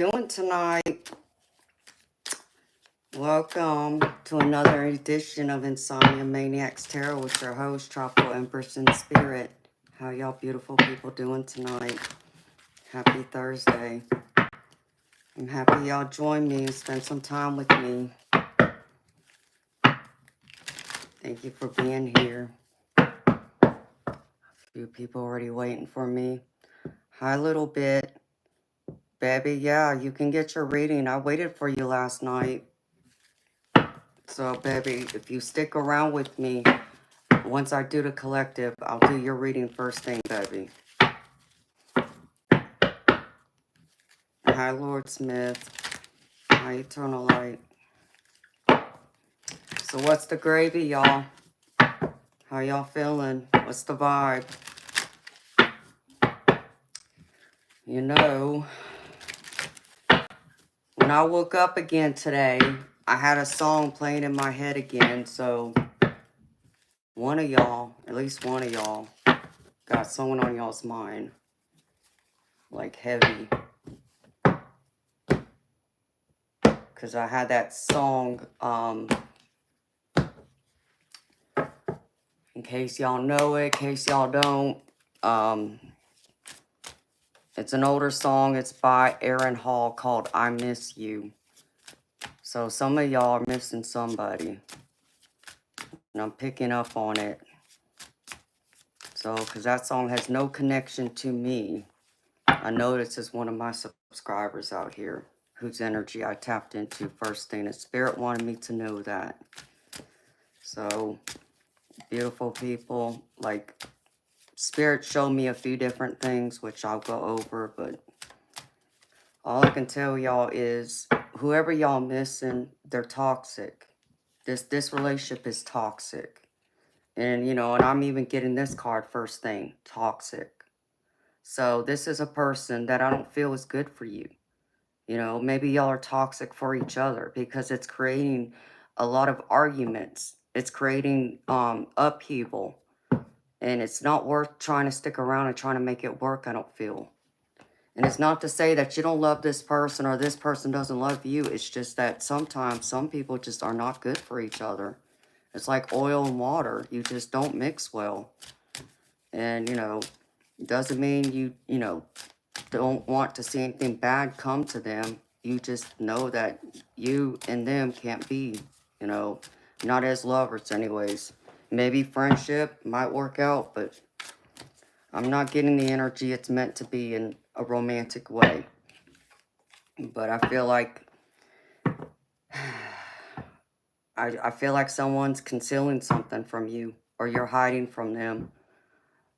Doing tonight? Welcome to another edition of Insomnia Maniacs Tarot with your host, Tropical Empress in Spirit. How y'all beautiful people doing tonight? Happy Thursday. I'm happy y'all joined me and spent some time with me. Thank you for being here. A few people already waiting for me. Hi, little bit. Baby, yeah, you can get your reading. I waited for you last night. So, baby, if you stick around with me, once I do the collective, I'll do your reading first thing, baby. Hi, Lord Smith. Hi, Eternal Light. So what's the gravy, y'all? How y'all feeling? What's the vibe? You know, when I woke up again today, I had a song playing in my head again. So one of y'all, at least one of y'all, got someone on y'all's mind. Like heavy. Because I had that song, in case y'all know it, in case y'all don't. It's an older song. It's by Aaron Hall called I Miss You. So some of y'all are missing somebody. And I'm picking up on it. So, because that song has no connection to me. I know this is one of my subscribers out here whose energy I tapped into first thing. And Spirit wanted me to know that. So, beautiful people, like, Spirit showed me a few different things, which I'll go over, but all I can tell y'all is whoever y'all missing, they're toxic. This relationship is toxic. And, you know, and I'm even getting this card first thing, toxic. So this is a person that I don't feel is good for you. You know, maybe y'all are toxic for each other because it's creating a lot of arguments. It's creating upheaval. And it's not worth trying to stick around and trying to make it work, I don't feel. And it's not to say that you don't love this person or this person doesn't love you. It's just that sometimes some people just are not good for each other. It's like oil and water. You just don't mix well. And, you know, doesn't mean you know, don't want to see anything bad come to them. You just know that you and them can't be, you know, not as lovers anyways. Maybe friendship might work out, but I'm not getting the energy it's meant to be in a romantic way. But I feel like I feel like someone's concealing something from you or you're hiding from them.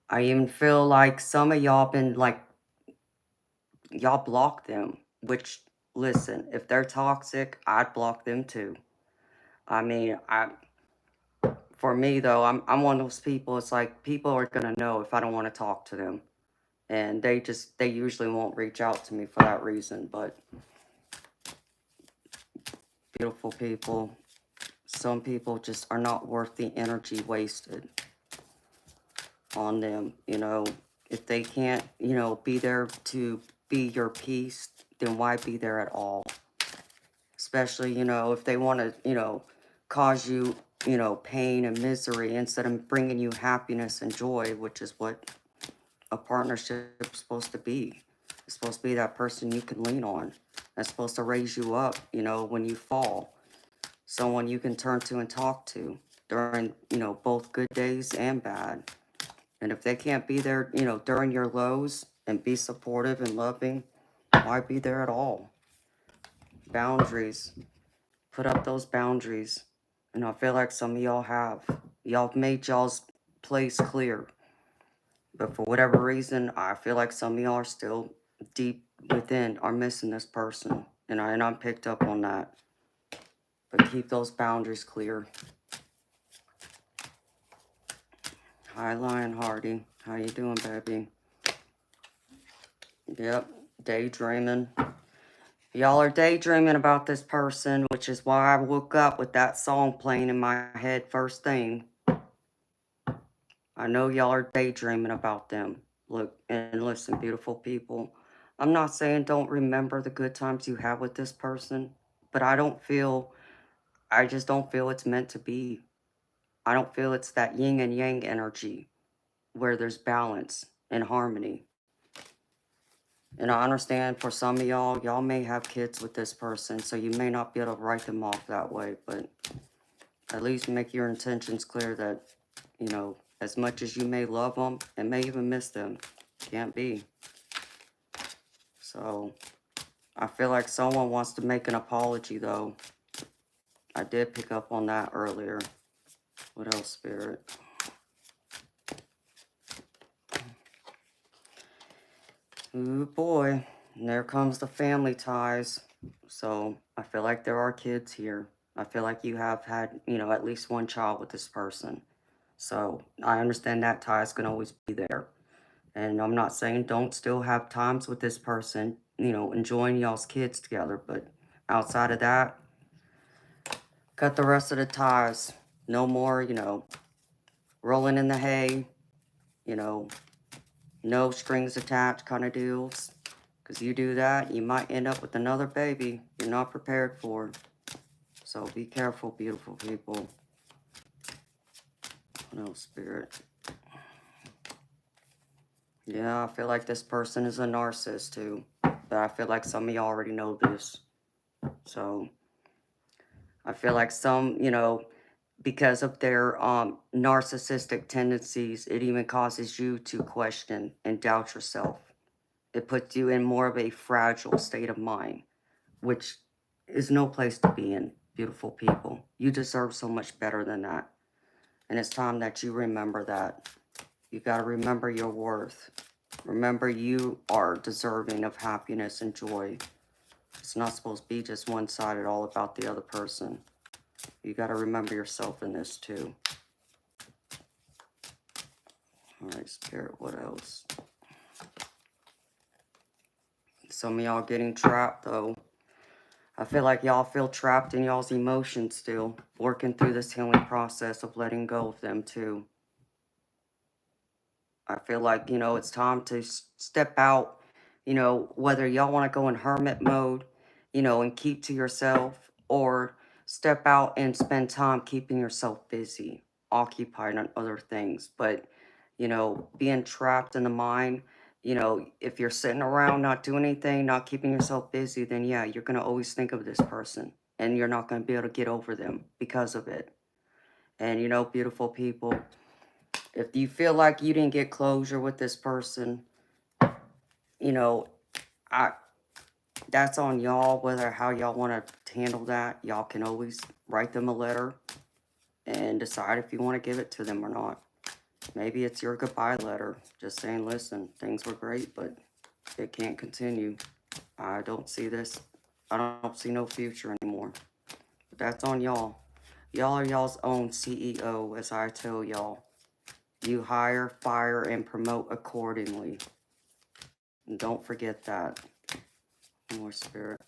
I even feel like some of y'all been like, y'all block them, which, listen, if they're toxic, I'd block them too. I mean, for me though, I'm one of those people, it's like people are going to know if I don't want to talk to them. And they usually won't reach out to me for that reason, but beautiful people, some people just are not worth the energy wasted on them, you know. If they can't, you know, be there to be your peace, then why be there at all? Especially, you know, if they want to, you know, cause you, you know, pain and misery instead of bringing you happiness and joy, which is what a partnership is supposed to be. It's supposed to be that person you can lean on. That's supposed to raise you up, you know, when you fall. Someone you can turn to and talk to during, you know, both good days and bad. And if they can't be there, you know, during your lows and be supportive and loving, why be there at all? Boundaries. Put up those boundaries. And I feel like some of y'all have. Y'all made y'all's place clear. But for whatever reason, I feel like some of y'all are still deep within are missing this person. And I'm picked up on that. But keep those boundaries clear. Hi, Lion Hardy. How you doing, baby? Yep, daydreaming. Y'all are daydreaming about this person, which is why I woke up with that song playing in my head first thing. I know y'all are daydreaming about them. Look and listen, beautiful people. I'm not saying don't remember the good times you have with this person, but I just don't feel it's meant to be. I don't feel it's that yin and yang energy where there's balance and harmony. And I understand for some of y'all may have kids with this person, so you may not be able to write them off that way, but at least make your intentions clear that, you know, as much as you may love them and may even miss them, can't be. So I feel like someone wants to make an apology, though. I did pick up on that earlier. What else, Spirit? Ooh, boy. And there comes the family ties. So I feel like there are kids here. I feel like you have had, you know, at least one child with this person. So I understand that tie is going to always be there. And I'm not saying don't still have times with this person, you know, enjoying y'all's kids together. But outside of that, cut the rest of the ties. No more, you know, rolling in the hay, you know, no strings attached kind of deals. Because you do that, you might end up with another baby you're not prepared for. So be careful, beautiful people. No, Spirit. Yeah, I feel like this person is a narcissist too. But I feel like some of you already know this. So I feel like some, you know, because of their narcissistic tendencies, it even causes you to question and doubt yourself. It puts you in more of a fragile state of mind, which is no place to be in, beautiful people. You deserve so much better than that. And it's time that you remember that. You got to remember your worth. Remember you are deserving of happiness and joy. It's not supposed to be just one-sided, all about the other person. You got to remember yourself in this too. All right, Spirit, what else? Some of y'all getting trapped, though. I feel like y'all feel trapped in y'all's emotions still, working through this healing process of letting go of them, too. I feel like, you know, it's time to step out, you know, whether y'all want to go in hermit mode, you know, and keep to yourself, or step out and spend time keeping yourself busy, occupied on other things. But, you know, being trapped in the mind, you know, if you're sitting around not doing anything, not keeping yourself busy, then yeah, you're going to always think of this person and you're not going to be able to get over them because of it. And, you know, beautiful people, if you feel like you didn't get closure with this person, you know, that's on y'all, whether how y'all want to handle that. Y'all can always write them a letter and decide if you want to give it to them or not. Maybe it's your goodbye letter, just saying, listen, things were great, but it can't continue. I don't see this. I don't see no future anymore. But that's on y'all. Y'all are y'all's own CEO, as I tell y'all. You hire, fire, and promote accordingly. And don't forget that. More, Spirit.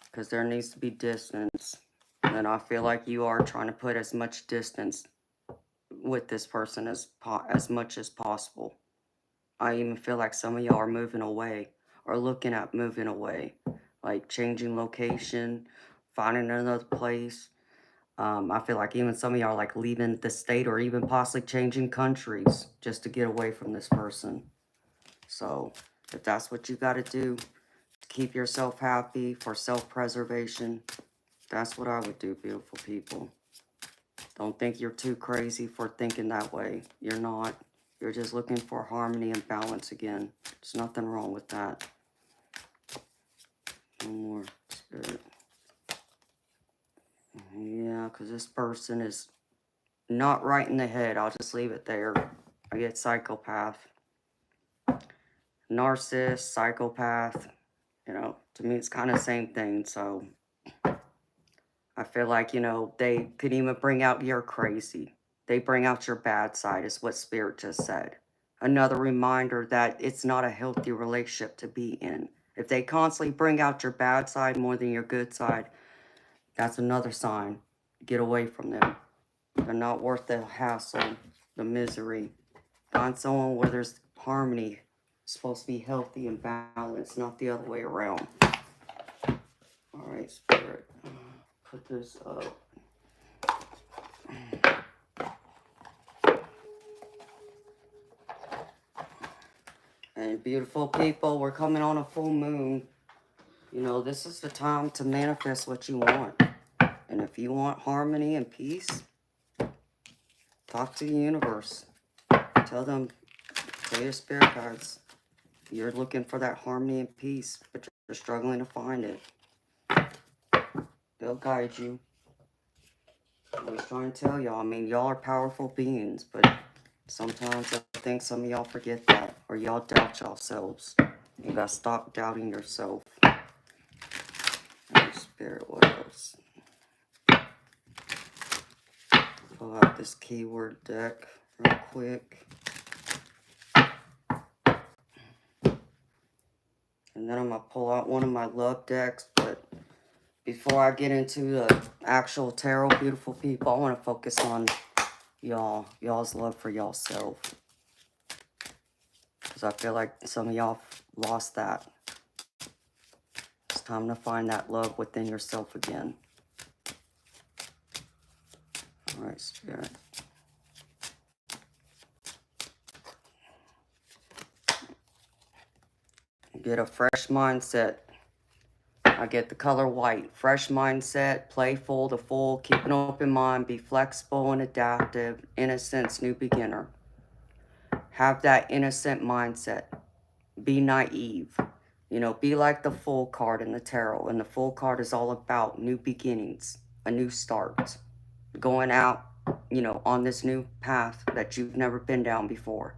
Because there needs to be distance. And I feel like you are trying to put as much distance with this person as much as possible. I even feel like some of y'all are moving away or looking at moving away. Like changing location, finding another place. I feel like even some of y'all are like leaving the state or even possibly changing countries just to get away from this person. So if that's what you got to do to keep yourself happy for self-preservation, that's what I would do, beautiful people. Don't think you're too crazy for thinking that way. You're not. You're just looking for harmony and balance again. There's nothing wrong with that. One more, Spirit. Yeah, because this person is not right in the head. I'll just leave it there. I get psychopath. Narcissist, psychopath. You know, to me it's kind of the same thing. So I feel like, you know, they could even bring out your crazy. They bring out your bad side, is what Spirit just said. Another reminder that it's not a healthy relationship to be in. If they constantly bring out your bad side more than your good side, that's another sign. Get away from them. They're not worth the hassle, the misery. Find someone where there's harmony, It's supposed to be healthy and balanced, not the other way around. All right, Spirit. Put this up. And beautiful people, we're coming on a full moon. You know, this is the time to manifest what you want. And if you want harmony and peace, talk to the universe. Tell your spirit guides, you're looking for that harmony and peace, but you're struggling to find it. They'll guide you. I was trying to tell y'all, I mean, y'all are powerful beings, but sometimes I think some of y'all forget that, or y'all doubt yourselves. You gotta stop doubting yourself. And Spirit, what else? Pull out this keyword deck real quick. And then I'm gonna pull out one of my love decks, but before I get into the actual tarot, beautiful people, I want to focus on y'all's love for y'allself. Because I feel like some of y'all lost that. It's time to find that love within yourself again. All right, Spirit. Get a fresh mindset. I get the color white. Fresh mindset, playful, the full, keep an open mind, be flexible and adaptive, innocence, new beginner. Have that innocent mindset. Be naive. You know, be like the Fool card in the tarot. And the Fool card is all about new beginnings, a new start. Going out, you know, on this new path that you've never been down before.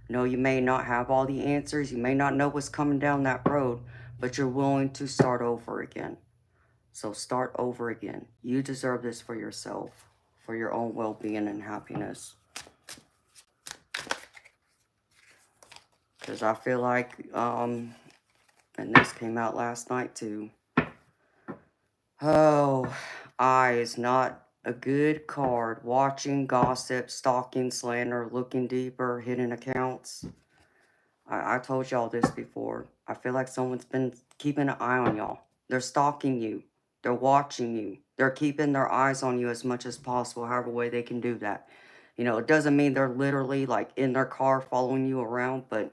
No, you may not have all the answers. You may not know what's coming down that road, but you're willing to start over again. So start over again. You deserve this for yourself, for your own well-being and happiness. Because I feel like, and this came out last night too. Oh, eyes, not a good card. Watching, gossip, stalking, slander, looking deeper, hidden accounts. I told y'all this before. I feel like someone's been keeping an eye on y'all. They're stalking you. They're watching you. They're keeping their eyes on you as much as possible, however way they can do that. You know, it doesn't mean they're literally like in their car following you around, but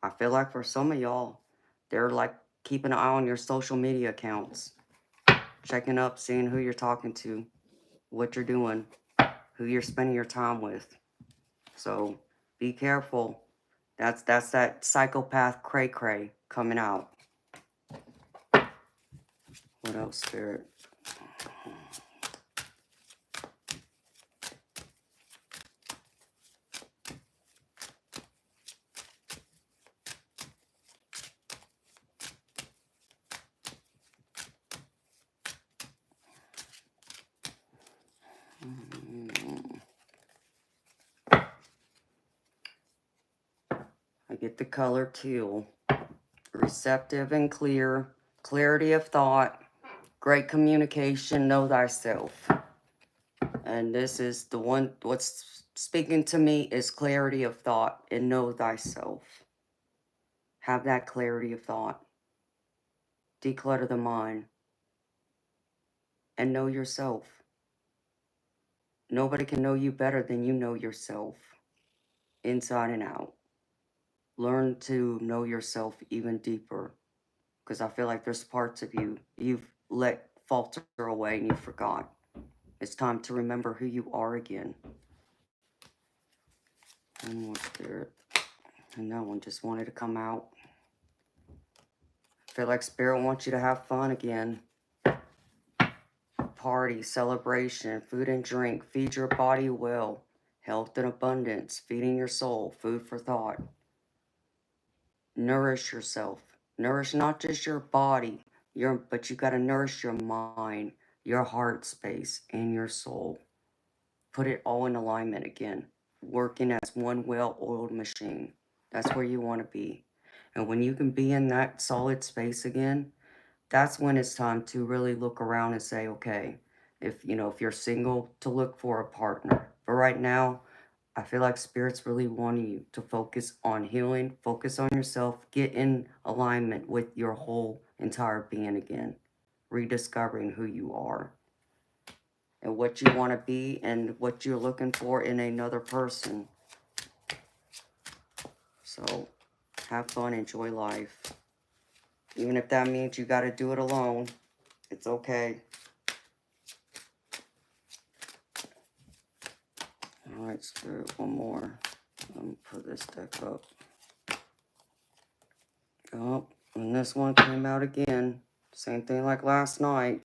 I feel like for some of y'all, they're like keeping an eye on your social media accounts. Checking up, seeing who you're talking to, what you're doing, who you're spending your time with. So be careful. That's that psychopath cray-cray coming out. What else, Spirit? I get the color teal. Receptive and clear. Clarity of thought. Great communication. Know thyself. And this is the one, what's speaking to me is clarity of thought and know thyself. Have that clarity of thought. Declutter the mind. And know yourself. Nobody can know you better than you know yourself. Inside and out. Learn to know yourself even deeper. Because I feel like there's parts of you you've let falter away and you forgot. It's time to remember who you are again. One more, Spirit. And that one just wanted to come out. I feel like Spirit wants you to have fun again. Party, celebration, food and drink. Feed your body well. Health and abundance. Feeding your soul. Food for thought. Nourish yourself. Nourish not just your body, but you got to nourish your mind, your heart space, and your soul. Put it all in alignment again. Working as one well-oiled machine. That's where you want to be. And when you can be in that solid space again, that's when it's time to really look around and say, okay, if you're single, to look for a partner. But right now, I feel like Spirit's really wanting you to focus on healing, focus on yourself, get in alignment with your whole entire being again, rediscovering who you are and what you want to be and what you're looking for in another person. So have fun, enjoy life. Even if that means you got to do it alone, it's okay. All right, Spirit, one more. Let me put this deck up. Oh, and this one came out again. Same thing like last night.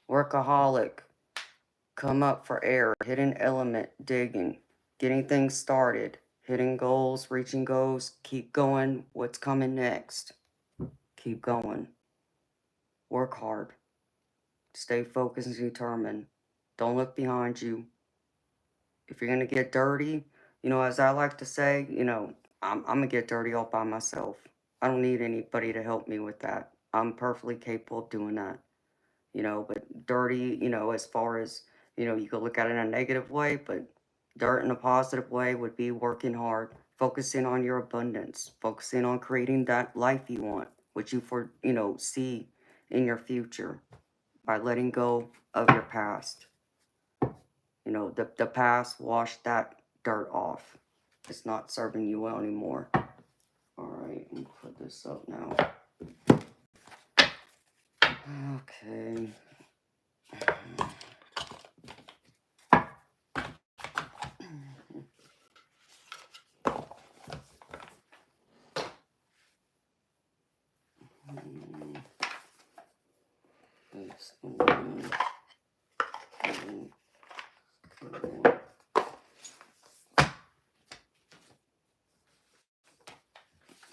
Workaholic. Come up for air. Hidden element. Digging. Getting things started. Hitting goals. Reaching goals. Keep going. What's coming next? Keep going. Work hard. Stay focused and determined. Don't look behind you. If you're going to get dirty, as I like to say, I'm going to get dirty all by myself. I don't need anybody to help me with that. I'm perfectly capable of doing that. But dirty, as far as, you could look at it in a negative way, but dirt in a positive way would be working hard, focusing on your abundance, focusing on creating that life you want, which see in your future by letting go of your past. The past, wash that dirt off. It's not serving you well anymore. All right, I'm gonna put this up now. Okay. That's the one.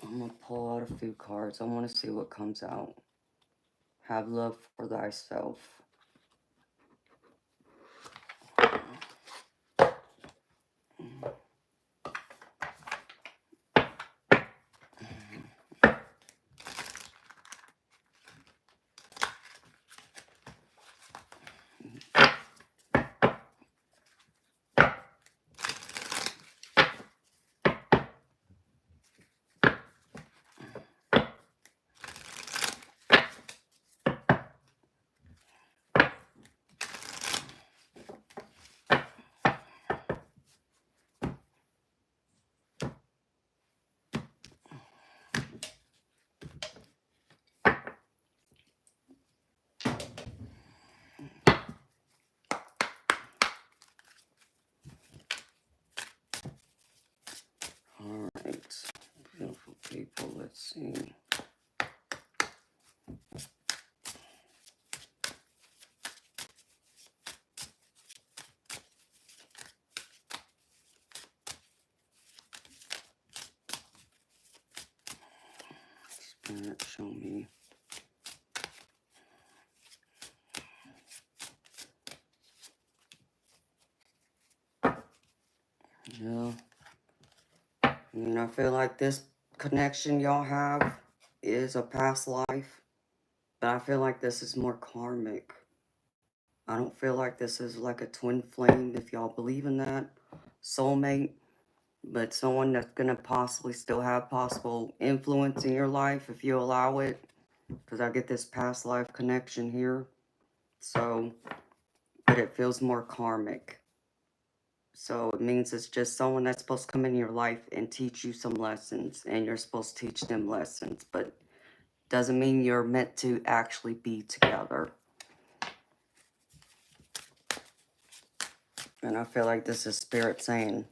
I'm gonna pull out a few cards. I want to see what comes out. Have love for thyself. All right, beautiful people. Let's see. Spirit, show me. Yeah. I feel like this connection y'all have is a past life, but I feel like this is more karmic. I don't feel like this is like a twin flame, if y'all believe in that. Soulmate, but someone that's going to possibly still have possible influence in your life if you allow it. Because I get this past life connection here. So, but it feels more karmic. So it means it's just someone that's supposed to come in your life and teach you some lessons, and you're supposed to teach them lessons, but doesn't mean you're meant to actually be together. And I feel like this is Spirit saying,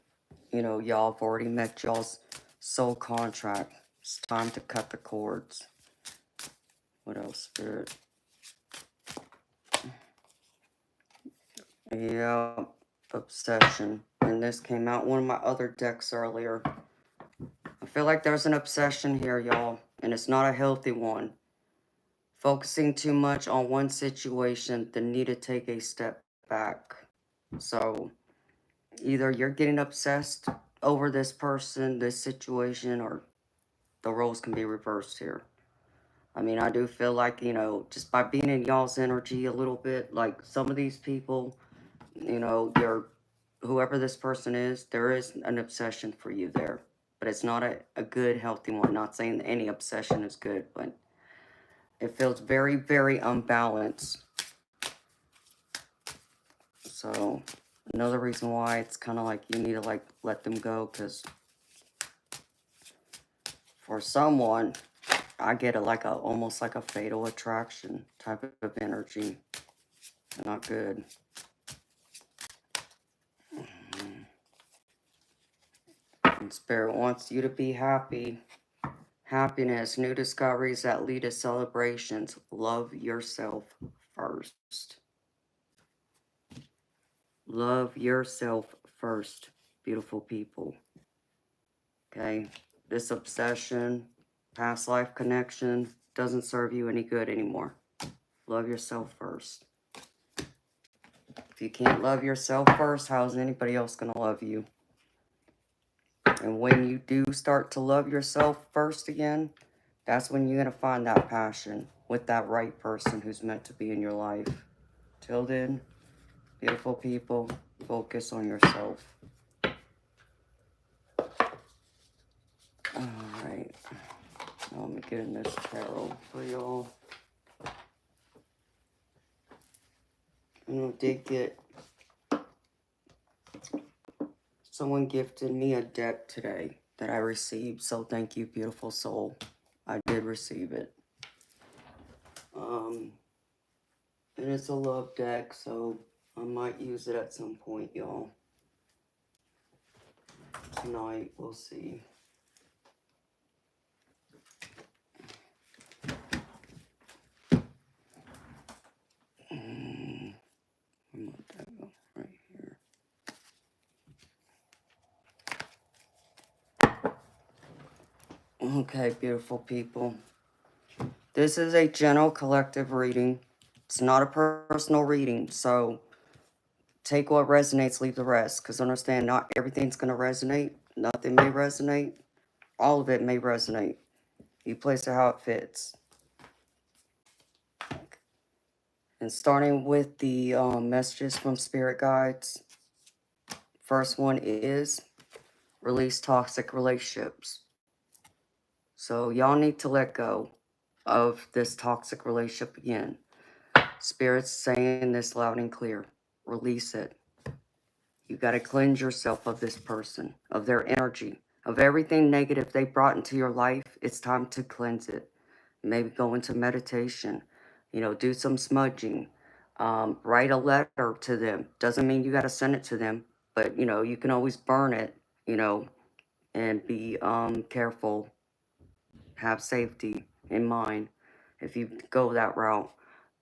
y'all have already met y'all's soul contract. It's time to cut the cords. What else, Spirit? Yeah, obsession. And this came out one of my other decks earlier. I feel like there's an obsession here, y'all, and it's not a healthy one. Focusing too much on one situation, then need to take a step back. So, either you're getting obsessed over this person, this situation, or the roles can be reversed here. I mean, I do feel like, just by being in y'all's energy a little bit, like some of these people, they're whoever this person is, there is an obsession for you there. But it's not a good, healthy one. Not saying that any obsession is good, but it feels very, very unbalanced. So, another reason why it's kind of like you need to like let them go, because for someone, I get almost like a fatal attraction type of energy. Not good. And Spirit wants you to be happy. Happiness, new discoveries that lead to celebrations. Love yourself first. Love yourself first, beautiful people. Okay? This obsession, past life connection, doesn't serve you any good anymore. Love yourself first. If you can't love yourself first, how is anybody else going to love you? And when you do start to love yourself first again, that's when you're going to find that passion with that right person who's meant to be in your life. Till then, beautiful people, focus on yourself. Alright. Now let me get in this tarot for y'all. I did get... Someone gifted me a deck today that I received, so thank you, beautiful soul. I did receive it. And it's a love deck, so I might use it at some point, y'all. Tonight, we'll see. Right here. Okay, beautiful people. This is a general collective reading. It's not a personal reading, so take what resonates, leave the rest. Because understand, not everything's going to resonate. Nothing may resonate. All of it may resonate. You place it how it fits. And starting with the messages from spirit guides. First one is release toxic relationships. So y'all need to let go of this toxic relationship again. Spirit's saying this loud and clear. Release it. You got to cleanse yourself of this person, of their energy, of everything negative they brought into your life. It's time to cleanse it. Maybe go into meditation, do some smudging, write a letter to them. Doesn't mean you got to send it to them, but, you can always burn it, and be careful. Have safety in mind if you go that route.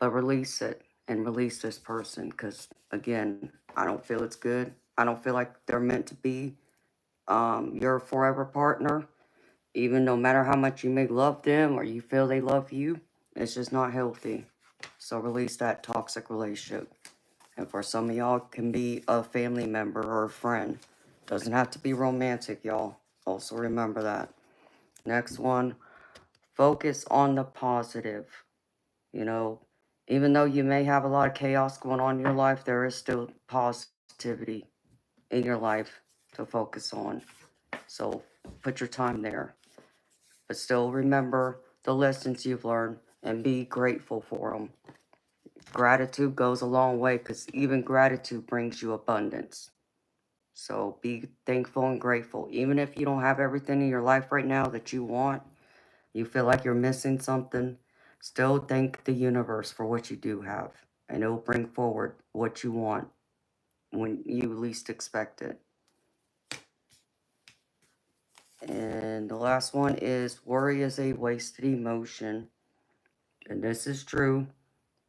But release it and release this person, because, again, I don't feel it's good. I don't feel like they're meant to be your forever partner. Even no matter how much you may love them or you feel they love you, it's just not healthy. So release that toxic relationship. And for some of y'all, it can be a family member or a friend. Doesn't have to be romantic, y'all. Also remember that. Next one, focus on the positive. Even though you may have a lot of chaos going on in your life, there is still positivity in your life to focus on. So put your time there. But still remember the lessons you've learned and be grateful for them. Gratitude goes a long way, because even gratitude brings you abundance. So be thankful and grateful. Even if you don't have everything in your life right now that you want, you feel like you're missing something, still thank the universe for what you do have. And it will bring forward what you want when you least expect it. And the last one is worry is a wasted emotion. And this is true.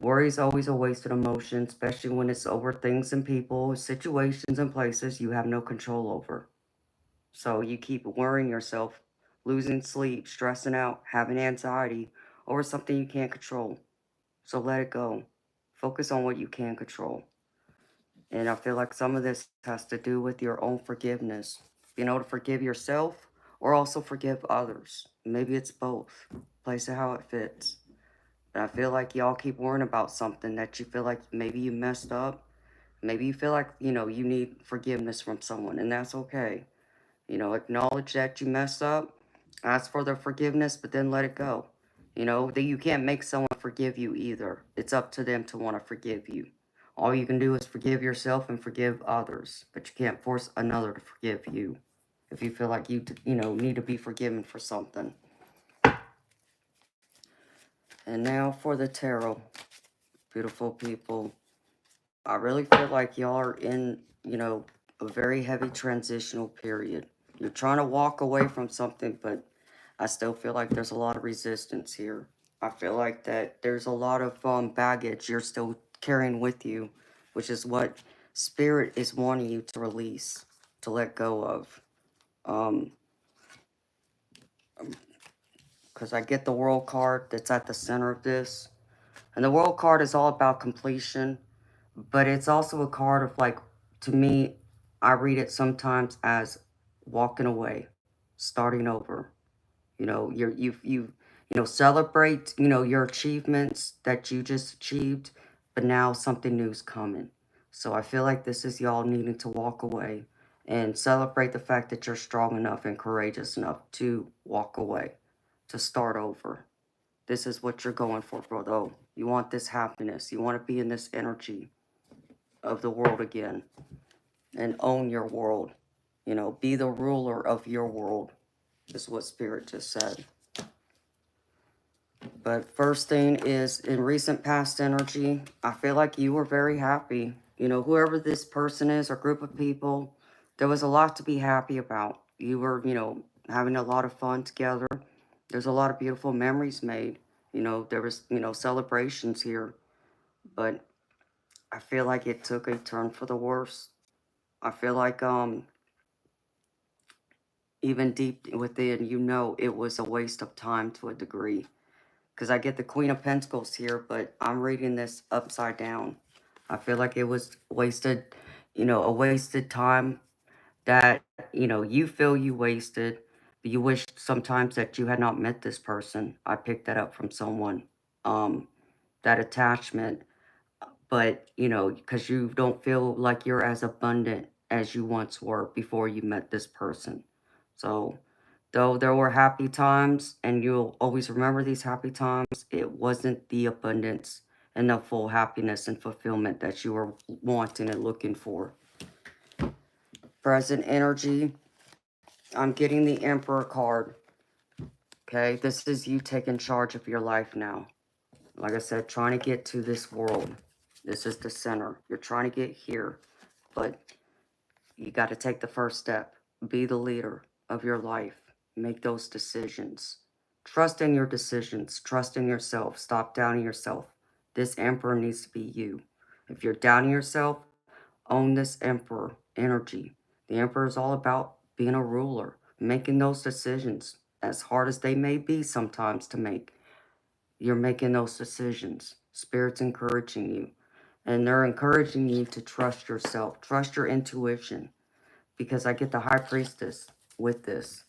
Worry is always a wasted emotion, especially when it's over things and people, situations and places you have no control over. So you keep worrying yourself, losing sleep, stressing out, having anxiety over something you can't control. So let it go. Focus on what you can control. And I feel like some of this has to do with your own forgiveness. Being able to forgive yourself or also forgive others. Maybe it's both. Place it how it fits. But I feel like y'all keep worrying about something that you feel like maybe you messed up. Maybe you feel like, you know, you need forgiveness from someone, and that's okay. You know, acknowledge that you mess up, ask for their forgiveness, but then let it go. You know, that you can't make someone forgive you either. It's up to them to want to forgive you. All you can do is forgive yourself and forgive others, but you can't force another to forgive you if you feel like you know, need to be forgiven for something. And now for the tarot, beautiful people. I really feel like y'all are in, you know, a very heavy transitional period. You're trying to walk away from something, but I still feel like there's a lot of resistance here. I feel like that there's a lot of baggage you're still carrying with you, which is what Spirit is wanting you to release, to let go of. Because I get the World card that's at the center of this. And the World card is all about completion, but it's also a card of, like, to me, I read it sometimes as walking away, starting over. You know, you know, celebrate, you know, your achievements that you just achieved, but now something new's coming. So I feel like this is y'all needing to walk away and celebrate the fact that you're strong enough and courageous enough to walk away, to start over. This is what you're going for, bro. You want this happiness. You want to be in this energy of the world again and own your world. You know, be the ruler of your world, is what Spirit just said. But first thing is, in recent past energy, I feel like you were very happy. You know, whoever this person is or group of people, there was a lot to be happy about. You were, you know, having a lot of fun together. There's a lot of beautiful memories made. You know, there was, you know, celebrations here. But I feel like it took a turn for the worse. I feel like even deep within, you know, it was a waste of time to a degree. Because I get the Queen of Pentacles here, but I'm reading this upside down. I feel like it was wasted, you know, a wasted time that, you know, you feel you wasted. But you wish sometimes that you had not met this person. I picked that up from someone. Um, that attachment, but, you know, because you don't feel like you're as abundant as you once were before you met this person. So, though there were happy times, and you'll always remember these happy times, it wasn't the abundance and the full happiness and fulfillment that you were wanting and looking for. Present energy, I'm getting the Emperor card. Okay, this is you taking charge of your life now. Like I said, trying to get to this world. This is the center. You're trying to get here, but you got to take the first step. Be the leader of your life. Make those decisions. Trust in your decisions. Trust in yourself. Stop doubting yourself. This emperor needs to be you. If you're doubting yourself, own this emperor energy. The emperor is all about being a ruler, making those decisions, as hard as they may be sometimes to make. You're making those decisions. Spirit's encouraging you. And they're encouraging you to trust yourself. Trust your intuition. Because I get the High Priestess with this.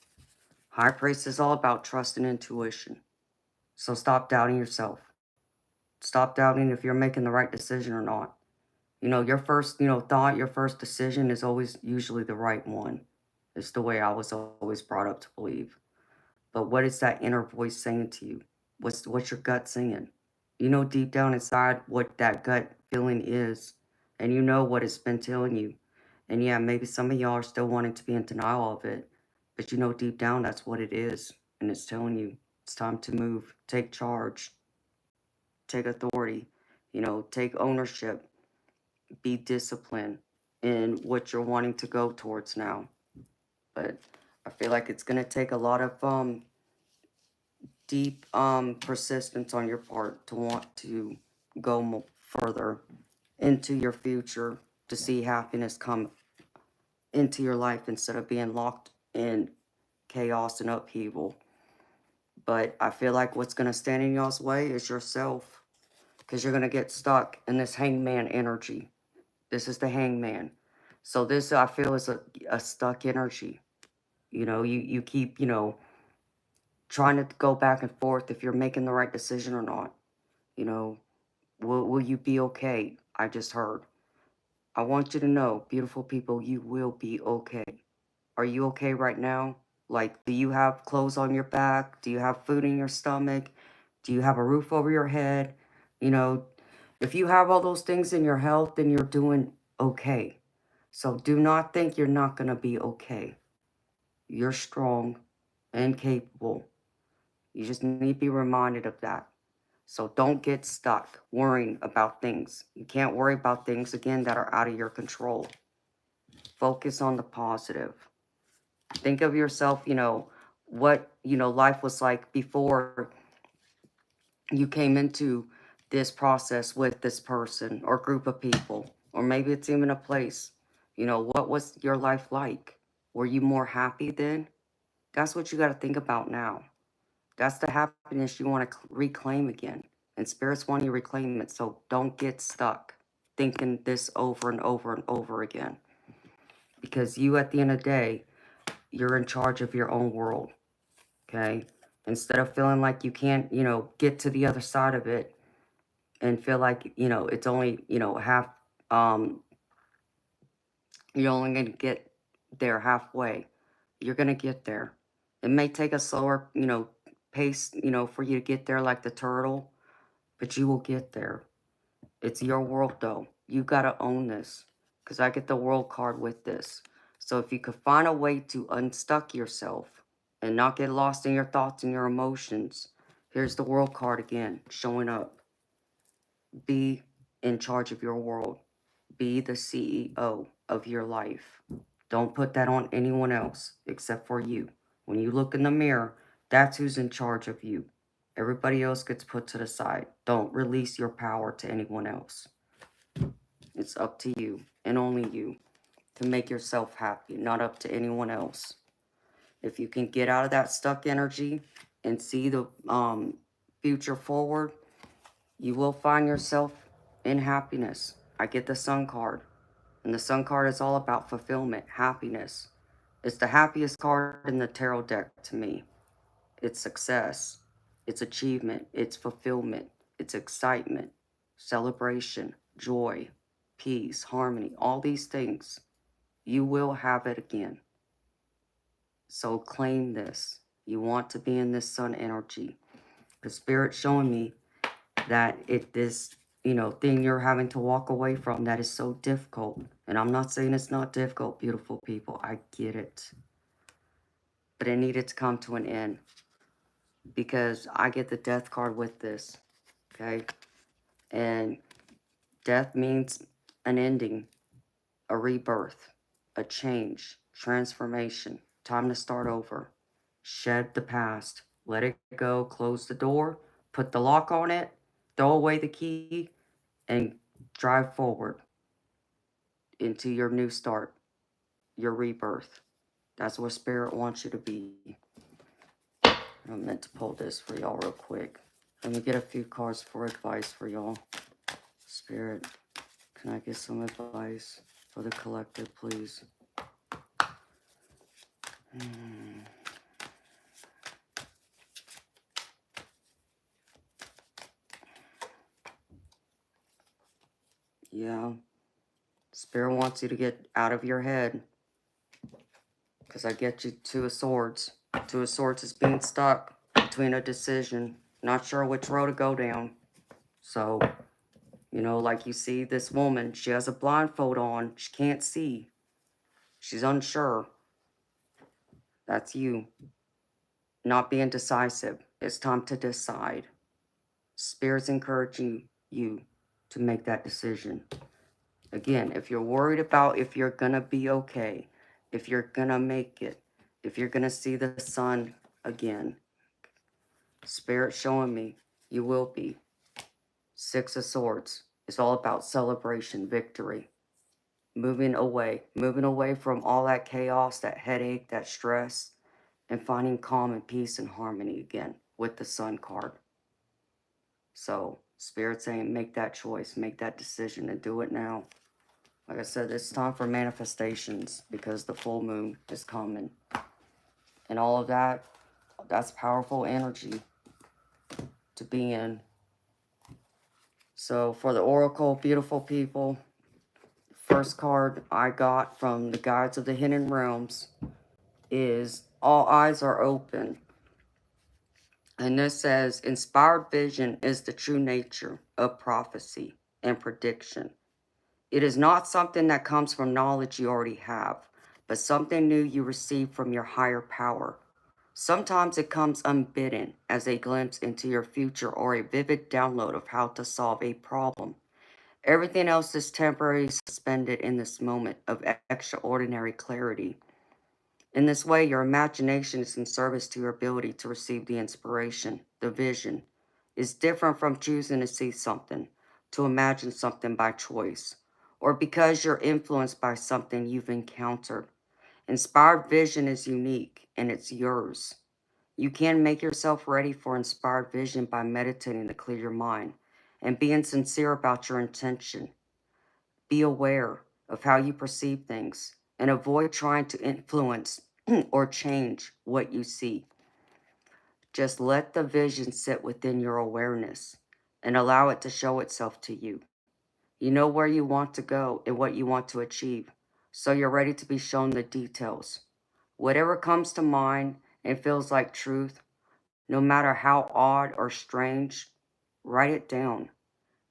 High Priestess is all about trust and intuition. So stop doubting yourself. Stop doubting if you're making the right decision or not. You know, your first, you know, thought, your first decision is always usually the right one. It's the way I was always brought up to believe. But what is that inner voice saying to you? What's your gut saying? You know deep down inside what that gut feeling is, and you know what it's been telling you. And yeah, maybe some of y'all are still wanting to be in denial of it, but you know deep down that's what it is, and it's telling you it's time to move, take charge, take authority, you know, take ownership, be disciplined in what you're wanting to go towards now. But I feel like it's gonna take a lot of deep persistence on your part to want to go further into your future, to see happiness come into your life instead of being locked in chaos and upheaval. But I feel like what's going to stand in y'all's way is yourself, because you're going to get stuck in this hangman energy. This is the hangman. So this, I feel, is a stuck energy. You know, you keep, you know, trying to go back and forth if you're making the right decision or not. You know, will you be okay? I just heard. I want you to know, beautiful people, you will be okay. Are you okay right now? Like, do you have clothes on your back? Do you have food in your stomach? Do you have a roof over your head? You know, if you have all those things in your health, then you're doing okay. So do not think you're not going to be okay. You're strong and capable. You just need to be reminded of that. So don't get stuck worrying about things. You can't worry about things, again, that are out of your control. Focus on the positive. Think of yourself, what, life was like before you came into this process with this person or group of people, or maybe it's even a place. What was your life like? Were you more happy then? That's what you got to think about now. That's the happiness you want to reclaim again. And spirits want you to reclaim it. So don't get stuck thinking this over and over and over again. Because you, at the end of the day, you're in charge of your own world. Okay? Instead of feeling like you can't, get to the other side of it and feel like, it's only, half, you're only going to get there halfway. You're going to get there. It may take a slower, pace, for you to get there like the turtle, but you will get there. It's your world, though. You got to own this, because I get the world card with this. So if you could find a way to unstuck yourself and not get lost in your thoughts and your emotions, here's the world card again, showing up. Be in charge of your world. Be the CEO of your life. Don't put that on anyone else except for you. When you look in the mirror, that's who's in charge of you. Everybody else gets put to the side. Don't release your power to anyone else. It's up to you and only you to make yourself happy, not up to anyone else. If you can get out of that stuck energy and see the future forward, you will find yourself in happiness. I get the Sun card, and the Sun card is all about fulfillment, happiness. It's the happiest card in the tarot deck to me. It's success, it's achievement, it's fulfillment, it's excitement, celebration, joy, peace, harmony, all these things. You will have it again. So claim this. You want to be in this sun energy. The Spirit's showing me that this, thing you're having to walk away from that is so difficult. And I'm not saying it's not difficult, beautiful people. I get it. But it needed to come to an end. Because I get the death card with this. Okay? And death means an ending, a rebirth, a change, transformation, time to start over. Shed the past, let it go, close the door, put the lock on it, throw away the key, and drive forward into your new start, your rebirth. That's what Spirit wants you to be. I meant to pull this for y'all real quick. Let me get a few cards for advice for y'all. Spirit, can I get some advice for the collective, please? Yeah. Spirit wants you to get out of your head. Because I get you Two of Swords. Two of Swords is being stuck between a decision. Not sure which road to go down. So, like you see this woman, she has a blindfold on. She can't see. She's unsure. That's you. Not being decisive. It's time to decide. Spirit's encouraging you to make that decision. Again, if you're worried about if you're going to be okay, if you're going to make it, if you're going to see the sun again, Spirit showing me you will be. Six of Swords. It's all about celebration, victory. Moving away from all that chaos, that headache, that stress, and finding calm and peace and harmony again with the Sun card. So, Spirit saying, make that choice, make that decision, and do it now. Like I said, it's time for manifestations because the full moon is coming. And all of that, that's powerful energy to be in. So for the Oracle, beautiful people, First card I got from the Guides of the Hidden Realms is All Eyes Are Open. And this says, inspired vision is the true nature of prophecy and prediction. It is not something that comes from knowledge you already have, but something new you receive from your higher power. Sometimes it comes unbidden as a glimpse into your future or a vivid download of how to solve a problem. Everything else is temporarily suspended in this moment of extraordinary clarity. In this way, your imagination is in service to your ability to receive the inspiration. The vision is different from choosing to see something, to imagine something by choice, or because you're influenced by something you've encountered. Inspired vision is unique and it's yours. You can make yourself ready for inspired vision by meditating to clear your mind and being sincere about your intention. Be aware of how you perceive things and avoid trying to influence or change what you see. Just let the vision sit within your awareness and allow it to show itself to you. You know where you want to go and what you want to achieve, so you're ready to be shown the details. Whatever comes to mind and feels like truth, no matter how odd or strange, write it down.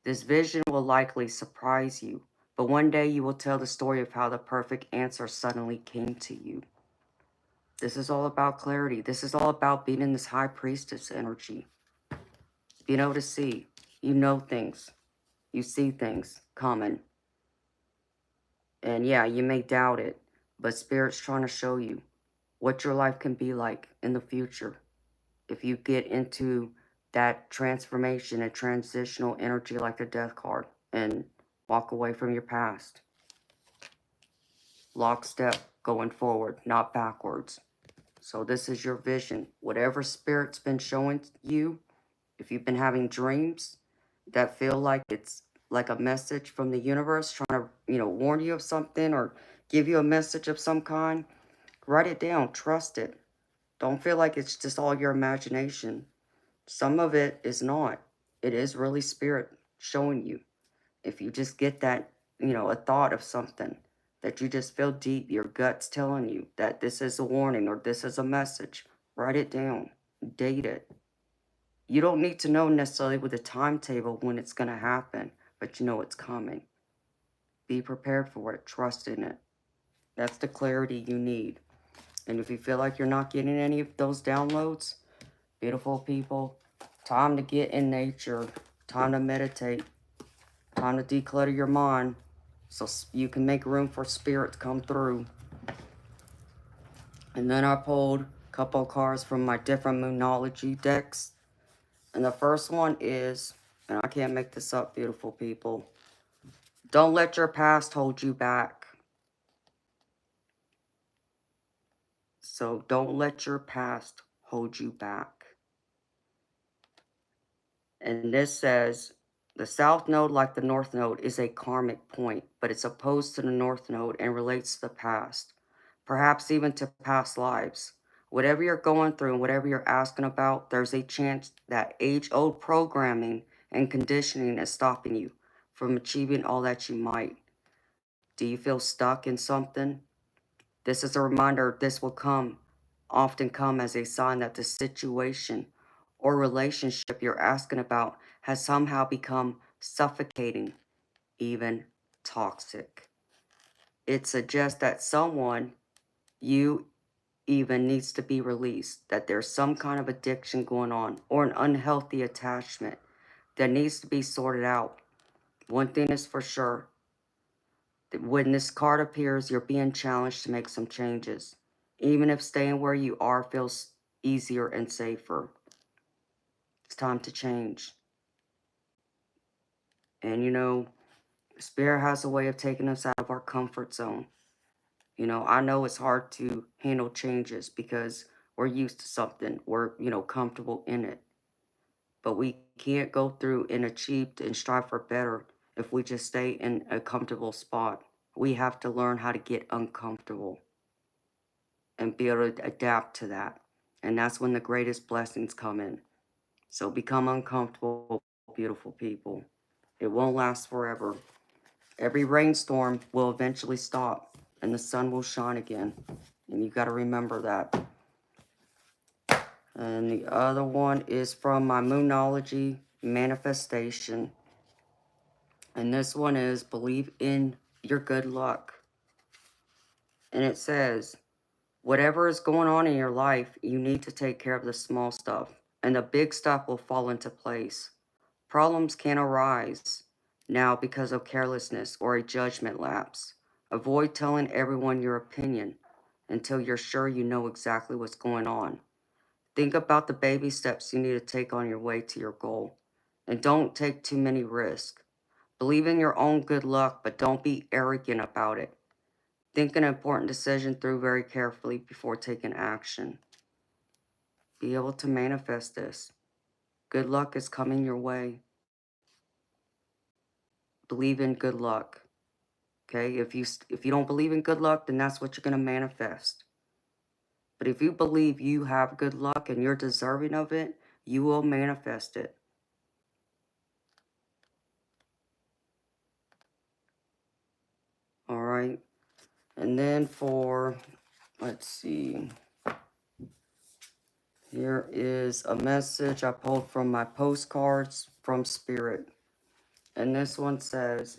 This vision will likely surprise you, but one day you will tell the story of how the perfect answer suddenly came to you. This is all about clarity. This is all about being in this high priestess energy. Being able to see. You know things. You see things coming. And yeah, you may doubt it, but Spirit's trying to show you what your life can be like in the future if you get into that transformation and transitional energy like the death card and walk away from your past. Lockstep going forward, not backwards. So this is your vision. Whatever Spirit's been showing you, if you've been having dreams that feel like it's like a message from the universe trying to, warn you of something or give you a message of some kind, write it down. Trust it. Don't feel like it's just all your imagination. Some of it is not. It is really Spirit showing you. If you just get that, a thought of something that you just feel deep, your gut's telling you that this is a warning or this is a message, write it down, date it. You don't need to know necessarily with a timetable when it's going to happen, but you know it's coming. Be prepared for it, trust in it. That's the clarity you need. And if you feel like you're not getting any of those downloads, beautiful people, time to get in nature, time to meditate, time to declutter your mind so you can make room for Spirit to come through. And then I pulled a couple of cards from my different Moonology decks. And the first one is, and I can't make this up, beautiful people, don't let your past hold you back. So don't let your past hold you back. And this says, the South Node, like the North Node, is a karmic point, but it's opposed to the North Node and relates to the past, perhaps even to past lives. Whatever you're going through and whatever you're asking about, there's a chance that age-old programming and conditioning is stopping you from achieving all that you might. Do you feel stuck in something? This is a reminder this will often come as a sign that the situation or relationship you're asking about has somehow become suffocating, even toxic. It suggests that someone you even needs to be released, that there's some kind of addiction going on or an unhealthy attachment that needs to be sorted out. One thing is for sure, that when this card appears, you're being challenged to make some changes, even if staying where you are feels easier and safer. It's time to change. And Spirit has a way of taking us out of our comfort zone. I know it's hard to handle changes because we're used to something. We're, comfortable in it. But we can't go through and achieve and strive for better if we just stay in a comfortable spot. We have to learn how to get uncomfortable and be able to adapt to that. And that's when the greatest blessings come in. So become uncomfortable, beautiful people. It won't last forever. Every rainstorm will eventually stop and the sun will shine again. And you got to remember that. And the other one is from my Moonology manifestation. And this one is believe in your good luck. And it says, whatever is going on in your life, you need to take care of the small stuff. And the big stuff will fall into place. Problems can arise now because of carelessness or a judgment lapse. Avoid telling everyone your opinion until you're sure you know exactly what's going on. Think about the baby steps you need to take on your way to your goal. And don't take too many risks. Believe in your own good luck, but don't be arrogant about it. Think an important decision through very carefully before taking action. Be able to manifest this. Good luck is coming your way. Believe in good luck. Okay, if you don't believe in good luck, then that's what you're going to manifest. But if you believe you have good luck and you're deserving of it, you will manifest it. All right. And then for, let's see. Here is a message I pulled from my postcards from Spirit. And this one says,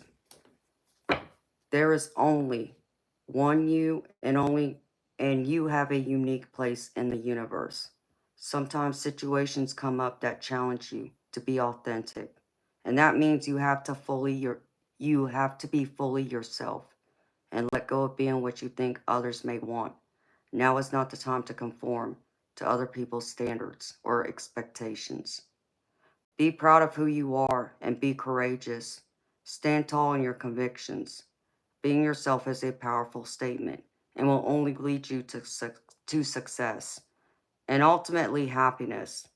there is only one you and you have a unique place in the universe. Sometimes situations come up that challenge you to be authentic. And that means you have to be fully yourself and let go of being what you think others may want. Now is not the time to conform to other people's standards or expectations. Be proud of who you are and be courageous. Stand tall in your convictions. Being yourself is a powerful statement and will only lead you to success and ultimately happiness.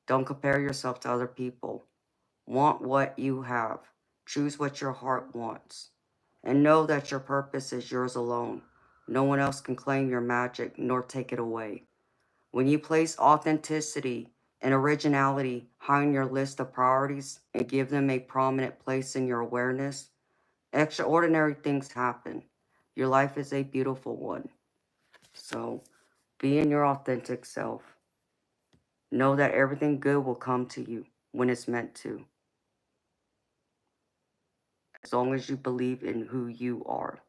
Don't compare yourself to other people. Want what you have. Choose what your heart wants. And know that your purpose is yours alone. No one else can claim your magic nor take it away. When you place authenticity and originality high on your list of priorities and give them a prominent place in your awareness, extraordinary things happen. Your life is a beautiful one. So be in your authentic self. Know that everything good will come to you when it's meant to. As long as you believe in who you are.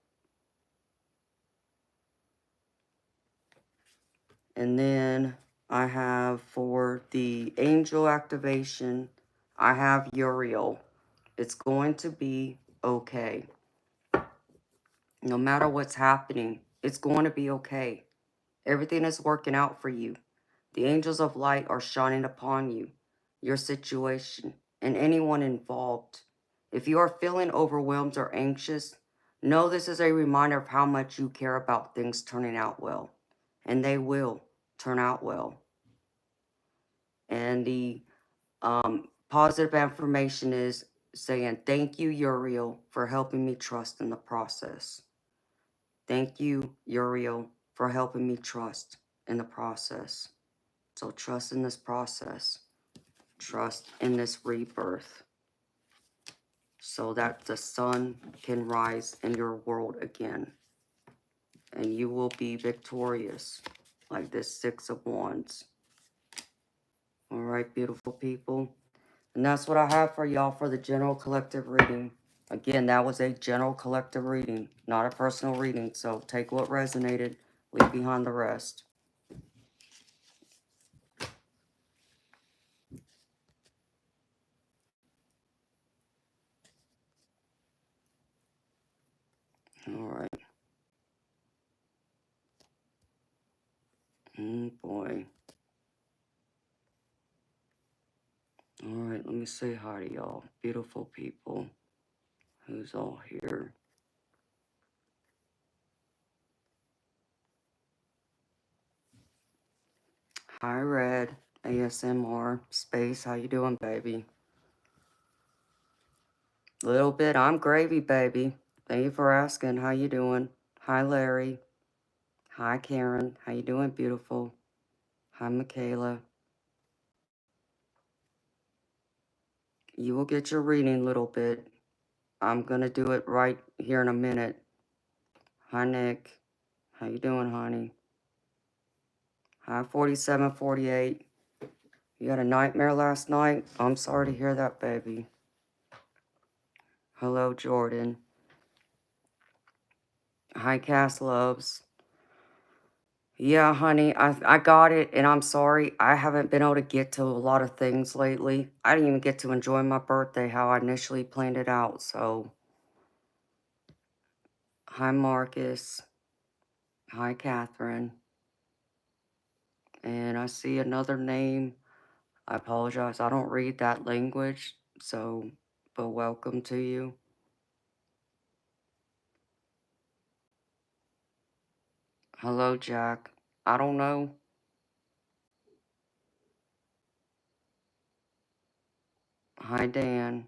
And then I have for the angel activation, I have Uriel. It's going to be okay. No matter what's happening, it's going to be okay. Everything is working out for you. The angels of light are shining upon you, your situation, and anyone involved. If you are feeling overwhelmed or anxious, know this is a reminder of how much you care about things turning out well. And they will turn out well. And the positive affirmation is saying, thank you, Uriel, for helping me trust in the process. Thank you, Uriel, for helping me trust in the process. So trust in this process. Trust in this rebirth. So that the sun can rise in your world again. And you will be victorious. Like this Six of Wands. All right, beautiful people. And that's what I have for y'all for the general collective reading. Again, that was a general collective reading, not a personal reading. So take what resonated, leave behind the rest. All right. Boy. All right, let me say hi to y'all. Beautiful people. Who's all here? Hi, Red. ASMR. Space, how you doing, baby? Little bit. I'm gravy, baby. Thank you for asking. How you doing? Hi, Larry. Hi, Karen. How you doing, beautiful? Hi, Michaela. You will get your reading, little bit. I'm going to do it right here in a minute. Hi, Nick. How you doing, honey? Hi, 4748. You had a nightmare last night? I'm sorry to hear that, baby. Hello, Jordan. Hi, Cass Loves. Yeah, honey, I got it, and I'm sorry. I haven't been able to get to a lot of things lately. I didn't even get to enjoy my birthday how I initially planned it out, so... Hi, Marcus. Hi, Catherine. And I see another name. I apologize. I don't read that language, so... But welcome to you. Hello, Jack. I don't know. Hi, Dan.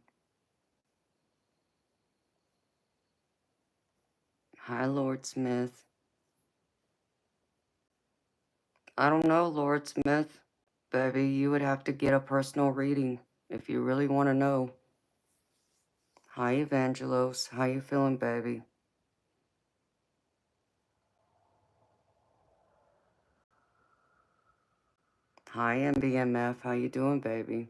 Hi, Lord Smith. I don't know, Lord Smith. Baby, you would have to get a personal reading if you really want to know. Hi, Evangelos. How you feeling, baby? Hi, MBMF. How you doing, baby?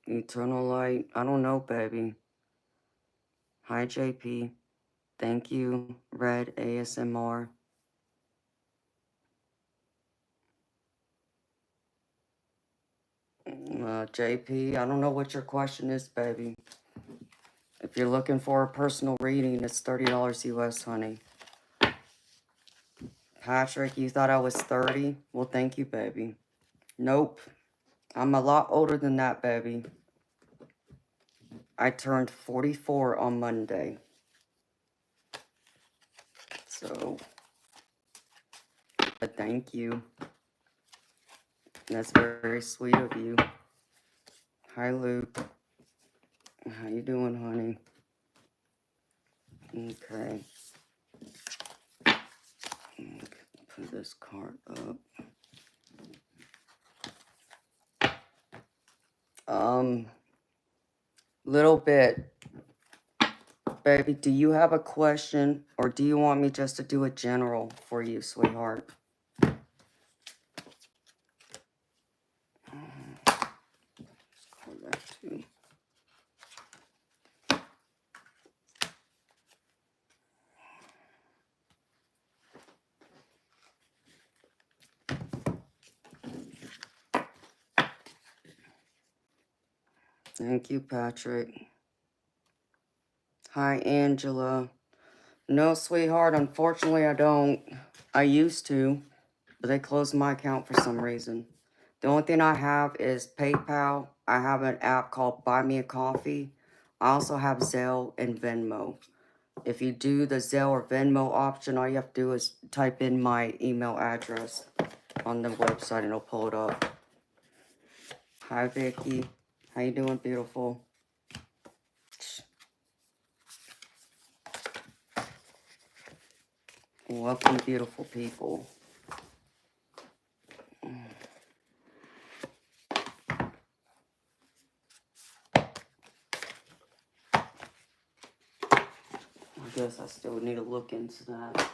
Eternal light. I don't know, baby. Hi, JP. Thank you, Red ASMR. JP, I don't know what your question is, baby. If you're looking for a personal reading, it's $30 US, honey. Patrick, you thought I was 30? Well, thank you, baby. Nope. I'm a lot older than that, baby. I turned 44 on Monday. So, but thank you. That's very sweet of you. Hi, Luke. How you doing, honey? Okay. Put this card up. Little bit. Baby, do you have a question, or do you want me just to do a general for you, sweetheart? That too. Thank you, Patrick. Hi, Angela. No, sweetheart, unfortunately I don't. I used to, but they closed my account for some reason. The only thing I have is PayPal. I have an app called Buy Me a Coffee. I also have Zelle and Venmo. If you do the Zelle or Venmo option, all you have to do is type in my email address on the website and it'll pull it up. Hi, Vicky. How you doing, beautiful? Welcome, beautiful people. I guess I still need to look into that.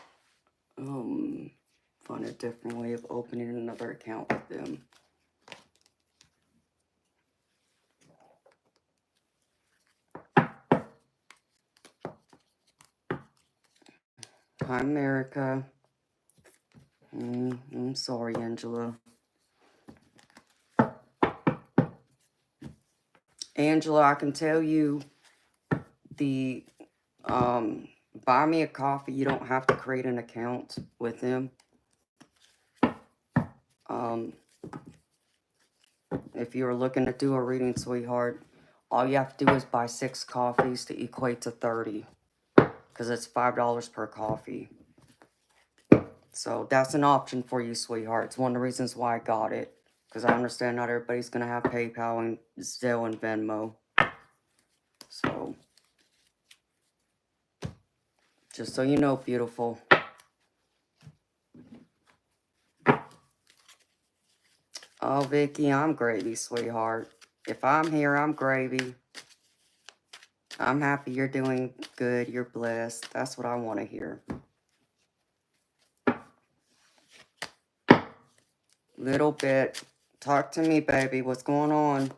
Find a different way of opening another account with them. Hi, America. I'm sorry, Angela. Angela, I can tell you the Buy Me a Coffee, you don't have to create an account with them. If you're looking to do a reading, sweetheart, all you have to do is buy 6 coffees to equate to 30. Because it's $5 per coffee. So that's an option for you, sweetheart. It's one of the reasons why I got it. Because I understand not everybody's going to have PayPal and Zelle and Venmo. So, just so you know, beautiful. Oh, Vicky, I'm gravy, sweetheart. If I'm here, I'm gravy. I'm happy you're doing good. You're blessed. That's what I want to hear. Little bit. Talk to me, baby. What's going on?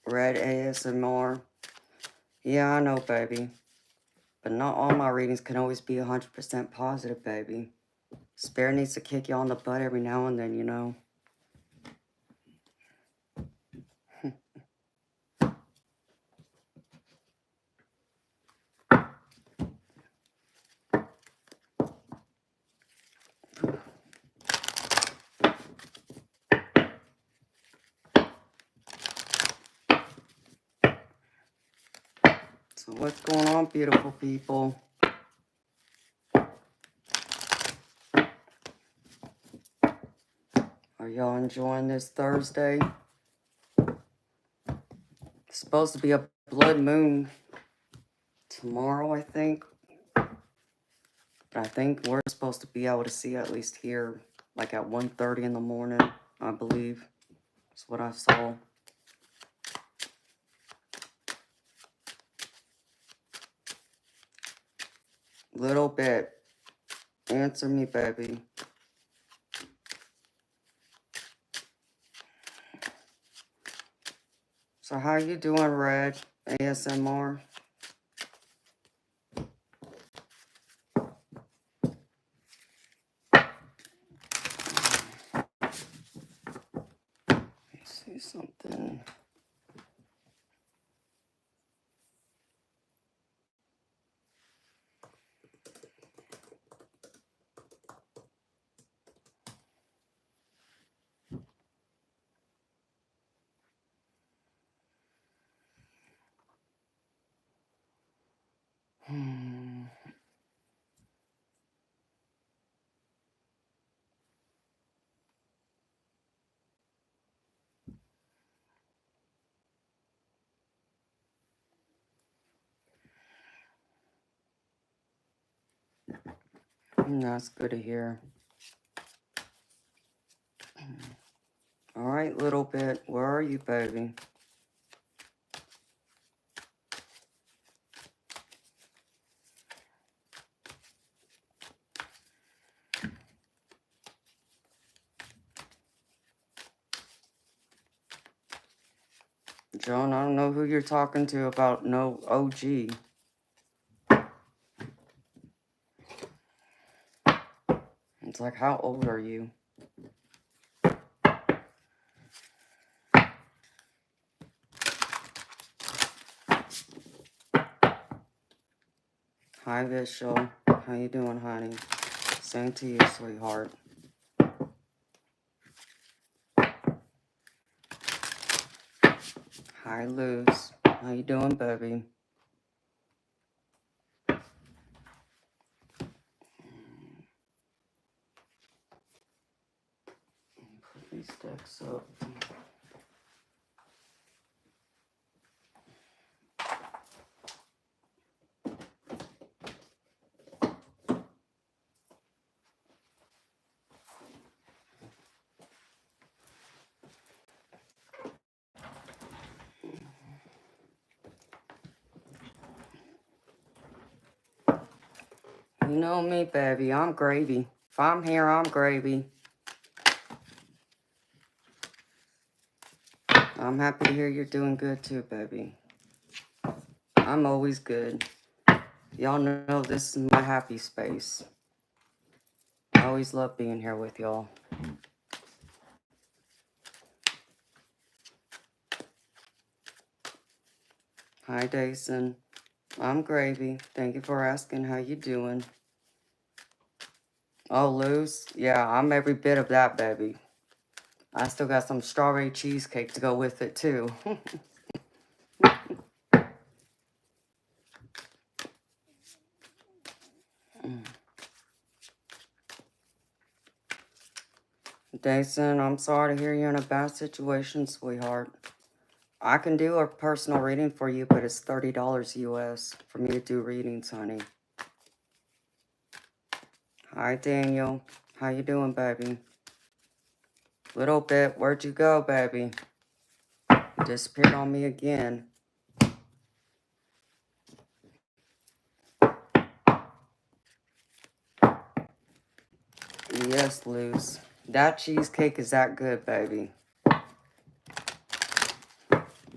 Red ASMR. Yeah, I know, baby. But not all my readings can always be 100% positive, baby. Spirit needs to kick you on the butt every now and then, you know. So what's going on, beautiful people? Are y'all enjoying this Thursday? It's supposed to be a blood moon tomorrow, I think. But I think we're supposed to be able to see at least here, like at 1:30 in the morning, I believe. That's what I saw. Little bit. Answer me, baby. So how you doing, Red ASMR? Let me see something. That's good to hear. All right, little bit. Where are you, baby? Joan, I don't know who you're talking to about no OG. It's like, how old are you? Hi, Vishal. How you doing, honey? Same to you, sweetheart. Hi, Luz. How you doing, baby? Put these decks up. You know me, baby. I'm gravy. If I'm here, I'm gravy. I'm happy to hear you're doing good too, baby. I'm always good. Y'all know this is my happy space. I always love being here with y'all. Hi, Dason. I'm gravy. Thank you for asking. How you doing? Oh, Luz? Yeah, I'm every bit of that, baby. I still got some strawberry cheesecake to go with it, too. Jason, I'm sorry to hear you're in a bad situation, sweetheart. I can do a personal reading for you, but it's $30 US for me to do readings, honey. Hi, Daniel. How you doing, baby? Little bit. Where'd you go, baby? You disappeared on me again. Yes, Luz. That cheesecake is that good, baby.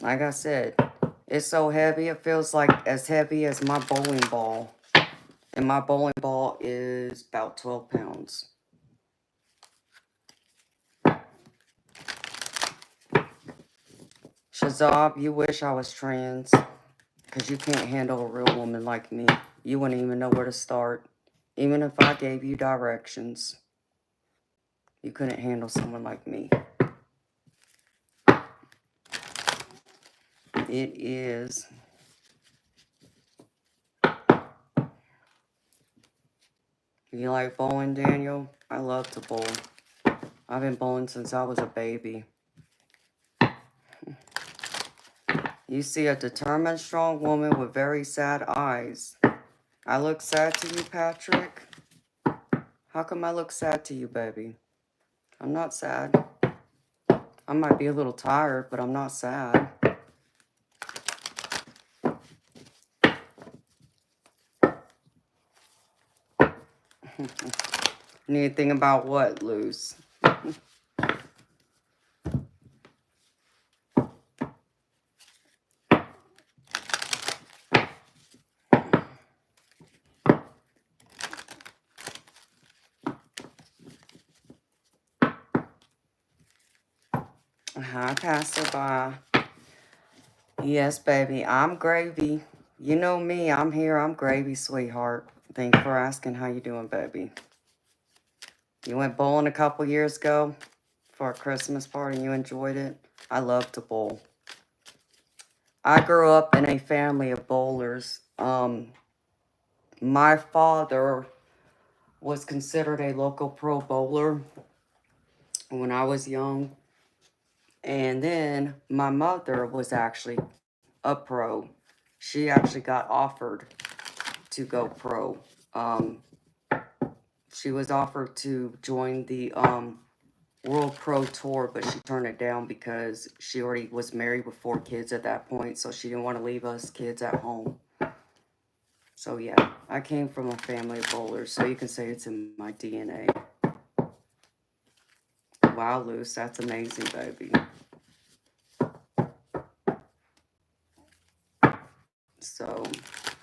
Like I said, it's so heavy, it feels like as heavy as my bowling ball. And my bowling ball is about 12 pounds. Shazab, you wish I was trans. Because you can't handle a real woman like me. You wouldn't even know where to start. Even if I gave you directions. You couldn't handle someone like me. It is. You like bowling, Daniel? I love to bowl. I've been bowling since I was a baby. You see a determined, strong woman with very sad eyes. I look sad to you, Patrick? How come I look sad to you, baby? I'm not sad. I might be a little tired, but I'm not sad. Anything about what, Luz? Hi, passerby. Yes, baby, I'm gravy. You know me, I'm here, I'm gravy, sweetheart. Thanks for asking. How you doing, baby? You went bowling a couple years ago for a Christmas party and you enjoyed it? I love to bowl. I grew up in a family of bowlers. My father was considered a local pro bowler when I was young. And then my mother was actually a pro. She actually got offered to go pro. She was offered to join the World Pro Tour, but she turned it down because she already was married with 4 kids at that point, so she didn't want to leave us kids at home. So yeah, I came from a family of bowlers, so you can say it's in my DNA. Wow, Luce, that's amazing, baby. So,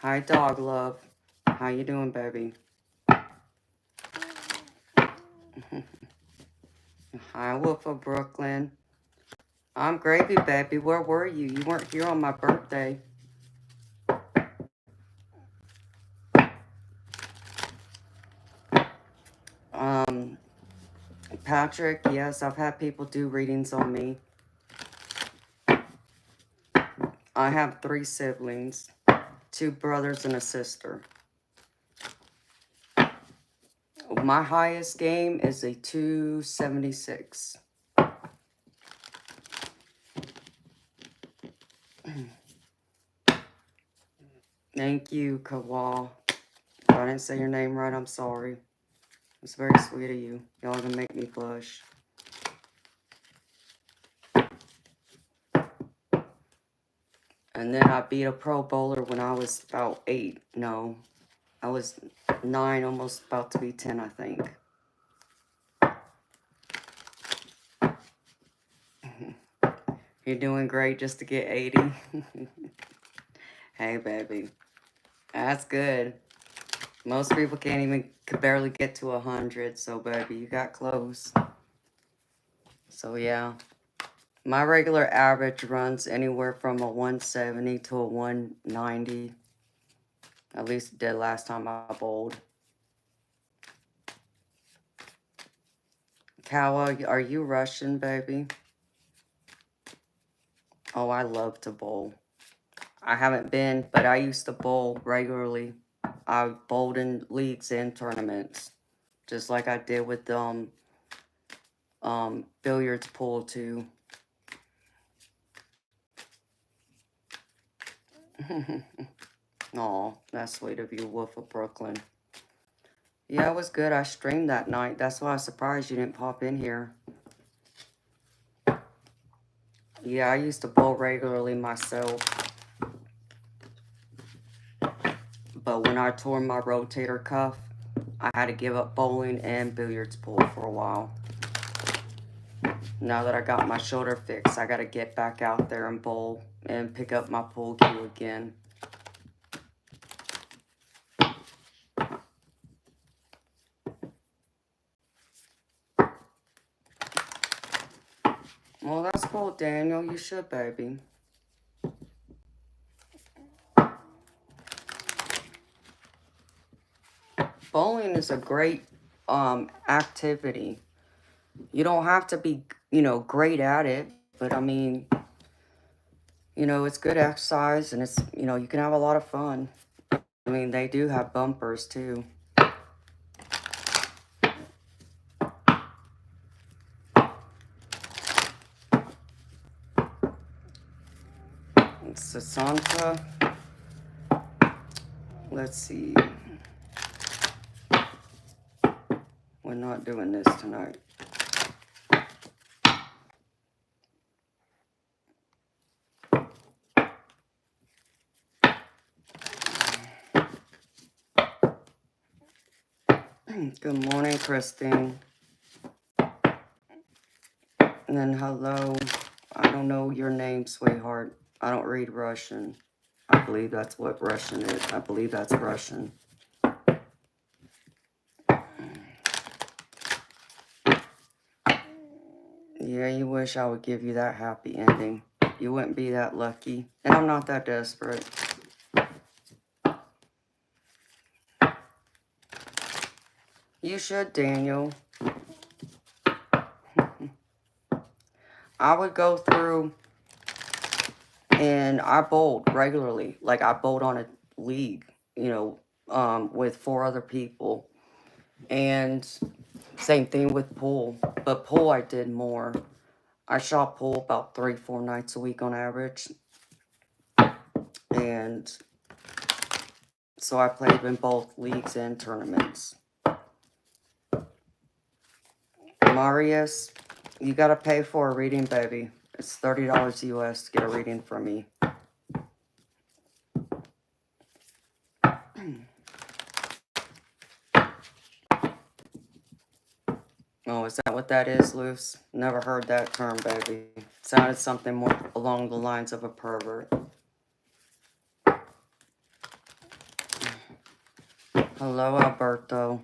hi, dog love. How you doing, baby? Hi, Wolf of Brooklyn. I'm gravy, baby. Where were you? You weren't here on my birthday. Patrick, yes, I've had people do readings on me. I have 3 siblings, 2 brothers and a sister. My highest game is a 276. Thank you, Kawal. If I didn't say your name right, I'm sorry. It's very sweet of you. Y'all gonna make me blush. And then I beat a pro bowler when I was about 8. No, I was 9, almost about to be 10, I think. You're doing great just to get 80. Hey, baby. That's good. Most people could barely get to 100. So, baby, you got close. So, yeah. My regular average runs anywhere from a 170 to a 190. At least it did last time I bowled. Kawa, are you Russian, baby? Oh, I love to bowl. I haven't been, but I used to bowl regularly. I bowled in leagues and tournaments. Just like I did with billiards pool too. Oh, that's sweet of you, Wolf of Brooklyn. Yeah, it was good. I streamed that night. That's why I was surprised you didn't pop in here. Yeah, I used to bowl regularly myself. But when I tore my rotator cuff, I had to give up bowling and billiards pool for a while. Now that I got my shoulder fixed, I got to get back out there and bowl and pick up my pool cue again. Well, that's cool, Daniel. You should, baby. Bowling is a great activity. You don't have to be, great at it, but I mean, it's good exercise and it's, you can have a lot of fun. I mean, they do have bumpers too. It's Sasanta. Let's see. We're not doing this tonight. Good morning, Christine. And then hello. I don't know your name, sweetheart. I don't read Russian. I believe that's what Russian is. I believe that's Russian. Yeah, you wish I would give you that happy ending. You wouldn't be that lucky. And I'm not that desperate. You should, Daniel. I would go through and I bowled regularly. Like I bowled on a league, with 4 other people. And same thing with pool. But pool I did more. I shot pool about 3-4 nights a week on average. And so I played in both leagues and tournaments. Marius, you gotta pay for a reading, baby. It's $30 US to get a reading from me. Oh, is that what that is, Luce? Never heard that term, baby. Sounded something more along the lines of a pervert. Hello, Alberto.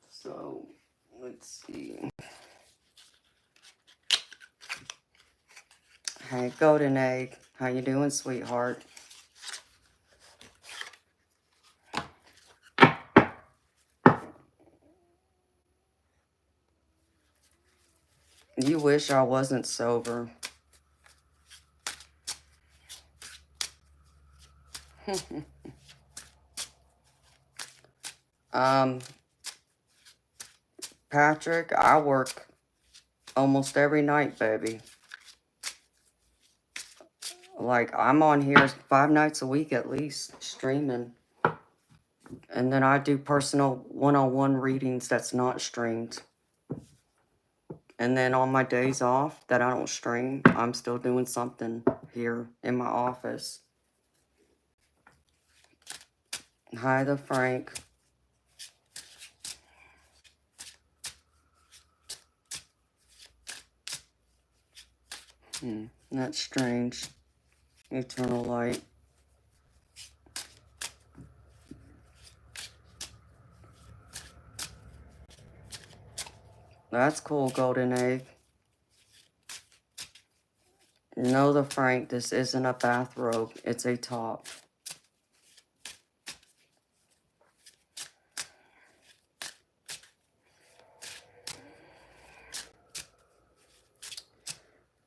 So, let's see. Hey, Golden Egg. How you doing, sweetheart? You wish I wasn't sober. Patrick, I work almost every night, baby. Like, I'm on here 5 nights a week at least, streaming. And then I do personal one-on-one readings that's not streamed. And then on my days off that I don't stream, I'm still doing something here in my office. Hi, the Frank. That's strange. Eternal light. That's cool, Golden Egg. No, the Frank, this isn't a bathrobe. It's a top.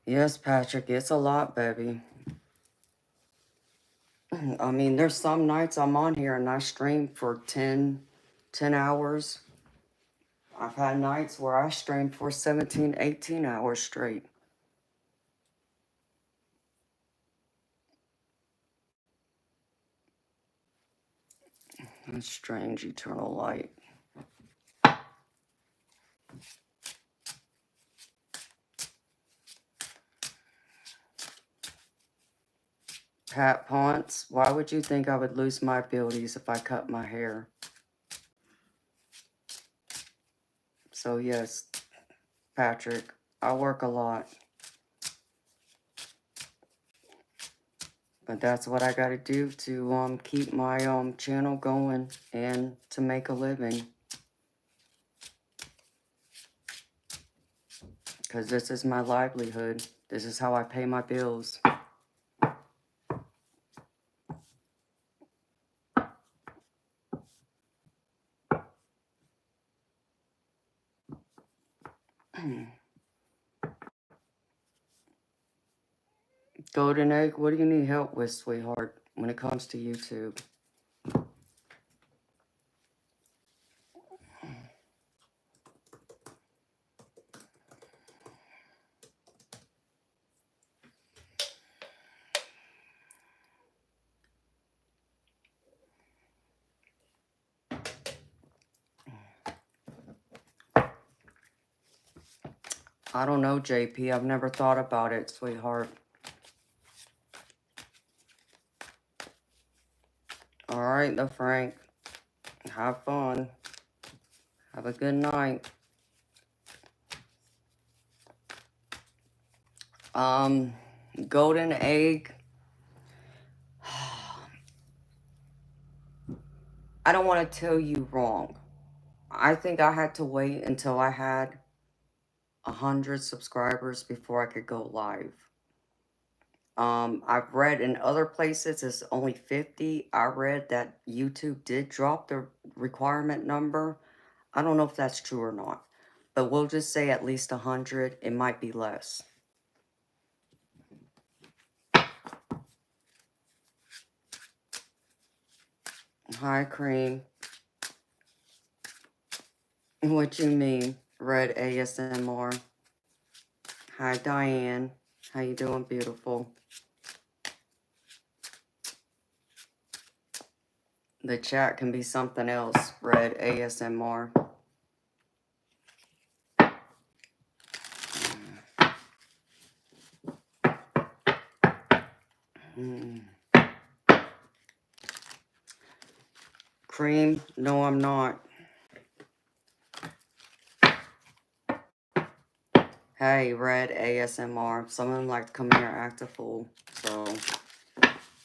Yes, Patrick, it's a lot, baby. I mean, there's some nights I'm on here and I stream for 10 hours. I've had nights where I streamed for 17, 18 hours straight. That's strange, eternal light. Pat Ponce, why would you think I would lose my abilities if I cut my hair? So yes, Patrick, I work a lot. But that's what I gotta do to keep my channel going and to make a living. Because this is my livelihood. This is how I pay my bills. Golden Egg, what do you need help with, sweetheart, when it comes to YouTube? I don't know, JP. I've never thought about it, sweetheart. All right, the Frank. Have fun. Have a good night. Golden Egg. I don't want to tell you wrong. I think I had to wait until I had 100 subscribers before I could go live. I've read in other places it's only 50. I read that YouTube did drop the requirement number. I don't know if that's true or not, but we'll just say at least 100. It might be less. Hi, Cream. What you mean? Red ASMR. Hi, Diane. How you doing, beautiful? The chat can be something else. Red ASMR. Cream? No, I'm not. Hey, Red ASMR. Some of them like to come here and act a fool. So,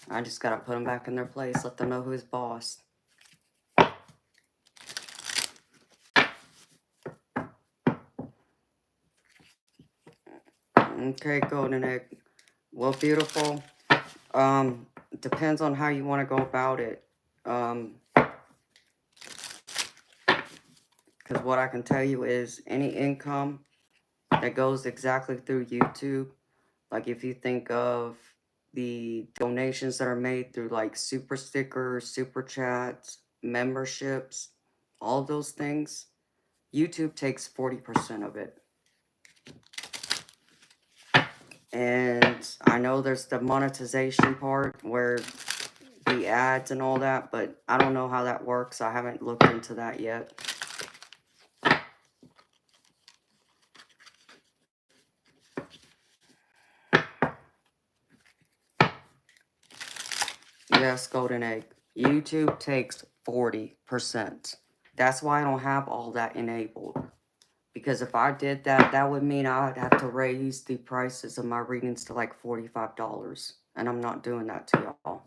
I just gotta put them back in their place. Let them know who's boss. Okay, Golden Egg. Well, beautiful. Depends on how you want to go about it. Because what I can tell you is any income that goes exactly through YouTube, like if you think of the donations that are made through like super stickers, super chats, memberships, all those things, YouTube takes 40% of it. And I know there's the monetization part where the ads and all that, but I don't know how that works. I haven't looked into that yet. Yes, Golden Egg. YouTube takes 40%. That's why I don't have all that enabled. Because if I did that, that would mean I would have to raise the prices of my readings to like $45. And I'm not doing that to y'all.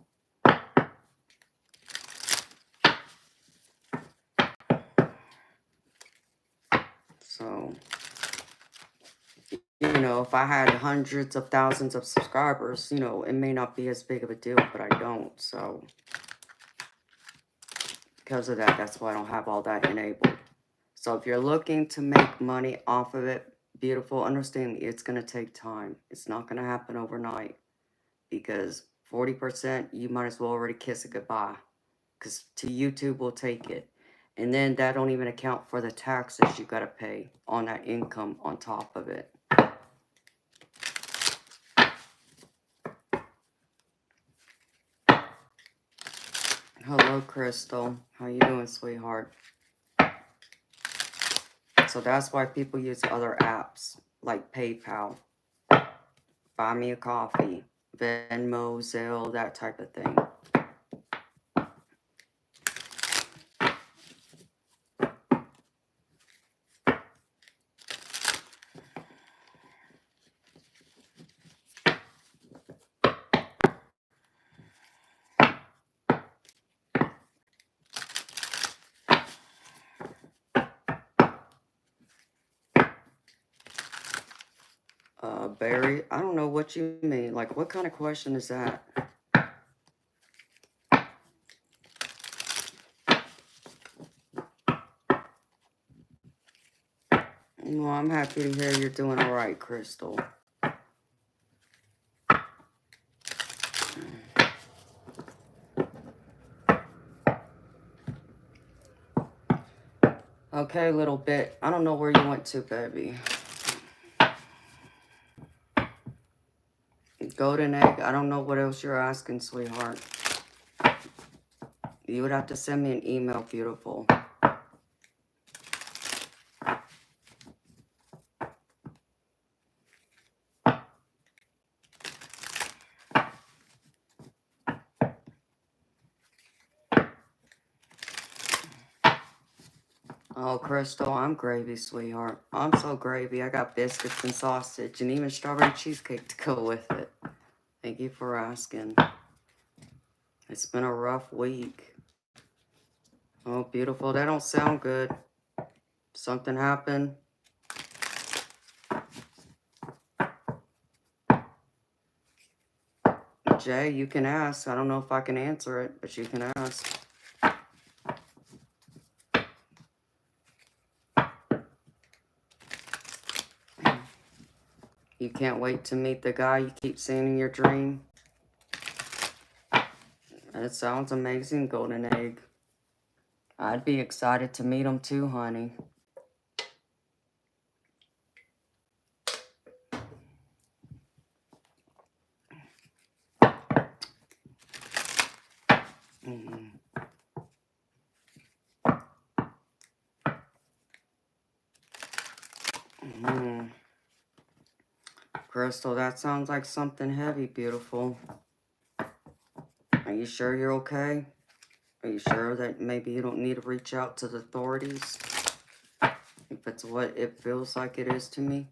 So, you know, if I had hundreds of thousands of subscribers, you know, it may not be as big of a deal, but I don't. So, because of that, that's why I don't have all that enabled. So if you're looking to make money off of it, Beautiful. Understand it's going to take time. It's not going to happen overnight. Because 40%, you might as well already kiss it goodbye. Because to YouTube will take it. And then that don't even account for the taxes you got to pay on that income on top of it. Hello, Crystal. How you doing, sweetheart? So that's why people use other apps like PayPal, Buy Me a Coffee, Venmo, Zelle, that type of thing. Barry, I don't know what you mean. Like, what kind of question is that? Well, I'm happy to hear you're doing all right, Crystal. Okay, little bit. I don't know where you went to, baby. Golden egg. I don't know what else you're asking, sweetheart. You would have to send me an email, beautiful. Oh, Crystal, I'm gravy, sweetheart. I'm so gravy. I got biscuits and sausage and even strawberry cheesecake to go with it. Thank you for asking. It's been a rough week. Oh, beautiful. That don't sound good. Something happened. Jay, you can ask. I don't know if I can answer it, but you can ask. You can't wait to meet the guy you keep seeing in your dream. It sounds amazing, golden egg. I'd be excited to meet him too, honey. Crystal, that sounds like something heavy, beautiful. Are you sure you're okay? Are you sure that maybe you don't need to reach out to the authorities? If it's what it feels like it is to me?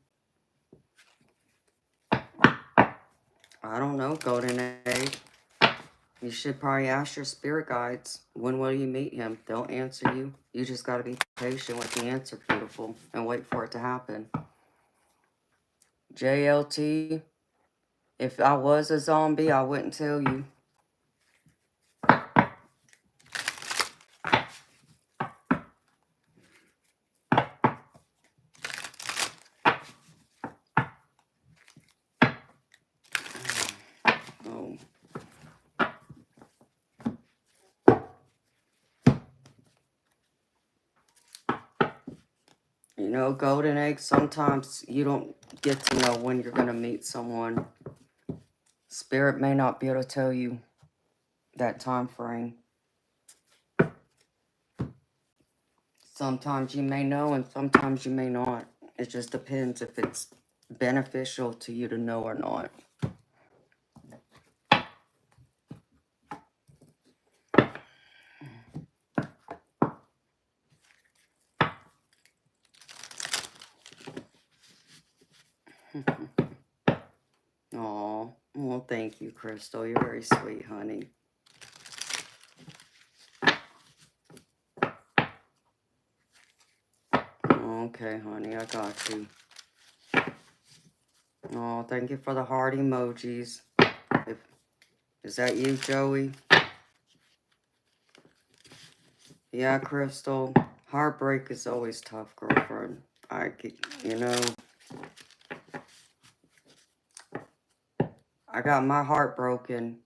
I don't know, golden egg. You should probably ask your spirit guides. When will you meet him? They'll answer you. You just got to be patient with the answer, beautiful, and wait for it to happen. JLT, if I was a zombie, I wouldn't tell you. Oh. You know, golden egg, sometimes you don't get to know when you're going to meet someone. Spirit may not be able to tell you that time frame. Sometimes you may know and sometimes you may not. It just depends if it's beneficial to you to know or not. Aw, well, thank you, Crystal. You're very sweet, honey. Okay, honey, I got you. Oh, thank you for the heart emojis. Is that you, Joey? Yeah, Crystal. Heartbreak is always tough, girlfriend. You know, I got my heart broken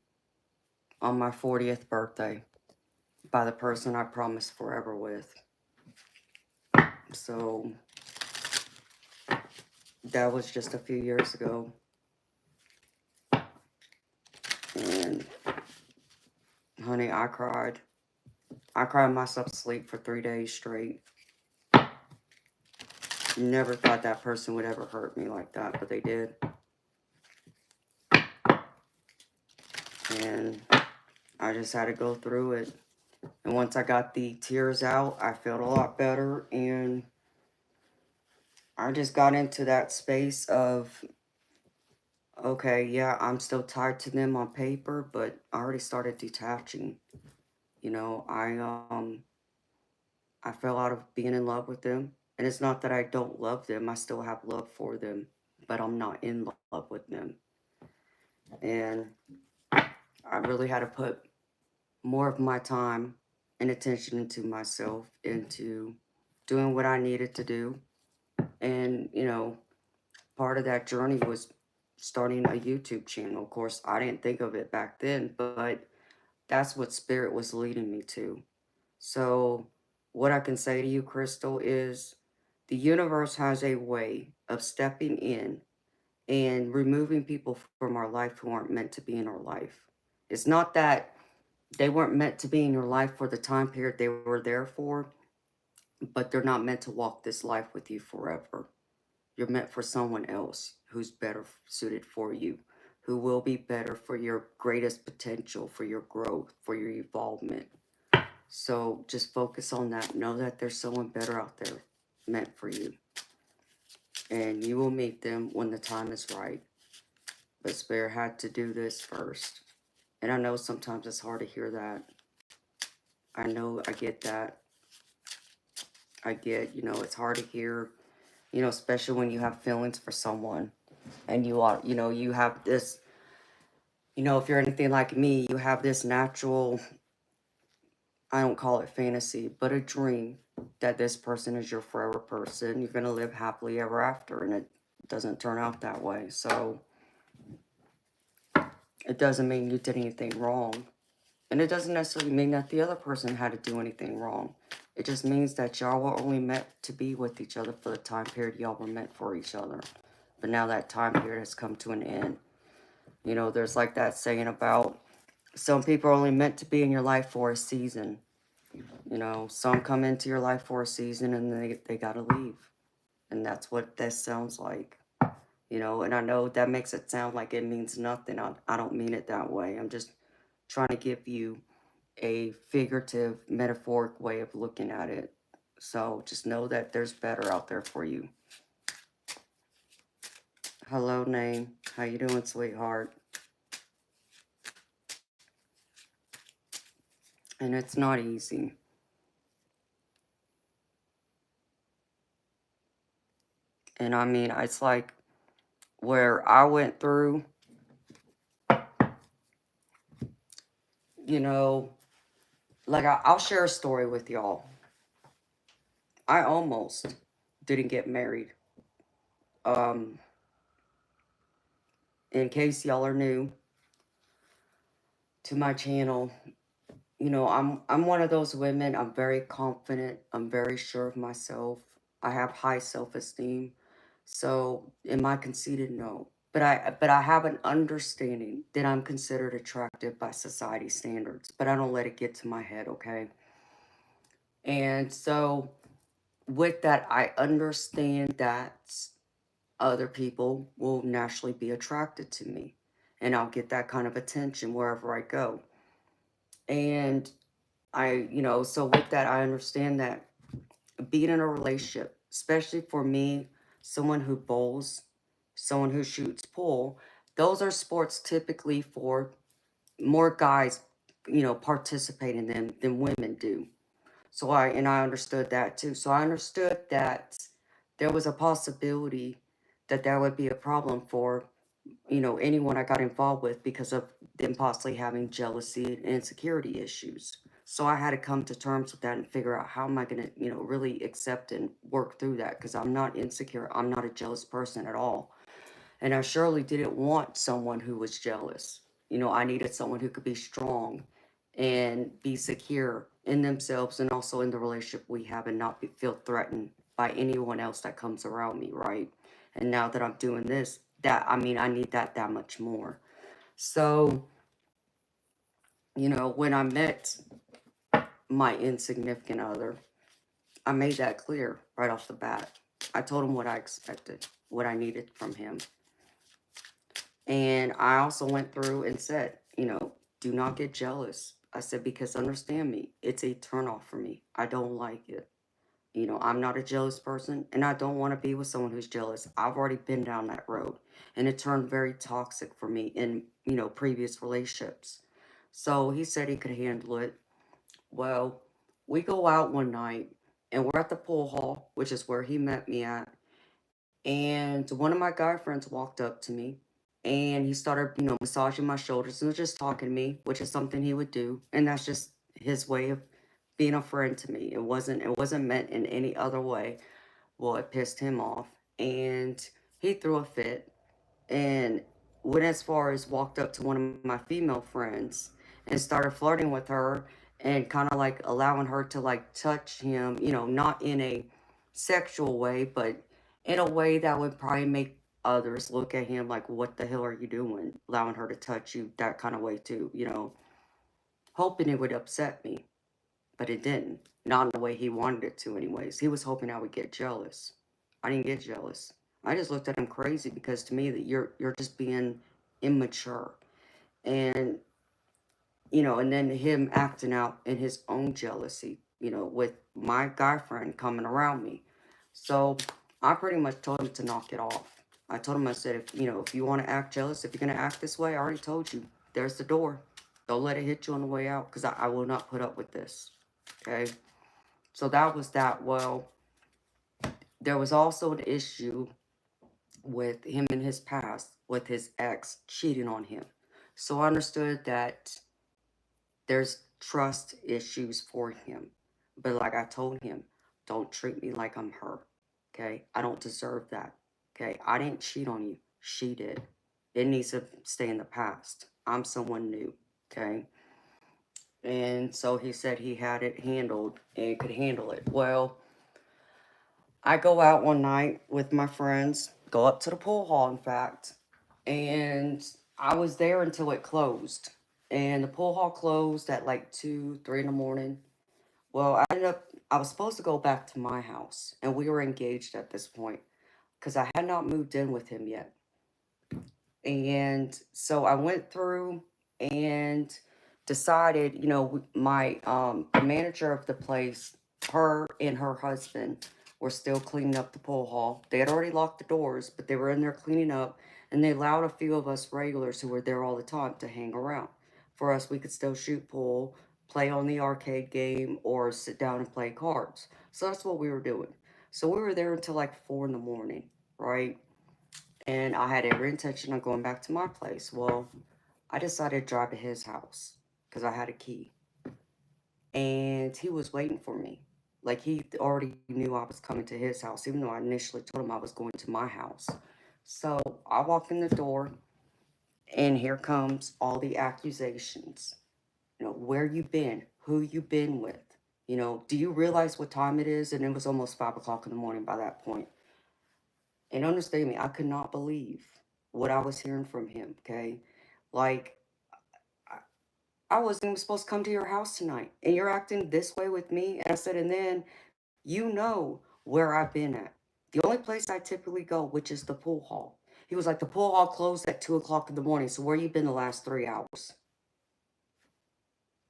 on my 40th birthday by the person I promised forever with. So that was just a few years ago. And honey, I cried. I cried myself to sleep for 3 days straight. Never thought that person would ever hurt me like that, but they did. And I just had to go through it. And once I got the tears out, I felt a lot better. And I just got into that space of, okay, yeah, I'm still tied to them on paper, but I already started detaching. You know, I fell out of being in love with them. And it's not that I don't love them. I still have love for them, but I'm not in love with them. And I really had to put more of my time and attention into myself, into doing what I needed to do. And, you know, part of that journey was starting a YouTube channel. Of course, I didn't think of it back then, but that's what Spirit was leading me to. So, what I can say to you, Crystal, is the universe has a way of stepping in and removing people from our life who aren't meant to be in our life. It's not that they weren't meant to be in your life for the time period they were there for, but they're not meant to walk this life with you forever. You're meant for someone else who's better suited for you, who will be better for your greatest potential, for your growth, for your evolvement. So just focus on that. Know that there's someone better out there meant for you. And you will meet them when the time is right. But Spirit had to do this first. And I know sometimes it's hard to hear that. I know, I get that. I get, you know, it's hard to hear, you know, especially when you have feelings for someone. And you are, you know, you have this, you know, if you're anything like me, you have this natural, I don't call it fantasy, but a dream that this person is your forever person. You're going to live happily ever after, and it doesn't turn out that way. So it doesn't mean you did anything wrong. And it doesn't necessarily mean that the other person had to do anything wrong. It just means that y'all were only meant to be with each other for the time period y'all were meant for each other. But now that time period has come to an end. You know, there's like that saying about some people are only meant to be in your life for a season. You know, some come into your life for a season and they got to leave. And that's what this sounds like. You know, and I know that makes it sound like it means nothing. I don't mean it that way. I'm just trying to give you a figurative, metaphoric way of looking at it. So just know that there's better out there for you. Hello, name. How you doing, sweetheart? And it's not easy. And I mean, it's like where I went through, you know, like I'll share a story with y'all. I almost didn't get married. Um, in case y'all are new to my channel, you know, I'm one of those women. I'm very confident. I'm very sure of myself. I have high self-esteem. So am I conceited? No. But I have an understanding that I'm considered attractive by society standards, but I don't let it get to my head, okay? And so with that, I understand that other people will naturally be attracted to me, and I'll get that kind of attention wherever I go. And you know, so with that, I understand that being in a relationship, especially for me, someone who bowls, someone who shoots pool, those are sports typically for more guys, you know, participate in them than women do. So I understood that too. So I understood that there was a possibility that that would be a problem for, you know, anyone I got involved with because of them possibly having jealousy and insecurity issues. So I had to come to terms with that and figure out how am I going to, really accept and work through that, because I'm not insecure. I'm not a jealous person at all. And I surely didn't want someone who was jealous. I needed someone who could be strong and be secure in themselves and also in the relationship we have, and not feel threatened by anyone else that comes around me, right? And now that I'm doing this, I need that much more. So, when I met my insignificant other, I made that clear right off the bat. I told him what I expected, what I needed from him. And I also went through and said, do not get jealous. I said, because understand me, it's a turnoff for me. I don't like it. I'm not a jealous person, and I don't want to be with someone who's jealous. I've already been down that road, and it turned very toxic for me in, previous relationships. So he said he could handle it. Well, we go out one night, and we're at the pool hall, which is where he met me at. And one of my guy friends walked up to me, and he started, massaging my shoulders and was just talking to me, which is something he would do. And that's just his way of being a friend to me. It wasn't meant in any other way. Well, it pissed him off, and he threw a fit and went as far as walked up to one of my female friends and started flirting with her, and kind of like allowing her to like touch him, not in a sexual way, but in a way that would probably make others look at him like, what the hell are you doing? Allowing her to touch you that kind of way too, hoping it would upset me, but it didn't. Not in the way he wanted it to, anyways. He was hoping I would get jealous. I didn't get jealous. I just looked at him crazy, because to me that you're just being immature. And and then him acting out in his own jealousy, with my guy friend coming around me. So I pretty much told him to knock it off. I told him, I said, if you want to act jealous, if you're going to act this way, I already told you, there's the door. Don't let it hit you on the way out, because I will not put up with this. Okay? So that was that. Well, there was also an issue with him in his past, with his ex cheating on him. So I understood that there's trust issues for him. But like I told him, don't treat me like I'm her. Okay? I don't deserve that. Okay? I didn't cheat on you. She did. It needs to stay in the past. I'm someone new. Okay? And so he said he had it handled and could handle it. Well, I go out one night with my friends, go up to the pool hall, in fact, and I was there until it closed. And the pool hall closed at like 2, 3 in the morning. Well, I was supposed to go back to my house, and we were engaged at this point because I had not moved in with him yet. And so I went through and decided, my the manager of the place, her and her husband were still cleaning up the pool hall. They had already locked the doors, but they were in there cleaning up, and they allowed a few of us regulars who were there all the time to hang around. For us, we could still shoot pool, play on the arcade game, or sit down and play cards. So that's what we were doing. So we were there until like 4 in the morning, right? And I had every intention of going back to my place. Well, I decided to drive to his house because I had a key. And he was waiting for me. Like, he already knew I was coming to his house, even though I initially told him I was going to my house. So I walk in the door, and here comes all the accusations. Where you been? Who you been with? Do you realize what time it is? And it was almost 5 o'clock in the morning by that point. And understand me, I could not believe what I was hearing from him, okay? Like, I, I wasn't even supposed to come to your house tonight, and you're acting this way with me. And I said, and then you know where I've been at. The only place I typically go, which is the pool hall. He was like, the pool hall closed at 2 o'clock in the morning, so where you been the last 3 hours?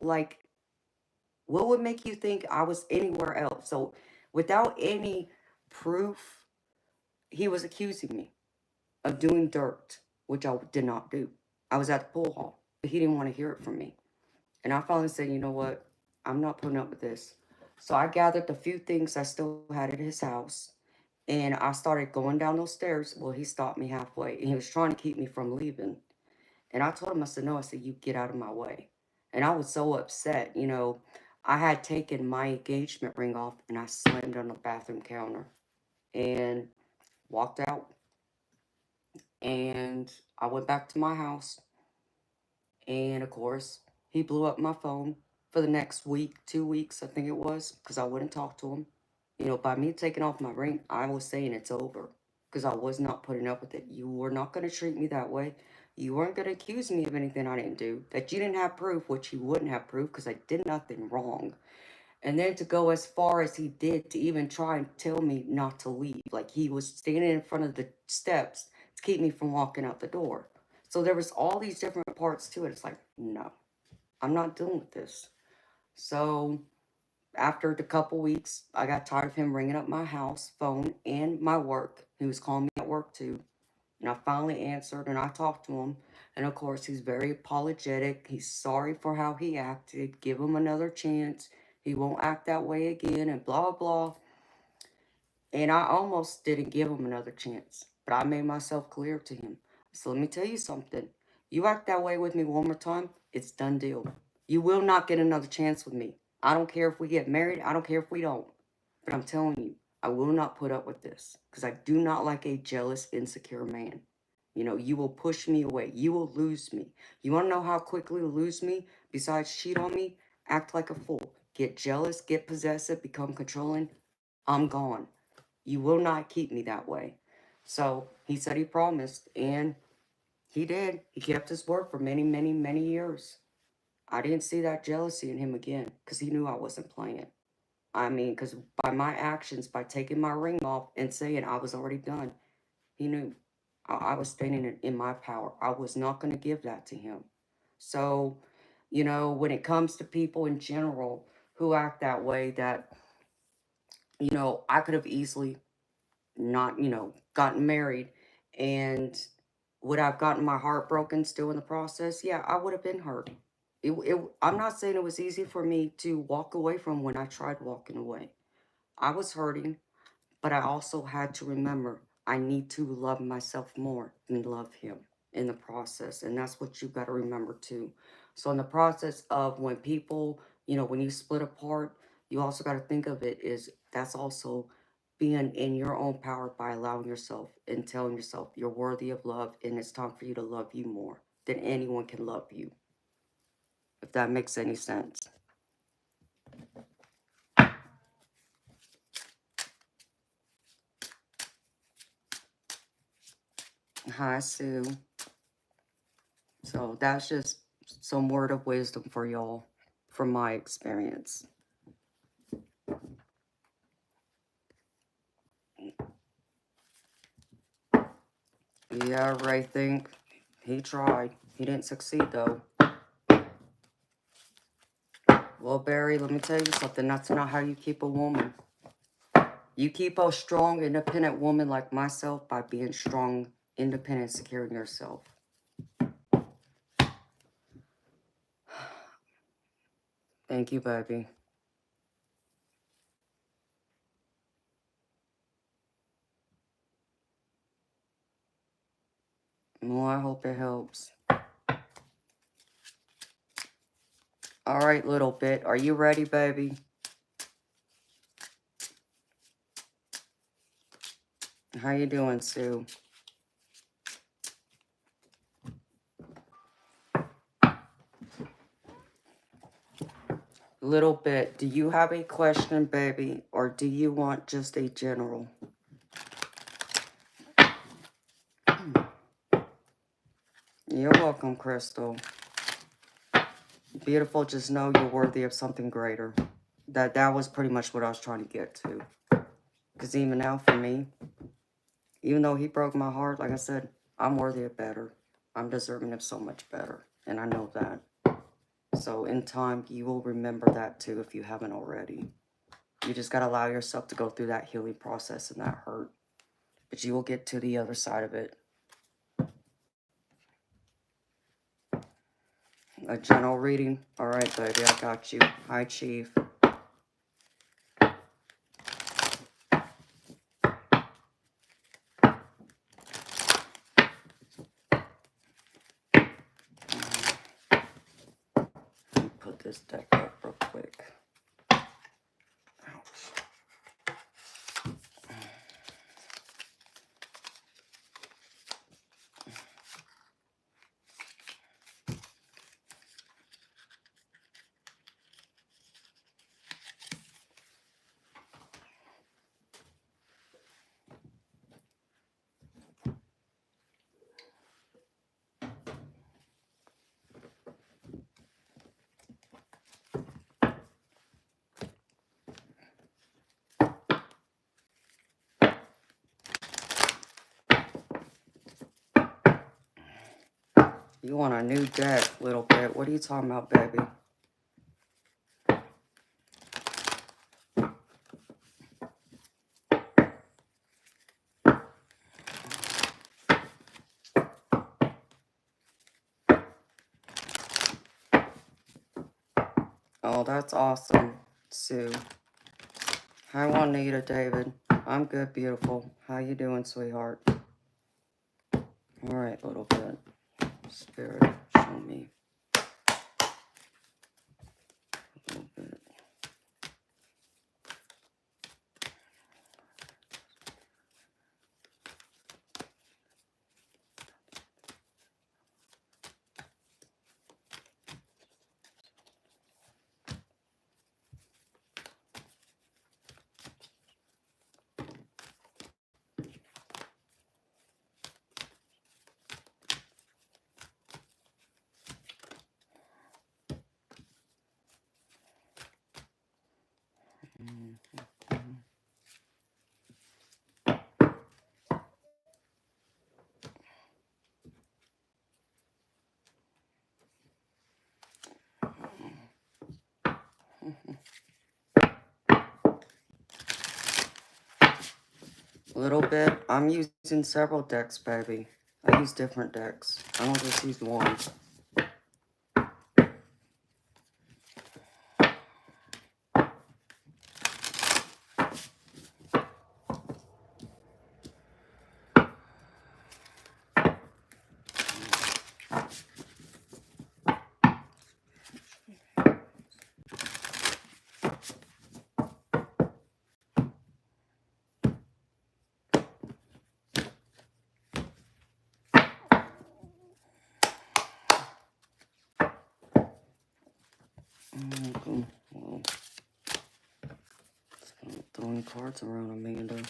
Like, what would make you think I was anywhere else? So, without any proof, he was accusing me of doing dirt, which I did not do. I was at the pool hall, but he didn't want to hear it from me. And I finally said, you know what? I'm not putting up with this. So I gathered the few things I still had at his house, and I started going down those stairs. Well, he stopped me halfway, and he was trying to keep me from leaving. And I told him, I said, no, I said, you get out of my way. And I was so upset, I had taken my engagement ring off and I slammed it on the bathroom counter and walked out. And I went back to my house. And of course, he blew up my phone for the next week, 2 weeks, I think it was, because I wouldn't talk to him. You know, by me taking off my ring, I was saying it's over because I was not putting up with it. You were not going to treat me that way. You weren't going to accuse me of anything I didn't do, that you didn't have proof, which you wouldn't have proof because I did nothing wrong. And then to go as far as he did to even try and tell me not to leave. Like he was standing in front of the steps to keep me from walking out the door. So there was all these different parts to it. It's like, no, I'm not dealing with this. So after the couple weeks, I got tired of him ringing up my house phone and my work. He was calling me at work too. And I finally answered and I talked to him. And of course, he's very apologetic. He's sorry for how he acted. Give him another chance. He won't act that way again and blah, blah. And I almost didn't give him another chance. But I made myself clear to him. So let me tell you something. You act that way with me one more time, it's done deal. You will not get another chance with me. I don't care if we get married. I don't care if we don't. But I'm telling you, I will not put up with this. Because I do not like a jealous, insecure man. You know, you will push me away. You will lose me. You want to know how quickly you'll lose me? Besides cheat on me? Act like a fool. Get jealous, get possessive, become controlling. I'm gone. You will not keep me that way. So he said he promised, and he did. He kept his word for many, many, many years. I didn't see that jealousy in him again because he knew I wasn't playing. I mean, because by my actions, by taking my ring off and saying I was already done, he knew I was standing in my power. I was not going to give that to him. So, you know, when it comes to people in general who act that way, that, you know, I could have easily not, you know, gotten married and would I have gotten my heart broken still in the process? Yeah, I would have been hurt. I'm not saying it was easy for me to walk away from when I tried walking away. I was hurting, but I also had to remember I need to love myself more than love him in the process. And that's what you got to remember too. So in the process of when people, you know, when you split apart, you also got to think of it is that's also being in your own power by allowing yourself and telling yourself you're worthy of love and it's time for you to love you more than anyone can love you. If that makes any sense. Hi, Sue. So that's just some word of wisdom for y'all from my experience. Yeah, Ray think he tried. He didn't succeed though. Well, Barry, let me tell you something. That's not how you keep a woman. You keep a strong, independent woman like myself by being strong, independent, secure in yourself. Thank you, baby. Well, I hope it helps. All right, little bit. Are you ready, baby? How you doing, Sue? Little bit. Do you have a question, baby? Or do you want just a general? You're welcome, Crystal. Beautiful, just know you're worthy of something greater. That was pretty much what I was trying to get to. Because even now, for me, even though he broke my heart, like I said, I'm worthy of better. I'm deserving of so much better. And I know that. So in time, you will remember that too if you haven't already. You just got to allow yourself to go through that healing process and that hurt. But you will get to the other side of it. A general reading? All right, baby, I got you. Hi, Chief. Let me put this deck up real quick. You want a new deck, little bit. What are you talking about, baby? Oh, that's awesome, Sue. Hi, Juanita, David. I'm good, beautiful. How you doing, sweetheart? All right, little bit. Spirit, show me a little bit. A little bit. I'm using several decks, baby. I use different decks. I don't just use one. Well, throwing cards around, Amanda.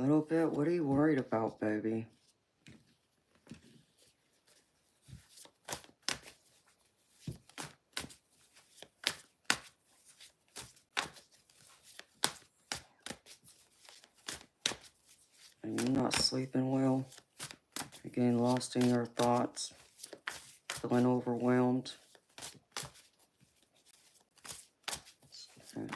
little bit. What are you worried about, baby? Are you not sleeping well? You're getting lost in your thoughts, feeling overwhelmed. Okay.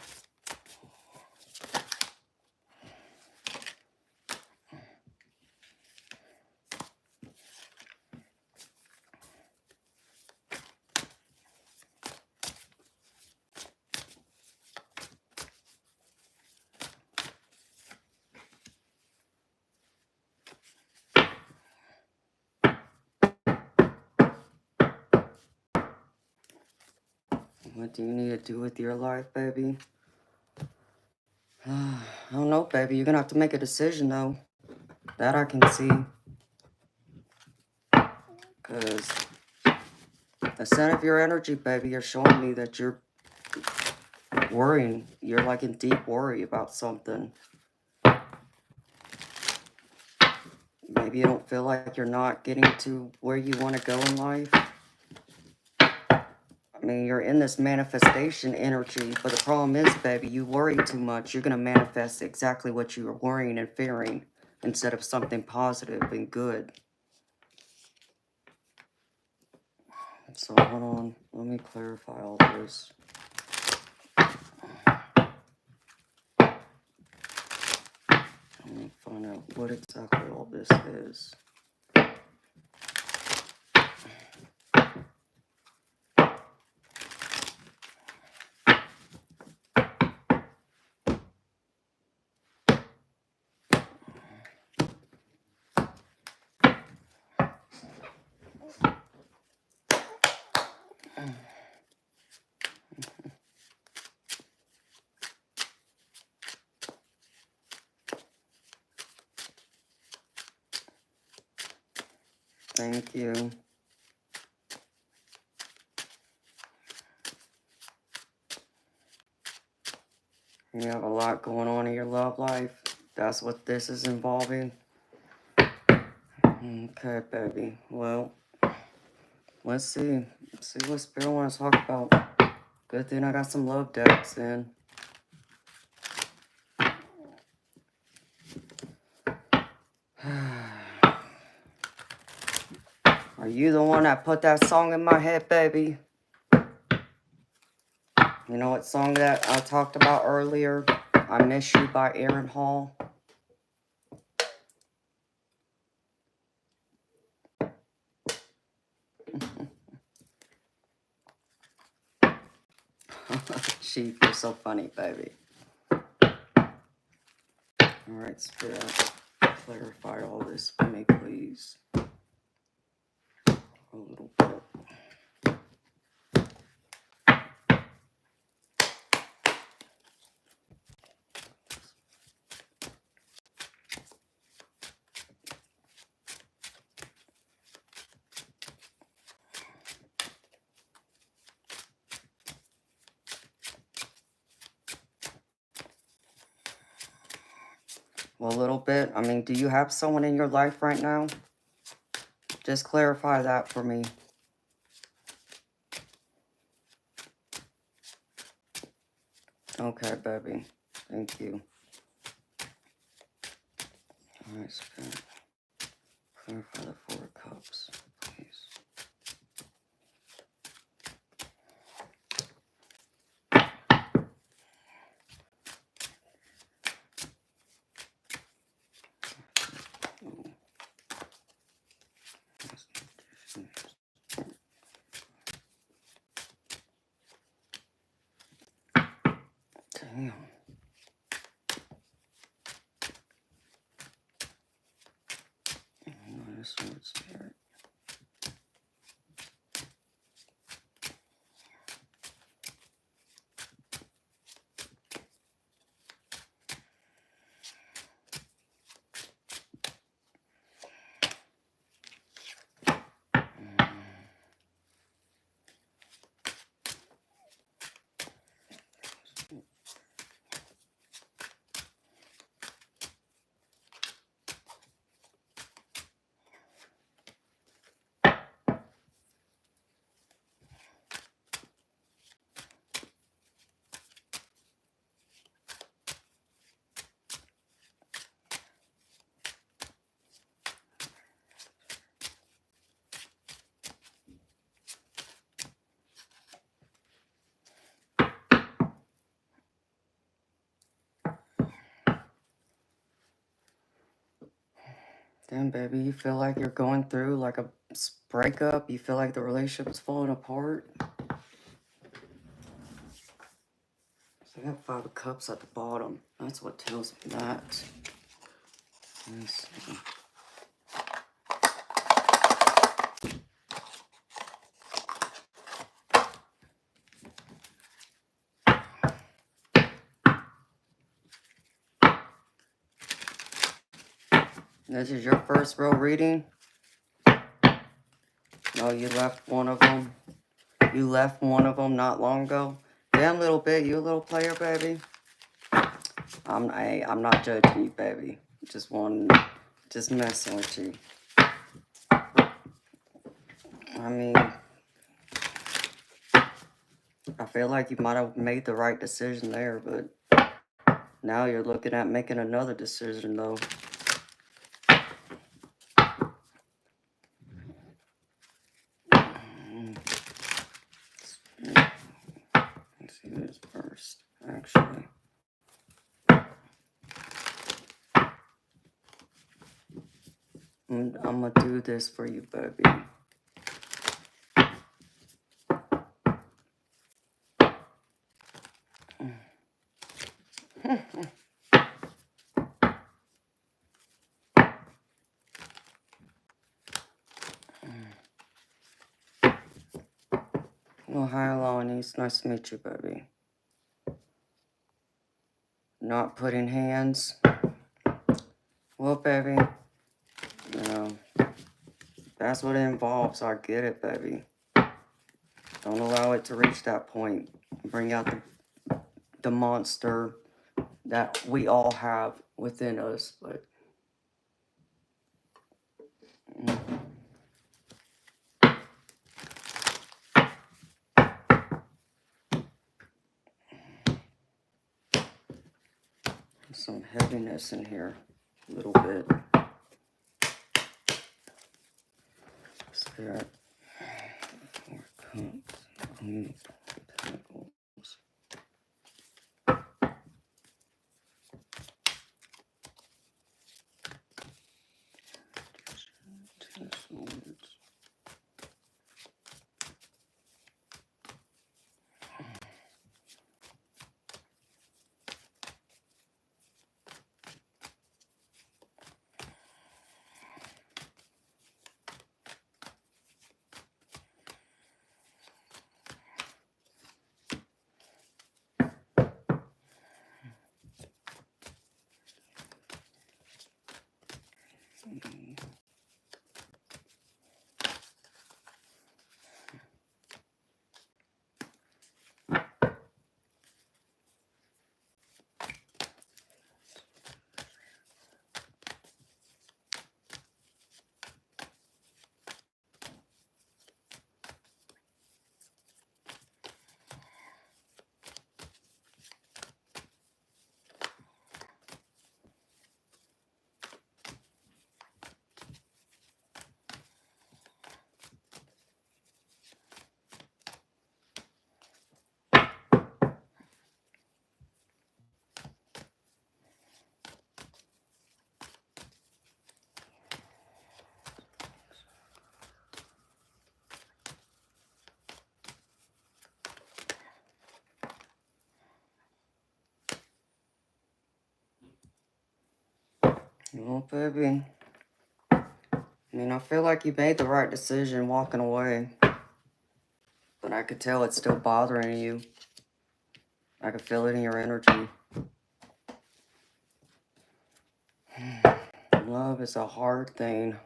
What do you need to do with your life, baby? I don't know, baby. You're gonna have to make a decision, though. That I can see. Because the center of your energy, baby, you're showing me that you're worrying. You're like in deep worry about something. Maybe you don't feel like you're not getting to where you want to go in life. I mean, you're in this manifestation energy, but the problem is, baby, you worry too much. You're going to manifest exactly what you are worrying and fearing instead of something positive and good. So, hold on. Let me clarify all this. Let me find out what exactly all this is. Thank you. You have a lot going on in your love life. That's what this is involving. Okay, baby. Well, let's see. See what Spirit wants to talk about. Good thing I got some love decks in. Are you the one that put that song in my head, baby? You know what song that I talked about earlier? I Miss You by Aaron Hall. Chief, you're so funny, baby. Alright, Spirit, clarify all this for me, please. A little bit. Well, a little bit. I mean, do you have someone in your life right now? Just clarify that for me. Okay, baby. Thank you. Alright, Spirit. Clarify the Four of Cups, please. Damn. Nice word, Spirit. Again, baby, you feel like you're going through like a breakup. You feel like the relationship is falling apart. So I got 5 of Cups at the bottom. That's what tells me that. Let's see. This is your first real reading? No, you left one of them. You left one of them not long ago. Yeah, a little bit. You a little player, baby. I'm not judging you, baby. Just messing with you. I mean, I feel like you might have made the right decision there, but now you're looking at making another decision, though. Let's see this first, actually. I'm gonna do this for you, baby. Well, hi, Alani. It's nice to meet you, baby. Not putting hands. Well, baby, you know, that's what it involves. I get it, baby. Don't allow it to reach that point. Bring out the monster that we all have within us, but some heaviness in here, a little bit. Spirit, 4 Cups, Pentacles. Two Swords. Well, baby, I mean, I feel like you made the right decision walking away, but I could tell it's still bothering you. I could feel it in your energy. Love is a hard thing.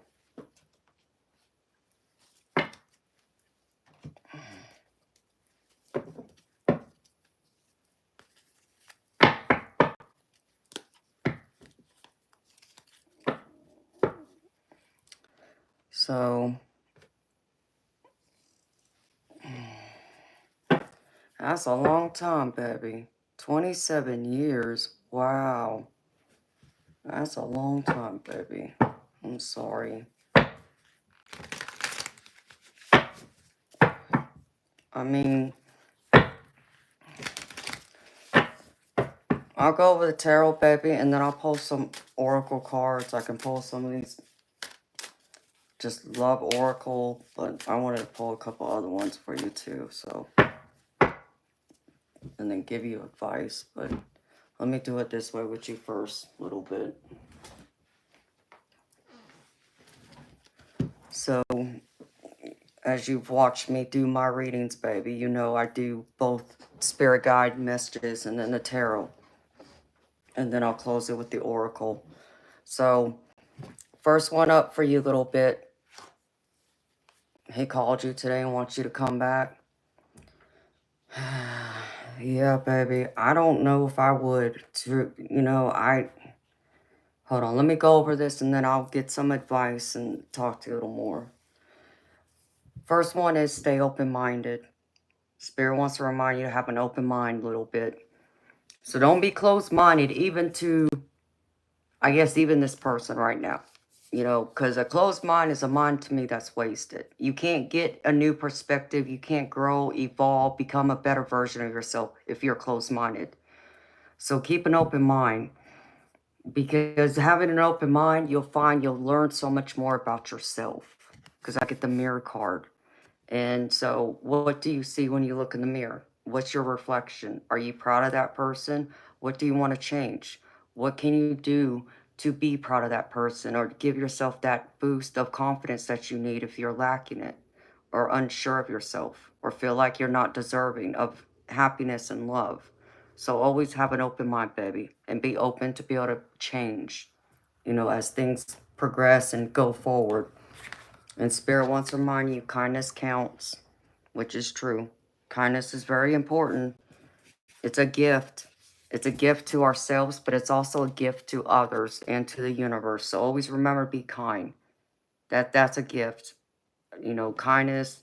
So, that's a long time, baby. 27 years. Wow. That's a long time, baby. I'm sorry. I mean, I'll go over the tarot, baby, and then I'll pull some oracle cards. I can pull some of these just love Oracle, but I wanted to pull a couple other ones for you too, so. And then give you advice, but let me do it this way with you first, a little bit. So, as you've watched me do my readings, baby, you know I do both spirit guide messages and then the tarot. And then I'll close it with the oracle. So, first one up for you a little bit. He called you today and wants you to come back. Yeah, baby. I don't know if I would. Hold on. Let me go over this and then I'll get some advice and talk to you a little more. First one is stay open-minded. Spirit wants to remind you to have an open mind a little bit. So don't be closed-minded even to, I guess, even this person right now. You know, because a closed mind is a mind to me that's wasted. You can't get a new perspective. You can't grow, evolve, become a better version of yourself if you're closed-minded. So keep an open mind. Because having an open mind, you'll find you'll learn so much more about yourself. Because I get the mirror card. And so what do you see when you look in the mirror? What's your reflection? Are you proud of that person? What do you want to change? What can you do to be proud of that person or give yourself that boost of confidence that you need if you're lacking it or unsure of yourself or feel like you're not deserving of happiness and love? So always have an open mind, baby, and be open to be able to change, you know, as things progress and go forward. And Spirit wants to remind you, kindness counts, which is true. Kindness is very important. It's a gift. It's a gift to ourselves, but it's also a gift to others and to the universe. So always remember, be kind. That's a gift. You know, kindness,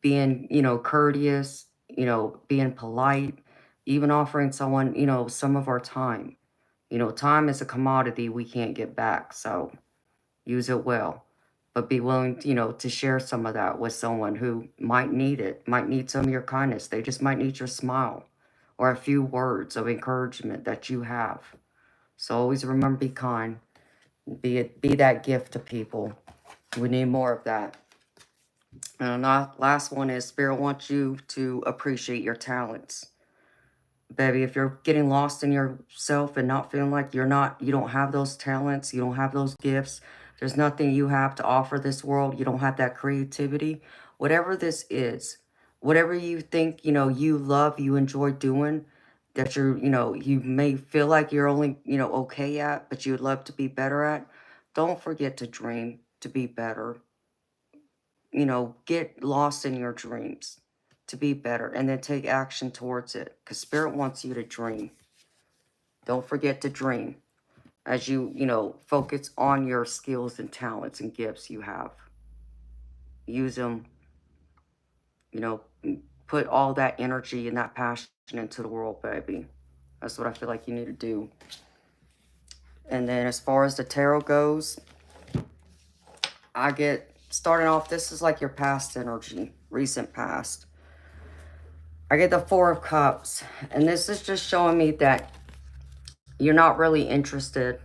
being, you know, courteous, you know, being polite, even offering someone, you know, some of our time. You know, time is a commodity we can't get back, so use it well. But be willing, you know, to share some of that with someone who might need it, might need some of your kindness. They just might need your smile or a few words of encouragement that you have. So always remember, be kind. Be that gift to people. We need more of that. And the last one is Spirit wants you to appreciate your talents. Baby, if you're getting lost in yourself and not feeling like you don't have those talents, you don't have those gifts, there's nothing you have to offer this world, you don't have that creativity, whatever this is, whatever you think, you know, you love, you enjoy doing, that you're, you know, you may feel like you're only, you know, okay at, but you would love to be better at, don't forget to dream to be better. You know, get lost in your dreams to be better and then take action towards it because Spirit wants you to dream. Don't forget to dream as you know, focus on your skills and talents and gifts you have. Use them, you know, put all that energy and that passion into the world, baby. That's what I feel like you need to do. And then as far as the tarot goes, I get, starting off, this is like your past energy, recent past. I get the Four of Cups, and this is just showing me that you're not really interested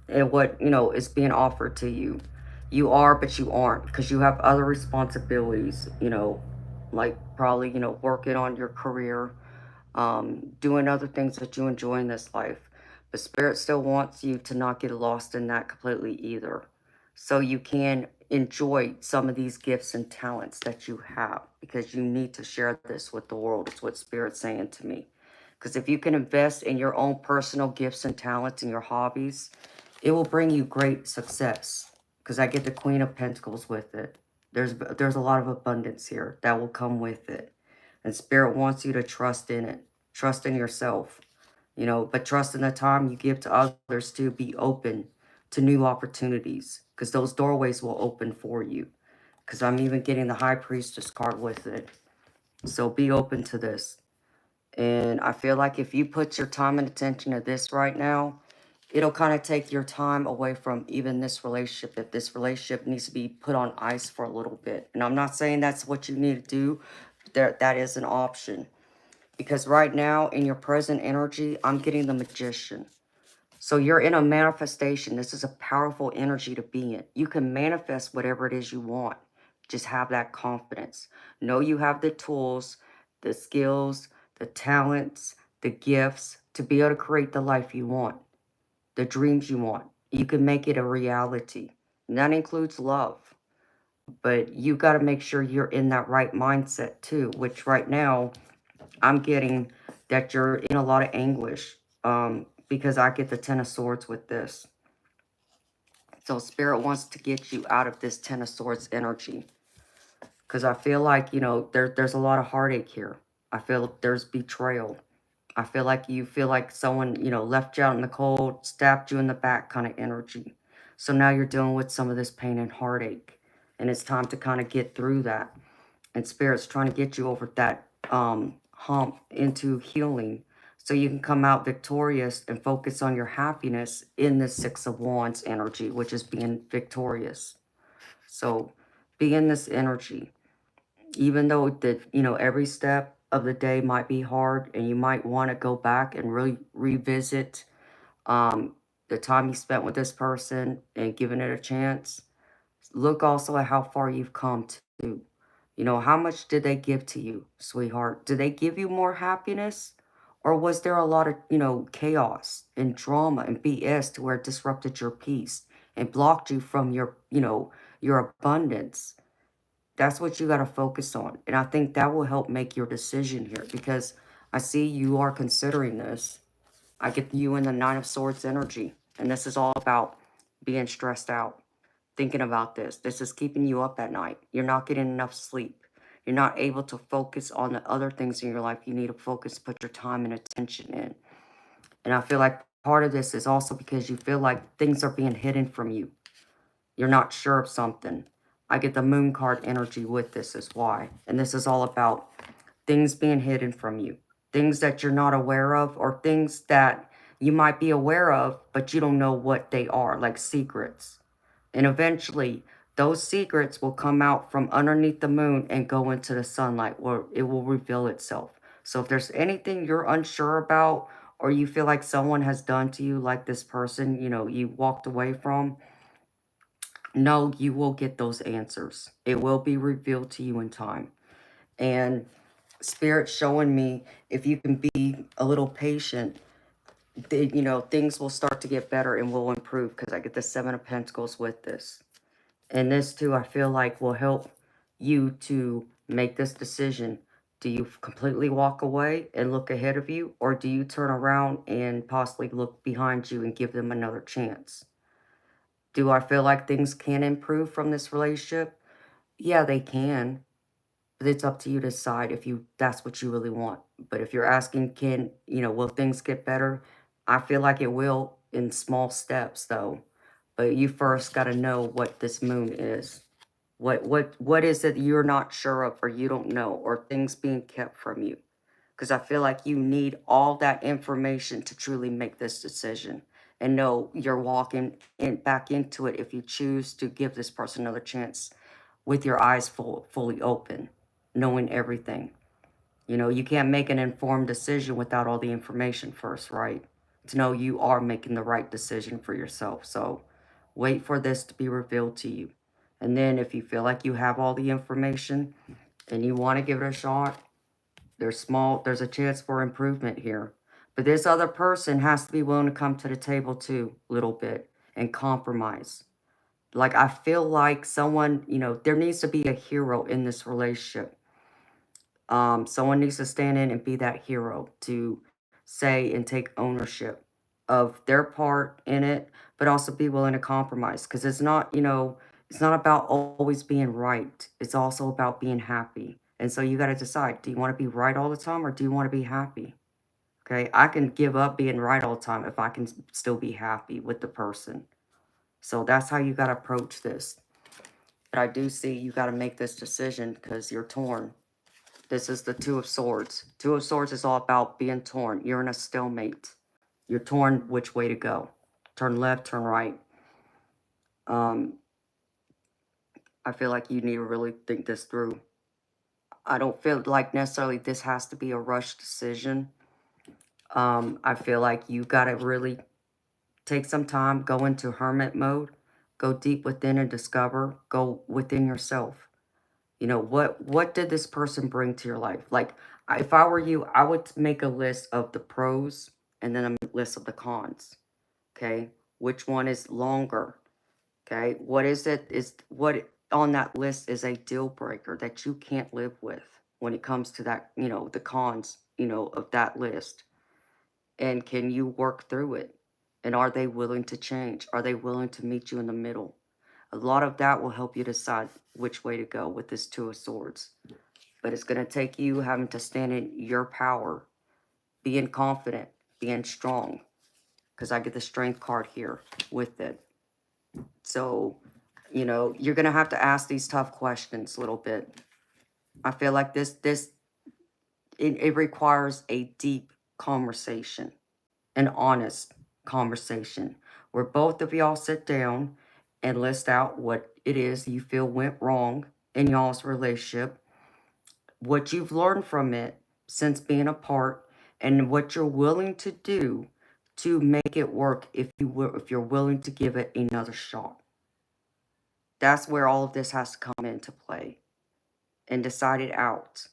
in what, you know, is being offered to you. You are, but you aren't, because you have other responsibilities, you know, like probably, you know, working on your career, doing other things that you enjoy in this life. But Spirit still wants you to not get lost in that completely either. So you can enjoy some of these gifts and talents that you have, because you need to share this with the world. It's what Spirit's saying to me. Because if you can invest in your own personal gifts and talents and your hobbies, it will bring you great success. Because I get the Queen of Pentacles with it. There's a lot of abundance here that will come with it. And Spirit wants you to trust in it. Trust in yourself. You know, but trust in the time you give to others to be open to new opportunities. Because those doorways will open for you. Because I'm even getting the High Priestess card with it. So be open to this. And I feel like if you put your time and attention to this right now, it'll kind of take your time away from even this relationship. If this relationship needs to be put on ice for a little bit. And I'm not saying that's what you need to do. That is an option. Because right now, in your present energy, I'm getting the Magician. So you're in a manifestation. This is a powerful energy to be in. You can manifest whatever it is you want. Just have that confidence. Know you have the tools, the skills, the talents, the gifts to be able to create the life you want, the dreams you want. You can make it a reality. And that includes love. But you got to make sure you're in that right mindset too, which right now I'm getting that you're in a lot of anguish, because I get the Ten of Swords with this. So Spirit wants to get you out of this Ten of Swords energy, because I feel like, you know, there's a lot of heartache here. I feel there's betrayal. I feel like you feel like someone, you know, left you out in the cold, stabbed you in the back kind of energy. So now you're dealing with some of this pain and heartache. And it's time to kind of get through that. And Spirit's trying to get you over that hump into healing, so you can come out victorious and focus on your happiness in the Six of Wands energy, which is being victorious. So be in this energy, even though that, you know, every step of the day might be hard and you might want to go back and really revisit the time you spent with this person and giving it a chance. Look also at how far you've come to. You know, how much did they give to you, sweetheart? Did they give you more happiness? Or was there a lot of, you know, chaos and drama and BS to where it disrupted your peace and blocked you from your, you know, your abundance? That's what you got to focus on. And I think that will help make your decision here, because I see you are considering this. I get you in the Nine of Swords energy. And this is all about being stressed out, thinking about this. This is keeping you up at night. You're not getting enough sleep. You're not able to focus on the other things in your life you need to focus, put your time and attention in. And I feel like part of this is also because you feel like things are being hidden from you. You're not sure of something. I get the Moon card energy with this is why. And this is all about things being hidden from you. Things that you're not aware of, or things that you might be aware of, but you don't know what they are, like secrets. And eventually, those secrets will come out from underneath the moon and go into the sunlight, where it will reveal itself. So if there's anything you're unsure about, or you feel like someone has done to you, like this person, you know, you walked away from, no, you will get those answers. It will be revealed to you in time. And Spirit showing me, if you can be a little patient, you know, things will start to get better and will improve, because I get the Seven of Pentacles with this. And this too, I feel like will help you to make this decision. Do you completely walk away and look ahead of you, or do you turn around and possibly look behind you and give them another chance? Do I feel like things can improve from this relationship? Yeah, they can. But it's up to you to decide if that's what you really want. But if you're asking, you know, will things get better? I feel like it will in small steps though. But you first got to know what this moon is. What is it you're not sure of, or you don't know, or things being kept from you? Because I feel like you need all that information to truly make this decision and know you're walking back into it if you choose to give this person another chance with your eyes fully open, knowing everything. You know, you can't make an informed decision without all the information first, right? To know you are making the right decision for yourself. So wait for this to be revealed to you. And then if you feel like you have all the information and you want to give it a shot, there's a chance for improvement here. But this other person has to be willing to come to the table too, a little bit, and compromise. Like, I feel like someone, you know, there needs to be a hero in this relationship. Someone needs to stand in and be that hero to say and take ownership of their part in it, but also be willing to compromise. Because it's not, you know, it's not about always being right. It's also about being happy. And so you got to decide, do you want to be right all the time, or do you want to be happy? Okay, I can give up being right all the time if I can still be happy with the person. So that's how you got to approach this. But I do see you got to make this decision because you're torn. This is the Two of Swords. Two of Swords is all about being torn. You're in a stalemate. You're torn which way to go. Turn left, turn right. I feel like you need to really think this through. I don't feel like necessarily this has to be a rush decision. I feel like you got to really Take some time, go into hermit mode, go deep within and discover, go within yourself. You know, what did this person bring to your life? Like, if I were you, I would make a list of the pros and then a list of the cons. Okay? Which one is longer? Okay? What is it? Is what on that list is a deal breaker that you can't live with when it comes to that, you know, the cons, you know, of that list? And can you work through it? And are they willing to change? Are they willing to meet you in the middle? A lot of that will help you decide which way to go with this Two of Swords. But it's going to take you having to stand in your power, being confident, being strong. Because I get the Strength card here with it. So, you know, you're going to have to ask these tough questions a little bit. I feel like it requires a deep conversation, an honest conversation, where both of y'all sit down and list out what it is you feel went wrong in y'all's relationship, what you've learned from it since being apart, and what you're willing to do to make it work if you're willing to give it another shot. That's where all of this has to come into play and decide it out.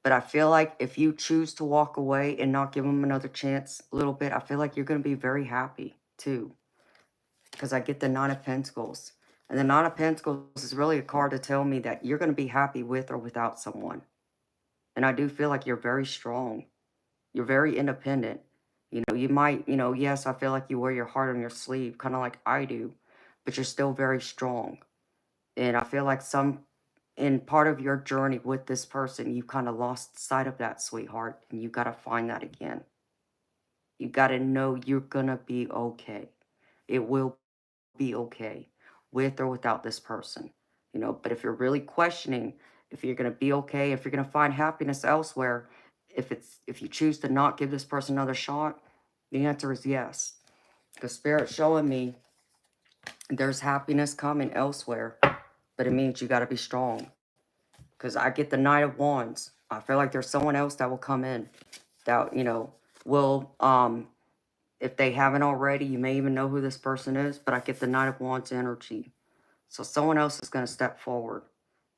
But I feel like if you choose to walk away and not give them another chance a little bit, I feel like you're going to be very happy too. Because I get the Nine of Pentacles. And the Nine of Pentacles is really a card to tell me that you're going to be happy with or without someone. And I do feel like you're very strong. You're very independent. You know, you might, you know, yes, I feel like you wear your heart on your sleeve, kind of like I do. But you're still very strong. And I feel like in part of your journey with this person, you kind of lost sight of that, sweetheart. And you got to find that again. You got to know you're going to be okay. It will be okay with or without this person. You know, but if you're really questioning if you're going to be okay, if you're going to find happiness elsewhere, if you choose to not give this person another shot, the answer is yes. Because Spirit's showing me there's happiness coming elsewhere, but it means you got to be strong. Because I get the Knight of Wands. I feel like there's someone else that will come in that, you know, will, if they haven't already, you may even know who this person is, but I get the Knight of Wands energy. So someone else is going to step forward.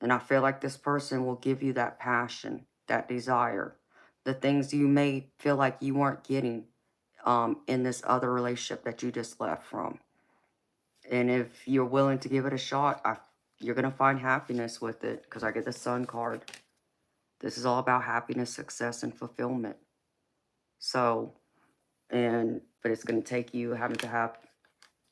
And I feel like this person will give you that passion, that desire, the things you may feel like you weren't getting in this other relationship that you just left from. And if you're willing to give it a shot, you're going to find happiness with it, because I get the Sun card. This is all about happiness, success, and fulfillment. So, but it's going to take you having to have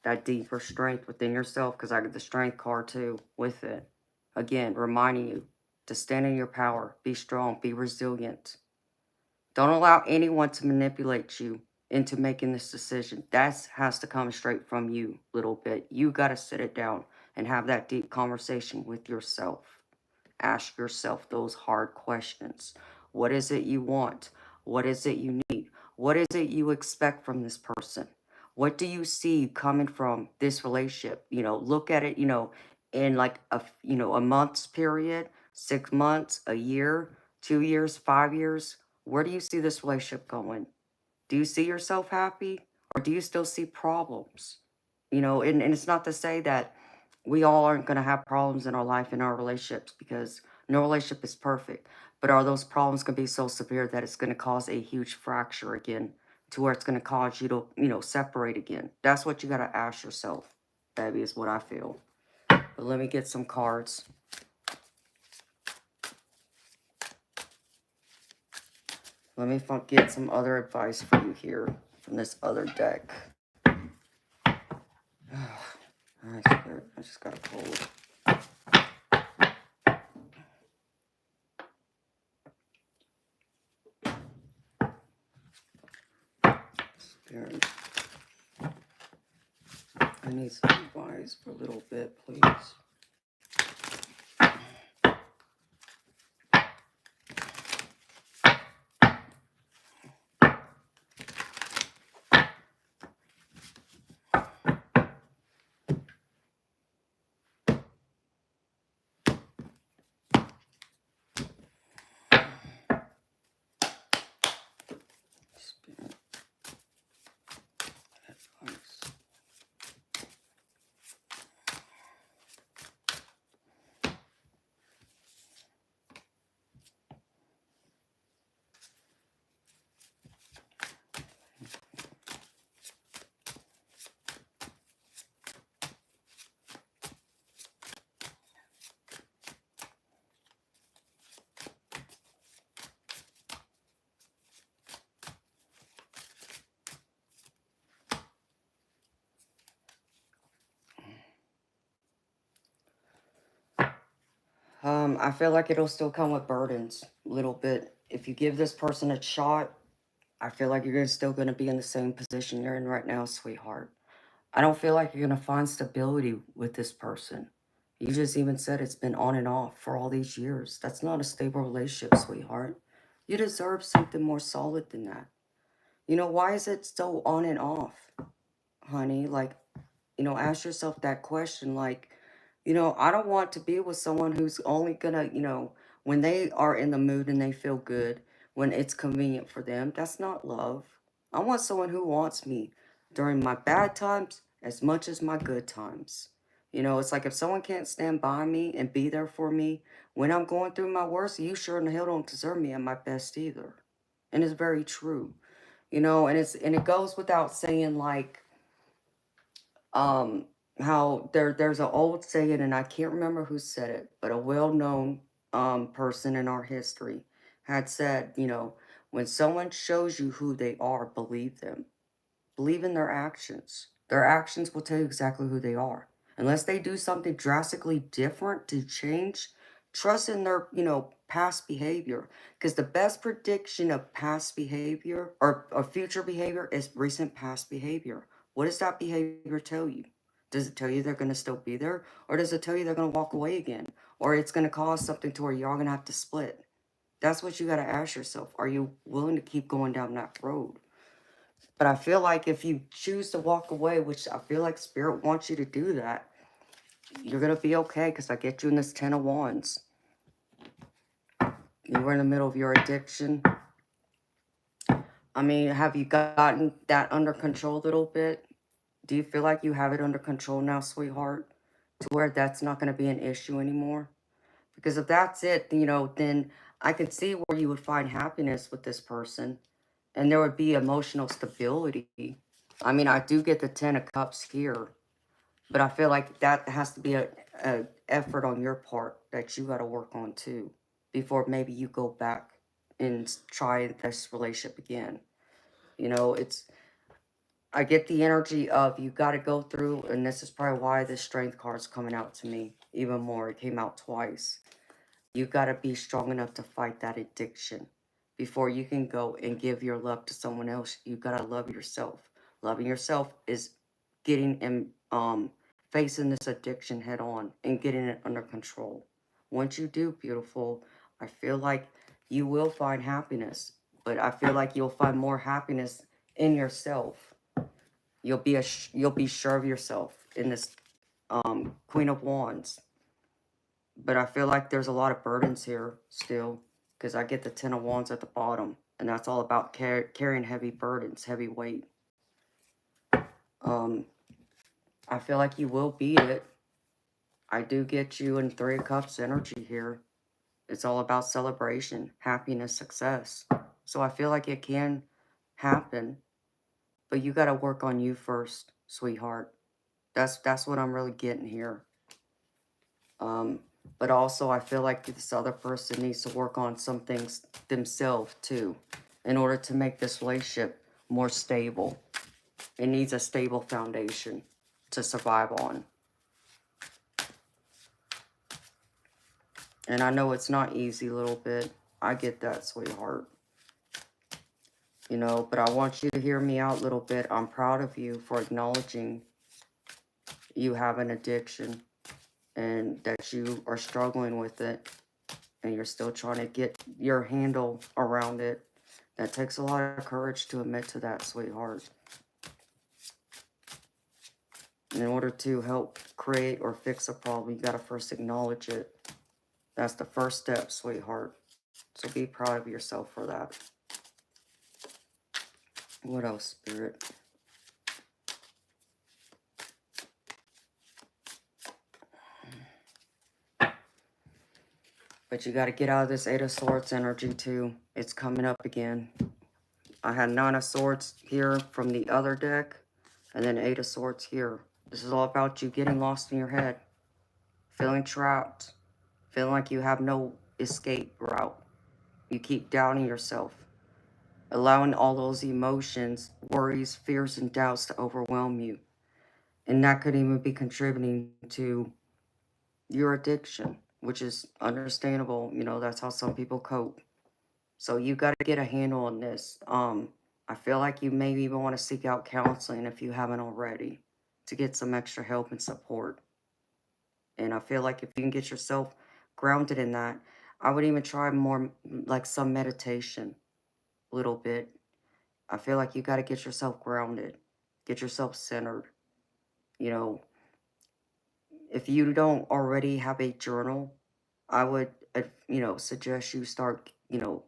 that deeper strength within yourself, because I get the Strength card too with it. Again, reminding you to stand in your power, be strong, be resilient. Don't allow anyone to manipulate you into making this decision. That has to come straight from you a little bit. You got to sit it down and have that deep conversation with yourself. Ask yourself those hard questions. What is it you want? What is it you need? What is it you expect from this person? What do you see coming from this relationship? You know, look at it, you know, in like a month's period, 6 months, a year, 2 years, 5 years. Where do you see this relationship going? Do you see yourself happy, or do you still see problems? You know, and it's not to say that we all aren't going to have problems in our life, in our relationships, because no relationship is perfect. But are those problems going to be so severe that it's going to cause a huge fracture again, to where it's going to cause you to, you know, separate again? That's what you got to ask yourself, baby, is what I feel. But let me get some cards. Let me get some other advice for you here from this other deck. I just got a cold. Spirit. I need some advice for a little bit, please. Spirit. Advice. I feel like it'll still come with burdens a little bit. If you give this person a shot, I feel like you're still going to be in the same position you're in right now, sweetheart. I don't feel like you're going to find stability with this person. You just even said it's been on and off for all these years. That's not a stable relationship, sweetheart. You deserve something more solid than that. Why is it so on and off, honey? Like, ask yourself that question. Like, I don't want to be with someone who's only gonna, when they are in the mood and they feel good, when it's convenient for them, that's not love. I want someone who wants me during my bad times as much as my good times. It's like if someone can't stand by me and be there for me when I'm going through my worst, you sure in the hell don't deserve me at my best either. And it's very true. And it goes without saying, like, um how there's an old saying, and I can't remember who said it, but a well-known person in our history had said, when someone shows you who they are, believe them. Believe in their actions. Their actions will tell you exactly who they are. Unless they do something drastically different to change, trust in their, past behavior. Because the best prediction of past behavior or future behavior is recent past behavior. What does that behavior tell you? Does it tell you they're going to still be there? Or does it tell you they're going to walk away again? Or it's going to cause something to where you're going to have to split? That's what you got to ask yourself. Are you willing to keep going down that road? But I feel like if you choose to walk away, which I feel like Spirit wants you to do that, you're going to be okay, because I get you in this 10 of Wands. You were in the middle of your addiction. I mean, have you gotten that under control a little bit? Do you feel like you have it under control now, sweetheart? To where that's not going to be an issue anymore? Because if that's it, then I can see where you would find happiness with this person. And there would be emotional stability. I mean, I do get the 10 of Cups here. But I feel like that has to be a effort on your part that you got to work on too, before maybe you go back and try this relationship again. It's, I get the energy of you got to go through, and this is probably why the Strength card's coming out to me even more. It came out twice. You got to be strong enough to fight that addiction before you can go and give your love to someone else. You got to love yourself. Loving yourself is getting and facing this addiction head on and getting it under control. Once you do, beautiful, I feel like you will find happiness, but I feel like you'll find more happiness in yourself. You'll be sure of yourself in this Queen of Wands. But I feel like there's a lot of burdens here still, because I get the 10 of Wands at the bottom, and that's all about carrying heavy burdens, heavy weight. I feel like you will beat it. I do get you in 3 of Cups energy here. It's all about celebration, happiness, success. So I feel like it can happen, but you got to work on you first, sweetheart. That's what I'm really getting here. But also I feel like this other person needs to work on some things themselves too, in order to make this relationship more stable. It needs a stable foundation to survive on. And I know it's not easy a little bit. I get that, sweetheart. But I want you to hear me out a little bit. I'm proud of you for acknowledging you have an addiction and that you are struggling with it, and you're still trying to get your handle around it. That takes a lot of courage to admit to that, sweetheart. In order to help create or fix a problem, you got to first acknowledge it. That's the first step, sweetheart. So be proud of yourself for that. What else, Spirit? But you got to get out of this 8 of Swords energy too. It's coming up again. I had 9 of Swords here from the other deck, and then 8 of Swords here. This is all about you getting lost in your head, feeling trapped, feeling like you have no escape route. You keep doubting yourself, allowing all those emotions, worries, fears, and doubts to overwhelm you. And that could even be contributing to your addiction. which is understandable. You know, that's how some people cope. So you got to get a handle on this. I feel like you may even want to seek out counseling if you haven't already to get some extra help and support. And I feel like if you can get yourself grounded in that, I would even try more like some meditation a little bit. I feel like you got to get yourself grounded, get yourself centered. You know, if you don't already have a journal, I would, suggest you start,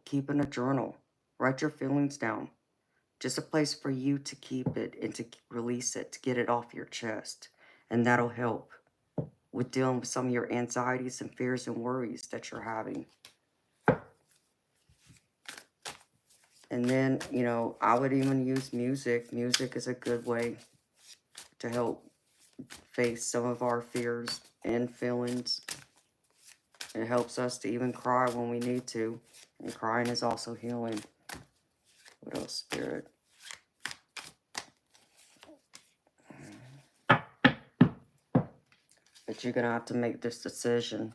keeping a journal. Write your feelings down. Just a place for you to keep it and to release it, to get it off your chest. And that'll help with dealing with some of your anxieties and fears and worries that you're having. And then, I would even use music. Music is a good way to help face some of our fears and feelings. It helps us to even cry when we need to. And crying is also healing. What else, Spirit? But you're going to have to make this decision.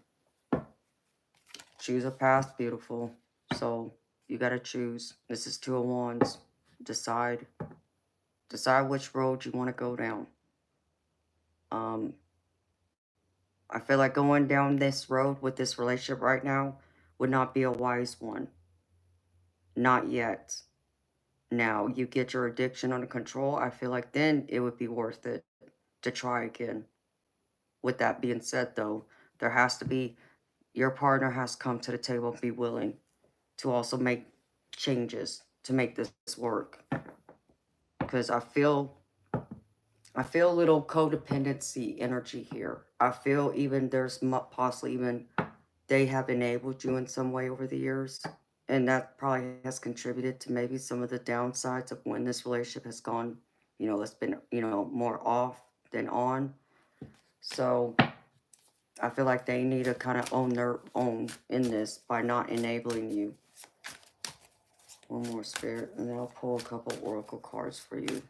Choose a path, beautiful. So you got to choose. This is Two of Wands. Decide. Decide which road you want to go down. I feel like going down this road with this relationship right now would not be a wise one. Not yet. Now, you get your addiction under control, I feel like then it would be worth it to try again. With that being said, though, there has to be, your partner has to come to the table and be willing to also make changes to make this work. Because I feel a little codependency energy here. I feel even there's possibly even they have enabled you in some way over the years. And that probably has contributed to maybe some of the downsides of when this relationship has gone, it's been, more off than on. So I feel like they need to kind of own their own in this by not enabling you. One more, Spirit, and then I'll pull a couple oracle cards for you.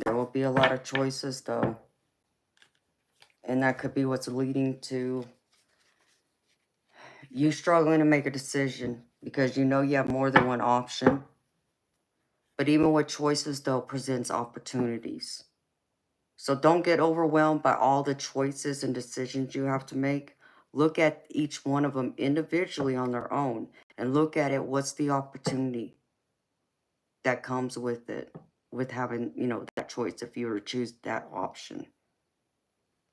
There will be a lot of choices, though. And that could be what's leading to you struggling to make a decision because you have more than one option. But even with choices, though, presents opportunities. So don't get overwhelmed by all the choices and decisions you have to make. Look at each one of them individually on their own and look at it. What's the opportunity that comes with it, with having, that choice if you were to choose that option.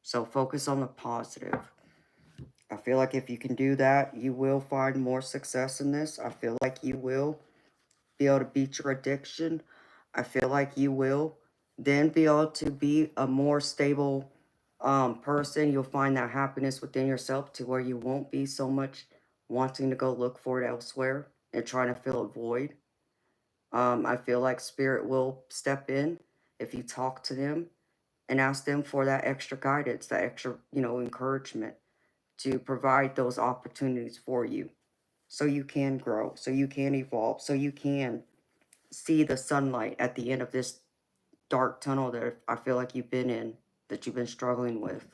So focus on the positive. I feel like if you can do that, you will find more success in this. I feel like you will be able to beat your addiction. I feel like you will then be able to be a more stable person. You'll find that happiness within yourself to where you won't be so much wanting to go look for it elsewhere and trying to fill a void. I feel like Spirit will step in if you talk to them and ask them for that extra guidance, that extra, encouragement to provide those opportunities for you so you can grow, so you can evolve, so you can see the sunlight at the end of this dark tunnel that I feel like you've been in, that you've been struggling with.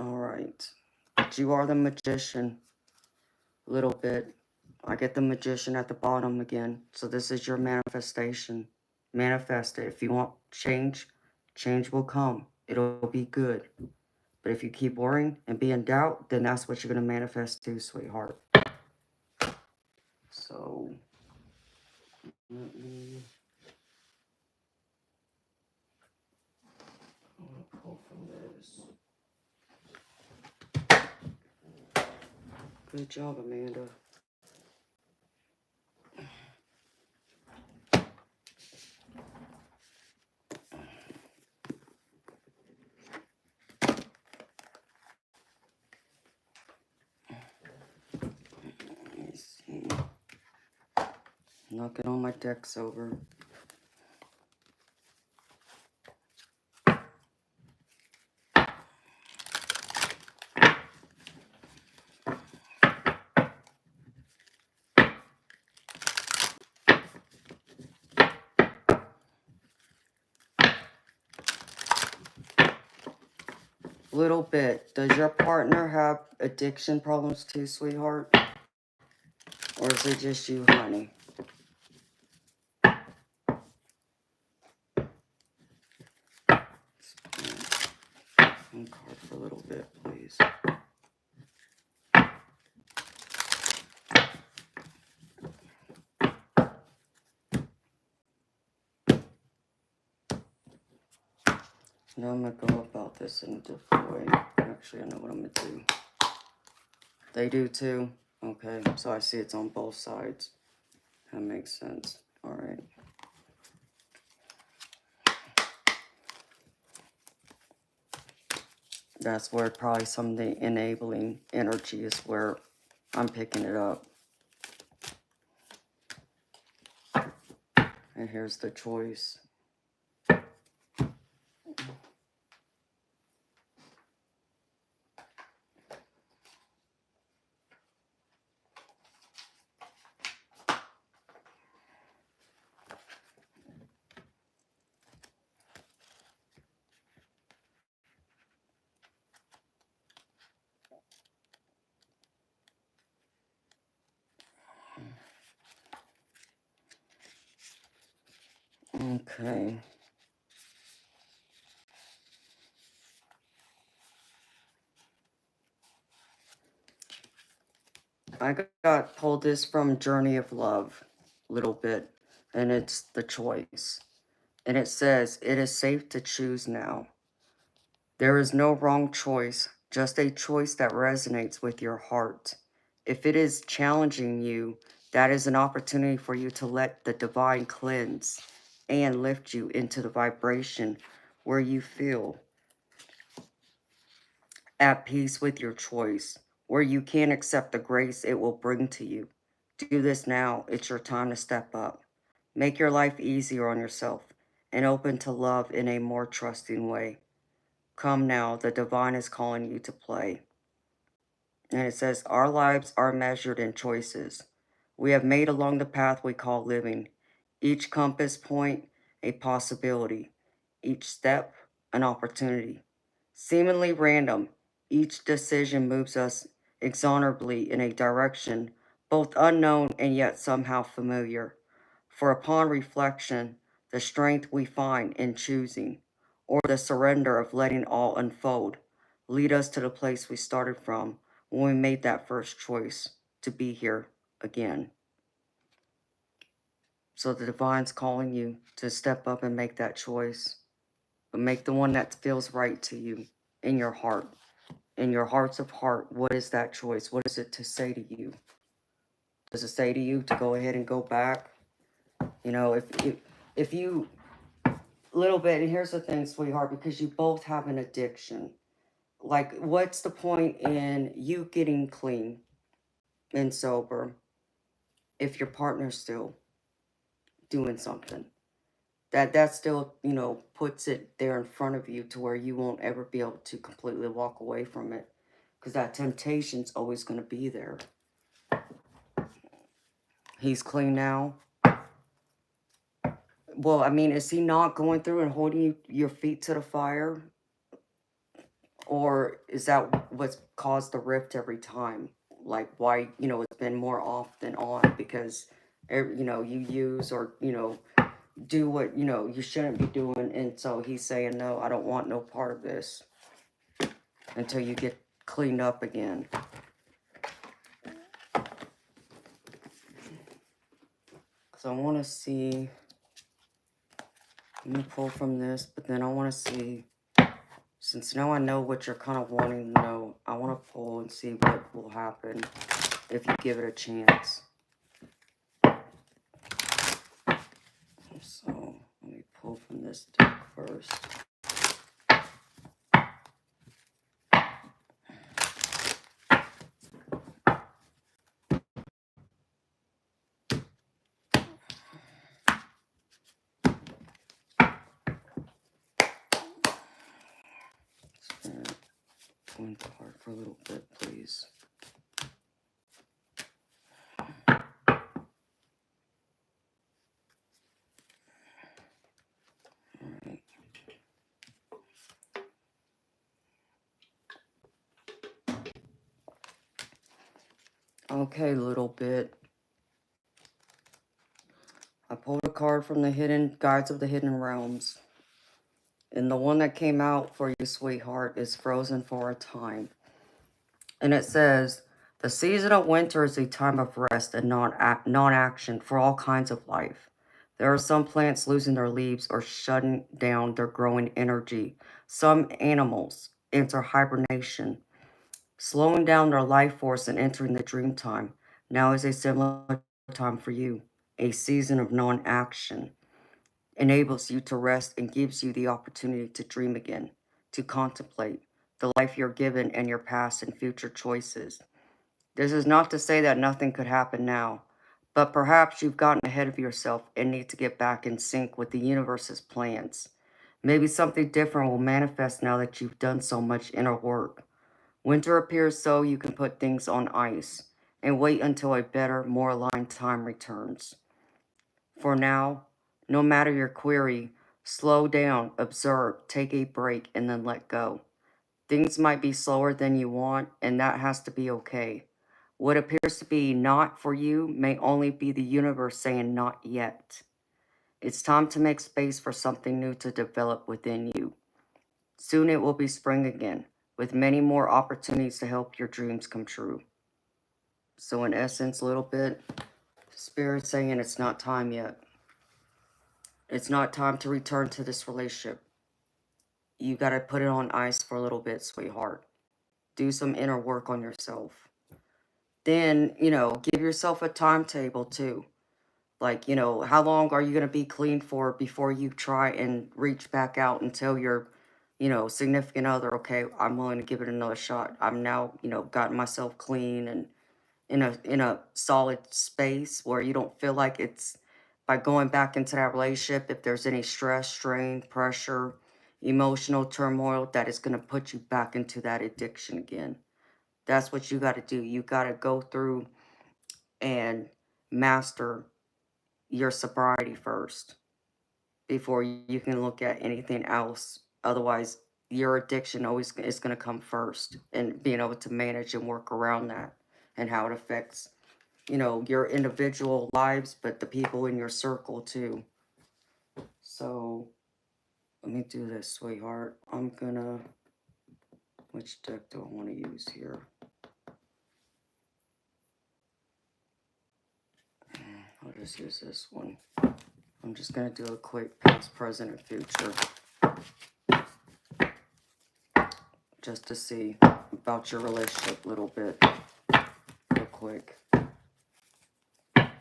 All right. But you are the magician. A little bit. I get the magician at the bottom again. So this is your manifestation. Manifest it. If you want change, change will come. It'll be good. But if you keep worrying and be in doubt, then that's what you're going to manifest too, sweetheart. So, let me pull from this. Good job, Amanda. Knocking all my decks over. Little bit. Does your partner have addiction problems too, sweetheart? Or is it just you, honey? One card for a little bit, please. Now I'm going to go about this in a different way. Actually, I know what I'm going to do. They do too? Okay, so I see it's on both sides. That makes sense. All right. That's where probably some of the enabling energy is where I'm picking it up. And here's the choice. Okay. I got pulled this from Journey of Love a little bit, and it's the choice. And it says, it is safe to choose now. There is no wrong choice, just a choice that resonates with your heart. If it is challenging you, that is an opportunity for you to let the divine cleanse and lift you into the vibration where you feel at peace with your choice, where you can accept the grace it will bring to you. Do this now. It's your time to step up. Make your life easier on yourself and open to love in a more trusting way. Come now, the divine is calling you to play. And it says, our lives are measured in choices we have made along the path we call living. Each compass point, a possibility. Each step, an opportunity. Seemingly random, each decision moves us inexorably in a direction both unknown and yet somehow familiar. For upon reflection, the strength we find in choosing, or the surrender of letting all unfold, lead us to the place we started from when we made that first choice to be here again. So the divine's calling you to step up and make that choice, but make the one that feels right to you in your heart. In your hearts of heart, what is that choice? What is it to say to you? Does it say to you to go ahead and go back? You know, if you, little bit, and here's the thing, sweetheart, because you both have an addiction. Like, what's the point in you getting clean and sober if your partner's still doing something? That still, you know, puts it there in front of you to where you won't ever be able to completely walk away from it. Because that temptation's always going to be there. He's clean now. Well, I mean, is he not going through and holding your feet to the fire? Or is that what's caused the rift every time? Like, why, you know, it's been more off than on because, you know, you use or, you know, do what, you know, you shouldn't be doing. And so he's saying, no, I don't want no part of this until you get cleaned up again. So I want to see, I'm going to pull from this, but then I want to see, since now I know what you're kind of wanting to know, I want to pull and see what will happen if you give it a chance. So let me pull from this deck first. one card for a little bit, please. Alright. Okay, little bit. I pulled a card from the Hidden Guides of the Hidden Realms. And the one that came out for you, sweetheart, is Frozen for a Time. And it says, the season of winter is a time of rest and non-action for all kinds of life. There are some plants losing their leaves or shutting down their growing energy. Some animals enter hibernation, slowing down their life force and entering the dream time. Now is a similar time for you, a season of non-action. Enables you to rest and gives you the opportunity to dream again, to contemplate the life you're given and your past and future choices. This is not to say that nothing could happen now, but perhaps you've gotten ahead of yourself and need to get back in sync with the universe's plans. Maybe something different will manifest now that you've done so much inner work. Winter appears so you can put things on ice and wait until a better, more aligned time returns. For now, no matter your query, slow down, observe, take a break, and then let go. Things might be slower than you want, and that has to be okay. What appears to be not for you may only be the universe saying not yet. It's time to make space for something new to develop within you. Soon it will be spring again, with many more opportunities to help your dreams come true. So in essence, a little bit, Spirit saying it's not time yet. It's not time to return to this relationship. You got to put it on ice for a little bit, sweetheart. Do some inner work on yourself. Then, give yourself a timetable too. Like, how long are you going to be clean for before you try and reach back out and tell your, significant other, okay, I'm willing to give it another shot. I'm now, gotten myself clean and in a solid space where you don't feel like it's by going back into that relationship, if there's any stress, strain, pressure, emotional turmoil, that is going to put you back into that addiction again. That's what you got to do. You got to go through and master your sobriety first before you can look at anything else. Otherwise, your addiction always is going to come first, and being able to manage and work around that and how it affects, your individual lives, but the people in your circle too. So let me do this, sweetheart. Which deck do I want to use here? I'll just use this one. I'm just going to do a quick past, present, and future. Just to see about your relationship a little bit. Real quick. Alright.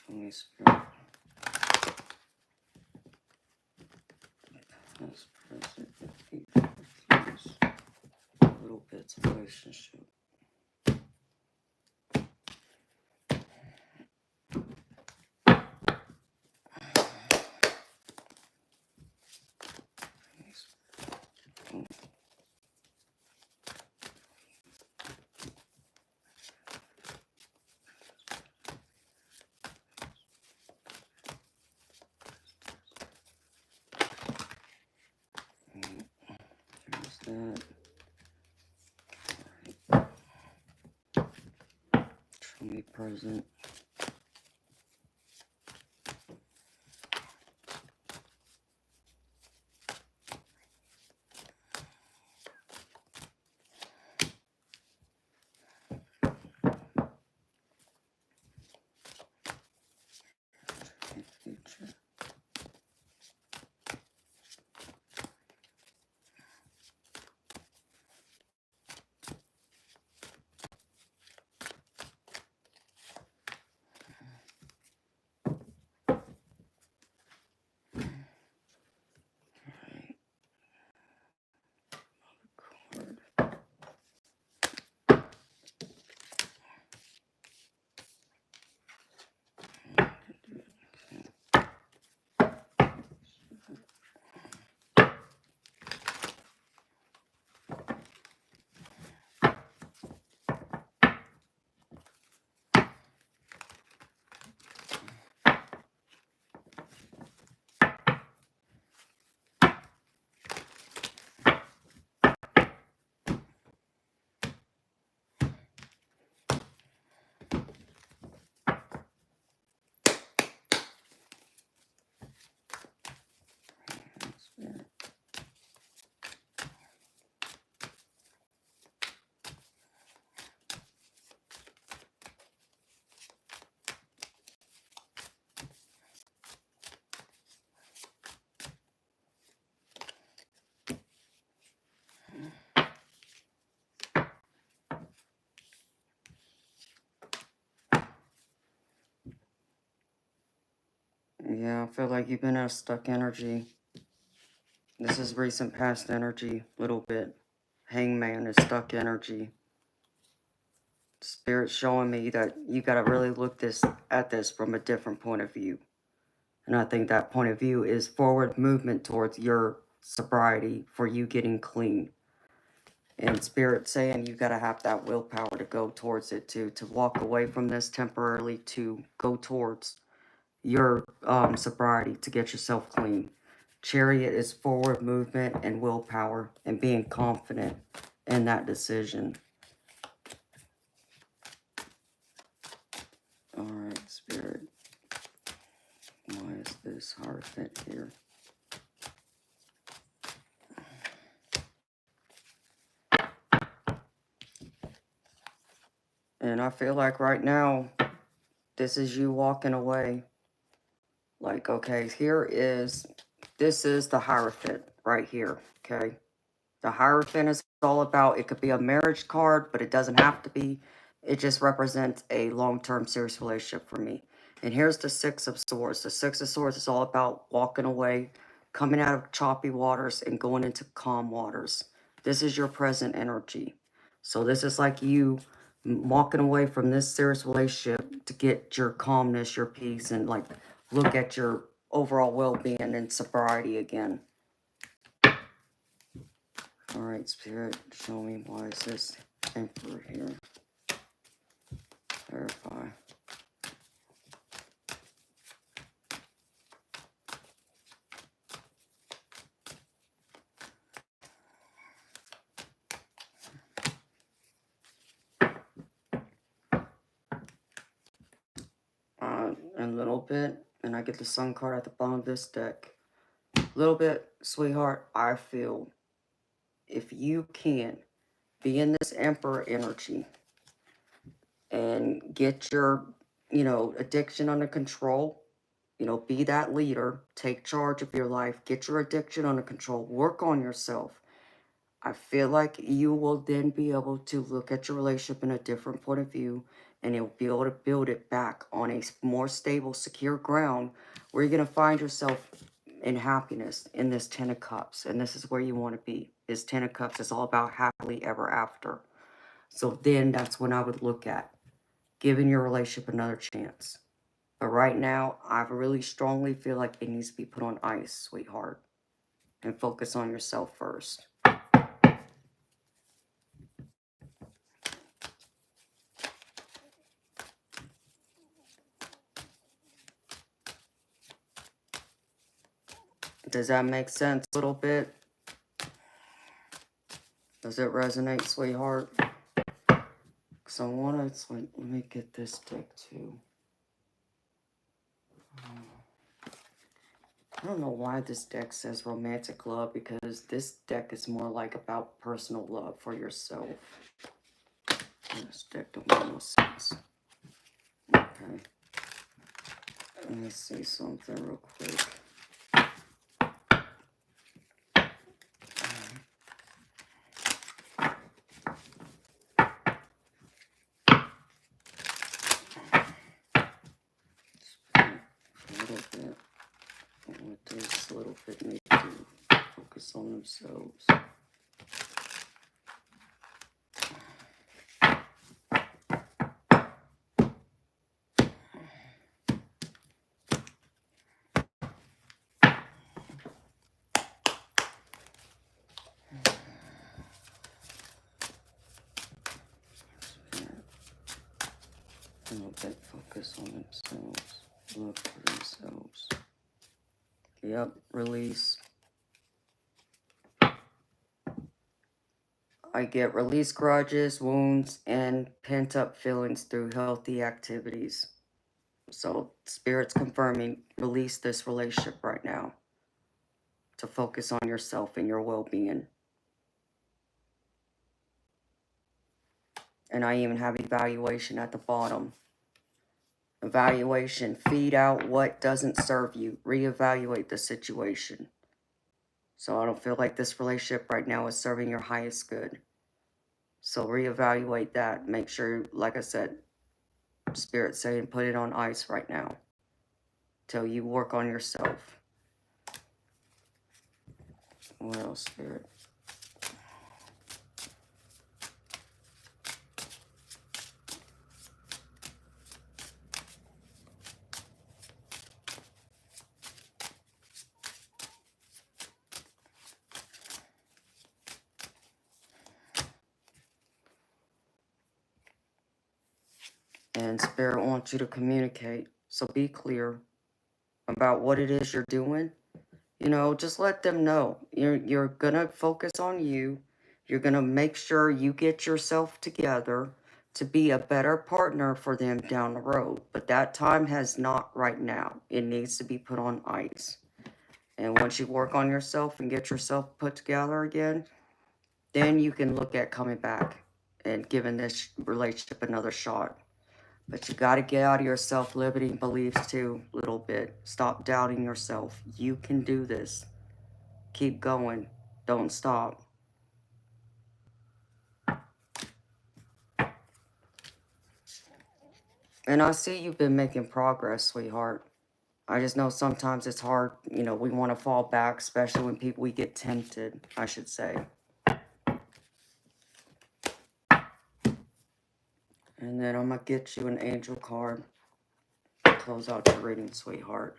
Holy Spirit. Past, present, and future. Little bits of relationship. There's that. Show me present. Future. Yeah, I feel like you've been in a stuck energy. This is recent past energy, little bit. Hangman is stuck energy. Spirit's showing me that you got to really look at this from a different point of view. And I think that point of view is forward movement towards your sobriety, for you getting clean. And Spirit saying you got to have that willpower to go towards it, to walk away from this temporarily, to go towards your sobriety, to get yourself clean. Chariot is forward movement and willpower and being confident in that decision. Alright, Spirit. Why is this Hierophant here? And I feel like right now, this is you walking away. Like, okay, this is the Hierophant right here, okay? The Hierophant is all about, it could be a marriage card, but it doesn't have to be. It just represents a long-term serious relationship for me. And here's the Six of Swords. The Six of Swords is all about walking away, coming out of choppy waters and going into calm waters. This is your present energy. So this is like you walking away from this serious relationship to get your calmness, your peace, and like look at your overall well-being and sobriety again. Alright, Spirit, show me why is this Emperor here? Verify. A little bit, and I get the Sun card at the bottom of this deck. A little bit, sweetheart, I feel if you can be in this Emperor energy and get your, addiction under control, be that leader, take charge of your life, get your addiction under control, work on yourself. I feel like you will then be able to look at your relationship in a different point of view, and you'll be able to build it back on a more stable, secure ground where you're going to find yourself in happiness in this Ten of Cups. And this is where you want to be. This Ten of Cups is all about happily ever after. So then that's when I would look at giving your relationship another chance. But right now, I really strongly feel like it needs to be put on ice, sweetheart, and focus on yourself first. Does that make sense a little bit? Does it resonate, sweetheart? Because I want to, let me get this deck too. I don't know why this deck says romantic love, because this deck is more like about personal love for yourself. This deck don't make no sense. Okay. Let me see something real quick. What does a little bit need to focus on themselves? A little bit focus on themselves. Look for themselves. Yep, release. I get release grudges, wounds, and pent-up feelings through healthy activities. So Spirit's confirming, release this relationship right now to focus on yourself and your well-being. And I even have evaluation at the bottom. Evaluation, feed out what doesn't serve you. Reevaluate the situation. So I don't feel like this relationship right now is serving your highest good. So reevaluate that. Make sure, like I said, Spirit saying put it on ice right now till you work on yourself. What else, Spirit? And Spirit wants you to communicate. So be clear about what it is you're doing. You know, just let them know. You're going to focus on you. You're going to make sure you get yourself together to be a better partner for them down the road. But that time has not right now. It needs to be put on ice. And once you work on yourself and get yourself put together again, then you can look at coming back and giving this relationship another shot. But you got to get out of your self-limiting beliefs too, a little bit. Stop doubting yourself. You can do this. Keep going. Don't stop. And I see you've been making progress, sweetheart. I just know sometimes it's hard. You know, we want to fall back, especially when we get tempted, I should say. And then I'm going to get you an angel card to close out your reading, sweetheart.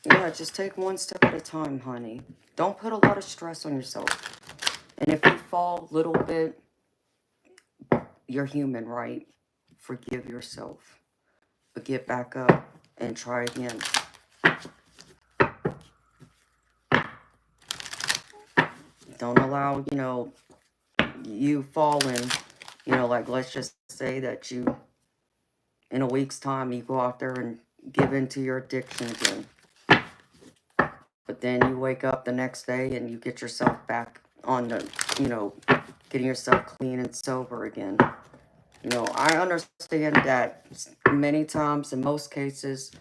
Yeah, just take one step at a time, honey. Don't put a lot of stress on yourself. And if you fall a little bit, you're human, right? Forgive yourself. But get back up and try again. Don't allow, you know, you falling, you know, like let's just say that you, in a week's time, you go out there and give into your addiction again. But then you wake up the next day and you get yourself back on the, you know, getting yourself clean and sober again. You know, I understand that many times, in most cases,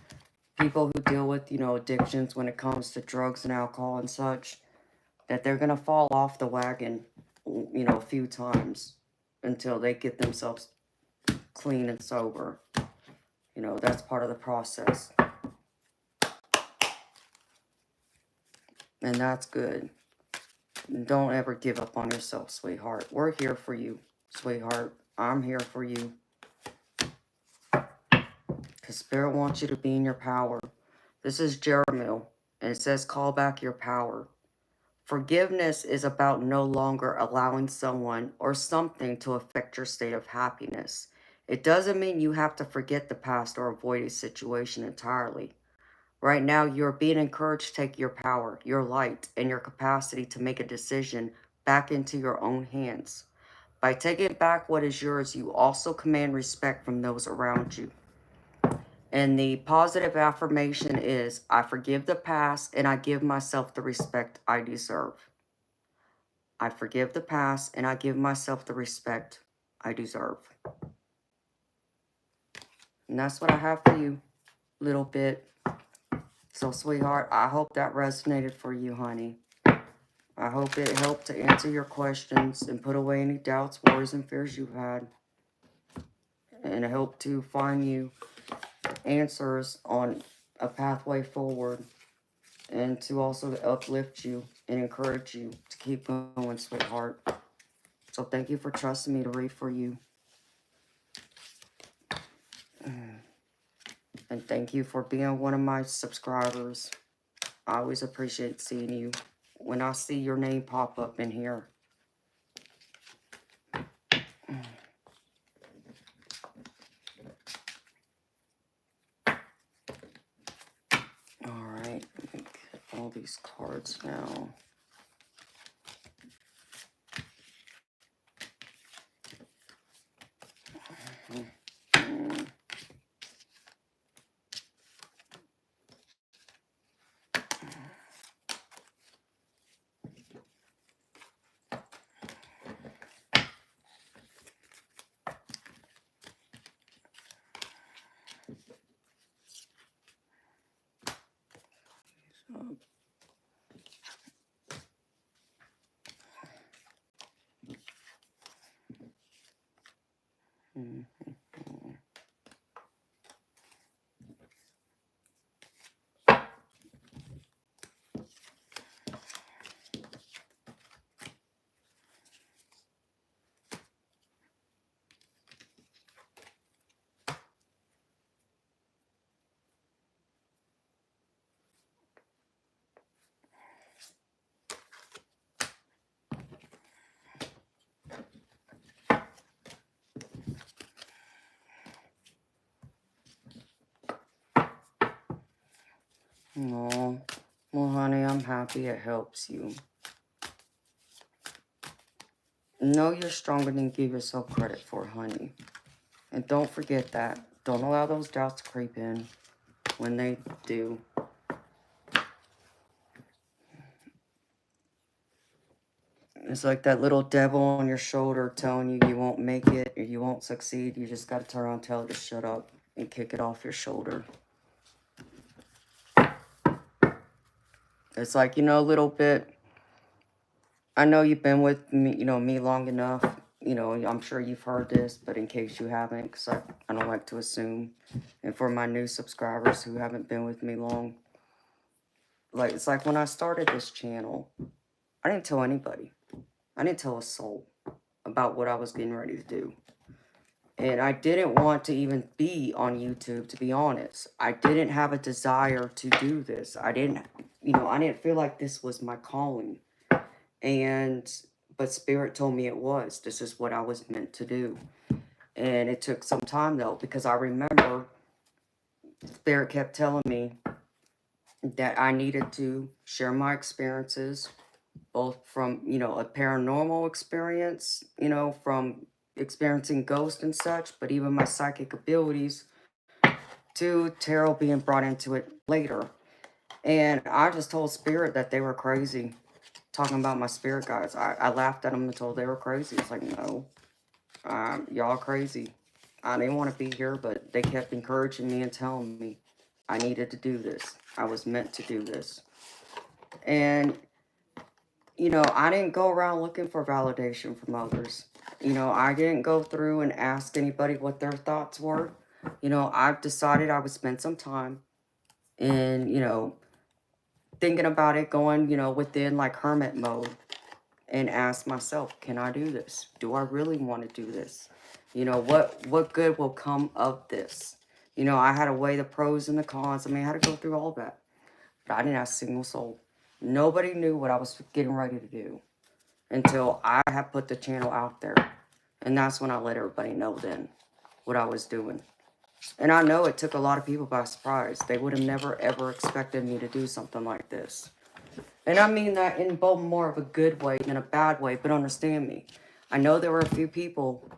people who deal with, you know, addictions when it comes to drugs and alcohol and such, that they're going to fall off the wagon, you know, a few times until they get themselves clean and sober. You know, that's part of the process. And that's good. Don't ever give up on yourself, sweetheart. We're here for you, sweetheart. I'm here for you. Because Spirit wants you to be in your power. This is Jeremiah, and it says, call back your power. Forgiveness is about no longer allowing someone or something to affect your state of happiness. It doesn't mean you have to forget the past or avoid a situation entirely. Right now, you're being encouraged to take your power, your light, and your capacity to make a decision back into your own hands. By taking back what is yours, you also command respect from those around you. And the positive affirmation is, I forgive the past and I give myself the respect I deserve. I forgive the past and I give myself the respect I deserve. And that's what I have for you, little bit. So, sweetheart, I hope that resonated for you, honey. I hope it helped to answer your questions and put away any doubts, worries, and fears you've had. And it helped to find you answers on a pathway forward. And to also uplift you and encourage you to keep going, sweetheart. So thank you for trusting me to read for you. And thank you for being one of my subscribers. I always appreciate seeing you when I see your name pop up in here. Alright, let me get all these cards now. Oh, well, honey, I'm happy it helps you. Know you're stronger than you give yourself credit for, honey. And don't forget that. Don't allow those doubts to creep in when they do. It's like that little devil on your shoulder telling you you won't make it or you won't succeed. You just got to turn around and tell it to shut up and kick it off your shoulder. It's like, a little bit. I know you've been with me, me long enough. I'm sure you've heard this, but in case you haven't, because I don't like to assume. And for my new subscribers who haven't been with me long, like, it's like when I started this channel, I didn't tell anybody. I didn't tell a soul about what I was getting ready to do. And I didn't want to even be on YouTube, to be honest. I didn't have a desire to do this. I didn't feel like this was my calling. But Spirit told me it was. This is what I was meant to do. And it took some time, though, because I remember Spirit kept telling me that I needed to share my experiences, both from, a paranormal experience, from experiencing ghosts and such, but even my psychic abilities, to tarot being brought into it later. And I just told Spirit that they were crazy, talking about my spirit guides. I laughed at them and told they were crazy. It's like, no, y'all crazy. I didn't want to be here, but they kept encouraging me and telling me I needed to do this. I was meant to do this. And, I didn't go around looking for validation from others. I didn't go through and ask anybody what their thoughts were. I've decided I would spend some time in, thinking about it, going, within like hermit mode and ask myself, can I do this? Do I really want to do this? What good will come of this? I had to weigh the pros and the cons. I had to go through all that. But I didn't ask a single soul. Nobody knew what I was getting ready to do until I had put the channel out there. And that's when I let everybody know then what I was doing. And I know it took a lot of people by surprise. They would have never, ever expected me to do something like this. And I mean that in both more of a good way than a bad way, but understand me. I know there were a few people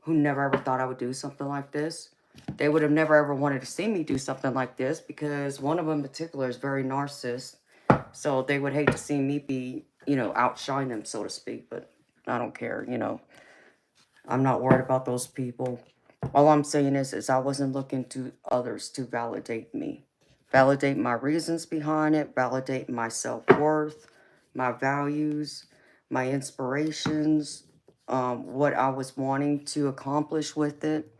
who never ever thought I would do something like this. They would have never ever wanted to see me do something like this because one of them in particular is very narcissist. So they would hate to see me be, outshine them, so to speak. But I don't care, I'm not worried about those people. All I'm saying is I wasn't looking to others to validate me. Validate my reasons behind it, validate my self-worth, my values, my inspirations, what I was wanting to accomplish with it,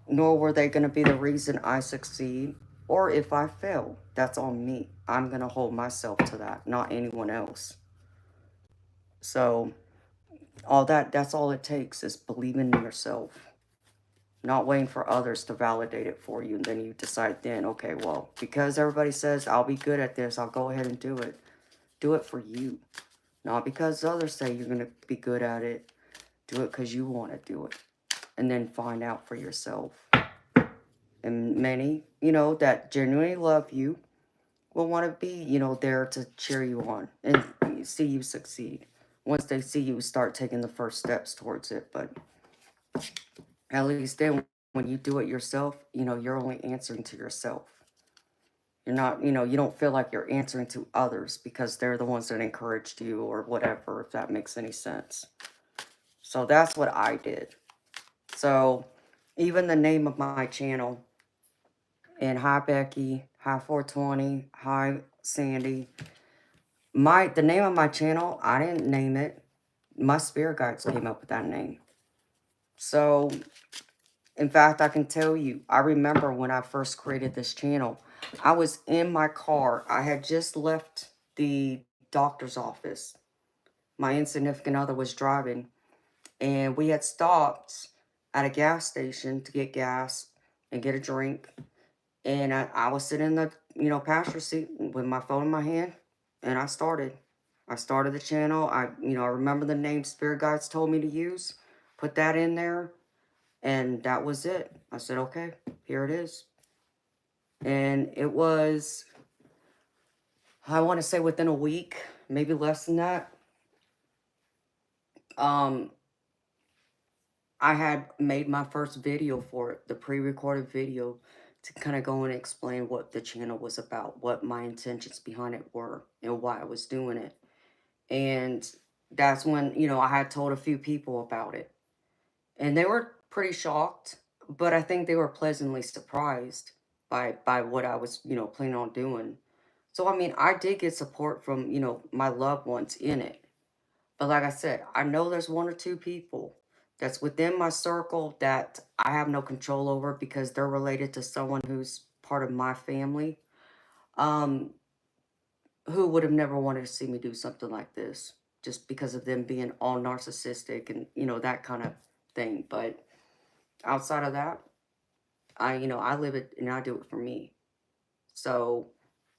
nor were they going to be the reason I succeed or if I fail. That's on me. I'm going to hold myself to that, not anyone else. So that's all it takes is believing in yourself. Not waiting for others to validate it for you. And then you decide then, okay, well, because everybody says I'll be good at this, I'll go ahead and do it. Do it for you. Not because others say you're going to be good at it. Do it because you want to do it. And then find out for yourself. And many, that genuinely love you will want to be, there to cheer you on and see you succeed. Once they see you start taking the first steps towards it. But at least then, when you do it yourself, you're only answering to yourself. You're not, you don't feel like you're answering to others because they're the ones that encouraged you or whatever, if that makes any sense. So that's what I did. So even the name of my channel, and hi Becky, hi 420, hi Sandy. The name of my channel, I didn't name it. My spirit guides came up with that name. So In fact, I can tell you, I remember when I first created this channel, I was in my car. I had just left the doctor's office. My insignificant other was driving, and we had stopped at a gas station to get gas and get a drink. And I was sitting in the, passenger seat with my phone in my hand, and I started. I started the channel. I remember the name Spirit Guides told me to use, put that in there, and that was it. I said, okay, here it is. And it was, I want to say within a week, maybe less than that, um, I had made my first video for it, the pre-recorded video, to kind of go and explain what the channel was about, what my intentions behind it were, and why I was doing it. And that's when, I had told a few people about it. And they were pretty shocked, but I think they were pleasantly surprised by what I was, planning on doing. So, I mean, I did get support from, my loved ones in it. But like I said, I know there's one or two people that's within my circle that I have no control over because they're related to someone who's part of my family, um, who would have never wanted to see me do something like this just because of them being all narcissistic and, that kind of thing. But outside of that, I live it and I do it for me. So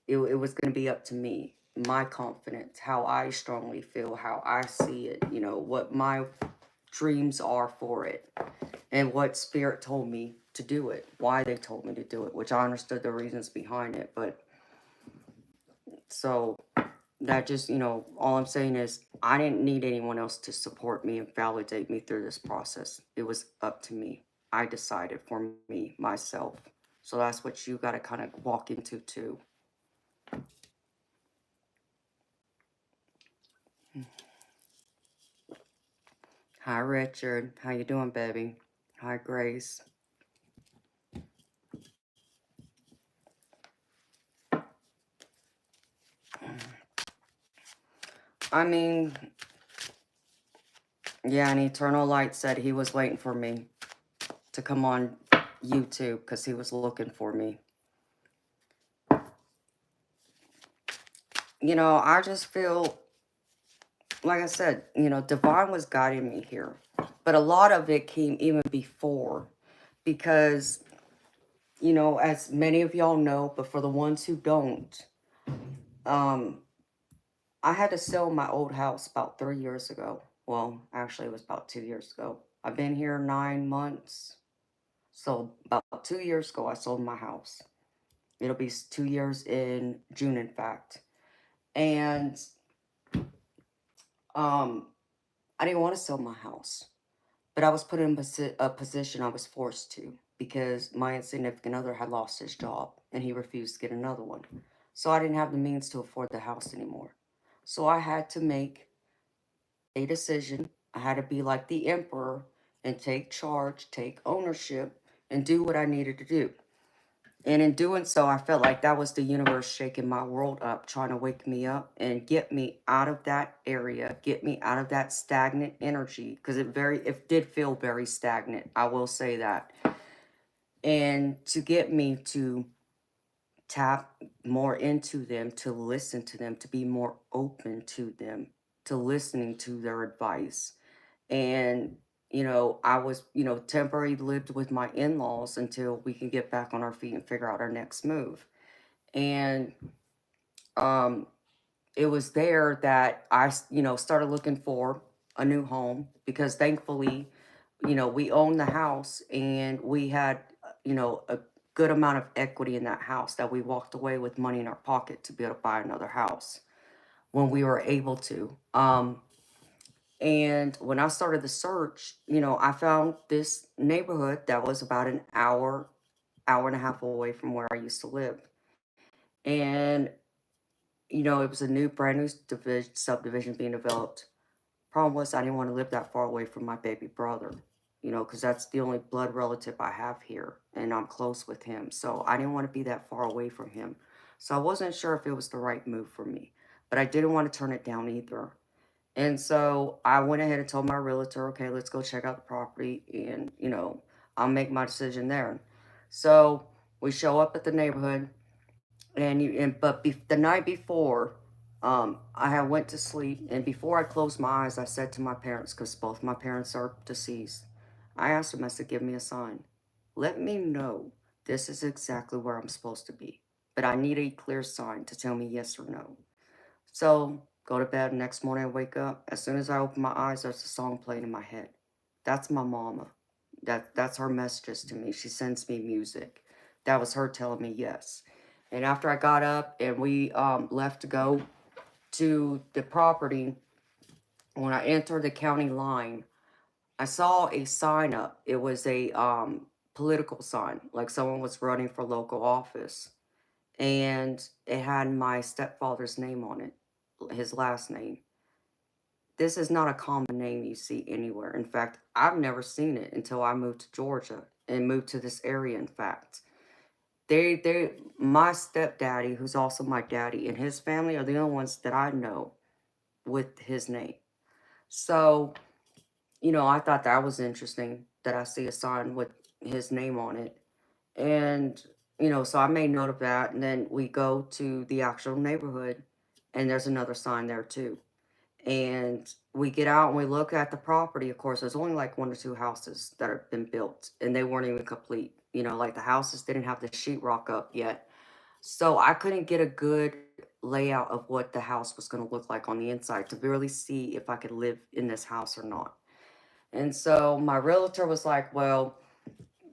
it was going to be up to me, my confidence, how I strongly feel, how I see it, what my dreams are for it, and what Spirit told me to do it, why they told me to do it, which I understood the reasons behind it. But so that just, all I'm saying is I didn't need anyone else to support me and validate me through this process. It was up to me. I decided for me, myself. So that's what you got to kind of walk into too. Hi, Richard. How you doing, baby? Hi, Grace. I mean, yeah, and Eternal Light said he was waiting for me to come on YouTube because he was looking for me. I just feel, like I said, Divine was guiding me here. But a lot of it came even before because, as many of y'all know, but for the ones who don't, um, I had to sell my old house about 3 years ago. Well, actually, it was about 2 years ago. I've been here 9 months. So about 2 years ago, I sold my house. It'll be 2 years in June, in fact. And I didn't want to sell my house, but I was put in a position I was forced to because my insignificant other had lost his job and he refused to get another one. So I didn't have the means to afford the house anymore. So I had to make a decision. I had to be like the emperor and take charge, take ownership, and do what I needed to do. And in doing so, I felt like that was the universe shaking my world up, trying to wake me up and get me out of that area, get me out of that stagnant energy, because it did feel very stagnant. I will say that. And to get me to tap more into them, to listen to them, to be more open to them, to listening to their advice. And I was, temporarily lived with my in-laws until we can get back on our feet and figure out our next move. And um, it was there that I, started looking for a new home because thankfully, we owned the house and we had, a good amount of equity in that house that we walked away with money in our pocket to be able to buy another house when we were able to. And when I started the search, I found this neighborhood that was about an hour and a half away from where I used to live. And, it was a brand new subdivision being developed. Problem was, I didn't want to live that far away from my baby brother, because that's the only blood relative I have here, and I'm close with him. So I didn't want to be that far away from him. So I wasn't sure if it was the right move for me, but I didn't want to turn it down either. And so I went ahead and told my realtor, okay, let's go check out the property. And, I'll make my decision there. So we show up at the neighborhood, the night before, I had went to sleep, and before I closed my eyes, I said to my parents, because both my parents are deceased, I asked them, I said, give me a sign. Let me know this is exactly where I'm supposed to be. But I need a clear sign to tell me yes or no. So, go to bed. Next morning, I wake up. As soon as I open my eyes, there's a song playing in my head. That's my mama. That's her messages to me. She sends me music. That was her telling me yes. And after I got up and we left to go to the property, when I entered the county line, I saw a sign up. It was a political sign, like someone was running for local office, and it had my stepfather's name on it, his last name. This is not a common name you see anywhere. In fact, I've never seen it until I moved to Georgia and moved to this area. In fact, my stepdaddy, who's also my daddy, and his family are the only ones that I know with his name. So, I thought that was interesting that I see a sign with his name on it. And, so I made note of that. And then we go to the actual neighborhood, and there's another sign there too. And we get out and we look at the property. Of course, there's only like one or two houses that have been built, and they weren't even complete. Like the houses didn't have the sheetrock up yet. So I couldn't get a good layout of what the house was going to look like on the inside to really see if I could live in this house or not. And so my realtor was like, well,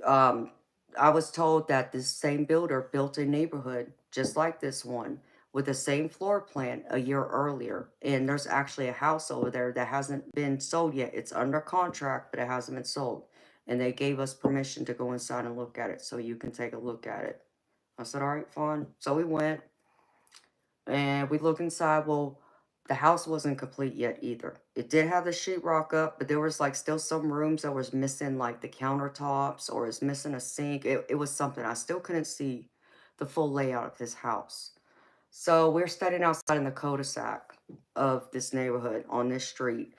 um, I was told that this same builder built a neighborhood just like this one with the same floor plan a year earlier. And there's actually a house over there that hasn't been sold yet. It's under contract, but it hasn't been sold. And they gave us permission to go inside and look at it so you can take a look at it. I said, all right, fine. So we went and we looked inside. Well, the house wasn't complete yet either. It did have the sheetrock up, but there was like still some rooms that was missing like the countertops or is missing a sink. It was something. I still couldn't see the full layout of this house. So we're standing outside in the cul-de-sac of this neighborhood on this street.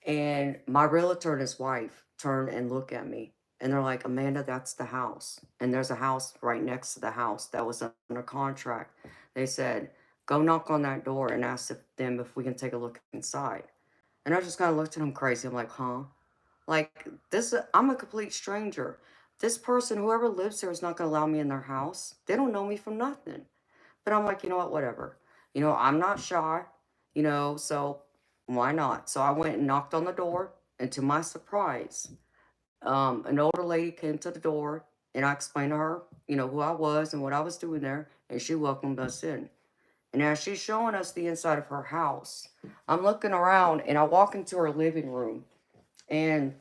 And my realtor and his wife turn and look at me. And they're like, Amanda, that's the house. And there's a house right next to the house that was under contract. They said, go knock on that door and ask them if we can take a look inside. And I just kind of looked at them crazy. I'm like, huh? Like, I'm a complete stranger. This person, whoever lives here, is not going to allow me in their house. They don't know me from nothing. But I'm like, you know what, whatever. I'm not shy, so why not? So I went and knocked on the door, and to my surprise, an older lady came to the door, and I explained to her, who I was and what I was doing there, and she welcomed us in. And as she's showing us the inside of her house, I'm looking around, and I walk into her living room, and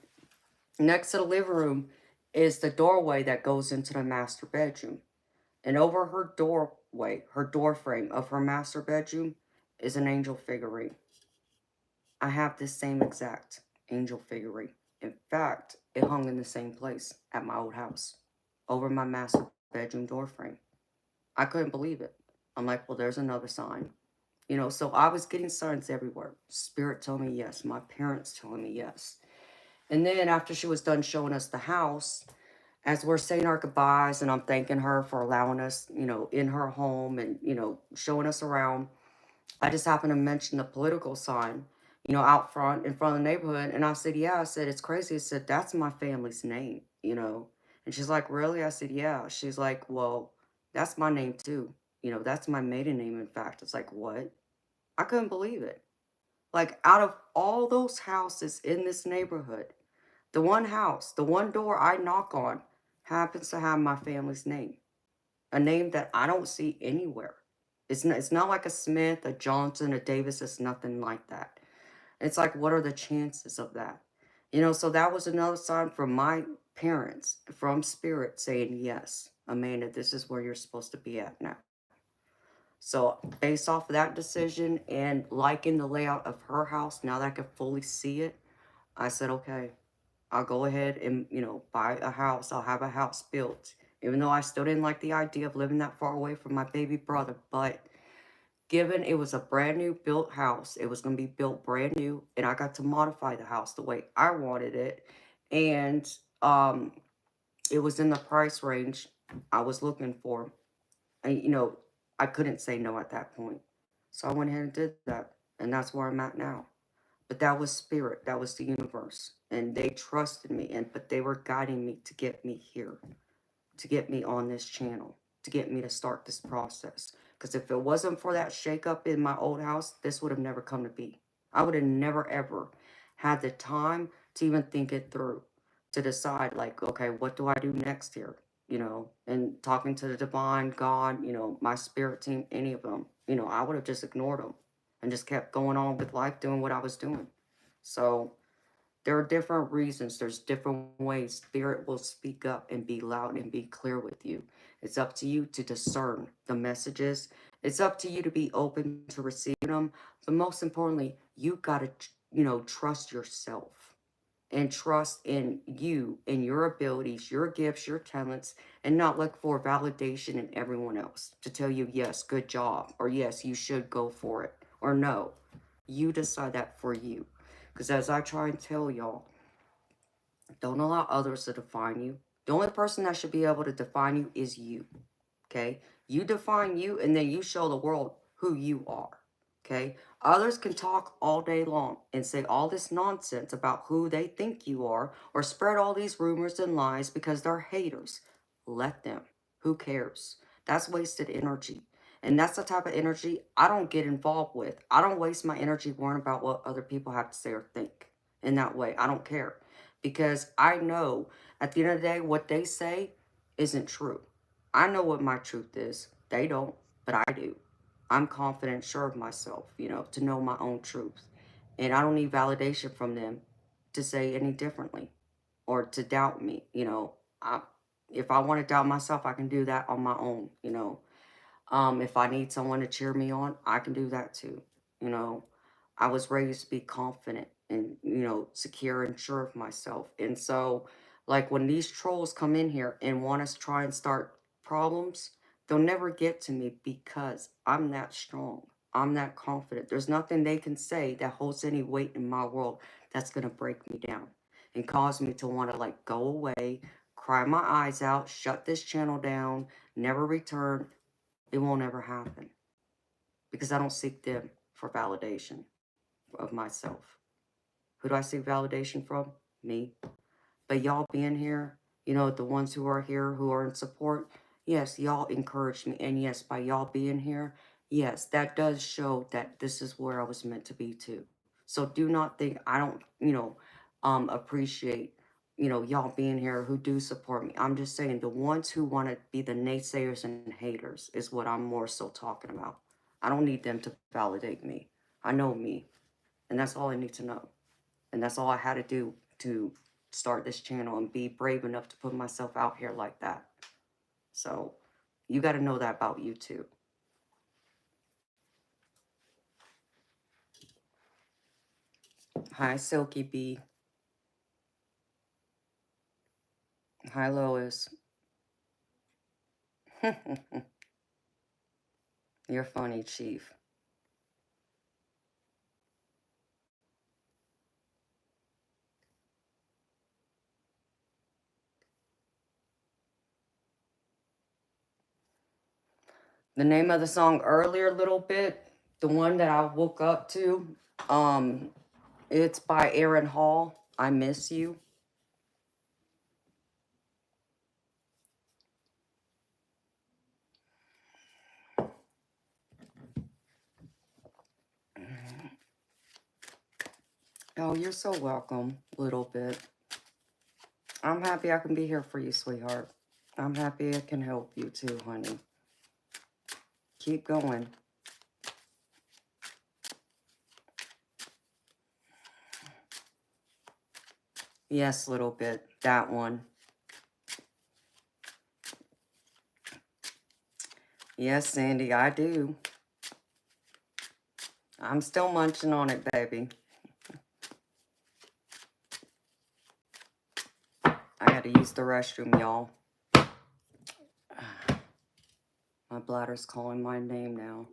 next to the living room is the doorway that goes into the master bedroom. And over her doorway, her door frame of her master bedroom, is an angel figurine. I have this same exact angel figurine. In fact, it hung in the same place at my old house, over my master bedroom door frame. I couldn't believe it. I'm like, well, there's another sign. So I was getting signs everywhere. Spirit told me yes. My parents telling me yes. And then after she was done showing us the house, as we're saying our goodbyes and I'm thanking her for allowing us, in her home and, showing us around, I just happened to mention the political sign, out front in front of the neighborhood. And I said, yeah, I said, it's crazy. I said, that's my family's name. And she's like, really? I said, yeah. She's like, well, that's my name too. That's my maiden name, in fact. It's like, what? I couldn't believe it. Like, out of all those houses in this neighborhood, the one house, the one door I knock on happens to have my family's name, a name that I don't see anywhere. It's not like a Smith, a Johnson, a Davis. It's nothing like that. It's like, what are the chances of that? So that was another sign from my parents, from Spirit, saying, yes, Amanda, this is where you're supposed to be at now. So based off of that decision and liking the layout of her house, now that I can fully see it, I said, okay, I'll go ahead and, buy a house. I'll have a house built. Even though I still didn't like the idea of living that far away from my baby brother. But given it was a brand new built house, it was going to be built brand new. And I got to modify the house the way I wanted it. And it was in the price range I was looking for. And, you know, I couldn't say no at that point. So I went ahead and did that. And that's where I'm at now. But that was spirit. That was the universe. And they trusted me. But they were guiding me to get me here, to get me on this channel, to get me to start this process. Because if it wasn't for that shakeup in my old house, this would have never come to be. I would have never, ever had the time to even think it through, to decide, like, okay, what do I do next here? You know, and talking to the divine, God, you know, my spirit team, any of them, you know, I would have just ignored them and just kept going on with life, doing what I was doing. So there are different reasons. There's different ways spirit will speak up and be loud and be clear with you. It's up to you to discern the messages. It's up to you to be open to receiving them. But most importantly, you got to, you know, trust yourself and trust in you and your abilities, your gifts, your talents, and not look for validation in everyone else to tell you, yes, good job, or yes, you should go for it, or no. You decide that for you. Because as I try and tell y'all, don't allow others to define you. The only person that should be able to define you is you. Okay? You define you, and then you show the world who you are. Okay? Others can talk all day long and say all this nonsense about who they think you are, or spread all these rumors and lies because they're haters. Let them. Who cares? That's wasted energy. And that's the type of energy I don't get involved with. I don't waste my energy worrying about what other people have to say or think. In that way, I don't care. Because I know at the end of the day, what they say isn't true. I know what my truth is. They don't, but I do. I'm confident, sure of myself, you know, to know my own truth. And I don't need validation from them to say any differently or to doubt me, you know. If I want to doubt myself, I can do that on my own, you know. If I need someone to cheer me on, I can do that too, you know. I was raised to be confident and, you know, secure and sure of myself. And so, like, when these trolls come in here and want us to try and start problems, they'll never get to me because I'm that strong. I'm that confident. There's nothing they can say that holds any weight in my world that's going to break me down and cause me to want to, like, go away, cry my eyes out, shut this channel down, never return. It won't ever happen because I don't seek them for validation of myself. Who do I seek validation from? Me. But y'all being here, you know, the ones who are here, who are in support, yes, y'all encouraged me. And yes, by y'all being here, yes, that does show that this is where I was meant to be too. So do not think I don't, you know, appreciate, you know, y'all being here who do support me. I'm just saying the ones who want to be the naysayers and haters is what I'm more so talking about. I don't need them to validate me. I know me. And that's all I need to know. And that's all I had to do to start this channel and be brave enough to put myself out here like that. So you got to know that about you too. Hi, Silky Bee. Hi, Lois. You're funny, Chief. The name of the song earlier a little bit, the one that I woke up to, it's by Aaron Hall, I Miss You. Oh, you're so welcome, little bit. I'm happy I can be here for you, sweetheart. I'm happy I can help you too, honey. Keep going. Yes, little bit. That one. Yes, Sandy, I do. I'm still munching on it, baby. I had to use the restroom, y'all. My bladder's calling my name now.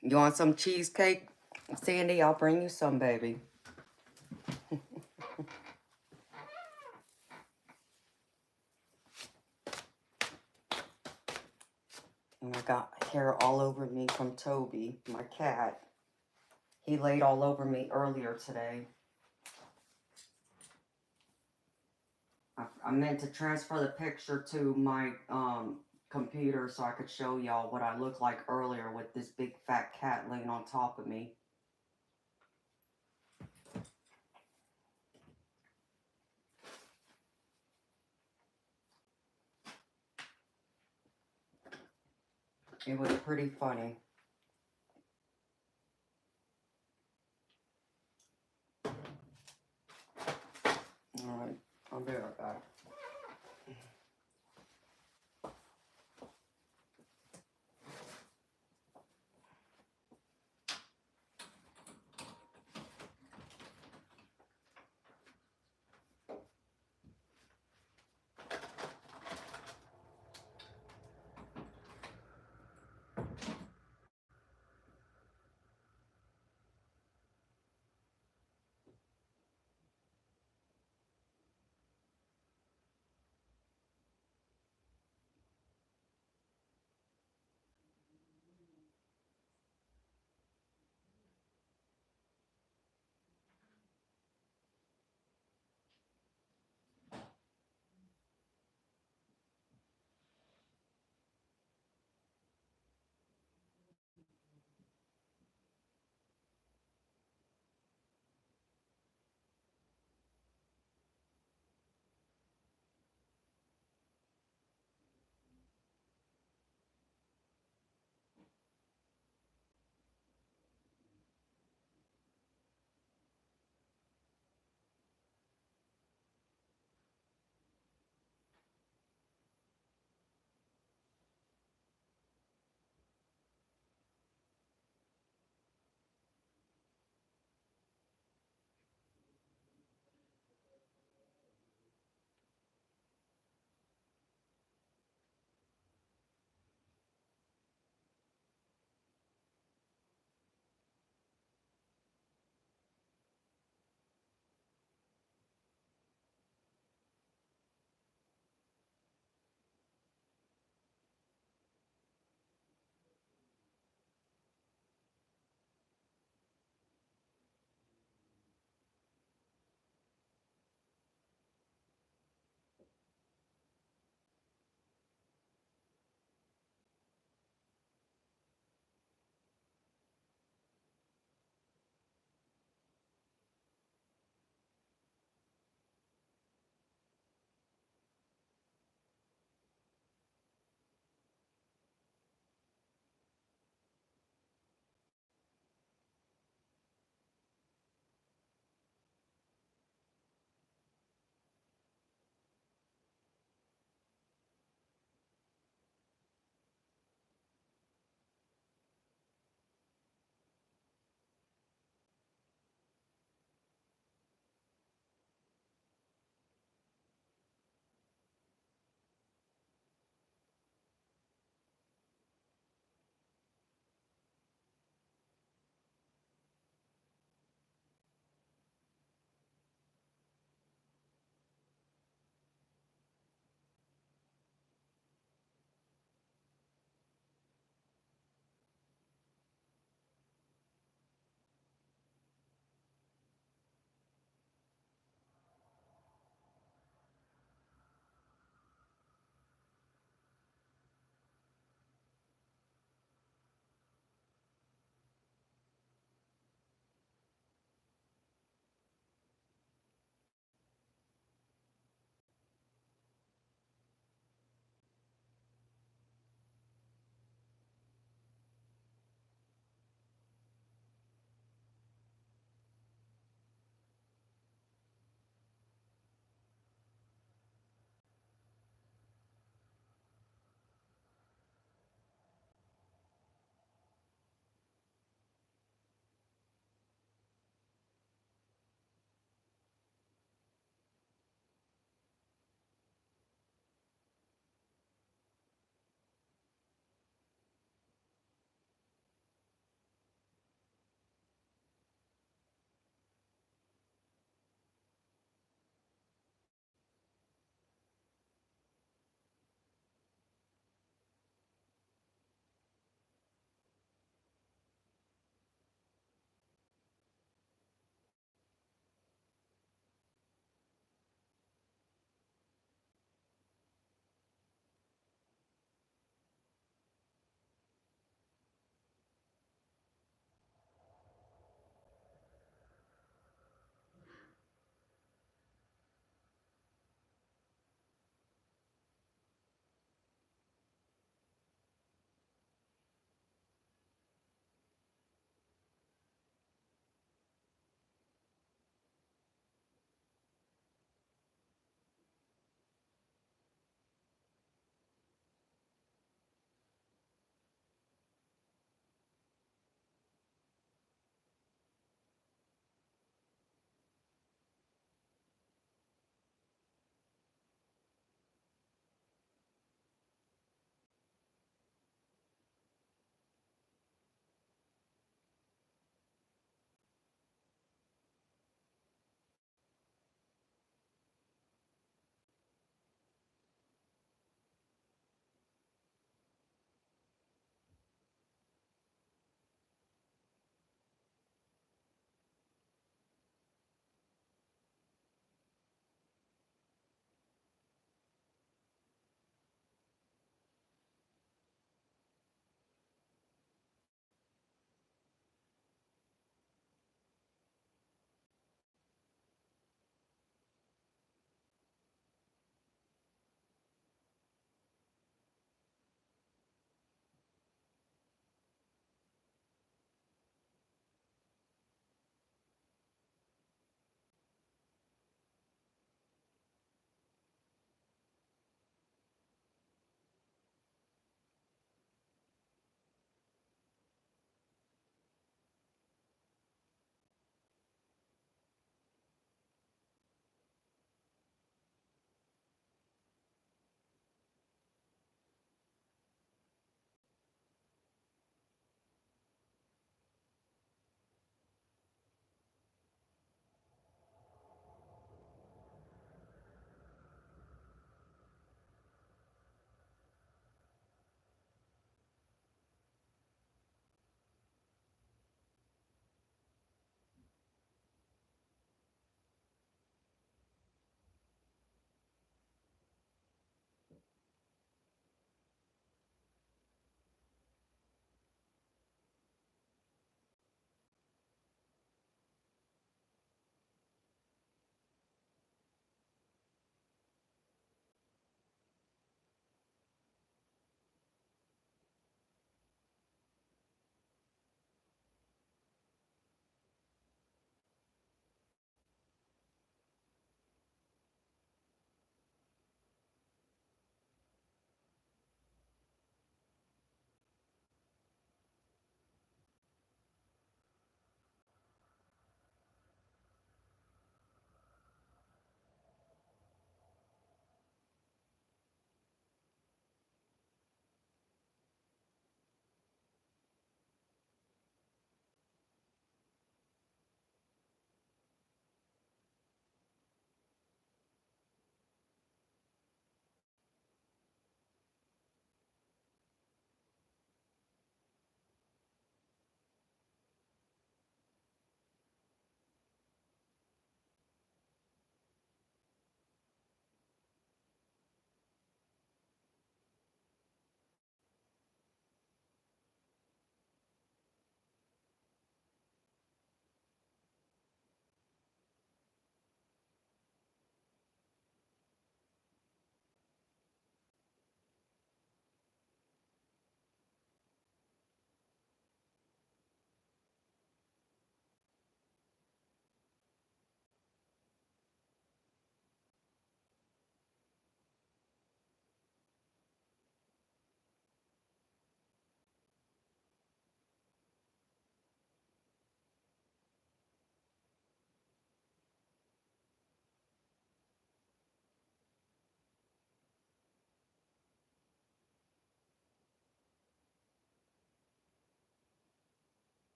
You want some cheesecake? Sandy, I'll bring you some, baby. And I got hair all over me from Toby, my cat. He laid all over me earlier today. I meant to transfer the picture to my computer so I could show y'all what I looked like earlier with this big fat cat laying on top of me. It was pretty funny. Alright, I'll be right back.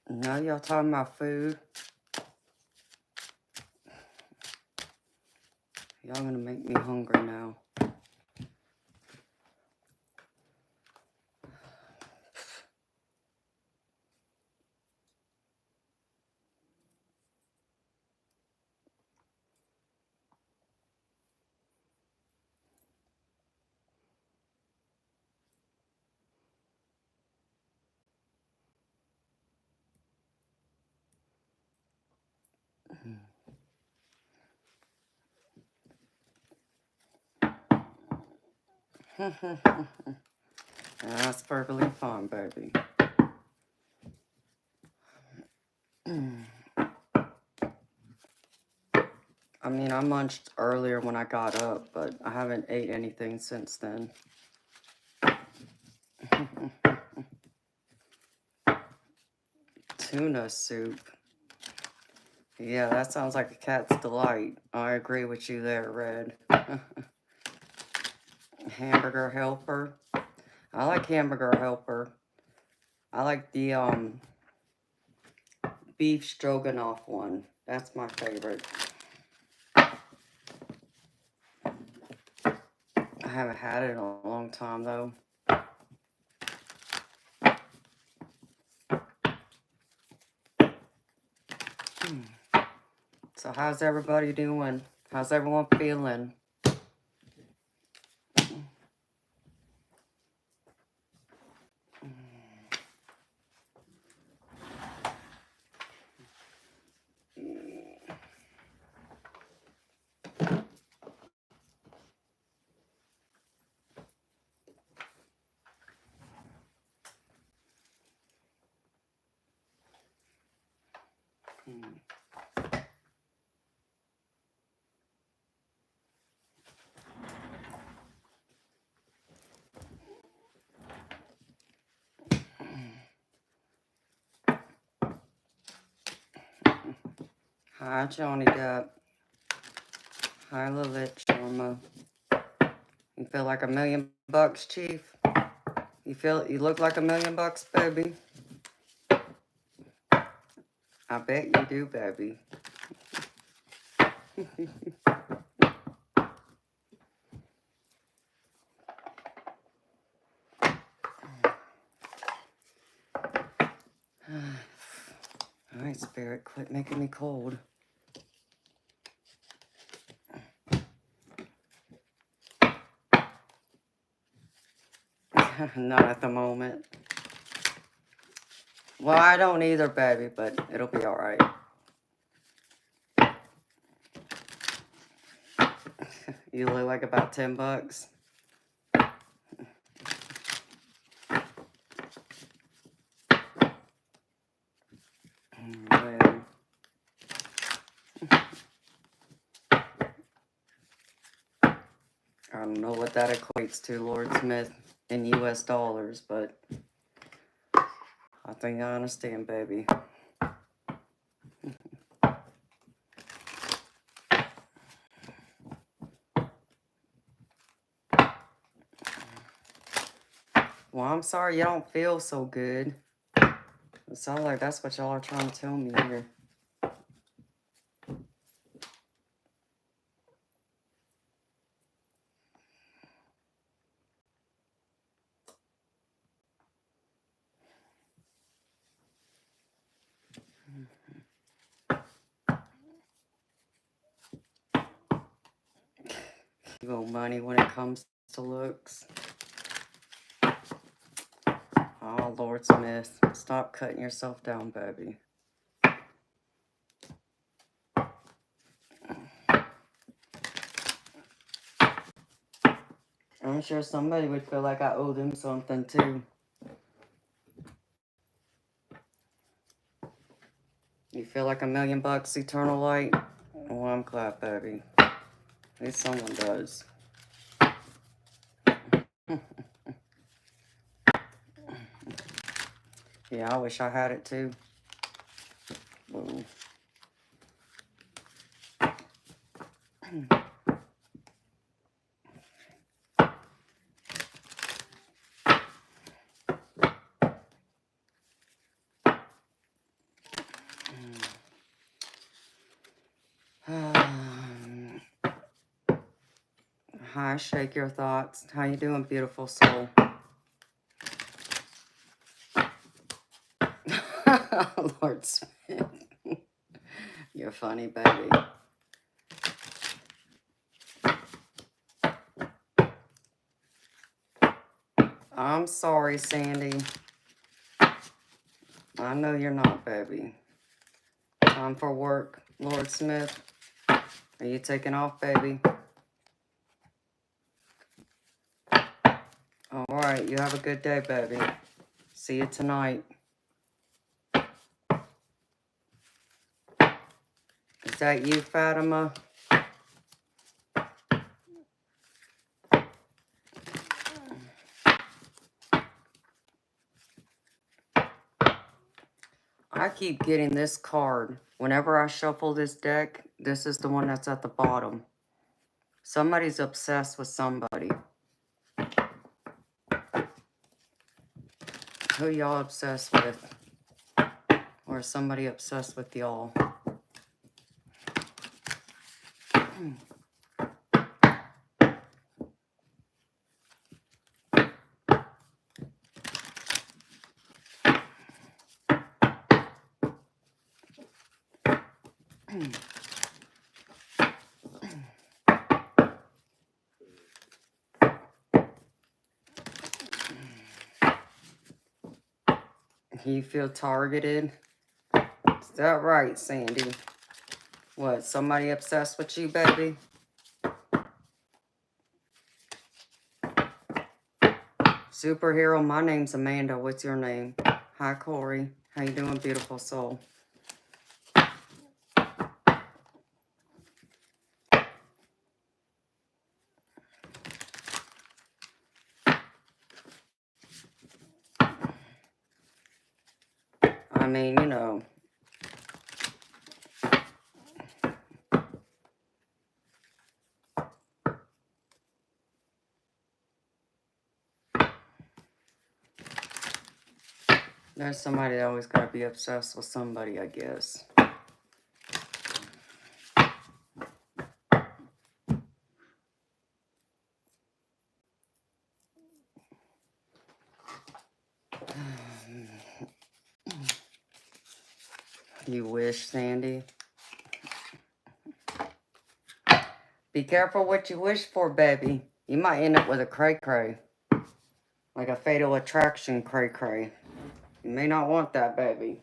Now y'all talking about food. Y'all gonna make me hungry now. That's perfectly fine, baby. I mean, I munched earlier when I got up, but I haven't ate anything since then. Tuna soup. Yeah, that sounds like a cat's delight. I agree with you there, Red. Hamburger helper. I like hamburger helper. I like the beef stroganoff one. That's my favorite. I haven't had it in a long time though. So how's everybody doing? How's everyone feeling? Hi, Johnny Depp. Hi, Lilith Sharma. You feel like $1,000,000, Chief? You look like $1,000,000, baby? I bet you do, baby. Alright, Spirit, quit making me cold. Not at the moment. Well, I don't either, baby, but it'll be alright. You look like about $10. Man. I don't know what that equates to, Lord Smith, in US dollars, but I think I understand, baby. Well, I'm sorry you don't feel so good. It sounds like that's what y'all are trying to tell me here. You owe money when it comes to looks. Oh, Lord Smith, stop cutting yourself down, baby. I'm sure somebody would feel like I owe them something too. You feel like $1,000,000 eternal light? Oh, I'm glad, baby. At least someone does. Yeah, I wish I had it too. Whoa. Hi, Shake Your Thoughts. How you doing, beautiful soul? Lord Smith. You're funny, baby. I'm sorry, Sandy. I know you're not, baby. Time for work, Lord Smith. Are you taking off, baby? All right, you have a good day, baby. See you tonight. Is that you, Fatima? I keep getting this card. Whenever I shuffle this deck, this is the one that's at the bottom. Somebody's obsessed with somebody. Who y'all obsessed with? Or is somebody obsessed with y'all? You feel targeted? Is that right, Sandy? What, somebody obsessed with you, baby? Superhero, my name's Amanda. What's your name? Hi, Corey. How you doing, beautiful soul? I mean, you know. There's somebody that always gotta be obsessed with somebody, I guess. You wish, Sandy. Be careful what you wish for, baby. You might end up with a cray-cray. Like a fatal attraction cray-cray. You may not want that, baby.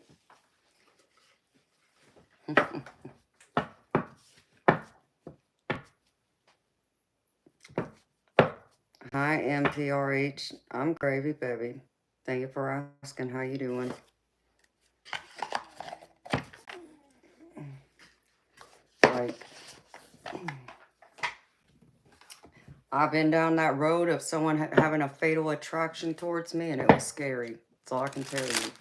Hi, MTRH. I'm Gravy, baby. Thank you for asking. How you doing? Like, I've been down that road of someone having a fatal attraction towards me, and it was scary. That's all I can tell you.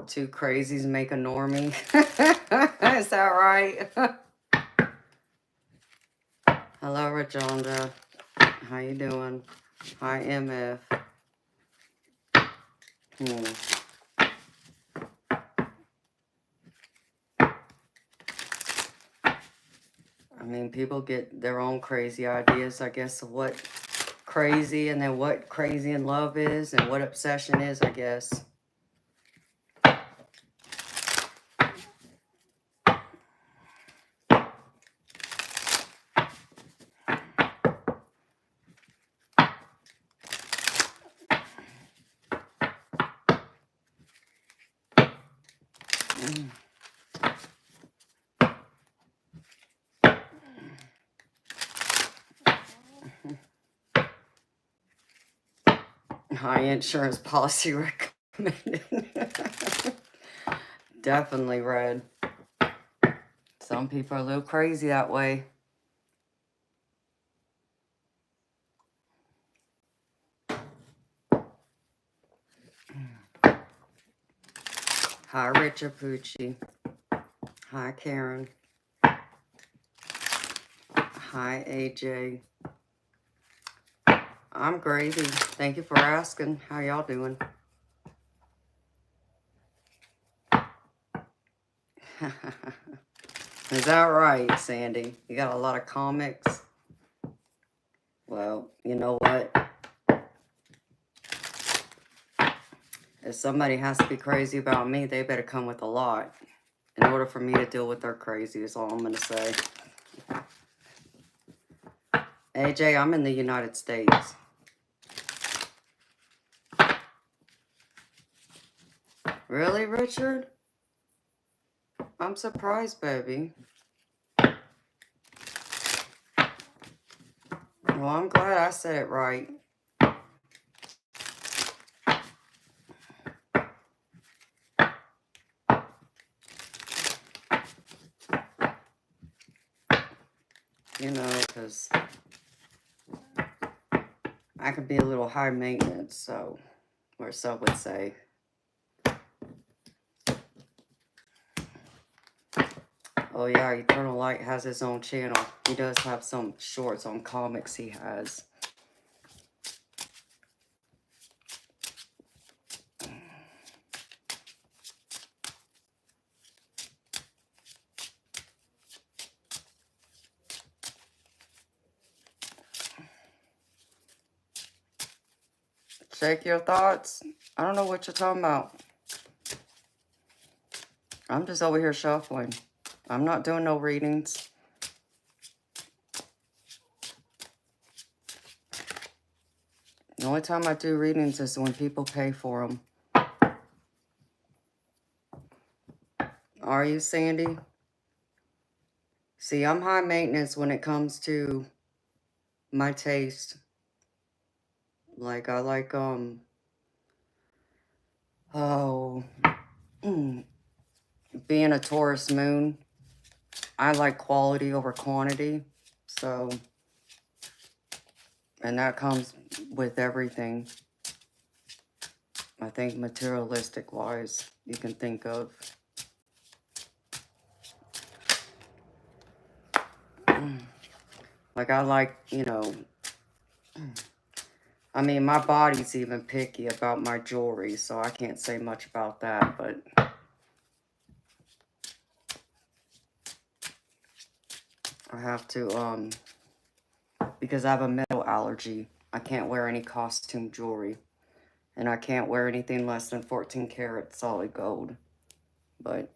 Two crazies make a normie. Is that right? Hello, Rajonda. How you doing? Hi, MF. I mean, people get their own crazy ideas, I guess, of what crazy and then what crazy in love is and what obsession is, I guess. High insurance policy recommended. Definitely red. Some people are a little crazy that way. Hi, Richard Pucci. Hi, Karen. Hi, AJ. I'm gravy. Thank you for asking. How y'all doing? Is that right, Sandy? You got a lot of comics? Well, you know what? If somebody has to be crazy about me, they better come with a lot in order for me to deal with their crazy, is all I'm going to say. AJ, I'm in the United States. Really, Richard? I'm surprised, baby. Well, I'm glad I said it right. You know, because I could be a little high maintenance, so, or some would say. Oh yeah, Eternal Light has his own channel. He does have some shorts on comics he has. Shake your thoughts. I don't know what you're talking about. I'm just over here shuffling. I'm not doing no readings. The only time I do readings is when people pay for them. Are you, Sandy? See, I'm high maintenance when it comes to my taste. Like, I like, being a Taurus moon, I like quality over quantity. So, and that comes with everything. I think materialistic wise, you can think of. Like, I like, you know, I mean, my body's even picky about my jewelry, so I can't say much about that, but I have to, because I have a metal allergy, I can't wear any costume jewelry, and I can't wear anything less than 14 karat solid gold, but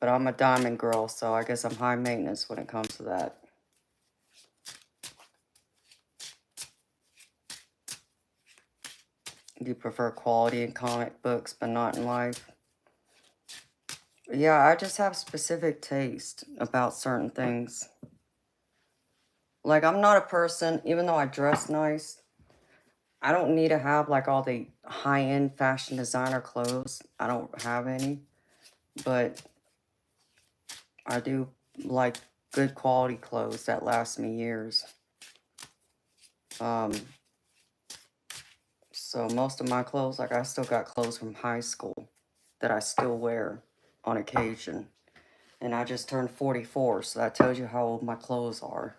I'm a diamond girl, so I guess I'm high maintenance when it comes to that. You prefer quality in comic books, but not in life? Yeah, I just have specific taste about certain things. Like, I'm not a person, even though I dress nice, I don't need to have, like, all the high-end fashion designer clothes. I don't have any. But I do like good quality clothes that last me years. So most of my clothes, like, I still got clothes from high school that I still wear on occasion. And I just turned 44, so that tells you how old my clothes are.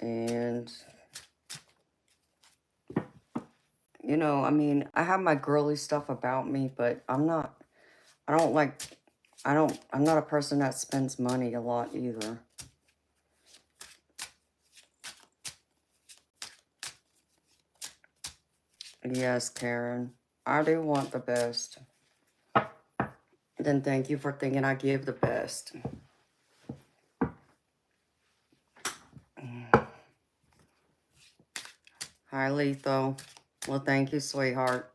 And, you know, I mean, I have my girly stuff about me, but I'm not a person that spends money a lot either. Yes, Karen, I do want the best. Then thank you for thinking I give the best. Hi, Letho. Well, thank you, sweetheart.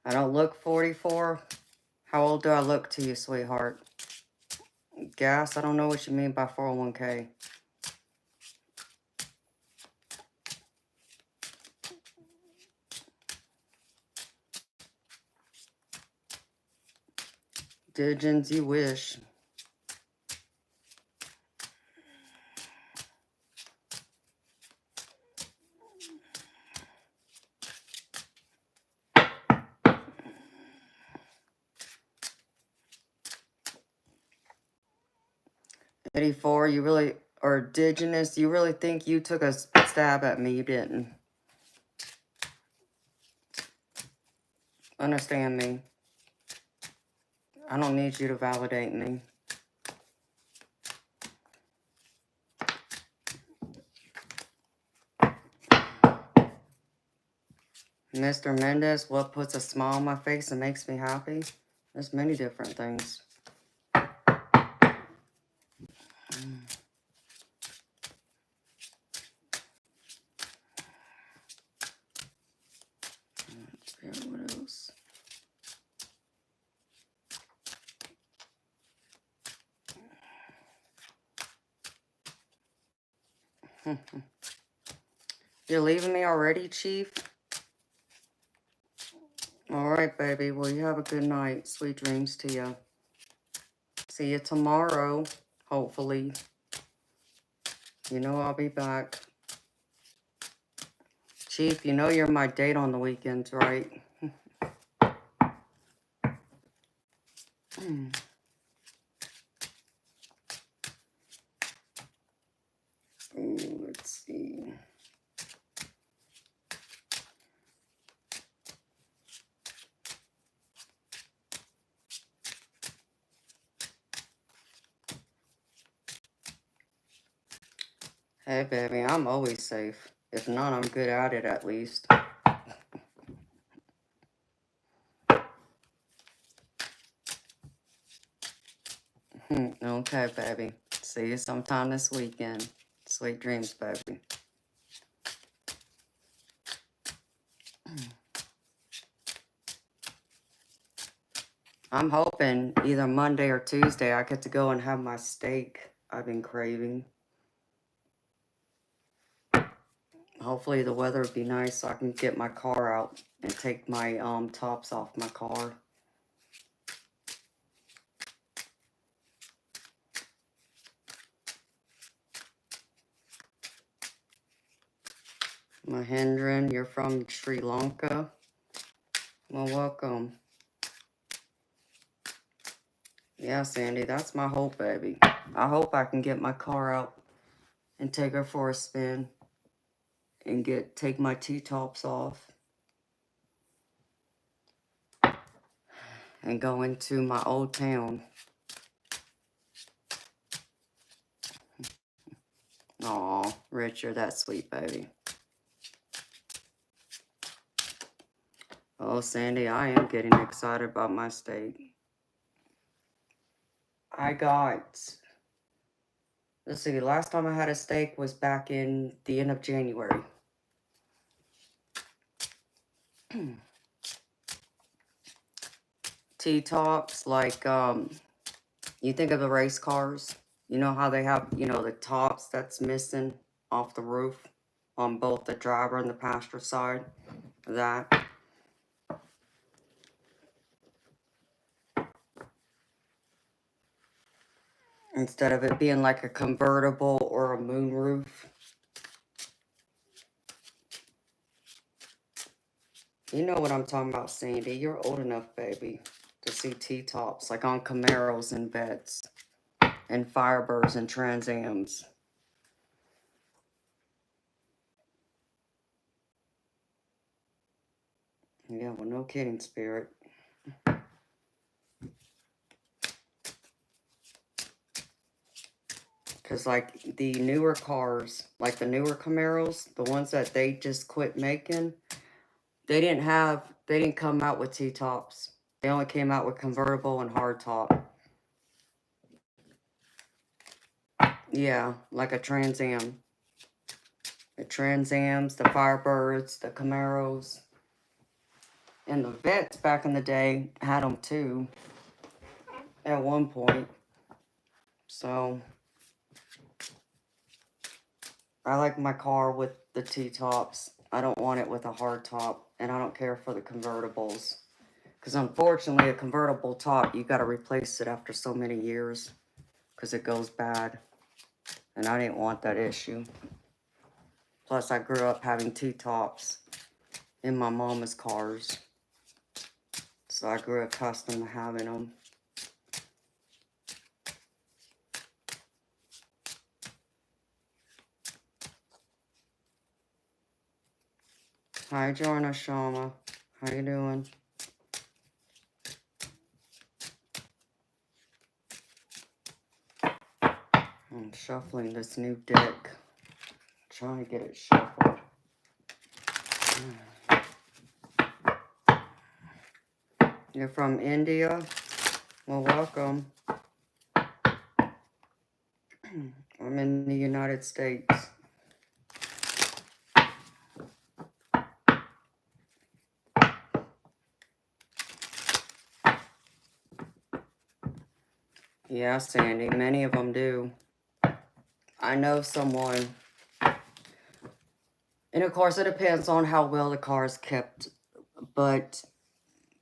I don't look 44. How old do I look to you, sweetheart? Gas? I don't know what you mean by 401k. Digins, you wish. $84, you really, or Digenous, you really think you took a stab at me? You didn't. Understand me. I don't need you to validate me. Mr. Mendez, what puts a smile on my face and makes me happy? There's many different things. What else? You're leaving me already, Chief? All right, baby. Well, you have a good night. Sweet dreams to you. See you tomorrow, hopefully. You know I'll be back. Chief, you know you're my date on the weekends, right? Ooh, let's see. Hey, baby, I'm always safe. If not, I'm good at it at least. Okay, baby. See you sometime this weekend. Sweet dreams, baby. I'm hoping either Monday or Tuesday I get to go and have my steak I've been craving. Hopefully the weather will be nice so I can get my car out and take my tops off my car. Mahendran, you're from Sri Lanka. Well, welcome. Yeah, Sandy, that's my hope, baby. I hope I can get my car out and take her for a spin and take my T-tops off and go into my old town. Aw, Rich, you're that sweet, baby. Oh, Sandy, I am getting excited about my steak. I got, let's see, last time I had a steak was back in the end of January. T-tops, like, you think of the race cars. You know how they have, the tops that's missing off the roof on both the driver and the passenger side? That. Instead of it being like a convertible or a moonroof. You know what I'm talking about, Sandy. You're old enough, baby, to see T-tops, like on Camaros and Vets, and Firebirds and Trans Ams. Yeah, well, no kidding, Spirit. Because, like, the newer cars, like the newer Camaros, the ones that they just quit making, they didn't come out with T-tops. They only came out with convertible and hardtop. Yeah, like a Trans Am. The Trans Ams, the Firebirds, the Camaros. And the Vets back in the day had them too. at one point. So I like my car with the T-tops. I don't want it with a hard top, and I don't care for the convertibles. Because unfortunately, a convertible top, you got to replace it after so many years because it goes bad. And I didn't want that issue. Plus, I grew up having T-tops in my mama's cars. So I grew accustomed to having them. Hi, Jorna Shama. How you doing? I'm shuffling this new deck. Trying to get it shuffled. You're from India? Well, welcome. I'm in the United States. Yeah, Sandy, many of them do. I know someone, and of course it depends on how well the car is kept, but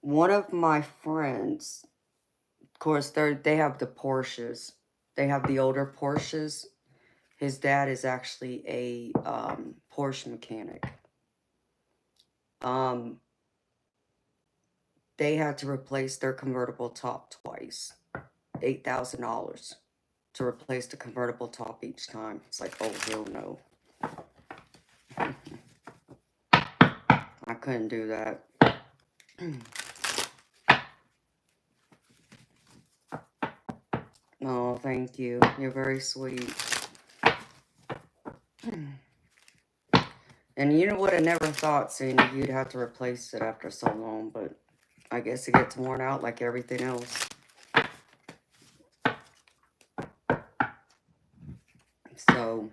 one of my friends, of course, they have the Porsches. They have the older Porsches. His dad is actually a Porsche mechanic. They had to replace their convertible top twice. $8,000 to replace the convertible top each time. It's like, oh, hell no. I couldn't do that. Oh, thank you. You're very sweet. And you would have never thought, Sandy, you'd have to replace it after so long, but I guess it gets worn out like everything else. So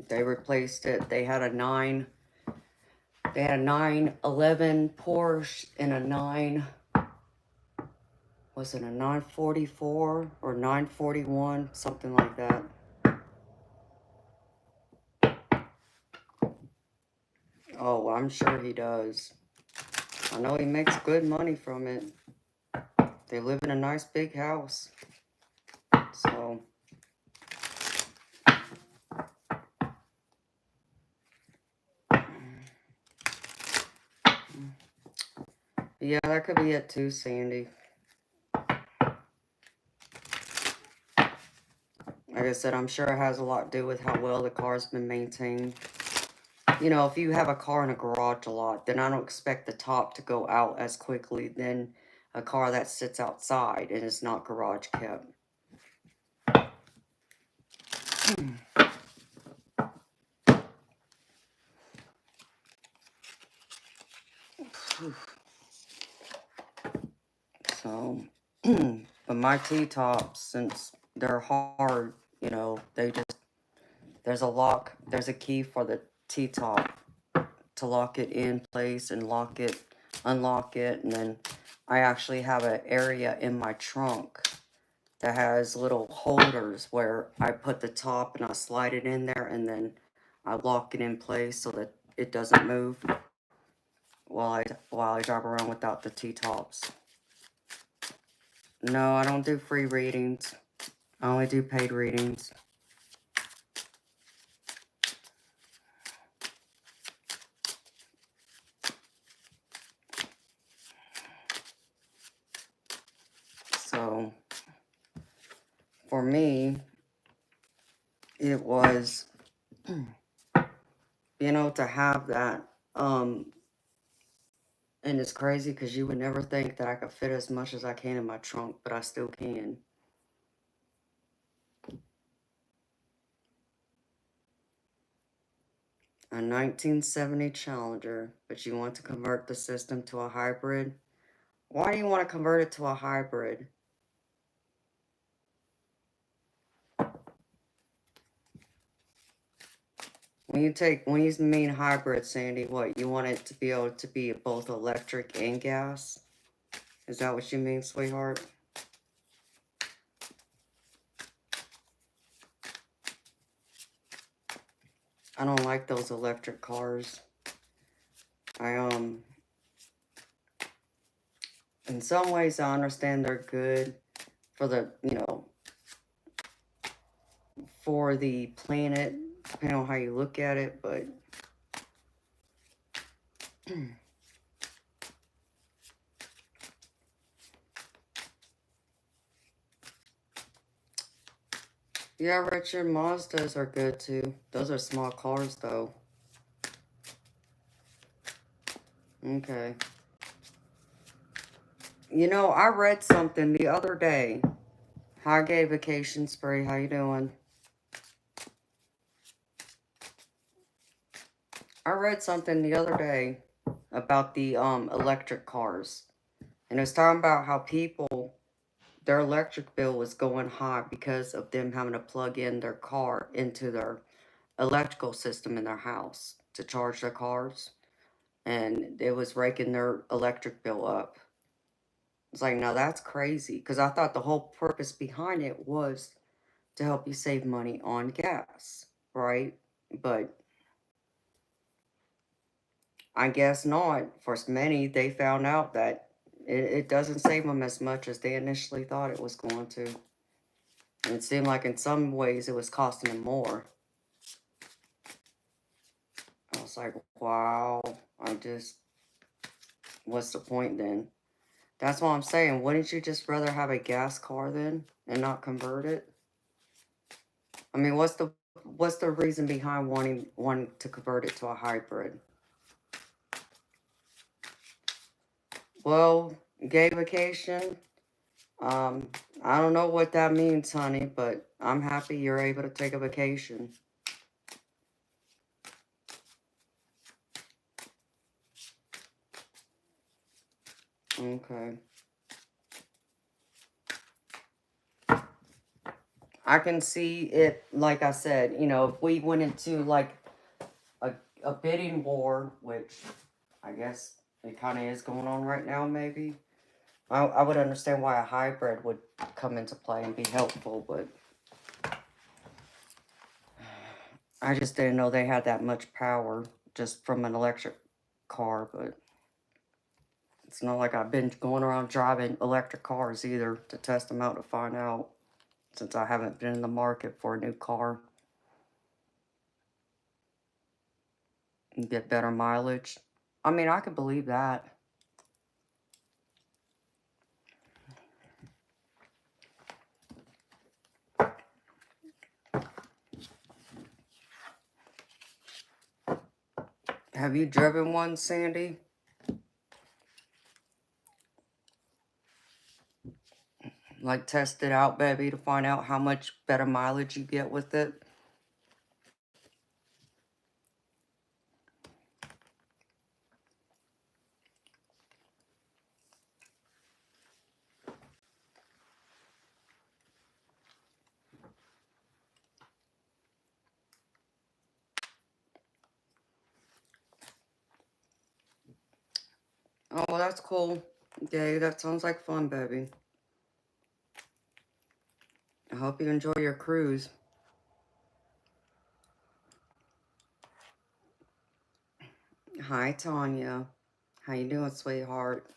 they replaced it. They had a 911 Porsche and a 944 or 941, something like that. Oh, I'm sure he does. I know he makes good money from it. They live in a nice big house. So yeah, that could be it too, Sandy. Like I said, I'm sure it has a lot to do with how well the car's been maintained. You know, if you have a car in a garage a lot, then I don't expect the top to go out as quickly than a car that sits outside and is not garage kept. So, but my T-tops, since they're hard, you know, there's a lock, there's a key for the T-top to lock it in place and unlock it, and then I actually have an area in my trunk that has little holders where I put the top and I slide it in there, and then I lock it in place so that it doesn't move while I drive around without the T-tops. No, I don't do free readings. I only do paid readings. So, for me, it was, you know, to have that, and it's crazy because you would never think that I could fit as much as I can in my trunk, but I still can. A 1970 Challenger, but you want to convert the system to a hybrid? Why do you want to convert it to a hybrid? When you mean hybrid, Sandy, what, you want it to be able to be both electric and gas? Is that what you mean, sweetheart? I don't like those electric cars. In some ways, I understand they're good for the, for the planet, depending on how you look at it, but yeah, Richard, Mazdas are good too. Those are small cars though. Okay. You know, I read something the other day. Hi, Gay Vacation Spree, how you doing? I read something the other day about the electric cars. And it was talking about how people, their electric bill was going high because of them having to plug in their car into their electrical system in their house to charge their cars. And it was raking their electric bill up. It's like, now that's crazy. Because I thought the whole purpose behind it was to help you save money on gas, right? But I guess not. For many, they found out that it doesn't save them as much as they initially thought it was going to. And it seemed like in some ways it was costing them more. I was like, wow, what's the point then? That's what I'm saying. Wouldn't you just rather have a gas car then and not convert it? I mean, what's the reason behind wanting to convert it to a hybrid? Well, gay vacation. I don't know what that means, honey, but I'm happy you're able to take a vacation. Okay. I can see it, like I said, if we went into like a bidding war, which I guess it kind of is going on right now, maybe. I would understand why a hybrid would come into play and be helpful, but I just didn't know they had that much power just from an electric car, but it's not like I've been going around driving electric cars either to test them out to find out, since I haven't been in the market for a new car and get better mileage. I mean, I could believe that. Have you driven one, Sandy? Like test it out, baby, to find out how much better mileage you get with it? Oh, well, that's cool. Yay, that sounds like fun, baby. I hope you enjoy your cruise. Hi, Tanya. How you doing, sweetheart?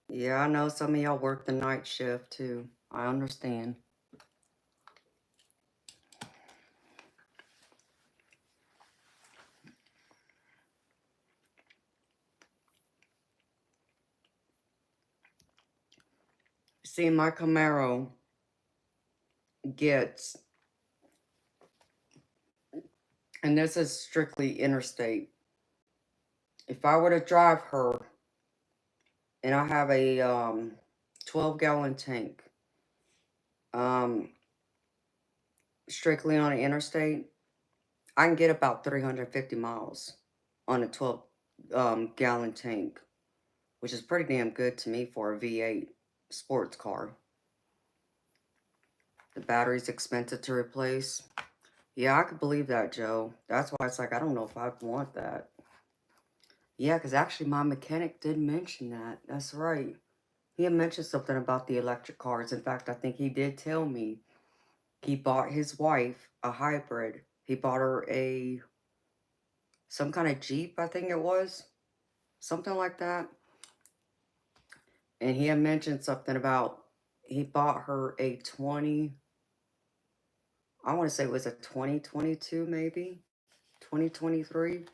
Yeah, I know some of y'all work the night shift, too. I understand. See, my Camaro gets, and this is strictly interstate. If I were to drive her, and I have a 12-gallon tank, um, strictly on an interstate, I can get about 350 miles on a 12 gallon tank, which is pretty damn good to me for a V8 sports car. The battery's expensive to replace. Yeah, I could believe that, Joe. That's why it's like, I don't know if I'd want that. Yeah, because actually my mechanic did mention that. That's right. He had mentioned something about the electric cars. In fact, I think he did tell me he bought his wife a hybrid. He bought her some kind of Jeep, I think it was. Something like that. And he had mentioned something about he bought her a 20, I want to say it was a 2022 maybe, 2023.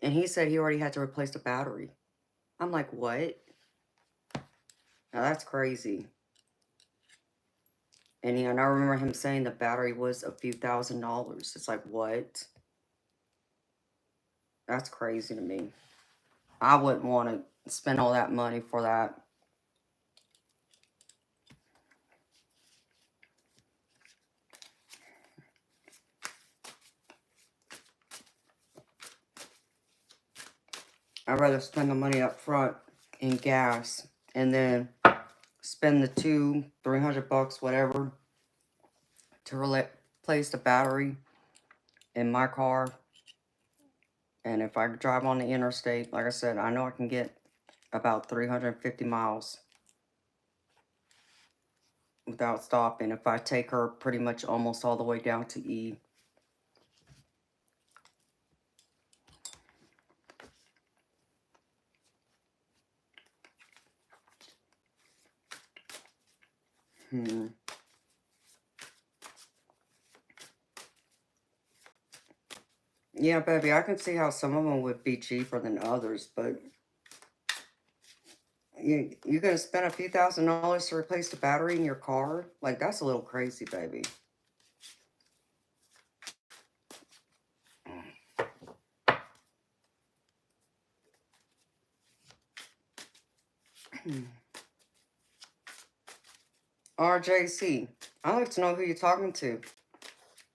And he said he already had to replace the battery. I'm like, what? Now that's crazy. And I remember him saying the battery was a few $1,000s. It's like, what? That's crazy to me. I wouldn't want to spend all that money for that. I'd rather spend the money up front in gas and then spend the $200-300, whatever, to replace the battery in my car. And if I drive on the interstate, like I said, I know I can get about 350 miles without stopping if I take her pretty much almost all the way down to E. Yeah, baby, I can see how some of them would be cheaper than others, but you're going to spend a few $1,000s to replace the battery in your car? Like, that's a little crazy, baby. RJC, I'd like to know who you're talking to.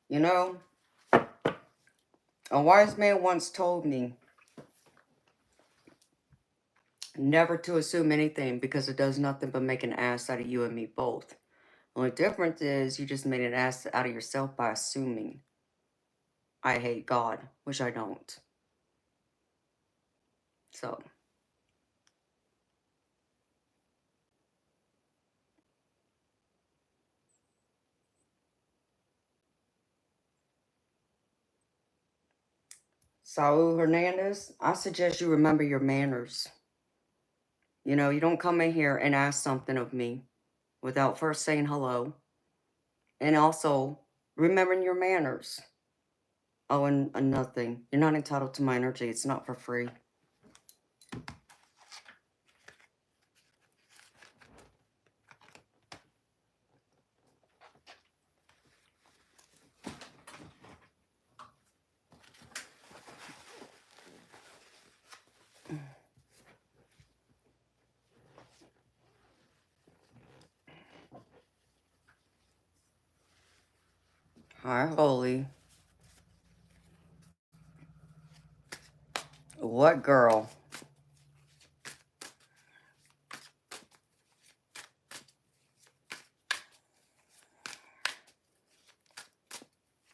You know, a wise man once told me never to assume anything because it does nothing but make an ass out of you and me both. The only difference is you just made an ass out of yourself by assuming I hate God, which I don't. So, Saul Hernandez, I suggest you remember your manners. You know, you don't come in here and ask something of me without first saying hello. And also, remembering your manners. Oh, and another thing, you're not entitled to my energy. It's not for free. Hi, Holy. What girl?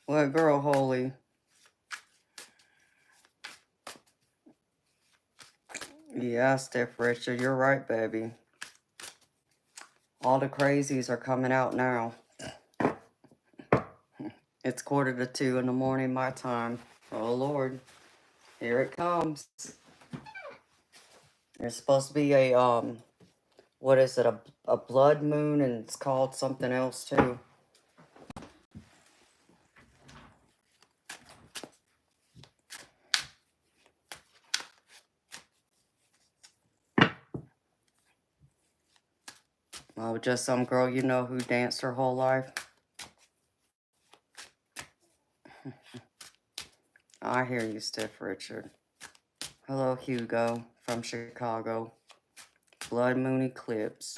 What girl, Holy? Yeah, Steph Richard, you're right, baby. All the crazies are coming out now. It's 1:45 in the morning, my time. Oh, Lord. Here it comes. There's supposed to be what is it, a blood moon, and it's called something else, too. Oh, just some girl you know who danced her whole life. I hear you, Stiff Richard. Hello, Hugo from Chicago. Blood moon eclipse.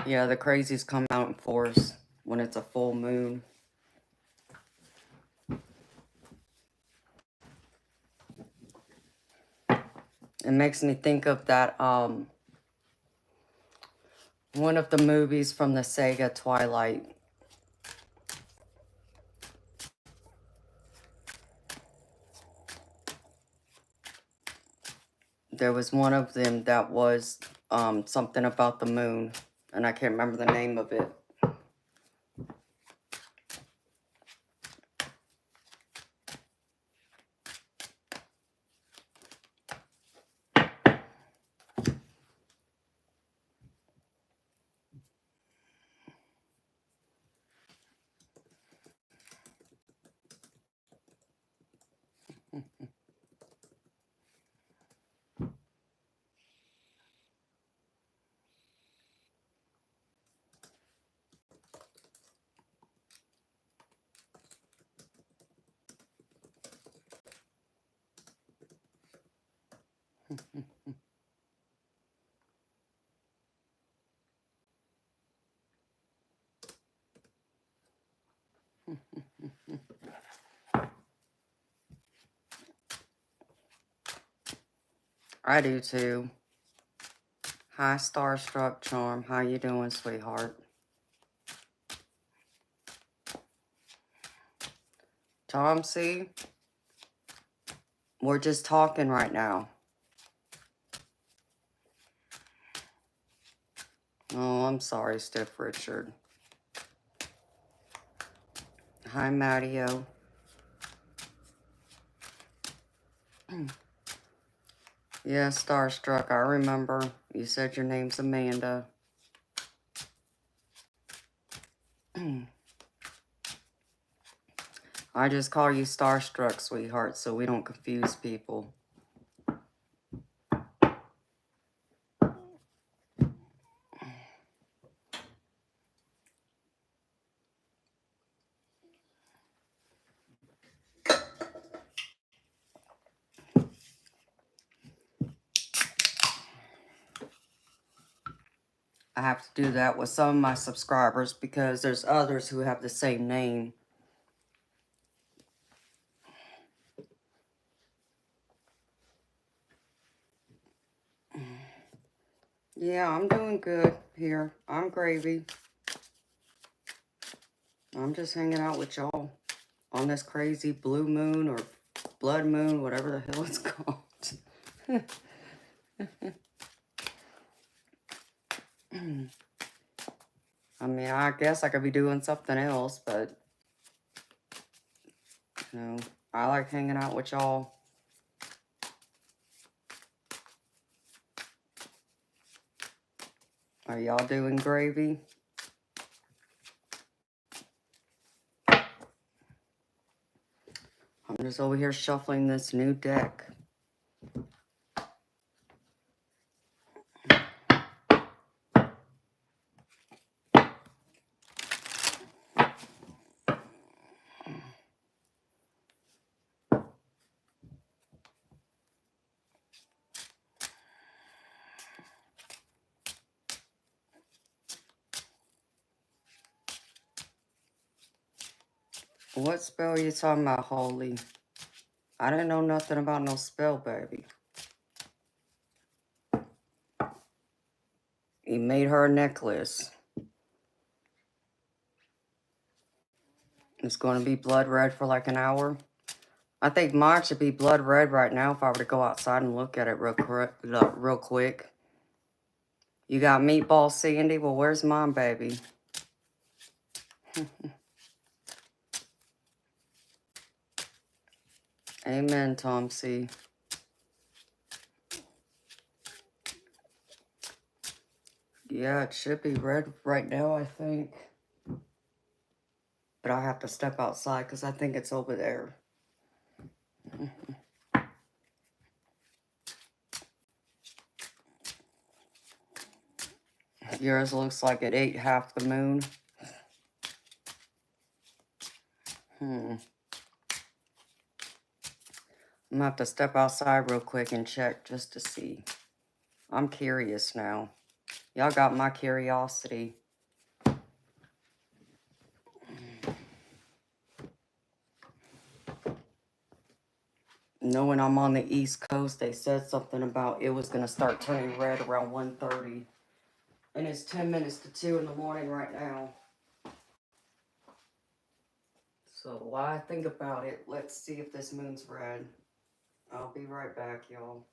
Yeah, the crazies come out in force when it's a full moon. It makes me think of that, one of the movies from the Sega Twilight. There was one of them that was something about the moon, and I can't remember the name of it. I do too. Hi, Starstruck Charm. How you doing, sweetheart? Tom, see? We're just talking right now. Oh, I'm sorry, Stiff Richard. Hi, Mattio. Yeah, Starstruck, I remember. You said your name's Amanda. I just call you Starstruck, sweetheart, so we don't confuse people. I have to do that with some of my subscribers because there's others who have the same name. Yeah, I'm doing good here. I'm gravy. I'm just hanging out with y'all on this crazy blue moon or blood moon, whatever the hell it's called. I mean, I guess I could be doing something else, but, you know, I like hanging out with y'all. Are y'all doing gravy? I'm just over here shuffling this new deck. What spell are you talking about, Holy? I didn't know nothing about no spell, baby. He made her a necklace. It's going to be blood red for like an hour. I think mine should be blood red right now if I were to go outside and look at it real quick. You got meatball, Sandy? Well, where's mine, baby? Amen, Tom C. Yeah, it should be red right now, I think. But I have to step outside because I think it's over there. Yours looks like it ate half the moon. I'm gonna have to step outside real quick and check just to see. I'm curious now. Y'all got my curiosity. Knowing I'm on the East Coast, they said something about it was gonna start turning red around 1:30. And it's 10 minutes to 2 in the morning right now. So while I think about it, let's see if this moon's red. I'll be right back, y'all.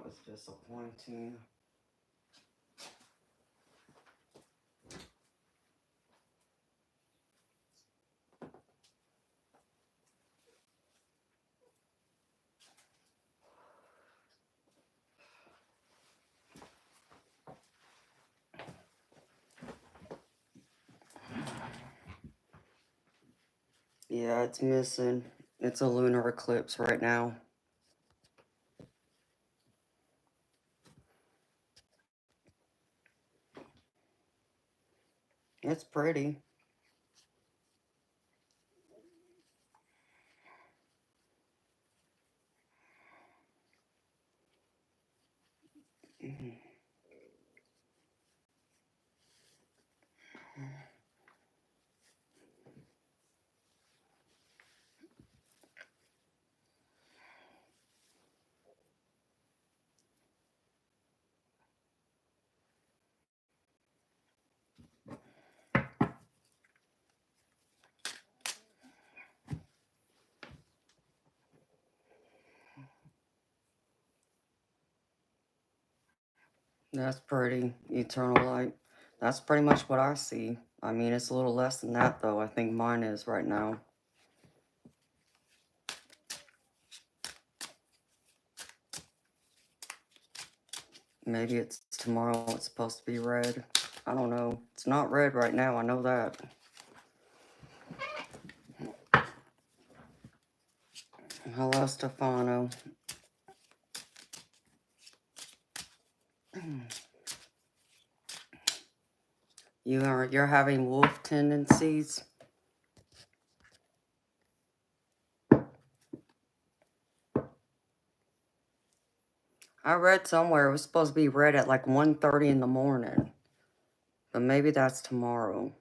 was disappointing. Yeah, it's missing. It's a lunar eclipse right now. It's pretty. That's pretty. Eternal light. That's pretty much what I see. I mean, it's a little less than that, though. I think mine is right now. Maybe it's tomorrow. It's supposed to be red. I don't know. It's not red right now. I know that. Hello, Stefano. You're having wolf tendencies. I read somewhere it was supposed to be red at like 1:30 in the morning. But maybe that's tomorrow.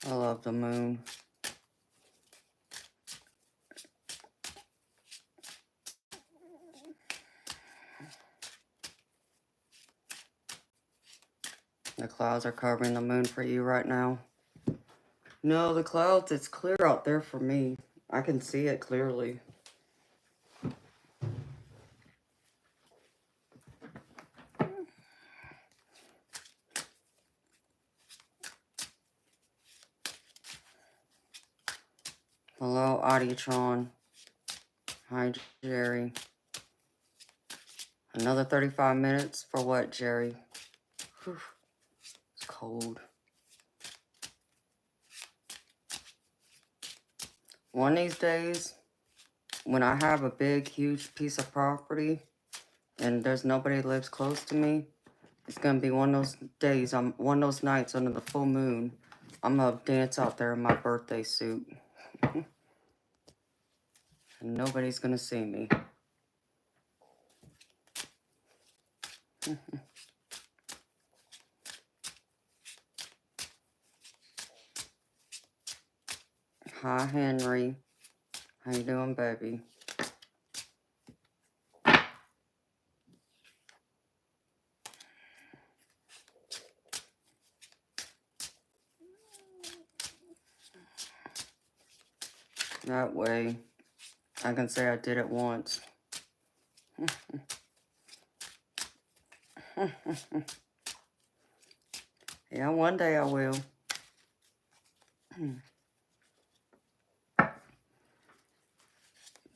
I love the moon. The clouds are covering the moon for you right now. No, the clouds, it's clear out there for me. I can see it clearly. Hello, Auditron. Hi, Jerry. Another 35 minutes for what, Jerry? Whew. It's cold. One of these days, when I have a big, huge piece of property and there's nobody that lives close to me, it's gonna be one of those days, one of those nights under the full moon. I'm gonna dance out there in my birthday suit. And nobody's gonna see me. Hi, Henry. How you doing, baby? That way, I can say I did it once. Yeah, one day I will.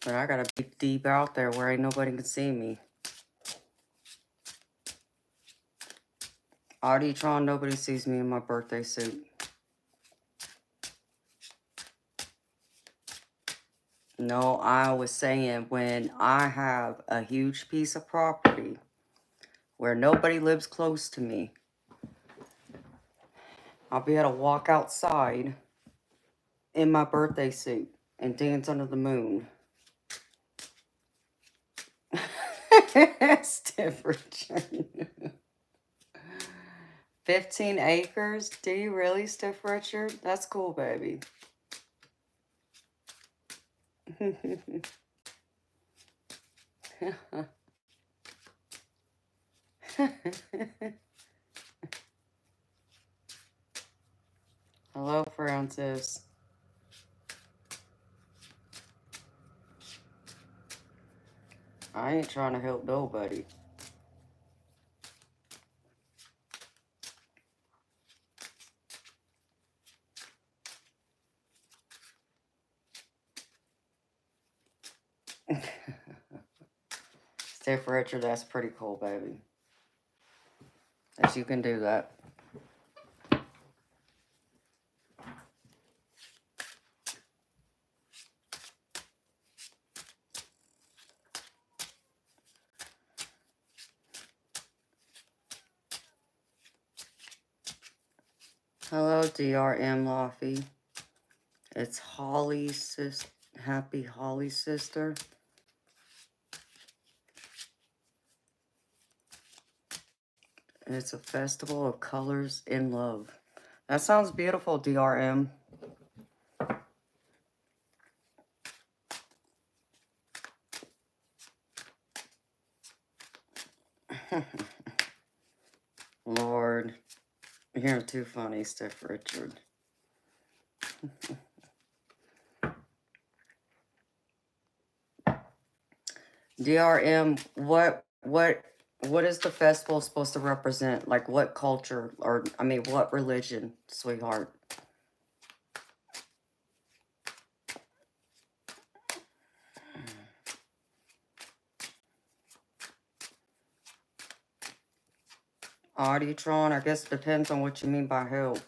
But I gotta be deep out there where ain't nobody can see me. Auditron, nobody sees me in my birthday suit. No, I was saying when I have a huge piece of property where nobody lives close to me, I'll be able to walk outside in my birthday suit and dance under the moon. Stiff Richard. 15 acres? Do you really, Stiff Richard? That's cool, baby. Hello, Francis. I ain't trying to help nobody. Stiff Richard, that's pretty cool, baby. That you can do that. Hello, DRM Lofty. It's Holly's happy Holly sister. It's a festival of colors in love. That sounds beautiful, DRM. Lord, you're too funny, Stiff Richard. DRM, what is the festival supposed to represent? Like what culture, or I mean what religion, sweetheart? Auditron, I guess it depends on what you mean by help.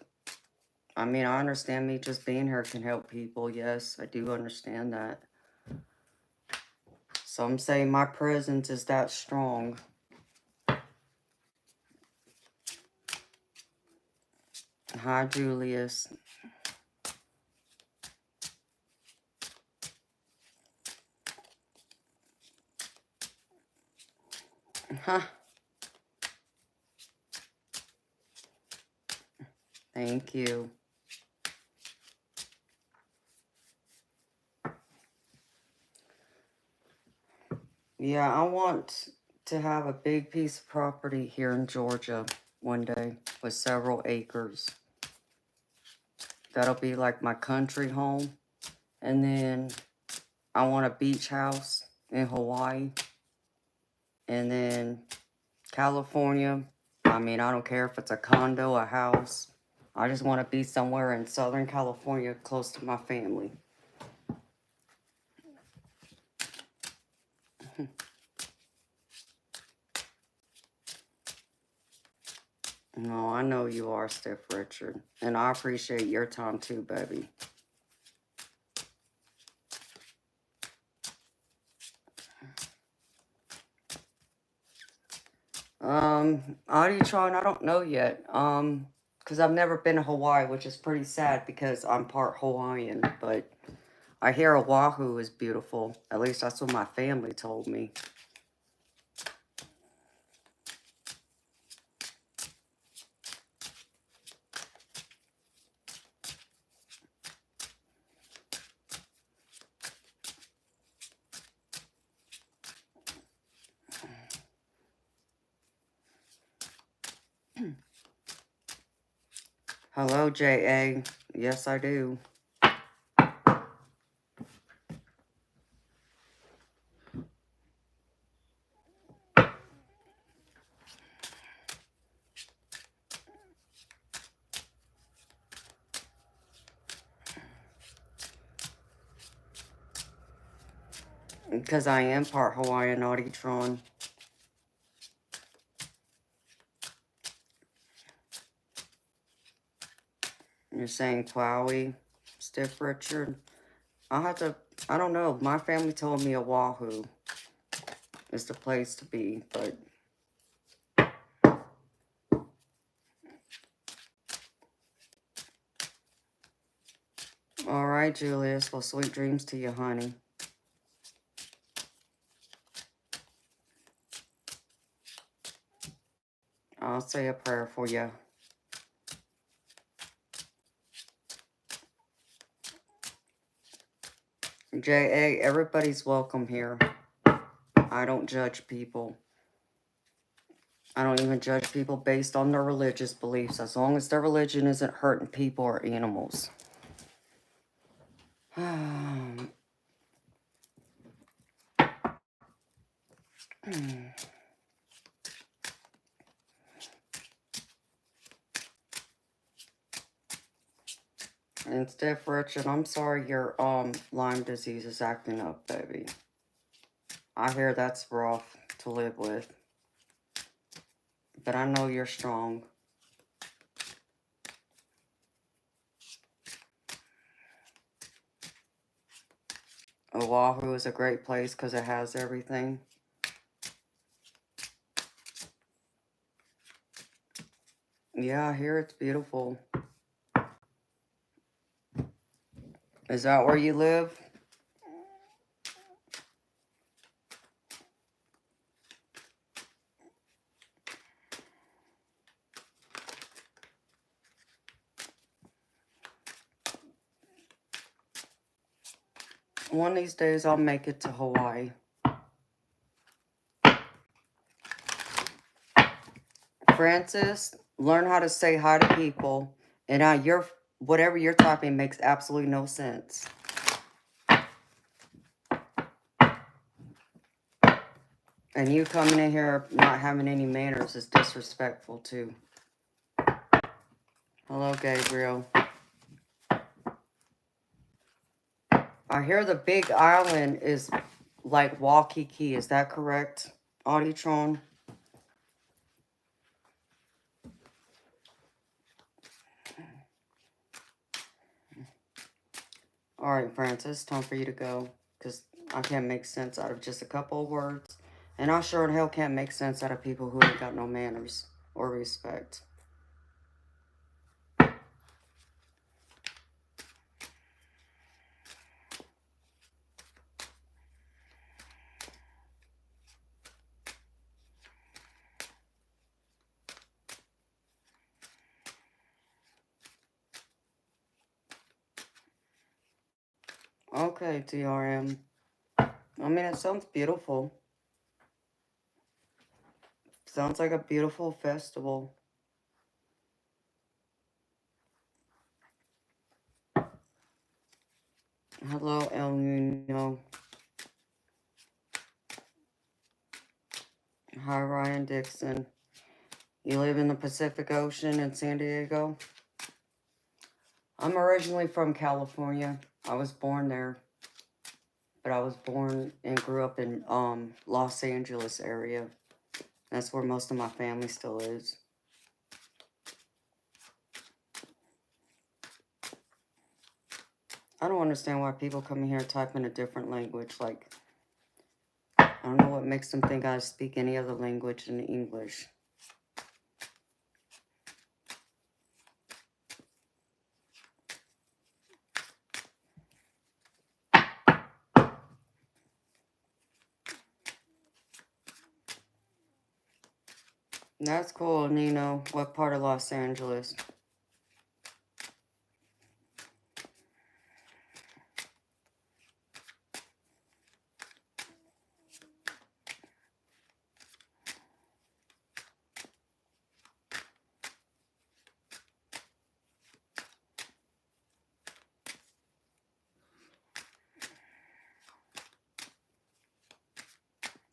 I mean, I understand me just being here can help people. Yes, I do understand that. Some say my presence is that strong. Hi, Julius. Huh. Thank you. Yeah, I want to have a big piece of property here in Georgia one day with several acres. That'll be like my country home. And then I want a beach house in Hawaii. And then California. I mean, I don't care if it's a condo, a house. I just want to be somewhere in Southern California close to my family. No, I know you are, Stiff Richard. And I appreciate your time too, baby. Auditron, I don't know yet. Because I've never been to Hawaii, which is pretty sad because I'm part Hawaiian. But I hear Oahu is beautiful. At least that's what my family told me. Hello, J.A. Yes, I do. Because I am part Hawaiian, Auditron. You're saying Plowy, Stiff Richard? I'll have to, I don't know. My family told me Oahu is the place to be, but... All right, Julius. Well, sweet dreams to you, honey. I'll say a prayer for you. J.A., everybody's welcome here. I don't judge people. I don't even judge people based on their religious beliefs, as long as their religion isn't hurting people or animals. And Steph Richard, I'm sorry your Lyme disease is acting up, baby. I hear that's rough to live with. But I know you're strong. Oahu is a great place because it has everything. Yeah, I hear it's beautiful. Is that where you live? One of these days I'll make it to Hawaii. Francis, learn how to say hi to people. And now whatever you're typing makes absolutely no sense. And you coming in here not having any manners is disrespectful too. Hello, Gabriel. I hear the big island is like Waikiki. Is that correct, Auditron? All right, Francis, time for you to go. Because I can't make sense out of just a couple of words. And I sure in hell can't make sense out of people who ain't got no manners or respect. Okay, TRM. I mean, it sounds beautiful. Sounds like a beautiful festival. Hello, El Nino. Hi, Ryan Dixon. You live in the Pacific Ocean in San Diego? I'm originally from California. I was born there. But I was born and grew up in Los Angeles area. That's where most of my family still is. I don't understand why people come in here and type in a different language. Like, I don't know what makes them think I speak any other language than English. That's cool, Nino. What part of Los Angeles?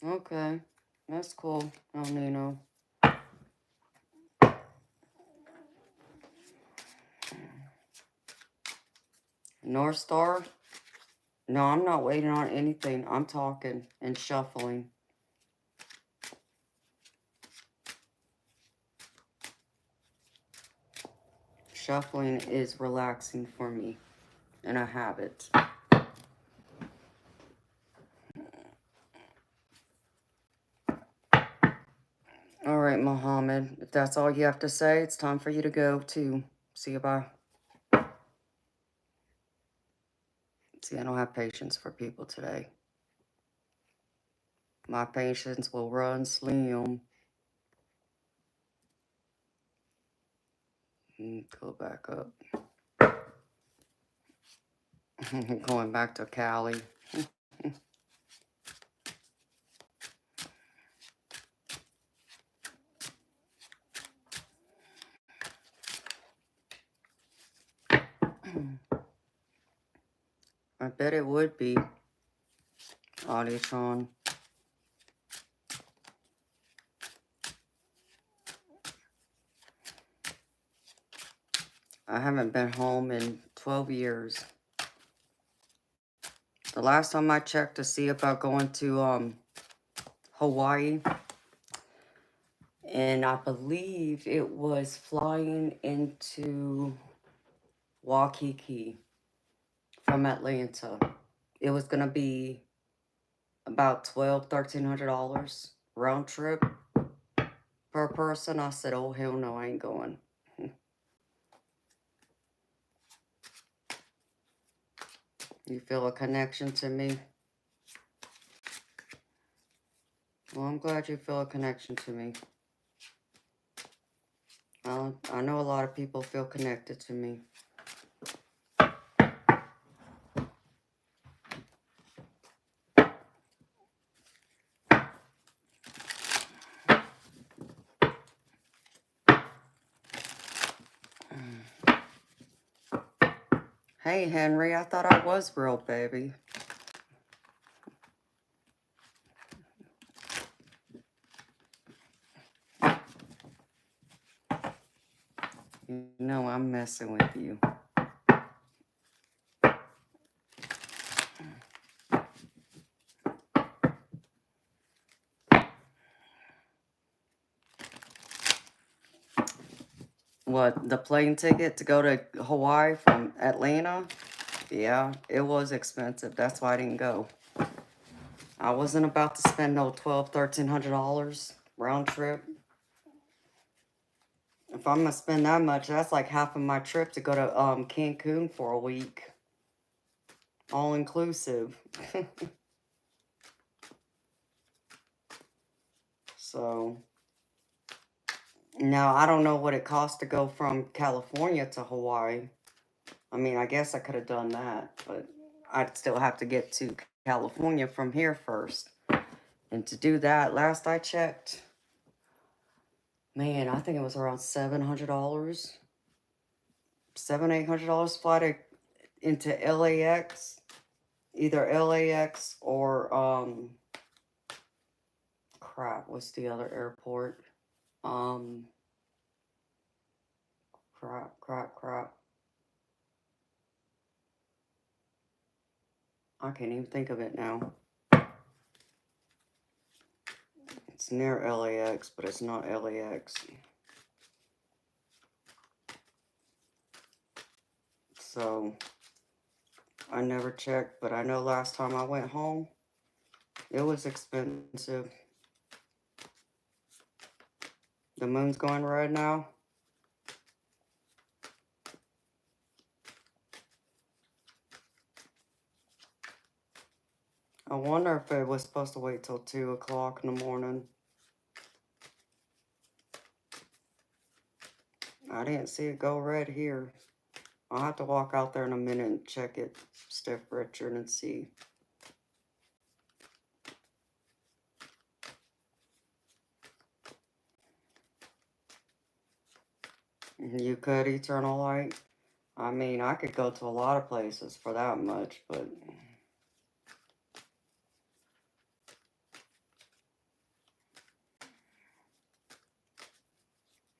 Okay, that's cool, El Nino. North Star? No, I'm not waiting on anything. I'm talking and shuffling. Shuffling is relaxing for me, and a habit. All right, Mohammed. If that's all you have to say, it's time for you to go, too. See you, bye. See, I don't have patience for people today. My patience will run slim. Go back up. Going back to Cali. I bet it would be Audition. I haven't been home in 12 years. The last time I checked to see about going to Hawaii, and I believe it was flying into Waikiki from Atlanta. It was going to be about $1,300 round trip per person. I said, oh, hell no, I ain't going. You feel a connection to me? Well, I'm glad you feel a connection to me. I know a lot of people feel connected to me. Hey, Henry, I thought I was real, baby. You know I'm messing with you. What, the plane ticket to go to Hawaii from Atlanta? Yeah, it was expensive. That's why I didn't go. I wasn't about to spend no $1,300 round trip. If I'm gonna spend that much, that's like half of my trip to go to Cancun for a week. All inclusive. So now I don't know what it costs to go from California to Hawaii. I mean, I guess I could have done that, but I'd still have to get to California from here first. And to do that, last I checked, man, I think it was around $700, $800 flight into LAX, either LAX or crap, what's the other airport? Crap. I can't even think of it now. It's near LAX, but it's not LAX. So I never checked, but I know last time I went home, it was expensive. The moon's going right now. I wonder if it was supposed to wait till 2 o'clock in the morning. I didn't see it go red here. I'll have to walk out there in a minute and check it, Steph Richard, and see. You could Eternal Light. I mean, I could go to a lot of places for that much, but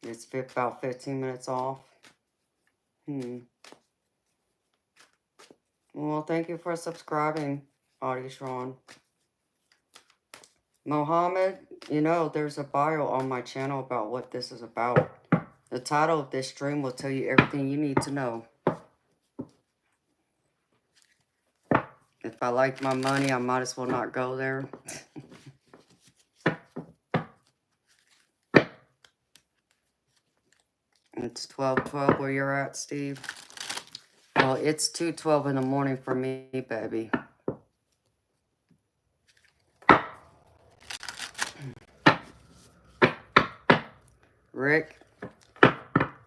it's about 15 minutes off. Well, thank you for subscribing, Audishron. Mohammed, you know, there's a bio on my channel about what this is about. The title of this stream will tell you everything you need to know. If I like my money, I might as well not go there. It's 12:12 where you're at, Steve. Well, it's 2:12 in the morning for me, baby. Rick,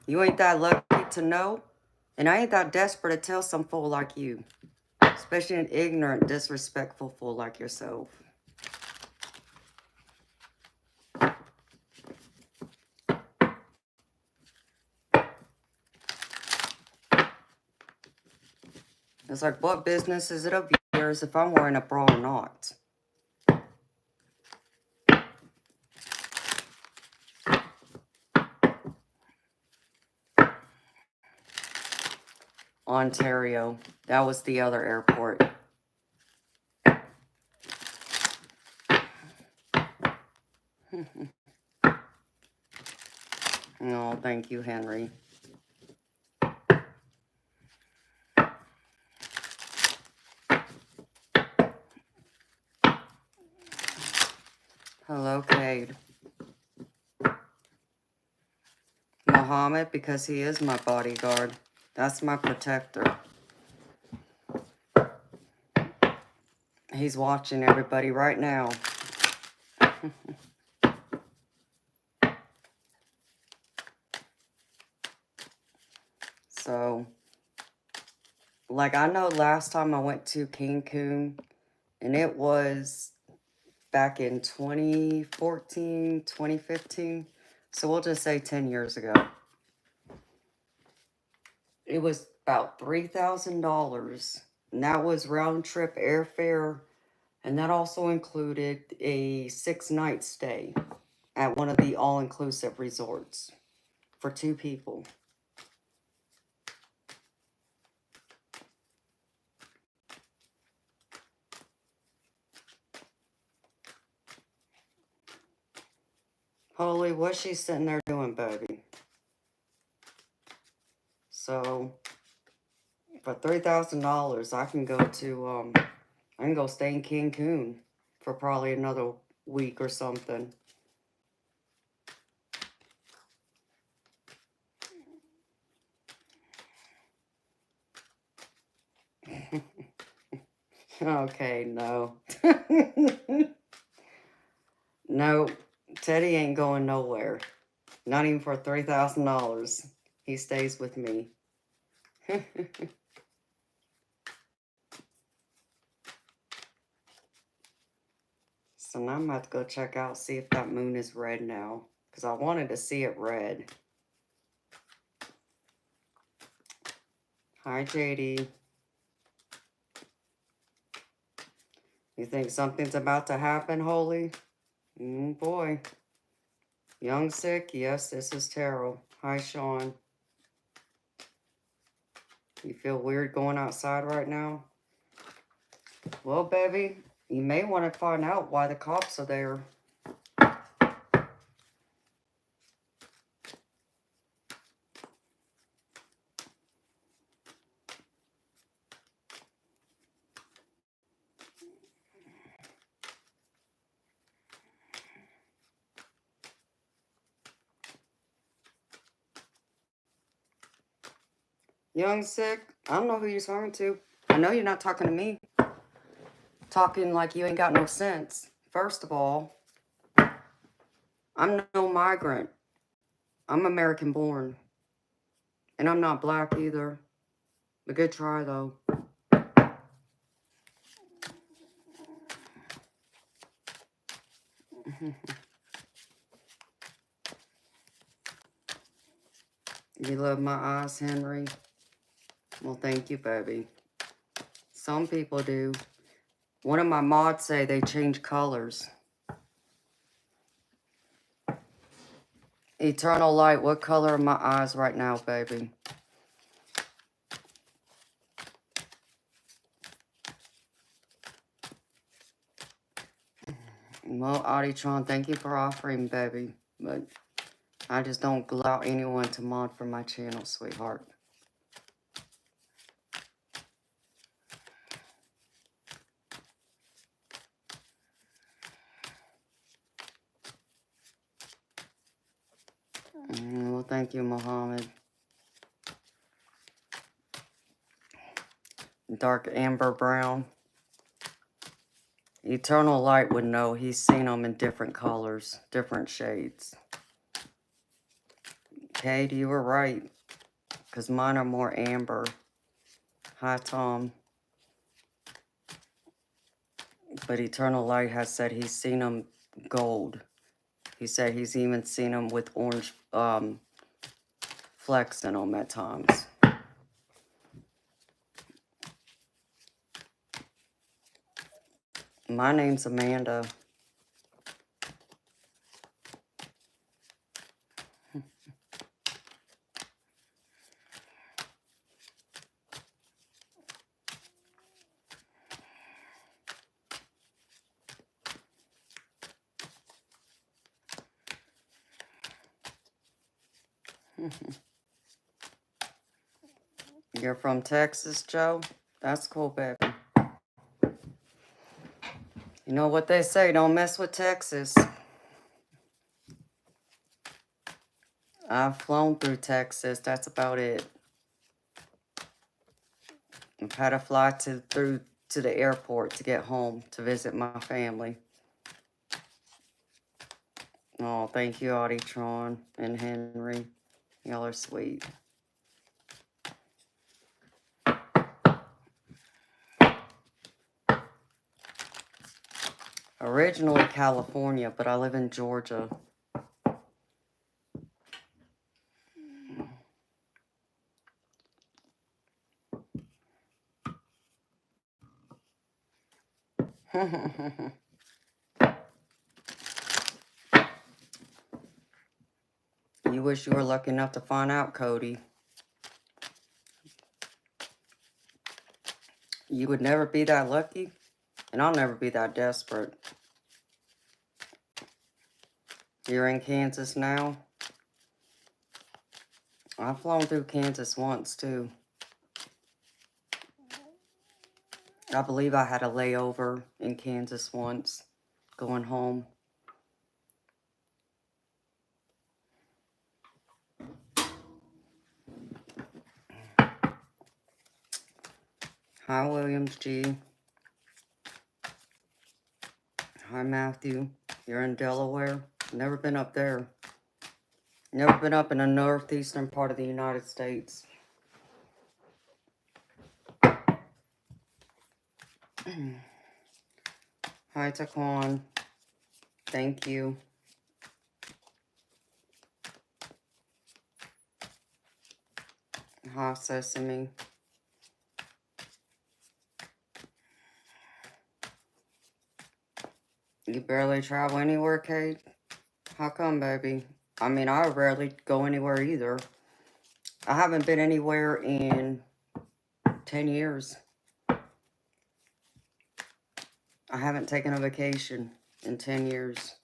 you ain't that lucky to know, and I ain't that desperate to tell some fool like you. Especially an ignorant, disrespectful fool like yourself. It's like, what business is it of yours if I'm wearing a bra or not? Ontario. That was the other airport. Oh, thank you, Henry. Hello, Cade. Muhammad, because he is my bodyguard. That's my protector. He's watching everybody right now. So, like, I know last time I went to Cancun, and it was back in 2014, 2015. So we'll just say 10 years ago. It was about $3,000. And that was round trip airfare. And that also included a 6-night stay at one of the all-inclusive resorts for 2 people. Holy, what's she sitting there doing, baby? So, for $3,000, I can go to, I can go stay in Cancun for probably another week or something. Okay, no. No, Teddy ain't going nowhere. Not even for $3,000. He stays with me. So now I'm about to go check out, see if that moon is red now. Because I wanted to see it red. Hi, JD. You think something's about to happen, Holy? Boy. Young sick? Yes, this is Terrell. Hi, Sean. You feel weird going outside right now? Well, baby, you may want to find out why the cops are there. Young sick? I don't know who you're talking to. I know you're not talking to me. Talking like you ain't got no sense. First of all, I'm no migrant. I'm American born. And I'm not black either. A good try, though. You love my eyes, Henry? Well, thank you, baby. Some people do. One of my mods say they change colors. Eternal light, what color are my eyes right now, baby? Well, Auditron, thank you for offering, baby. But I just don't allow anyone to mod for my channel, sweetheart. Well, thank you, Mohammed. Dark amber brown. Eternal light would know. He's seen them in different colors, different shades. Kate, you were right. Because mine are more amber. Hi, Tom. But Eternal Light has said he's seen them gold. He said he's even seen them with orange flecks in them at times. My name's Amanda. You're from Texas, Joe? That's cool, baby. You know what they say, don't mess with Texas. I've flown through Texas, that's about it. I've had to fly through to the airport to get home to visit my family. Oh, thank you, Auditron and Henry. Y'all are sweet. Originally California, but I live in Georgia. You wish you were lucky enough to find out, Cody. You would never be that lucky, and I'll never be that desperate. You're in Kansas now? I've flown through Kansas once, too. I believe I had a layover in Kansas once, going home. Hi, Williams G. Hi, Matthew. You're in Delaware? Never been up there. Never been up in the northeastern part of the United States. Hi, Taquan. Thank you. Hi, Sesame. You barely travel anywhere, Kate? How come, baby? I mean, I rarely go anywhere either. I haven't been anywhere in 10 years. I haven't taken a vacation in 10 years.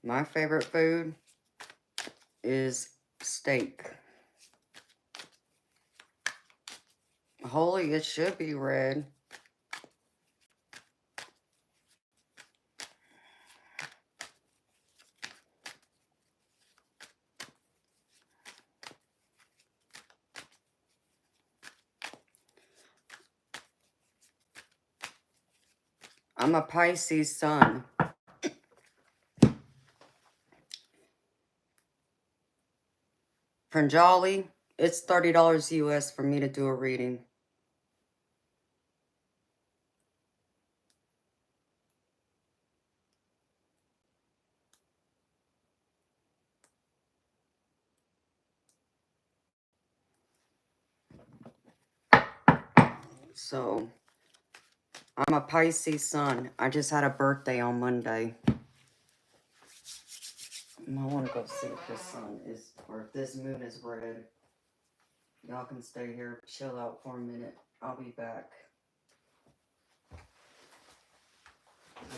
My favorite food is steak. Holy, it should be red. I'm a Pisces sun. Pranjali, it's $30 US for me to do a reading. So, I'm a Pisces sun. I just had a birthday on Monday. I want to go see if this sun is, or if this moon is red. Y'all can stay here, chill out for a minute. I'll be back. I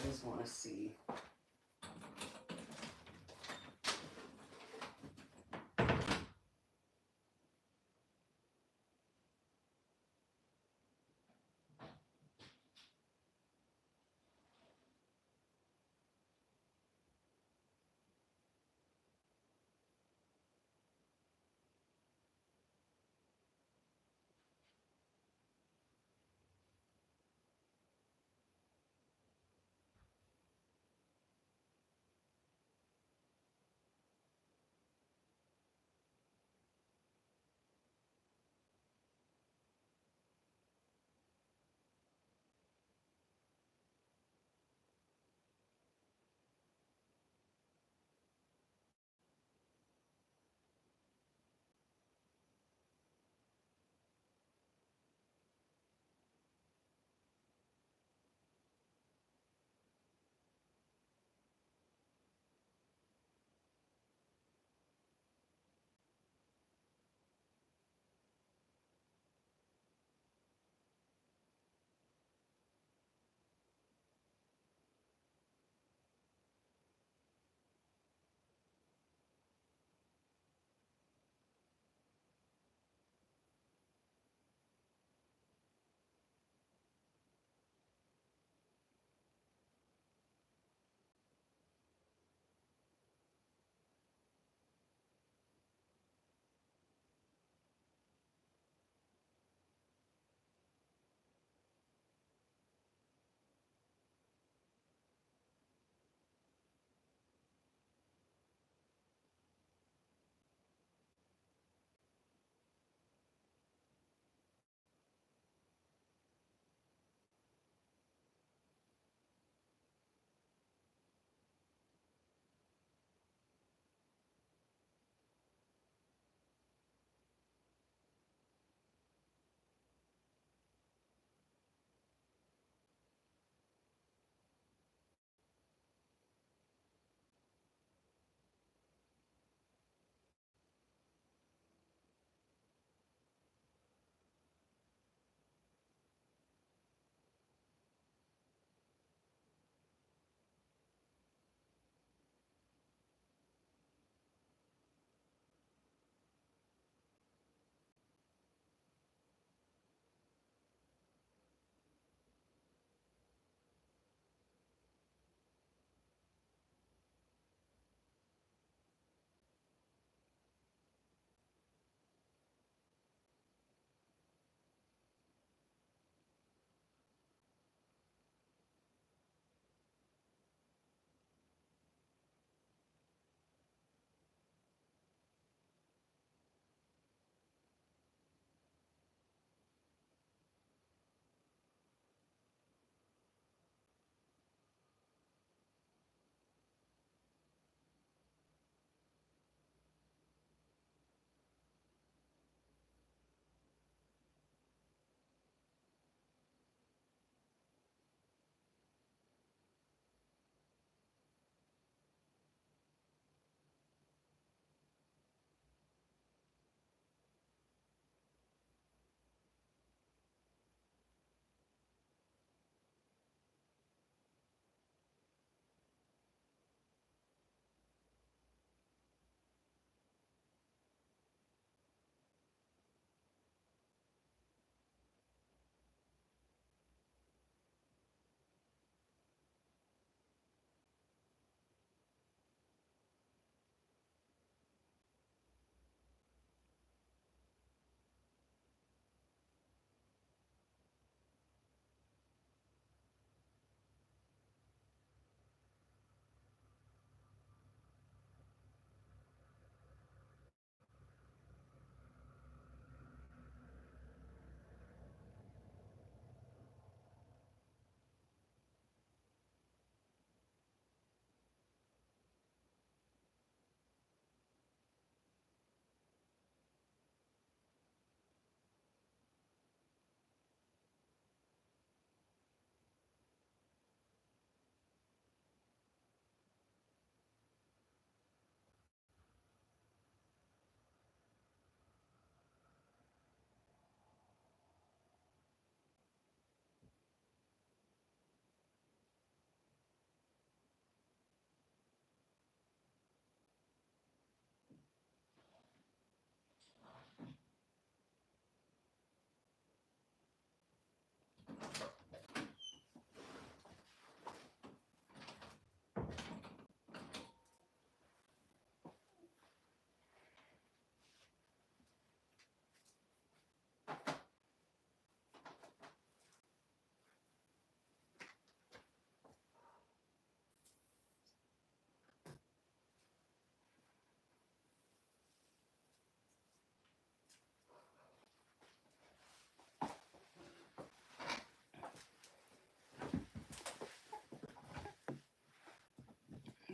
just want to see.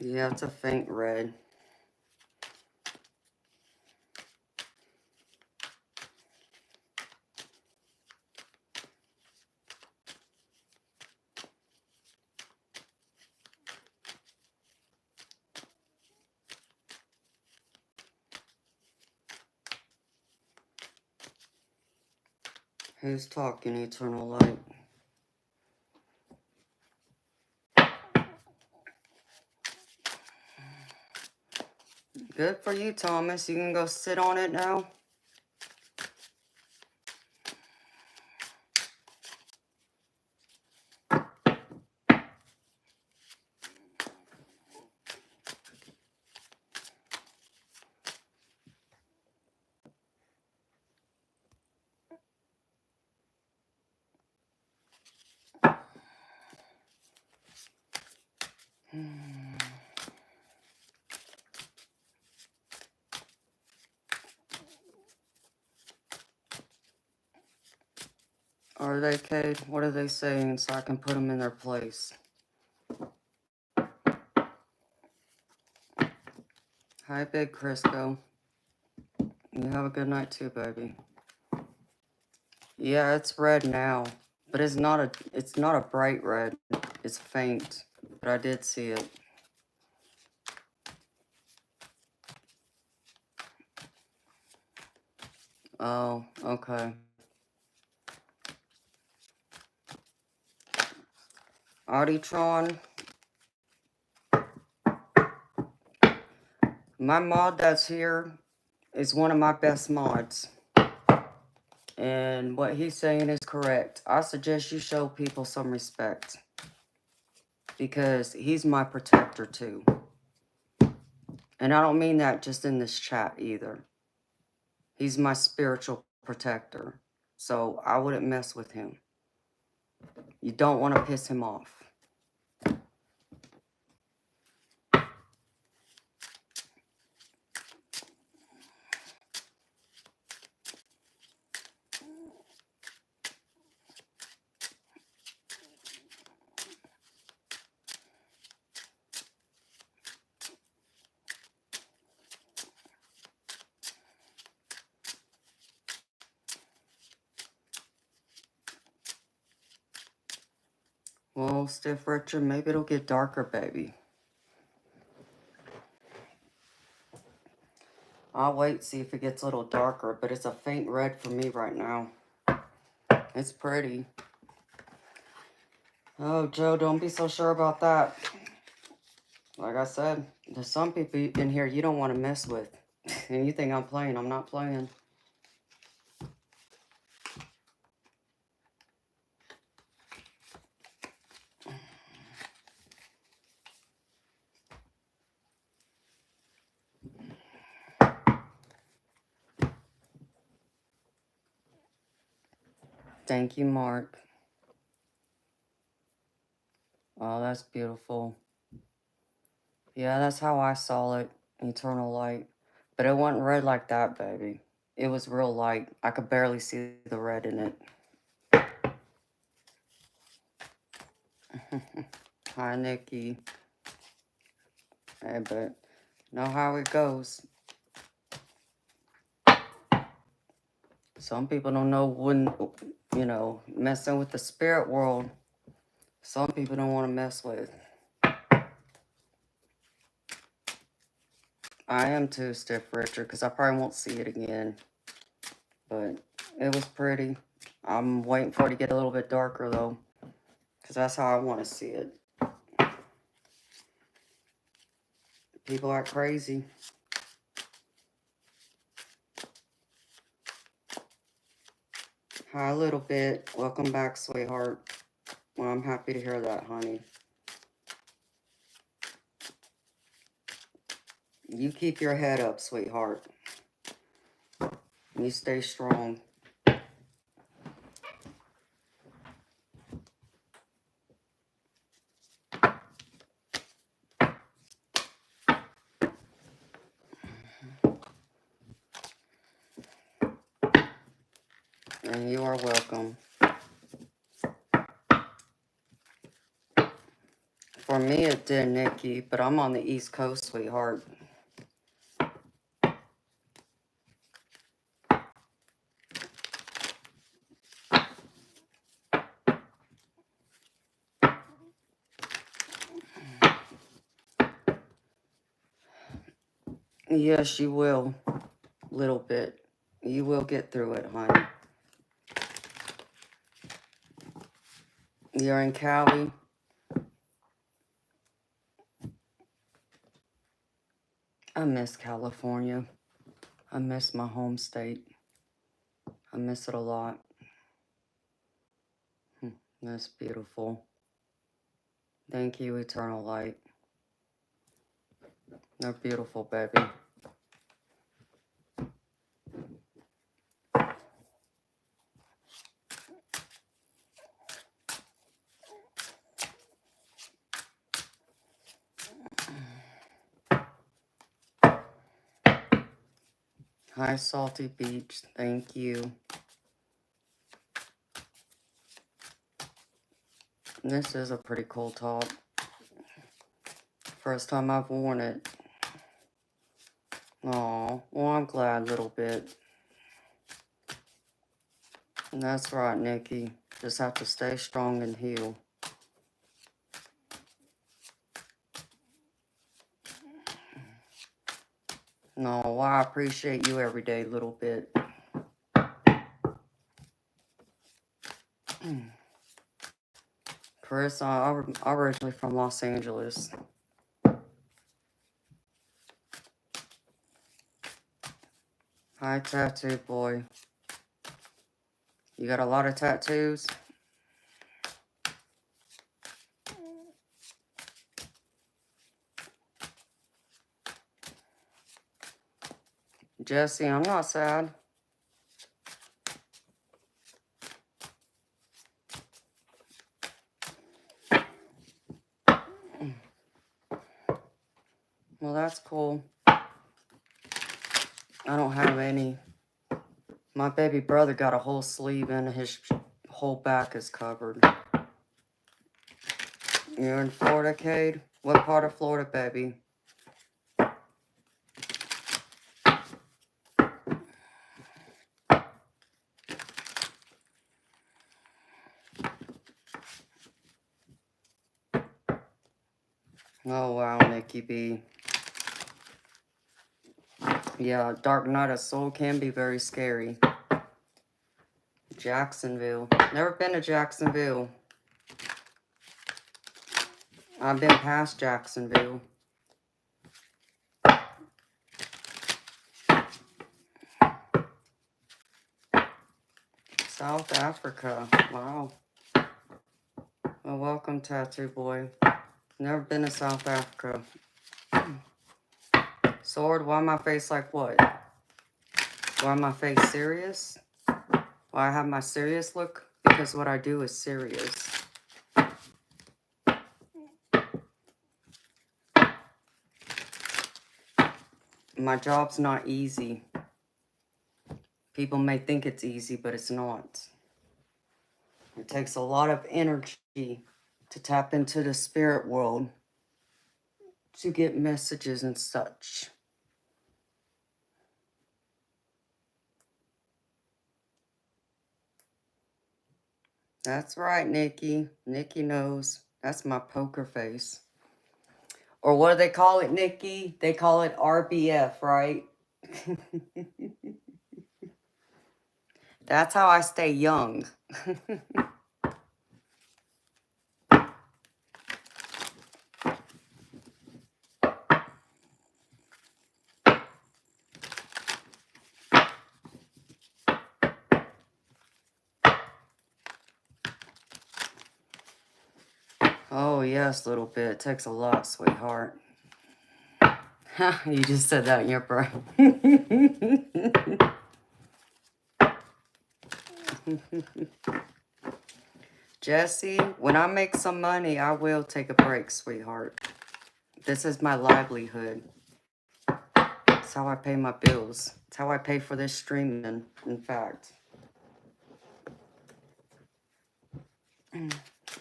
Yeah, it's a faint red. Who's talking, Eternal Light? Good for you, Thomas. You can go sit on it now. Are they, Cade? What are they saying so I can put them in their place? Hi, Big Crisco. You have a good night too, baby. Yeah, it's red now, but it's not a bright red. It's faint, but I did see it. Oh, okay. Auditron. My mod that's here is one of my best mods. And what he's saying is correct. I suggest you show people some respect. Because he's my protector too. And I don't mean that just in this chat either. He's my spiritual protector. So I wouldn't mess with him. You don't want to piss him off. Well, Stiff Richard, maybe it'll get darker, baby. I'll wait, see if it gets a little darker, but it's a faint red for me right now. It's pretty. Oh, Joe, don't be so sure about that. Like I said, there's some people in here you don't want to mess with. And you think I'm playing, I'm not playing. Thank you, Mark. Oh, that's beautiful. Yeah, that's how I saw it, Eternal Light. But it wasn't red like that, baby. It was real light. I could barely see the red in it. Hi, Nikki. Hey, but know how it goes. Some people don't know when, you know, messing with the spirit world. Some people don't want to mess with. I am too, Stiff Richard, because I probably won't see it again. But it was pretty. I'm waiting for it to get a little bit darker, though, because that's how I want to see it. People are crazy. Hi, a little bit. Welcome back, sweetheart. Well, I'm happy to hear that, honey. You keep your head up, sweetheart. You stay strong. And you are welcome. For me, it did, Nikki, but I'm on the East Coast, sweetheart. Yes, you will. Little bit. You will get through it, honey. You're in Cali. I miss California. I miss my home state. I miss it a lot. That's beautiful. Thank you, Eternal Light. They're beautiful, baby. Hi, Salty Beach. Thank you. This is a pretty cool top. First time I've worn it. Aw, well, I'm glad a little bit. And that's right, Nikki. Just have to stay strong and heal. No, well, I appreciate you every day a little bit. Chris, I'm originally from Los Angeles. Hi, Tattoo Boy. You got a lot of tattoos? Jesse, I'm not sad. Well, that's cool. I don't have any. My baby brother got a whole sleeve and his whole back is covered. You're in Florida, Cade? What part of Florida, baby? Oh, wow, Nikki B. Yeah, Dark Knight of Soul can be very scary. Jacksonville. Never been to Jacksonville. I've been past Jacksonville. South Africa. Wow. Well, welcome, Tattoo Boy. Never been to South Africa. Sword, why my face like what? Why my face serious? Why I have my serious look? Because what I do is serious. My job's not easy. People may think it's easy, but it's not. It takes a lot of energy to tap into the spirit world to get messages and such. That's right, Nikki. Nikki knows. That's my poker face. Or what do they call it, Nikki? They call it RBF, right? That's how I stay young. Oh, yes, little bit. It takes a lot, sweetheart. You just said that in your brain. Jesse, when I make some money, I will take a break, sweetheart. This is my livelihood. It's how I pay my bills. It's how I pay for this streaming, in fact.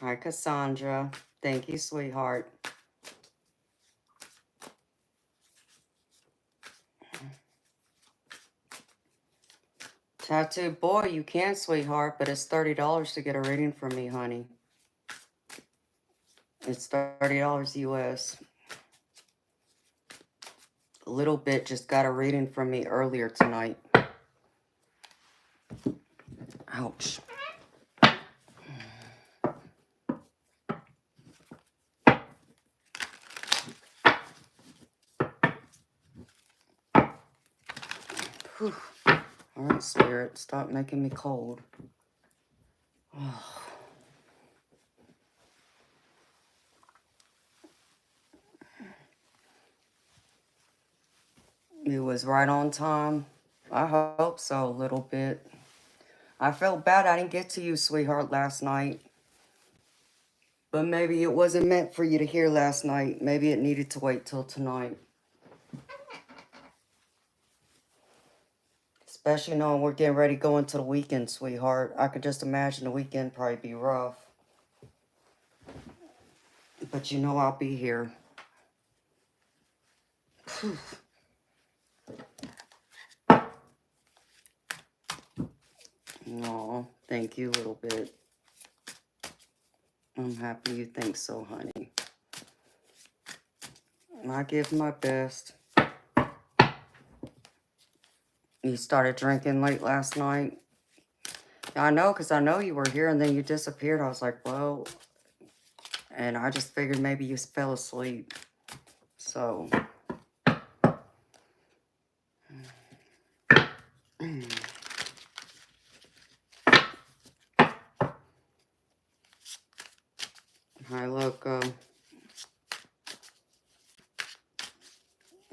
Hi, Cassandra. Thank you, sweetheart. Tattoo boy, you can, sweetheart, but it's $30 to get a reading from me, honey. It's $30 US. A little bit just got a reading from me earlier tonight. Ouch. Whew. All right, spirit, stop making me cold. Oh. It was right on time. I hope so, a little bit. I felt bad I didn't get to you, sweetheart, last night. But maybe it wasn't meant for you to hear last night. Maybe it needed to wait till tonight. Especially knowing we're getting ready to go into the weekend, sweetheart. I could just imagine the weekend probably be rough. But you know I'll be here. Aw, thank you a little bit. I'm happy you think so, honey. I give my best. You started drinking late last night. I know, because I know you were here and then you disappeared. I was like, well, and I just figured maybe you fell asleep. So. Hi, Loco.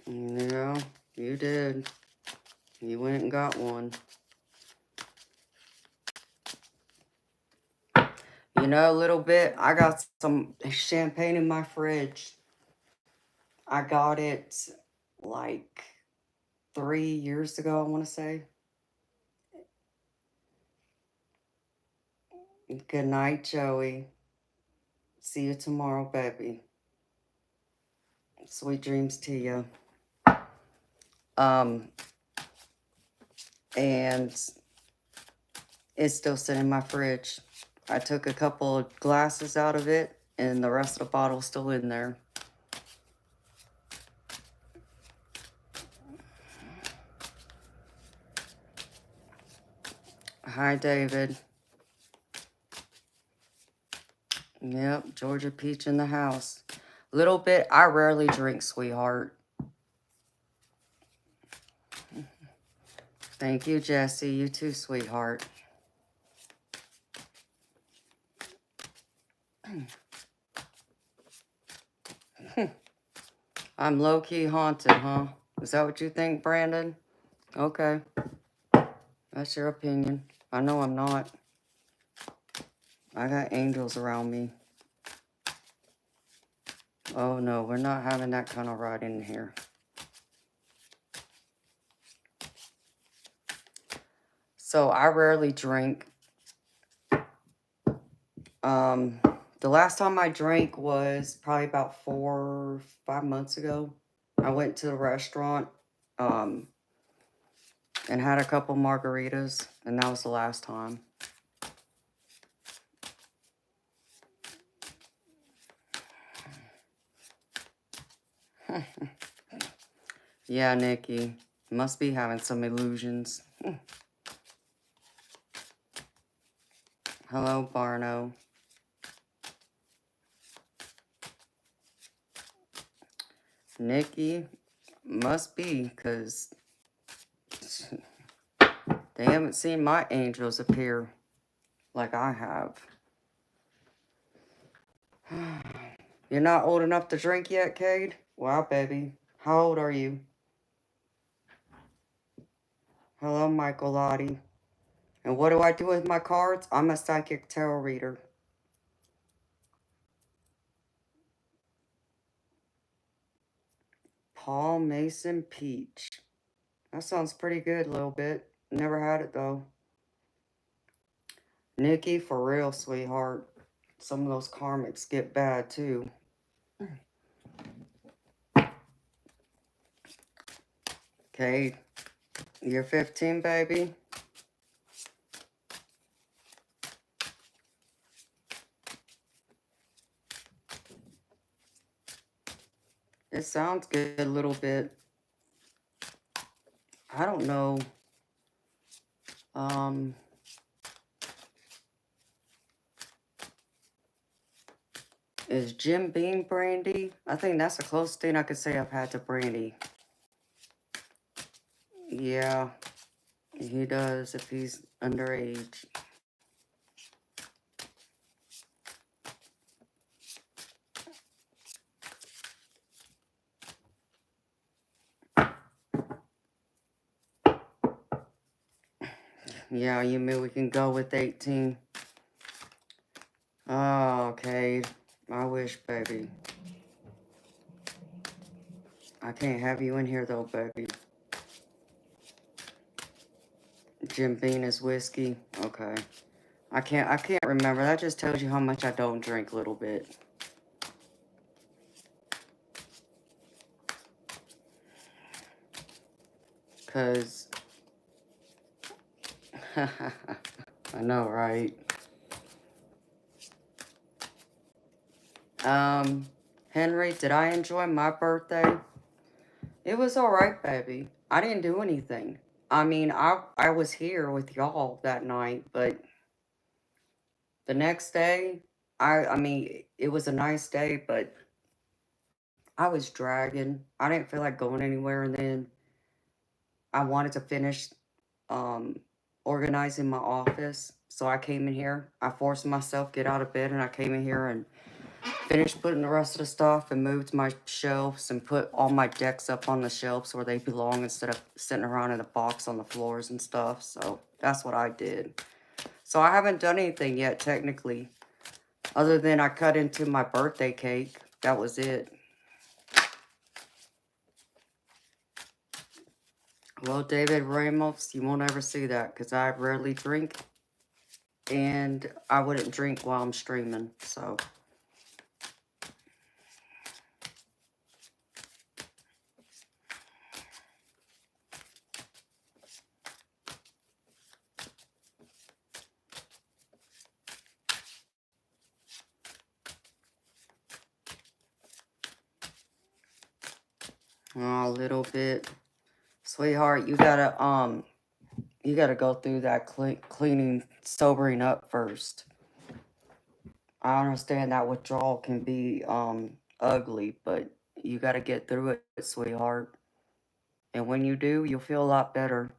Yeah, you did. You went and got one. You know, a little bit. I got some champagne in my fridge. I got it like 3 years ago, I want to say. Good night, Joey. See you tomorrow, baby. Sweet dreams to you. And it's still sitting in my fridge. I took a couple of glasses out of it, and the rest of the bottle's still in there. Hi, David. Yep, Georgia Peach in the house. Little bit. I rarely drink, sweetheart. Thank you, Jesse. You too, sweetheart. I'm low-key haunted, huh? Is that what you think, Brandon? Okay. That's your opinion. I know I'm not. I got angels around me. Oh, no. We're not having that kind of ride in here. So, I rarely drink. The last time I drank was probably about 4 or 5 months ago. I went to the restaurant, and had a couple margaritas, and that was the last time. Yeah, Nikki. Must be having some illusions. Hello, Barno. Nikki, must be, because they haven't seen my angels appear like I have. You're not old enough to drink yet, Cade? Wow, baby. How old are you? Hello, Michael Lottie. And what do I do with my cards? I'm a psychic tarot reader. Paul Mason Peach. That sounds pretty good a little bit. Never had it, though. Nikki, for real, sweetheart. some of those karmics get bad too. Okay, you're 15, baby. It sounds good a little bit. I don't know. Is Jim Beam brandy? I think that's the closest thing I could say I've had to brandy. Yeah, he does if he's underage. Yeah, you mean we can go with 18? Oh, okay. I wish, baby. I can't have you in here though, baby. Jim Beam is whiskey. Okay. I can't remember. That just tells you how much I don't drink a little bit. Cause I know, right? Henry, did I enjoy my birthday? It was alright, baby. I didn't do anything. I mean, I was here with y'all that night, but the next day, I mean, it was a nice day, but I was dragging. I didn't feel like going anywhere, and then I wanted to finish um organizing my office. So I came in here. I forced myself get out of bed, and I came in here and finished putting the rest of the stuff and moved my shelves and put all my decks up on the shelves where they belong instead of sitting around in a box on the floors and stuff. So that's what I did. So I haven't done anything yet, technically, other than I cut into my birthday cake. That was it. Well, David Ramos, you won't ever see that because I rarely drink, and I wouldn't drink while I'm streaming, so. Oh, a little bit. Sweetheart, you gotta go through that cleaning, sobering up first. I understand that withdrawal can be ugly, but you gotta get through it, sweetheart. And when you do, you'll feel a lot better.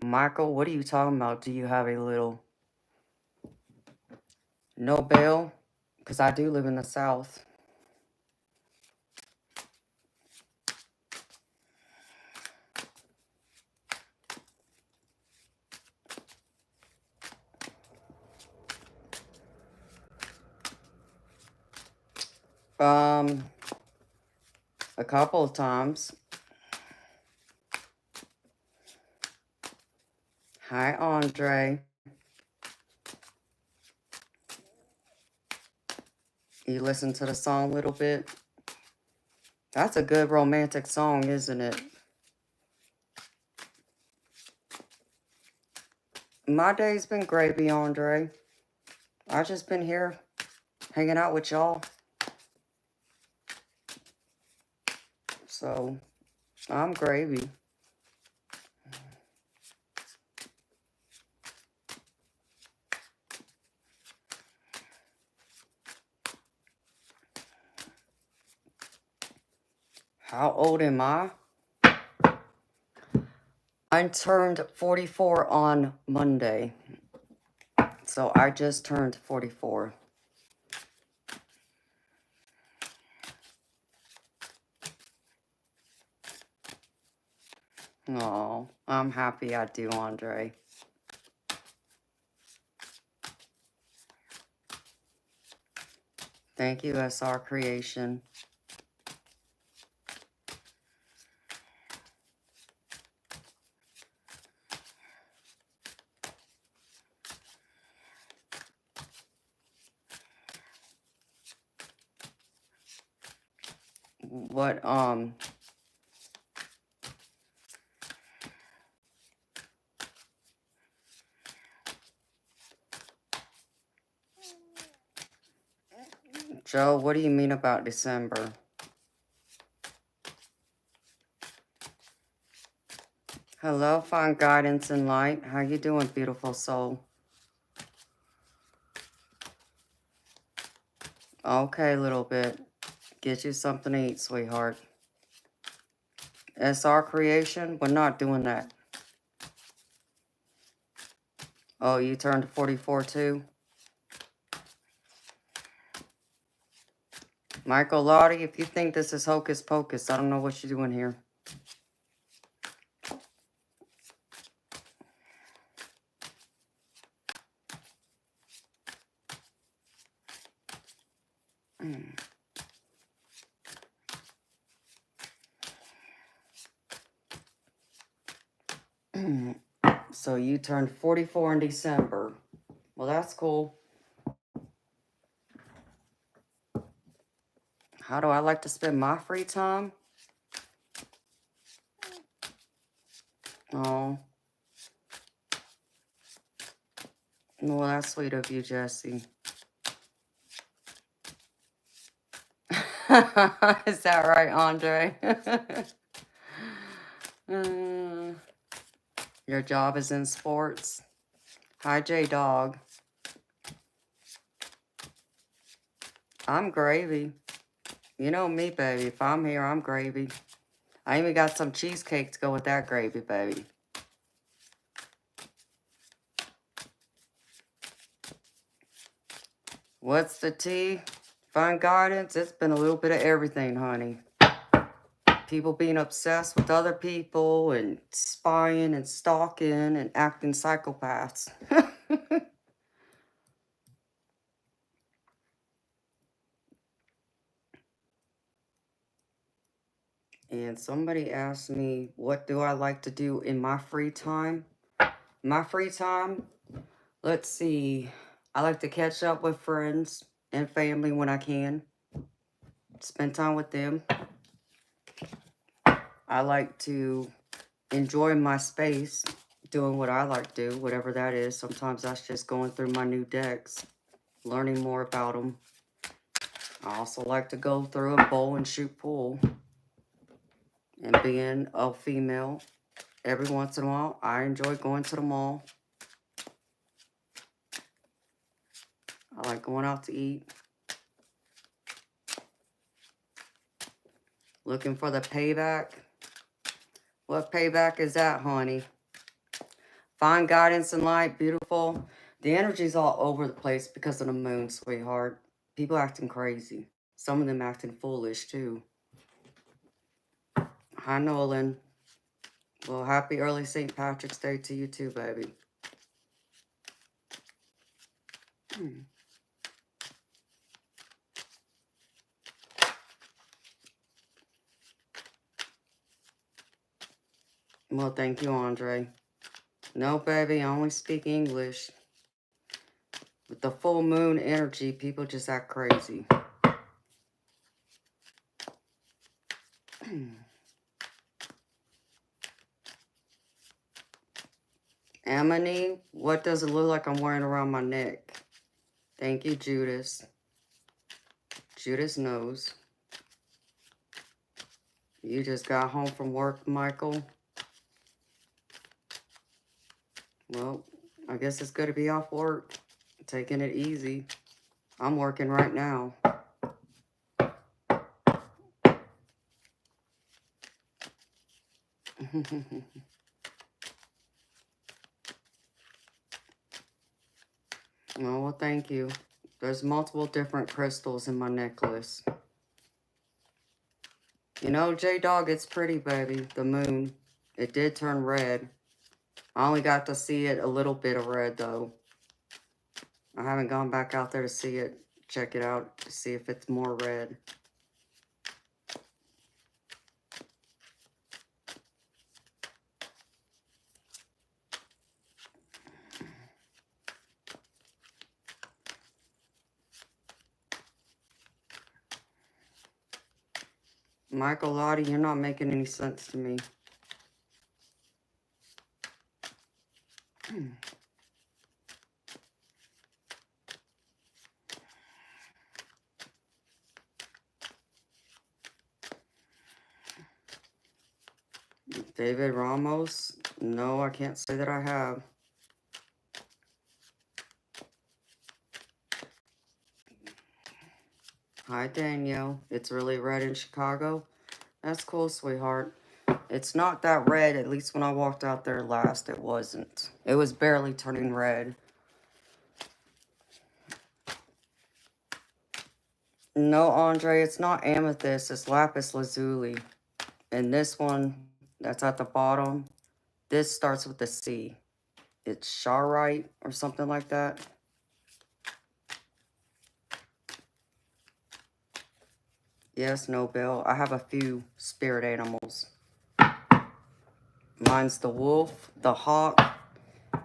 Michael, what are you talking about? Do you have a little no bail? Because I do live in the South. Um, a couple of times. Hi, Andre. You listen to the song a little bit? That's a good romantic song, isn't it? My day's been gravy, Andre. I just been here hanging out with y'all. So, I'm gravy. How old am I? I turned 44 on Monday. So I just turned 44. Oh, I'm happy I do, Andre. Thank you, SR Creation. What, Joe, what do you mean about December? Hello, find guidance and light. How you doing, beautiful soul? Okay, little bit. Get you something to eat, sweetheart. It's our creation. We're not doing that. Oh, you turned 44 too? Michael Lottie, if you think this is hocus pocus, I don't know what you're doing here. So you turned 44 in December. Well, that's cool. How do I like to spend my free time? Oh. Well, that's sweet of you, Jesse. Is that right, Andre? Your job is in sports. Hi, J-Dog. I'm gravy. You know me, baby. If I'm here, I'm gravy. I even got some cheesecake to go with that gravy, baby. What's the tea? Fun guidance? It's been a little bit of everything, honey. People being obsessed with other people and spying and stalking and acting psychopaths. And somebody asked me, what do I like to do in my free time? My free time? Let's see. I like to catch up with friends and family when I can. Spend time with them. I like to enjoy my space, doing what I like to do, whatever that is. Sometimes that's just going through my new decks, learning more about them. I also like to go through and bowl and shoot pool. And being a female, every once in a while, I enjoy going to the mall. I like going out to eat. Looking for the payback. What payback is that, honey? Find guidance and light, beautiful. The energy's all over the place because of the moon, sweetheart. People acting crazy. Some of them acting foolish, too. Hi, Nolan. Well, happy early St. Patrick's Day to you, too, baby. Well, thank you, Andre. No, baby, I only speak English. With the full moon energy, people just act crazy. Amity, what does it look like I'm wearing around my neck? Thank you, Judas. Judas knows. You just got home from work, Michael. Well, I guess it's good to be off work. Taking it easy. I'm working right now. Oh, well, thank you. There's multiple different crystals in my necklace. You know, J-Dog, it's pretty, baby. The moon. It did turn red. I only got to see it a little bit of red, though. I haven't gone back out there to see it. Check it out to see if it's more red. Michael Lottie, you're not making any sense to me. David Ramos? No, I can't say that I have. Hi, Danielle. It's really red in Chicago. That's cool, sweetheart. It's not that red. At least when I walked out there last, it wasn't. It was barely turning red. No, Andre, it's not amethyst. It's lapis lazuli. And this one that's at the bottom, this starts with a C. It's Charite or something like that. Yes, no, Bill. I have a few spirit animals. Mine's the wolf, the hawk,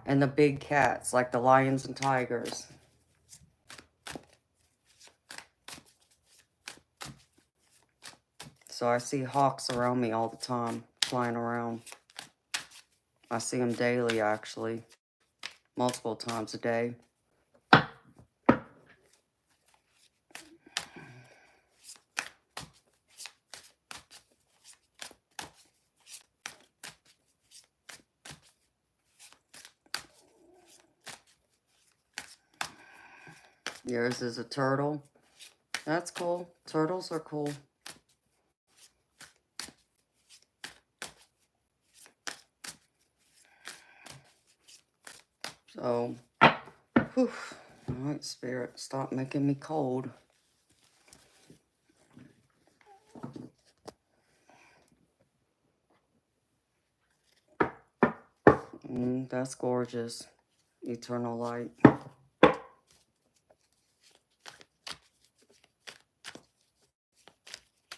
and the big cats, like the lions and tigers. So I see hawks around me all the time, flying around. I see them daily, actually. Multiple times a day. Yours is a turtle. That's cool. Turtles are cool. So, whew. All right, Spirit, stop making me cold. That's gorgeous. Eternal light.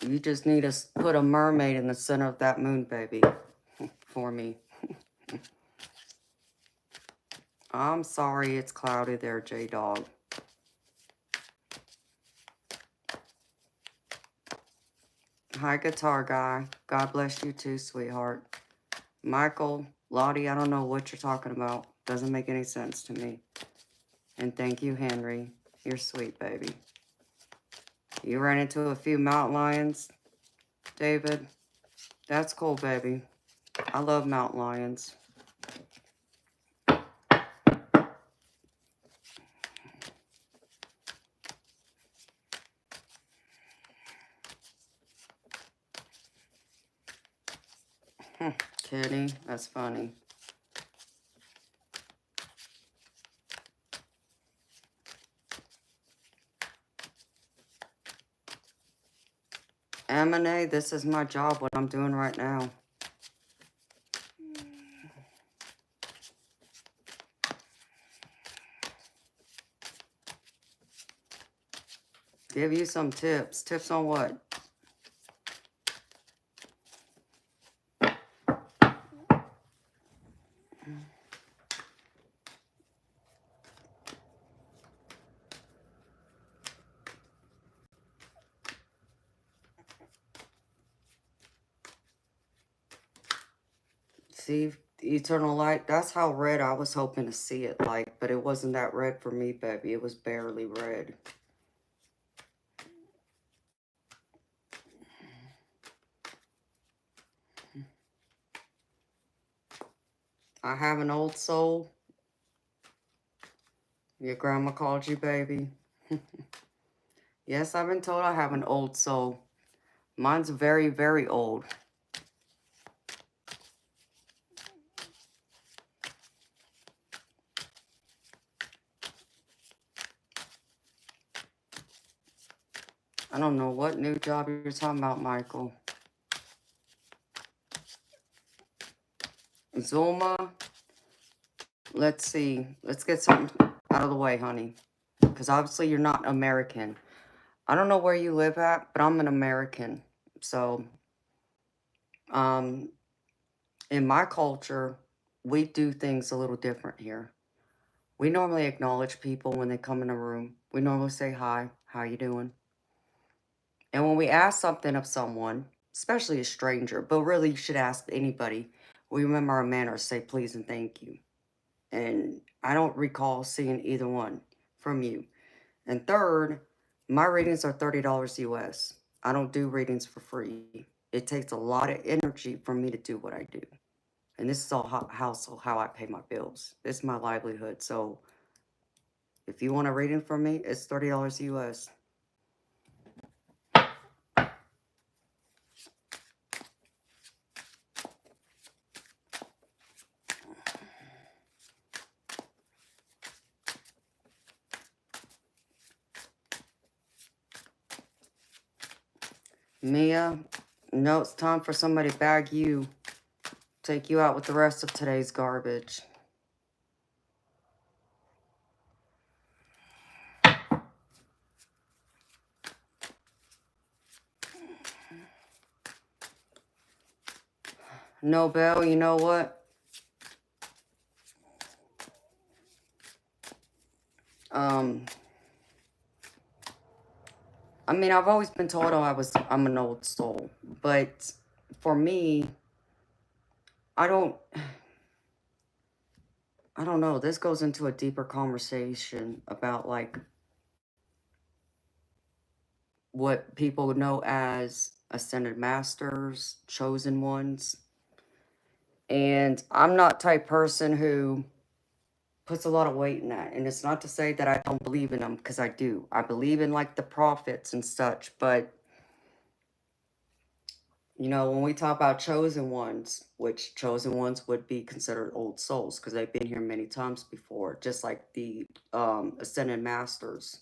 You just need to put a mermaid in the center of that moon, baby, for me. I'm sorry it's cloudy there, J-Dog. Hi, guitar guy. God bless you too, sweetheart. Michael, Lottie, I don't know what you're talking about. Doesn't make any sense to me. And thank you, Henry. You're sweet, baby. You ran into a few mountain lions, David. That's cool, baby. I love mountain lions. Kitty, that's funny. Amine, this is my job, what I'm doing right now. Give you some tips. Tips on what? See, eternal light, that's how red I was hoping to see it like, but it wasn't that red for me, baby. It was barely red. I have an old soul. Your grandma called you baby. Yes, I've been told I have an old soul. Mine's very, very old. I don't know what new job you're talking about, Michael. Zulma, let's see. Let's get something out of the way, honey. Because obviously you're not American. I don't know where you live at, but I'm an American. So, in my culture, we do things a little different here. We normally acknowledge people when they come in a room. We normally say hi, how you doing? And when we ask something of someone, especially a stranger. But really, you should ask anybody. Remember our manners, say please and thank you. And I don't recall seeing either one from you. And third, my readings are $30 US. I don't do readings for free. It takes a lot of energy for me to do what I do. And this is all how I pay my bills. It's my livelihood. So if you want a reading from me, it's $30 US. Mia, no, it's time for somebody to bag you. Take you out with the rest of today's garbage. Nobel, you know what? I mean, I've always been told I'm an old soul. But for me, I don't know. This goes into a deeper conversation about like what people know as ascended masters, chosen ones. And I'm not type person who puts a lot of weight in that. And it's not to say that I don't believe in them, because I do. I believe in like the prophets and such. But, you know, when we talk about chosen ones, which chosen ones would be considered old souls because they've been here many times before, just like the ascended masters.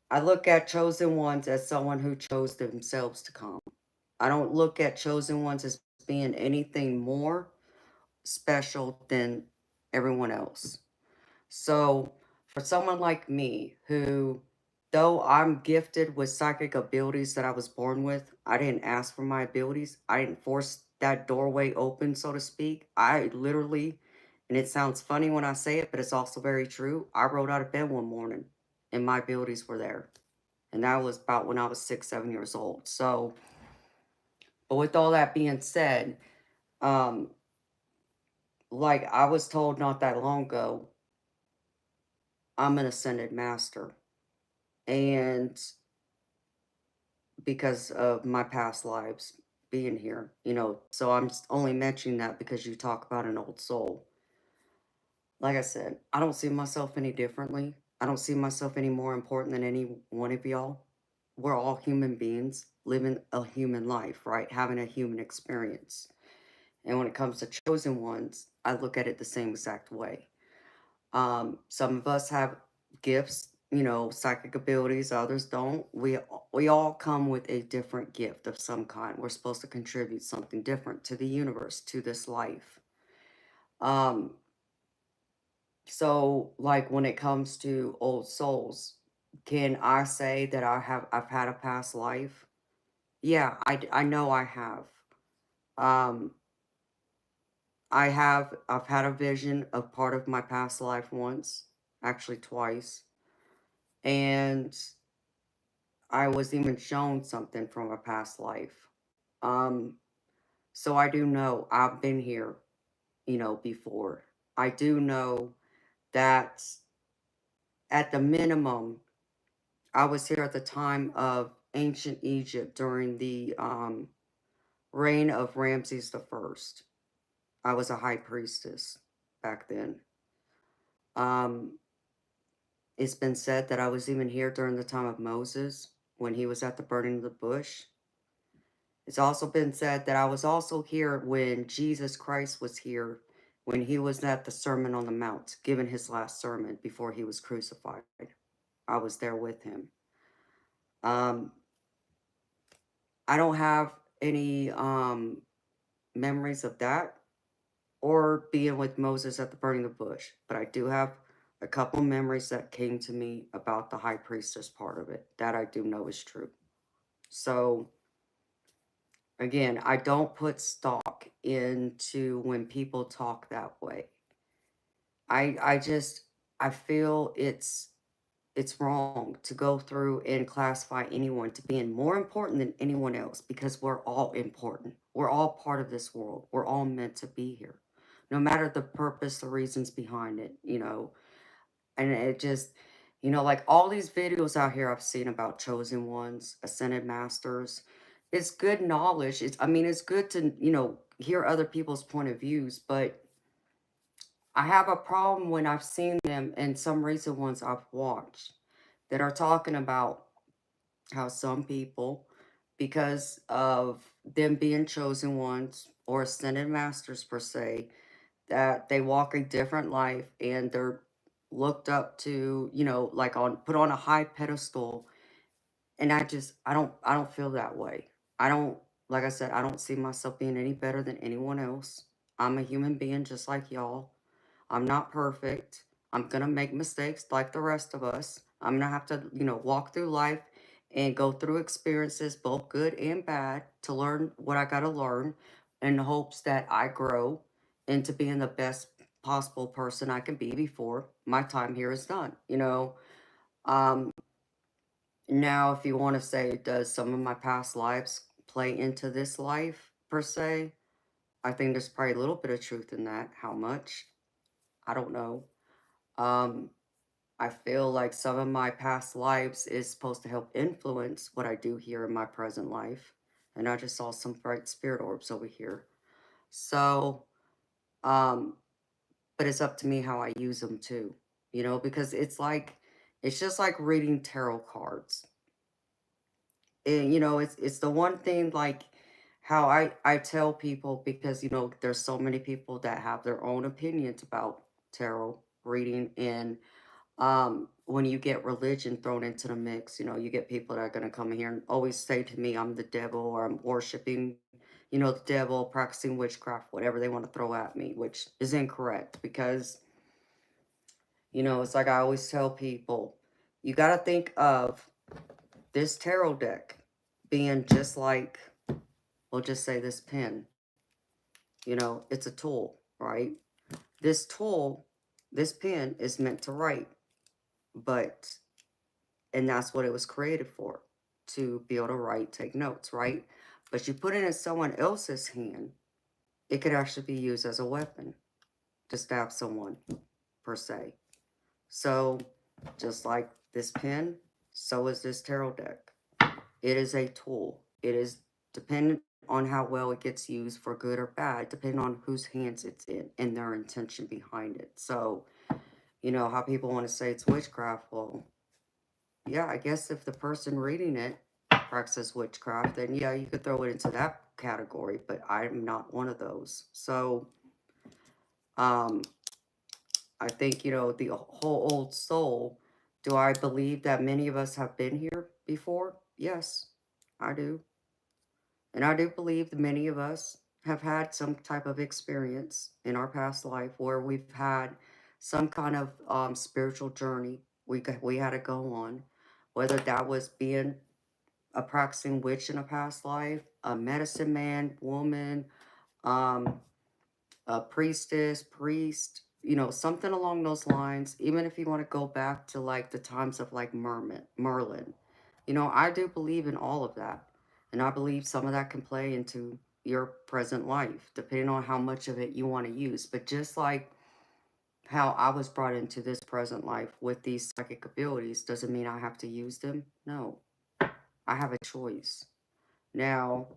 I look at chosen ones as someone who chose themselves to come. I don't look at chosen ones as being anything more special than everyone else. So, for someone like me, who, though I'm gifted with psychic abilities that I was born with, I didn't ask for my abilities. I didn't force that doorway open, so to speak. I literally, and it sounds funny when I say it, but it's also very true. I rolled out of bed one morning and my abilities were there. And that was about when I was 6, 7 years old. So, but with all that being said, um, like I was told not that long ago, I'm an ascended master. And because of my past lives being here, you know, so I'm only mentioning that because you talk about an old soul. Like I said, I don't see myself any differently. I don't see myself any more important than any one of y'all. We're all human beings living a human life, right? Having a human experience. And when it comes to chosen ones, I look at it the same exact way. Some of us have gifts, you know, psychic abilities, others don't. We all come with a different gift of some kind. We're supposed to contribute something different to the universe, to this life. Um, so like when it comes to old souls, can I say that I've had a past life? Yeah, I know I have. Um, I've had a vision of part of my past life once, actually twice. And I was even shown something from a past life. Um, so I do know I've been here, you know, before. I do know that at the minimum, I was here at the time of ancient Egypt during the reign of Ramses the First. I was a high priestess back then. Um, it's been said that I was even here during the time of Moses when he was at the burning of the bush. It's also been said that I was also here when Jesus Christ was here, when he was at the Sermon on the Mount, giving his last sermon before he was crucified. I was there with him. Um, I don't have any memories of that or being with Moses at the burning of the bush, but I do have a couple memories that came to me about the high priestess part of it that I do know is true. So, again, I don't put stock into when people talk that way. I feel it's it's wrong to go through and classify anyone to being more important than anyone else, because we're all important. We're all part of this world. We're all meant to be here. No matter the purpose, the reasons behind it, And it just, like all these videos out here I've seen about chosen ones, ascended masters, it's good knowledge. It's good to, hear other people's point of views, but I have a problem when I've seen them and some recent ones I've watched that are talking about how some people, because of them being chosen ones or ascended masters per se, that they walk a different life and they're looked up to, like on put on a high pedestal. And I don't feel that way. I don't, like I said, I don't see myself being any better than anyone else. I'm a human being just like y'all. I'm not perfect. I'm going to make mistakes like the rest of us. I'm going to have to, walk through life and go through experiences, both good and bad, to learn what I got to learn in the hopes that I grow into being the best possible person I can be before my time here is done. Um, Now, if you want to say, does some of my past lives play into this life per se? I think there's probably a little bit of truth in that. How much? I don't know. Um, I feel like some of my past lives is supposed to help influence what I do here in my present life. And I just saw some bright spirit orbs over here. So, um, but it's up to me how I use them too, because it's just like reading tarot cards. And, it's the one thing, like, how I tell people, because, there's so many people that have their own opinions about tarot reading. And when you get religion thrown into the mix, you get people that are going to come here and always say to me, I'm the devil, or I'm worshiping, the devil, practicing witchcraft, whatever they want to throw at me, which is incorrect. Because, it's like I always tell people, you got to think of this tarot deck being just like, we'll just say this pen. It's a tool, right? This tool, this pen is meant to write, but and that's what it was created for, to be able to write, take notes, right? But you put it in someone else's hand, it could actually be used as a weapon to stab someone, per se. So, just like this pen, so is this tarot deck. It is a tool. It is dependent on how well it gets used, for good or bad, depending on whose hands it's in and their intention behind it. So, how people want to say it's witchcraft. Well, yeah, I guess if the person reading it practices witchcraft, then yeah, you could throw it into that category, but I'm not one of those. So, um, I think, the whole old soul, do I believe that many of us have been here before? Yes, I do. And I do believe that many of us have had some type of experience in our past life where we've had some kind of spiritual journey we had to go on, whether that was being a practicing witch in a past life, a medicine man, woman, um, a priestess, priest, something along those lines. Even if you want to go back to like the times of like Merlin, I do believe in all of that. And I believe some of that can play into your present life, depending on how much of it you want to use. But just like how I was brought into this present life with these psychic abilities, doesn't mean I have to use them. No, I have a choice. Now,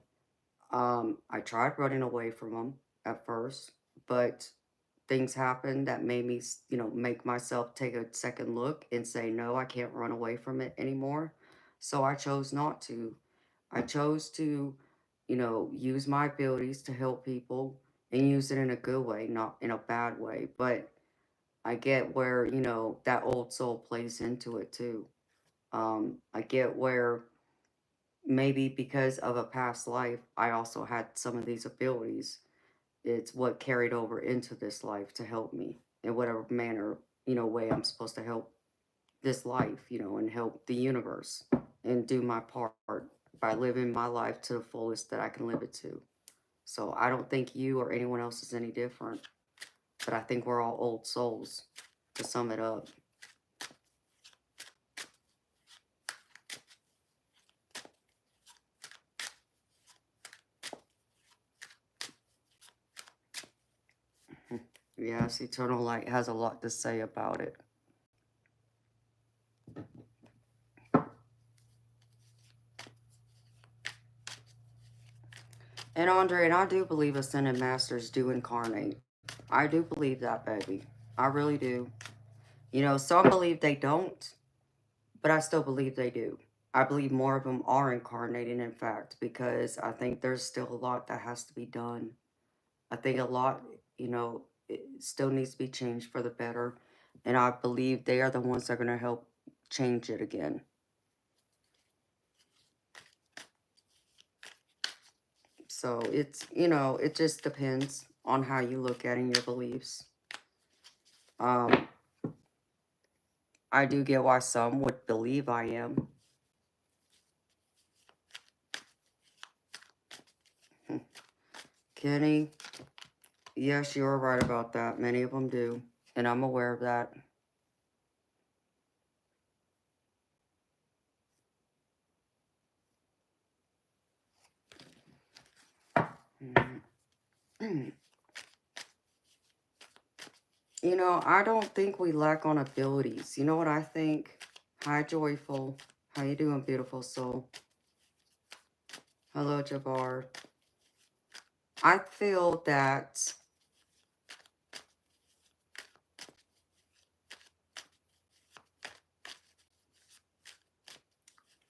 I tried running away from them at first, but things happened that made me, make myself take a second look and say, no, I can't run away from it anymore. So I chose not to. I chose to, use my abilities to help people and use it in a good way, not in a bad way. But I get where, that old soul plays into it too. I get where maybe because of a past life, I also had some of these abilities. It's what carried over into this life to help me in whatever manner, way I'm supposed to help this life, and help the universe and do my part by living my life to the fullest that I can live it to. So I don't think you or anyone else is any different, but I think we're all old souls, to sum it up. Yes, eternal light has a lot to say about it. And Andre, and I do believe ascended masters do incarnate. I do believe that, baby. I really do. You know, some believe they don't, but I still believe they do. I believe more of them are incarnating, in fact, because I think there's still a lot that has to be done. I think a lot, you know, it still needs to be changed for the better. And I believe they are the ones that are going to help change it again. So it's, you know, it just depends on how you look at it and your beliefs. Um, I do get why some would believe I am. Kenny, yes, you're right about that. Many of them do. And I'm aware of that. You know, I don't think we lack on abilities. You know what I think? Hi, Joyful. How you doing, beautiful soul? Hello, Jabbar. I feel that,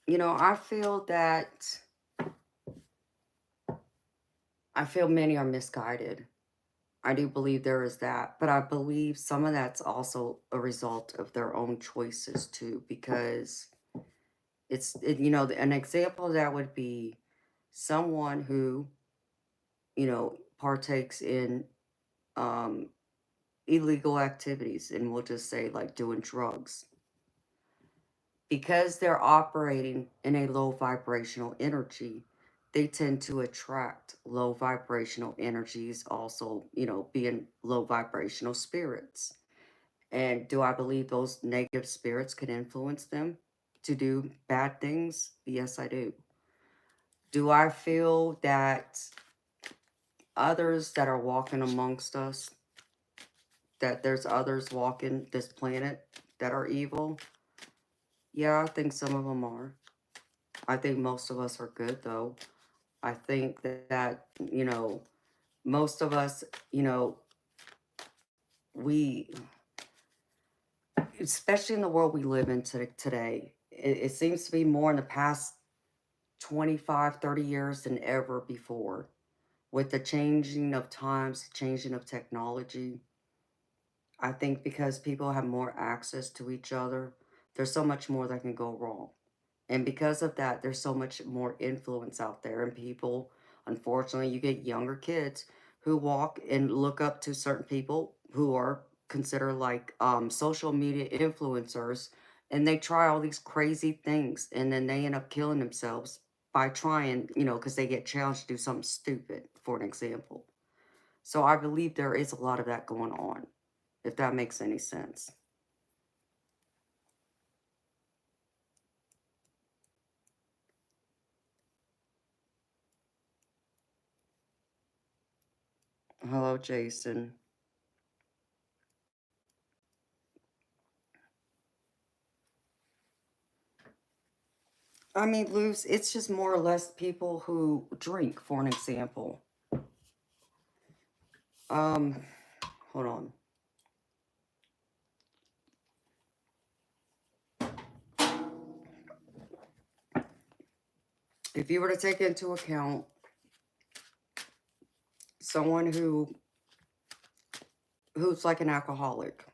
you know, I feel many are misguided. I do believe there is that, but I believe some of that's also a result of their own choices too, because you know, an example of that would be someone who, you know, partakes in um, illegal activities, and we'll just say like doing drugs, because they're operating in a low vibrational energy. They tend to attract low vibrational energies, also, you know, being low vibrational spirits. And do I believe those negative spirits can influence them to do bad things? Yes, I do. Do I feel that others that are walking amongst us, that there's others walking this planet that are evil? Yeah, I think some of them are. I think most of us are good, though. I think that, you know, most of us, you know, we, especially in the world we live in today, it seems to be more in the past 25, 30 years than ever before. With the changing of times, changing of technology, I think because people have more access to each other, there's so much more that can go wrong. And because of that, there's so much more influence out there. And people, unfortunately, you get younger kids who walk and look up to certain people who are considered like social media influencers. And they try all these crazy things. And then they end up killing themselves by trying, you know, because they get challenged to do something stupid, for an example. So I believe there is a lot of that going on, if that makes any sense. Hello, Jason. I mean, loose, it's just more or less people who drink, for an example. Um, hold on. If you were to take into account someone who's like an alcoholic,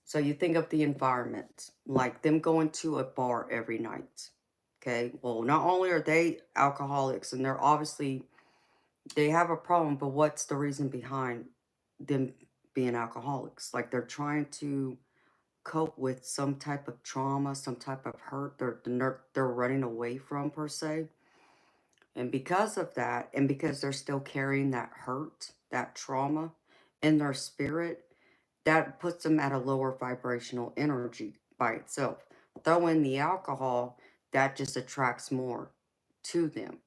so you think of the environment, like them going to a bar every night. Okay, well, not only are they alcoholics and they're obviously, they have a problem, but what's the reason behind them being alcoholics? Like they're trying to cope with some type of trauma, some type of hurt they're running away from, per se. And because of that, and because they're still carrying that hurt, that trauma in their spirit, that puts them at a lower vibrational energy by itself. Throw in the alcohol, that just attracts more to them.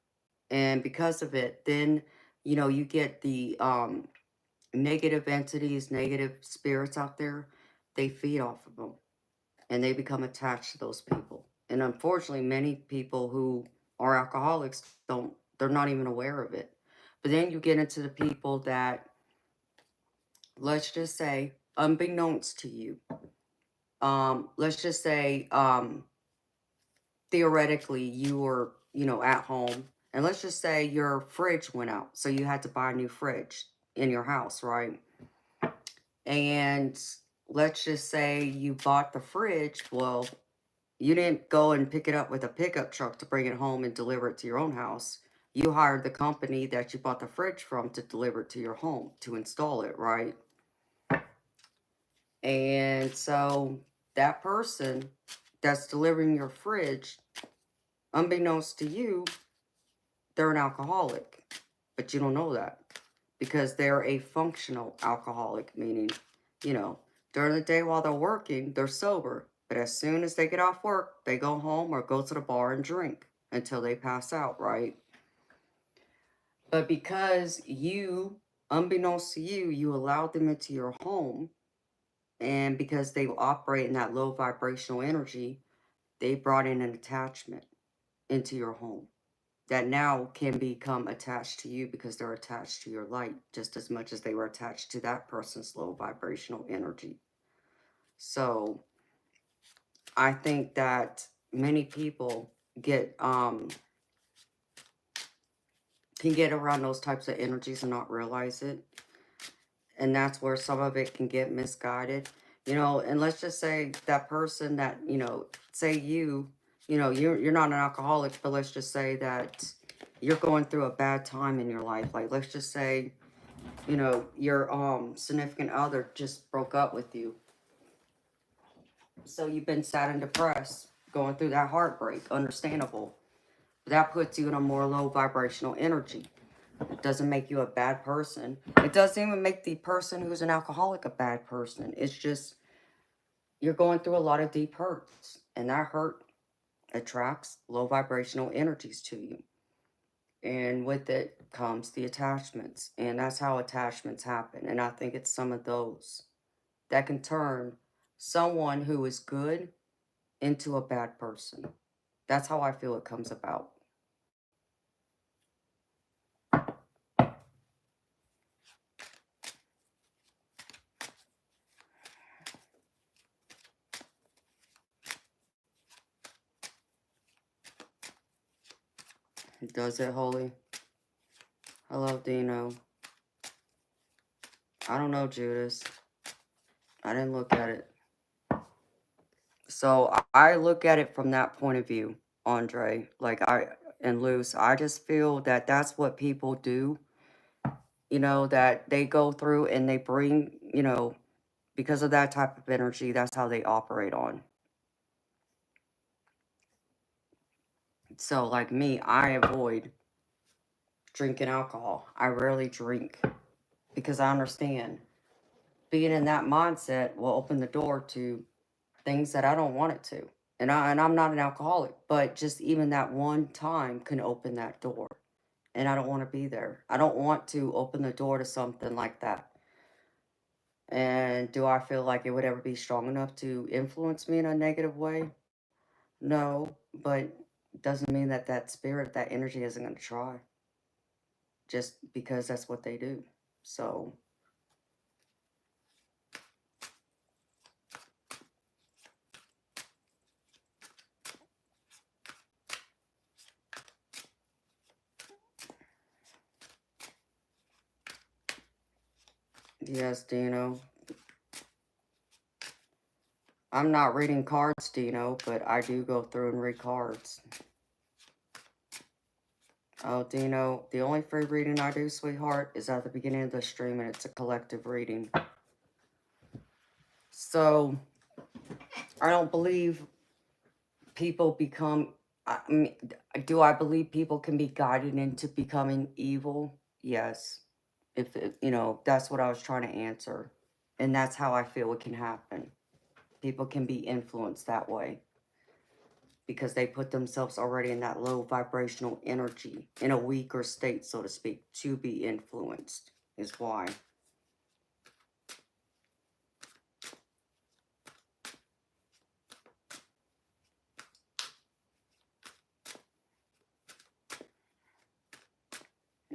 And because of it, then, you know, you get the negative entities, negative spirits out there, they feed off of them and they become attached to those people. And unfortunately, many people who are alcoholics they're not even aware of it. But then you get into the people that, let's just say, unbeknownst to you, let's just say, theoretically, you were, at home, and let's just say your fridge went out, so you had to buy a new fridge in your house, right? And let's just say you bought the fridge. Well, you didn't go and pick it up with a pickup truck to bring it home and deliver it to your own house. You hired the company that you bought the fridge from to deliver it to your home, to install it, right? And so that person that's delivering your fridge, unbeknownst to you, they're an alcoholic. But you don't know that because they're a functional alcoholic, meaning, you know, during the day while they're working, they're sober. But as soon as they get off work, they go home or go to the bar and drink until they pass out, right? But because you, unbeknownst to you, you allowed them into your home, and because they operate in that low vibrational energy, they brought in an attachment into your home that now can become attached to you because they're attached to your light just as much as they were attached to that person's low vibrational energy. So I think that many people get can get around those types of energies and not realize it. And that's where some of it can get misguided. And let's just say that person that, say you're not an alcoholic, but let's just say that you're going through a bad time in your life. Like, let's just say, your significant other just broke up with you. So you've been sad and depressed, going through that heartbreak, understandable. That puts you in a more low vibrational energy. It doesn't make you a bad person. It doesn't even make the person who's an alcoholic a bad person. It's just you're going through a lot of deep hurts, and that hurt attracts low vibrational energies to you. And with it comes the attachments, and that's how attachments happen. And I think it's some of those that can turn someone who is good into a bad person. That's how I feel it comes about. Does it, Holy? Hello, Dino. I don't know, Judas. I didn't look at it. So I look at it from that point of view, Andre. And Luce, I just feel that that's what people do, that they go through and they bring, because of that type of energy, that's how they operate on. So, like me, I avoid drinking alcohol. I rarely drink because I understand being in that mindset will open the door to things that I don't want it to. And I'm not an alcoholic, but just even that one time can open that door. And I don't want to be there. I don't want to open the door to something like that. And do I feel like it would ever be strong enough to influence me in a negative way? No, but doesn't mean that that spirit, that energy isn't going to try. Just because that's what they do. So, yes, Dino. I'm not reading cards, Dino, but I do go through and read cards. Oh, Dino, the only free reading I do, sweetheart, is at the beginning of the stream, and it's a collective reading. So, I don't believe people become... do I believe people can be guided into becoming evil? Yes. That's what I was trying to answer. And that's how I feel it can happen. People can be influenced that way. Because they put themselves already in that low vibrational energy, in a weaker state, so to speak, to be influenced, is why.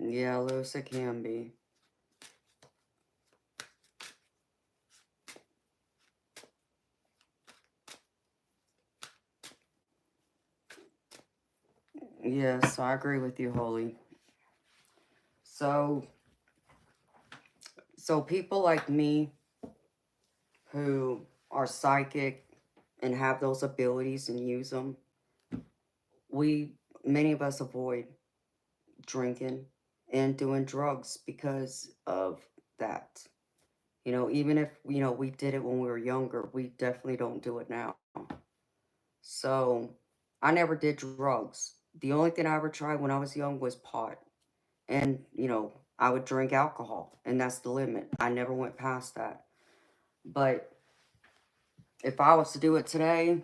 Yeah, Lewis, it can be. Yes, I agree with you, Holy. So, so people like me who are psychic and have those abilities and use them, we, many of us avoid drinking and doing drugs because of that. You know, even if, you know, we did it when we were younger, we definitely don't do it now. So I never did drugs. The only thing I ever tried when I was young was pot. And, you know, I would drink alcohol, and that's the limit. I never went past that. But if I was to do it today,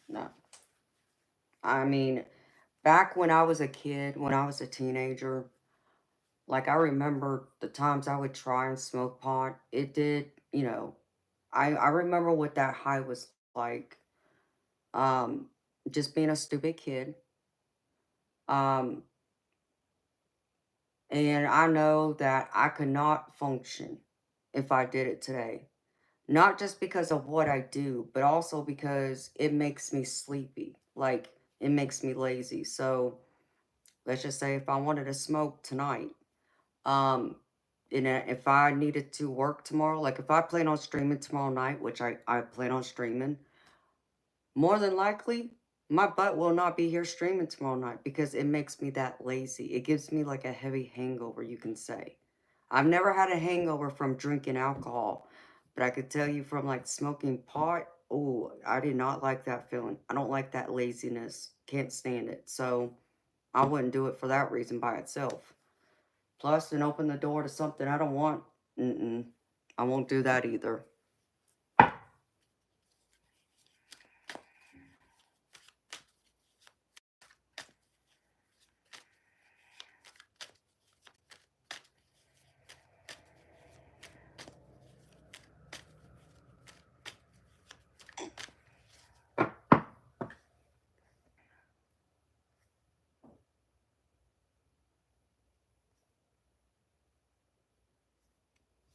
no. I mean, back when I was a kid, when I was a teenager, like I remember the times I would try and smoke pot. It did, you know, I remember what that high was like. Um, just being a stupid kid. Um, and I know that I could not function if I did it today. Not just because of what I do, but also because it makes me sleepy. Like, it makes me lazy. So, let's just say if I wanted to smoke tonight, um, and if I needed to work tomorrow, like if I plan on streaming tomorrow night, which I plan on streaming, more than likely, my butt will not be here streaming tomorrow night because it makes me that lazy. It gives me like a heavy hangover, you can say. I've never had a hangover from drinking alcohol, but I could tell you from like smoking pot, oh, I did not like that feeling. I don't like that laziness. Can't stand it. So I wouldn't do it for that reason by itself. Plus, and open the door to something I don't want. Mm-mm. I won't do that either.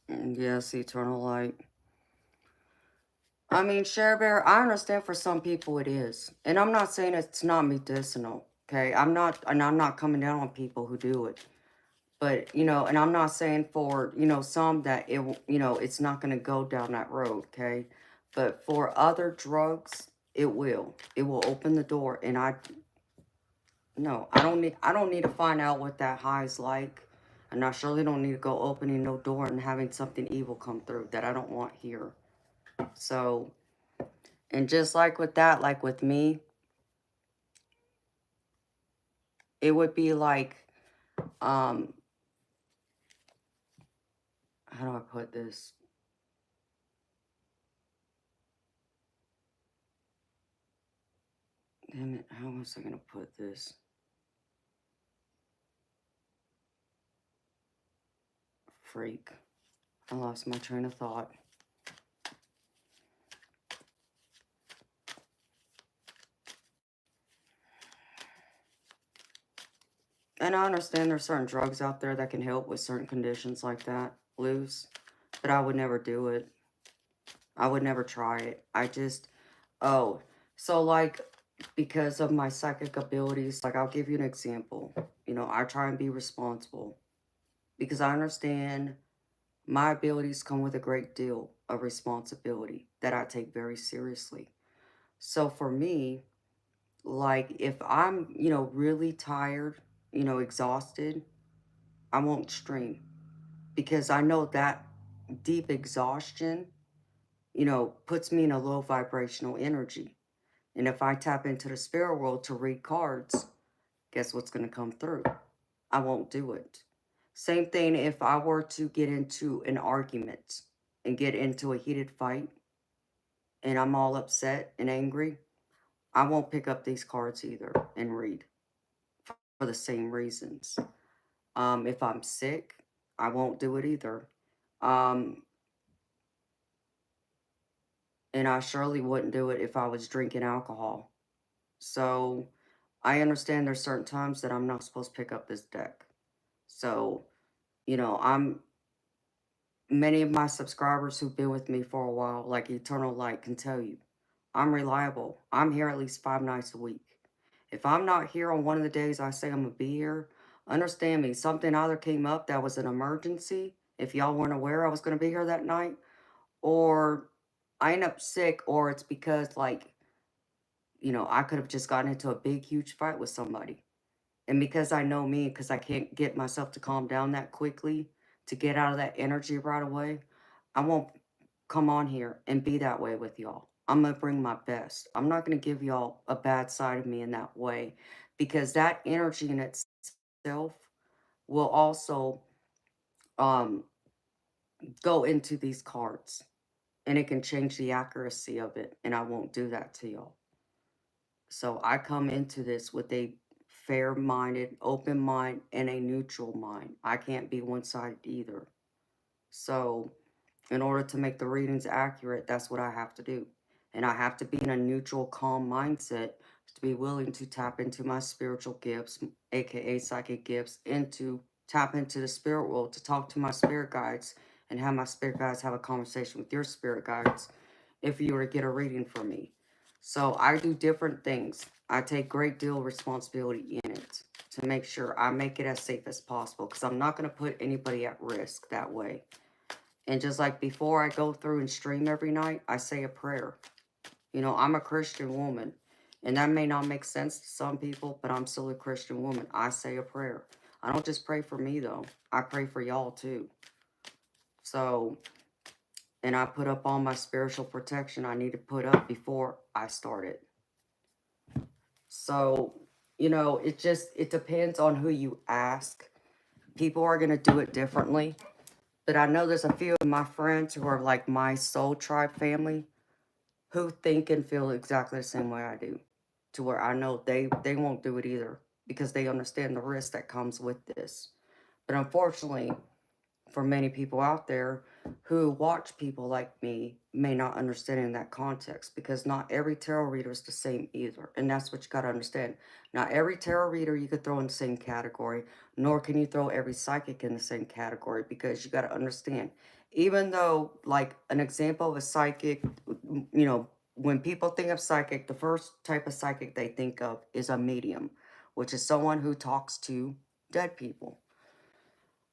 Yes, eternal light. I mean, Share Bear, I understand for some people it is. And I'm not saying it's not medicinal, okay? I'm not coming down on people who do it. But, you know, and I'm not saying for, you know, some that you know, it's not going to go down that road, okay? But for other drugs, it will. It will open the door. And no, I don't need to find out what that high is like. And I surely don't need to go opening no door and having something evil come through that I don't want here. So, and just like with that, like with me, it would be like, um, how do I put this? Damn it, how was I gonna put this? Freak. I lost my train of thought. And I understand there's certain drugs out there that can help with certain conditions like that, loose, but I would never do it. I would never try it. I just, oh, so like, because of my psychic abilities, like I'll give you an example. You know, I try and be responsible because I understand my abilities come with a great deal of responsibility that I take very seriously. So for me, like if I'm, you know, really tired, you know, exhausted, I won't stream because I know that deep exhaustion, you know, puts me in a low vibrational energy. And if I tap into the spirit world to read cards, guess what's going to come through? I won't do it. Same thing if I were to get into an argument and get into a heated fight and I'm all upset and angry, I won't pick up these cards either and read for the same reasons. If I'm sick, I won't do it either. Um, and I surely wouldn't do it if I was drinking alcohol. So I understand there's certain times that I'm not supposed to pick up this deck. So, many of my subscribers who've been with me for a while, like Eternal Light, can tell you, I'm reliable. I'm here at least 5 nights a week. If I'm not here on one of the days I say I'm going to be here, understand me, something either came up that was an emergency, if y'all weren't aware I was going to be here that night, or I end up sick, or it's because, like, I could have just gotten into a big, huge fight with somebody. And because I know me, because I can't get myself to calm down that quickly, to get out of that energy right away, I won't come on here and be that way with y'all. I'm going to bring my best. I'm not going to give y'all a bad side of me in that way, because that energy in itself will also um, go into these cards, and it can change the accuracy of it. And I won't do that to y'all. So I come into this with a fair-minded, open mind, and a neutral mind. I can't be one-sided either. So in order to make the readings accurate, that's what I have to do. And I have to be in a neutral, calm mindset to be willing to tap into my spiritual gifts, aka psychic gifts, and to tap into the spirit world, to talk to my spirit guides and have my spirit guides have a conversation with your spirit guides if you were to get a reading from me. So I do different things. I take great deal of responsibility in it to make sure I make it as safe as possible, because I'm not going to put anybody at risk that way. And just like before I go through and stream every night, I say a prayer. I'm a Christian woman, and that may not make sense to some people, but I'm still a Christian woman. I say a prayer. I don't just pray for me, though. I pray for y'all, too. So, and I put up all my spiritual protection I need to put up before I started. So, it depends on who you ask. People are going to do it differently. But I know there's a few of my friends who are like my soul tribe family who think and feel exactly the same way I do. To where I know they won't do it either, because they understand the risk that comes with this. But unfortunately, for many people out there who watch people like me, may not understand in that context, because not every tarot reader is the same either. And that's what you got to understand. Not every tarot reader you could throw in the same category, nor can you throw every psychic in the same category, because you got to understand, even though, like, an example of a psychic, when people think of psychic, the first type of psychic they think of is a medium, which is someone who talks to dead people.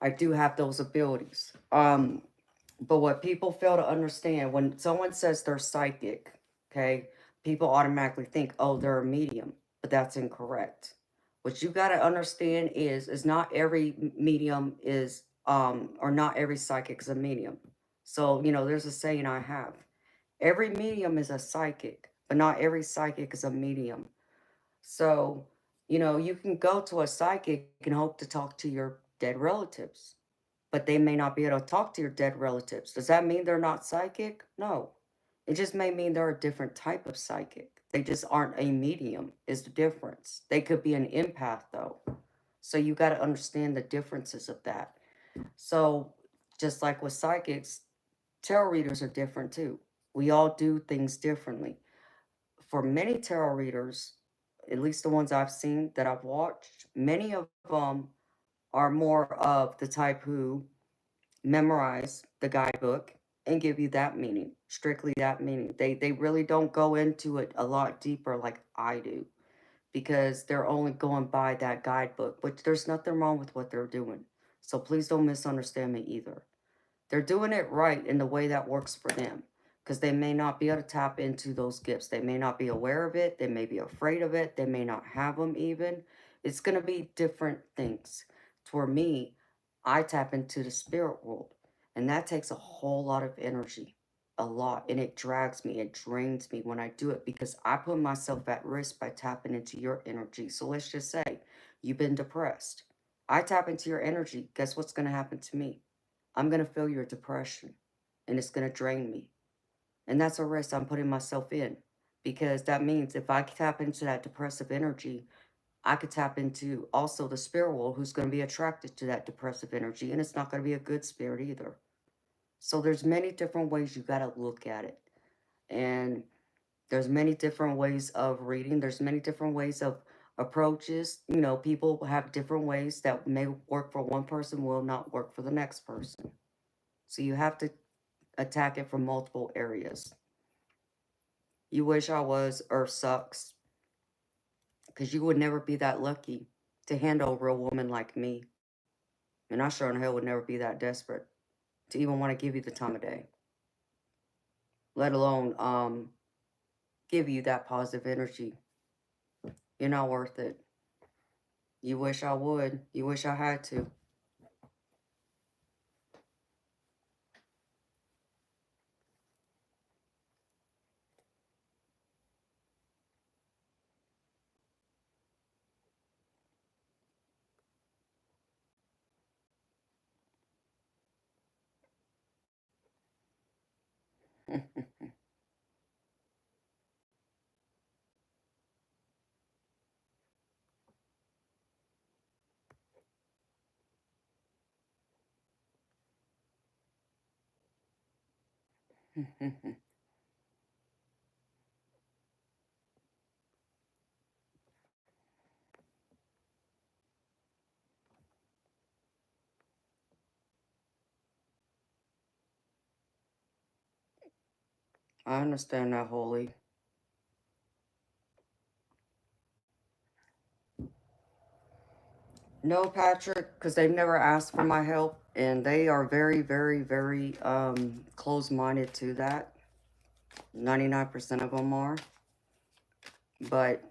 I do have those abilities. But what people fail to understand, when someone says they're psychic, okay, people automatically think, oh, they're a medium, but that's incorrect. What you got to understand is not every medium is, or not every psychic is a medium. So, there's a saying I have. Every medium is a psychic, but not every psychic is a medium. So, you can go to a psychic and hope to talk to your dead relatives, but they may not be able to talk to your dead relatives. Does that mean they're not psychic? No. It just may mean they're a different type of psychic. They just aren't a medium, is the difference. They could be an empath, though. So you got to understand the differences of that. So, just like with psychics, tarot readers are different too. We all do things differently. For many tarot readers, at least the ones I've seen that I've watched, many of them are more of the type who memorize the guidebook and give you that meaning, strictly that meaning. They really don't go into it a lot deeper like I do, because they're only going by that guidebook, which there's nothing wrong with what they're doing. So please don't misunderstand me either. They're doing it right in the way that works for them, because they may not be able to tap into those gifts. They may not be aware of it. They may be afraid of it. They may not have them even. It's going to be different things. For me, I tap into the spirit world, and that takes a whole lot of energy, a lot, and it drags me, it drains me when I do it, because I put myself at risk by tapping into your energy. So let's just say you've been depressed. I tap into your energy. Guess what's going to happen to me? I'm going to feel your depression, and it's going to drain me. And that's a risk I'm putting myself in, because that means if I tap into that depressive energy, I could tap into also the spirit world, who's going to be attracted to that depressive energy, and it's not going to be a good spirit either. So there's many different ways you got to look at it. And there's many different ways of reading. There's many different ways of approaches. You know, people have different ways that may work for one person, will not work for the next person. So you have to attack it from multiple areas. You wish I was Earth sucks, because you would never be that lucky to hand over a woman like me. And I sure in hell would never be that desperate to even want to give you the time of day, let alone give you that positive energy. You're not worth it. You wish I would. You wish I had to. I understand that, Holy. No, Patrick, because they've never asked for my help, and they are very, very, very close-minded to that. 99% of them are. But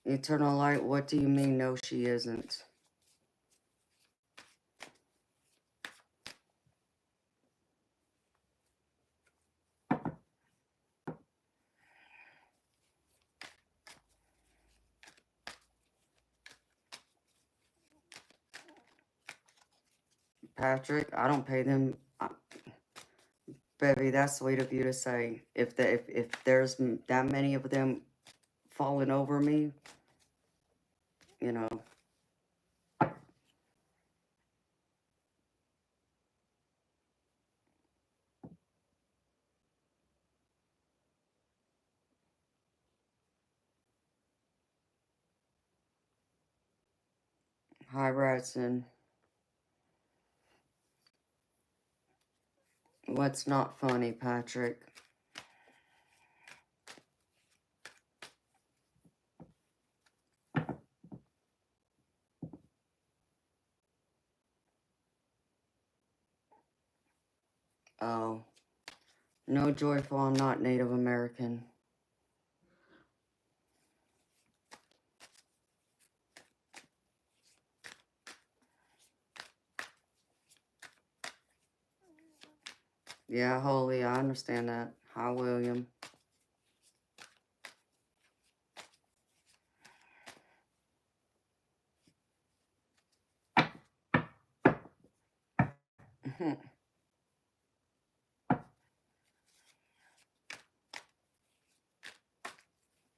Eternal Light, what do you mean, no, she isn't? Patrick, I don't pay them. Baby, that's sweet of you to say. If there's that many of them falling over me, you know. Hi, Bradson. What's not funny, Patrick? Oh, no, Joyful, I'm not Native American. Yeah, Holy, I understand that. Hi, William.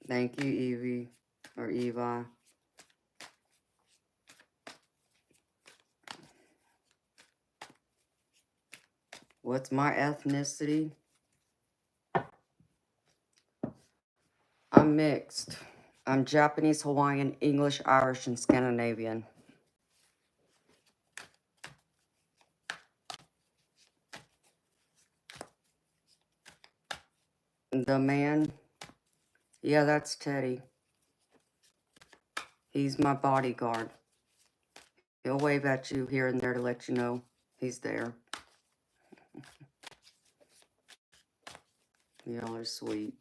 Thank you, Evie, or Eva. What's my ethnicity? I'm mixed. I'm Japanese, Hawaiian, English, Irish, and Scandinavian. The man, yeah, that's Teddy. He's my bodyguard. He'll wave at you here and there to let you know he's there. Y'all are sweet.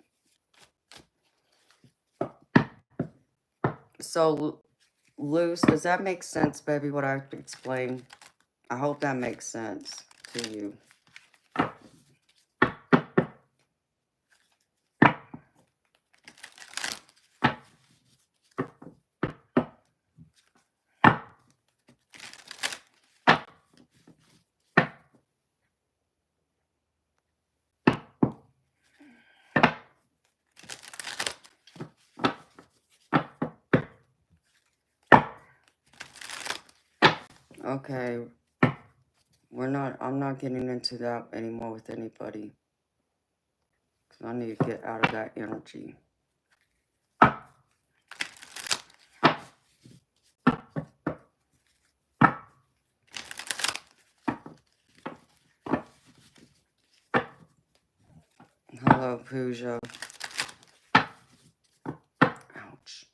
So, Luce, does that make sense, baby, what I explained? I hope that makes sense to you. Okay. I'm not getting into that anymore with anybody. Because I need to get out of that energy. Hello, Pooja. Ouch.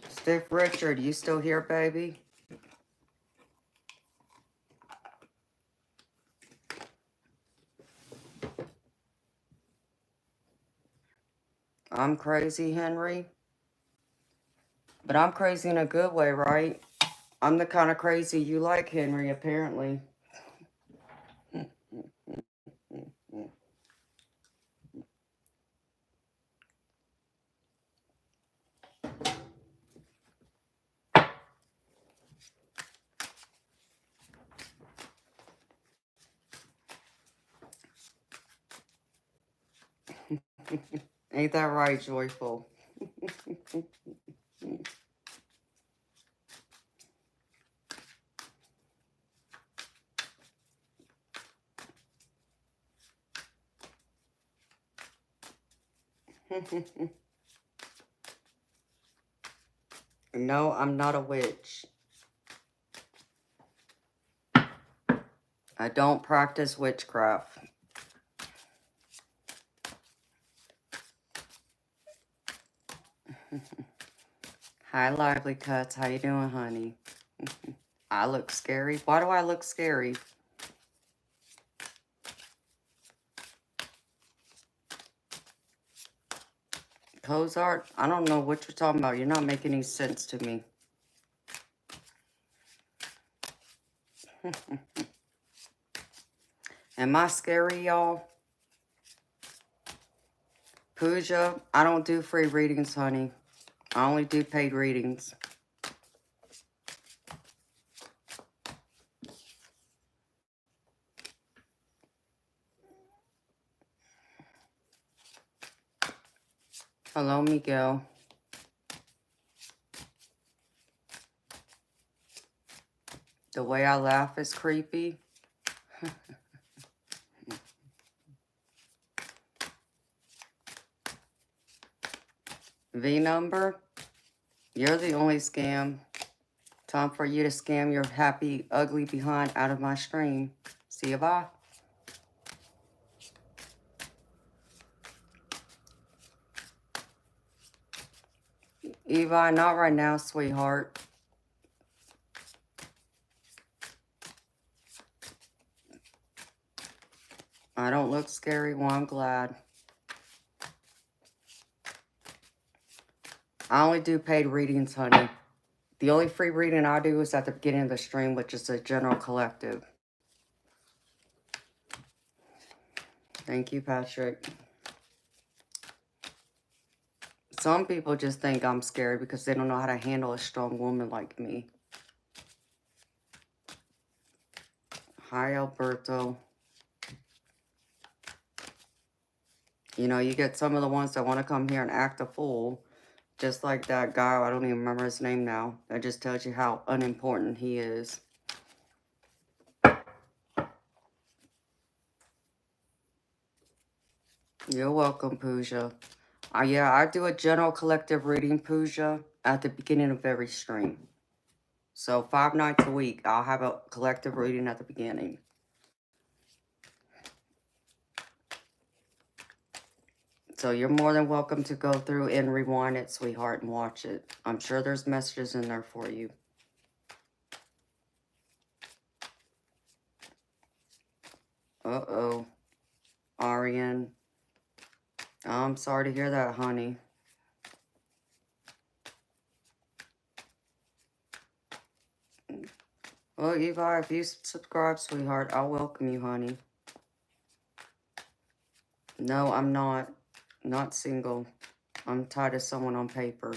Stiff Richard, you still here, baby? I'm crazy, Henry. But I'm crazy in a good way, right? I'm the kind of crazy you like, Henry, apparently. Ain't that right, Joyful? No, I'm not a witch. I don't practice witchcraft. Hi, Lively Cuts. How you doing, honey? I look scary. Why do I look scary? Pose art? I don't know what you're talking about. You're not making any sense to me. Am I scary, y'all? Pooja, I don't do free readings, honey. I only do paid readings. Hello, Miguel. The way I laugh is creepy. V number? You're the only scam. Time for you to scam your happy, ugly behind out of my stream. See you, bye. Eva, not right now, sweetheart. I don't look scary. Well, I'm glad. I only do paid readings, honey. The only free reading I do is at the beginning of the stream, which is a general collective. Thank you, Patrick. Some people just think I'm scary because they don't know how to handle a strong woman like me. Hi, Alberto. You know, you get some of the ones that want to come here and act a fool. Just like that guy, I don't even remember his name now. That just tells you how unimportant he is. You're welcome, Pooja. Yeah, I do a general collective reading, Pooja, at the beginning of every stream. So 5 nights a week, I'll have a collective reading at the beginning. So you're more than welcome to go through and rewind it, sweetheart, and watch it. I'm sure there's messages in there for you. Uh-oh. Arian. I'm sorry to hear that, honey. Well, Eva, if you subscribe, sweetheart, I'll welcome you, honey. No, I'm not. Not single. I'm tied to someone on paper.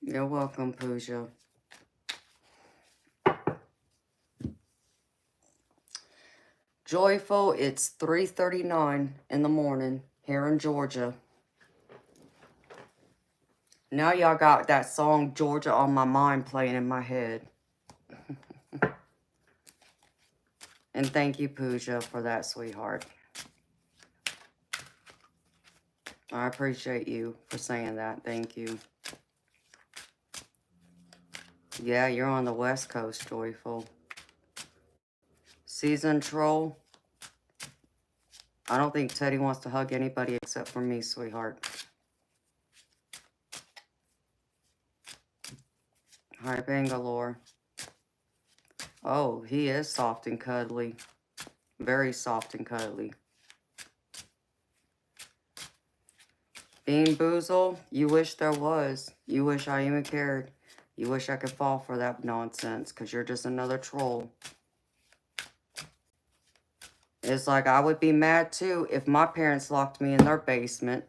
You're welcome, Pooja. Joyful, it's 3:39 in the morning here in Georgia. Now y'all got that song Georgia on My Mind playing in my head. And thank you, Pooja, for that, sweetheart. I appreciate you for saying that. Thank you. Yeah, you're on the West Coast, Joyful. Seasoned Troll. I don't think Teddy wants to hug anybody except for me, sweetheart. Hi, Bangalore. Oh, he is soft and cuddly. Very soft and cuddly. Bean Boozle, you wish there was. You wish I even cared. You wish I could fall for that nonsense, because you're just another troll. It's like I would be mad too if my parents locked me in their basement.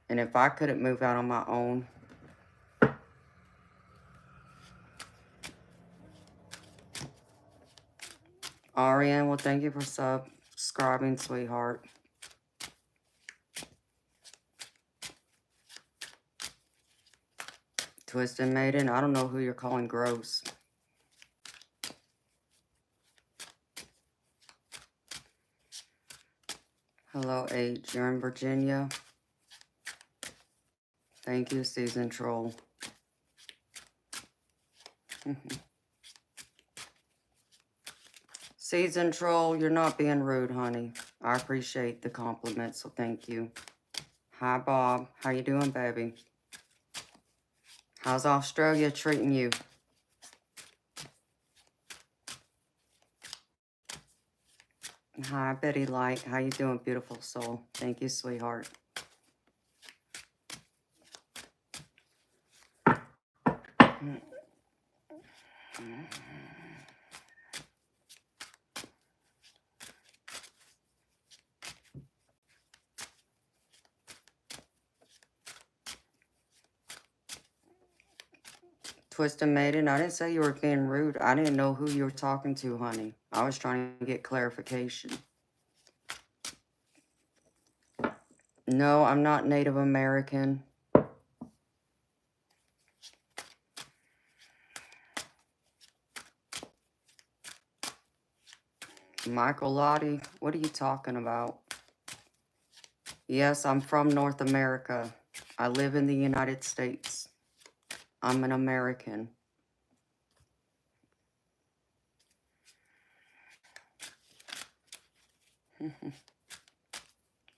And if I couldn't move out on my own. Ariane, well, thank you for subscribing, sweetheart. Twisted Maiden, I don't know who you're calling gross. Hello, H. You're in Virginia. Thank you, Season Troll. Season Troll, you're not being rude, honey. I appreciate the compliment, so thank you. Hi, Bob. How you doing, baby? How's Australia treating you? Hi, Betty Light. How you doing, beautiful soul? Thank you, sweetheart. Twisted Maiden, I didn't say you were being rude. I didn't know who you were talking to, honey. I was trying to get clarification. No, I'm not Native American. Michael Lottie, what are you talking about? Yes, I'm from North America. I live in the United States. I'm an American.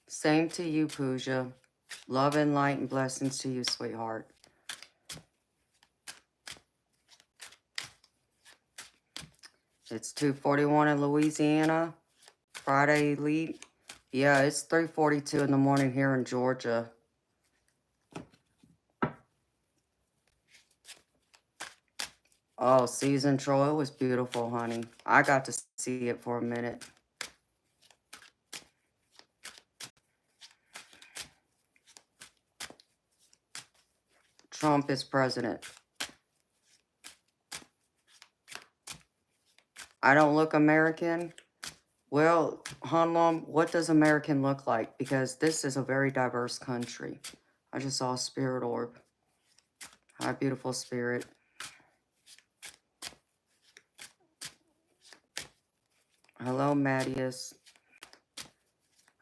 Same to you, Pooja. Love and light and blessings to you, sweetheart. It's 2:41 in Louisiana. Friday Elite. Yeah, it's 3:42 in the morning here in Georgia. Oh, Season Troy was beautiful, honey. I got to see it for a minute. Trump is president. I don't look American. Well, Hanlon, what does American look like? Because this is a very diverse country. I just saw a spirit orb. Hi, beautiful spirit. Hello, Mattias.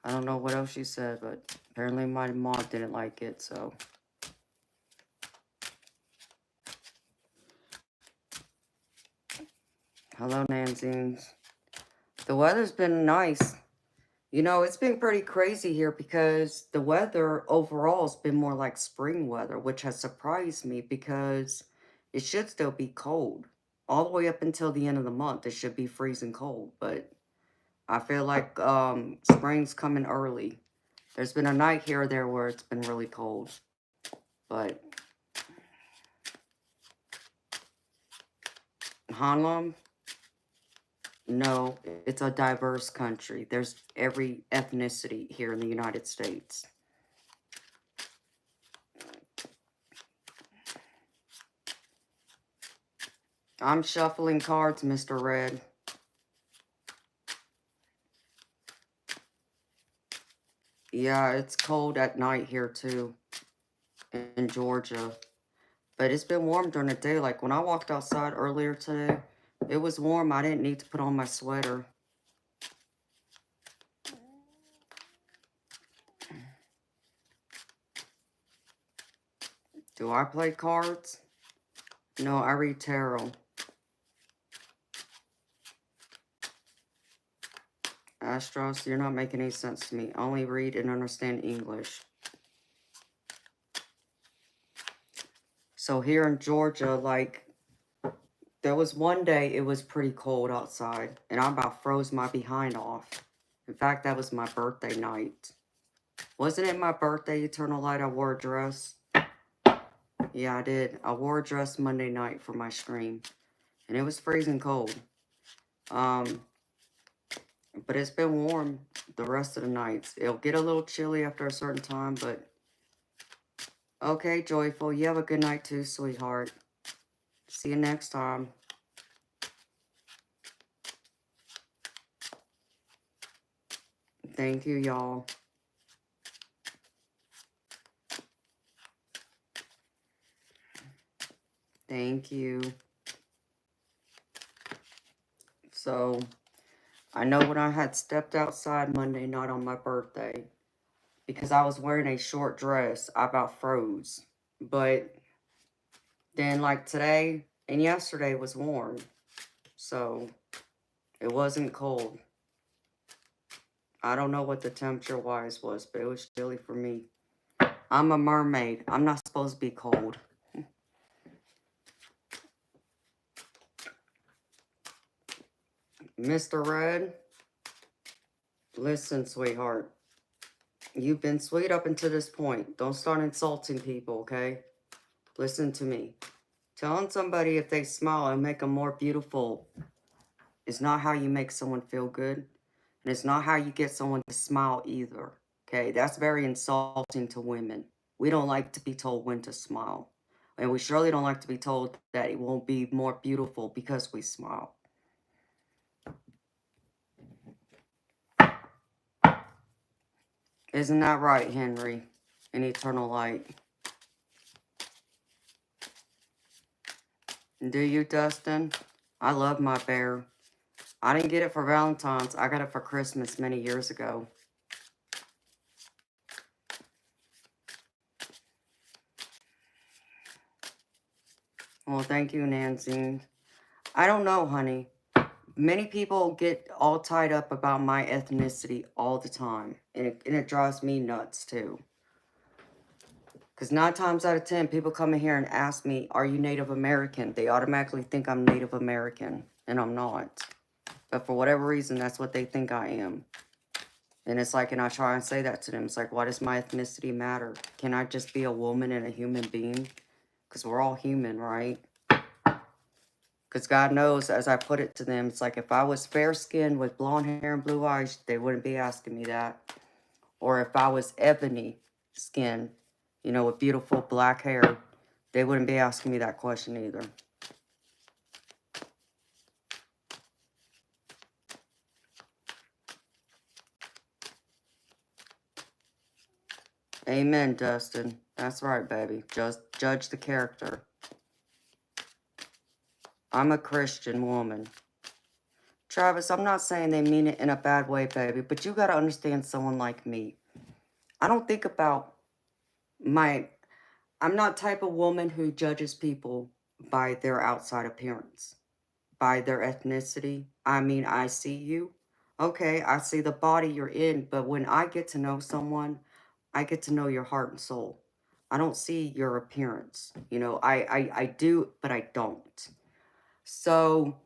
I don't know what else you said, but apparently my mom didn't like it, so. Hello, Nanzines. The weather's been nice. You know, it's been pretty crazy here because the weather overall has been more like spring weather, which has surprised me because it should still be cold. All the way up until the end of the month, it should be freezing cold, but I feel like spring's coming early. There's been a night here or there where it's been really cold, but Hanlon, no, it's a diverse country. There's every ethnicity here in the United States. I'm shuffling cards, Mr. Red. Yeah, it's cold at night here too, in Georgia. But it's been warm during the day. Like when I walked outside earlier today, it was warm. I didn't need to put on my sweater. Do I play cards? No, I read tarot. Astros, you're not making any sense to me. I only read and understand English. So here in Georgia, like, there was one day it was pretty cold outside, and I about froze my behind off. In fact, that was my birthday night. Wasn't it my birthday, Eternal Light? I wore a dress. Yeah, I did. I wore a dress Monday night for my stream, and it was freezing cold. But it's been warm the rest of the nights. It'll get a little chilly after a certain time, but okay, Joyful. You have a good night too, sweetheart. See you next time. Thank you, y'all. Thank you. So, I know when I had stepped outside Monday night on my birthday, because I was wearing a short dress, I about froze. But then, like today and yesterday was warm, so it wasn't cold. I don't know what the temperature-wise was, but it was chilly for me. I'm a mermaid. I'm not supposed to be cold. Mr. Red, listen, sweetheart. You've been sweet up until this point. Don't start insulting people, okay? Listen to me. Telling somebody if they smile and make them more beautiful is not how you make someone feel good. And it's not how you get someone to smile either. Okay, that's very insulting to women. We don't like to be told when to smile. And we surely don't like to be told that it won't be more beautiful because we smile. Isn't that right, Henry? In Eternal Light. Do you, Dustin? I love my bear. I didn't get it for Valentine's. I got it for Christmas many years ago. Well, thank you, Nancy. I don't know, honey. Many people get all tied up about my ethnicity all the time. And it drives me nuts, too. Because 9 times out of 10, people come in here and ask me, are you Native American? They automatically think I'm Native American. And I'm not. But for whatever reason, that's what they think I am. And it's like, and I try and say that to them. It's like, why does my ethnicity matter? Can I just be a woman and a human being? Because we're all human, right? Because God knows, as I put it to them, it's like if I was fair-skinned with blonde hair and blue eyes, they wouldn't be asking me that. Or if I was ebony skin, you know, with beautiful black hair, they wouldn't be asking me that question either. Amen, Dustin. That's right, baby. Just judge the character. I'm a Christian woman. Travis, I'm not saying they mean it in a bad way, baby, but you got to understand someone like me. I don't think about I'm not type of woman who judges people by their outside appearance, by their ethnicity. I mean, I see you. Okay, I see the body you're in, but when I get to know someone, I get to know your heart and soul. I don't see your appearance. You know, I do, but I don't. So,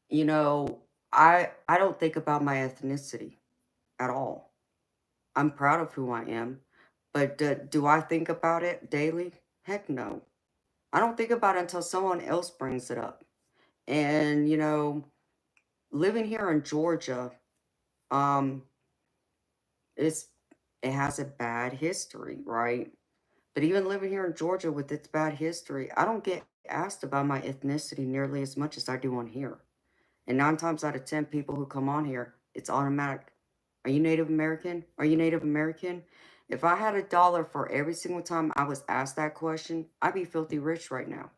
you know, I don't think about my ethnicity at all. I'm proud of who I am, but do I think about it daily? Heck no. I don't think about it until someone else brings it up. And, you know, living here in Georgia, um, it's it has a bad history, right? But even living here in Georgia with its bad history, I don't get asked about my ethnicity nearly as much as I do on here. And 9 times out of 10 people who come on here, it's automatic. Are you Native American? Are you Native American? If I had $1 for every single time I was asked that question, I'd be filthy rich right now.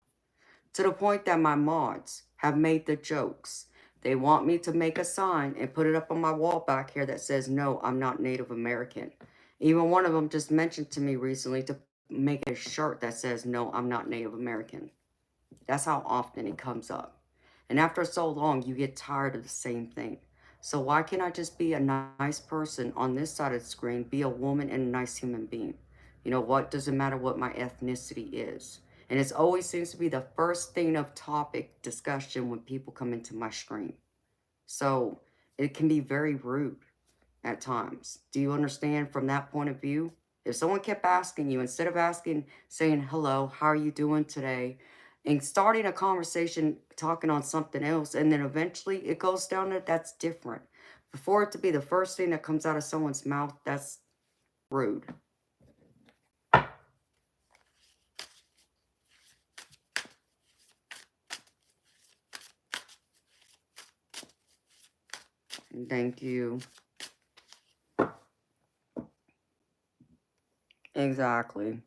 To the point that my mods have made the jokes. They want me to make a sign and put it up on my wall back here that says, no, I'm not Native American. Even one of them just mentioned to me recently to make a shirt that says, no, I'm not Native American. That's how often it comes up. And after so long, you get tired of the same thing. So why can't I just be a nice person on this side of the screen, be a woman and a nice human being? You know what? Doesn't matter what my ethnicity is. And it always seems to be the first thing of topic discussion when people come into my stream. So it can be very rude at times. Do you understand from that point of view? If someone kept asking you, instead of saying, hello, how are you doing today? And starting a conversation, talking on something else, and then eventually it goes down to that's different. Before it to be the first thing that comes out of someone's mouth, that's rude. Thank you. Exactly.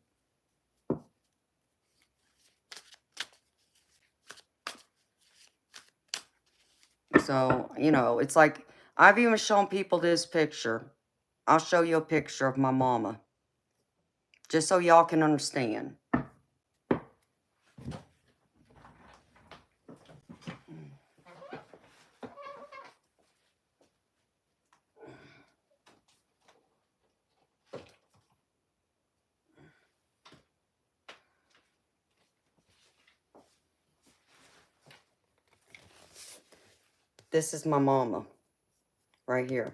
So, you know, it's like, I've even shown people this picture. I'll show you a picture of my mama, just so y'all can understand. This is my mama, right here.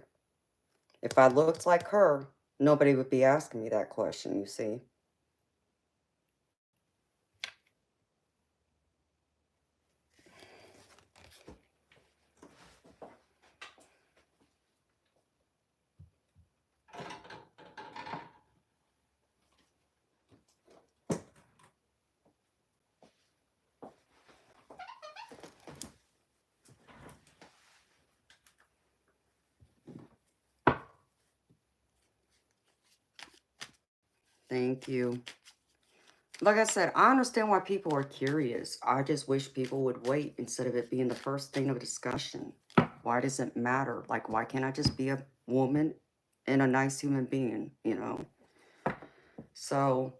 If I looked like her, nobody would be asking me that question, you see. Thank you. Like I said, I understand why people are curious. I just wish people would wait instead of it being the first thing of discussion. Why does it matter? Like, why can't I just be a woman and a nice human being, you know? So,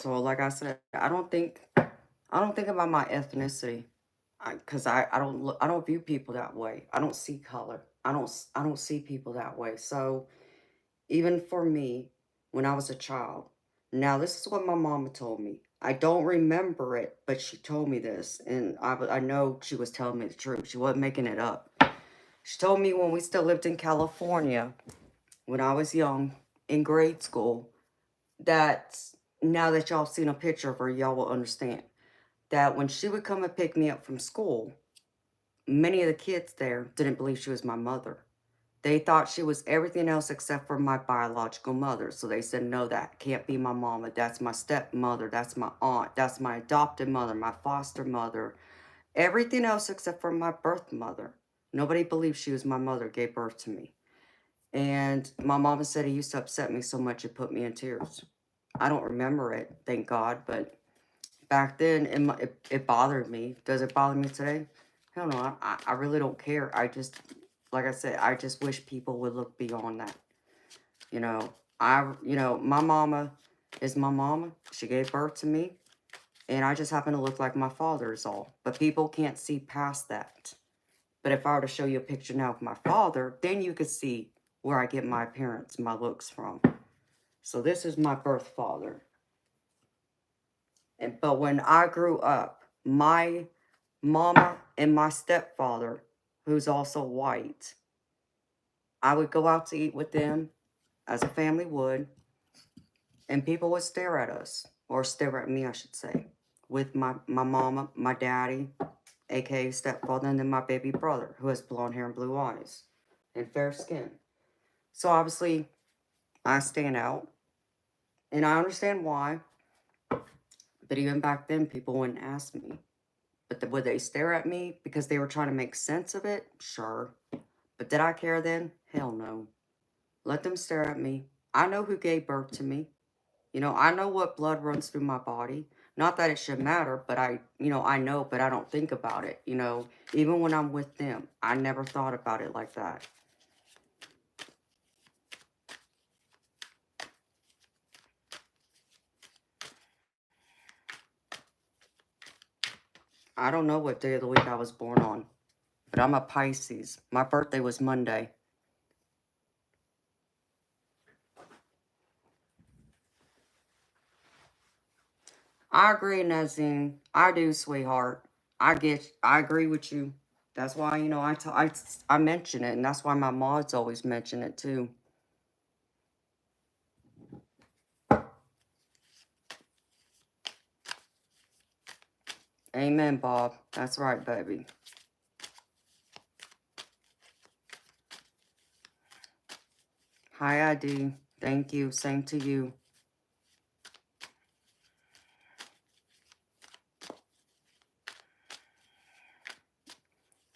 like I said, I don't think about my ethnicity. Because I don't view people that way. I don't see color. I don't see people that way. So even for me, when I was a child, now this is what my mama told me. I don't remember it, but she told me this, and I know she was telling me the truth. She wasn't making it up. She told me when we still lived in California, when I was young, in grade school, that now that y'all seen a picture of her, y'all will understand that when she would come and pick me up from school, many of the kids there didn't believe she was my mother. They thought she was everything else except for my biological mother. So they said, no, that can't be my mama. That's my stepmother. That's my aunt. That's my adopted mother, my foster mother. Everything else except for my birth mother. Nobody believed she was my mother, gave birth to me. And my mama said it used to upset me so much it put me in tears. I don't remember it, thank God, but back then it bothered me. Does it bother me today? Hell no, I really don't care. I just, like I said, I just wish people would look beyond that. You know, my mama is my mama. She gave birth to me, and I just happen to look like my father is all. But people can't see past that. But if I were to show you a picture now of my father, then you could see where I get my appearance, my looks from. So this is my birth father. But when I grew up, my mama and my stepfather, who's also white, I would go out to eat with them, as a family would, and people would stare at us, or stare at me, I should say, with my mama, my daddy, aka stepfather, and then my baby brother, who has blonde hair and blue eyes and fair skin. So obviously, I stand out, and I understand why. But even back then, people wouldn't ask me. But would they stare at me because they were trying to make sense of it? Sure. But did I care then? Hell no. Let them stare at me. I know who gave birth to me. I know what blood runs through my body. Not that it should matter, but I know, but I don't think about it. Even when I'm with them, I never thought about it like that. I don't know what day of the week I was born on, but I'm a Pisces. My birthday was Monday. I agree, Nazine. I do, sweetheart. I agree with you. That's why, I mention it, and that's why my mods always mention it too. Amen, Bob. That's right, baby. Hi, ID. Thank you. Same to you.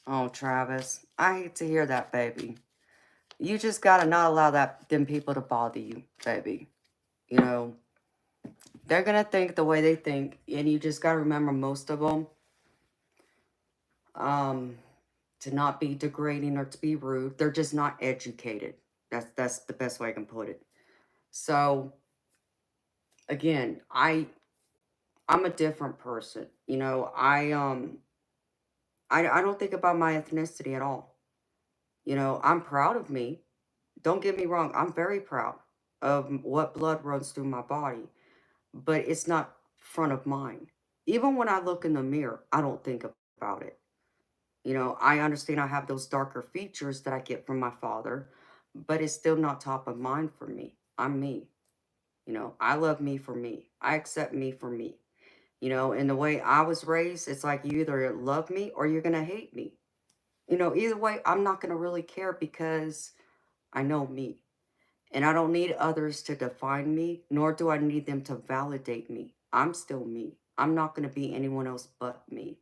Oh, Travis. I hate to hear that, baby. You just gotta not allow them people to bother you, baby. They're gonna think the way they think, and you just gotta remember most of them, to not be degrading or to be rude. They're just not educated. That's the best way I can put it. So again, I'm a different person. I don't think about my ethnicity at all. I'm proud of me. Don't get me wrong, I'm very proud of what blood runs through my body, but it's not front of mind. Even when I look in the mirror, I don't think about it. I understand I have those darker features that I get from my father, but it's still not top of mind for me. I'm me. I love me for me. I accept me for me. And the way I was raised, it's like you either love me or you're going to hate me. Either way, I'm not going to really care because I know me. And I don't need others to define me, nor do I need them to validate me. I'm still me. I'm not going to be anyone else but me.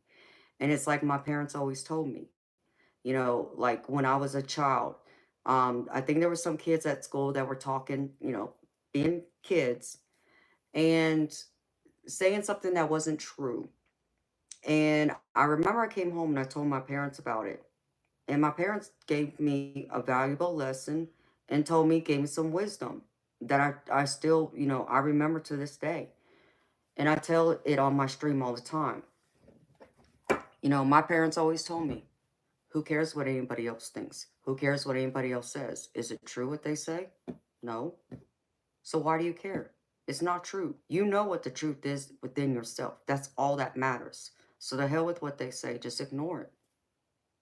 And it's like my parents always told me, like when I was a child. I think there were some kids at school that were talking, being kids and saying something that wasn't true. And I remember I came home and I told my parents about it. And my parents gave me a valuable lesson and gave me some wisdom that I still, I remember to this day. And I tell it on my stream all the time. My parents always told me, who cares what anybody else thinks? Who cares what anybody else says? Is it true what they say? No. So why do you care? It's not true. You know what the truth is within yourself. That's all that matters. So the hell with what they say. Just ignore it.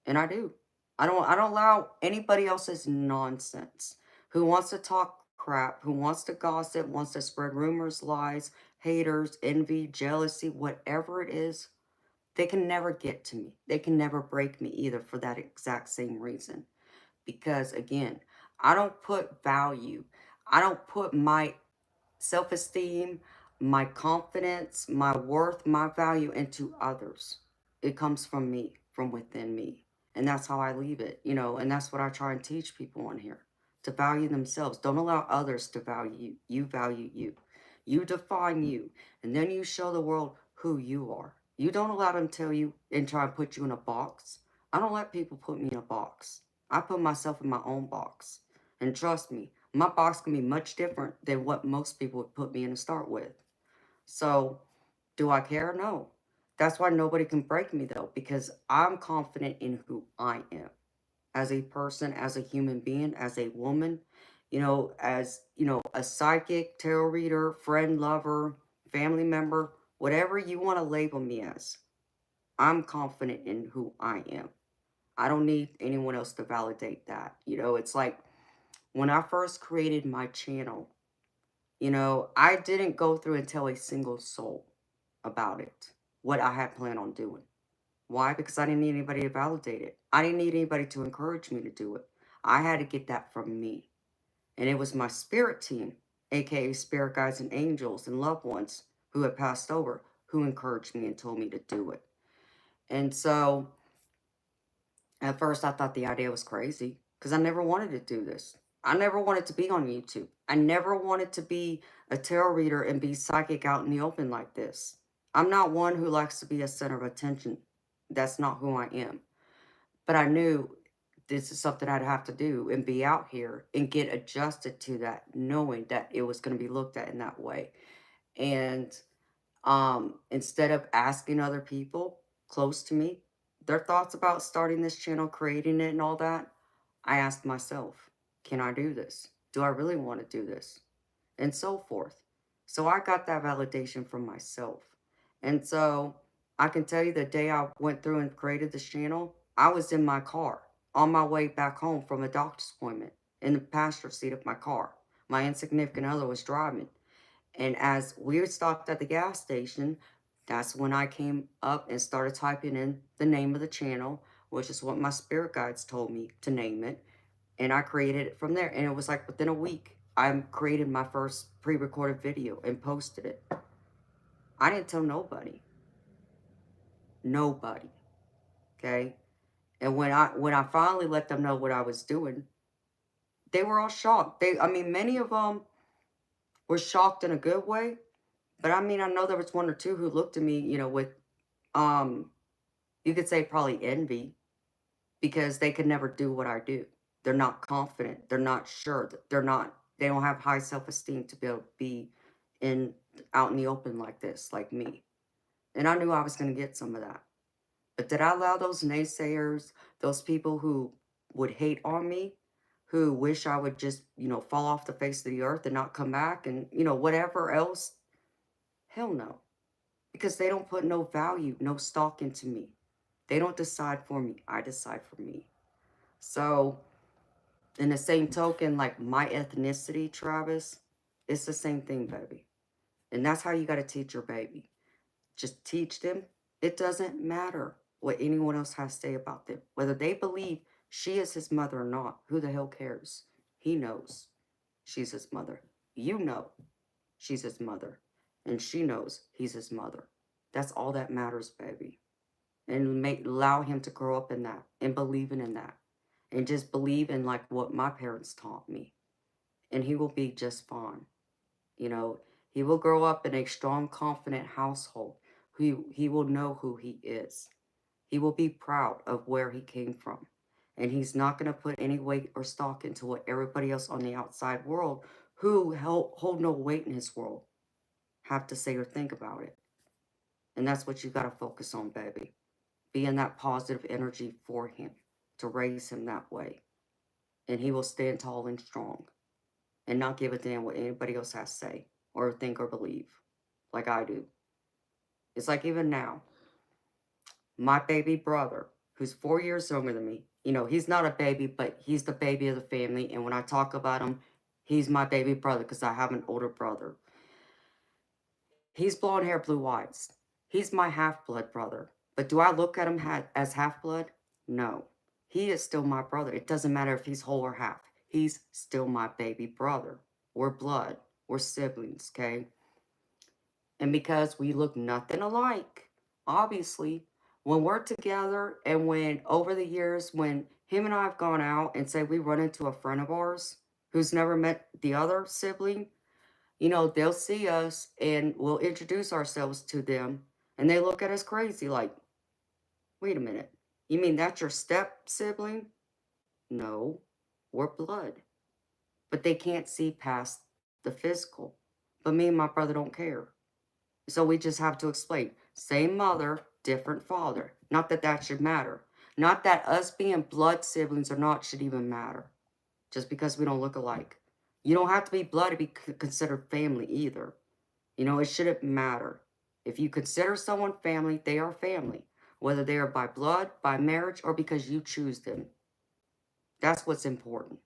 And I do. I don't allow anybody else's nonsense. Who wants to talk crap, who wants to gossip, wants to spread rumors, lies, haters, envy, jealousy, whatever it is, they can never get to me. They can never break me either for that exact same reason. Because again, I don't put value. I don't put my self-esteem, my confidence, my worth, my value into others. It comes from me, from within me. And that's how I leave it, and that's what I try and teach people on here. To value themselves. Don't allow others to value you. You value you. You define you. And then you show the world who you are. You don't allow them to tell you and try and put you in a box. I don't let people put me in a box. I put myself in my own box. And trust me, my box can be much different than what most people would put me in to start with. So, do I care? No. That's why nobody can break me though, because I'm confident in who I am as a person, as a human being, as a woman, as, a psychic, tarot reader, friend, lover, family member, whatever you want to label me as. I'm confident in who I am. I don't need anyone else to validate that. It's like when I first created my channel, I didn't go through and tell a single soul about it, what I had planned on doing. Why? Because I didn't need anybody to validate it. I didn't need anybody to encourage me to do it. I had to get that from me. And it was my spirit team, aka spirit guides and angels and loved ones who had passed over, who encouraged me and told me to do it. And so at first I thought the idea was crazy because I never wanted to do this. I never wanted to be on YouTube. I never wanted to be a tarot reader and be psychic out in the open like this. I'm not one who likes to be a center of attention. That's not who I am. But I knew this is something I'd have to do and be out here and get adjusted to that, knowing that it was going to be looked at in that way. And instead of asking other people close to me their thoughts about starting this channel, creating it and all that, I asked myself, can I do this? Do I really want to do this? And so forth. So I got that validation from myself. And so I can tell you the day I went through and created this channel, I was in my car on my way back home from a doctor's appointment in the passenger seat of my car. My insignificant other was driving. And as we stopped at the gas station, that's when I came up and started typing in the name of the channel, which is what my spirit guides told me to name it. And I created it from there. And it was like within a week, I created my first pre-recorded video and posted it. I didn't tell nobody. Nobody. Okay? And when I finally let them know what I was doing, they were all shocked. Many of them were shocked in a good way. But I know there was one or two who looked at me, with, you could say probably envy, because they could never do what I do. They're not confident. They're not sure. They don't have high self-esteem to be able to be out in the open like this, like me. And I knew I was going to get some of that. But did I allow those naysayers, those people who would hate on me, who wish I would just, fall off the face of the earth and not come back and, whatever else? Hell no. Because they don't put no value, no stock into me. They don't decide for me. I decide for me. So, in the same token, like my ethnicity, Travis, it's the same thing, baby. And that's how you got to teach your baby. Just teach them. It doesn't matter what anyone else has to say about them. Whether they believe she is his mother or not, who the hell cares? He knows she's his mother. You know she's his mother. And she knows he's his mother. That's all that matters, baby. And allow him to grow up in that and believing in that. And just believe in like what my parents taught me. And he will be just fine. He will grow up in a strong, confident household. He will know who he is. He will be proud of where he came from. And he's not going to put any weight or stock into what everybody else on the outside world who hold no weight in his world have to say or think about it. And that's what you got to focus on, baby. Be in that positive energy for him to raise him that way. And he will stand tall and strong and not give a damn what anybody else has to say or think or believe like I do. It's like even now, my baby brother, who's 4 years younger than me, he's not a baby, but he's the baby of the family. And when I talk about him, he's my baby brother because I have an older brother. He's blonde hair, blue eyes. He's my half-blood brother. But do I look at him as half-blood? No. He is still my brother. It doesn't matter if he's whole or half. He's still my baby brother. We're blood. We're siblings, okay? And because we look nothing alike, obviously, when we're together and when over the years, when him and I have gone out and say we run into a friend of ours who's never met the other sibling, they'll see us and we'll introduce ourselves to them and they look at us crazy like, wait a minute, you mean that's your step sibling? No, we're blood. But they can't see past the physical. But me and my brother don't care. So we just have to explain. Same mother, different father. Not that that should matter. Not that us being blood siblings or not should even matter. Just because we don't look alike. You don't have to be blood to be considered family either. It shouldn't matter. If you consider someone family, they are family. Whether they are by blood, by marriage, or because you choose them. That's what's important.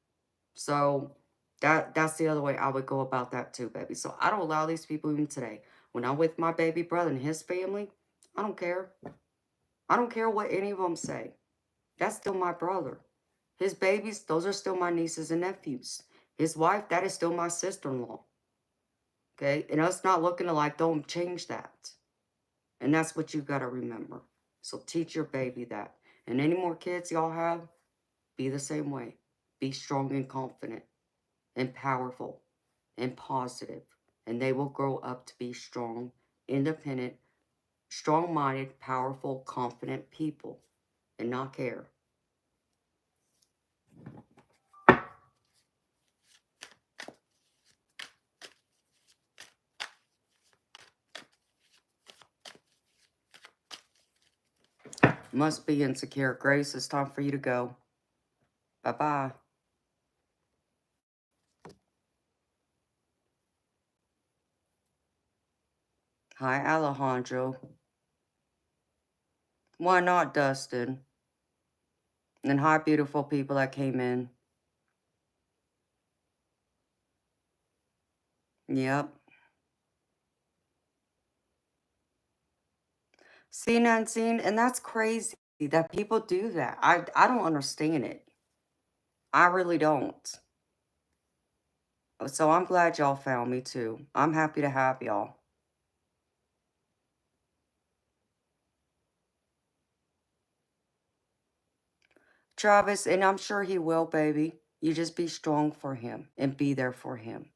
So that's the other way I would go about that too, baby. So I don't allow these people even today. When I'm with my baby brother and his family, I don't care. I don't care what any of them say. That's still my brother. His babies, those are still my nieces and nephews. His wife, that is still my sister-in-law. Okay? And us not looking alike don't change that. And that's what you got to remember. So teach your baby that. And any more kids y'all have, be the same way. Be strong and confident and powerful and positive. And they will grow up to be strong, independent, strong-minded, powerful, confident people and not care. Must be insecure. Grace, it's time for you to go. Bye-bye. Hi, Alejandro. Why not, Dustin? And hi, beautiful people that came in. Yep. See, Nancine, and that's crazy that people do that. I don't understand it. I really don't. So I'm glad y'all found me too. I'm happy to have y'all. Travis, and I'm sure he will, baby. You just be strong for him and be there for him.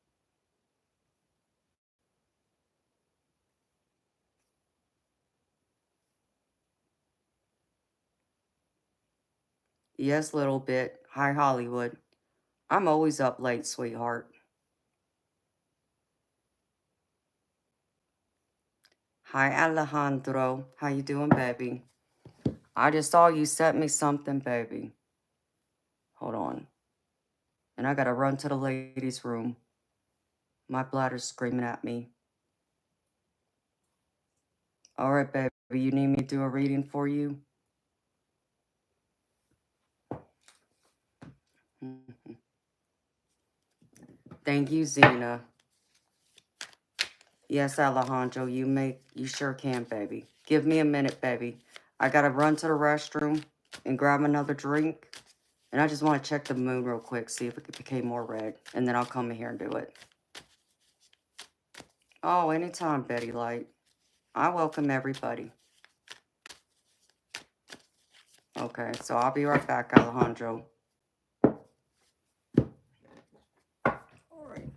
Yes, little bit. Hi, Hollywood. I'm always up late, sweetheart. Hi, Alejandro. How you doing, baby? I just saw you sent me something, baby. Hold on. And I gotta run to the ladies' room. My bladder's screaming at me. All right, baby. You need me to do a reading for you? Thank you, Zena. Yes, Alejandro, you sure can, baby. Give me a minute, baby. I gotta run to the restroom and grab another drink. And I just want to check the moon real quick, see if it became more red. And then I'll come in here and do it. Oh, anytime, Betty Light. I welcome everybody. Okay, so I'll be right back, Alejandro. All right.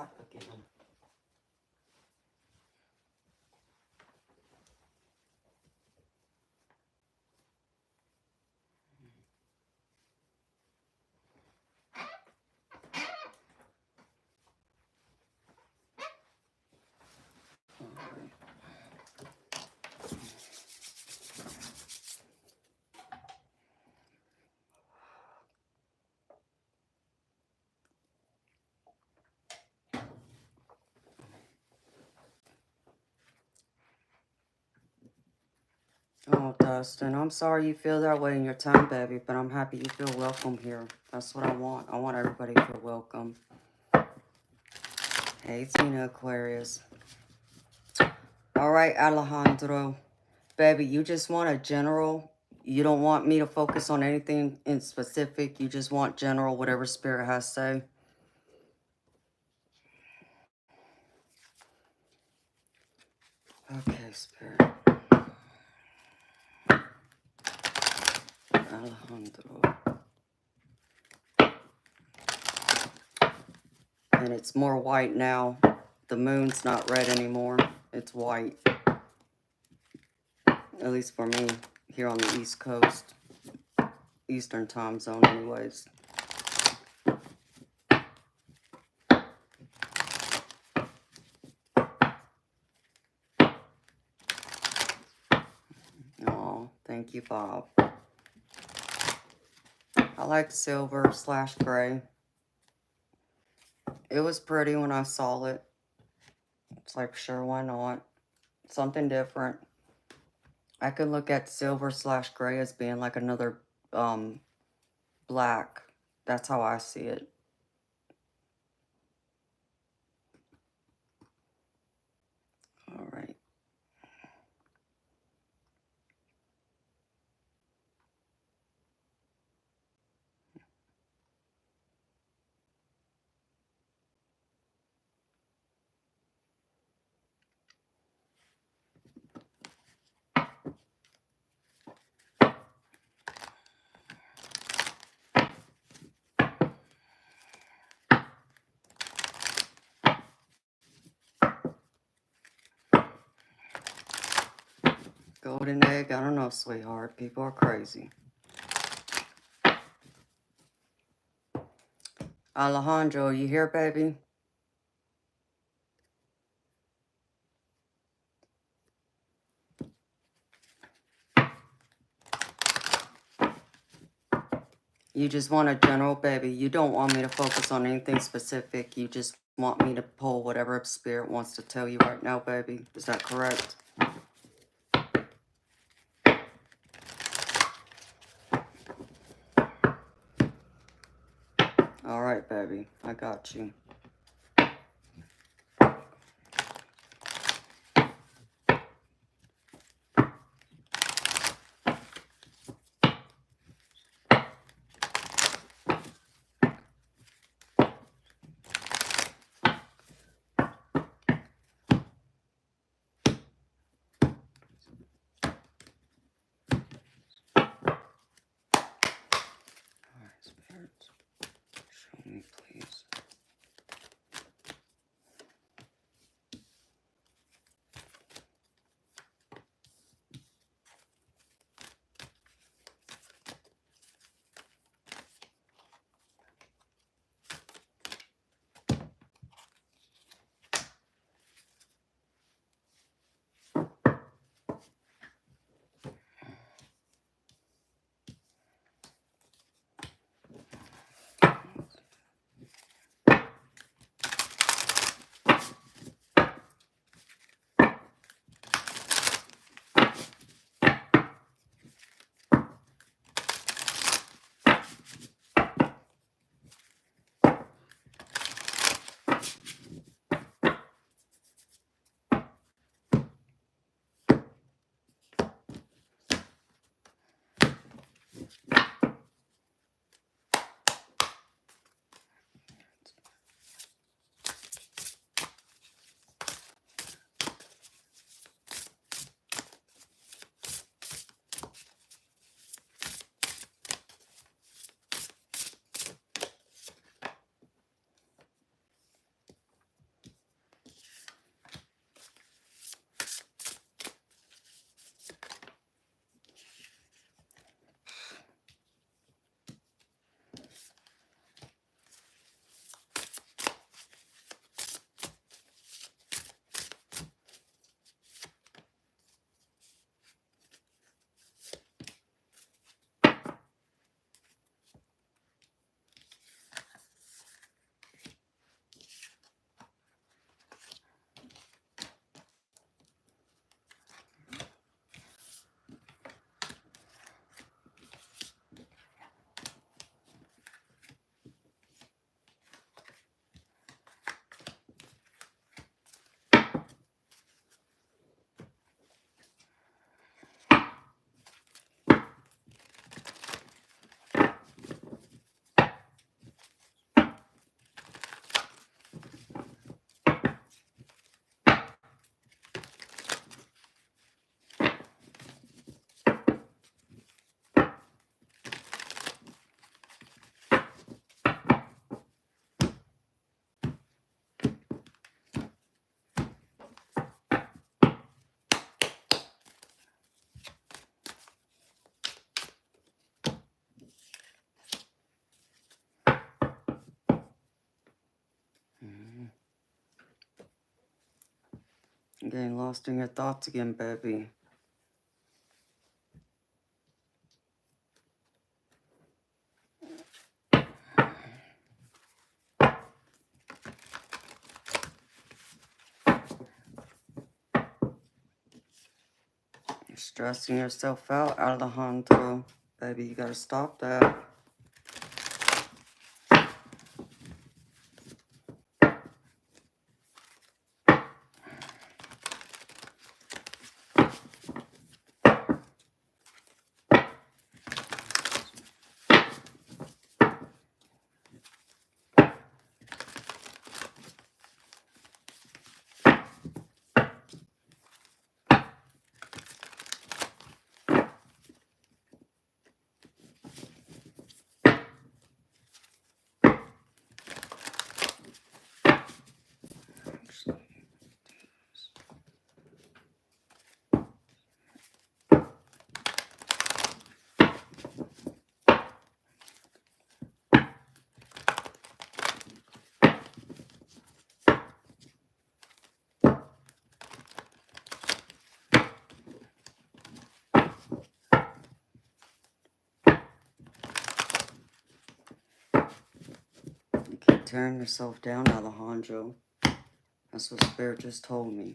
hot again. Oh, Dustin, I'm sorry you feel that way in your time, baby, but I'm happy you feel welcome here. That's what I want. I want everybody to feel welcome. Hey, Tina Aquarius. All right, Alejandro. Baby, you just want a general. You don't want me to focus on anything in specific. You just want general, whatever Spirit has to say. Okay, Spirit. Alejandro. And it's more white now. The moon's not red anymore. It's white. At least for me, here on the East Coast. Eastern time zone anyways. Oh, thank you, Bob. I like silver/gray. It was pretty when I saw it. It's like, sure, why not? Something different. I could look at silver/gray as being like another black. That's how I see it. All right. Golden egg, I don't know, sweetheart. People are crazy. Alejandro, you here, baby? You just want a general, baby. You don't want me to focus on anything specific. You just want me to pull whatever Spirit wants to tell you right now, baby. Is that correct? All right, baby. I got you. All right, Spirit. Show me, please. You're getting lost in your thoughts again, baby. You're stressing yourself out, Alejandro. Baby, you gotta stop that. You keep tearing yourself down, Alejandro. That's what Spirit just told me.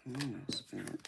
Come on, Spirit.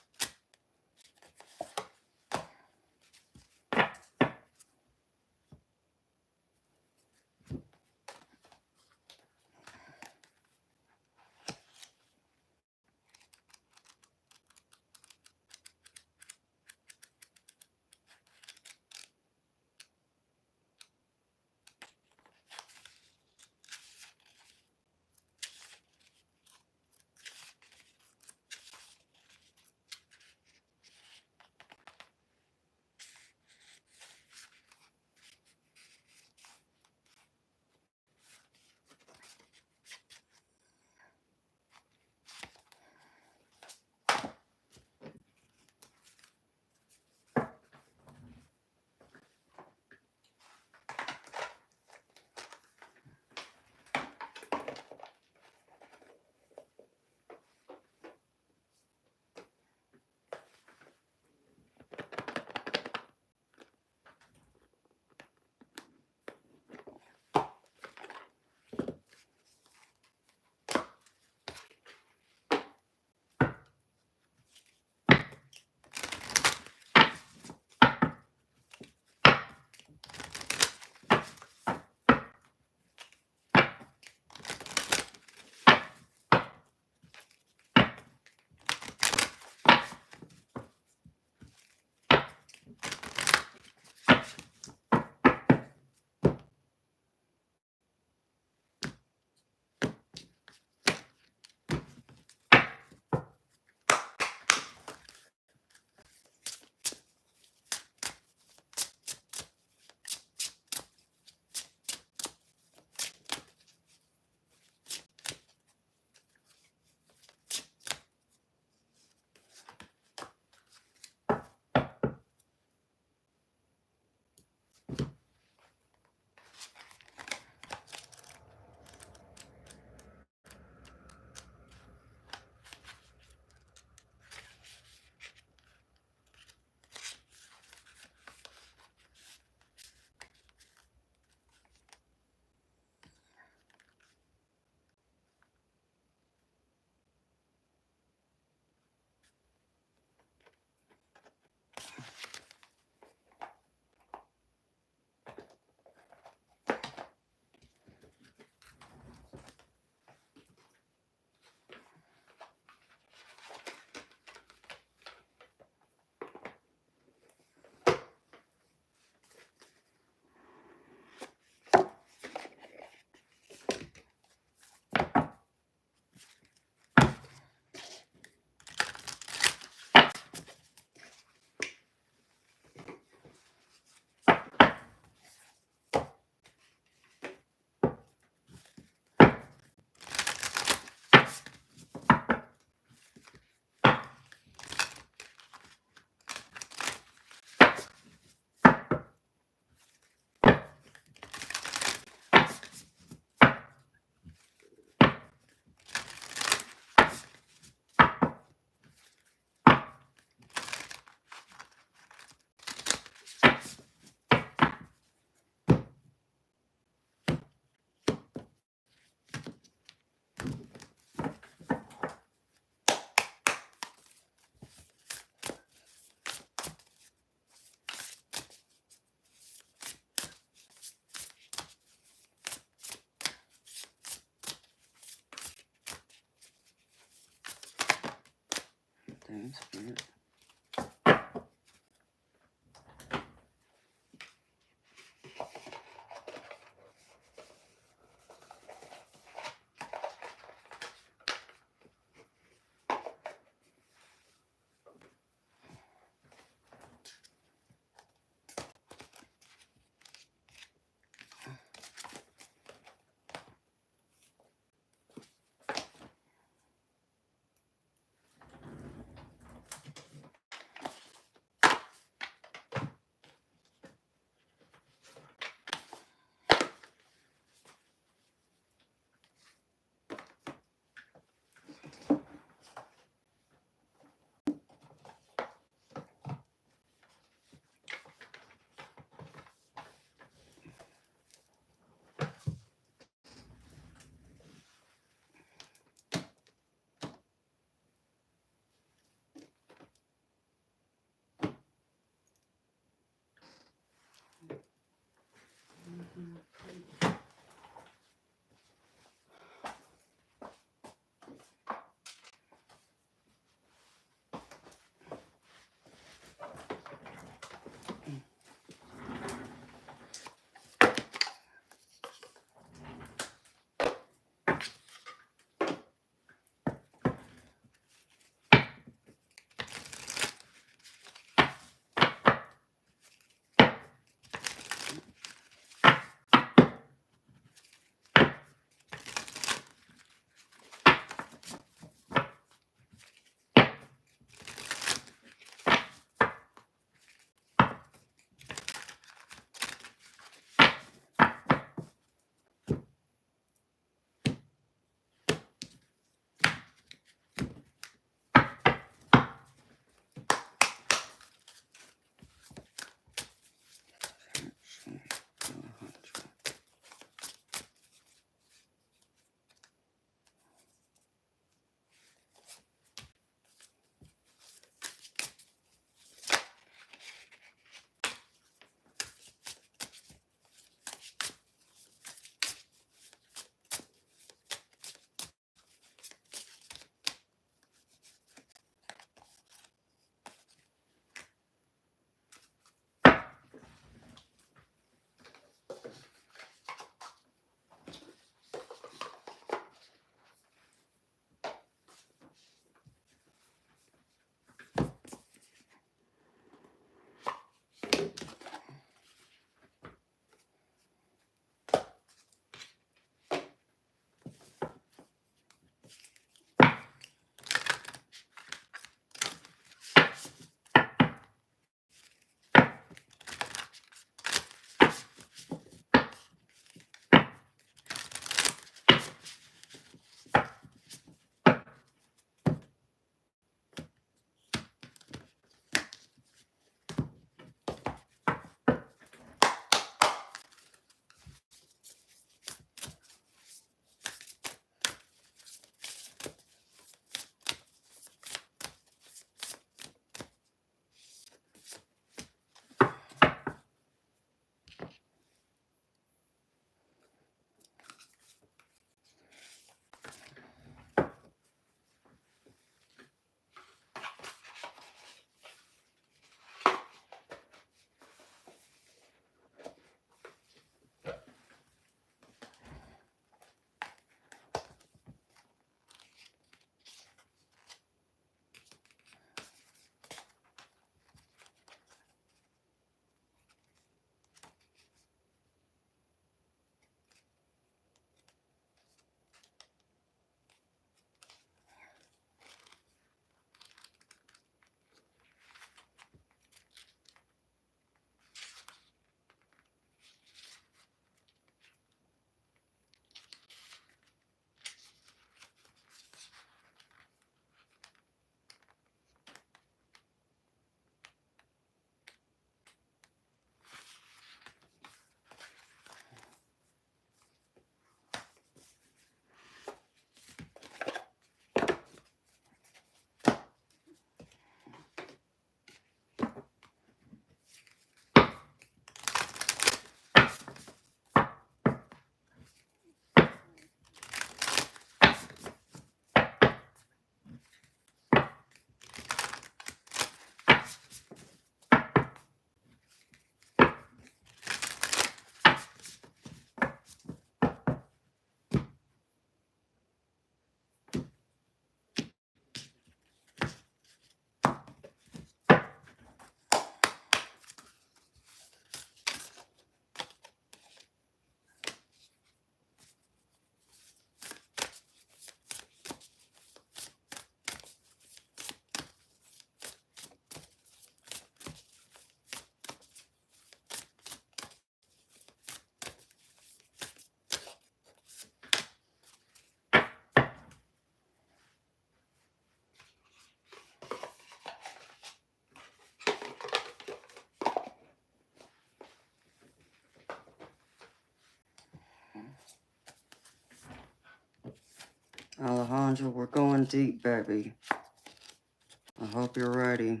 Alejandro, we're going deep, baby. I hope you're ready.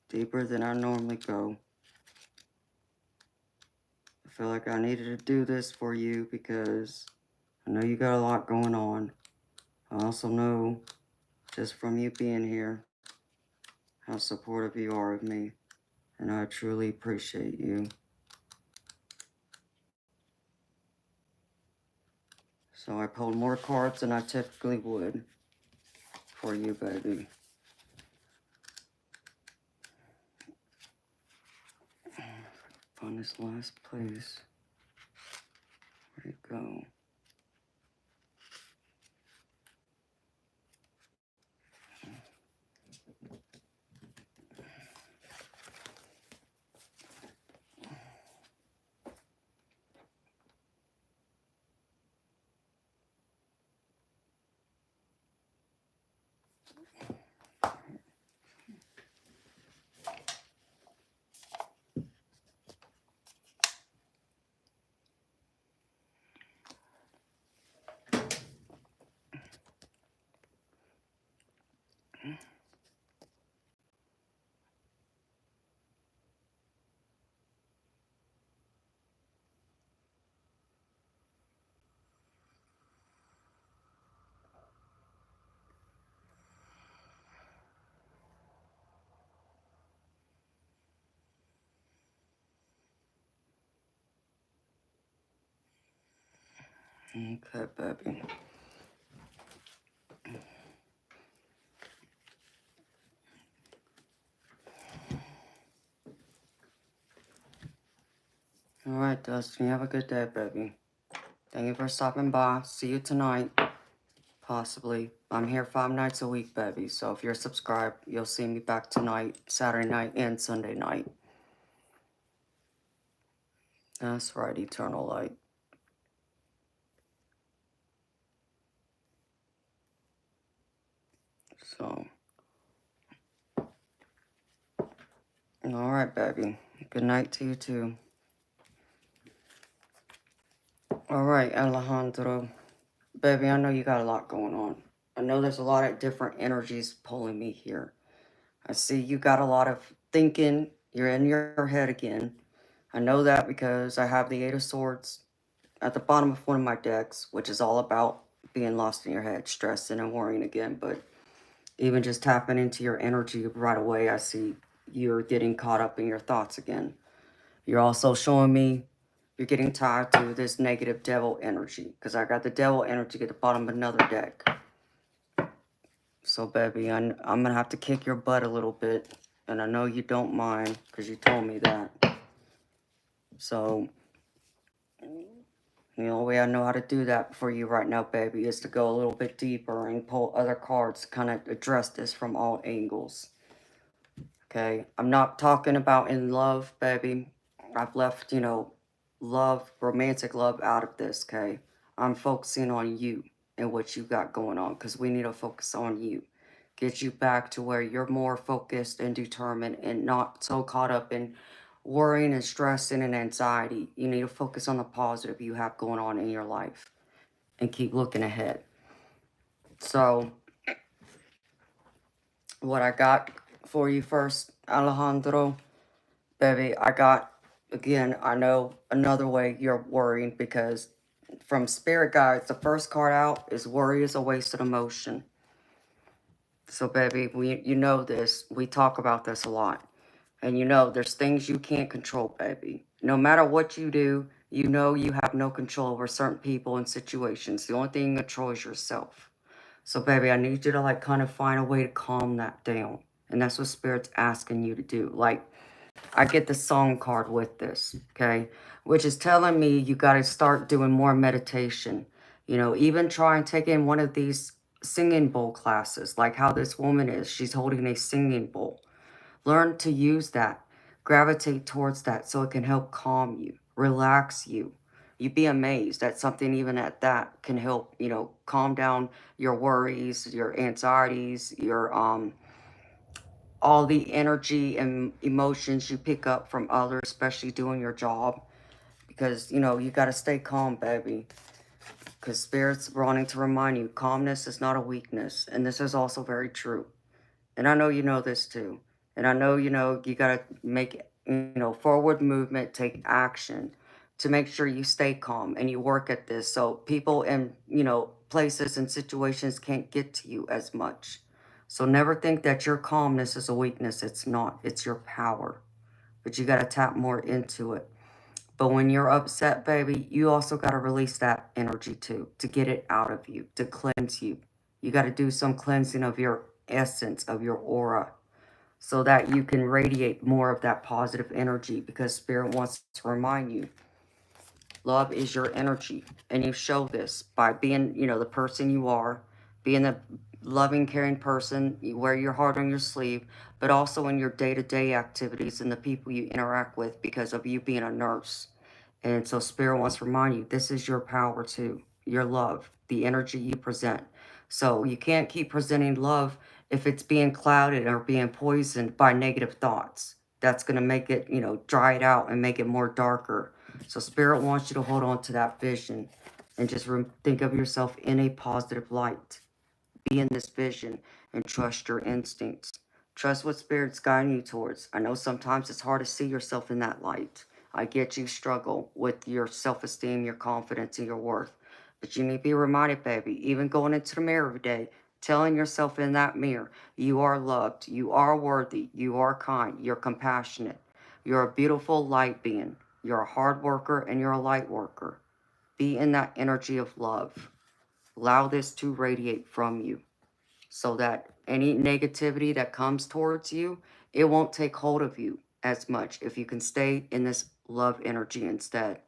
Deeper than I normally go. I feel like I needed to do this for you because I know you got a lot going on. I also know, just from you being here, how supportive you are of me. And I truly appreciate you. So I pulled more cards than I typically would for you, baby. Find this last place. Where'd it go? Okay, baby. Alright, Dustin, have a good day, baby. Thank you for stopping by. See you tonight. Possibly. I'm here 5 nights a week, baby. So if you're subscribed, you'll see me back tonight, Saturday night, and Sunday night. That's right, Eternal Light. So. Alright, baby. Good night to you, too. Alright, Alejandro. Baby, I know you got a lot going on. I know there's a lot of different energies pulling me here. I see you got a lot of thinking. You're in your head again. I know that because I have the Eight of Swords at the bottom of one of my decks, which is all about being lost in your head, stressing and worrying again. But even just tapping into your energy right away, I see you're getting caught up in your thoughts again. You're also showing me you're getting tied to this negative devil energy, because I got the devil energy at the bottom of another deck. So, baby, I'm going to have to kick your butt a little bit, and I know you don't mind, because you told me that. So, the only way I know how to do that for you right now, baby, is to go a little bit deeper and pull other cards to kind of address this from all angles. Okay? I'm not talking about in love, baby. I've left, love, romantic love out of this, okay? I'm focusing on you and what you got going on, because we need to focus on you. Get you back to where you're more focused and determined and not so caught up in worrying and stressing and anxiety. You need to focus on the positive you have going on in your life and keep looking ahead. So, what I got for you first, Alejandro, baby, I got, again, I know another way you're worrying, because from Spirit Guides, the first card out is worry is a wasted emotion. So, baby, you know this. We talk about this a lot. And there's things you can't control, baby. No matter what you do, you have no control over certain people and situations. The only thing you control is yourself. So, baby, I need you to, kind of find a way to calm that down. And that's what Spirit's asking you to do. I get the song card with this, okay? Which is telling me you got to start doing more meditation. Even try and take in one of these singing bowl classes, like how this woman is. She's holding a singing bowl. Learn to use that. Gravitate towards that so it can help calm you, relax you. You'd be amazed that something even at that can help, calm down your worries, your anxieties, your all the energy and emotions you pick up from others, especially doing your job. Because, you got to stay calm, baby. Because Spirit's wanting to remind you, calmness is not a weakness. And this is also very true. And I know you know this too. And I know, you know, you got to make, forward movement, take action to make sure you stay calm and you work at this. So people and, places and situations can't get to you as much. So never think that your calmness is a weakness. It's not. It's your power. But you got to tap more into it. But when you're upset, baby, you also got to release that energy too, to get it out of you, to cleanse you. You got to do some cleansing of your essence, of your aura, so that you can radiate more of that positive energy, because Spirit wants to remind you, love is your energy. And you show this by being, the person you are, being a loving, caring person. You wear your heart on your sleeve, but also in your day-to-day activities and the people you interact with, because of you being a nurse. And so Spirit wants to remind you, this is your power too, your love, the energy you present. So you can't keep presenting love if it's being clouded or being poisoned by negative thoughts. That's going to make it, dry it out and make it more darker. So Spirit wants you to hold on to that vision and just think of yourself in a positive light. Be in this vision and trust your instincts. Trust what Spirit's guiding you towards. I know sometimes it's hard to see yourself in that light. I get you struggle with your self-esteem, your confidence, and your worth. But you need to be reminded, baby, even going into the mirror every day, telling yourself in that mirror, you are loved, you are worthy, you are kind, you're compassionate, you're a beautiful light being, you're a hard worker, and you're a light worker. Be in that energy of love. Allow this to radiate from you, so that any negativity that comes towards you, it won't take hold of you as much if you can stay in this love energy instead.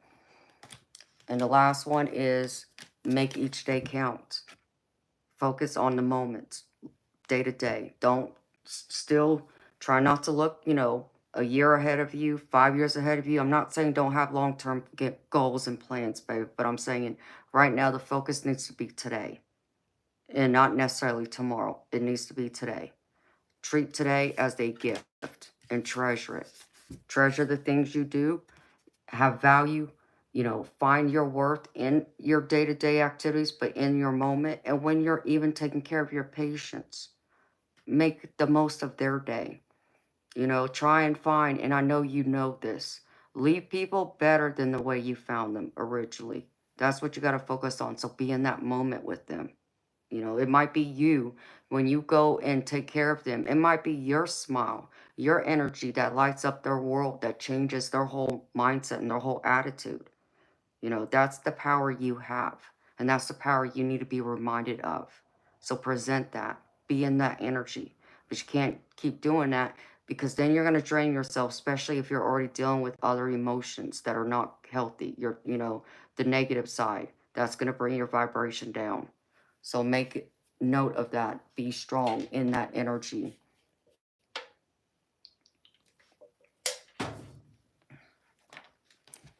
And the last one is make each day count. Focus on the moments, day to day. Don't still try not to look, a year ahead of you, 5 years ahead of you. I'm not saying don't have long-term goals and plans, babe, but I'm saying right now the focus needs to be today and not necessarily tomorrow. It needs to be today. Treat today as a gift and treasure it. Treasure the things you do, have value, find your worth in your day-to-day activities, but in your moment. And when you're even taking care of your patients, make the most of their day. Try and find, and I know you know this, leave people better than the way you found them originally. That's what you got to focus on. So be in that moment with them. It might be you when you go and take care of them. It might be your smile, your energy that lights up their world, that changes their whole mindset and their whole attitude. That's the power you have. And that's the power you need to be reminded of. So present that. Be in that energy. But you can't keep doing that, because then you're going to drain yourself, especially if you're already dealing with other emotions that are not healthy. The negative side. That's going to bring your vibration down. So make note of that. Be strong in that energy.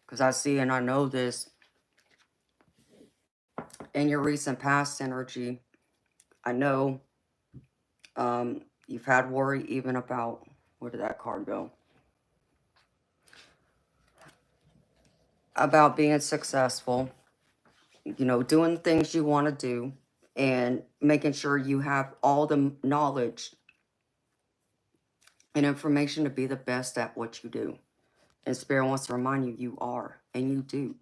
Because I see and I know this in your recent past energy. I know you've had worry even about, where did that card go? About being successful, doing the things you want to do and making sure you have all the knowledge and information to be the best at what you do. And Spirit wants to remind you, you are, and you do.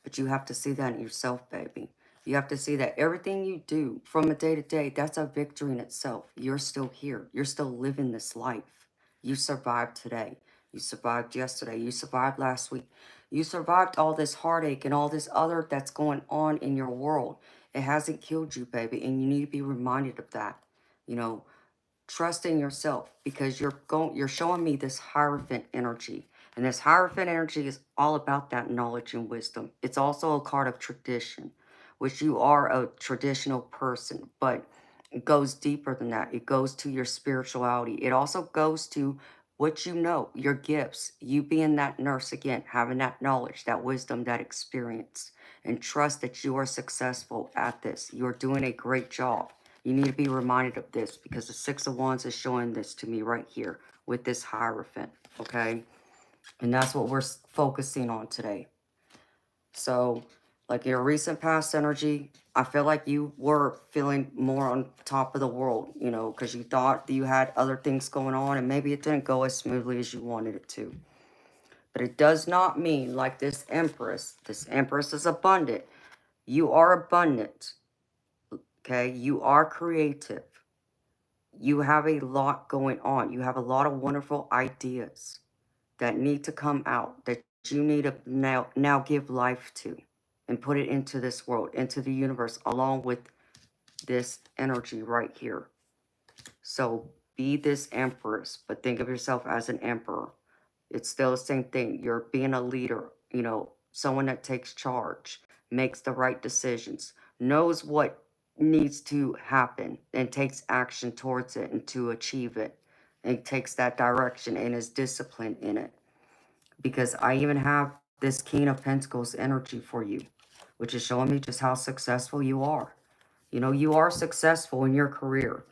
But you have to see that in yourself, baby. You have to see that everything you do from a day to day, that's a victory in itself. You're still here. You're still living this life. You survived today. You survived yesterday. You survived last week. You survived all this heartache and all this other that's going on in your world. It hasn't killed you, baby, and you need to be reminded of that. Trust in yourself, because you're showing me this Hierophant energy. And this Hierophant energy is all about that knowledge and wisdom. It's also a card of tradition, which you are a traditional person, but it goes deeper than that. It goes to your spirituality. It also goes to what you know, your gifts, you being that nurse again, having that knowledge, that wisdom, that experience, and trust that you are successful at this. You're doing a great job. You need to be reminded of this, because the Six of Wands is showing this to me right here with this Hierophant, okay? And that's what we're focusing on today. So Like your recent past energy, I feel like you were feeling more on top of the world, you know, because you thought that you had other things going on and maybe it didn't go as smoothly as you wanted it to. But it does not mean like this Empress is abundant. You are abundant, okay? You are creative. You have a lot going on. You have a lot of wonderful ideas that need to come out, that you need to now give life to and put it into this world, into the universe, along with this energy right here. So be this Empress, but think of yourself as an emperor. It's still the same thing. You're being a leader, you know, someone that takes charge, makes the right decisions, knows what needs to happen, and takes action towards it and to achieve it, and takes that direction and is disciplined in it. Because I even have this King of Pentacles energy for you, which is showing me just how successful you are. You know, you are successful in your career,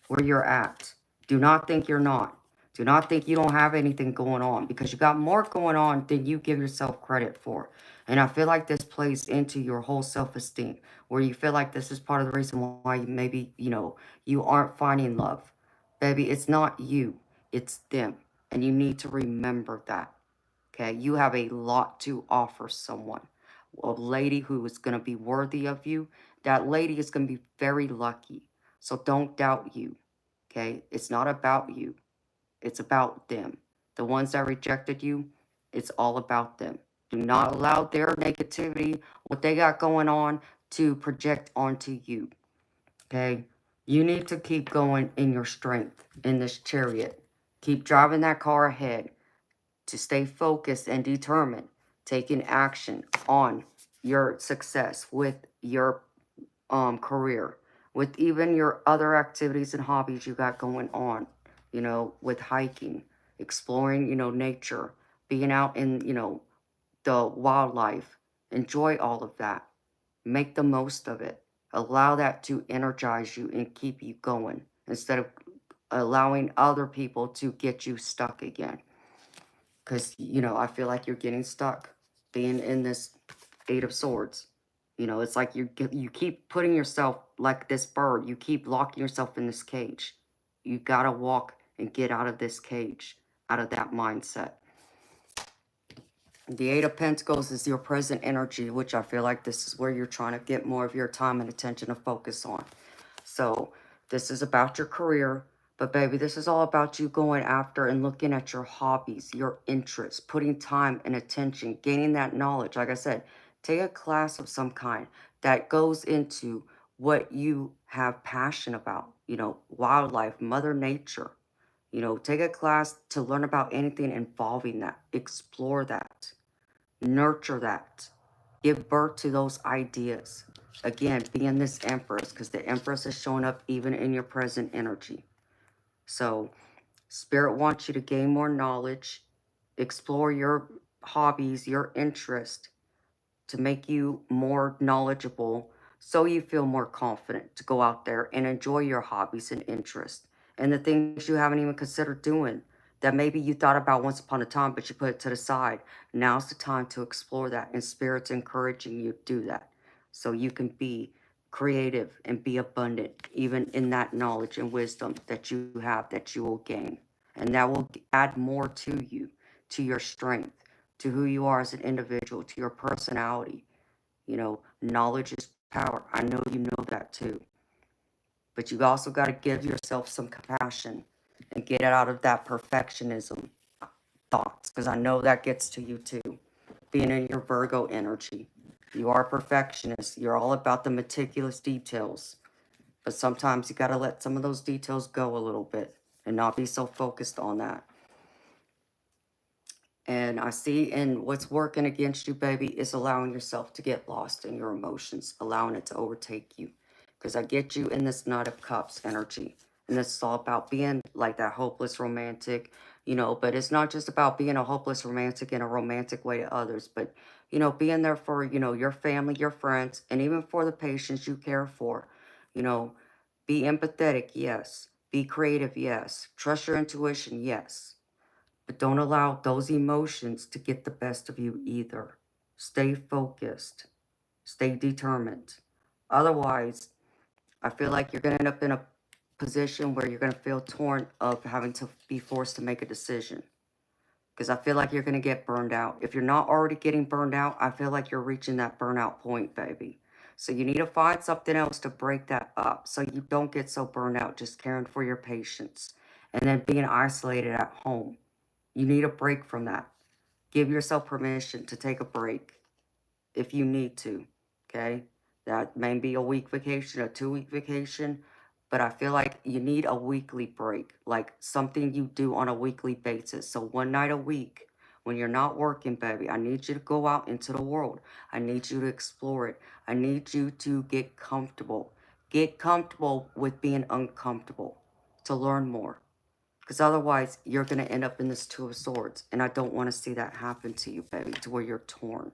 where you're at. Do not think you're not. Do not think you don't have anything going on, because you got more going on than you give yourself credit for. And I feel like this plays into your whole self-esteem, where you feel like this is part of the reason why you maybe, you know, you aren't finding love. Baby, it's not you, it's them. And you need to remember that. Okay, you have a lot to offer someone. A lady who is going to be worthy of you. That lady is going to be very lucky. So don't doubt you. Okay, it's not about you. It's about them. The ones that rejected you, it's all about them. Do not allow their negativity, what they got going on, to project onto you. Okay, you need to keep going in your strength in this chariot. Keep driving that car ahead, to stay focused and determined, taking action on your success with your career, with even your other activities and hobbies you got going on, you know, with hiking, exploring, you know, nature, being out in, you know, the wildlife. Enjoy all of that. Make the most of it. Allow that to energize you and keep you going, instead of allowing other people to get you stuck again. Because, you know, I feel like you're getting stuck being in this Eight of Swords. You know, it's like you keep putting yourself like this bird. You keep locking yourself in this cage. You got to walk and get out of this cage, out of that mindset. The Eight of Pentacles is your present energy, which I feel like this is where you're trying to get more of your time and attention to focus on. So this is about your career, but baby, this is all about you going after and looking at your hobbies, your interests, putting time and attention, gaining that knowledge. Like I said, take a class of some kind that goes into what you have passion about, you know, wildlife, mother nature. You know, take a class to learn about anything involving that. Explore that. Nurture that. Give birth to those ideas. Again, being this Empress, because the Empress is showing up even in your present energy. So, Spirit wants you to gain more knowledge, explore your hobbies, your interest, to make you more knowledgeable, so you feel more confident to go out there and enjoy your hobbies and interests and the things you haven't even considered doing, that maybe you thought about once upon a time but you put it to the side. Now's the time to explore that, and Spirit's encouraging you to do that, so you can be creative and be abundant even in that knowledge and wisdom that you have, that you will gain, and that will add more to you, to your strength, to who you are as an individual, to your personality. You know, knowledge is power. I know you know that too. But you also got to give yourself some compassion and get out of that perfectionism thoughts, because I know that gets to you too. Being in your Virgo energy, you are a perfectionist. You're all about the meticulous details. But sometimes you got to let some of those details go a little bit and not be so focused on that. And I see in what's working against you, baby, is allowing yourself to get lost in your emotions, allowing it to overtake you. Because I get you in this Knight of Cups energy. And this is all about being like that hopeless romantic, you know, but it's not just about being a hopeless romantic in a romantic way to others, but, you know, being there for, you know, your family, your friends, and even for the patients you care for. You know, be empathetic, yes. Be creative, yes. Trust your intuition, yes. But don't allow those emotions to get the best of you either. Stay focused. Stay determined. Otherwise, I feel like you're going to end up in a position where you're going to feel torn of having to be forced to make a decision. Because I feel like you're going to get burned out. If you're not already getting burned out, I feel like you're reaching that burnout point, baby. So you need to find something else to break that up so you don't get so burned out just caring for your patients and then being isolated at home. You need a break from that. Give yourself permission to take a break if you need to, okay? That may be a week vacation, a 2-week vacation, but I feel like you need a weekly break, like something you do on a weekly basis. So one night a week, when you're not working, baby, I need you to go out into the world. I need you to explore it. I need you to get comfortable. Get comfortable with being uncomfortable to learn more. Because otherwise, you're going to end up in this Two of Swords. And I don't want to see that happen to you, baby, to where you're torn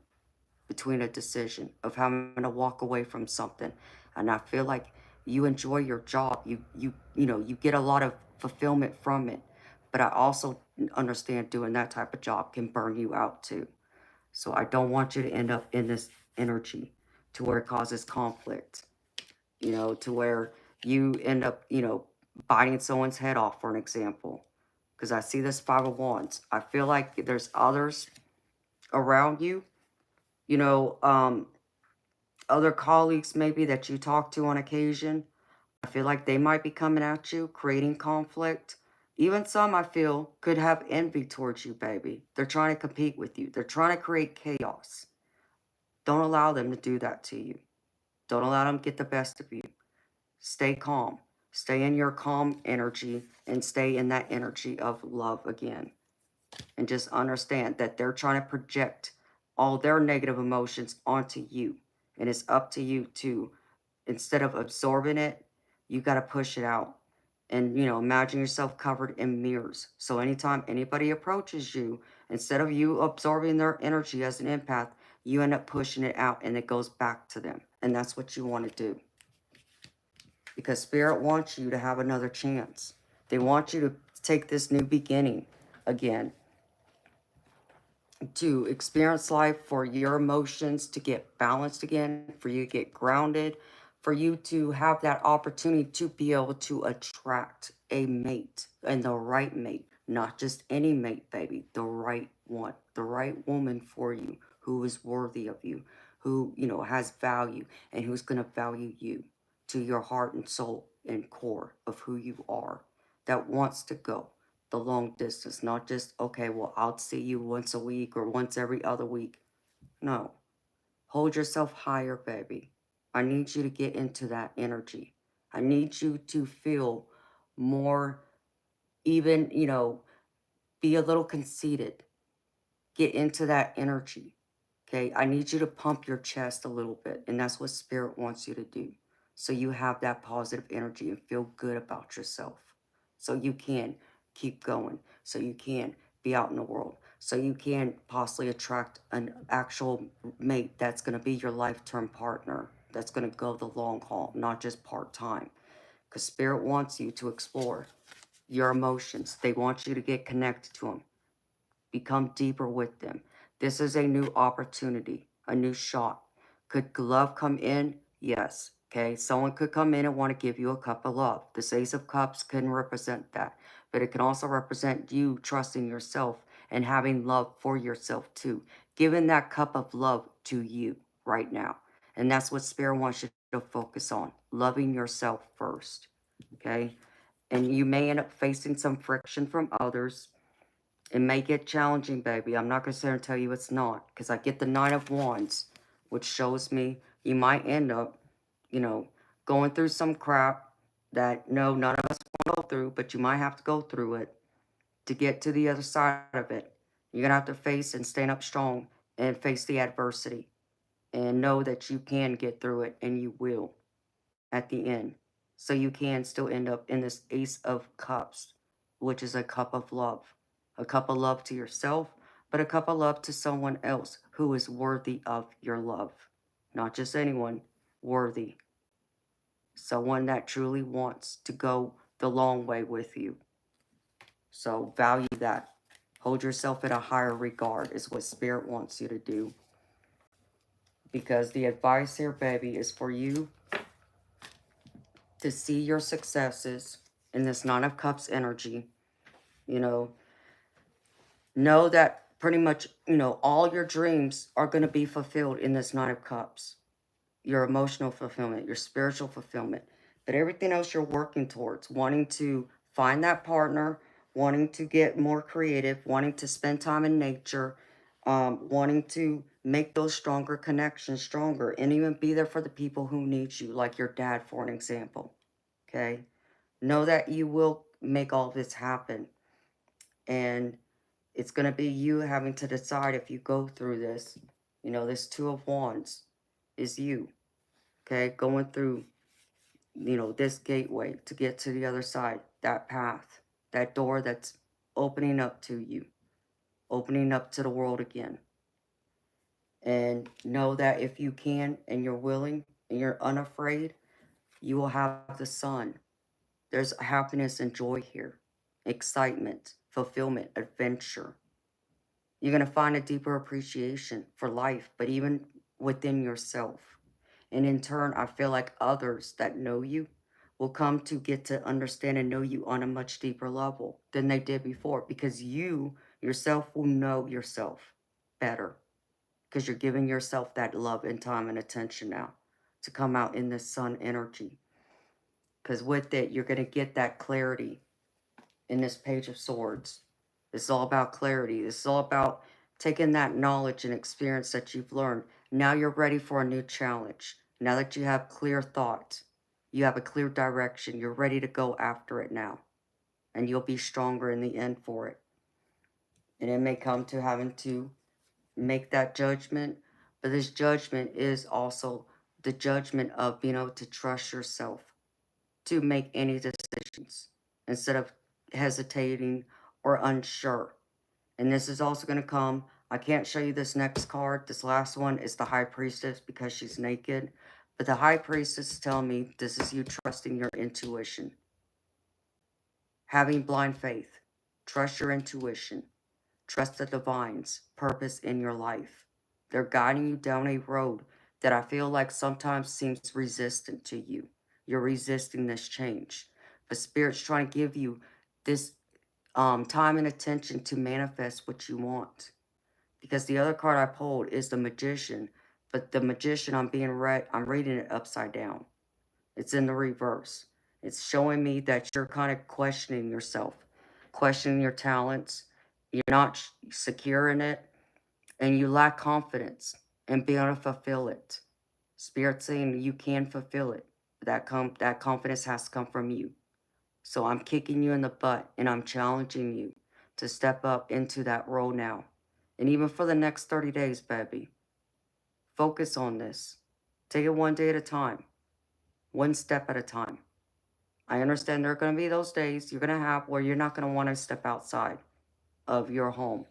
between a decision of having to walk away from something. And I feel like you enjoy your job. You get a lot of fulfillment from it. But I also understand doing that type of job can burn you out too. So I don't want you to end up in this energy to where it causes conflict, to where you end up, biting someone's head off, for an example. Because I see this Five of Wands. I feel like there's others around you, you know, um, other colleagues maybe that you talk to on occasion. I feel like they might be coming at you, creating conflict. Even some, I feel, could have envy towards you, baby. They're trying to compete with you. They're trying to create chaos. Don't allow them to do that to you. Don't allow them to get the best of you. Stay calm. Stay in your calm energy and stay in that energy of love again. And just understand that they're trying to project all their negative emotions onto you. And it's up to you to, instead of absorbing it, you got to push it out. And, imagine yourself covered in mirrors. So anytime anybody approaches you, instead of you absorbing their energy as an empath, you end up pushing it out and it goes back to them. And that's what you want to do. Because Spirit wants you to have another chance. They want you to take this new beginning again, to experience life, for your emotions to get balanced again, for you to get grounded, for you to have that opportunity to be able to attract a mate, and the right mate, not just any mate, baby, the right one, the right woman for you, who is worthy of you, who, has value, and who's going to value you to your heart and soul and core of who you are, that wants to go the long distance, not just, okay, well, I'll see you once a week or once every other week. No. Hold yourself higher, baby. I need you to get into that energy. I need you to feel more, even, be a little conceited. Get into that energy. Okay? I need you to pump your chest a little bit, and that's what Spirit wants you to do. So you have that positive energy and feel good about yourself. So you can keep going. So you can be out in the world. So you can possibly attract an actual mate that's going to be your lifetime partner. That's going to go the long haul, not just part-time. Because Spirit wants you to explore your emotions. They want you to get connected to them. Become deeper with them. This is a new opportunity, a new shot. Could love come in? Yes. Okay, someone could come in and want to give you a cup of love. The Ace of Cups can represent that. But it can also represent you trusting yourself and having love for yourself too. Giving that cup of love to you right now. And that's what Spirit wants you to focus on. Loving yourself first. Okay? And you may end up facing some friction from others. It may get challenging, baby. I'm not going to sit here and tell you it's not. Because I get the Nine of Wands, which shows me you might end up, going through some crap that, no, none of us want to go through. But you might have to go through it to get to the other side of it. You're going to have to face and stand up strong and face the adversity. And know that you can get through it, and you will at the end. So you can still end up in this Ace of Cups, which is a cup of love. A cup of love to yourself, but a cup of love to someone else who is worthy of your love. Not just anyone, worthy. Someone that truly wants to go the long way with you. So value that. Hold yourself in a higher regard is what Spirit wants you to do. Because the advice here, baby, is for you to see your successes in this Nine of Cups energy. You know that pretty much, all your dreams are going to be fulfilled in this Nine of Cups. Your emotional fulfillment, your spiritual fulfillment, but everything else you're working towards, wanting to find that partner, wanting to get more creative, wanting to spend time in nature, wanting to make those stronger connections stronger, and even be there for the people who need you, like your dad, for an example. Okay? Know that you will make all this happen. And it's going to be you having to decide if you go through this. This Two of Wands is you. Okay? Going through, this gateway to get to the other side, that path, that door that's opening up to you, opening up to the world again. And know that if you can and you're willing and you're unafraid, you will have the sun. There's happiness and joy here, excitement, fulfillment, adventure. You're going to find a deeper appreciation for life, but even within yourself. And in turn, I feel like others that know you will come to get to understand and know you on a much deeper level than they did before, because you yourself will know yourself better, because you're giving yourself that love and time and attention now to come out in this sun energy. Because with it, you're going to get that clarity in this Page of Swords. This is all about clarity. This is all about taking that knowledge and experience that you've learned. Now you're ready for a new challenge. Now that you have clear thought, you have a clear direction, you're ready to go after it now. And you'll be stronger in the end for it. And it may come to having to make that judgment, but this judgment is also the judgment of being able to trust yourself to make any decisions instead of hesitating or unsure. And this is also going to come, I can't show you this next card. This last one is the High Priestess because she's naked. But the High Priestess is telling me this is you trusting your intuition. Having blind faith. Trust your intuition. Trust the divine's purpose in your life. They're guiding you down a road that I feel like sometimes seems resistant to you. You're resisting this change. But Spirit's trying to give you this time and attention to manifest what you want. Because the other card I pulled is the Magician. But the Magician, I'm reading it upside down. It's in the reverse. It's showing me that you're kind of questioning yourself, questioning your talents. You're not secure in it, and you lack confidence in being able to fulfill it. Spirit saying you can fulfill it. That confidence has to come from you. So I'm kicking you in the butt, and I'm challenging you to step up into that role now. And even for the next 30 days, baby, focus on this. Take it one day at a time, one step at a time. I understand there are going to be those days you're going to have where you're not going to want to step outside of your home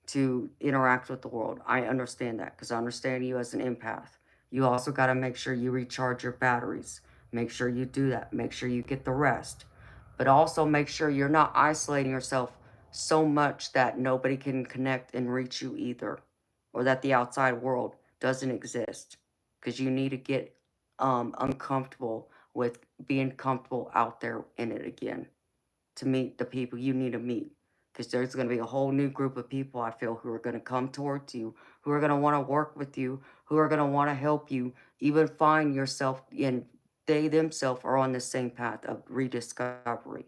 to interact with the world. I understand that because I understand you as an empath. You also got to make sure you recharge your batteries. Make sure you do that. Make sure you get the rest. But also make sure you're not isolating yourself so much that nobody can connect and reach you either, or that the outside world doesn't exist, because you need to get uncomfortable with being comfortable out there in it again to meet the people you need to meet. Because there's going to be a whole new group of people, I feel, who are going to come towards you, who are going to want to work with you, who are going to want to help you even find yourself, and they themselves are on the same path of rediscovery.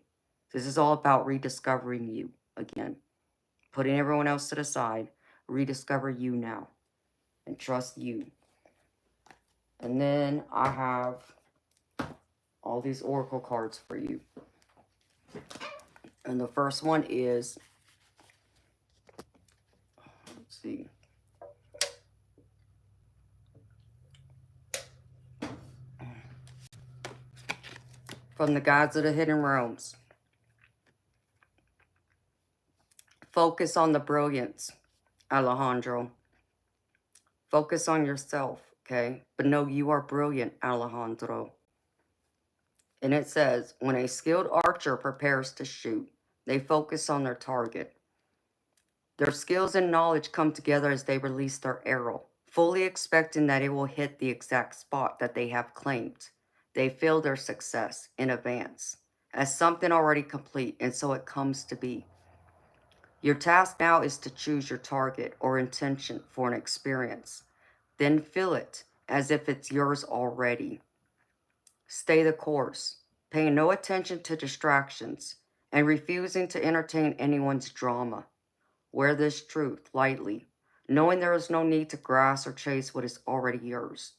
This is all about rediscovering you again. Putting everyone else to the side, rediscover you now, and trust you. And then I have all these oracle cards for you. And the first one is, let's see. From the Gods of the Hidden Realms. Focus on the brilliance, Alejandro. Focus on yourself, okay? But know you are brilliant, Alejandro. And it says, when a skilled archer prepares to shoot, they focus on their target. Their skills and knowledge come together as they release their arrow, fully expecting that it will hit the exact spot that they have claimed. They feel their success in advance as something already complete, and so it comes to be. Your task now is to choose your target or intention for an experience. Then feel it as if it's yours already. Stay the course, paying no attention to distractions and refusing to entertain anyone's drama. Wear this truth lightly, knowing there is no need to grasp or chase what is already yours.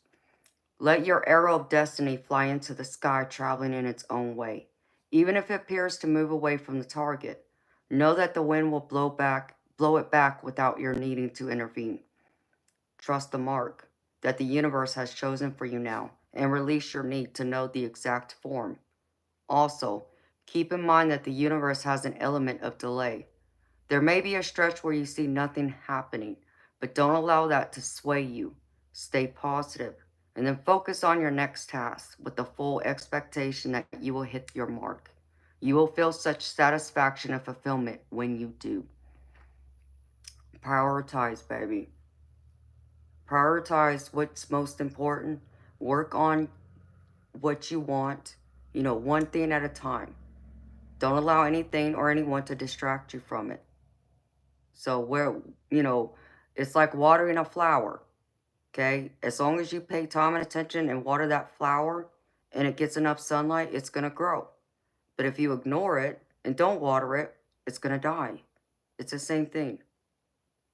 Let your arrow of destiny fly into the sky, traveling in its own way. Even if it appears to move away from the target, know that the wind will blow it back without your needing to intervene. Trust the mark that the universe has chosen for you now, and release your need to know the exact form. Also, keep in mind that the universe has an element of delay. There may be a stretch where you see nothing happening, but don't allow that to sway you. Stay positive, and then focus on your next task with the full expectation that you will hit your mark. You will feel such satisfaction and fulfillment when you do. Prioritize, baby. Prioritize what's most important. Work on what you want, one thing at a time. Don't allow anything or anyone to distract you from it. So you know, it's like watering a flower, okay? As long as you pay time and attention and water that flower and it gets enough sunlight, it's going to grow. But if you ignore it and don't water it, it's going to die. It's the same thing.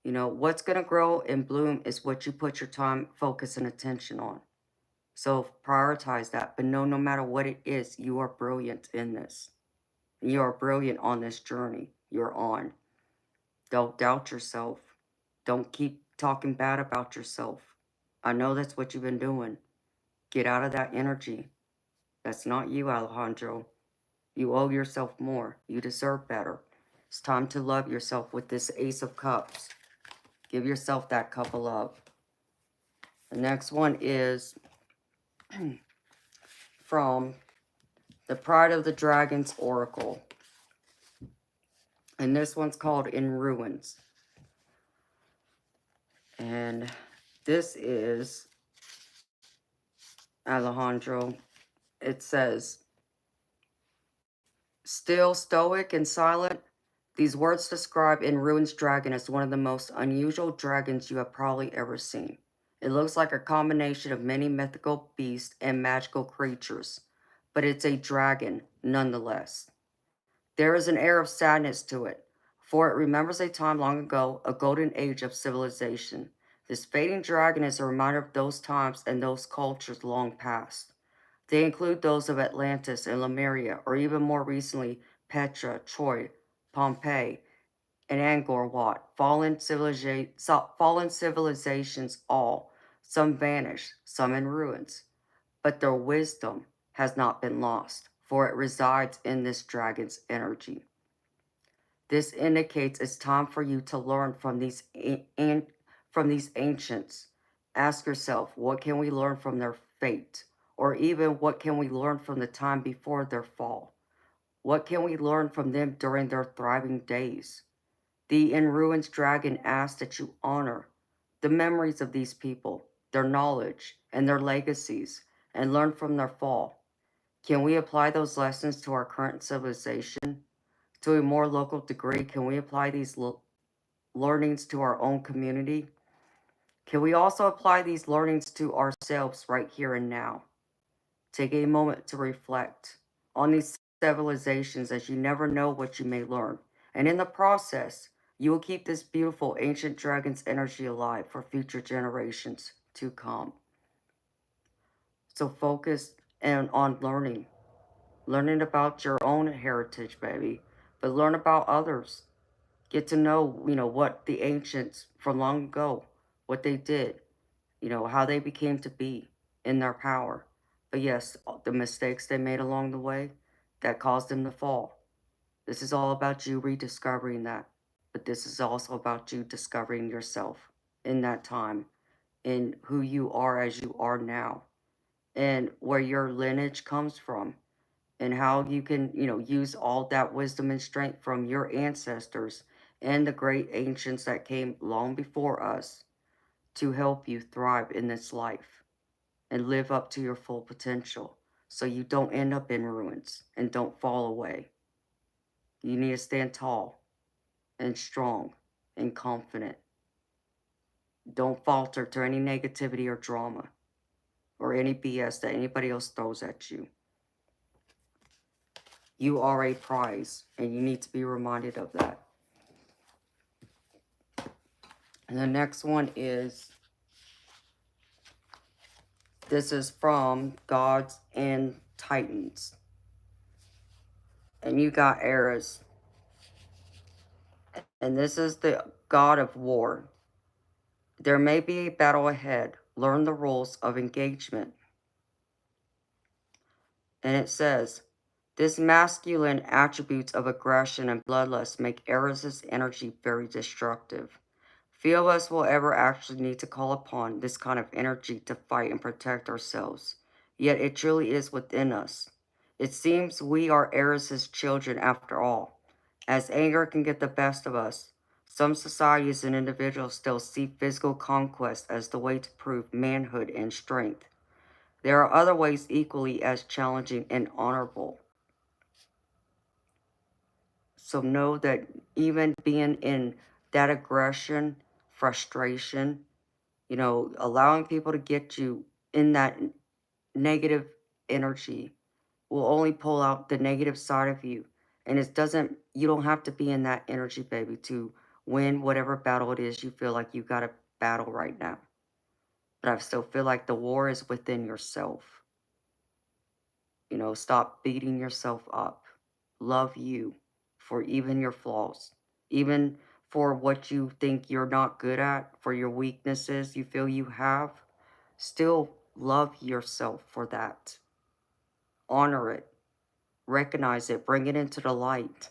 What's going to grow and bloom is what you put your time, focus, and attention on. So prioritize that. But no matter what it is, you are brilliant in this. You are brilliant on this journey you're on. Don't doubt yourself. Don't keep talking bad about yourself. I know that's what you've been doing. Get out of that energy. That's not you, Alejandro. You owe yourself more. You deserve better. It's time to love yourself with this Ace of Cups. Give yourself that cup of love. The next one is from the Pride of the Dragons Oracle. And this one's called In Ruins. And this is Alejandro. It says, still stoic and silent, these words describe In Ruins dragon as one of the most unusual dragons you have probably ever seen. It looks like a combination of many mythical beasts and magical creatures, but it's a dragon nonetheless. There is an air of sadness to it, for it remembers a time long ago, a golden age of civilization. This fading dragon is a reminder of those times and those cultures long past. They include those of Atlantis and Lemuria, or even more recently, Petra, Troy, Pompeii, and Angkor Wat. Fallen civilizations all, some vanished, some in ruins. But their wisdom has not been lost, for it resides in this dragon's energy. This indicates it's time for you to learn from these ancients. Ask yourself, what can we learn from their fate? Or even, what can we learn from the time before their fall? What can we learn from them during their thriving days? The In Ruins dragon asks that you honor the memories of these people, their knowledge, and their legacies, and learn from their fall. Can we apply those lessons to our current civilization? To a more local degree, can we apply these learnings to our own community? Can we also apply these learnings to ourselves right here and now? Take a moment to reflect on these civilizations, as you never know what you may learn. And in the process, you will keep this beautiful ancient dragon's energy alive for future generations to come. So focus on learning about your own heritage, baby, but learn about others. Get to know, what the ancients from long ago, what they did, how they became to be in their power. But yes, the mistakes they made along the way that caused them to fall. This is all about you rediscovering that. But this is also about you discovering yourself in that time, in who you are as you are now, and where your lineage comes from, and how you can, use all that wisdom and strength from your ancestors and the great ancients that came long before us to help you thrive in this life and live up to your full potential so you don't end up in ruins and don't fall away. You need to stand tall and strong and confident. Don't falter to any negativity or drama or any BS that anybody else throws at you. You are a prize, and you need to be reminded of that. And the next one is, this is from Gods and Titans. And you got Eras. And this is the god of war. There may be a battle ahead. Learn the rules of engagement. And it says, this masculine attributes of aggression and bloodlust make Eris' energy very destructive. Few of us will ever actually need to call upon this kind of energy to fight and protect ourselves. Yet it truly is within us. It seems we are Eris' children after all. As anger can get the best of us, some societies and individuals still see physical conquest as the way to prove manhood and strength. There are other ways equally as challenging and honorable. So know that even being in that aggression, frustration, allowing people to get you in that negative energy will only pull out the negative side of you. And you don't have to be in that energy, baby, to win whatever battle it is you feel like you got to battle right now. But I still feel like the war is within yourself. Stop beating yourself up. Love you for even your flaws, even for what you think you're not good at, for your weaknesses you feel you have. Still love yourself for that. Honor it. Recognize it. Bring it into the light.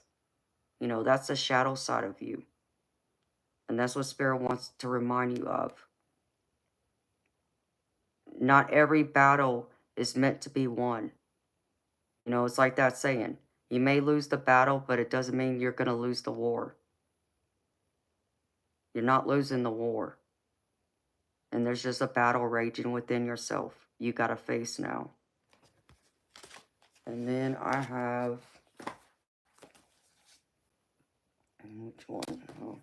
That's the shadow side of you. And that's what Spirit wants to remind you of. Not every battle is meant to be won. It's like that saying. You may lose the battle, but it doesn't mean you're going to lose the war. You're not losing the war. And there's just a battle raging within yourself you got to face now. And then I have... Which one? Oh.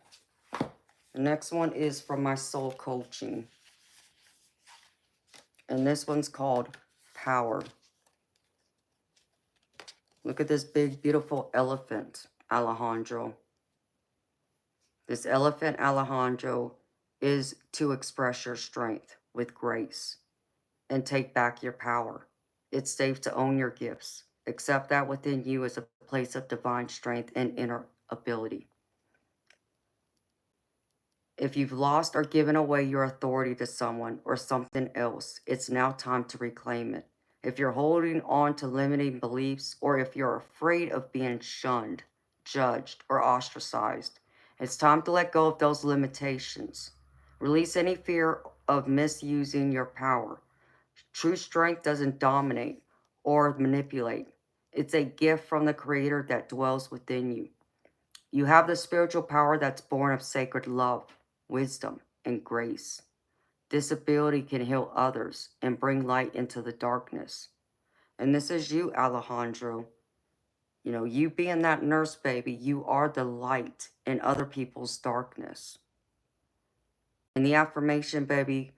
The next one is from my soul coaching. And this one's called Power. Look at this big, beautiful elephant, Alejandro. This elephant, Alejandro, is to express your strength with grace and take back your power. It's safe to own your gifts. Accept that within you is a place of divine strength and inner ability. If you've lost or given away your authority to someone or something else, it's now time to reclaim it. If you're holding on to limiting beliefs, or if you're afraid of being shunned, judged, or ostracized, it's time to let go of those limitations. Release any fear of misusing your power. True strength doesn't dominate or manipulate. It's a gift from the Creator that dwells within you. You have the spiritual power that's born of sacred love, wisdom, and grace. This ability can heal others and bring light into the darkness. And this is you, Alejandro. You being that nurse, baby, you are the light in other people's darkness. And the affirmation, baby,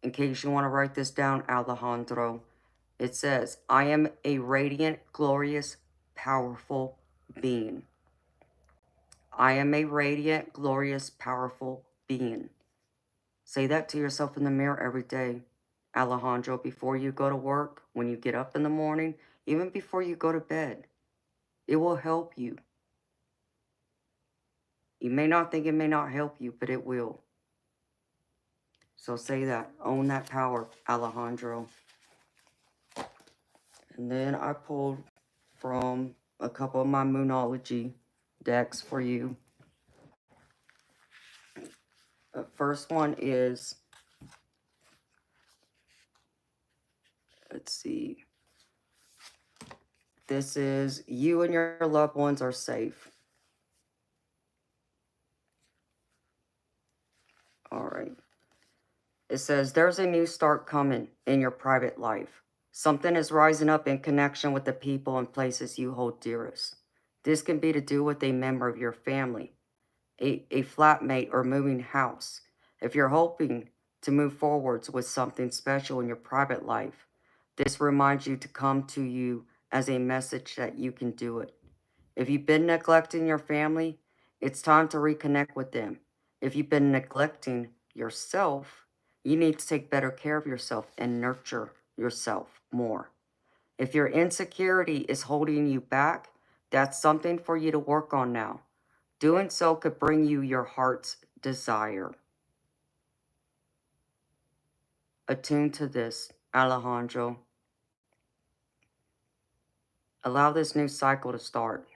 in case you want to write this down, Alejandro, it says, I am a radiant, glorious, powerful being. I am a radiant, glorious, powerful being. Say that to yourself in the mirror every day, Alejandro, before you go to work, when you get up in the morning, even before you go to bed. It will help you. You may not think it may not help you, but it will. So say that. Own that power, Alejandro. And then I pulled from a couple of my Moonology decks for you. The first one is, let's see. This is, you and your loved ones are safe. All right. It says, there's a new start coming in your private life. Something is rising up in connection with the people and places you hold dearest. This can be to do with a member of your family, a flatmate, or moving house. If you're hoping to move forwards with something special in your private life, this reminds you to come to you as a message that you can do it. If you've been neglecting your family, it's time to reconnect with them. If you've been neglecting yourself, you need to take better care of yourself and nurture yourself more. If your insecurity is holding you back, that's something for you to work on now. Doing so could bring you your heart's desire. Attune to this, Alejandro. Allow this new cycle to start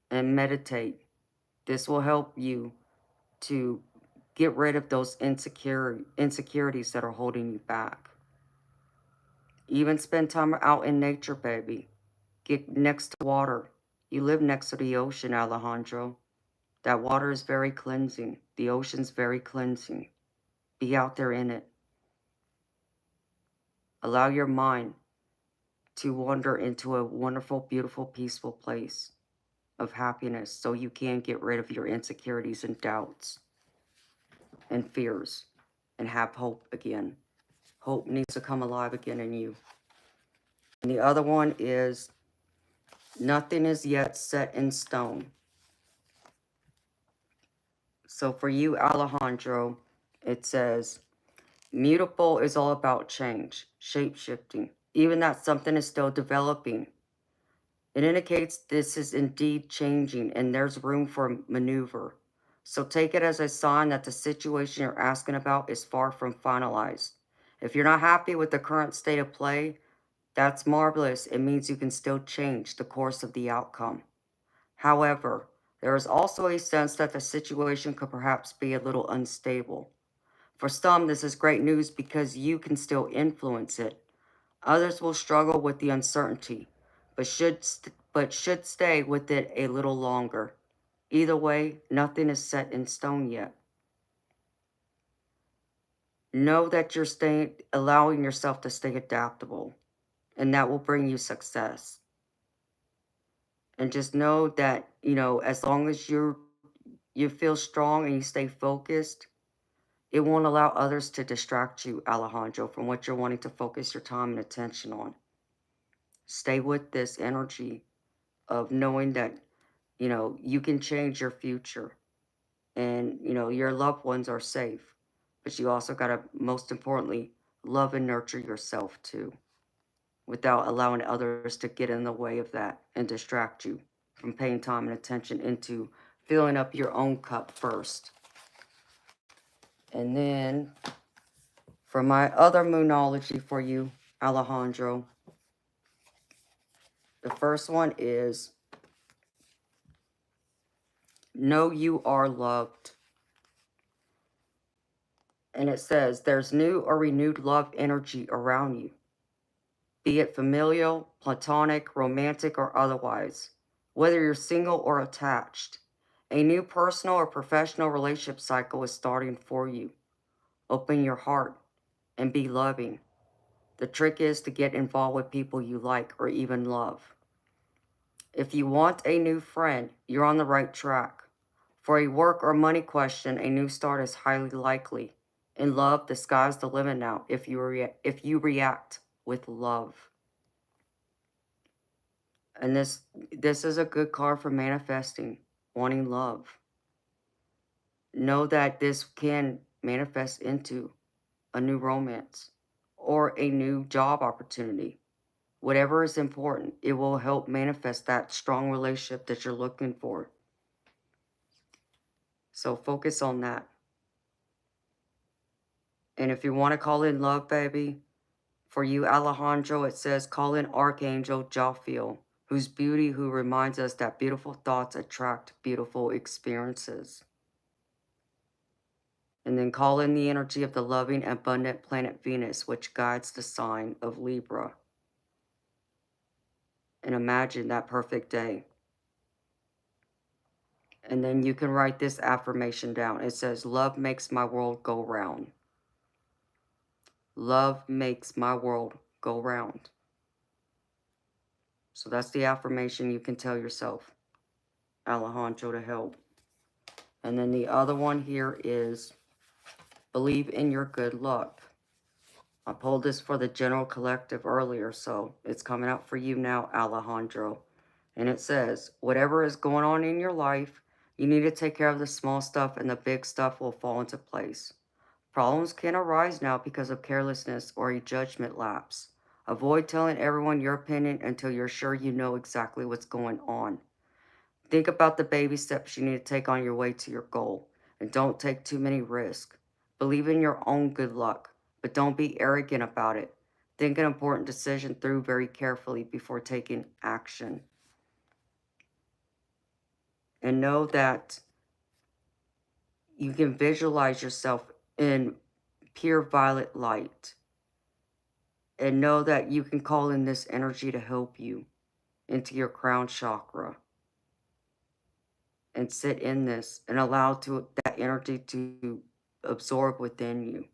and meditate. This will help you to get rid of those insecurities that are holding you back. Even spend time out in nature, baby. Get next to water. You live next to the ocean, Alejandro. That water is very cleansing. The ocean's very cleansing. Be out there in it. Allow your mind to wander into a wonderful, beautiful, peaceful place of happiness so you can get rid of your insecurities and doubts and fears and have hope again. Hope needs to come alive again in you. And the other one is, nothing is yet set in stone. So for you, Alejandro, it says, mutable is all about change, shape-shifting. Even that something is still developing. It indicates this is indeed changing and there's room for maneuver. So take it as a sign that the situation you're asking about is far from finalized. If you're not happy with the current state of play, that's marvelous. It means you can still change the course of the outcome. However, there is also a sense that the situation could perhaps be a little unstable. For some, this is great news because you can still influence it. Others will struggle with the uncertainty, but should stay with it a little longer. Either way, nothing is set in stone yet. Know that you're allowing yourself to stay adaptable, and that will bring you success. And just know that, as long as you feel strong and you stay focused, it won't allow others to distract you, Alejandro, from what you're wanting to focus your time and attention on. Stay with this energy of knowing that, you can change your future and, your loved ones are safe. But you also got to, most importantly, love and nurture yourself too, without allowing others to get in the way of that and distract you from paying time and attention into filling up your own cup first. And then for my other moonology for you, Alejandro, the first one is, know you are loved. And it says, there's new or renewed love energy around you, be it familial, platonic, romantic, or otherwise. Whether you're single or attached, a new personal or professional relationship cycle is starting for you. Open your heart and be loving. The trick is to get involved with people you like or even love. If you want a new friend, you're on the right track. For a work or money question, a new start is highly likely. In love, the sky's the limit now if you react with love. And this is a good card for manifesting, wanting love. Know that this can manifest into a new romance or a new job opportunity. Whatever is important, it will help manifest that strong relationship that you're looking for. So focus on that. And if you want to call in love, baby, for you, Alejandro, it says, call in Archangel Jophiel, who reminds us that beautiful thoughts attract beautiful experiences. And then call in the energy of the loving, abundant planet Venus, which guides the sign of Libra. And imagine that perfect day. And then you can write this affirmation down. It says, love makes my world go round. Love makes my world go round. So that's the affirmation you can tell yourself, Alejandro, to help. And then the other one here is, believe in your good luck. I pulled this for the general collective earlier, so it's coming out for you now, Alejandro. And it says, whatever is going on in your life, you need to take care of the small stuff and the big stuff will fall into place. Problems can arise now because of carelessness or a judgment lapse. Avoid telling everyone your opinion until you're sure you know exactly what's going on. Think about the baby steps you need to take on your way to your goal, and don't take too many risks. Believe in your own good luck, but don't be arrogant about it. Think an important decision through very carefully before taking action. And know that you can visualize yourself in pure violet light. And know that you can call in this energy to help you into your crown chakra. And sit in this and allow that energy to absorb within you.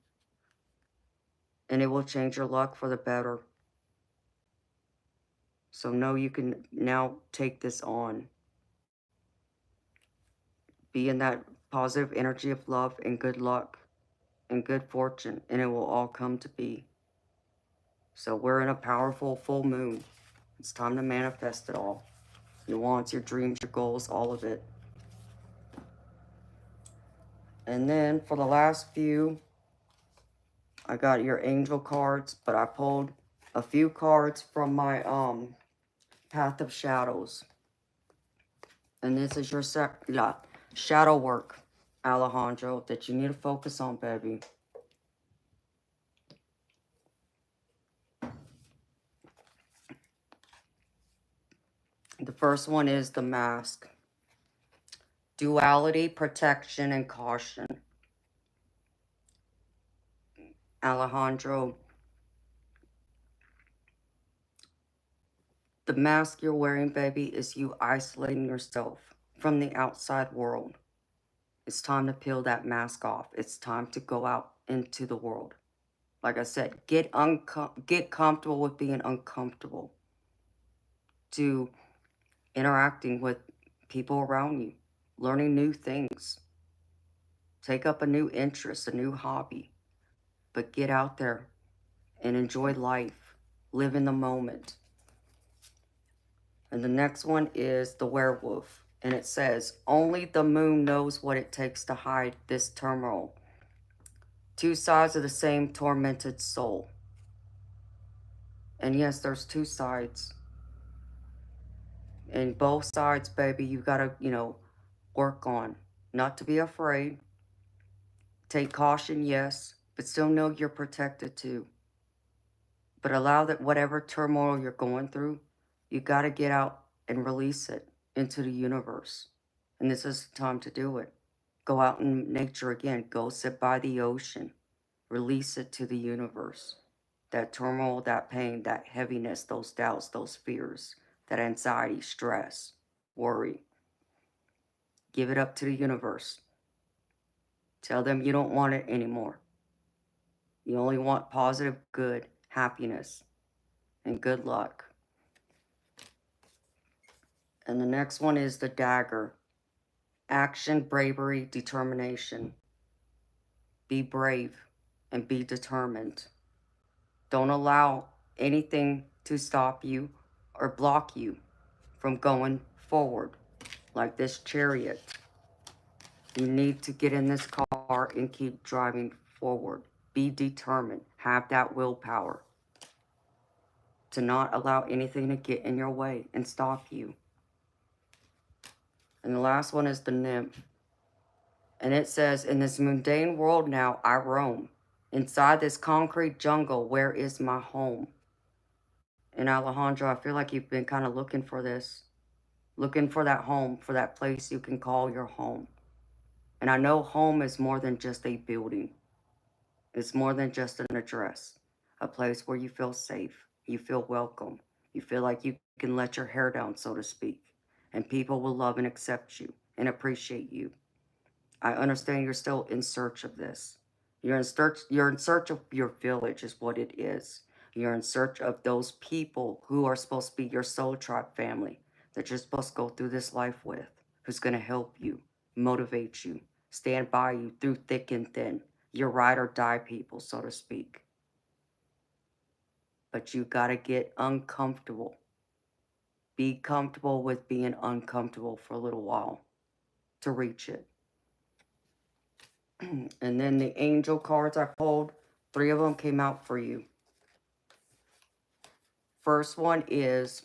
And it will change your luck for the better. So know you can now take this on. Be in that positive energy of love and good luck and good fortune, and it will all come to be. So we're in a powerful full moon. It's time to manifest it all. Your wants, your dreams, your goals, all of it. And then for the last few, I got your angel cards, but I pulled a few cards from my Path of Shadows. And this is your shadow work, Alejandro, that you need to focus on, baby. The first one is the mask. Duality, protection, and caution. Alejandro, the mask you're wearing, baby, is you isolating yourself from the outside world. It's time to peel that mask off. It's time to go out into the world. Like I said, get comfortable with being uncomfortable. To interacting with people around you, learning new things. Take up a new interest, a new hobby. But get out there and enjoy life. Live in the moment. And the next one is the werewolf. And it says, only the moon knows what it takes to hide this turmoil. Two sides of the same tormented soul. And yes, there's two sides. And both sides, baby, you gotta, work on. Not to be afraid. Take caution, yes, but still know you're protected too. But allow that whatever turmoil you're going through, you gotta get out and release it into the universe. And this is the time to do it. Go out in nature again. Go sit by the ocean. Release it to the universe. That turmoil, that pain, that heaviness, those doubts, those fears, that anxiety, stress, worry. Give it up to the universe. Tell them you don't want it anymore. You only want positive, good, happiness, and good luck. And the next one is the dagger. Action, bravery, determination. Be brave and be determined. Don't allow anything to stop you or block you from going forward. Like this chariot. You need to get in this car and keep driving forward. Be determined. Have that willpower to not allow anything to get in your way and stop you. And the last one is the nymph. And it says, in this mundane world now I roam. Inside this concrete jungle, where is my home? And Alejandro, I feel like you've been kind of looking for this. Looking for that home, for that place you can call your home. And I know home is more than just a building. It's more than just an address. A place where you feel safe. You feel welcome. You feel like you can let your hair down, so to speak. And people will love and accept you. and appreciate you. I understand you're still in search of this. You're in search of your village is what it is. You're in search of those people who are supposed to be your soul tribe family that you're supposed to go through this life with, who's going to help you, motivate you, stand by you through thick and thin. Your ride or die people, so to speak. But you got to get uncomfortable. Be comfortable with being uncomfortable for a little while to reach it. And then the angel cards I pulled, 3 of them came out for you. First one is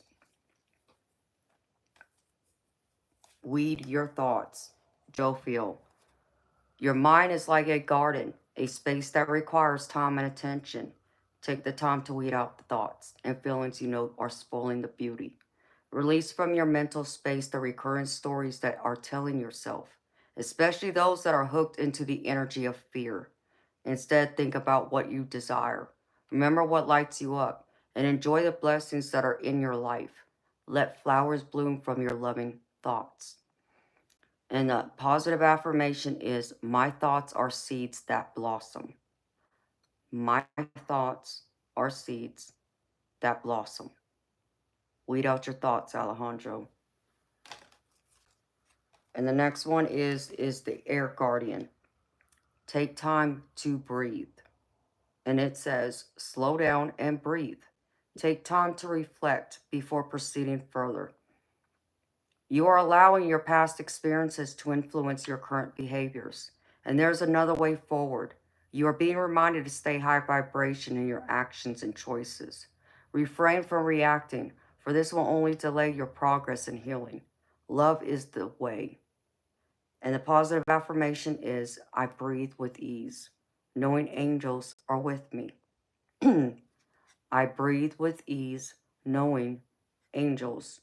weed your thoughts. Jovial. Your mind is like a garden, a space that requires time and attention. Take the time to weed out the thoughts and feelings you know are spoiling the beauty. Release from your mental space the recurrent stories that are telling yourself, especially those that are hooked into the energy of fear. Instead, think about what you desire. Remember what lights you up and enjoy the blessings that are in your life. Let flowers bloom from your loving thoughts. And the positive affirmation is, my thoughts are seeds that blossom. My thoughts are seeds that blossom. Weed out your thoughts, Alejandro. And the next one is the air guardian. Take time to breathe. And it says, slow down and breathe. Take time to reflect before proceeding further. You are allowing your past experiences to influence your current behaviors. And there's another way forward. You are being reminded to stay high vibration in your actions and choices. Refrain from reacting, for this will only delay your progress and healing. Love is the way. And the positive affirmation is, I breathe with ease, knowing angels are with me. I breathe with ease, knowing angels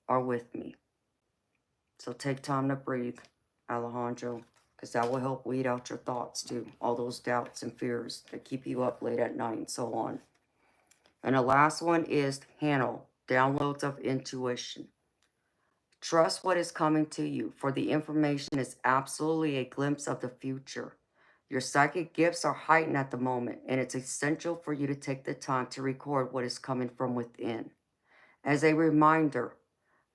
are with me. So take time to breathe, Alejandro, because that will help weed out your thoughts too. All those doubts and fears that keep you up late at night and so on. And the last one is handle, downloads of intuition. Trust what is coming to you, for the information is absolutely a glimpse of the future. Your psychic gifts are heightened at the moment, and it's essential for you to take the time to record what is coming from within. As a reminder,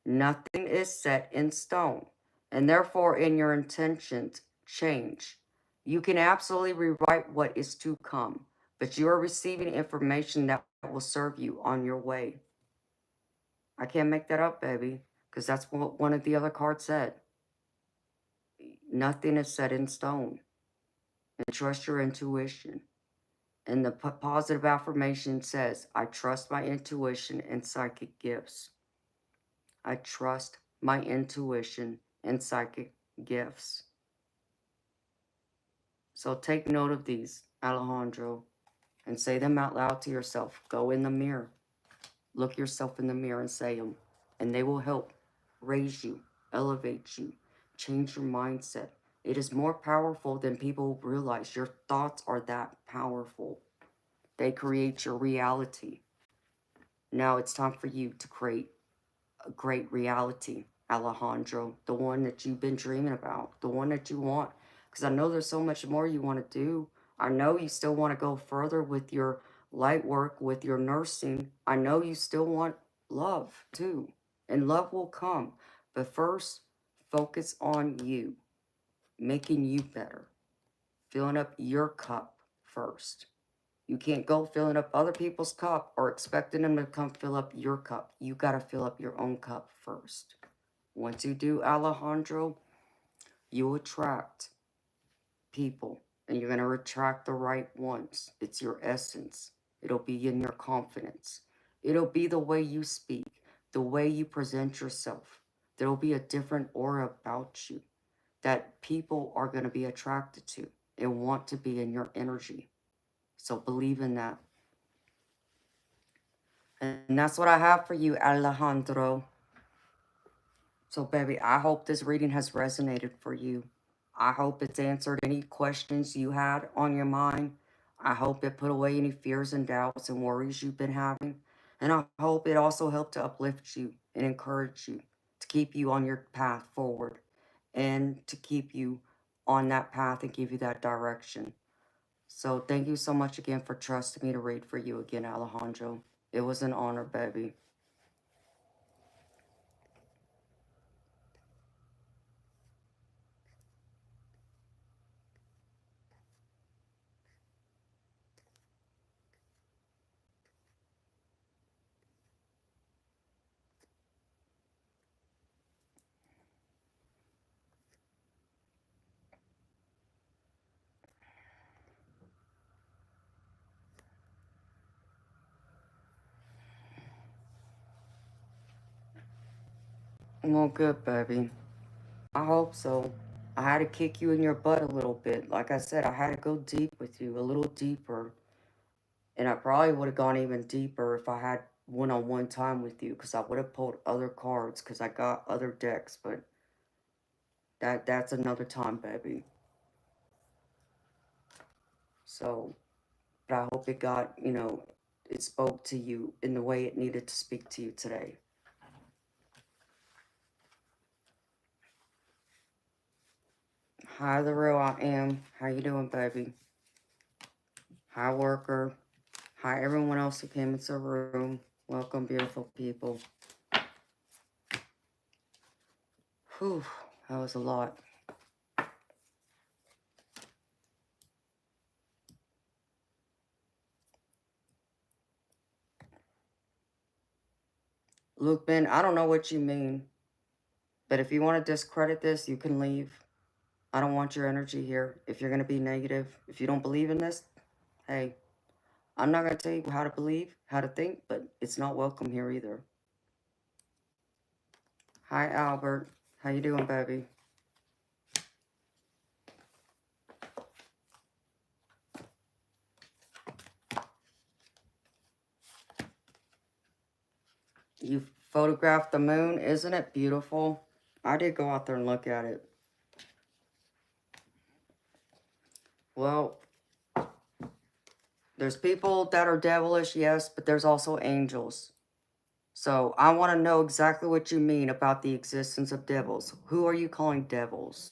nothing is set in stone, and therefore in your intentions change. You can absolutely rewrite what is to come, but you are receiving information that will serve you on your way. I can't make that up, baby, because that's what one of the other cards said. Nothing is set in stone, and trust your intuition. And the positive affirmation says, I trust my intuition and psychic gifts. I trust my intuition and psychic gifts. So take note of these, Alejandro, and say them out loud to yourself. Go in the mirror. Look yourself in the mirror and say them. And they will help raise you, elevate you, change your mindset. It is more powerful than people realize. Your thoughts are that powerful. They create your reality. Now it's time for you to create a great reality, Alejandro. The one that you've been dreaming about. The one that you want. Because I know there's so much more you want to do. I know you still want to go further with your light work, with your nursing. I know you still want love too. And love will come. But first, focus on you. Making you better. Filling up your cup first. You can't go filling up other people's cup or expecting them to come fill up your cup. You got to fill up your own cup first. Once you do, Alejandro, you attract people, and you're going to attract the right ones. It's your essence. It'll be in your confidence. It'll be the way you speak, the way you present yourself. There'll be a different aura about you that people are going to be attracted to and want to be in your energy. So believe in that. And that's what I have for you, Alejandro. So, baby, I hope this reading has resonated for you. I hope it's answered any questions you had on your mind. I hope it put away any fears and doubts and worries you've been having. And I hope it also helped to uplift you and encourage you to keep you on your path forward. and to keep you on that path and give you that direction. So thank you so much again for trusting me to read for you again, Alejandro. It was an honor, baby. Well, good, baby. I hope so. I had to kick you in your butt a little bit. Like I said, I had to go deep with you, a little deeper. And I probably would have gone even deeper if I had one-on-one time with you, because I would have pulled other cards, because I got other decks, but that's another time, baby. So, but I hope it got, it spoke to you in the way it needed to speak to you today. Hi, the real I am. How you doing, baby? Hi, worker. Hi, everyone else who came into the room. Welcome, beautiful people. Whew, that was a lot. Luke Ben, I don't know what you mean, but if you want to discredit this, you can leave. I don't want your energy here. If you're going to be negative, if you don't believe in this, hey, I'm not going to tell you how to believe, how to think, but it's not welcome here either. Hi, Albert. How you doing, baby? You photographed the moon. Isn't it beautiful? I did go out there and look at it. Well, there's people that are devilish, yes, but there's also angels. So I want to know exactly what you mean about the existence of devils. Who are you calling devils?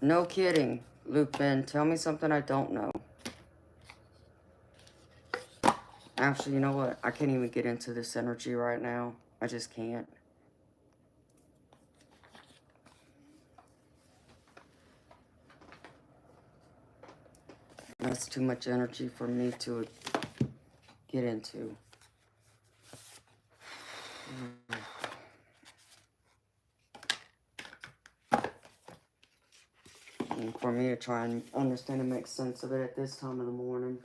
No kidding, Luke Ben. Tell me something I don't know. Actually, you know what? I can't even get into this energy right now. I just can't. That's too much energy for me to get into. And for me to try and understand and make sense of it at this time of the morning.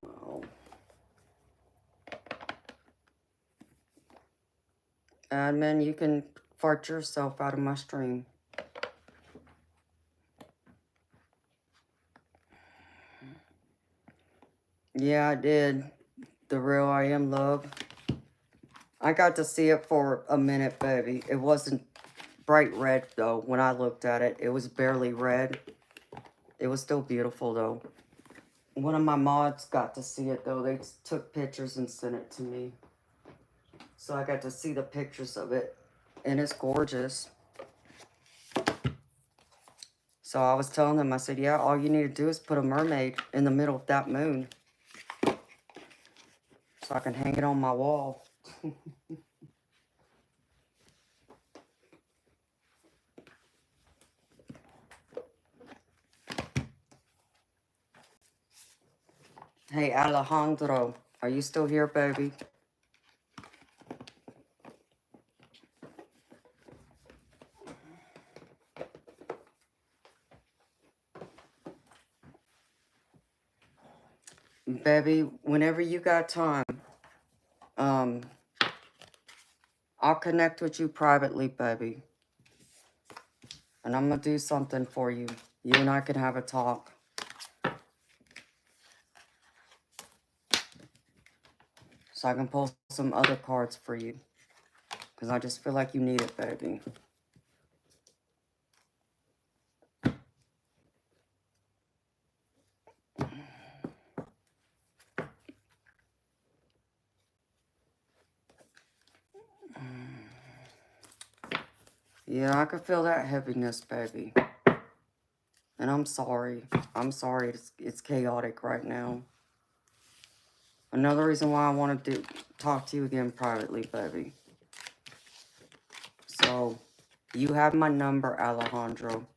Wow. Admin, you can fart yourself out of my stream. Yeah, I did. The real I am love. I got to see it for a minute, baby. It wasn't bright red, though, when I looked at it. It was barely red. It was still beautiful, though. One of my mods got to see it, though. They took pictures and sent it to me. So I got to see the pictures of it. And it's gorgeous. So I was telling them, I said, yeah, all you need to do is put a mermaid in the middle of that moon. So I can hang it on my wall. Hey, Alejandro, are you still here, baby? Baby, whenever you got time, I'll connect with you privately, baby. And I'm going to do something for you. You and I can have a talk. So I can pull some other cards for you. Because I just feel like you need it, baby. Yeah, I can feel that heaviness, baby. And I'm sorry. I'm sorry it's chaotic right now. Another reason why I want to talk to you again privately, baby. So, you have my number, Alejandro.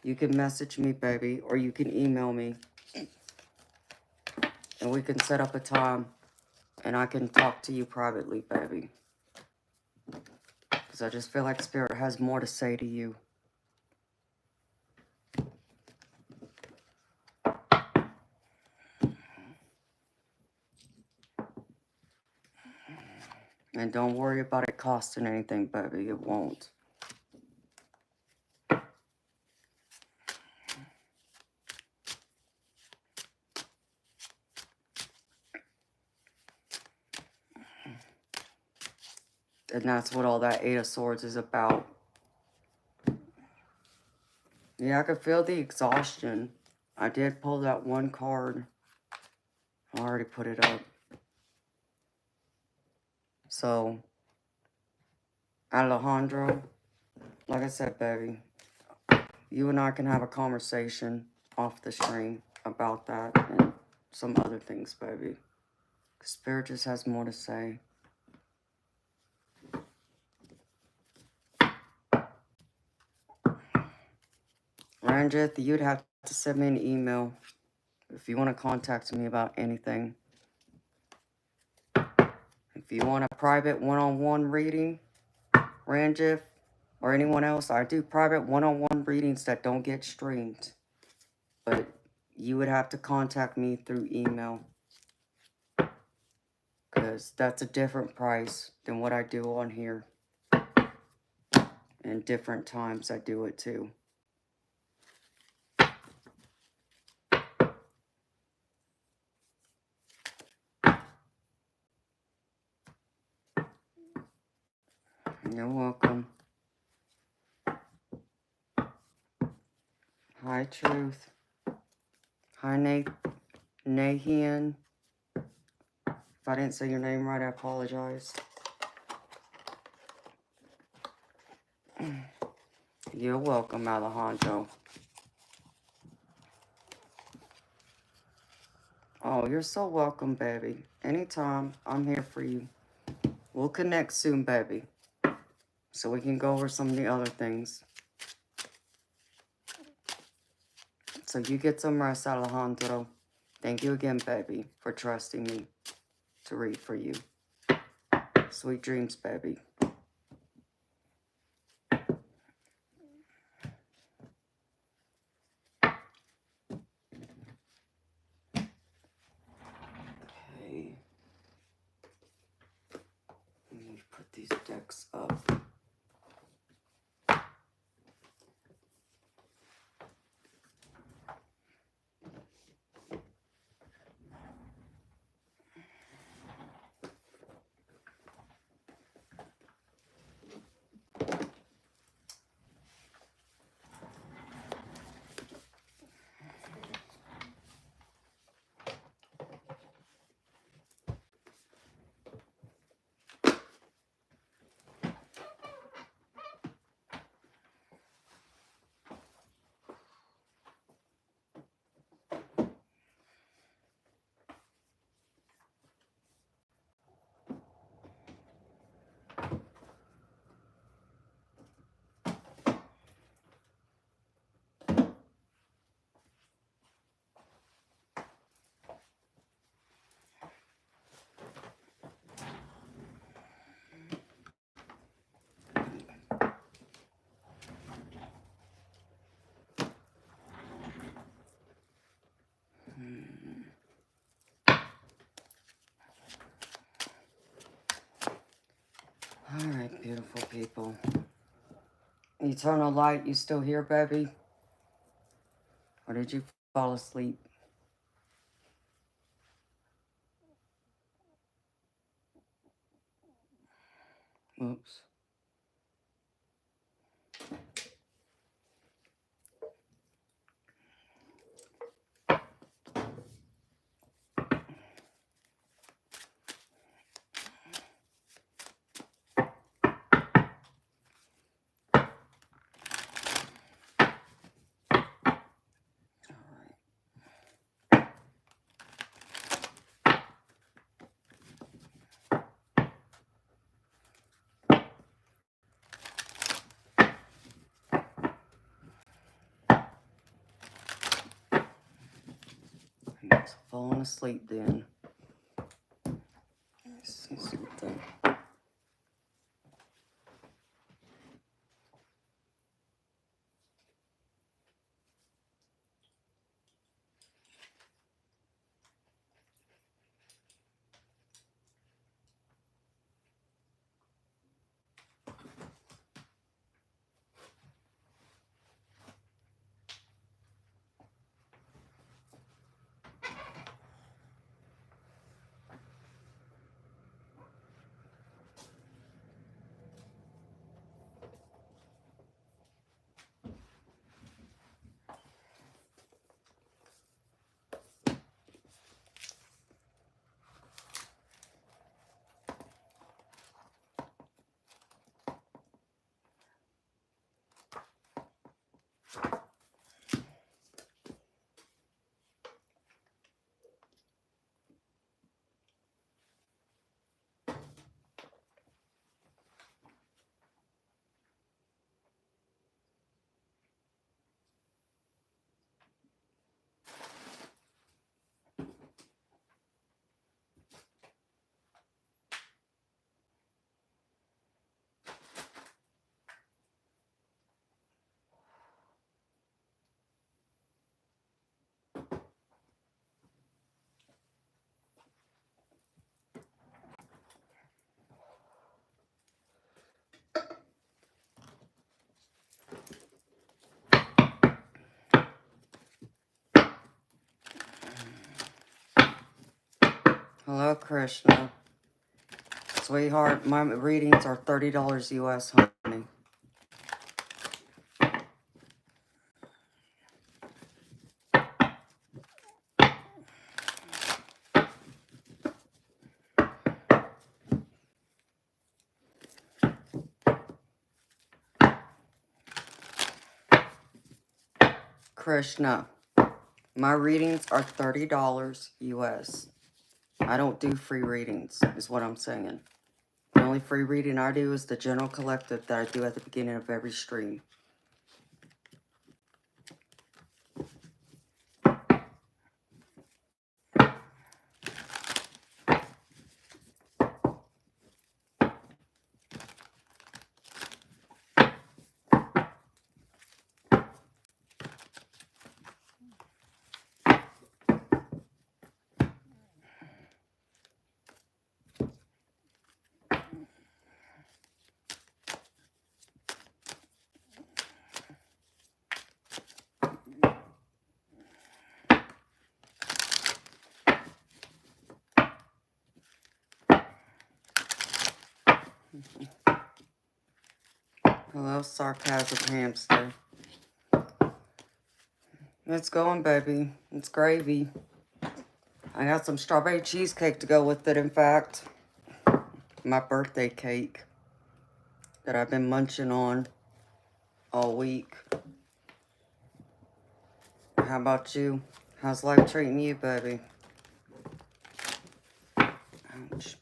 You can message me, baby, or you can email me. And we can set up a time, and I can talk to you privately, baby. Because I just feel like Spirit has more to say to you. And don't worry about it costing anything, baby. It won't. And that's what all that Eight of Swords is about. Yeah, I could feel the exhaustion. I did pull that one card. I already put it up. So, Alejandro, like I said, baby, you and I can have a conversation off the stream about that and some other things, baby. Spirit just has more to say. Ranjith, you'd have to send me an email if you want to contact me about anything. If you want a private one-on-one reading, Ranjith, or anyone else, I do private one-on-one readings that don't get streamed. But you would have to contact me through email. Because that's a different price than what I do on here. And different times I do it too. You're welcome. Hi, Truth. Hi, Nahian. If I didn't say your name right, I apologize. You're welcome, Alejandro. Oh, you're so welcome, baby. Anytime, I'm here for you. We'll connect soon, baby. So we can go over some of the other things. So you get some rest, Alejandro. Thank you again, baby, for trusting me to read for you. Sweet dreams, baby. Okay. Let me put these decks up. beautiful people. Eternal light, you still here, baby? Or did you fall asleep? Oops. He's falling asleep then. Let's see something. Hello, Krishna. Sweetheart, my readings are $30 US, honey. Krishna, my readings are $30 US. I don't do free readings, is what I'm saying. The only free reading I do is the general collective that I do at the beginning of every stream. Hello, sarcasm hamster. It's going, baby. It's gravy. I got some strawberry cheesecake to go with it, in fact. My birthday cake that I've been munching on all week. How about you? How's life treating you, baby? Ouch.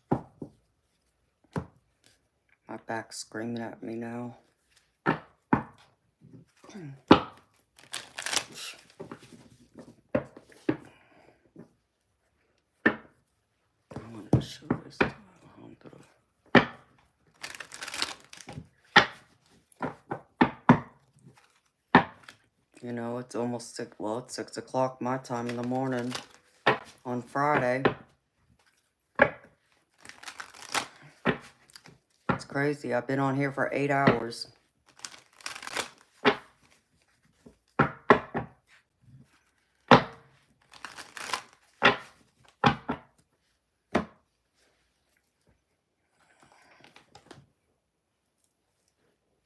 My back's screaming at me now. I want to show this to Alejandro. You know, it's almost 6, well, it's 6 o'clock my time in the morning on Friday. It's crazy. I've been on here for 8 hours.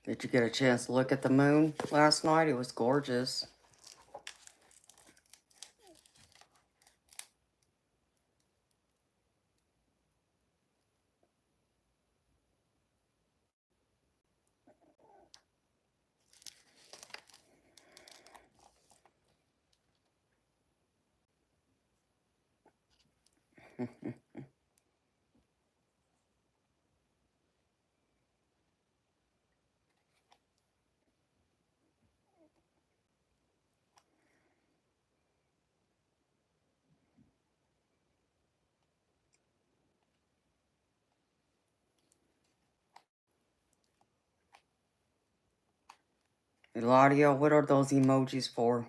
Did you get a chance to look at the moon last night? It was gorgeous. Eladio, what are those emojis for?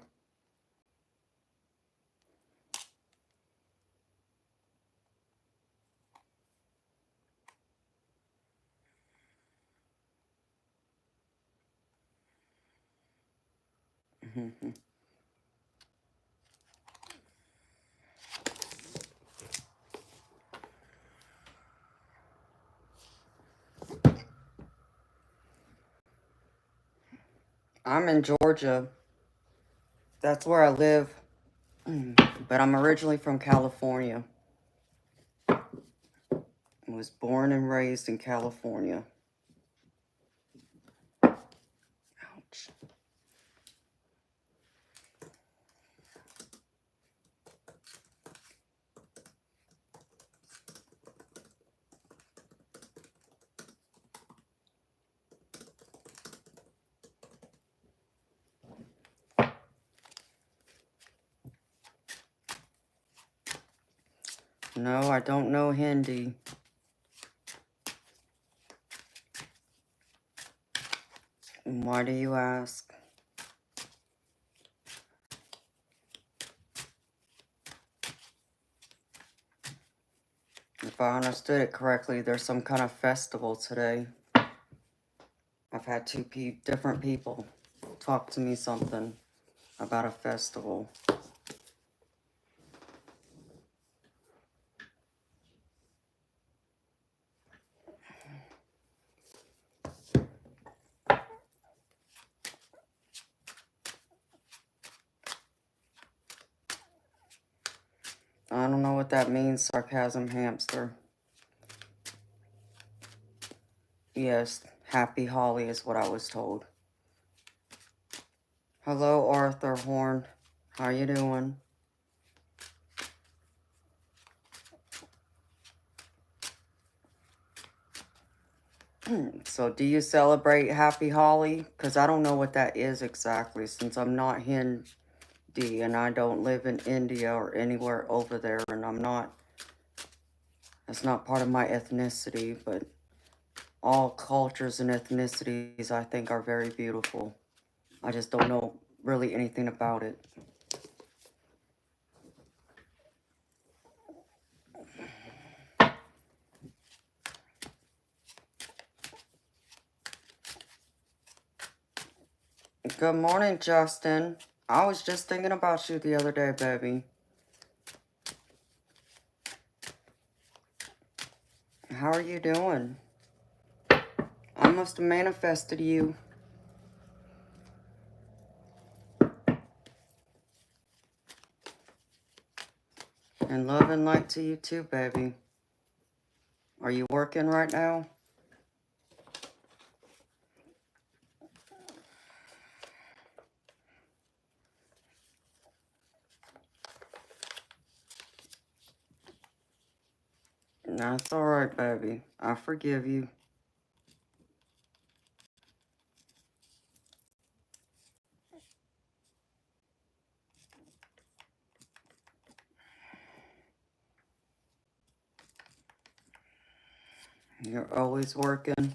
I'm in Georgia. That's where I live. But I'm originally from California. I was born and raised in California. Ouch. No, I don't know Hindi. Why do you ask? If I understood it correctly, there's some kind of festival today. I've had two different people talk to me something about a festival. I don't know what that means, sarcasm hamster. Yes, happy Holly is what I was told. Hello, Arthur Horn. How you doing? So do you celebrate Happy Holly? Because I don't know what that is exactly, since I'm not Hindi and I don't live in India or anywhere over there, and that's not part of my ethnicity, but all cultures and ethnicities I think are very beautiful. I just don't know really anything about it. Good morning, Justin. I was just thinking about you the other day, baby. How are you doing? I must have manifested you. And love and light to you too, baby. Are you working right now? That's alright, baby. I forgive you. You're always working.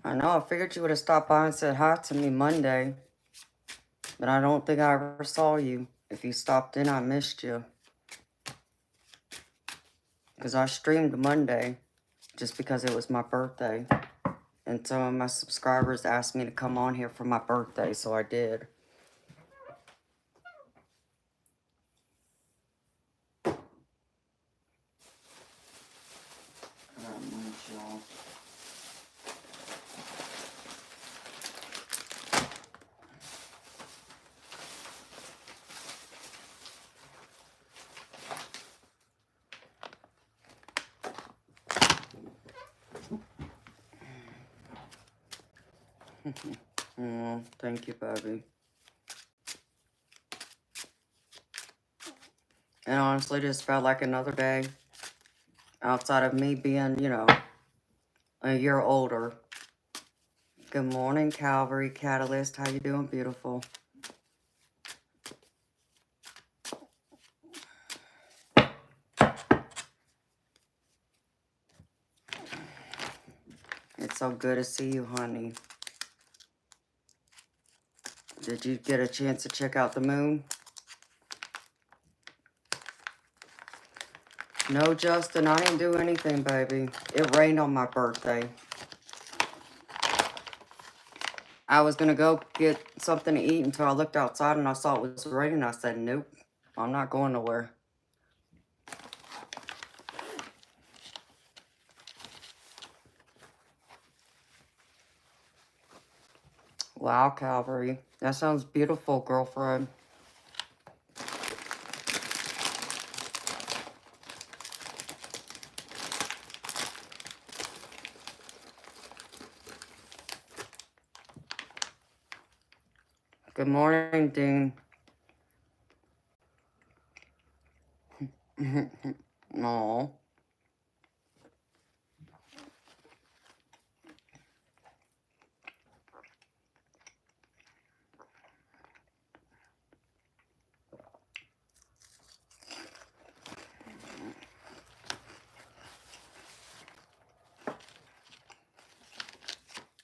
I know, I figured you would have stopped by and said hi to me Monday. But I don't think I ever saw you. If you stopped in, I missed you. Because I streamed Monday. just because it was my birthday. And some of my subscribers asked me to come on here for my birthday, so I did. Thank you, baby. And honestly, just felt like another day outside of me being, you know, a year older. Good morning, Calvary Catalyst. How you doing, beautiful? It's so good to see you, honey. Did you get a chance to check out the moon? No, Justin, I didn't do anything, baby. It rained on my birthday. I was going to go get something to eat until I looked outside and I saw it was raining. I said, nope, I'm not going nowhere. Wow, Calvary. That sounds beautiful, girlfriend. Good morning, Dean. Aw.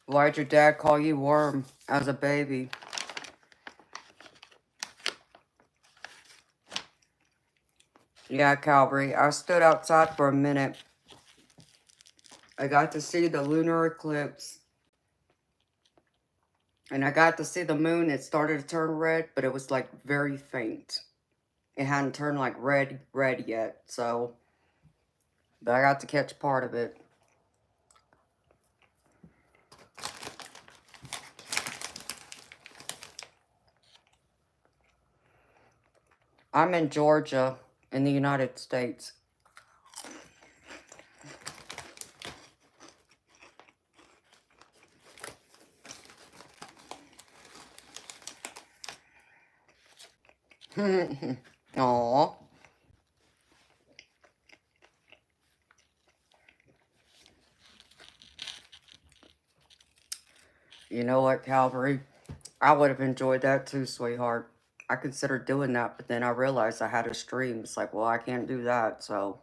Why'd your dad call you Worm as a baby? Yeah, Calvary. I stood outside for a minute. I got to see the lunar eclipse. And I got to see the moon. It started to turn red, but it was like very faint. It hadn't turned like red yet. So, but I got to catch part of it. I'm in Georgia in the United States. Aww. You know what, Calvary? I would have enjoyed that too, sweetheart. I considered doing that, but then I realized I had a stream. It's like, well, I can't do that, so.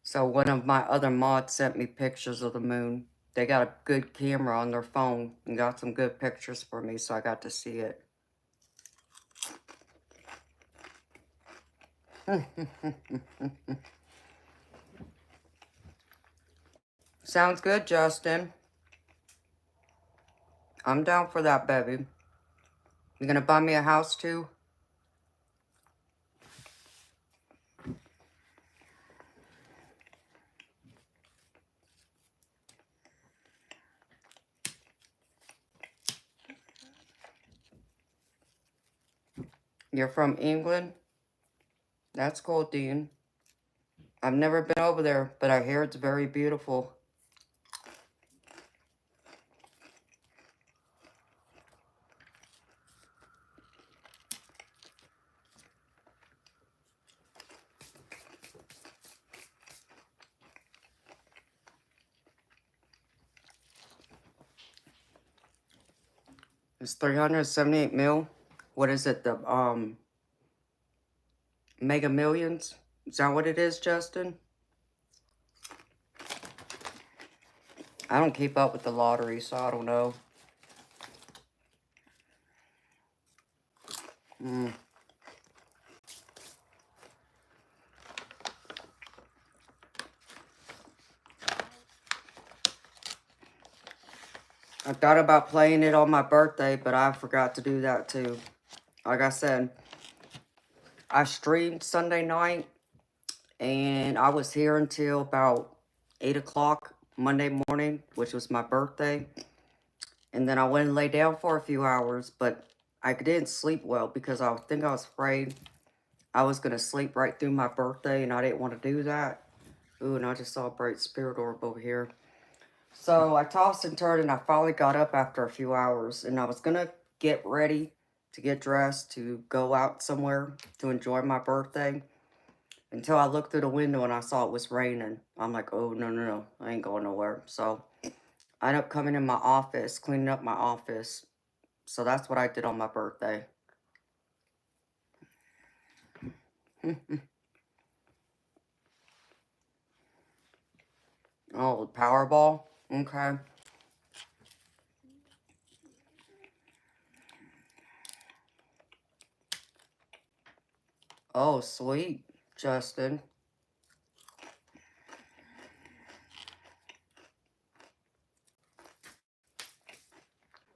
So one of my other mods sent me pictures of the moon. They got a good camera on their phone and got some good pictures for me, so I got to see it. Sounds good, Justin. I'm down for that, baby. You gonna buy me a house too? You're from England? That's cool, Dean. I've never been over there, but I hear it's very beautiful. It's 378 mil. What is it? The Mega Millions? Is that what it is, Justin? I don't keep up with the lottery, so I don't know. Mm. I thought about playing it on my birthday, but I forgot to do that too. Like I said, I streamed Sunday night, and I was here until about 8 o'clock Monday morning, which was my birthday. And then I went and lay down for a few hours, but I didn't sleep well because I think I was afraid I was going to sleep right through my birthday, and I didn't want to do that. Ooh, and I just saw a bright spirit orb over here. So I tossed and turned, and I finally got up after a few hours, and I was going to get ready to get dressed to go out somewhere to enjoy my birthday until I looked through the window and I saw it was raining. I'm like, oh, no, no, no, I ain't going nowhere. So I ended up coming in my office, cleaning up my office. So that's what I did on my birthday. Oh, Powerball? Okay. Oh, sweet, Justin.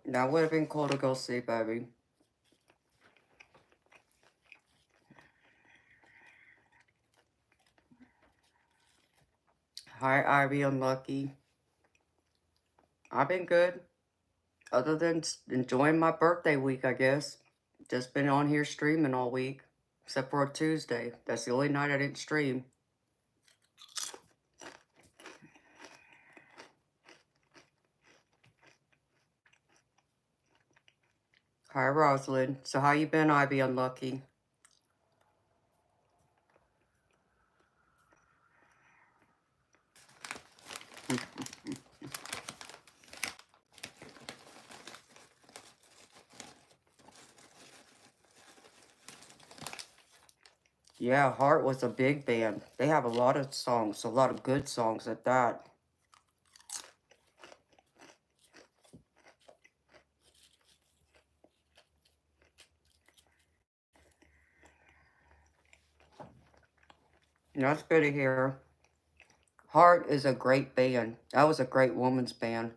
That would have been cool to go see, baby. Hi, Ivy Unlucky. I've been good. Other than enjoying my birthday week, I guess. Just been on here streaming all week. Except for a Tuesday. That's the only night I didn't stream. Hi, Rosalind. So how you been, Ivy Unlucky? Yeah, Heart was a big band. They have a lot of songs, a lot of good songs at that. That's good to hear. Heart is a great band. That was a great woman's band.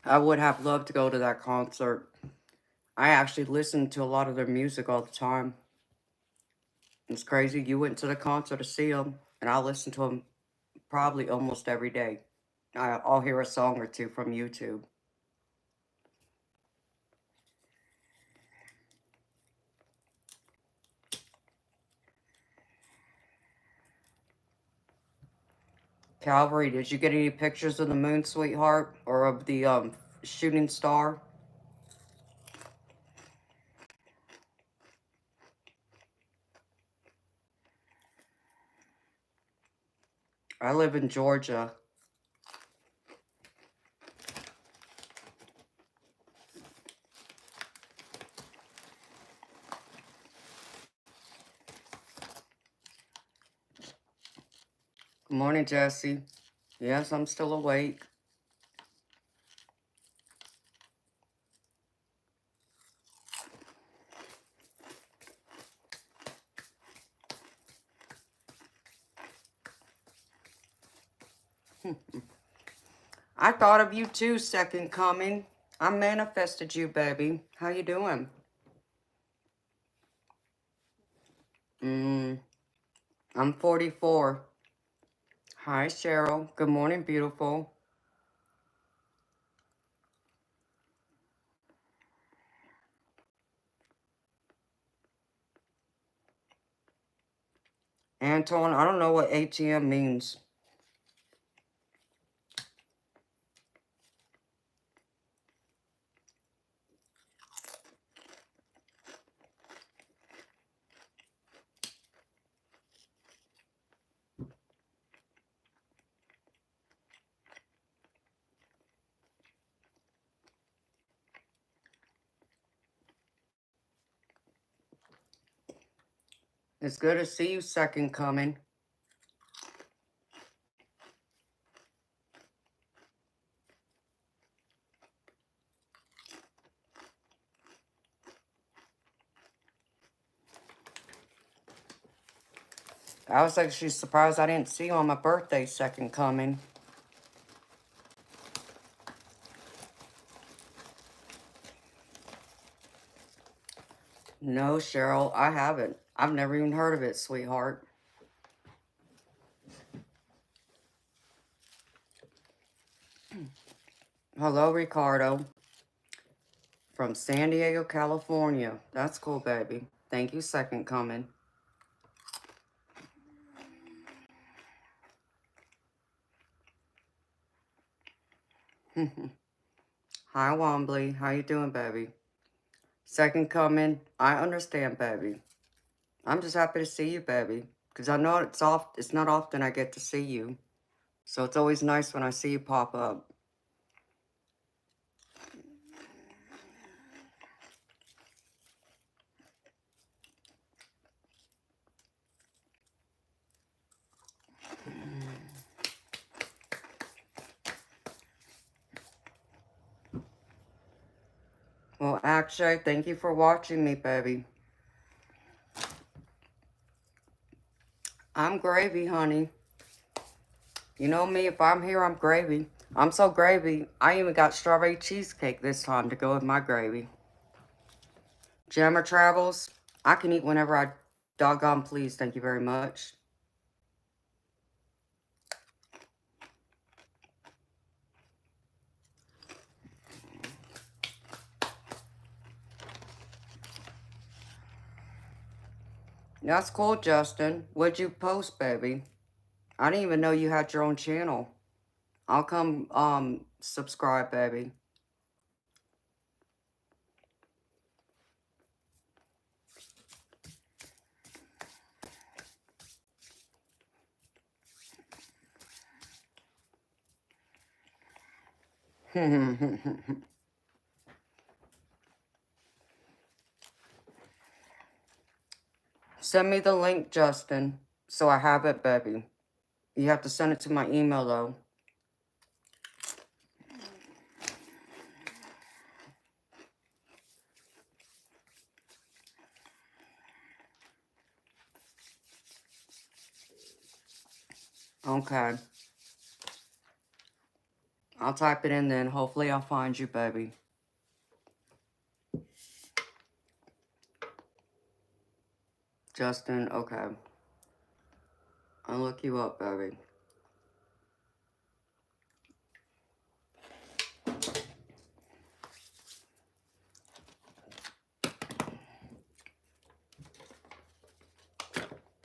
I would have loved to go to that concert. I actually listen to a lot of their music all the time. It's crazy. You went to the concert to see them, and I listen to them probably almost every day. I'll hear a song or two from YouTube. Calvary, did you get any pictures of the moon, sweetheart? Or of the shooting star? I live in Georgia. Good morning, Jesse. Yes, I'm still awake. I thought of you too, second coming. I manifested you, baby. How you doing? I'm 44. Hi, Cheryl. Good morning, beautiful. Anton, I don't know what ATM means. It's good to see you, second coming. I was like, she's surprised I didn't see you on my birthday, second coming. No, Cheryl, I haven't. I've never even heard of it, sweetheart. Hello, Ricardo. From San Diego, California. That's cool, baby. Thank you, second coming. Hi, Wombly. How you doing, baby? Second coming. I understand, baby. I'm just happy to see you, baby. Because I know it's not often I get to see you. So it's always nice when I see you pop up. Well, Akshay, thank you for watching me, baby. I'm gravy, honey. You know me, if I'm here, I'm gravy. I'm so gravy, I even got strawberry cheesecake this time to go with my gravy. Jammer Travels, I can eat whenever I doggone please, thank you very much. That's cool, Justin. What'd you post, baby? I didn't even know you had your own channel. I'll come, subscribe, baby. Send me the link, Justin, so I have it, baby. You have to send it to my email, though. Okay. I'll type it in then. Hopefully I'll find you, baby. Justin, okay. I'll look you up, baby.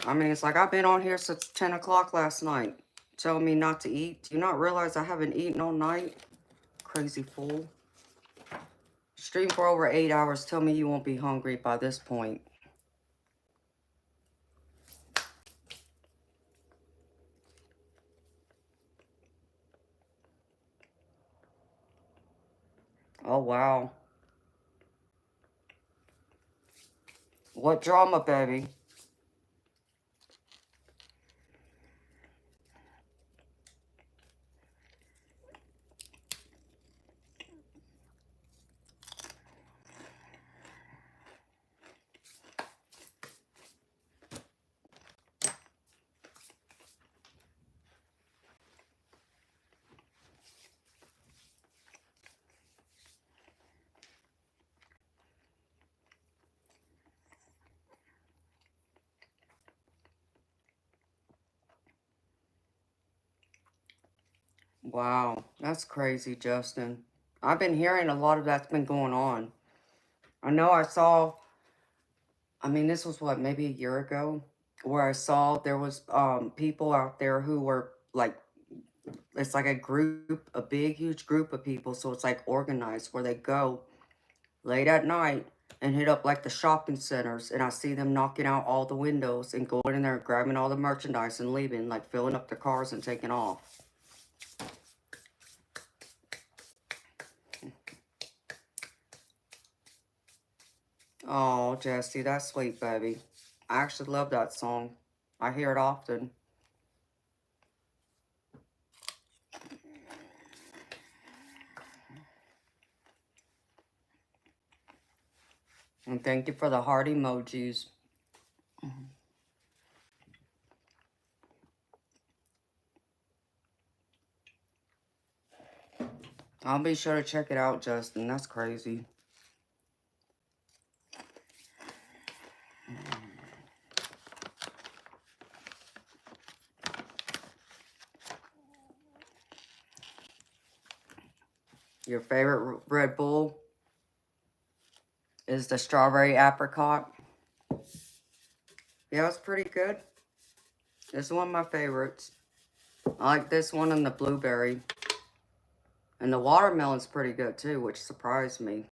I mean, it's like I've been on here since 10 o'clock last night, telling me not to eat. Do you not realize I haven't eaten all night? Crazy fool. Stream for over 8 hours. Tell me you won't be hungry by this point. Oh, wow. What drama, baby? Wow, that's crazy, Justin. I've been hearing a lot of that's been going on. I know I mean, this was what, maybe a year ago, where I saw there was people out there who were like, it's like a group, a big, huge group of people. So it's like organized where they go late at night and hit up like the shopping centers. And I see them knocking out all the windows and going in there, grabbing all the merchandise and leaving, like filling up their cars and taking off. Oh, Jesse, that's sweet, baby. I actually love that song. I hear it often. And thank you for the heart emojis. I'll be sure to check it out, Justin. That's crazy. Your favorite Red Bull is the strawberry apricot. Yeah, it's pretty good. It's one of my favorites. I like this one and the blueberry. And the watermelon's pretty good too, which surprised me.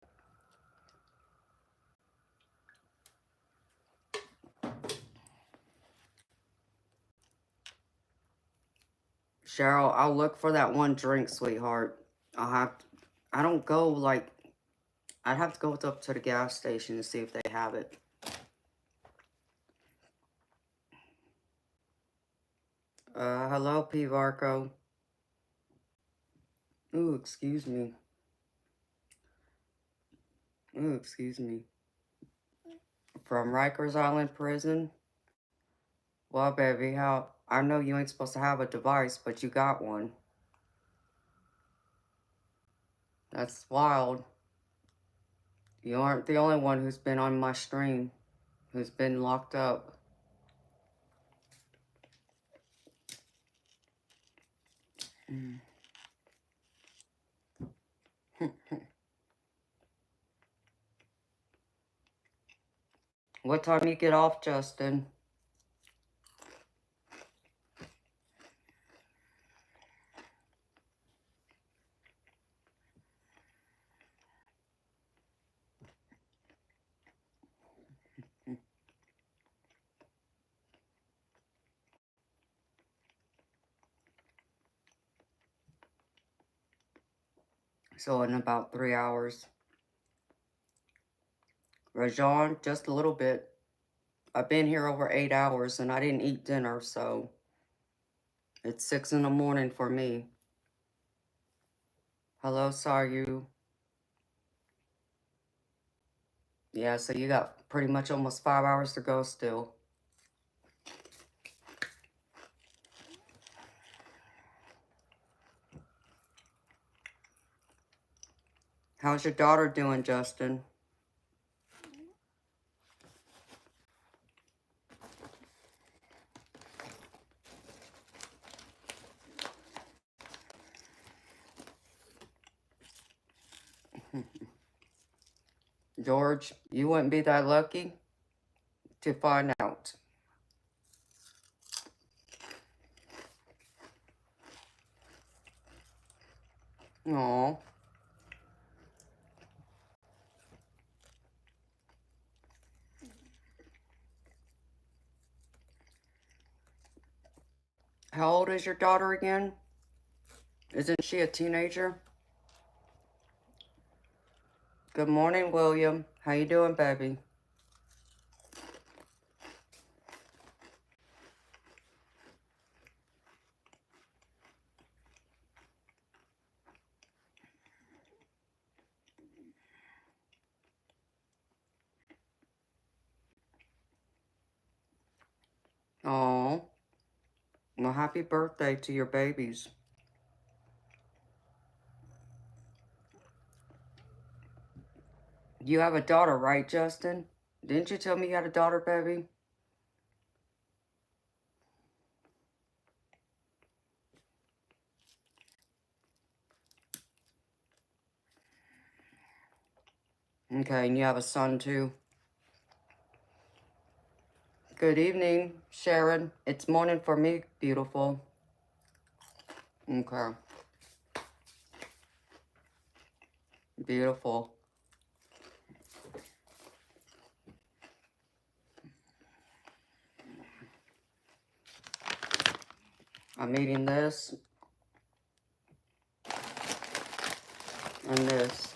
Cheryl, I'll look for that one drink, sweetheart. I don't go like, I'd have to go up to the gas station to see if they have it. Hello, P. Varco. Ooh, excuse me. Ooh, excuse me. From Rikers Island Prison. Well, baby, I know you ain't supposed to have a device, but you got one. That's wild. You aren't the only one who's been on my stream, who's been locked up. What time you get off, Justin? So in about 3 hours. Rajan, just a little bit. I've been here over 8 hours and I didn't eat dinner, so it's 6 in the morning for me. Hello, Sayu. Yeah, so you got pretty much almost 5 hours to go still. How's your daughter doing, Justin? George, you wouldn't be that lucky to find out. Aww. How old is your daughter again? Isn't she a teenager? Good morning, William. How you doing, baby? Aww. Well, happy birthday to your babies. You have a daughter, right, Justin? Didn't you tell me you had a daughter, baby? Okay, and you have a son, too? Good evening, Sharon. It's morning for me, beautiful. Okay. Beautiful. I'm eating this and this.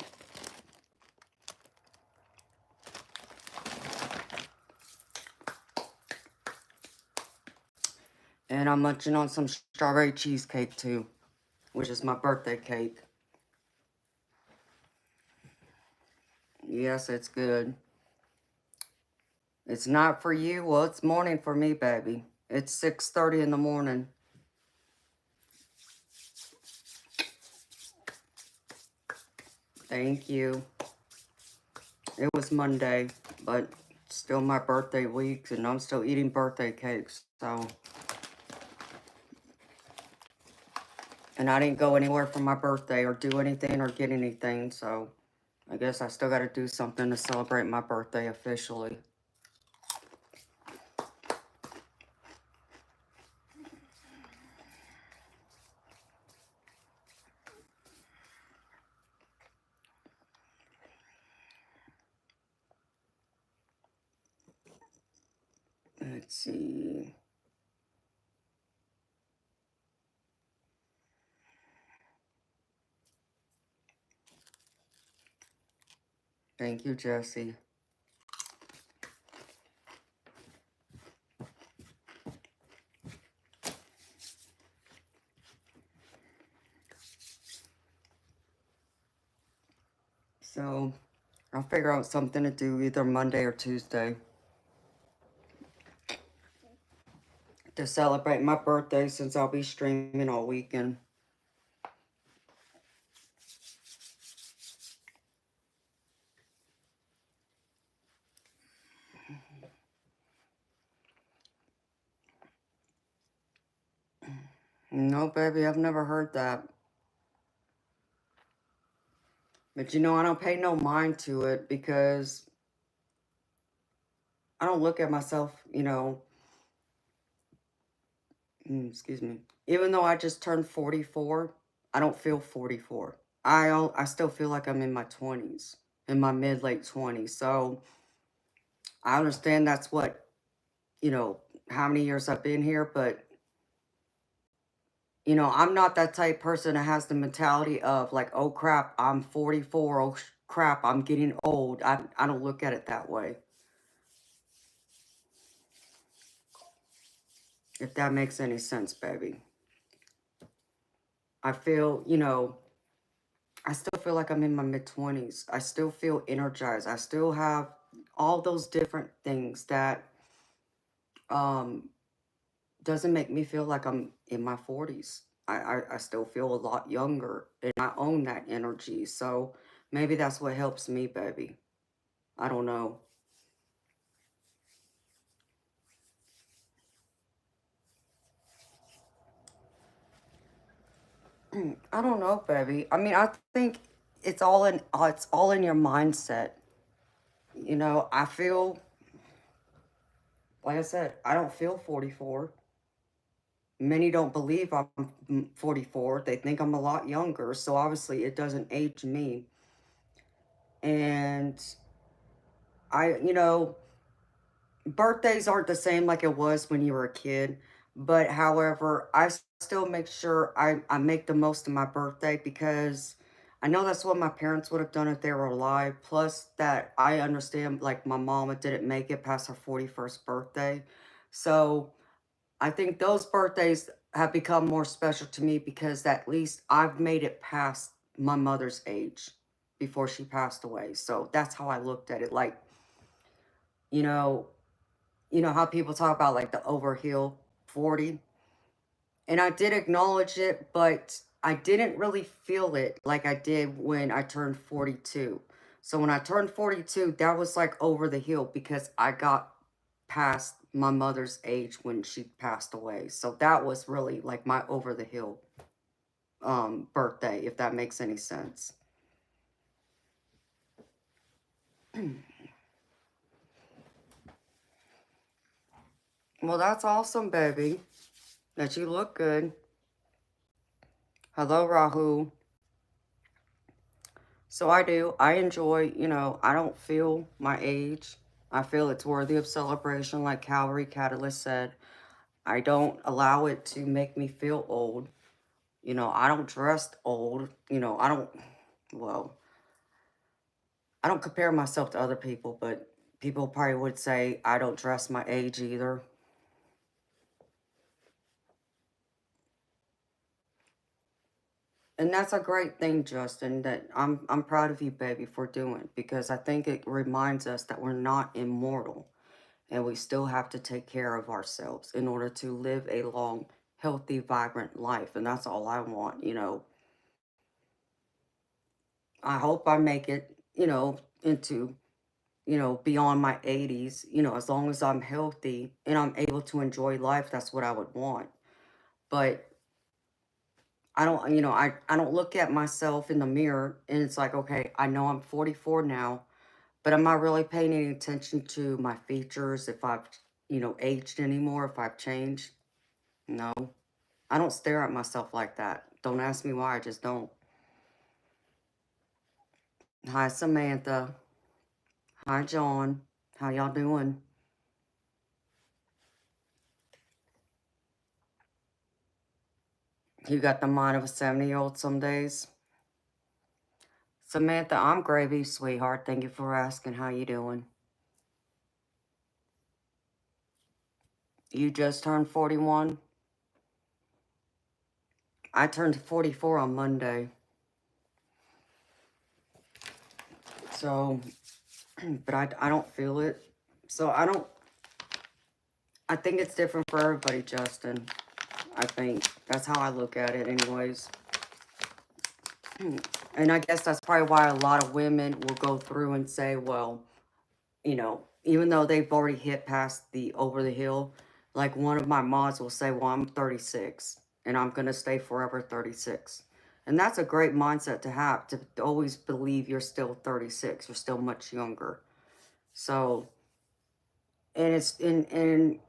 And I'm munching on some strawberry cheesecake too, which is my birthday cake. Yes, it's good. It's not for you. Well, it's morning for me, baby. It's 6:30 in the morning. Thank you. It was Monday, but still my birthday week, and I'm still eating birthday cakes, so. And I didn't go anywhere for my birthday or do anything or get anything, so I guess I still got to do something to celebrate my birthday officially. Let's see. Thank you, Jesse. So, I'll figure out something to do either Monday or Tuesday to celebrate my birthday, since I'll be streaming all weekend. No, baby, I've never heard that. But you know, I don't pay no mind to it because I don't look at myself, excuse me. Even though I just turned 44, I don't feel 44. I still feel like I'm in my 20s, in my mid-late 20s. So I understand that's what, how many years I've been here, but I'm not that type person that has the mentality of like, oh crap, I'm 44, oh crap, I'm getting old. I don't look at it that way. If that makes any sense, baby. I feel, I still feel like I'm in my mid-20s. I still feel energized. I still have all those different things that um doesn't make me feel like I'm in my 40s. I still feel a lot younger, and I own that energy. So maybe that's what helps me, baby. I don't know. I don't know, baby. I mean, I think it's all in your mindset. I feel, like I said, I don't feel 44. Many don't believe I'm 44. They think I'm a lot younger, so obviously it doesn't age me. And birthdays aren't the same like it was when you were a kid. But however, I still make sure I make the most of my birthday, because I know that's what my parents would have done if they were alive. Plus that I understand, like, my mama didn't make it past her 41st birthday. So I think those birthdays have become more special to me because at least I've made it past my mother's age before she passed away. So that's how I looked at it. Like, you know, how people talk about like the overhill 40. And I did acknowledge it, but I didn't really feel it like I did when I turned 42. So when I turned 42, that was like over the hill because I got past my mother's age when she passed away. So that was really like my over the hill birthday, if that makes any sense. Well, that's awesome, baby. That you look good. Hello, Rahu. So I do. I enjoy, I don't feel my age. I feel it's worthy of celebration, like Calorie Catalyst said. I don't allow it to make me feel old. I don't dress old. Well, I don't compare myself to other people, but people probably would say I don't dress my age either. And that's a great thing, Justin, that I'm proud of you, baby, for doing, because I think it reminds us that we're not immortal and we still have to take care of ourselves in order to live a long, healthy, vibrant life. And that's all I want, you know. I hope I make it, you know, into, you know, beyond my 80s, you know, as long as I'm healthy and I'm able to enjoy life, that's what I would want. But I don't, you know, I don't look at myself in the mirror and it's like, okay, I know I'm 44 now, but am I really paying any attention to my features, if I've, you know, aged anymore, if I've changed? No. I don't stare at myself like that. Don't ask me why, I just don't. Hi, Samantha. Hi, John. How y'all doing? You got the mind of a 70-year-old some days. Samantha, I'm gravy, sweetheart. Thank you for asking. How you doing? You just turned 41? I turned 44 on Monday. So, but I don't feel it. So I think it's different for everybody, Justin. I think that's how I look at it anyways. And I guess that's probably why a lot of women will go through and say, well, you know, even though they've already hit past the over the hill, like one of my mods will say, well, I'm 36 and I'm going to stay forever 36. And that's a great mindset to have, to always believe you're still 36. You're still much younger. So, and it's in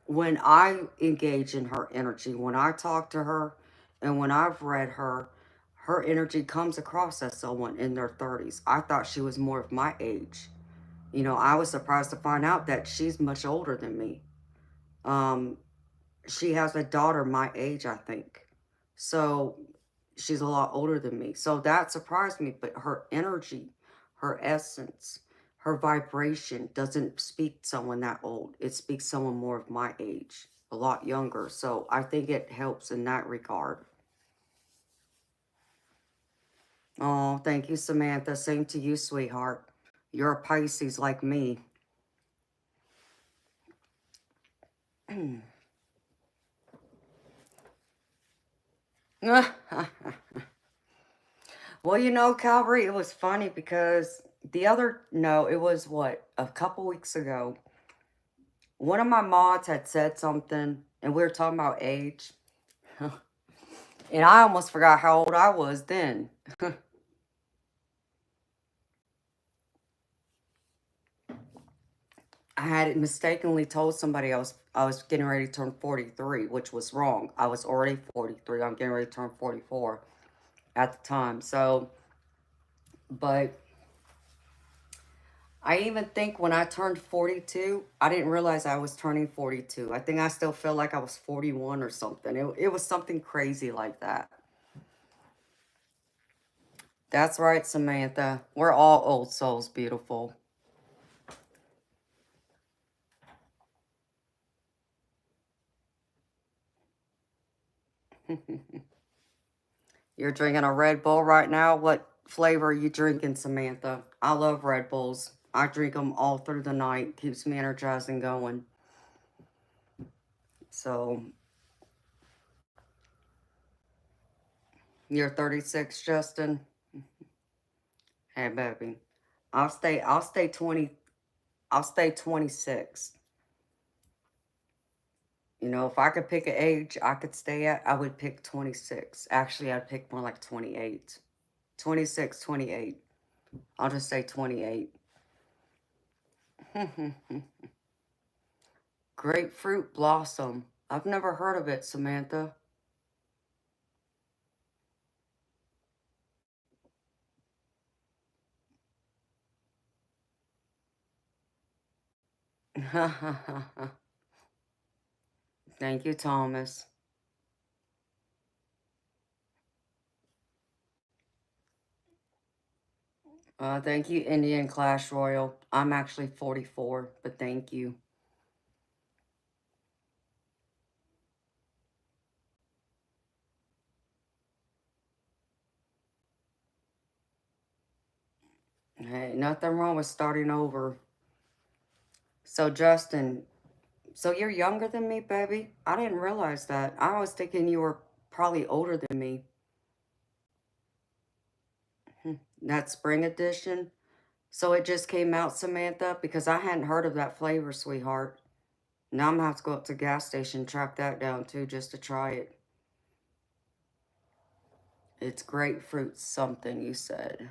when I engage in her energy, when I talk to her and when I've read her, her energy comes across as someone in their 30s. I thought she was more of my age. You know, I was surprised to find out that she's much older than me. Um, she has a daughter my age, I think. So she's a lot older than me. So that surprised me. But her energy, her essence, her vibration doesn't speak someone that old. It speaks someone more of my age, a lot younger. So I think it helps in that regard. Oh, thank you, Samantha. Same to you, sweetheart. You're a Pisces like me. Well, you know, Calvary, it was funny because no, it was what, a couple weeks ago, one of my mods had said something and we were talking about age. And I almost forgot how old I was then. I had mistakenly told somebody I was getting ready to turn 43, which was wrong. I was already 43. I'm getting ready to turn 44 at the time. So, but I even think when I turned 42, I didn't realize I was turning 42. I think I still felt like I was 41 or something. It was something crazy like that. That's right, Samantha. We're all old souls, beautiful. You're drinking a Red Bull right now? What flavor are you drinking, Samantha? I love Red Bulls. I drink them all through the night. Keeps me energized and going. So, you're 36, Justin? Hey, baby. I'll stay 20, I'll stay 26. You know, if I could pick an age I could stay at, I would pick 26. Actually, I'd pick more like 28. 26, 28. I'll just say 28. Grapefruit blossom. I've never heard of it, Samantha. Thank you, Thomas. Thank you, Indian Clash Royal. I'm actually 44, but thank you. Hey, nothing wrong with starting over. So, Justin, so you're younger than me, baby? I didn't realize that. I was thinking you were probably older than me. That spring edition. So it just came out, Samantha, because I hadn't heard of that flavor, sweetheart. Now I'm gonna have to go up to the gas station and track that down too, just to try it. It's grapefruit something, you said.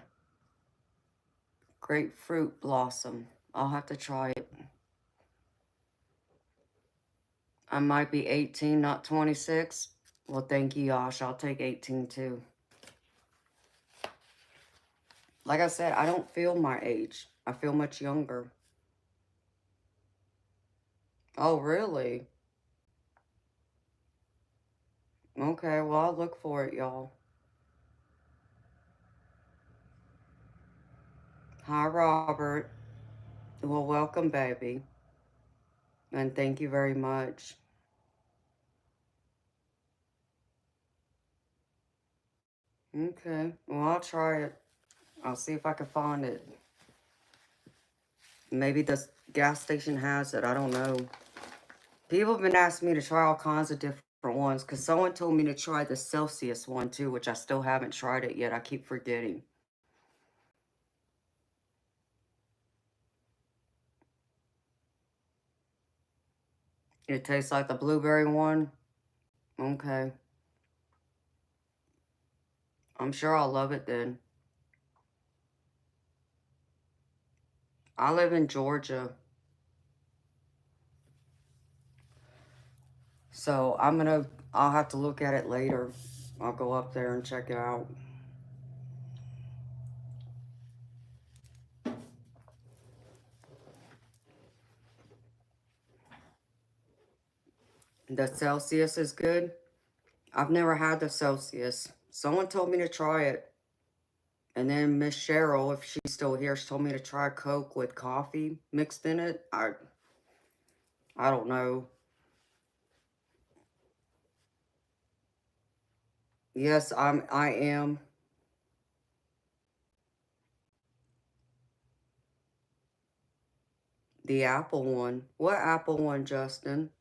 Grapefruit blossom. I'll have to try it. I might be 18, not 26. Well, thank you, Yash. I'll take 18 too. Like I said, I don't feel my age. I feel much younger. Oh, really? Okay, well, I'll look for it, y'all. Hi, Robert. Well, welcome, baby. And thank you very much. Okay, well, I'll try it. I'll see if I can find it. Maybe the gas station has it. I don't know. People have been asking me to try all kinds of different ones because someone told me to try the Celsius one too, which I still haven't tried it yet. I keep forgetting. It tastes like the blueberry one. Okay. I'm sure I'll love it then. I live in Georgia. So I'll have to look at it later. I'll go up there and check it out. The Celsius is good. I've never had the Celsius. Someone told me to try it. And then Miss Cheryl, if she's still here, she told me to try Coke with coffee mixed in it. I don't know. Yes, I am. The apple one. What apple one, Justin?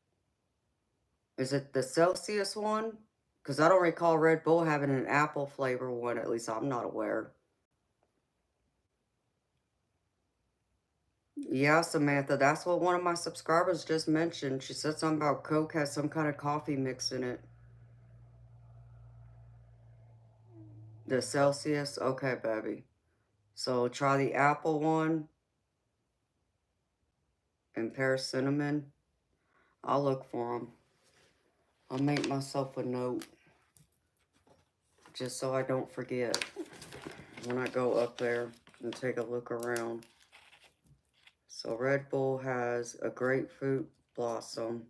Is it the Celsius one? Because I don't recall Red Bull having an apple flavor one. At least I'm not aware. Yeah, Samantha, that's what one of my subscribers just mentioned. She said something about Coke has some kind of coffee mix in it. The Celsius? Okay, baby. So try the apple one and pear cinnamon. I'll look for them. I'll make myself a note just so I don't forget when I go up there and take a look around. So Red Bull has a grapefruit blossom.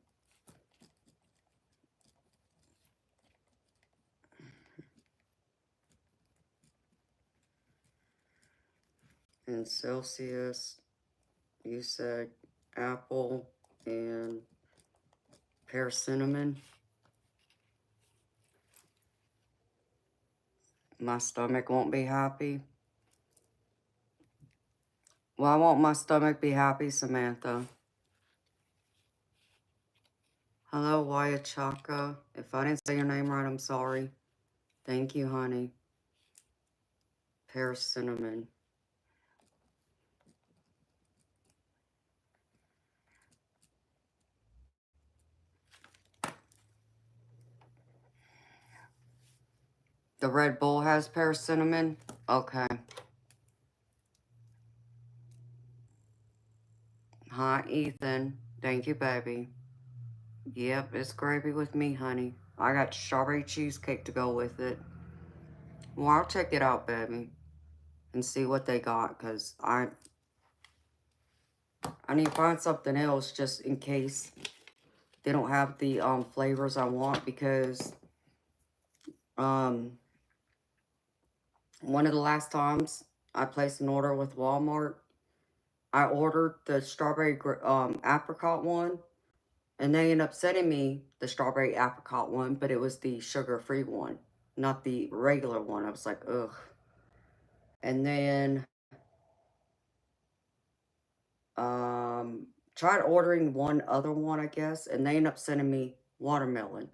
And Celsius, you said apple and pear cinnamon. My stomach won't be happy. Why won't my stomach be happy, Samantha? Hello, Wayachaka. If I didn't say your name right, I'm sorry. Thank you, honey. Pear cinnamon. The Red Bull has pear cinnamon? Okay. Hi, Ethan. Thank you, baby. Yep, it's gravy with me, honey. I got strawberry cheesecake to go with it. Well, I'll check it out, baby, and see what they got, because I need to find something else just in case they don't have the flavors I want, because um one of the last times I placed an order with Walmart, I ordered the strawberry apricot one, and they ended up sending me the strawberry apricot one, but it was the sugar-free one, not the regular one. I was like, ugh. And then Tried ordering one other one, I guess, and they ended up sending me watermelon.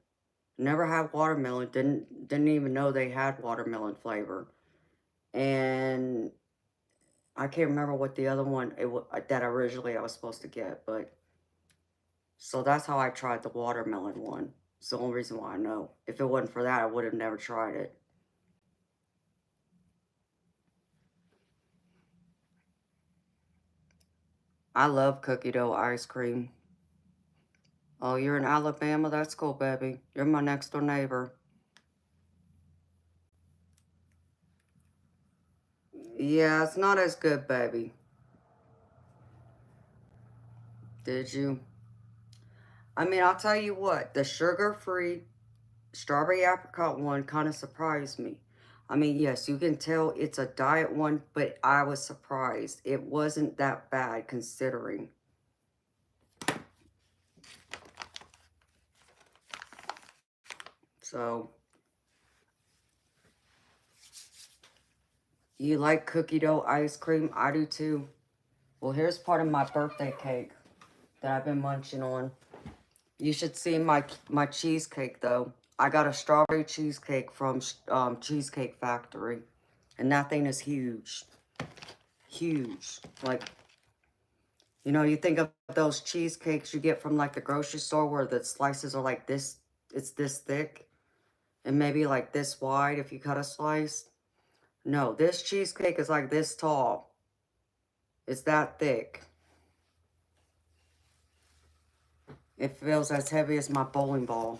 Never had watermelon. Didn't even know they had watermelon flavor. And I can't remember what the other one that originally I was supposed to get, but so that's how I tried the watermelon one. It's the only reason why I know. If it wasn't for that, I would have never tried it. I love cookie dough ice cream. Oh, you're in Alabama? That's cool, baby. You're my next door neighbor. Yeah, it's not as good, baby. Did you? I mean, I'll tell you what, the sugar-free strawberry apricot one kind of surprised me. I mean, yes, you can tell it's a diet one, but I was surprised. It wasn't that bad considering. So, you like cookie dough ice cream? I do too. Well, here's part of my birthday cake that I've been munching on. You should see my cheesecake, though. I got a strawberry cheesecake from Cheesecake Factory. And that thing is huge. Huge. Like, you know, you think of those cheesecakes you get from, like, the grocery store where the slices are like this. It's this thick. And maybe, like, this wide if you cut a slice. No, this cheesecake is, like, this tall. It's that thick. It feels as heavy as my bowling ball.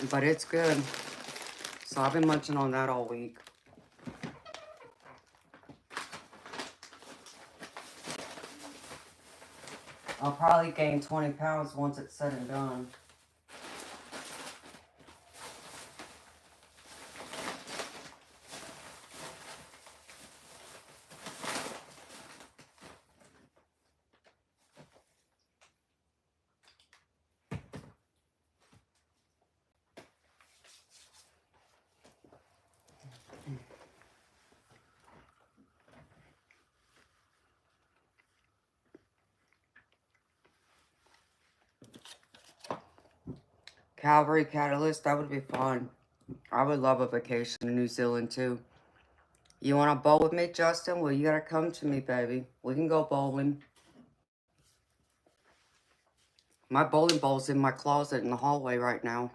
But it's good. So I've been munching on that all week. I'll probably gain 20 pounds once it's said and done. Calvary Catalyst, that would be fun. I would love a vacation in New Zealand too. You want to bowl with me, Justin? Well, you got to come to me, baby. We can go bowling. My bowling ball's in my closet in the hallway right now.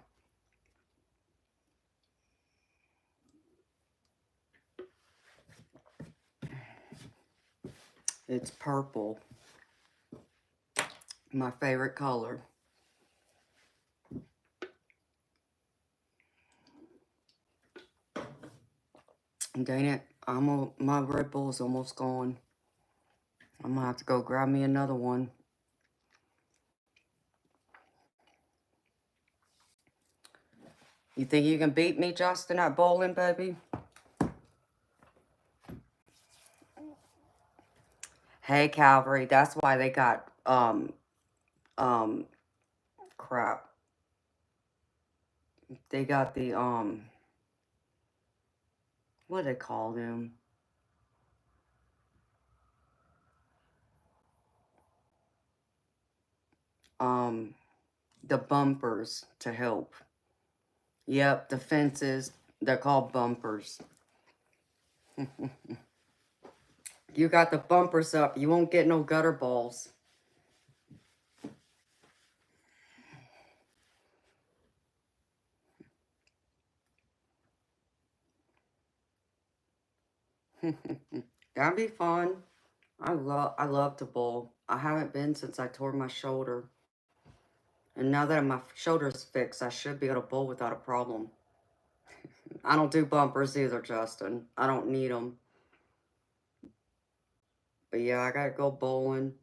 It's purple. My favorite color. Dang it. My Red Bull's almost gone. I'm gonna have to go grab me another one. You think you can beat me, Justin, at bowling, baby? Hey, Calvary, that's why they got, crap. They got the, what do they call them? The bumpers to help. Yep, the fences, they're called bumpers. You got the bumpers up, you won't get no gutter balls. That'd be fun. I love to bowl. I haven't been since I tore my shoulder. And now that my shoulder's fixed, I should be able to bowl without a problem. I don't do bumpers either, Justin. I don't need them. But yeah, I gotta go bowling.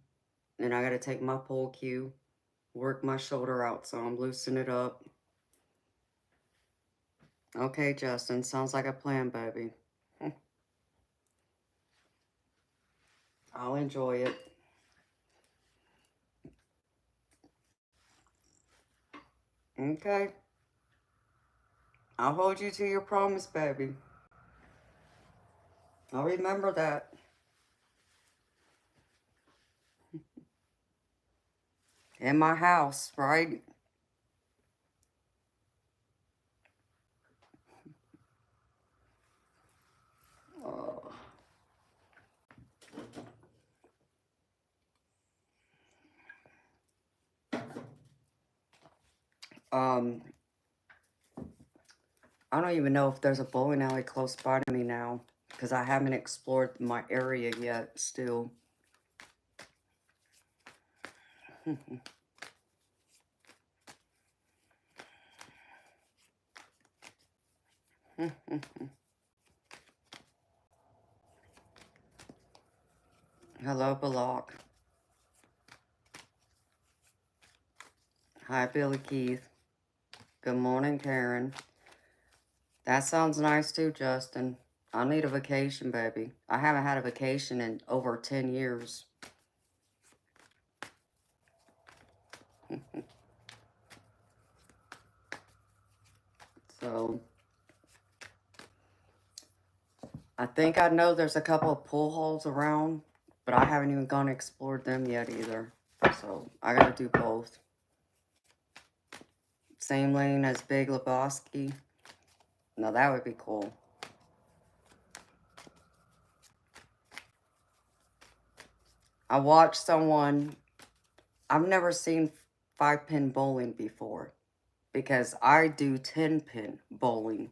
And I gotta take my pull cue. Work my shoulder out so I'm loosening it up. Okay, Justin. Sounds like a plan, baby. I'll enjoy it. Okay. I'll hold you to your promise, baby. I'll remember that. In my house, right? Oh. Um, I don't even know if there's a bowling alley close by to me now, because I haven't explored my area yet still. Hello, Balak. Hi, Billy Keith. Good morning, Karen. That sounds nice too, Justin. I need a vacation, baby. I haven't had a vacation in over 10 years. So, I think I know there's a couple of pool halls around, but I haven't even gone and explored them yet either. So, I gotta do both. Same lane as Big Lebowski. No, that would be cool. I watched someone, I've never seen 5-pin bowling before, because I do 10-pin bowling.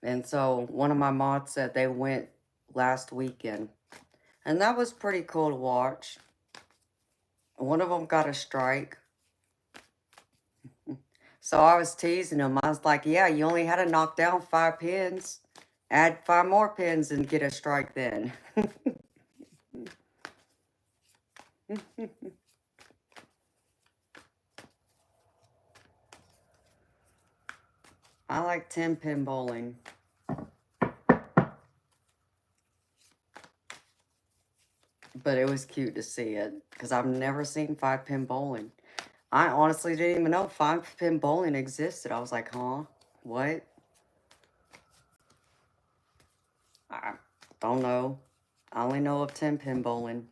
And so one of my mods said they went last weekend. And that was pretty cool to watch. One of them got a strike. So I was teasing him. I was like, yeah, you only had to knock down 5 pins. Add 5 more pins and get a strike then. I like 10-pin bowling. But it was cute to see it, because I've never seen 5-pin bowling. I honestly didn't even know 5-pin bowling existed. I was like, huh? What? I don't know. I only know of 10-pin bowling.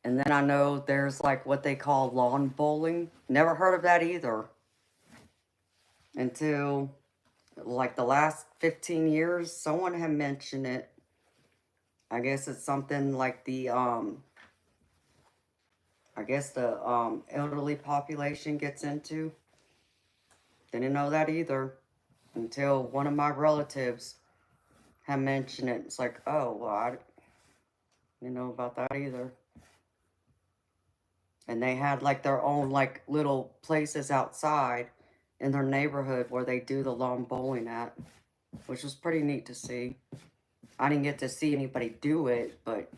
And then I know there's like what they call lawn bowling. Never heard of that either. Until like the last 15 years, someone had mentioned it. I guess it's something like the elderly population gets into. Didn't know that either until one of my relatives had mentioned it. It's like, oh, well, I didn't know about that either. And they had like their own like little places outside in their neighborhood where they do the lawn bowling at, which was pretty neat to see. I didn't get to see anybody do it, but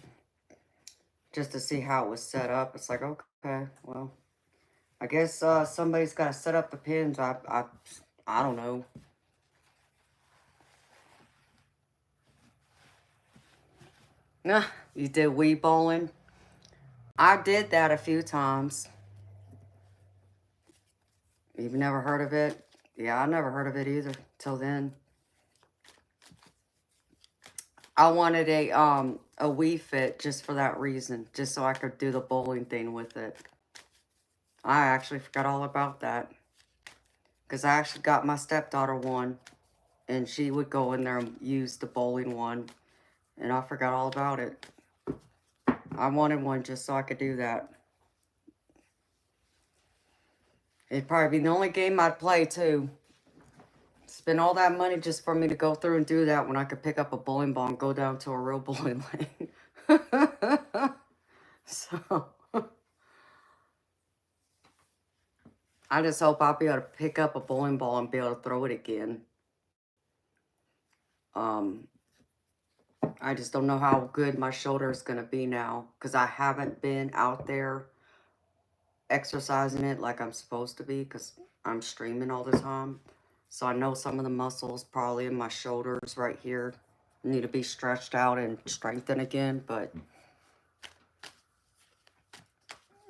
just to see how it was set up, it's like, okay, well, I guess somebody's got to set up the pins. I don't know. Nah, you did Wii bowling? I did that a few times. You've never heard of it? Yeah, I never heard of it either till then. I wanted a Wii Fit just for that reason, just so I could do the bowling thing with it. I actually forgot all about that, because I actually got my stepdaughter one, and she would go in there and use the bowling one, and I forgot all about it. I wanted one just so I could do that. It'd probably be the only game I'd play too. Spend all that money just for me to go through and do that when I could pick up a bowling ball and go down to a real bowling lane. So, I just hope I'll be able to pick up a bowling ball and be able to throw it again. I just don't know how good my shoulder is going to be now, because I haven't been out there exercising it like I'm supposed to be, because I'm streaming all the time. So I know some of the muscles probably in my shoulders right here need to be stretched out and strengthened again, but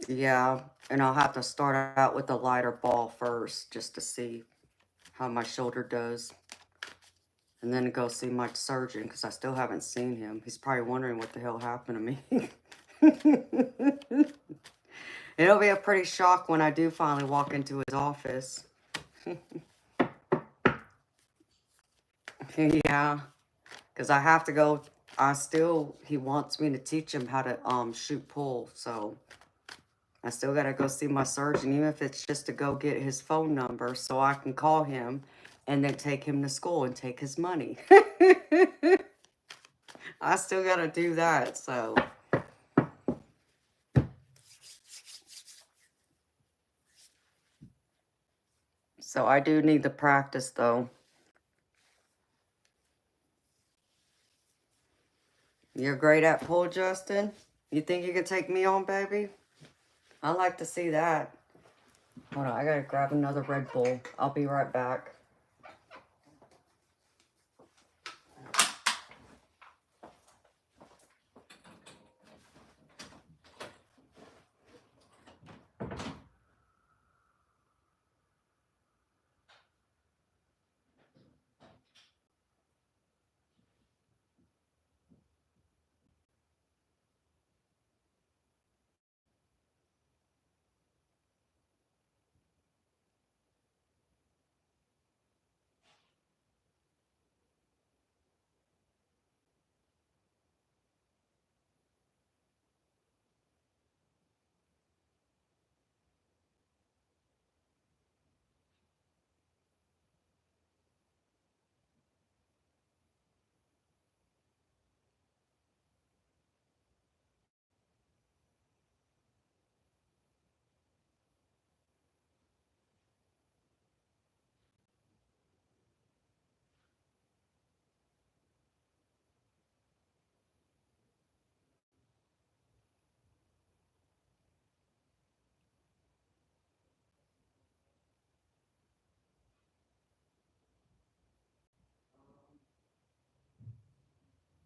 Yeah, and I'll have to start out with a lighter ball first just to see how my shoulder does. And then go see my surgeon because I still haven't seen him. He's probably wondering what the hell happened to me. It'll be a pretty shock when I do finally walk into his office. Yeah, because I have to go. He wants me to teach him how to shoot pool. So I still got to go see my surgeon, even if it's just to go get his phone number so I can call him and then take him to school and take his money. I still got to do that, so. So I do need to practice, though. You're great at pool, Justin? You think you can take me on, baby? I like to see that. Hold on, I gotta grab another Red Bull. I'll be right back.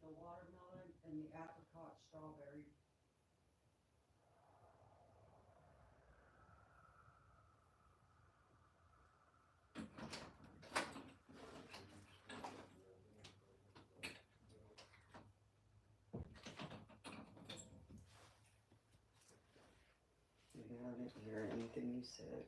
The watermelon and the apricot strawberry. Yeah, I didn't hear anything you said.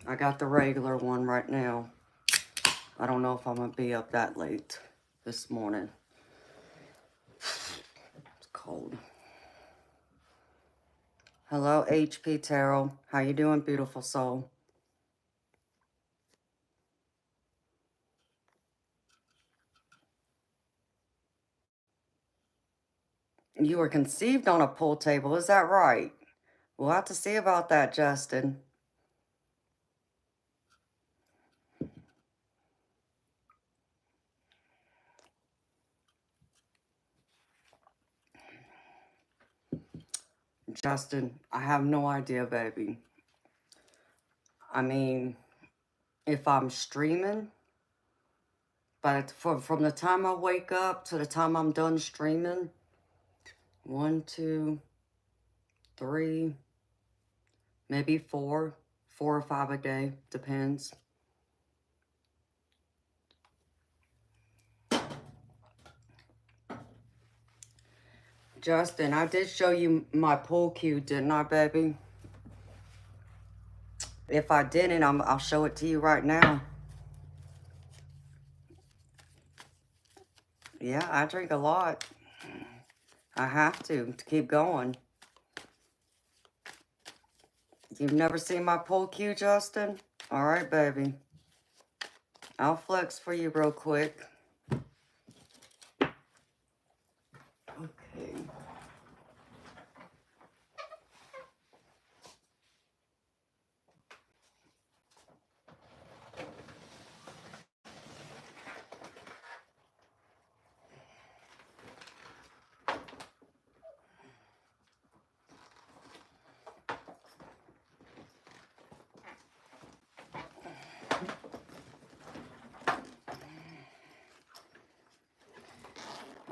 I got the regular one right now. I don't know if I'm gonna be up that late this morning. It's cold. Hello, HP Tarot. How you doing, beautiful soul? You were conceived on a pool table, is that right? We'll have to see about that, Justin. Justin, I have no idea, baby. I mean, if I'm streaming, but from the time I wake up to the time I'm done streaming, 1, 2, 3, maybe 4 or 5 a day, depends. Justin, I did show you my pool cue, didn't I, baby? If I didn't, I'll show it to you right now. Yeah, I drink a lot. I have to keep going. You've never seen my pool cue, Justin? All right, baby. I'll flex for you real quick. Okay.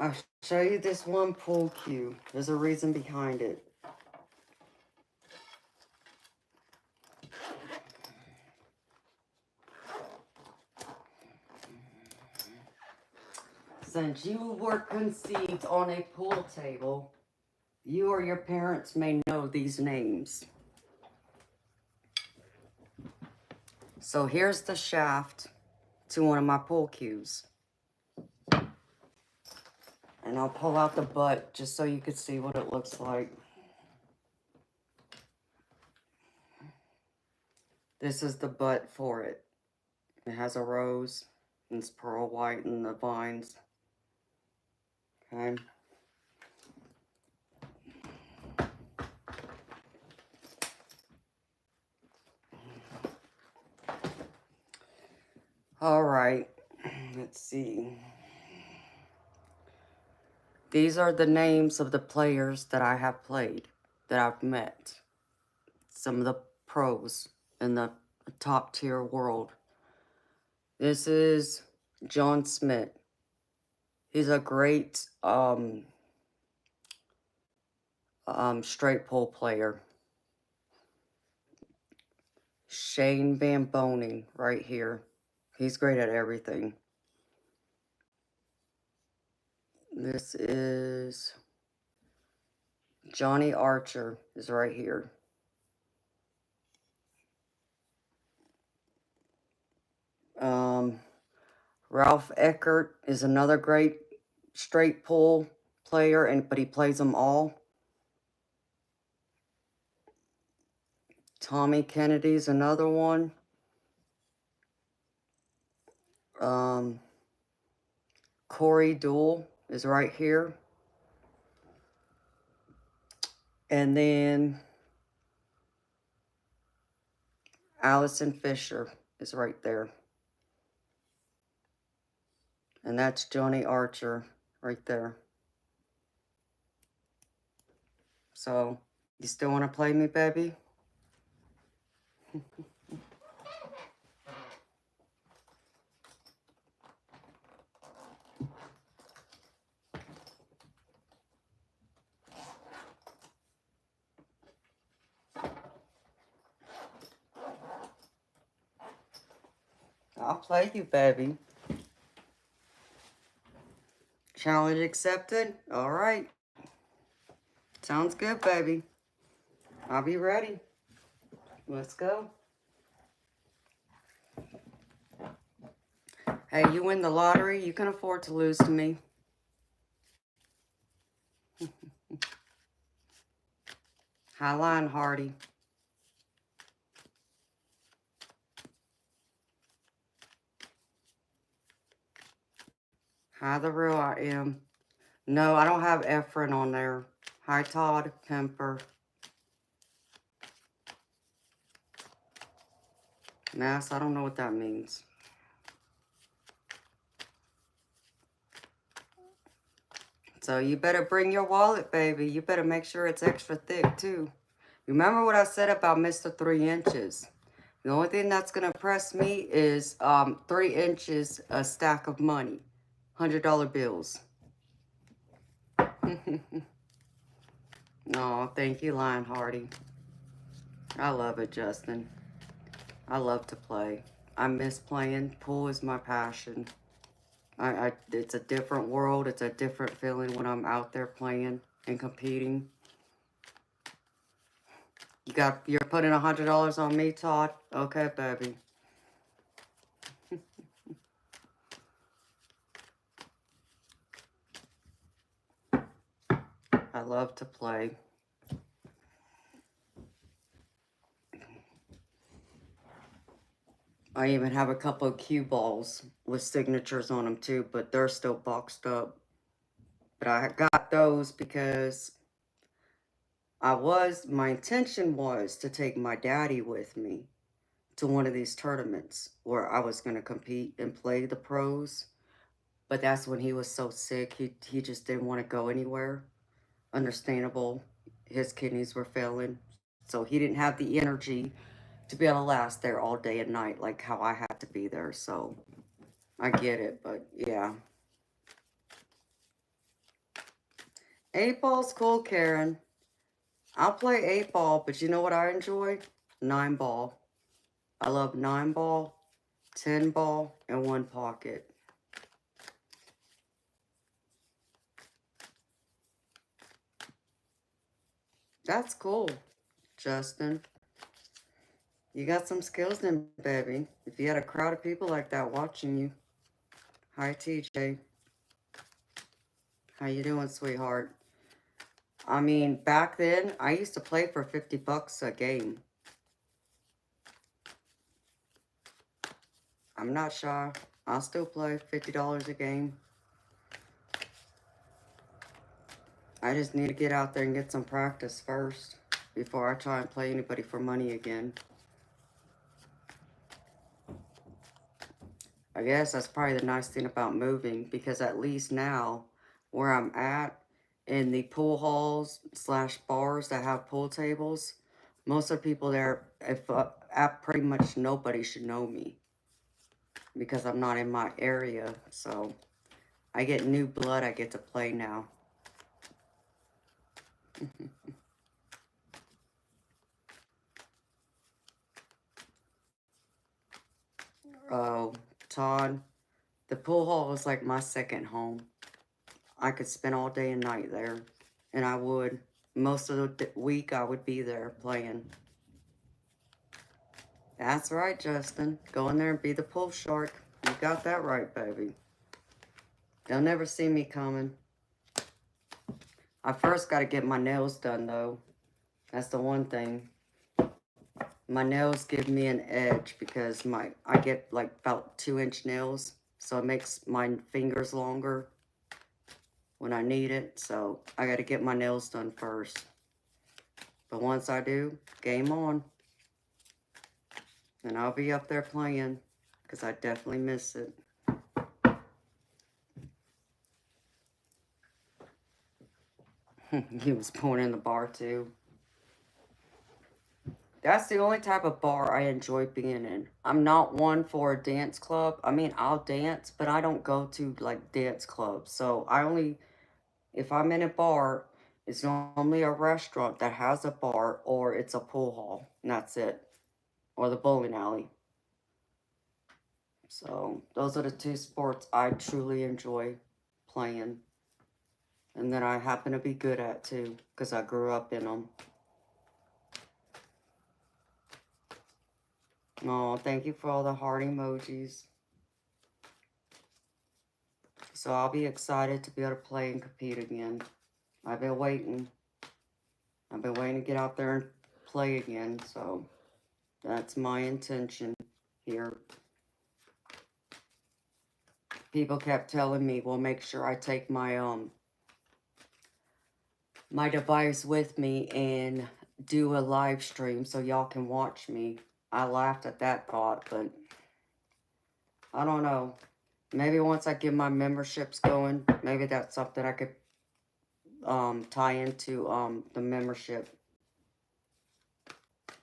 I'll show you this one pool cue. There's a reason behind it. Since you were conceived on a pool table, you or your parents may know these names. So here's the shaft to one of my pool cues. And I'll pull out the butt just so you can see what it looks like. This is the butt for it. It has a rose, and it's pearl white and the vines. Okay. All right, let's see. These are the names of the players that I have played, that I've met. Some of the pros in the top tier world. This is John Smith. He's a great straight pole player. Shane Van Boning right here. He's great at everything. This is Johnny Archer is right here. Ralph Eckert is another great straight pole player, but he plays them all. Tommy Kennedy's another one. Corey Deuel is right here. And then Allison Fisher is right there. And that's Johnny Archer right there. So, you still want to play me, baby? I'll play you, baby. Challenge accepted? All right. Sounds good, baby. I'll be ready. Let's go. Hey, you win the lottery, you can afford to lose to me. Hi, Lion Hardy. Hi, the real I am. No, I don't have Efren on there. Hi, Todd Kemper. Mass, I don't know what that means. So you better bring your wallet, baby. You better make sure it's extra thick, too. Remember what I said about Mr. 3 inches. The only thing that's going to press me is 3 inches a stack of money. $100 bills. Oh, thank you, Lion Hardy. I love it, Justin. I love to play. I miss playing. Pool is my passion. It's a different world. It's a different feeling when I'm out there playing and competing. You're putting $100 on me, Todd? Okay, baby. I love to play. I even have a couple of cue balls with signatures on them too, but they're still boxed up. But I got those because my intention was to take my daddy with me to one of these tournaments where I was going to compete and play the pros. But that's when he was so sick, he just didn't want to go anywhere. Understandable. His kidneys were failing. So he didn't have the energy to be able to last there all day and night like how I had to be there. So I get it, but yeah. 8 ball's cool, Karen. I'll play 8 ball, but you know what I enjoy? 9 ball. I love 9 ball, 10 ball, and 1 pocket. That's cool, Justin. You got some skills then, baby. If you had a crowd of people like that watching you. Hi, TJ. How you doing, sweetheart? I mean, back then, I used to play for 50 bucks a game. I'm not shy. I'll still play $50 a game. I just need to get out there and get some practice first before I try and play anybody for money again. I guess that's probably the nice thing about moving, because at least now where I'm at in the pool halls / bars that have pool tables, most of the people there, if pretty much nobody should know me because I'm not in my area. So I get new blood I get to play now. Oh, Todd, the pool hall is like my second home. I could spend all day and night there, and I would. Most of the week I would be there playing. That's right, Justin. Go in there and be the pool shark. You got that right, baby. They'll never see me coming. I first got to get my nails done, though. That's the one thing. My nails give me an edge because I get like about 2-inch nails, so it makes my fingers longer when I need it. So I got to get my nails done first. But once I do, game on. And I'll be up there playing because I definitely miss it. He was born in the bar too. That's the only type of bar I enjoy being in. I'm not one for a dance club. I mean, I'll dance, but I don't go to like dance clubs. So if I'm in a bar, it's normally a restaurant that has a bar, or it's a pool hall, and that's it. Or the bowling alley. So those are the 2 sports I truly enjoy playing. And that I happen to be good at too, because I grew up in them. Oh, thank you for all the heart emojis. So I'll be excited to be able to play and compete again. I've been waiting. I've been waiting to get out there and play again, so that's my intention here. People kept telling me, well, make sure I take my my device with me and do a live stream so y'all can watch me. I laughed at that thought, but I don't know. Maybe once I get my memberships going, maybe that's something I could tie into the membership.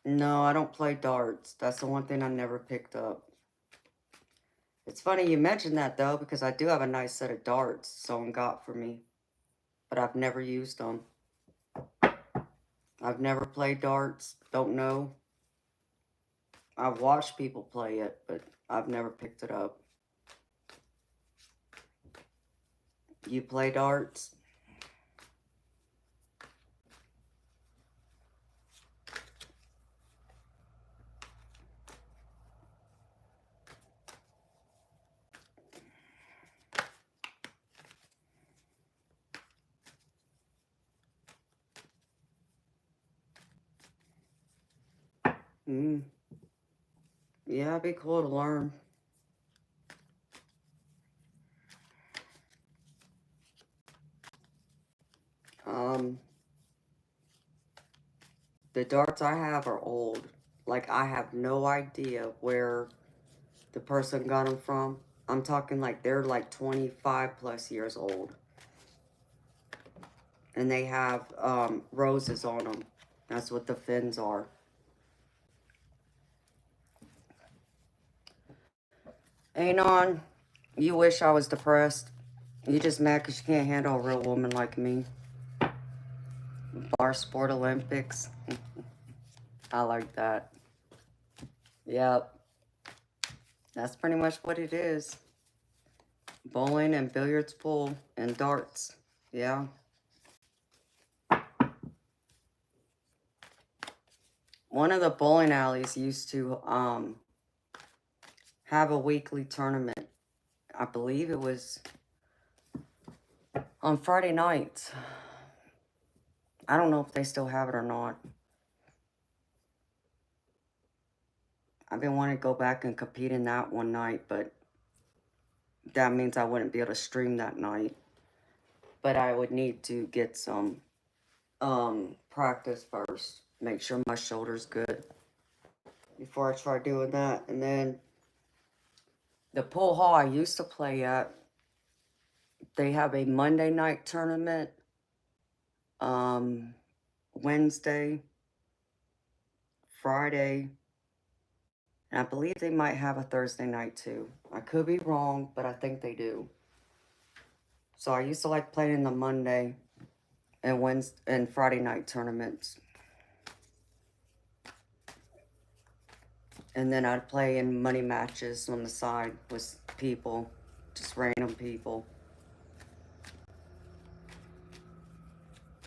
No, I don't play darts. That's the one thing I never picked up. It's funny you mentioned that though, because I do have a nice set of darts someone got for me, but I've never used them. I've never played darts. Don't know. I've watched people play it, but I've never picked it up. You play darts? Yeah, it'd be cool to learn. The darts I have are old. Like, I have no idea where the person got them from. I'm talking like they're like 25 plus years old. And they have roses on them. That's what the fins are. Anon, you wish I was depressed. You just mad because you can't handle a real woman like me. Water Sport Olympics. I like that. Yep. That's pretty much what it is. Bowling and billiards pool and darts. Yeah. One of the bowling alleys used to have a weekly tournament. I believe it was on Friday nights. I don't know if they still have it or not. I've been wanting to go back and compete in that one night, but that means I wouldn't be able to stream that night. But I would need to get some practice first. Make sure my shoulder's good before I try doing that. And then the pool hall I used to play at, they have a Monday night tournament, Wednesday, Friday, and I believe they might have a Thursday night too. I could be wrong, but I think they do. So I used to like playing in the Monday and Wednesday and Friday night tournaments. And then I'd play in money matches on the side with people, just random people.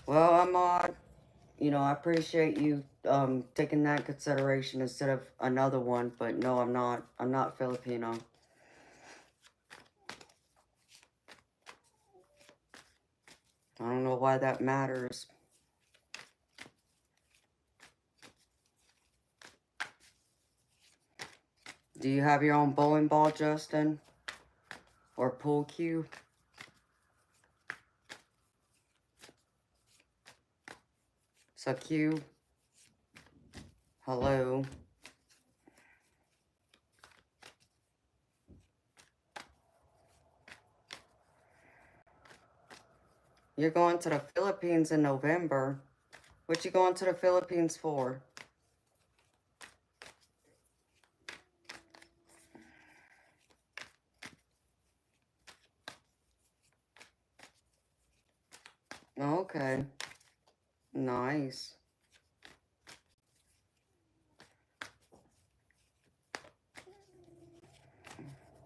Well, Ahmad, you know, I appreciate you taking that consideration instead of another one, but no, I'm not. I'm not Filipino. I don't know why that matters. Do you have your own bowling ball, Justin? Or pool cue? So Q, hello. You're going to the Philippines in November. What you going to the Philippines for? Okay. Nice.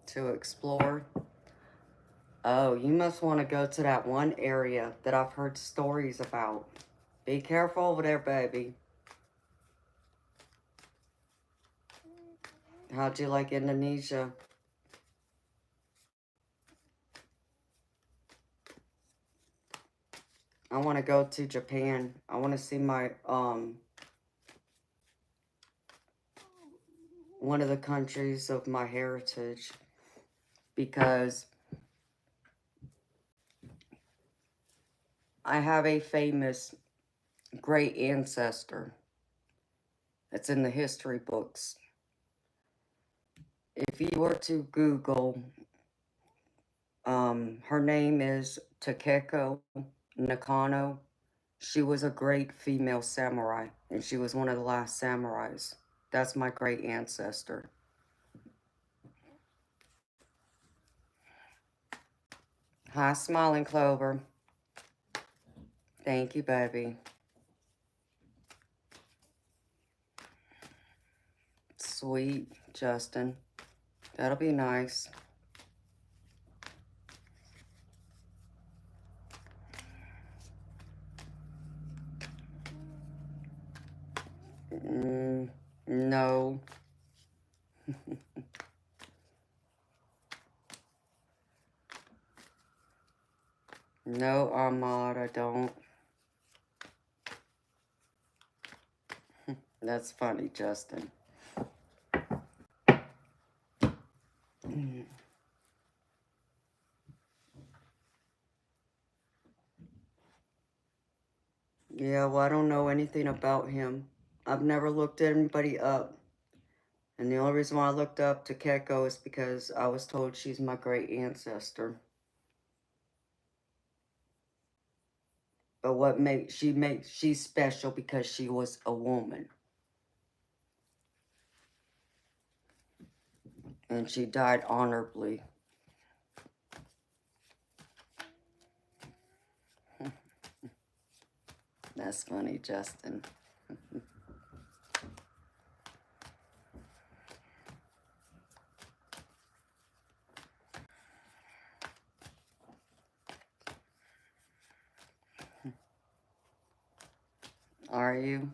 To explore. Oh, you must want to go to that one area that I've heard stories about. Be careful over there, baby. How'd you like Indonesia? I want to go to Japan. I want to see my, one of the countries of my heritage. Because I have a famous great ancestor. It's in the history books. If you were to Google, her name is Takeko Nakano. She was a great female samurai, and she was one of the last samurais. That's my great ancestor. Hi, Smiling Clover. Thank you, baby. Sweet, Justin. That'll be nice. No. No, Ahmad, I don't. That's funny, Justin. Yeah, well, I don't know anything about him. I've never looked anybody up. And the only reason why I looked up to Keko is because I was told she's my great ancestor. But what she's special because she was a woman. And she died honorably. That's funny, Justin. Are you?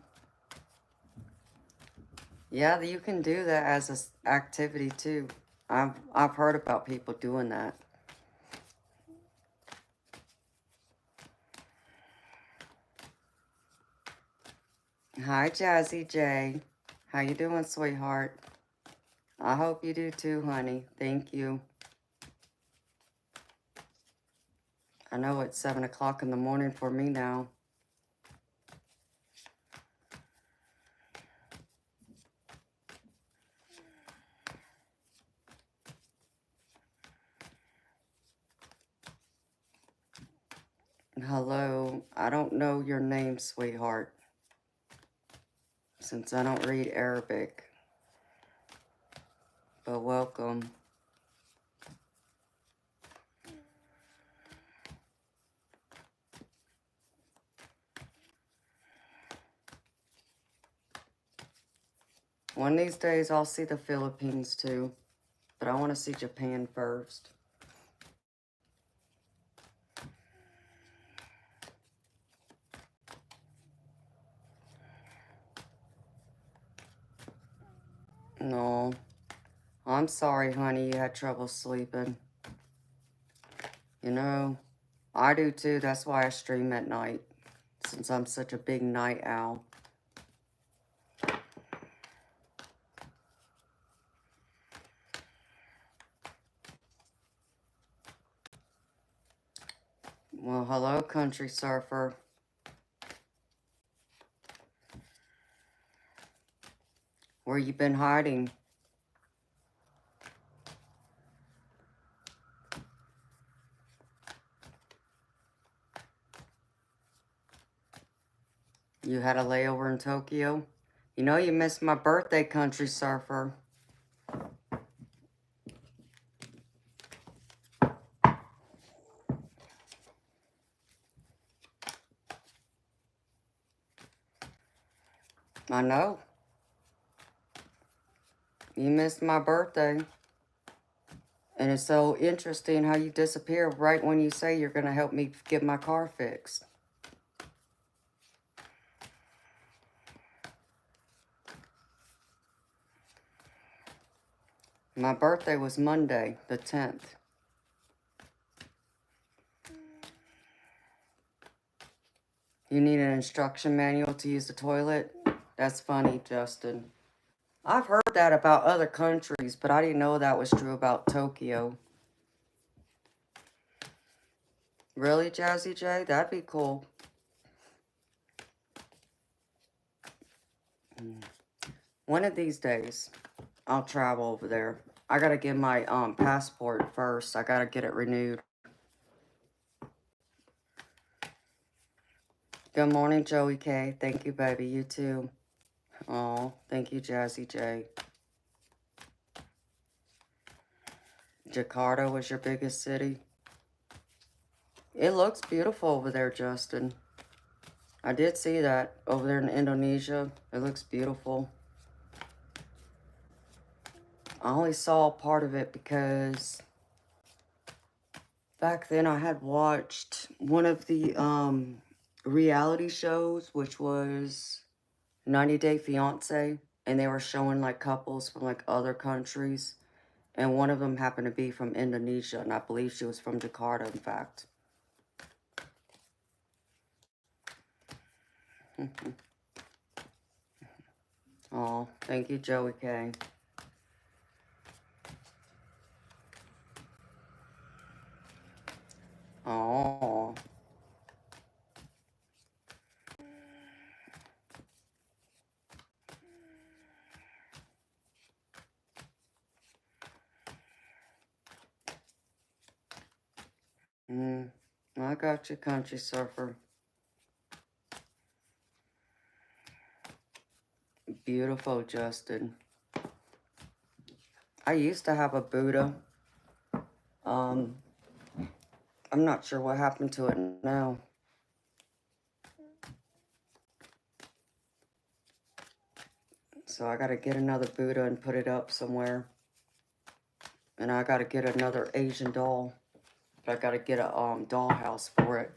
Yeah, you can do that as an activity too. I've heard about people doing that. Hi, Jazzy J. How you doing, sweetheart? I hope you do too, honey. Thank you. I know it's 7 o'clock in the morning for me now. Hello. I don't know your name, sweetheart, since I don't read Arabic. But welcome. One of these days I'll see the Philippines too, but I want to see Japan first. No. I'm sorry, honey, you had trouble sleeping. You know, I do too. That's why I stream at night, since I'm such a big night owl. Well, hello, country surfer. Where you been hiding? You had a layover in Tokyo? You know you missed my birthday, country surfer. I know. You missed my birthday. And it's so interesting how you disappear right when you say you're going to help me get my car fixed. My birthday was Monday, the 10th. You need an instruction manual to use the toilet? That's funny, Justin. I've heard that about other countries, but I didn't know that was true about Tokyo. Really, Jazzy J? That'd be cool. One of these days, I'll travel over there. I gotta get my passport first. I gotta get it renewed. Good morning, Joey K. Thank you, baby. You too. Oh, thank you, Jazzy J. Jakarta was your biggest city? It looks beautiful over there, Justin. I did see that over there in Indonesia. It looks beautiful. I only saw part of it because back then I had watched one of the reality shows, which was 90 Day Fiance, and they were showing like couples from like other countries, and one of them happened to be from Indonesia, and I believe she was from Jakarta, in fact. Oh, thank you, Joey K. Oh. I got you, country surfer. Beautiful, Justin. I used to have a Buddha. I'm not sure what happened to it now. So I got to get another Buddha and put it up somewhere. And I got to get another Asian doll. But I got to get a dollhouse for it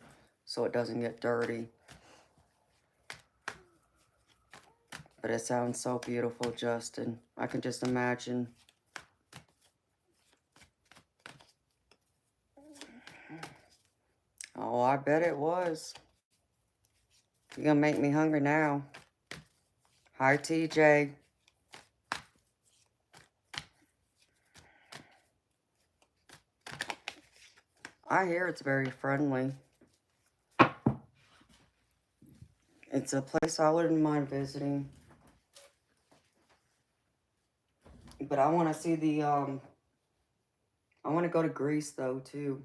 so it doesn't get dirty. But it sounds so beautiful, Justin. I can just imagine. Oh, I bet it was. You're going to make me hungry now. Hi, TJ. I hear it's very friendly. It's a place I wouldn't mind visiting. But I want to see the, I want to go to Greece, though, too.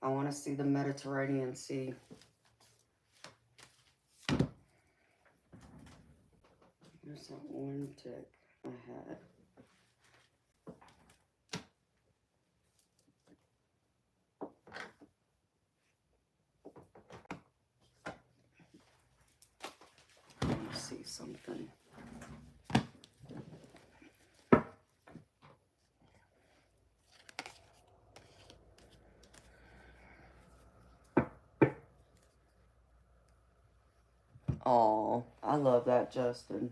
I want to see the Mediterranean Sea. There's that one tick I had. Let me see something. Oh, I love that, Justin.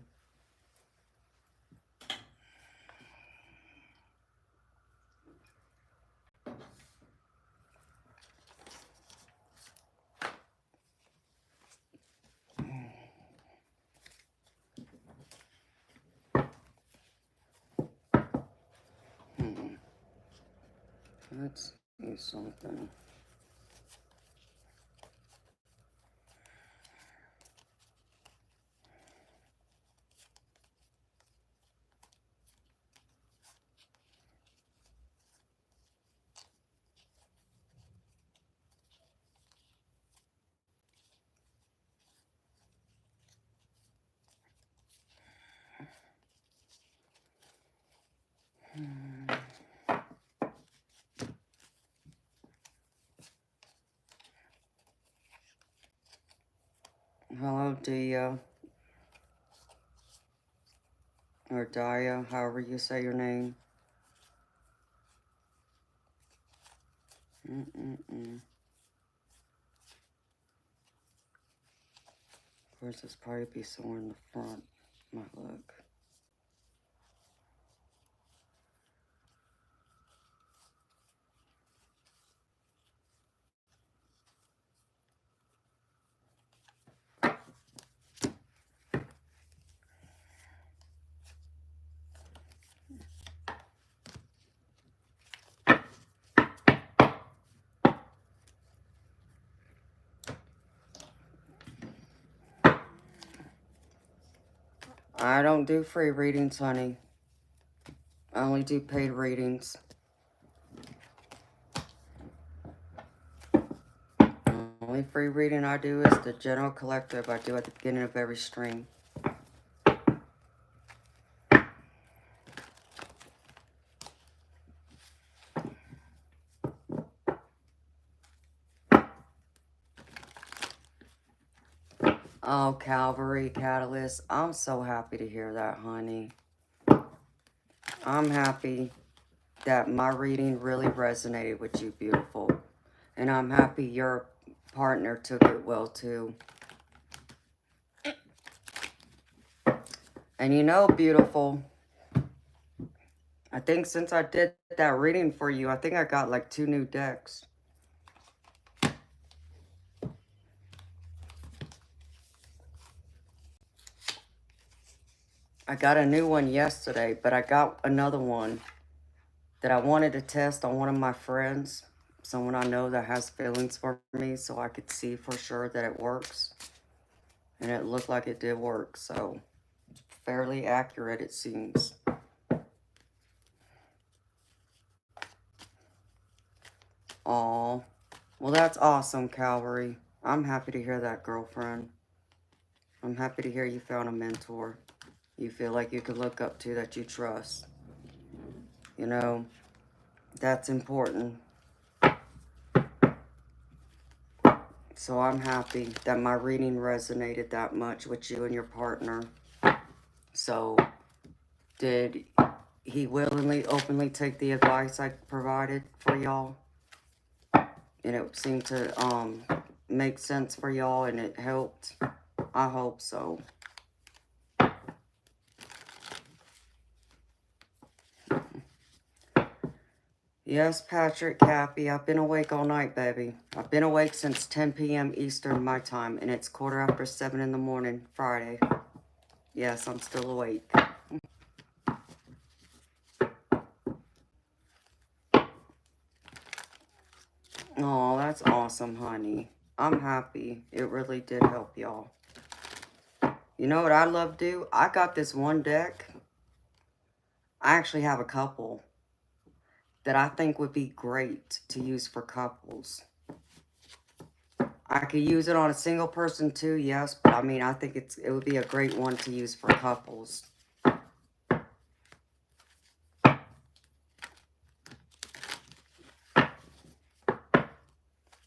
Let's see something. Hello, Dia. Or Dia, however you say your name. Of course, this probably be somewhere in the front. Might look. I don't do free readings, honey. I only do paid readings. The only free reading I do is the general collective I do at the beginning of every stream. Oh, Calvary Catalyst. I'm so happy to hear that, honey. I'm happy that my reading really resonated with you, beautiful. And I'm happy your partner took it well, too. And you know, beautiful, I think since I did that reading for you, I think I got like 2 new decks. I got a new one yesterday, but I got another one that I wanted to test on one of my friends. Someone I know that has feelings for me, so I could see for sure that it works. And it looked like it did work, so it's fairly accurate, it seems. Aw, well, that's awesome, Calvary. I'm happy to hear that, girlfriend. I'm happy to hear you found a mentor you feel like you could look up to, that you trust. You know, that's important. So I'm happy that my reading resonated that much with you and your partner. So, did he willingly, openly take the advice I provided for y'all? And it seemed to make sense for y'all and it helped? I hope so. Yes, Patrick, Cappy, I've been awake all night, baby. I've been awake since 10 p.m. Eastern, my time, and it's 7:15 in the morning, Friday. Yes, I'm still awake. Oh, that's awesome, honey. I'm happy. It really did help y'all. You know what I love to do? I got this one deck. I actually have a couple that I think would be great to use for couples. I could use it on a single person too, yes, but I mean, I think it would be a great one to use for couples.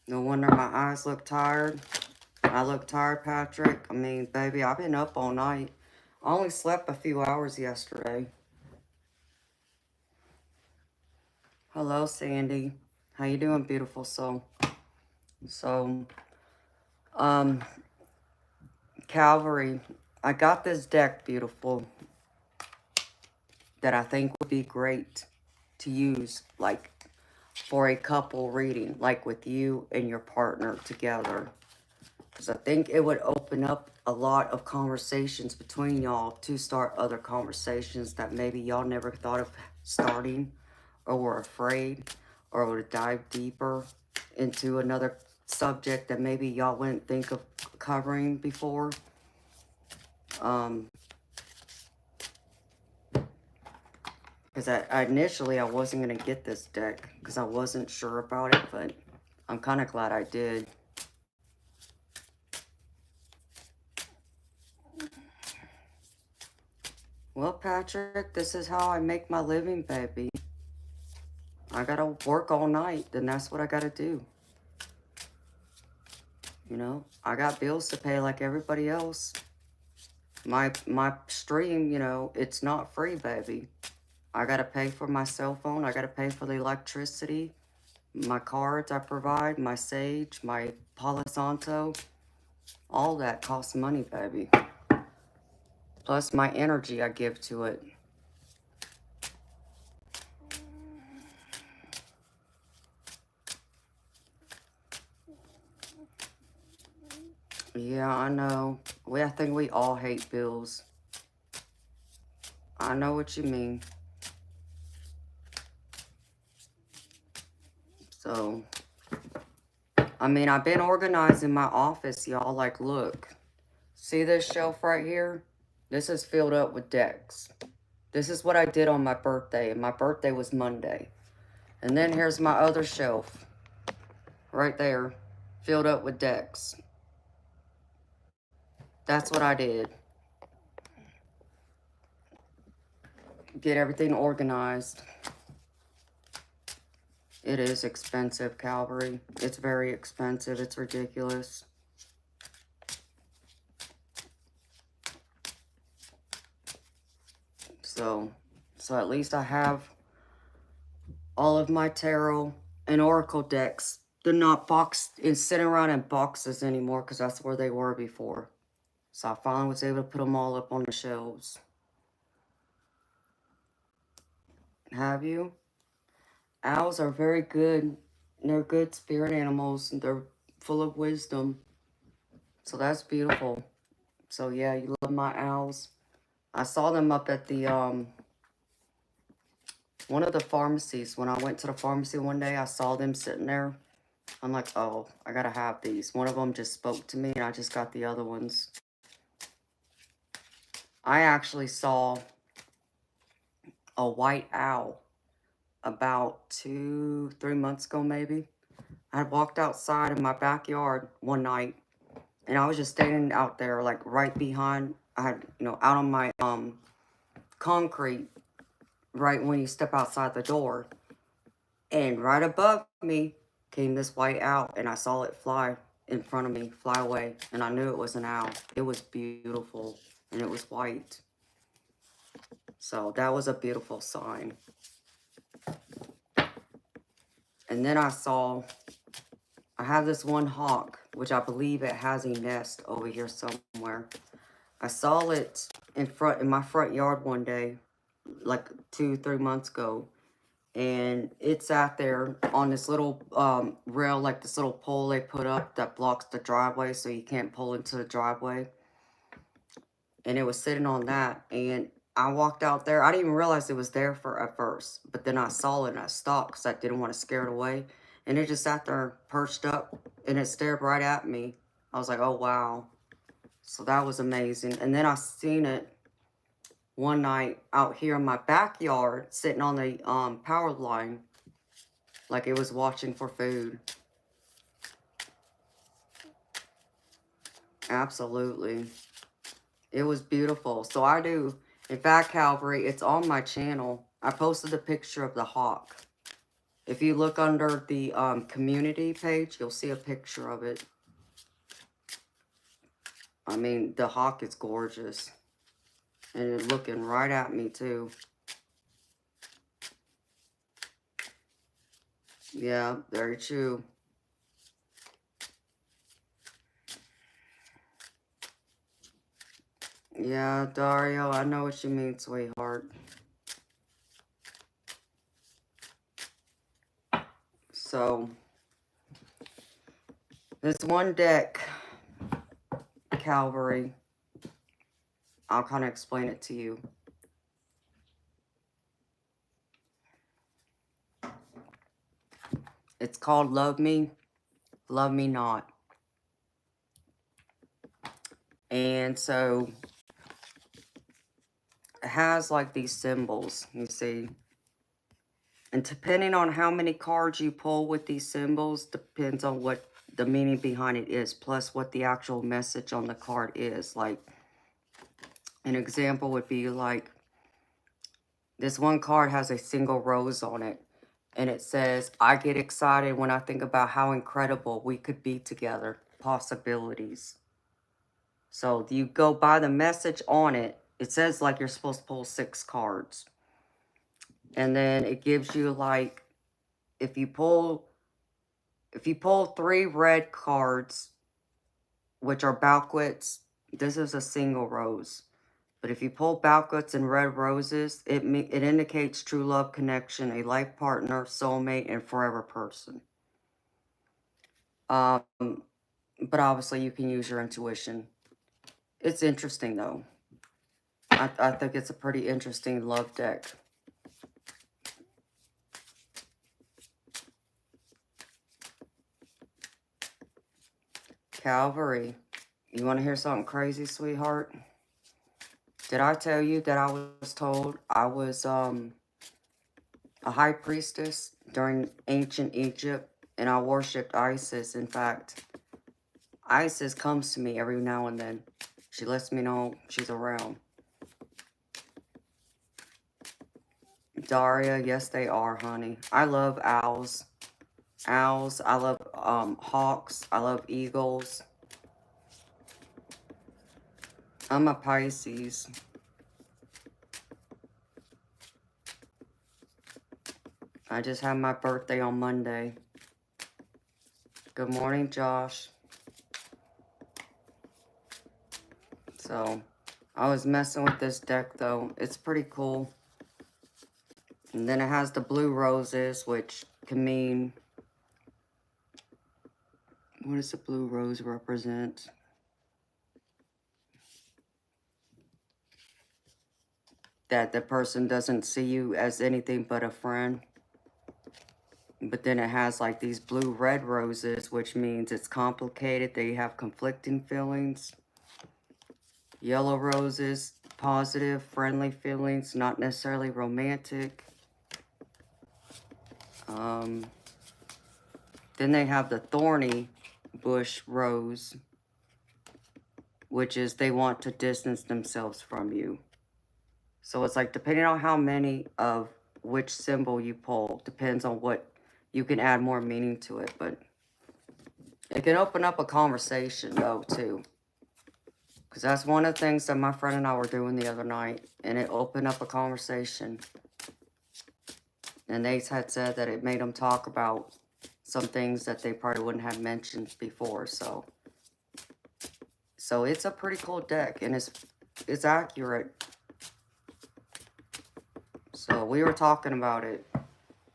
No wonder my eyes look tired. I look tired, Patrick. I mean, baby, I've been up all night. I only slept a few hours yesterday. Hello, Sandy. How you doing, beautiful soul? So, Calvary, I got this deck, beautiful, that I think would be great to use, like, for a couple reading, like with you and your partner together. Because I think it would open up a lot of conversations between y'all to start other conversations that maybe y'all never thought of starting or were afraid or would dive deeper into another subject that maybe y'all wouldn't think of covering before. Because initially I wasn't going to get this deck because I wasn't sure about it, but I'm kind of glad I did. Well, Patrick, this is how I make my living, baby. I gotta work all night, then that's what I gotta do. You know, I got bills to pay like everybody else. My stream, you know, it's not free, baby. I gotta pay for my cell phone. I gotta pay for the electricity, my cards I provide, my Sage, my Palo Santo. All that costs money, baby. Plus my energy I give to it. Yeah, I know. I think we all hate bills. I know what you mean. So, I mean, I've been organizing my office, y'all. Like, look. See this shelf right here? This is filled up with decks. This is what I did on my birthday, and my birthday was Monday. And then here's my other shelf. Right there. Filled up with decks. That's what I did. Get everything organized. It is expensive, Calvary. It's very expensive. It's ridiculous. So at least I have all of my tarot and oracle decks. They're not boxed and sitting around in boxes anymore because that's where they were before. So I finally was able to put them all up on the shelves. Have you? Owls are very good. They're good spirit animals. And they're full of wisdom. So that's beautiful. So yeah, you love my owls. I saw them up at the one of the pharmacies. When I went to the pharmacy one day, I saw them sitting there. I'm like, oh, I gotta have these. One of them just spoke to me and I just got the other ones. I actually saw a white owl about 2-3 months ago, maybe. I walked outside in my backyard one night and I was just standing out there, like right behind, I had, you know, out on my concrete, right when you step outside the door. And right above me came this white owl and I saw it fly in front of me, fly away. And I knew it was an owl. It was beautiful and it was white. So that was a beautiful sign. And then I have this one hawk, which I believe it has a nest over here somewhere. I saw it in my front yard one day, like 2-3 months ago. And it sat there on this little rail, like this little pole they put up that blocks the driveway so you can't pull into the driveway. And it was sitting on that, and I walked out there. I didn't even realize it was there at first, but then I saw it and I stopped because I didn't want to scare it away. And it just sat there perched up, and it stared right at me. I was like, oh wow. So that was amazing. And then I seen it one night out here in my backyard, sitting on the power line, like it was watching for food. Absolutely. It was beautiful. So I do, in fact, Calvary, it's on my channel. I posted a picture of the hawk. If you look under the community page, you'll see a picture of it. I mean, the hawk is gorgeous. And it's looking right at me, too. Yeah, very true. Yeah, Dario, I know what you mean, sweetheart. So, this one deck, Calvary, I'll kind of explain it to you. It's called Love Me, Love Me Not. And so, it has like these symbols, you see. And depending on how many cards you pull with these symbols, depends on what the meaning behind it is, plus what the actual message on the card is. Like, an example would be like, this one card has a single rose on it. And it says, I get excited when I think about how incredible we could be together. Possibilities. So you go by the message on it. It says like you're supposed to pull 6 cards. And then it gives you like, if you pull 3 red cards, which are Balquets, this is a single rose. But if you pull Balquets and red roses, it indicates true love connection, a life partner, soulmate, and forever person. But obviously you can use your intuition. It's interesting though. I think it's a pretty interesting love deck. Calvary, you want to hear something crazy, sweetheart? Did I tell you that I was told I was a high priestess during ancient Egypt, and I worshipped Isis? In fact, Isis comes to me every now and then. She lets me know she's around. Daria, yes they are, honey. I love owls. Owls, I love hawks, I love eagles. I'm a Pisces. I just had my birthday on Monday. Good morning, Josh. So, I was messing with this deck, though. It's pretty cool. And then it has the blue roses, which can mean... What does the blue rose represent? That the person doesn't see you as anything but a friend. But then it has like these blue-red roses, which means it's complicated. They have conflicting feelings. Yellow roses, positive, friendly feelings, not necessarily romantic. Then they have the thorny bush rose, which is they want to distance themselves from you. So it's like depending on how many of which symbol you pull, depends on what you can add more meaning to it. But it can open up a conversation though too. Because that's one of the things that my friend and I were doing the other night. And it opened up a conversation. And they had said that it made them talk about some things that they probably wouldn't have mentioned before. So it's a pretty cool deck. And it's accurate. So we were talking about it.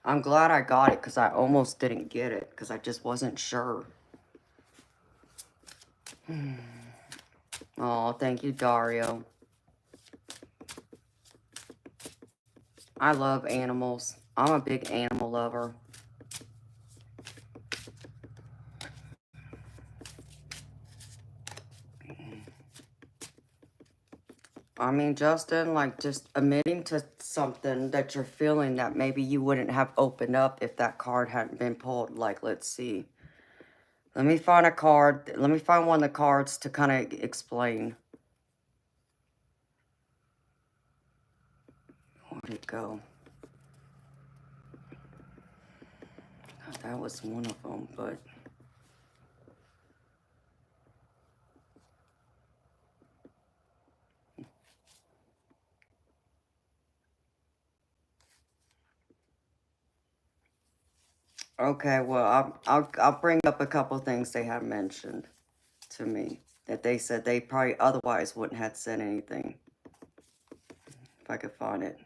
I'm glad I got it because I almost didn't get it because I just wasn't sure. Oh, thank you, Dario. I love animals. I'm a big animal lover. I mean, Justin, like just admitting to something that you're feeling that maybe you wouldn't have opened up if that card hadn't been pulled. Like, let's see. Let me find a card. Let me find one of the cards to kind of explain. Where'd it go? That was one of them, but... Okay, well, I'll bring up a couple things they have mentioned to me that they said they probably otherwise wouldn't have said anything. If I could find it.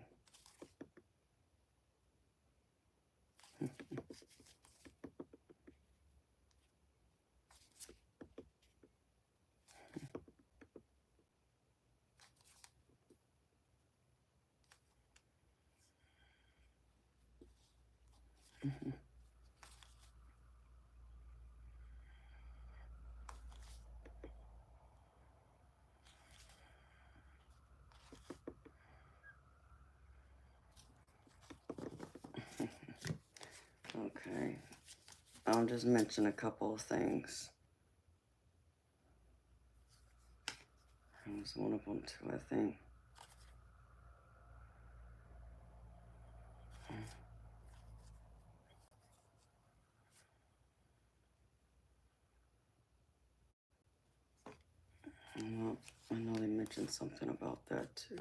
Okay. I'll just mention a couple of things. That was one of them too, I think. Well, I know they mentioned something about that too.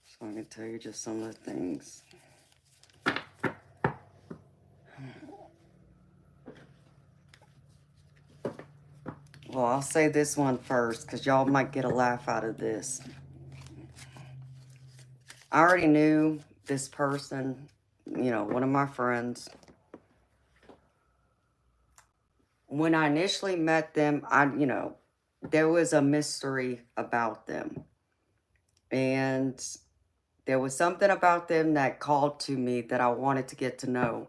So I can tell you just some of the things. Well, I'll say this one first because y'all might get a laugh out of this. I already knew this person, you know, one of my friends. When I initially met them, there was a mystery about them. And there was something about them that called to me that I wanted to get to know.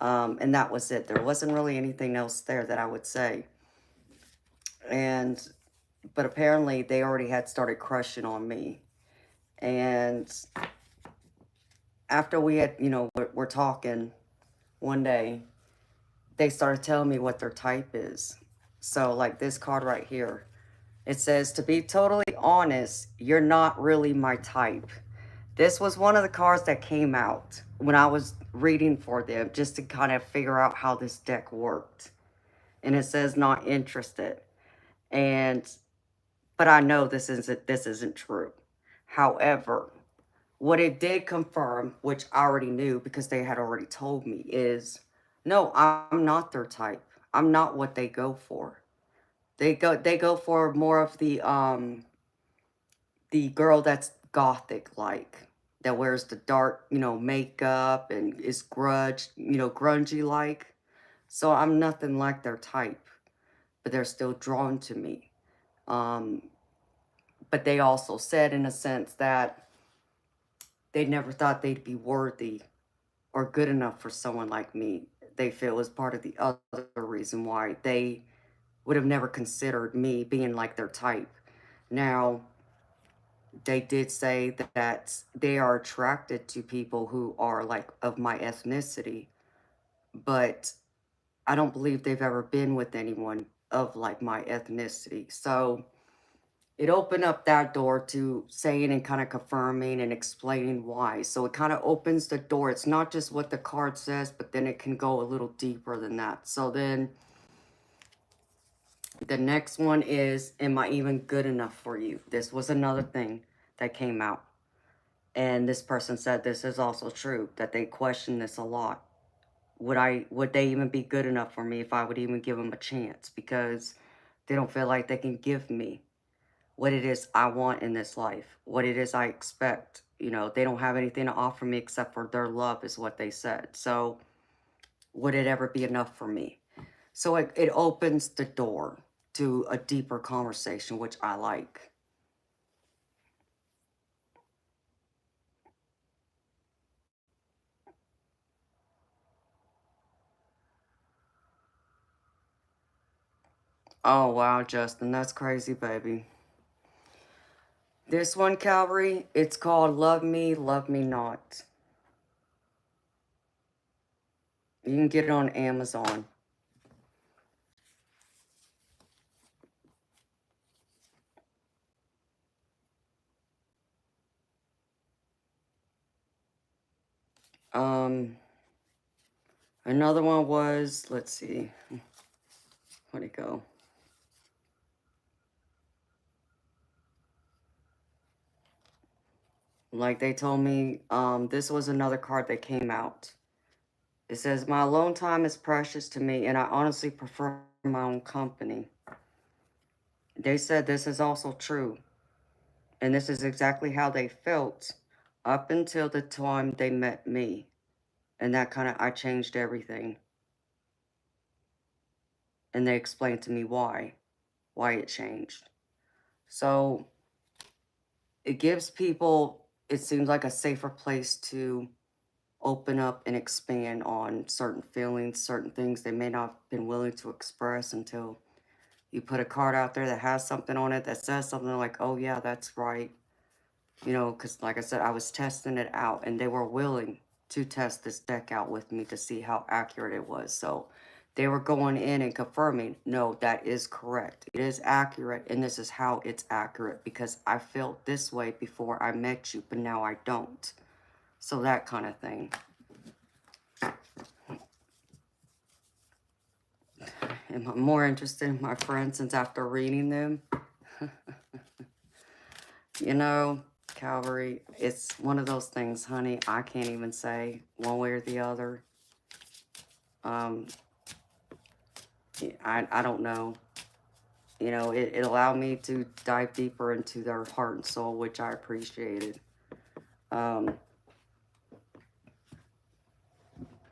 And that was it. There wasn't really anything else there that I would say. But apparently they already had started crushing on me. And after we had, we're talking one day, they started telling me what their type is. So like this card right here, it says, to be totally honest, you're not really my type. This was one of the cards that came out when I was reading for them just to kind of figure out how this deck worked. And it says not interested. But I know this isn't true. However, what it did confirm, which I already knew because they had already told me, is no, I'm not their type. I'm not what they go for. They go for more of the girl that's gothic like, that wears the dark, makeup and is grungy like. So I'm nothing like their type, but they're still drawn to me. But they also said in a sense that they never thought they'd be worthy or good enough for someone like me. They feel is part of the other reason why they would have never considered me being like their type. Now, they did say that they are attracted to people who are like of my ethnicity, but I don't believe they've ever been with anyone of like my ethnicity. So it opened up that door to saying and kind of confirming and explaining why. So it kind of opens the door. It's not just what the card says, but then it can go a little deeper than that. So then the next one is, am I even good enough for you? This was another thing that came out. And this person said this is also true, that they question this a lot. Would they even be good enough for me if I would even give them a chance? Because they don't feel like they can give me what it is I want in this life, what it is I expect. You know, they don't have anything to offer me except for their love, is what they said. So would it ever be enough for me? So it opens the door to a deeper conversation, which I like. Oh, wow, Justin, that's crazy, baby. This one, Calvary, it's called Love Me Not. You can get it on Amazon. Um, Another one was, let's see, where'd it go? Like they told me, this was another card that came out. It says, my alone time is precious to me, and I honestly prefer my own company. They said this is also true, and this is exactly how they felt up until the time they met me. And that kind of, I changed everything. And they explained to me why it changed. So it gives people, it seems like a safer place to open up and expand on certain feelings, certain things they may not have been willing to express until you put a card out there that has something on it that says something like, oh yeah, that's right. You know, because like I said, I was testing it out and they were willing to test this deck out with me to see how accurate it was. So they were going in and confirming, no, that is correct. It is accurate, and this is how it's accurate because I felt this way before I met you, but now I don't. So that kind of thing. Am I more interested in my friends since after reading them? You know, Calvary, it's one of those things, honey, I can't even say one way or the other. Um, I don't know. You know, it allowed me to dive deeper into their heart and soul, which I appreciated. Um,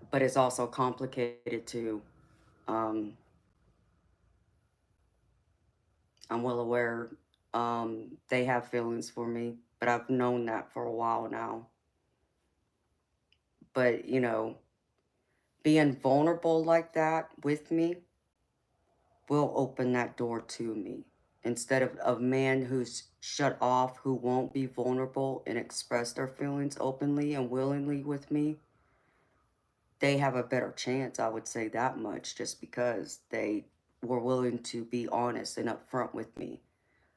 but it's also complicated too. Um, I'm well aware they have feelings for me, but I've known that for a while now. But, you know, being vulnerable like that with me will open that door to me. Instead of a man who's shut off, who won't be vulnerable and express their feelings openly and willingly with me, they have a better chance, I would say that much, just because they were willing to be honest and upfront with me.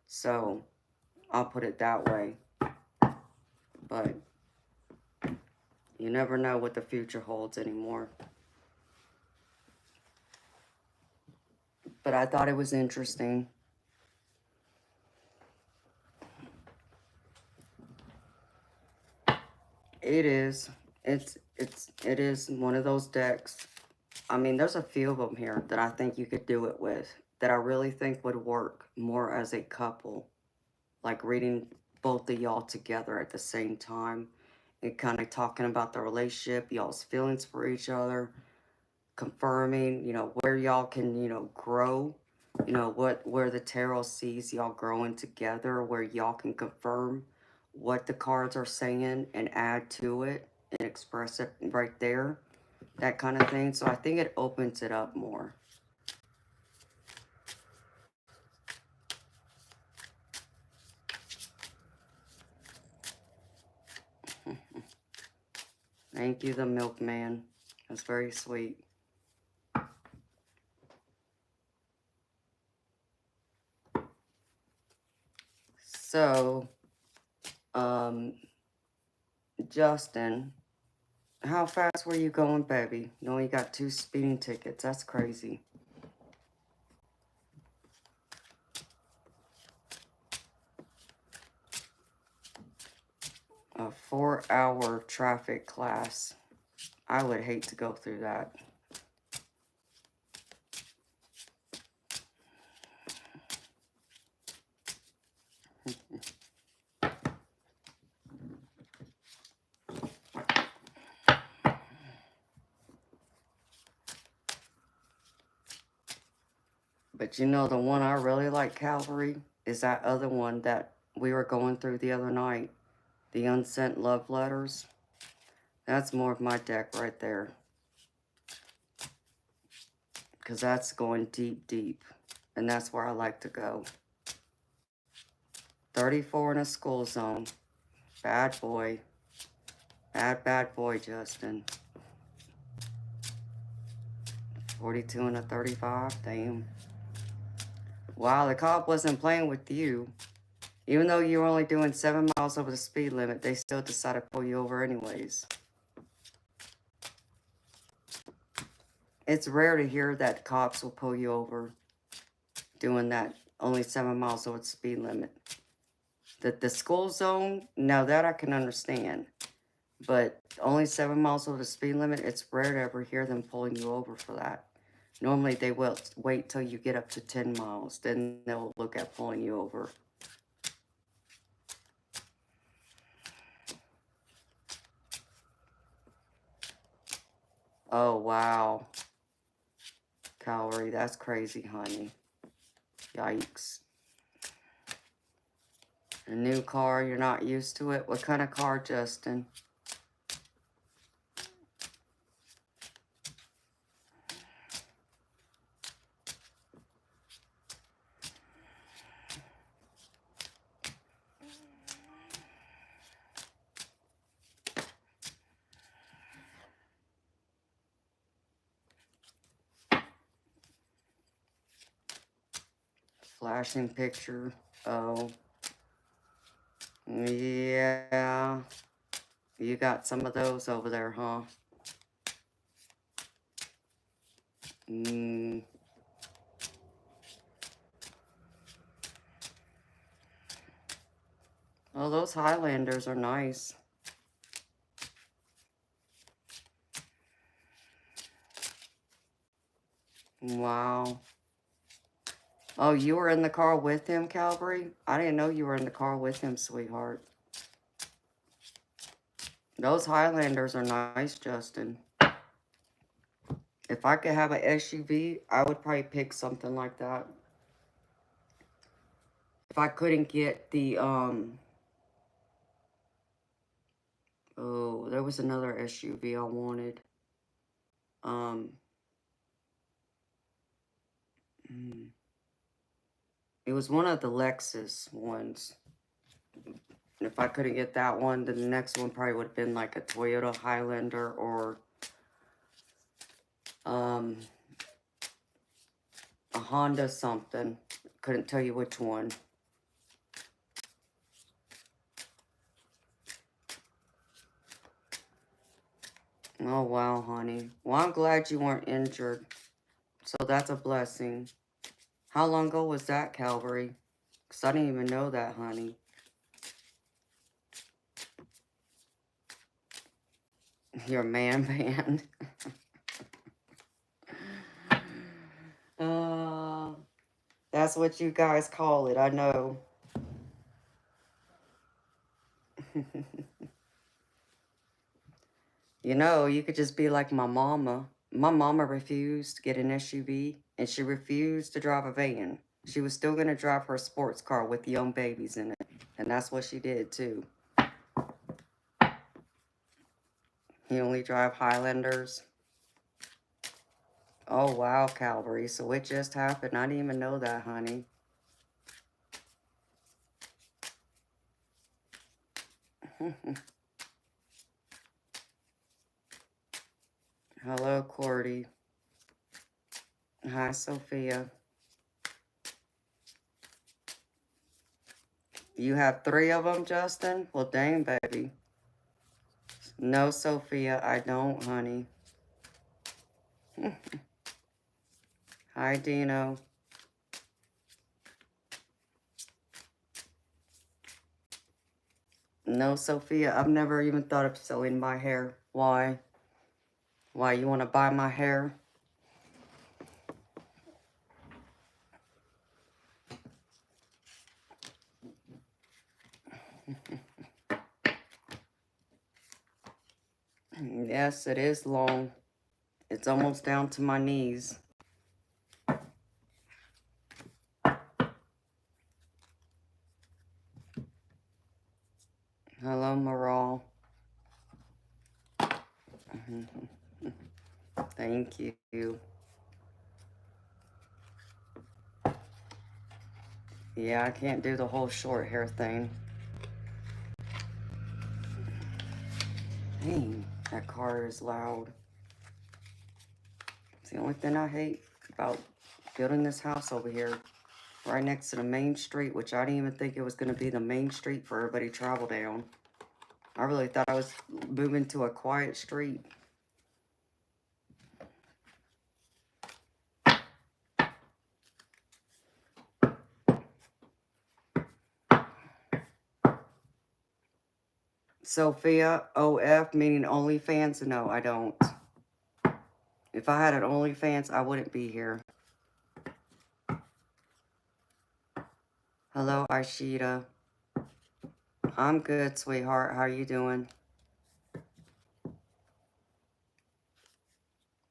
So I'll put it that way. But you never know what the future holds anymore. But I thought it was interesting. It is. It is one of those decks. I mean, there's a few of them here that I think you could do it with, that I really think would work more as a couple. Like reading both of y'all together at the same time and kind of talking about the relationship, y'all's feelings for each other, confirming, you know, where y'all can, you know, grow, you know, where the tarot sees y'all growing together, where y'all can confirm what the cards are saying and add to it and express it right there, that kind of thing. So I think it opens it up more. Thank you, the milkman. That's very sweet. So, Justin, how fast were you going, baby? You only got 2 speeding tickets. That's crazy. A 4-hour traffic class. I would hate to go through that. But you know, the one I really like, Calvary, is that other one that we were going through the other night. The unsent love letters. That's more of my deck right there. Because that's going deep, deep. And that's where I like to go. 34 in a school zone. Bad boy. Bad boy, Justin. 42 and a 35. Damn. Wow, the cop wasn't playing with you. Even though you were only doing 7 miles over the speed limit, they still decided to pull you over anyways. It's rare to hear that cops will pull you over doing that, only 7 miles over the speed limit. The school zone, now that I can understand. But only 7 miles over the speed limit, it's rare to ever hear them pulling you over for that. Normally they will wait till you get up to 10 miles, then they'll look at pulling you over. Oh, wow. Calorie, that's crazy, honey. Yikes. A new car, you're not used to it? What kind of car, Justin? Flashing picture. Oh. Yeah. You got some of those over there, huh? Oh, those Highlanders are nice. Wow. Oh, you were in the car with him, Calvary? I didn't know you were in the car with him, sweetheart. Those Highlanders are nice, Justin. If I could have an SUV, I would probably pick something like that. If I couldn't get the, oh, there was another SUV I wanted. It was one of the Lexus ones. If I couldn't get that one, then the next one probably would have been like a Toyota Highlander or a Honda something. Couldn't tell you which one. Oh, wow, honey. Well, I'm glad you weren't injured. So that's a blessing. How long ago was that, Calvary? Because I didn't even know that, honey. Your man band. That's what you guys call it, I know. You know, you could just be like my mama. My mama refused to get an SUV, and she refused to drive a van. She was still going to drive her sports car with young babies in it. And that's what she did, too. You only drive Highlanders? Oh, wow, Calvary. So it just happened. I didn't even know that, honey. Hello, Cordy. Hi, Sophia. You have 3 of them, Justin? Well, dang, baby. No, Sophia, I don't, honey. Hi, Dino. No, Sophia, I've never even thought of selling my hair. Why? Why, you want to buy my hair? Yes, it is long. It's almost down to my knees. Hello, Moral. Thank you. Yeah, I can't do the whole short hair thing. Dang, that car is loud. It's the only thing I hate about building this house over here. Right next to the main street, which I didn't even think it was going to be the main street for everybody to travel down. I really thought I was moving to a quiet street. Sophia, OF, meaning OnlyFans? No, I don't. If I had an OnlyFans, I wouldn't be here. Hello, Aishita. I'm good, sweetheart. How you doing?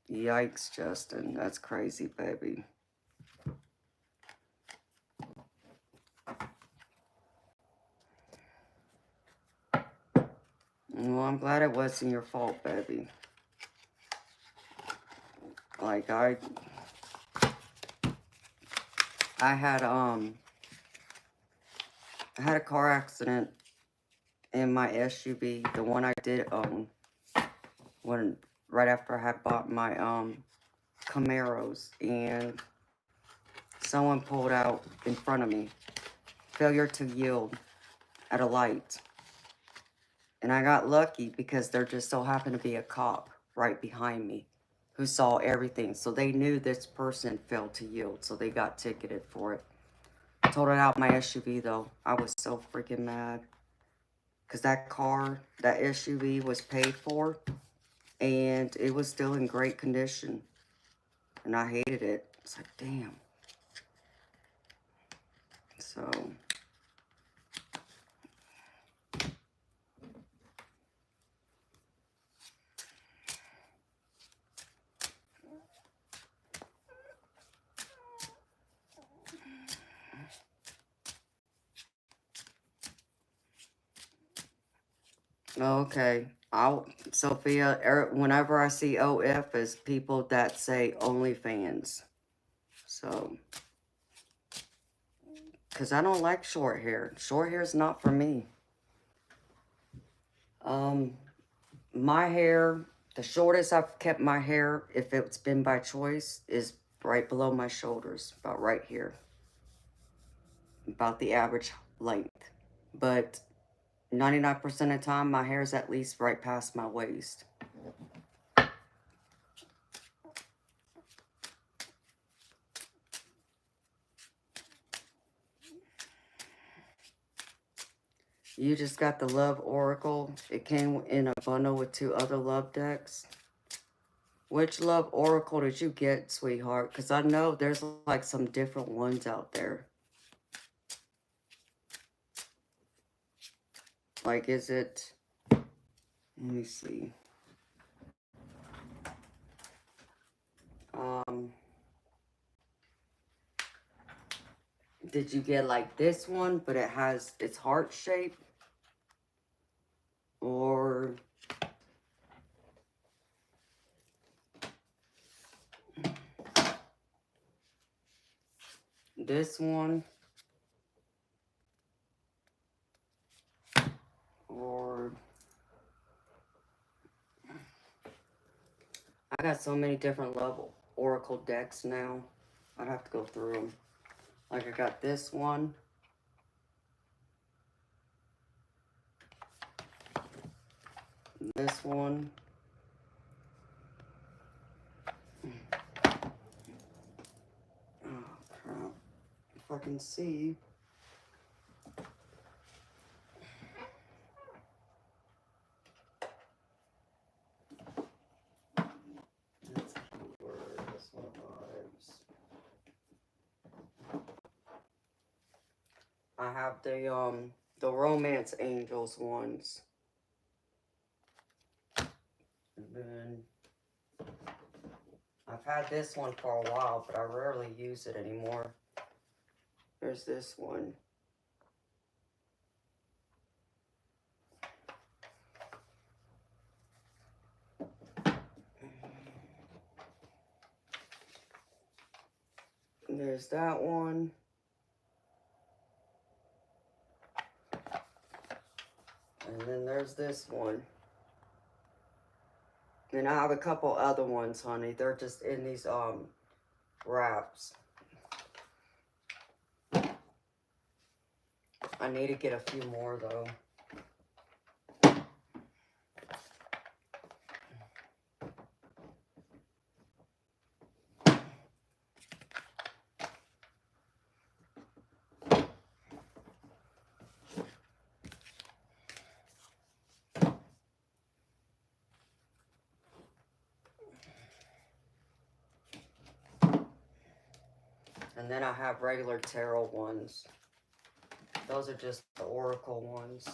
Yikes, Justin. That's crazy, baby. Well, I'm glad it wasn't your fault, baby. Like, I had a car accident in my SUV, the one I did own, right after I had bought my Camaros, and someone pulled out in front of me. Failure to yield at a light. And I got lucky because there just so happened to be a cop right behind me who saw everything. So they knew this person failed to yield, so they got ticketed for it. Totaled out my SUV though. I was so freaking mad. Because that car, that SUV was paid for, and it was still in great condition. And I hated it. It's like, damn. So, okay. Sophia, whenever I see OF, is people that say OnlyFans. So, because I don't like short hair. Short hair is not for me. My hair, the shortest I've kept my hair, if it's been by choice, is right below my shoulders, about right here. About the average length. But 99% of the time, my hair is at least right past my waist. You just got the Love Oracle. It came in a bundle with 2 other Love decks. Which Love Oracle did you get, sweetheart? Because I know there's like some different ones out there. Like, is it... Let me see. Did you get like this one, but it's heart shape? Or this one, or I got so many different level oracle decks now. I'd have to go through them. Like I got this one. This one. Oh crap. If I can see. Let's see where this one lives. I have the Romance Angels ones. And then I've had this one for a while, but I rarely use it anymore. There's this one. And there's that one. And then there's this one. And I have a couple other ones, honey. They're just in these wraps. I need to get a few more though. And then I have regular tarot ones. Those are just the oracle ones.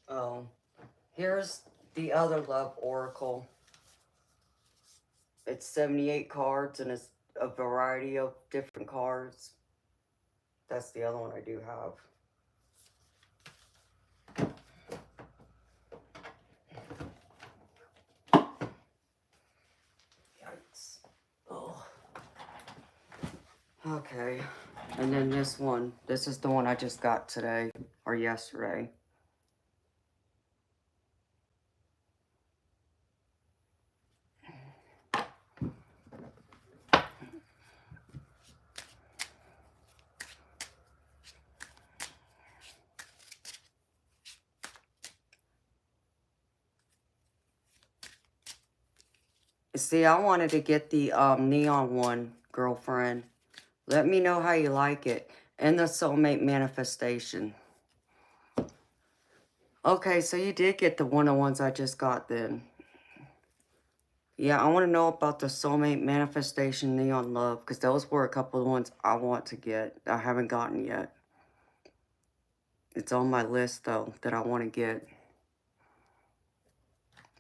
Oh, here's the other love oracle. It's 78 cards and it's a variety of different cards. That's the other one I do have. Yikes. Oh. Okay. And then this one. This is the one I just got today or yesterday. See, I wanted to get the neon one, girlfriend. Let me know how you like it. And the soulmate manifestation. Okay, so you did get the one of the ones I just got then. Yeah, I want to know about the soulmate manifestation neon love. Because those were a couple of ones I want to get. I haven't gotten yet. It's on my list, though, that I want to get.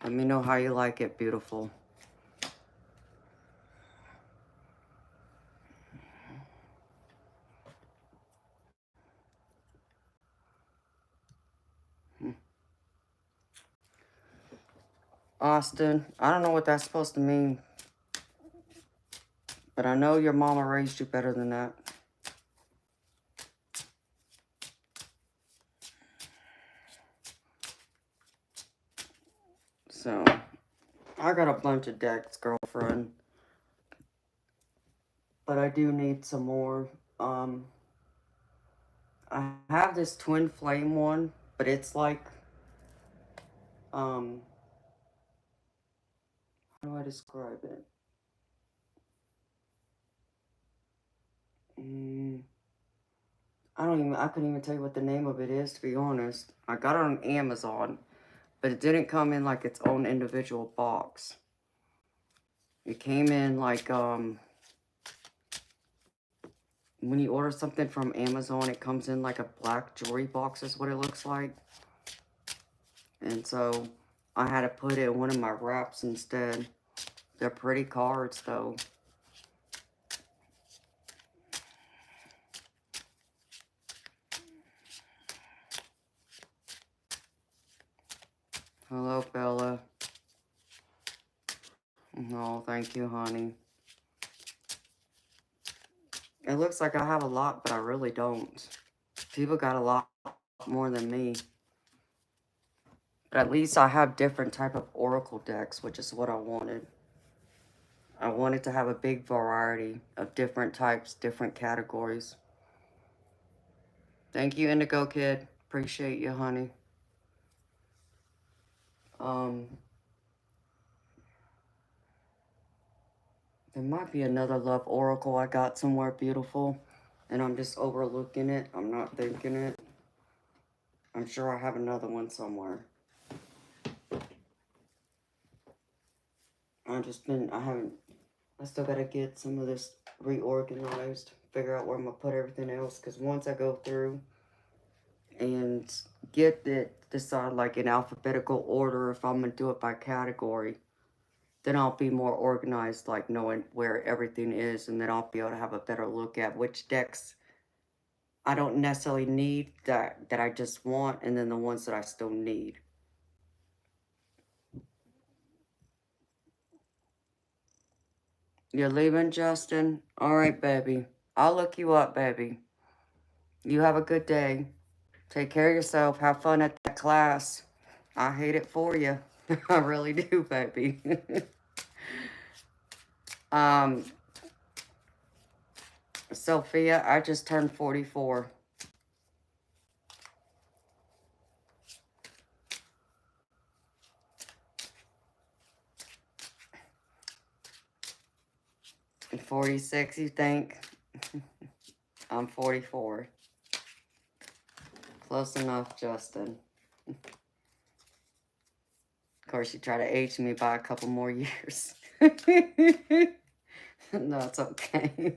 Let me know how you like it, beautiful. Austin, I don't know what that's supposed to mean. But I know your mama raised you better than that. So, I got a bunch of decks, girlfriend. But I do need some more. I have this twin flame one, but it's like, how do I describe it? I couldn't even tell you what the name of it is, to be honest. I got it on Amazon, but it didn't come in like its own individual box. It came in like, when you order something from Amazon, it comes in like a black jewelry box is what it looks like. And so I had to put it in one of my wraps instead. They're pretty cards though. Hello, Bella. No, thank you, honey. It looks like I have a lot, but I really don't. People got a lot more than me. But at least I have different type of oracle decks, which is what I wanted. I wanted to have a big variety of different types, different categories. Thank you, Indigo Kid. Appreciate you, honey. There might be another love oracle I got somewhere beautiful, and I'm just overlooking it. I'm not thinking it. I'm sure I have another one somewhere. I still gotta get some of this reorganized, figure out where I'm gonna put everything else, because once I go through and get it, decide like in alphabetical order if I'm gonna do it by category, then I'll be more organized, like knowing where everything is, and then I'll be able to have a better look at which decks I don't necessarily need that I just want, and then the ones that I still need. You're leaving, Justin? All right, baby. I'll look you up, baby. You have a good day. Take care of yourself. Have fun at that class. I hate it for you. I really do, baby. um, Sophia, I just turned 44. And 46, you think? I'm 44. Close enough, Justin. Of course, you try to age me by a couple more years. No, it's okay.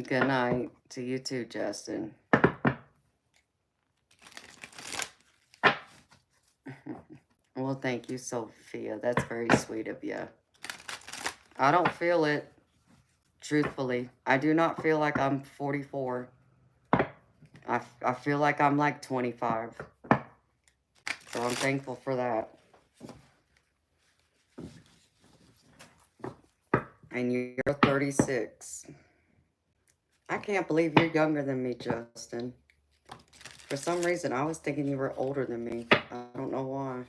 Good night to you too, Justin. Well, thank you, Sophia. That's very sweet of you. I don't feel it, truthfully. I do not feel like I'm 44. I feel like I'm like 25. So I'm thankful for that. And you're 36. I can't believe you're younger than me, Justin. For some reason, I was thinking you were older than me. I don't know why.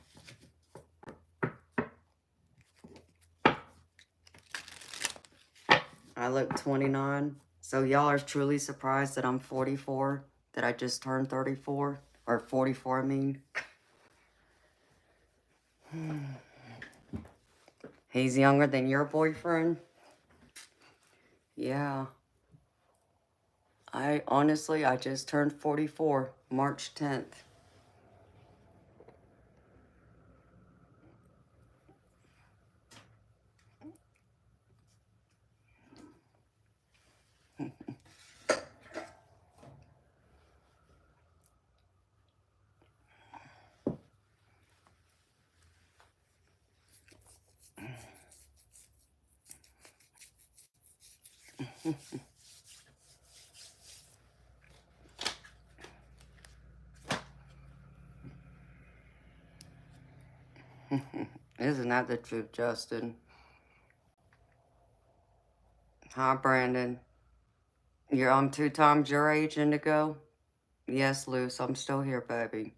I look 29. So y'all are truly surprised that I'm 44, that I just turned 34, or 44, I mean. He's younger than your boyfriend? Yeah. I just turned 44, March 10th. Isn't that the truth, Justin? Hi, Brandon. I'm 2 times your age, Indigo? Yes, Luce, I'm still here, baby.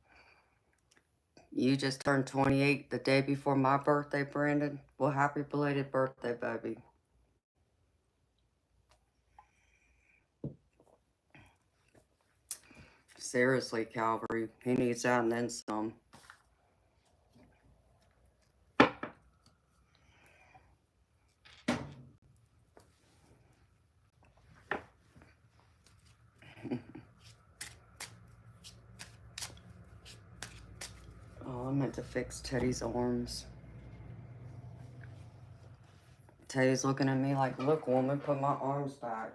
You just turned 28 the day before my birthday, Brandon. Well, happy belated birthday, baby. Seriously, Calvary. He needs that and then some. Oh, I meant to fix Teddy's arms. Teddy's looking at me like, look, woman, put my arms back.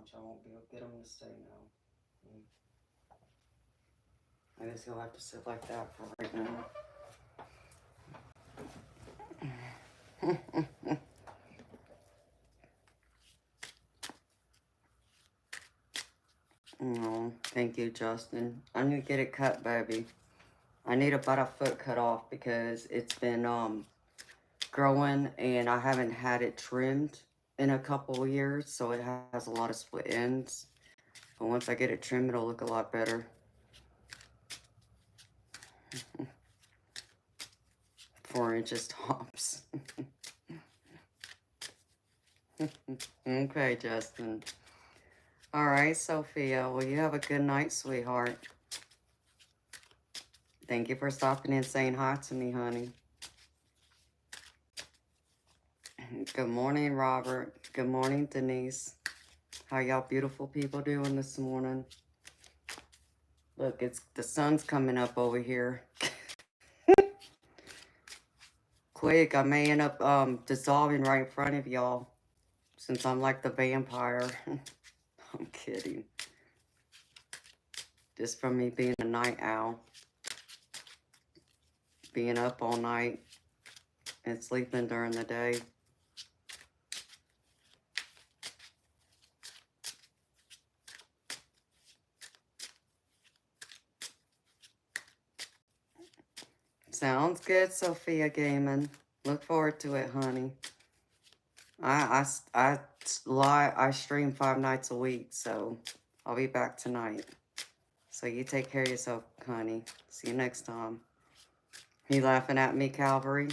much. I won't be able to get him to stay now. I guess he'll have to sit like that for right now. Oh, thank you, Justin. I need to get it cut, baby. I need about a foot cut off because it's been growing and I haven't had it trimmed in a couple of years, so it has a lot of split ends. But once I get it trimmed, it'll look a lot better. 4 inches tops. Okay, Justin. All right, Sophia. Well, you have a good night, sweetheart. Thank you for stopping in and saying hi to me, honey. Good morning, Robert. Good morning, Denise. How y'all beautiful people doing this morning? Look, it's the sun's coming up over here. Quick, I may end up dissolving right in front of y'all since I'm like the vampire. I'm kidding. Just from me being a night owl. Being up all night and sleeping during the day. Sounds good, Sophia Gaming. Look forward to it, honey. I stream 5 nights a week, so I'll be back tonight. So you take care of yourself, honey. See you next time. You laughing at me, Calvary?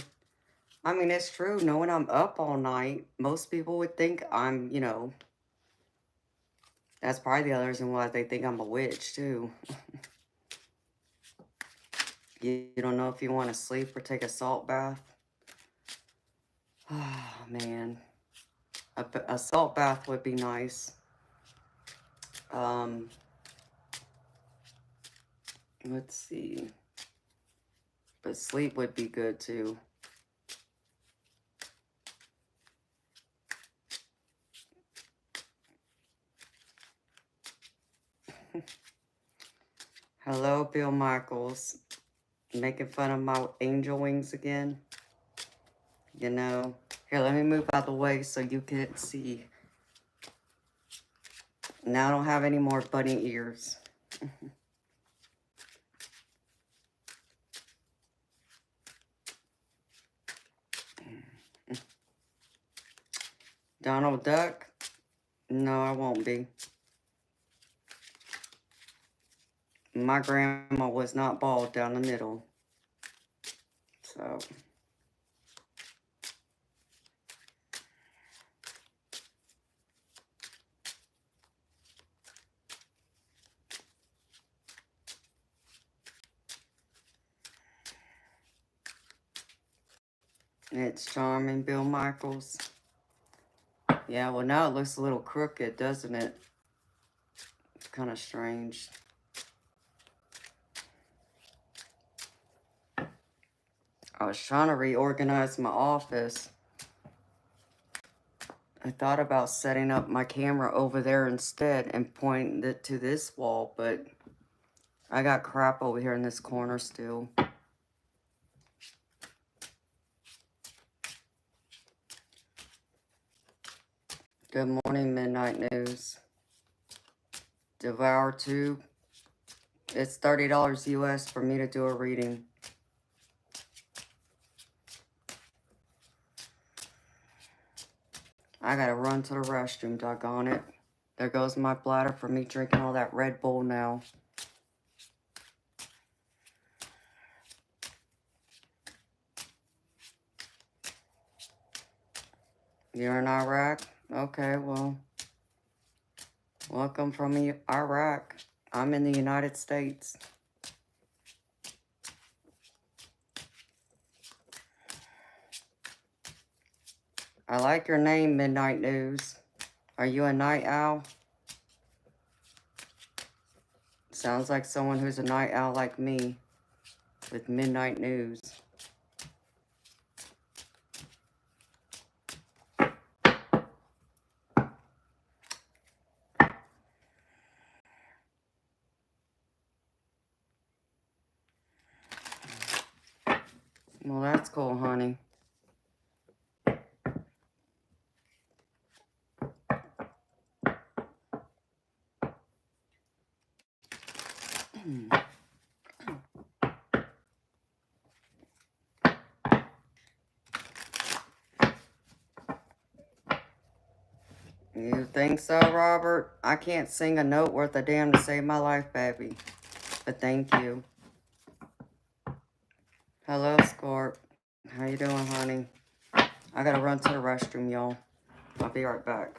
I mean, it's true. Knowing I'm up all night, most people would think I'm, you know, that's probably the other reason why they think I'm a witch, too. You don't know if you want to sleep or take a salt bath. Oh, man. A salt bath would be nice. Let's see. But sleep would be good, too. Hello, Bill Michaels. Making fun of my angel wings again. You know. Here, let me move out of the way so you can see. Now I don't have any more bunny ears. Donald Duck? No, I won't be. My grandma was not bald down the middle. So. It's charming, Bill Michaels. Yeah, well, now it looks a little crooked, doesn't it? It's kind of strange. I was trying to reorganize my office. I thought about setting up my camera over there instead and pointing it to this wall, but I got crap over here in this corner still. Good morning, Midnight News. Devour Tube. It's $30 US for me to do a reading. I gotta run to the restroom, doggone it. There goes my bladder for me drinking all that Red Bull now. You're in Iraq? Okay, well, welcome from Iraq. I'm in the United States. I like your name, Midnight News. Are you a night owl? Sounds like someone who's a night owl like me with Midnight News. Well, that's cool, honey. You think so, Robert? I can't sing a note worth a damn to save my life, baby. But thank you. Hello, Scorp. How you doing, honey? I gotta run to the restroom, y'all. I'll be right back.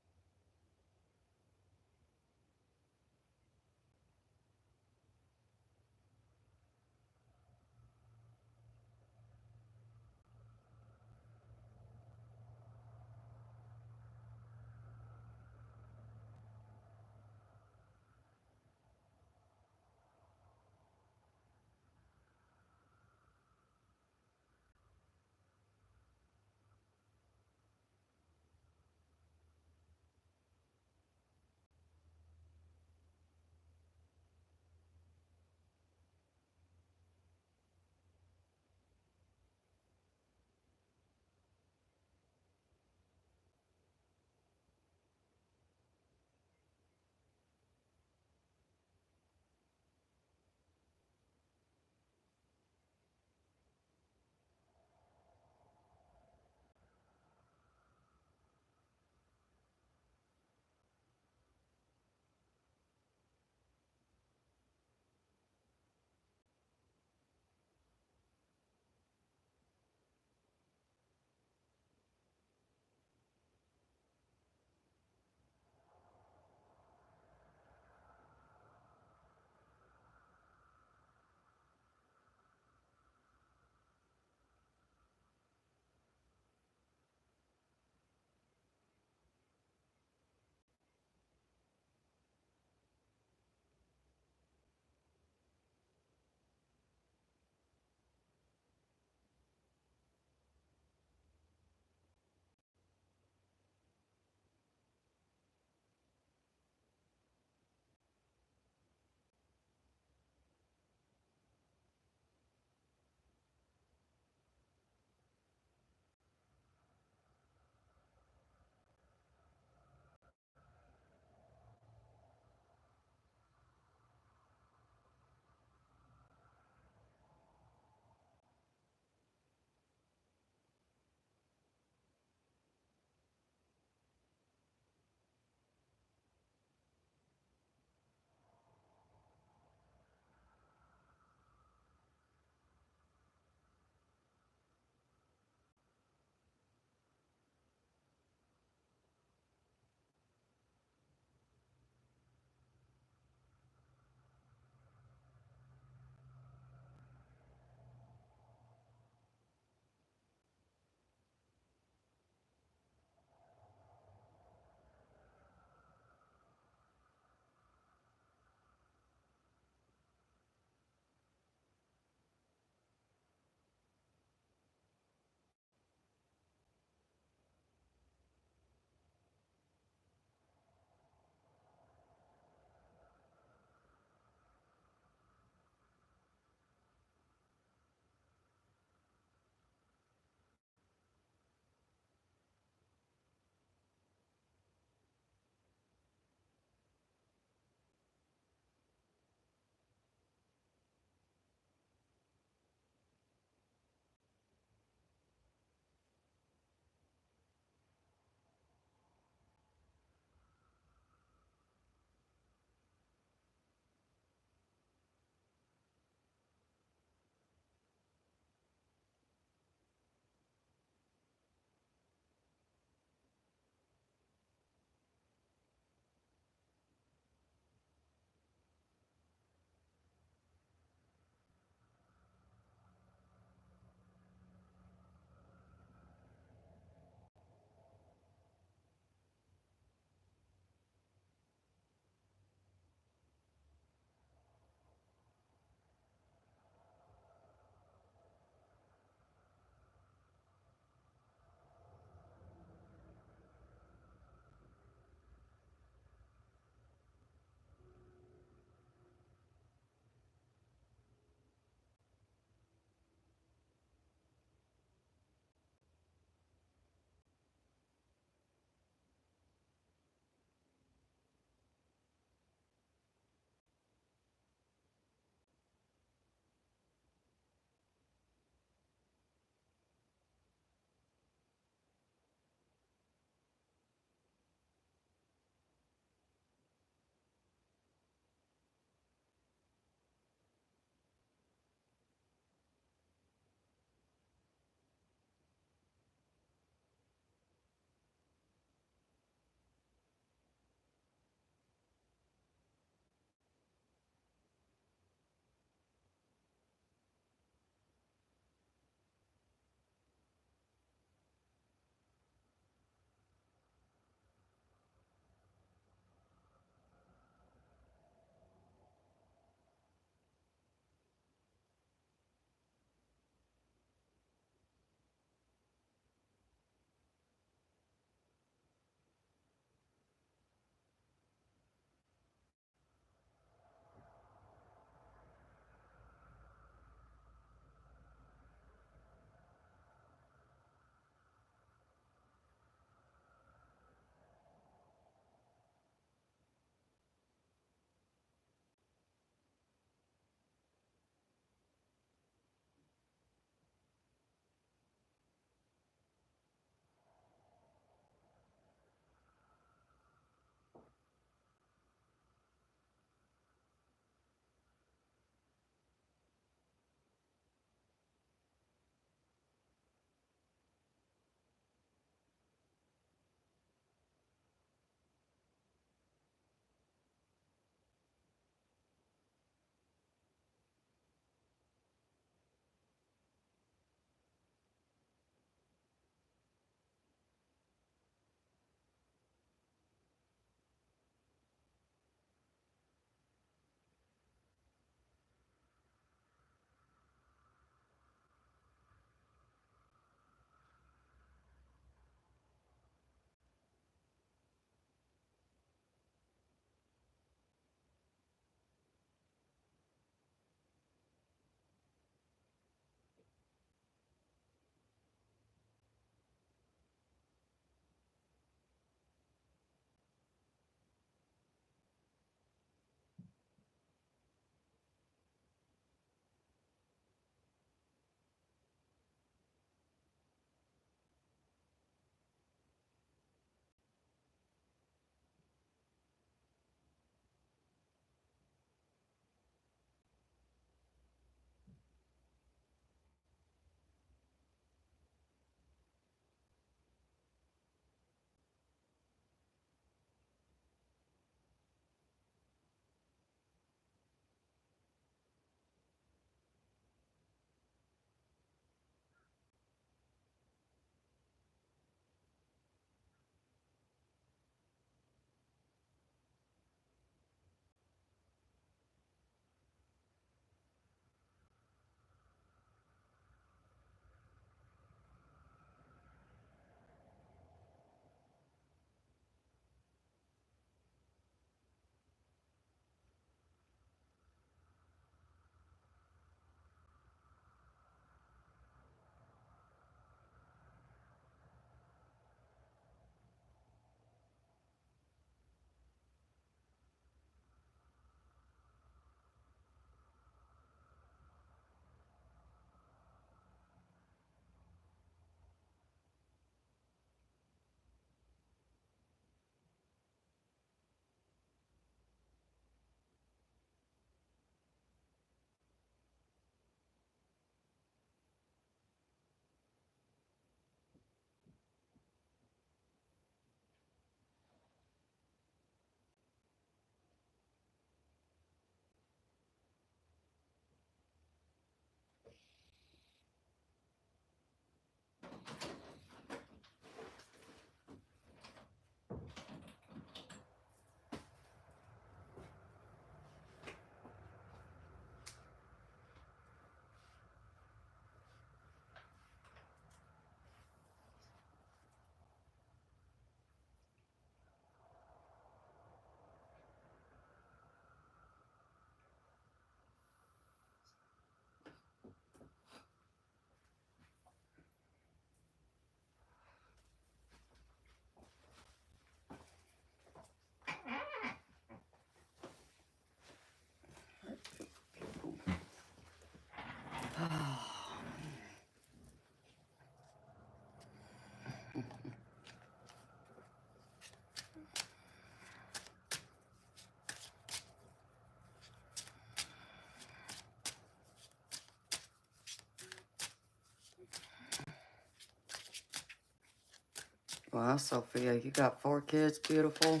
Wow, Sophia, you got 4 kids, beautiful.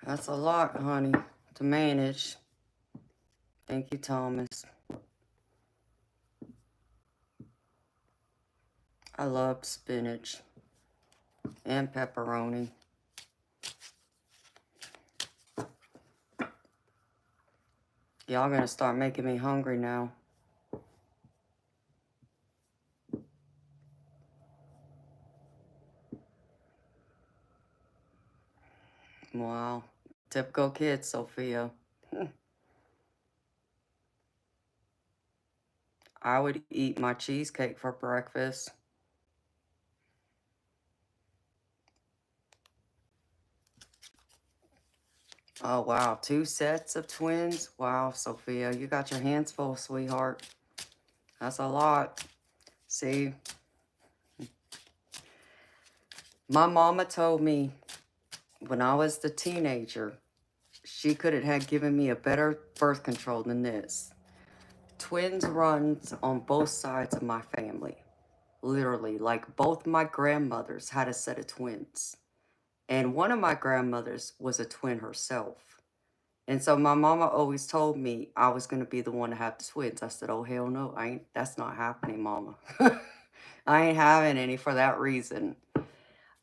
That's a lot, honey, to manage. Thank you, Thomas. I love spinach and pepperoni. Y'all gonna start making me hungry now. Wow. Typical kid, Sophia. I would eat my cheesecake for breakfast. Oh, wow. 2 sets of twins? Wow, Sophia, you got your hands full, sweetheart. That's a lot. See, my mama told me when I was the teenager, she couldn't have given me a better birth control than this. Twins runs on both sides of my family. Literally, like both my grandmothers had a set of twins. And one of my grandmothers was a twin herself. And so my mama always told me I was going to be the one to have the twins. I said, oh, hell no, that's not happening, mama. I ain't having any for that reason.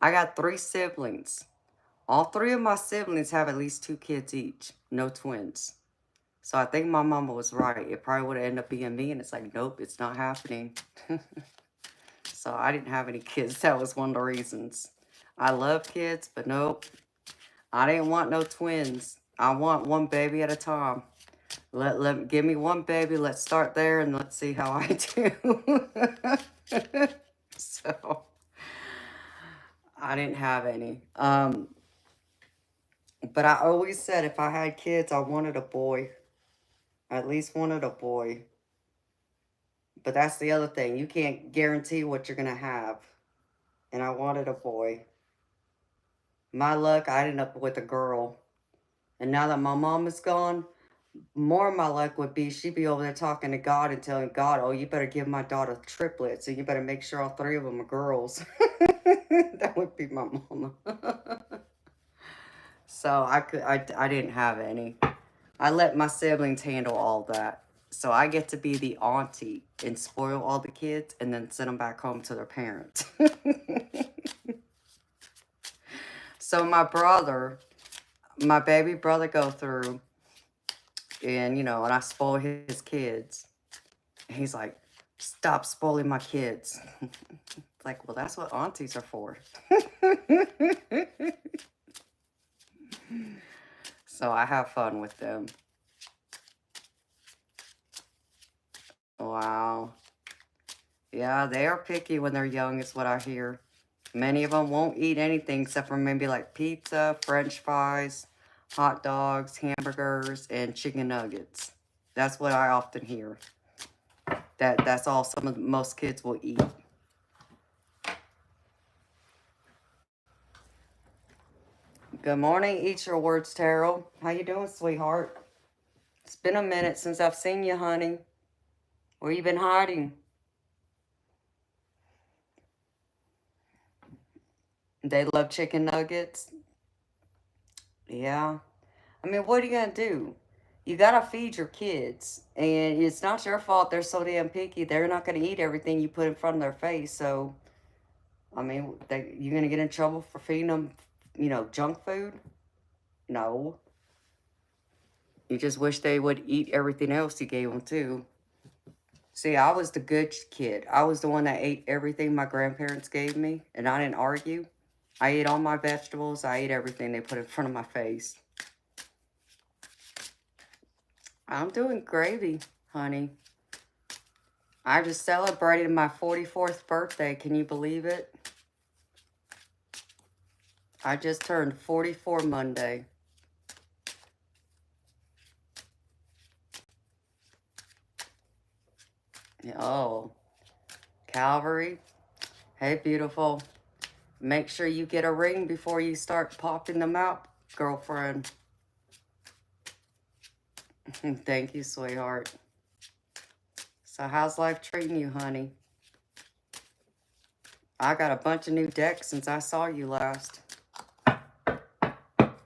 I got 3 siblings. All 3 of my siblings have at least 2 kids each. No twins. So I think my mama was right. It probably would have ended up being me. And it's like, nope, it's not happening. So I didn't have any kids. That was one of the reasons. I love kids, but nope. I didn't want no twins. I want one baby at a time. Give me one baby. Let's start there and let's see how I do. So I didn't have any. But I always said if I had kids, I wanted a boy. I at least wanted a boy. But that's the other thing. You can't guarantee what you're going to have. And I wanted a boy. My luck, I ended up with a girl. And now that my mom is gone, more of my luck would be she'd be over there talking to God and telling God, oh, you better give my daughter triplets. And you better make sure all 3 of them are girls. That would be my mama. So I didn't have any. I let my siblings handle all that. So I get to be the auntie and spoil all the kids and then send them back home to their parents. So my baby brother go through and, and I spoil his kids. He's like, stop spoiling my kids. It's like, well, that's what aunties are for. So I have fun with them. Wow. Yeah, they are picky when they're young, is what I hear. Many of them won't eat anything except for maybe like pizza, French fries, hot dogs, hamburgers, and chicken nuggets. That's what I often hear. That's all most kids will eat. Good morning, Eat Your Words Tarot. How you doing, sweetheart? It's been a minute since I've seen you, honey. Where you been hiding? They love chicken nuggets. Yeah. I mean, what are you going to do? You got to feed your kids. And it's not your fault they're so damn picky. They're not going to eat everything you put in front of their face. So, I mean, you're going to get in trouble for feeding them, junk food? No. You just wish they would eat everything else you gave them, too. See, I was the good kid. I was the one that ate everything my grandparents gave me. And I didn't argue. I ate all my vegetables. I ate everything they put in front of my face. I'm doing gravy, honey. I just celebrated my 44th birthday. Can you believe it? I just turned 44 Monday. Oh, Calvary. Hey, beautiful. Make sure you get a ring before you start popping them out, girlfriend. Thank you, sweetheart. So how's life treating you, honey? I got a bunch of new decks since I saw you last.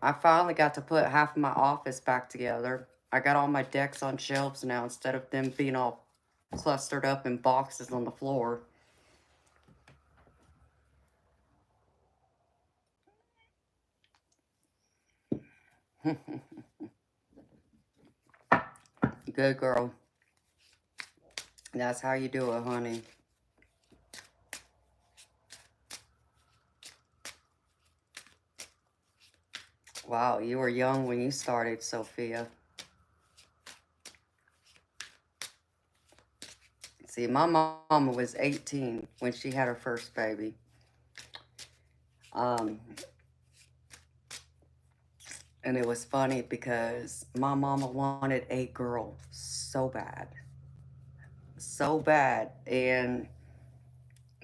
I finally got to put half of my office back together. I got all my decks on shelves now instead of them being all clustered up in boxes on the floor. Good girl. That's how you do it, honey. Wow, you were young when you started, Sophia. See, my mama was 18 when she had her first baby. And it was funny because my mama wanted a girl so bad. So bad. And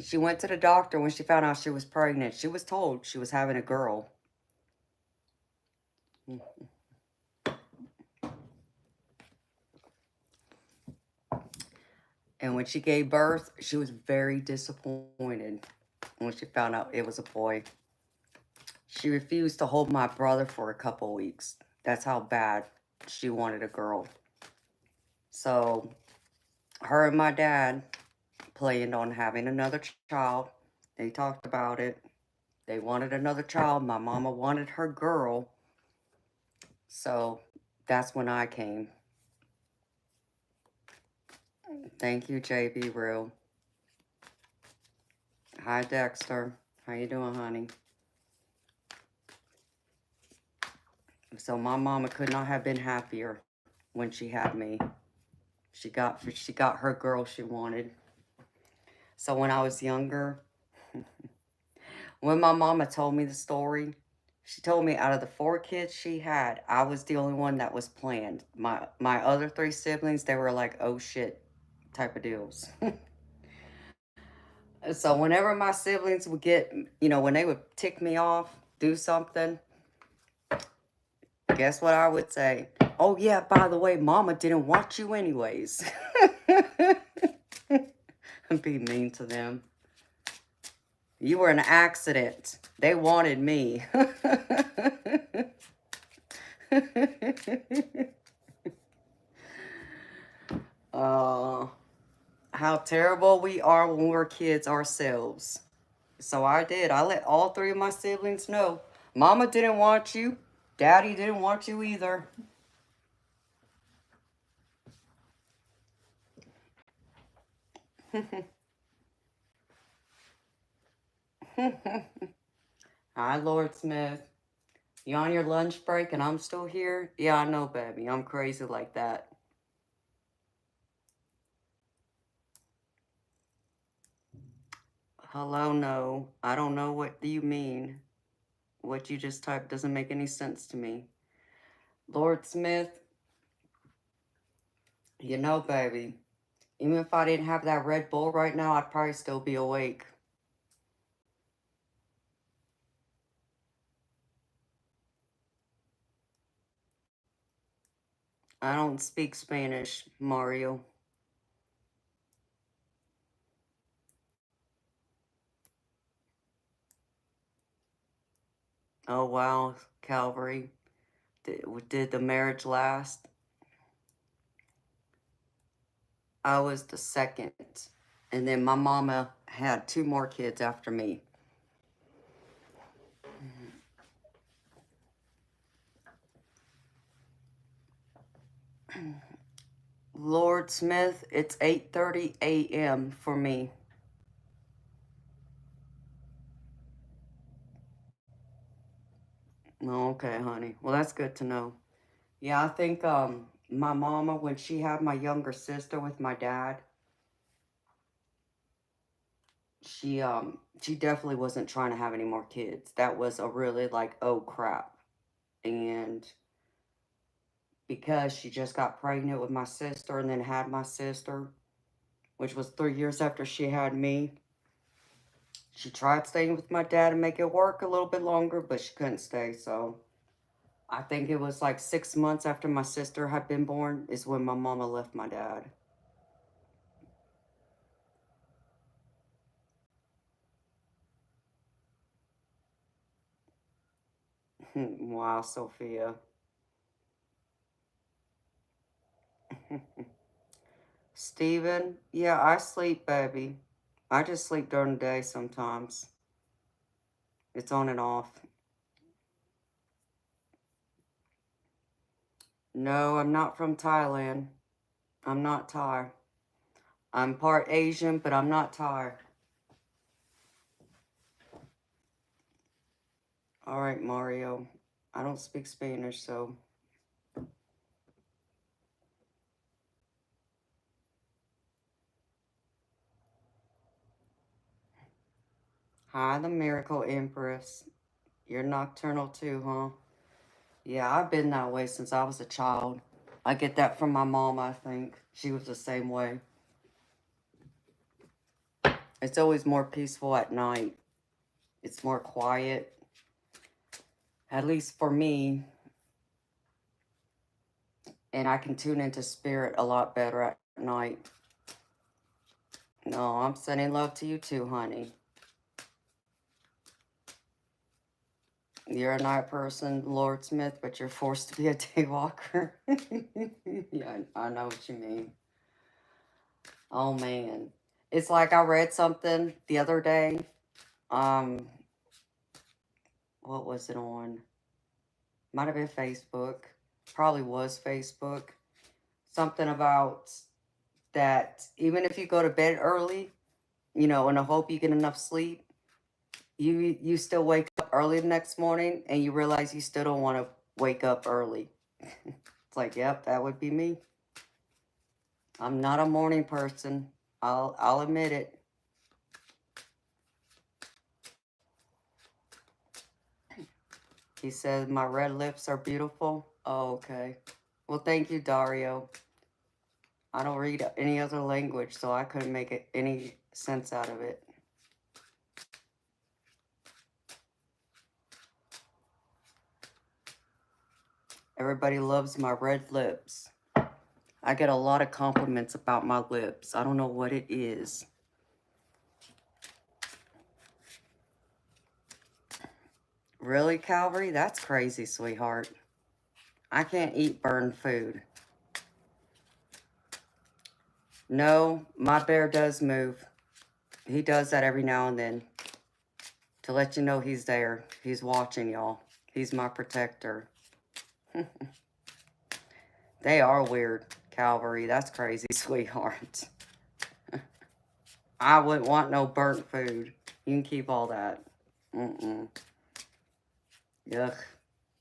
she went to the doctor when she found out she was pregnant. She was told she was having a girl. And when she gave birth, she was very disappointed when she found out it was a boy. She refused to hold my brother for a couple weeks. That's how bad she wanted a girl. So her and my dad planned on having another child. They talked about it. They wanted another child. My mama wanted her girl. So that's when I came. Thank you, JB Real. Hi, Dexter. How you doing, honey? So my mama could not have been happier when she had me. She got her girl she wanted. So when I was younger, when my mama told me the story, she told me out of the 4 kids she had, I was the only one that was planned. My other 3 siblings, they were like, oh shit type of deals. So whenever my siblings would get, when they would tick me off, do something, guess what I would say? Oh yeah, by the way, mama didn't want you anyways. Be mean to them. You were an accident. They wanted me. How terrible we are when we're kids ourselves. So I did. I let all 3 of my siblings know. Mama didn't want you. Daddy didn't want you either. Hi, Lord Smith. You on your lunch break and I'm still here? Yeah, I know, baby. I'm crazy like that. Hello, no. I don't know what do you mean. What you just typed doesn't make any sense to me. Lord Smith, baby, even if I didn't have that Red Bull right now, I'd probably still be awake. I don't speak Spanish, Mario. Oh, wow, Calvary. Did the marriage last? I was the second. And then my mama had 2 more kids after me. Lord Smith, it's 8:30 a.m. for me. Okay, honey. Well, that's good to know. Yeah, I think my mama, when she had my younger sister with my dad, she definitely wasn't trying to have any more kids. That was a really like, oh crap. And because she just got pregnant with my sister and then had my sister, which was 3 years after she had me, she tried staying with my dad and make it work a little bit longer, but she couldn't stay. So I think it was like 6 months after my sister had been born is when my mama left my dad. Wow, Sophia. Steven, yeah, I sleep, baby. I just sleep during the day sometimes. It's on and off. No, I'm not from Thailand. I'm not Thai. I'm part Asian, but I'm not Thai. All right, Mario. I don't speak Spanish, so... Hi, the Miracle Empress. You're nocturnal too, huh? Yeah, I've been that way since I was a child. I get that from my mom, I think. She was the same way. It's always more peaceful at night. It's more quiet. At least for me. And I can tune into spirit a lot better at night. No, I'm sending love to you too, honey. You're a night person, Lord Smith, but you're forced to be a daywalker. Yeah, I know what you mean. Oh, man. It's like I read something the other day. What was it on? Might have been Facebook. Probably was Facebook. Something about that even if you go to bed early, you know, and I hope you get enough sleep, you still wake up early the next morning and you realize you still don't want to wake up early. It's like, yep, that would be me. I'm not a morning person. I'll admit it. He says my red lips are beautiful. Oh, okay. Well, thank you, Dario. I don't read any other language, so I couldn't make any sense out of it. Everybody loves my red lips. I get a lot of compliments about my lips. I don't know what it is. Really, Calvary? That's crazy, sweetheart. I can't eat burned food. No, my bear does move. He does that every now and then. To let you know he's there. He's watching, y'all. He's my protector. They are weird, Calvary. That's crazy, sweetheart. I wouldn't want no burnt food. You can keep all that. Mm-mm. Yuck.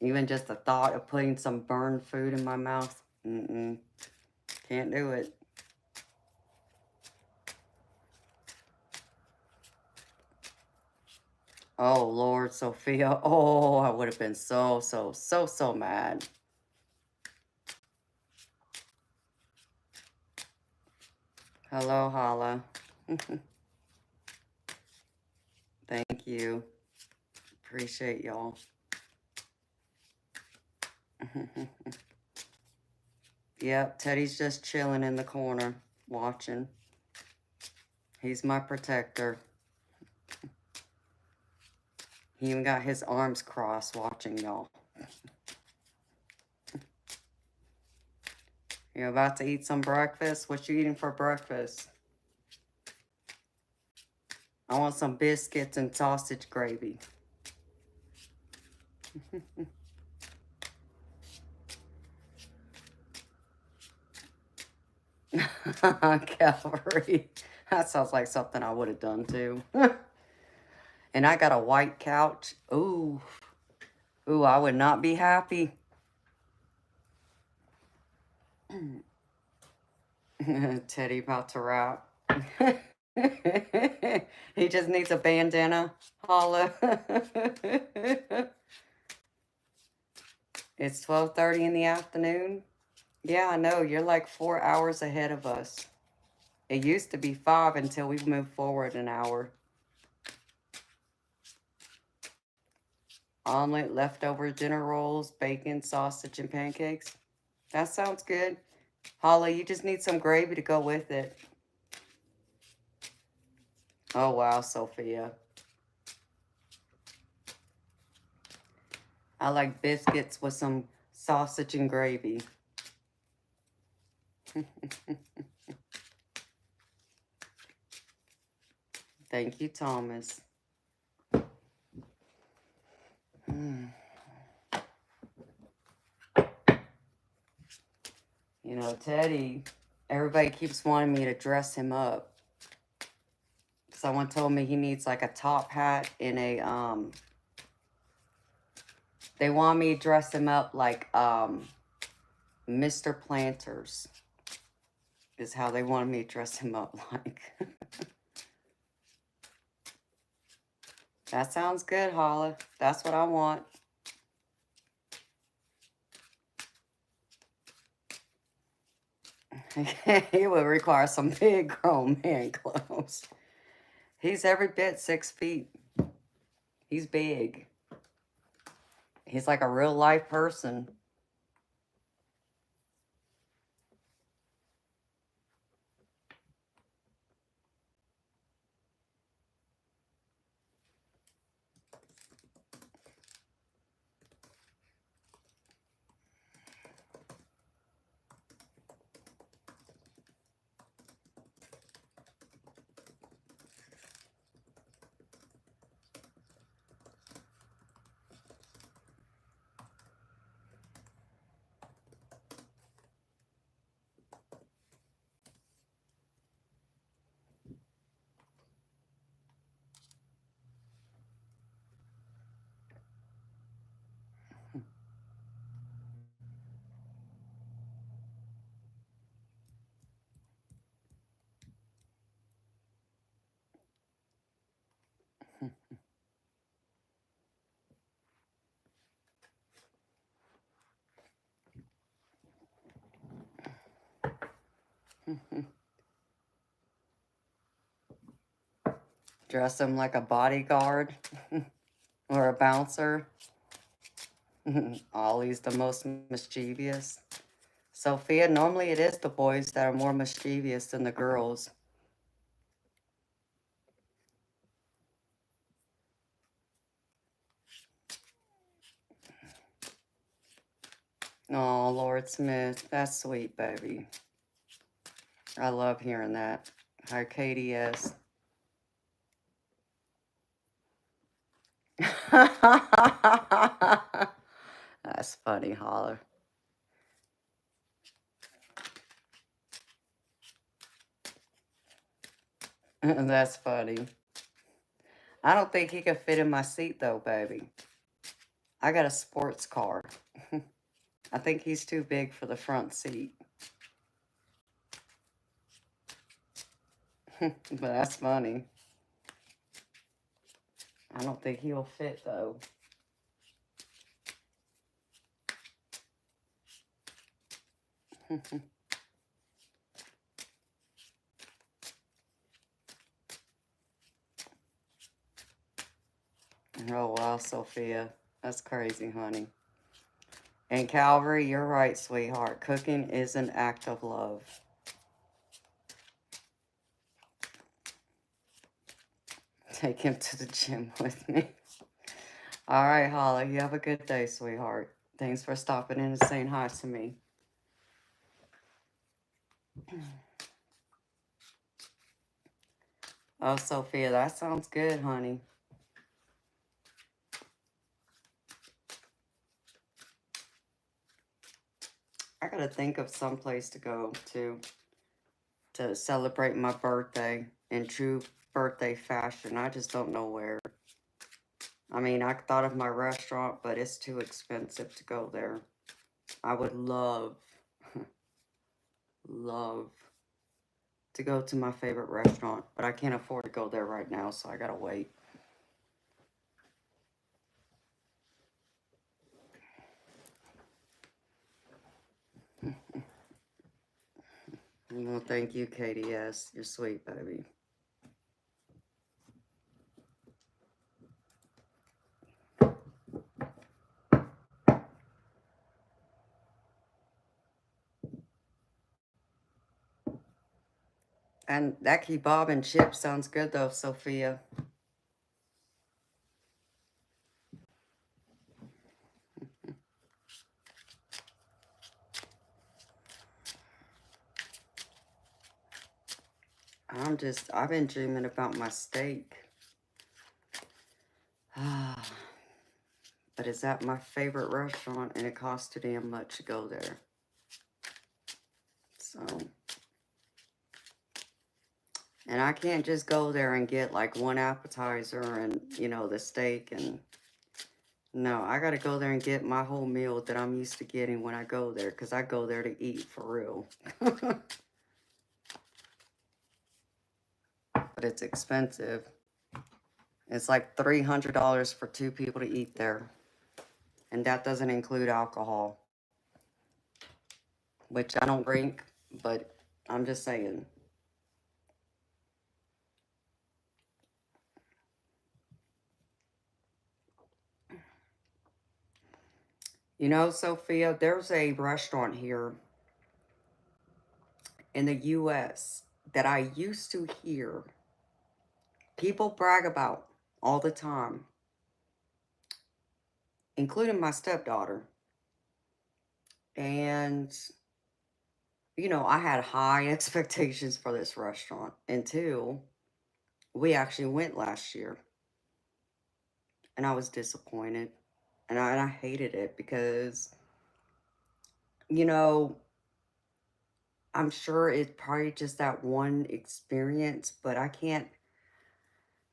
Even just the thought of putting some burned food in my mouth. Mm-mm. Can't do it. Oh, Lord, Sophia. Oh, I would have been so mad. Hello, Hala. Thank you. Appreciate y'all. Yep, Teddy's just chilling in the corner, watching. He's my protector. He even got his arms crossed watching y'all. You're about to eat some breakfast? What you eating for breakfast? I want some biscuits and sausage gravy. Calvary. That sounds like something I would have done too. And I got a white couch. Ooh. Ooh, I would not be happy. Teddy about to rap. He just needs a bandana. Holla. It's 12:30 in the afternoon. Yeah, I know. You're like 4 hours ahead of us. It used to be 5 until we moved forward an hour. Omelet, leftover dinner rolls, bacon, sausage, and pancakes. That sounds good. Holly, you just need some gravy to go with it. Oh, wow, Sophia. I like biscuits with some sausage and gravy. Thank you, Thomas. You know, Teddy, everybody keeps wanting me to dress him up. Someone told me he needs like a top hat and a, they want me to dress him up like, Mr. Planters is how they wanted me to dress him up like. That sounds good, Holla. That's what I want. He would require some big grown man clothes. He's every bit 6 feet. He's big. He's like a real life person. Dress him like a bodyguard or a bouncer. Ollie's the most mischievous. Sophia, normally it is the boys that are more mischievous than the girls. Oh, Lord Smith, that's sweet, baby. I love hearing that. Hi, KDS. That's funny, Holler. That's funny. I don't think he could fit in my seat, though, baby. I got a sports car. I think he's too big for the front seat. But that's funny. I don't think he'll fit, though. Oh, wow, Sophia. That's crazy, honey. And Calvary, you're right, sweetheart. Cooking is an act of love. Take him to the gym with me. All right, Holly, you have a good day, sweetheart. Thanks for stopping in and saying hi to me. Oh, Sophia, that sounds good, honey. I gotta think of some place to go to celebrate my birthday in true birthday fashion. I just don't know where. I mean, I thought of my restaurant, but it's too expensive to go there. I would love, love to go to my favorite restaurant, but I can't afford to go there right now, so I gotta wait. Well, thank you, KDS. You're sweet, baby. And that kebab and chip sounds good, though, Sophia. I've been dreaming about my steak. But it's at my favorite restaurant, and it costs too damn much to go there. So, and I can't just go there and get like one appetizer and, you know, the steak. And no, I got to go there and get my whole meal that I'm used to getting when I go there, because I go there to eat for real. But it's expensive. It's like $300 for 2 people to eat there. And that doesn't include alcohol, which I don't drink, but I'm just saying. You know, Sophia, there's a restaurant here in the U.S. that I used to hear people brag about all the time, including my stepdaughter. And, you know, I had high expectations for this restaurant until we actually went last year. And I was disappointed. And I hated it because, you know, I'm sure it's probably just that one experience, but I can't,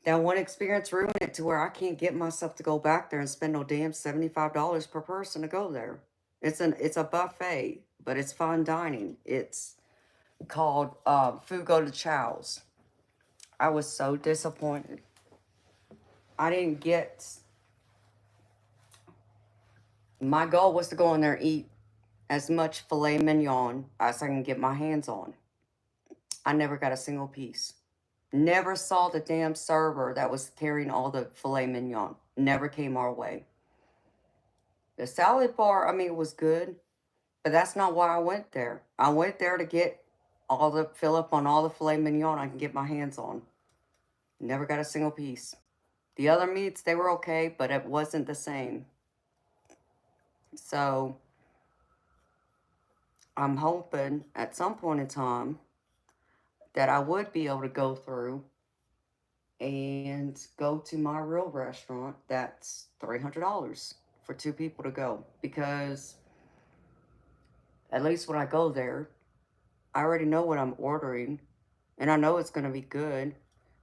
that one experience ruined it to where I can't get myself to go back there and spend no damn $75 per person to go there. It's a buffet, but it's fine dining. It's called Fugo de Chow's. I was so disappointed. I didn't get, my goal was to go in there and eat as much filet mignon as I can get my hands on. I never got a single piece. Never saw the damn server that was carrying all the filet mignon. Never came our way. The salad bar, I mean, it was good, but that's not why I went there. I went there to get fill up on all the filet mignon I can get my hands on. Never got a single piece. The other meats, they were okay, but it wasn't the same. So, I'm hoping at some point in time that I would be able to go through and go to my real restaurant that's $300 for 2 people to go. Because at least when I go there, I already know what I'm ordering, and I know it's going to be good,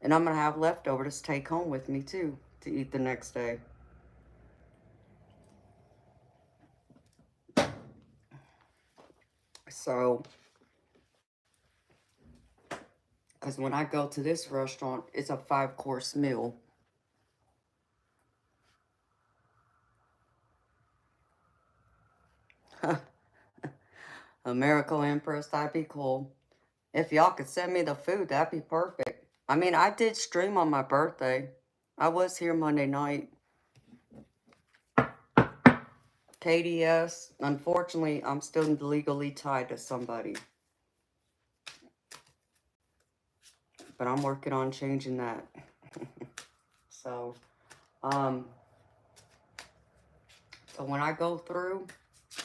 and I'm going to have leftovers to take home with me too to eat the next day. So, because when I go to this restaurant, it's a 5-course meal. A miracle Empress, that'd be cool. If y'all could send me the food, that'd be perfect. I mean, I did stream on my birthday. I was here Monday night. KDS, unfortunately, I'm still legally tied to somebody. But I'm working on changing that. So when I go through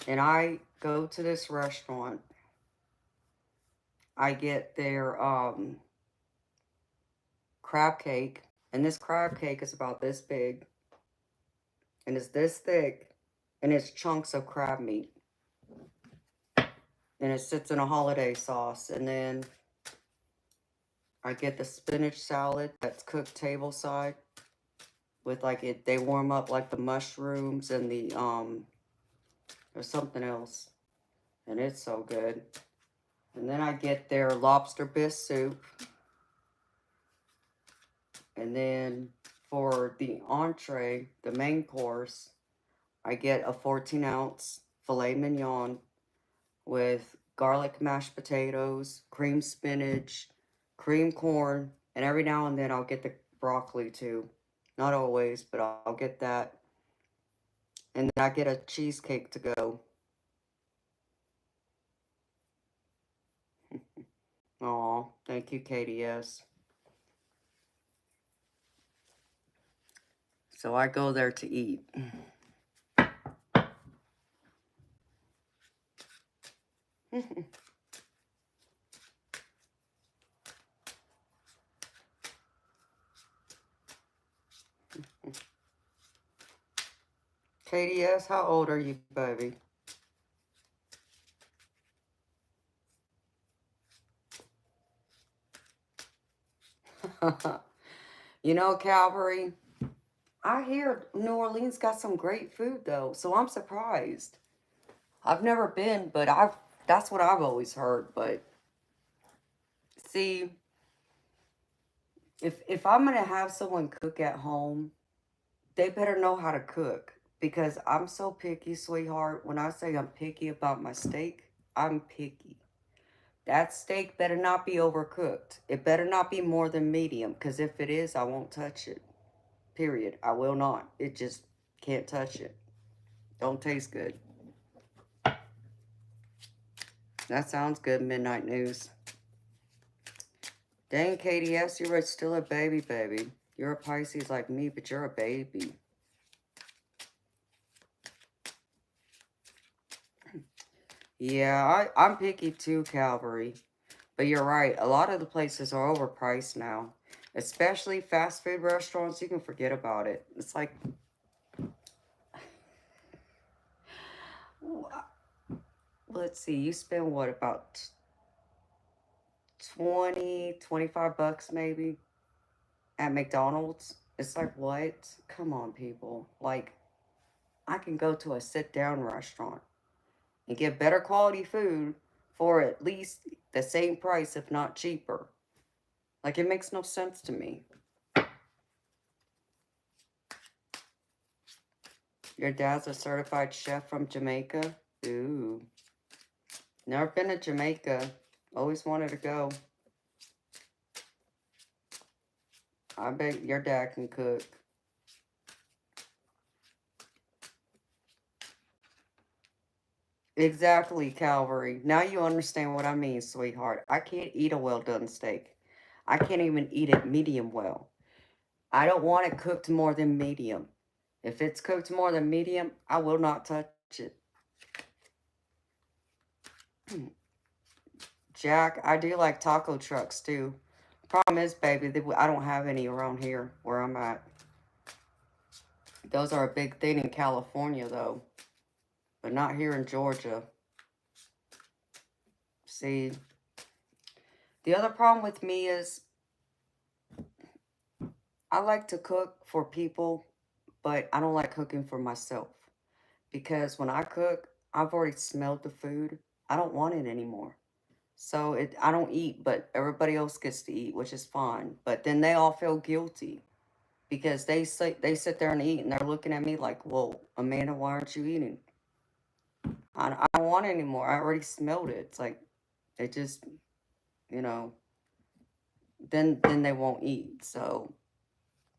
and I go to this restaurant, I get their crab cake. And this crab cake is about this big. And it's this thick. And it's chunks of crab meat. And it sits in a holiday sauce. And then I get the spinach salad that's cooked table side. With like they warm up like the mushrooms and the, there's something else. And it's so good. And then I get their lobster bisque soup. And then for the entree, the main course, I get a 14-ounce filet mignon with garlic mashed potatoes, cream spinach, cream corn, and every now and then I'll get the broccoli too. Not always, but I'll get that. And then I get a cheesecake to go. Aw, thank you, KDS. So I go there to eat. KDS, how old are you, baby? You know, Calvary, I hear New Orleans got some great food, though, so I'm surprised. I've never been, but that's what I've always heard. But see, if I'm gonna have someone cook at home, they better know how to cook, because I'm so picky, sweetheart. When I say I'm picky about my steak, I'm picky. That steak better not be overcooked. It better not be more than medium, because if it is, I won't touch it. Period. I will not. It just can't touch it. Don't taste good. That sounds good, Midnight News. Dang, KDS, you're still a baby, baby. You're a Pisces like me, but you're a baby. Yeah, I'm picky too, Calvary. But you're right. A lot of the places are overpriced now. Especially fast food restaurants. You can forget about it. It's like... Let's see. You spend what, about 20, 25 bucks maybe at McDonald's? It's like, what? Come on, people. Like, I can go to a sit-down restaurant and get better quality food for at least the same price, if not cheaper. Like, it makes no sense to me. Your dad's a certified chef from Jamaica? Ooh. Never been to Jamaica. Always wanted to go. I bet your dad can cook. Exactly, Calvary. Now you understand what I mean, sweetheart. I can't eat a well-done steak. I can't even eat it medium well. I don't want it cooked more than medium. If it's cooked more than medium, I will not touch it. Jack, I do like taco trucks too. Problem is, baby, I don't have any around here where I'm at. Those are a big thing in California, though. But not here in Georgia. See, the other problem with me is I like to cook for people, but I don't like cooking for myself. Because when I cook, I've already smelled the food. I don't want it anymore. So I don't eat, but everybody else gets to eat, which is fine. But then they all feel guilty because they sit there and eat, and they're looking at me like, "Well, Amanda, why aren't you eating?" I don't want it anymore. I already smelled it. It's like it just, you know. Then they won't eat. So,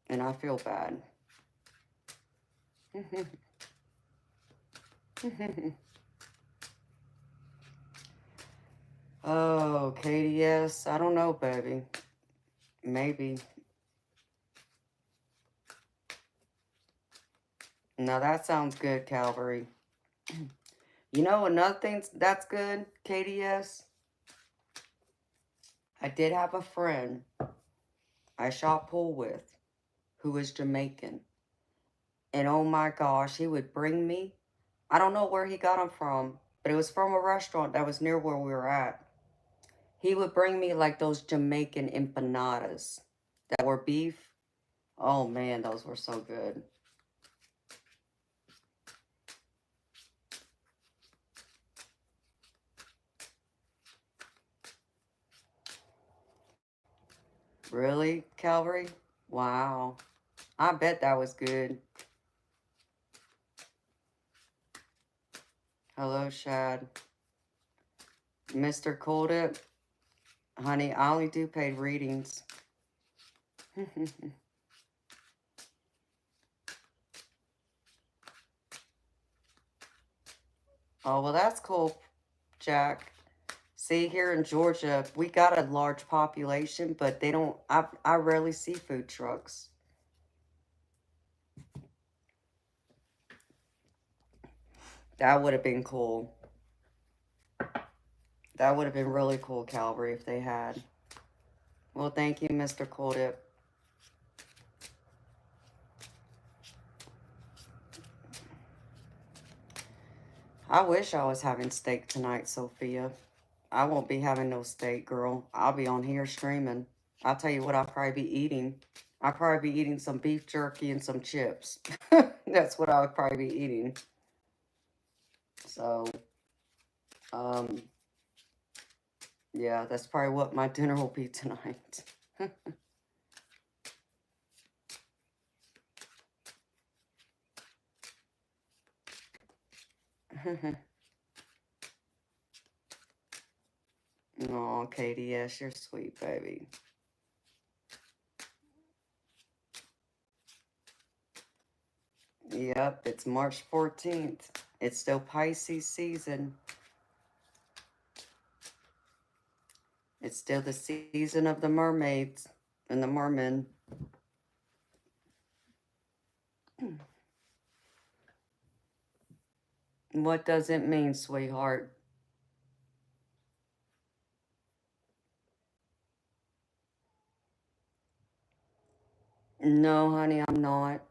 and I feel bad. Oh, KDS, I don't know, baby. Maybe. Now that sounds good, Calvary. You know, another thing that's good, KDS? I did have a friend I shot pool with who was Jamaican. And oh my gosh, he would bring me. I don't know where he got them from, but it was from a restaurant that was near where we were at. He would bring me like those Jamaican empanadas that were beef. Oh man, those were so good. Really, Calvary? Wow. I bet that was good. Hello, Shad. Mr. Coldit. Honey, I only do paid readings. Oh, well, that's cool, Jack. See, here in Georgia, we got a large population, but they don't, I rarely see food trucks. That would have been cool. That would have been really cool, Calvary, if they had. Well, thank you, Mr. Coldip. I wish I was having steak tonight, Sophia. I won't be having no steak, girl. I'll be on here streaming. I'll tell you what I'll probably be eating. I'll probably be eating some beef jerky and some chips. That's what I would probably be eating. So, um, yeah, that's probably what my dinner will be tonight. Oh, Katie, yes, you're sweet, baby. Yep, it's March 14th. It's still Pisces season. It's still the season of the mermaids and the mermen. What does it mean, sweetheart? No, honey, I'm not.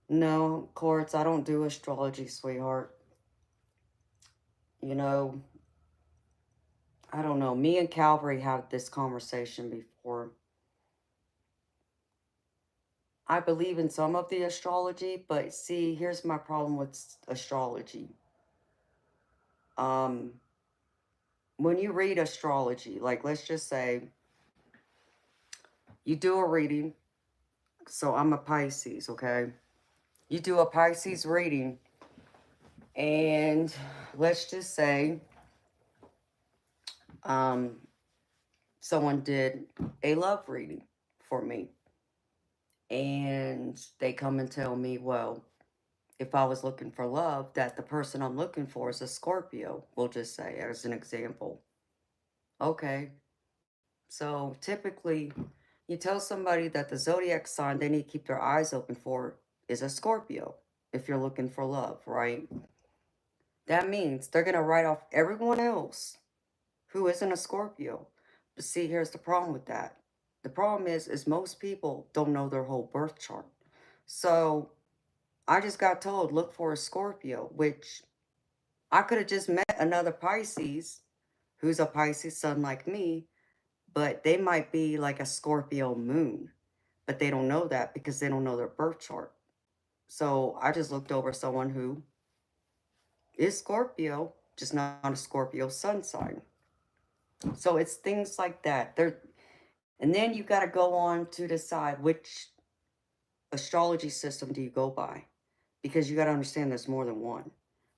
No, Quartz, I don't do astrology, sweetheart. You know, I don't know. Me and Calvary had this conversation before. I believe in some of the astrology, but see, here's my problem with astrology. Um, when you read astrology, like let's just say you do a reading. So I'm a Pisces, okay? You do a Pisces reading, and let's just say um, someone did a love reading for me, and they come and tell me, well, if I was looking for love, that the person I'm looking for is a Scorpio, we'll just say, as an example. Okay, so typically, you tell somebody that the zodiac sign they need to keep their eyes open for is a Scorpio if you're looking for love, right? That means they're going to write off everyone else who isn't a Scorpio. But see, here's the problem with that. The problem is most people don't know their whole birth chart. So I just got told, look for a Scorpio, which I could have just met another Pisces who's a Pisces sun like me, but they might be like a Scorpio moon. But they don't know that because they don't know their birth chart. So I just looked over someone who is Scorpio, just not a Scorpio sun sign. So it's things like that. And then you got to go on to decide which astrology system do you go by, because you got to understand there's more than one.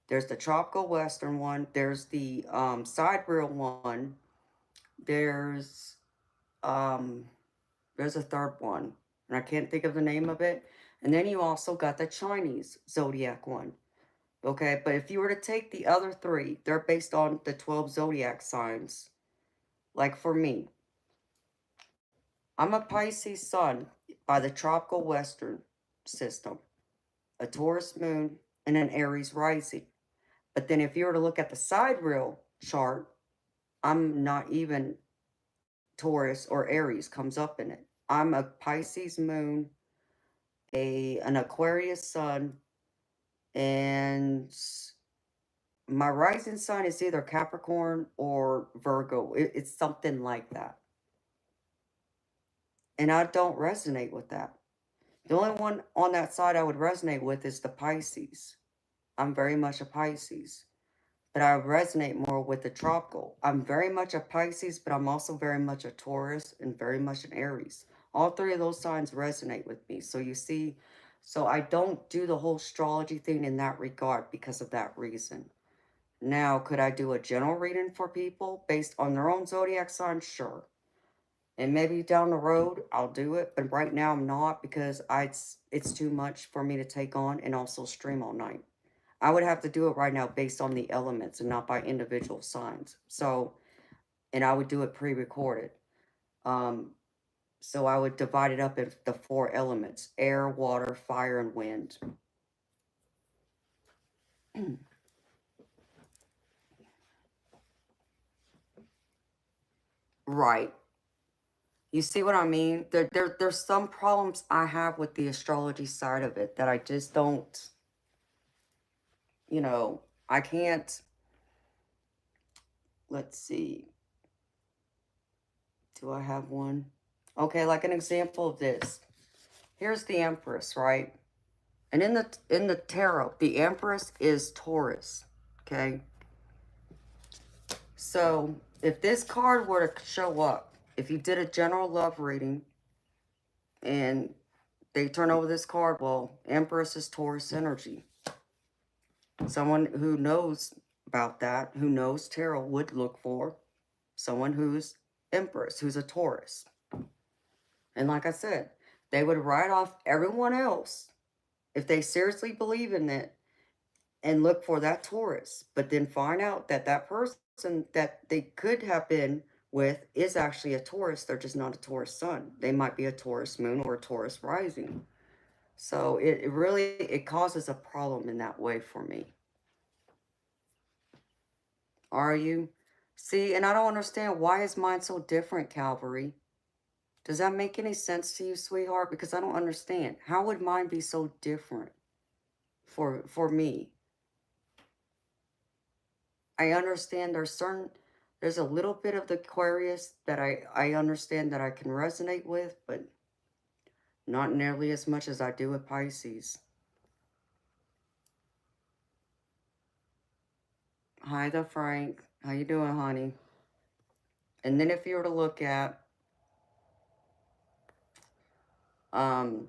There's the tropical western one. There's the sidereal one. There's um, there's a third one, and I can't think of the name of it. And then you also got the Chinese zodiac one. Okay, but if you were to take the other three, they're based on the 12 zodiac signs. Like for me, I'm a Pisces sun by the tropical western system, a Taurus moon, and an Aries rising. But then if you were to look at the sidereal chart, I'm not even Taurus or Aries comes up in it. I'm a Pisces moon, an Aquarius sun, and my rising sign is either Capricorn or Virgo. It's something like that. And I don't resonate with that. The only one on that side I would resonate with is the Pisces. I'm very much a Pisces, but I resonate more with the tropical. I'm very much a Pisces, but I'm also very much a Taurus and very much an Aries. All three of those signs resonate with me. So you see, so I don't do the whole astrology thing in that regard because of that reason. Now, could I do a general reading for people based on their own zodiac sign? Sure. And maybe down the road I'll do it, but right now I'm not because it's too much for me to take on and also stream all night. I would have to do it right now based on the elements and not by individual signs. So, and I would do it pre-recorded. Um, so I would divide it up into the four elements: air, water, fire, and wind. Right. You see what I mean? There's some problems I have with the astrology side of it that I just don't. you know, I can't, let's see, do I have one? Okay, like an example of this. Here's the Empress, right? And in the tarot, the Empress is Taurus, okay? So, if this card were to show up, if you did a general love reading and they turn over this card, well, Empress is Taurus energy. Someone who knows about that, who knows tarot, would look for someone who's Empress, who's a Taurus. And like I said, they would write off everyone else if they seriously believe in it and look for that Taurus, but then find out that that person that they could have been with is actually a Taurus. They're just not a Taurus sun. They might be a Taurus moon or a Taurus rising. So it really, it causes a problem in that way for me. Are you? See, and I don't understand, why is mine so different, Calvary? Does that make any sense to you, sweetheart? Because I don't understand. How would mine be so different for me? I understand there's a little bit of the Aquarius that I understand that I can resonate with, but not nearly as much as I do with Pisces. Hi there, Frank. How you doing, honey? And then if you were to look at, I'm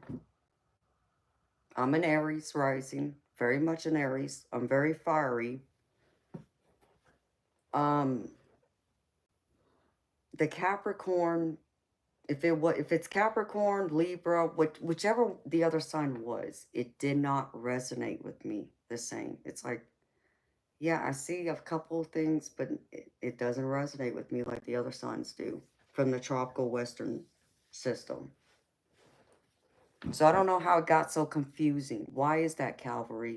an Aries rising, very much an Aries. I'm very fiery. The Capricorn, if it's Capricorn, Libra, whichever the other sign was, it did not resonate with me the same. It's like, yeah, I see a couple of things, but it doesn't resonate with me like the other signs do from the tropical Western system. So I don't know how it got so confusing. Why is that, Calvary?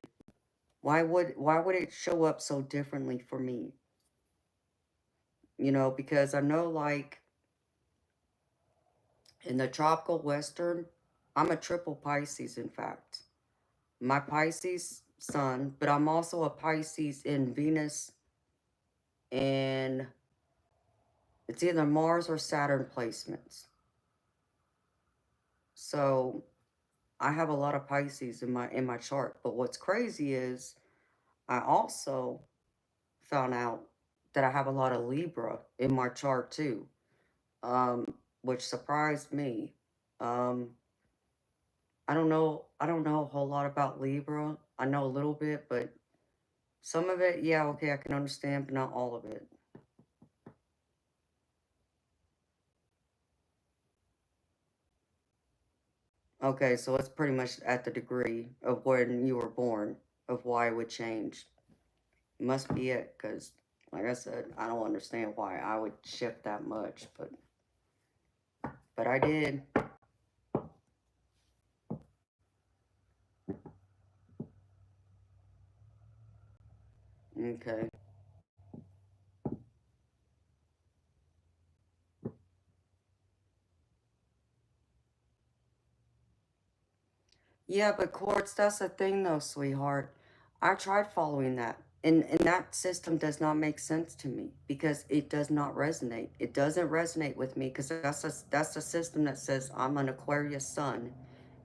Why would it show up so differently for me? You know, because I know, like, in the tropical Western, I'm a triple Pisces, in fact. My Pisces sun, but I'm also a Pisces in Venus, and it's either Mars or Saturn placements. So I have a lot of Pisces in my chart. But what's crazy is I also found out that I have a lot of Libra in my chart too, which surprised me. Um, I don't know a whole lot about Libra. I know a little bit, but some of it, yeah, okay, I can understand, but not all of it. Okay, so it's pretty much at the degree of when you were born, of why it would change. Must be it, because, like I said, I don't understand why I would shift that much, but I did. Okay. Yeah, but Quartz, that's the thing though, sweetheart. I tried following that. And that system does not make sense to me because it does not resonate. It doesn't resonate with me because that's a system that says I'm an Aquarius sun,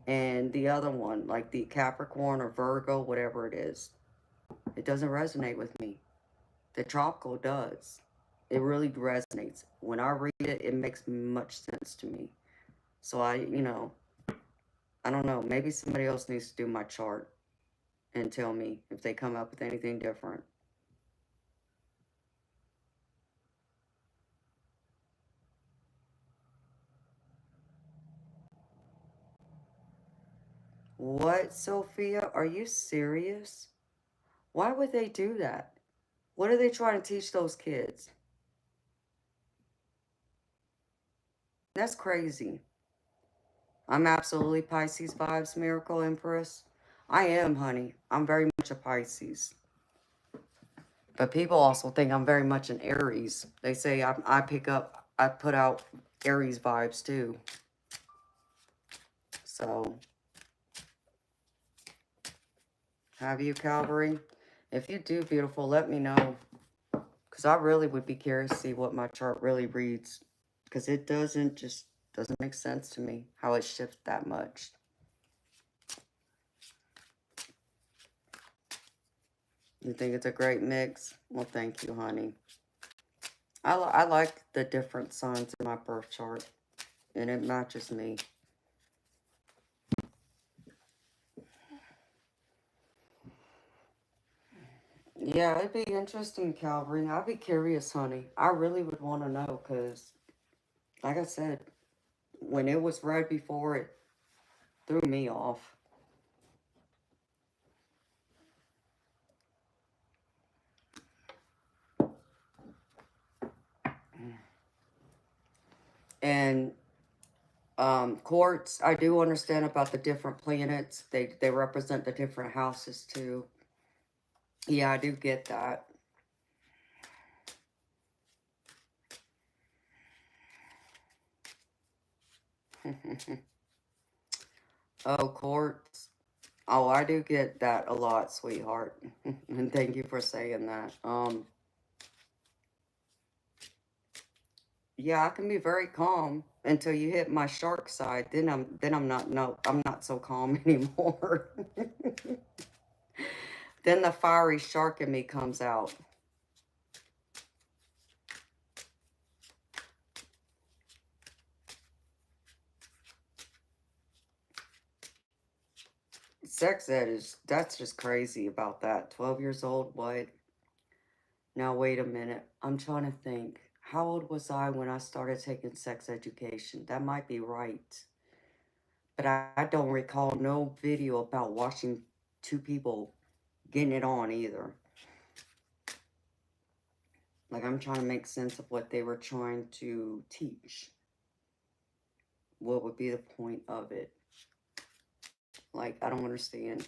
and the other one, like the Capricorn or Virgo, whatever it is, it doesn't resonate with me. The tropical does. It really resonates. When I read it, it makes much sense to me. So I don't know. Maybe somebody else needs to do my chart and tell me if they come up with anything different. What, Sophia? Are you serious? Why would they do that? What are they trying to teach those kids? That's crazy. I'm absolutely Pisces vibes, Miracle Empress. I am, honey. I'm very much a Pisces. But people also think I'm very much an Aries. They say I put out Aries vibes too. So, have you, Calvary? If you do, beautiful, let me know. Because I really would be curious to see what my chart really reads. Because it doesn't make sense to me how it shifts that much. You think it's a great mix? Well, thank you, honey. I like the different signs in my birth chart. And it matches me. Yeah, it'd be interesting, Calvary. I'd be curious, honey. I really would want to know because, like I said, when it was read before, it threw me off. And quartz, I do understand about the different planets. They represent the different houses too. Yeah, I do get that. Oh, quartz. Oh, I do get that a lot, sweetheart. And thank you for saying that. Yeah, I can be very calm until you hit my shark side. Then I'm not no, I'm not so calm anymore. Then the fiery shark in me comes out. Sex ed that's just crazy about that. 12 years old, what? Now wait a minute. I'm trying to think. How old was I when I started taking sex education? That might be right. But I don't recall no video about watching two people getting it on either. Like, I'm trying to make sense of what they were trying to teach. What would be the point of it? Like, I don't understand.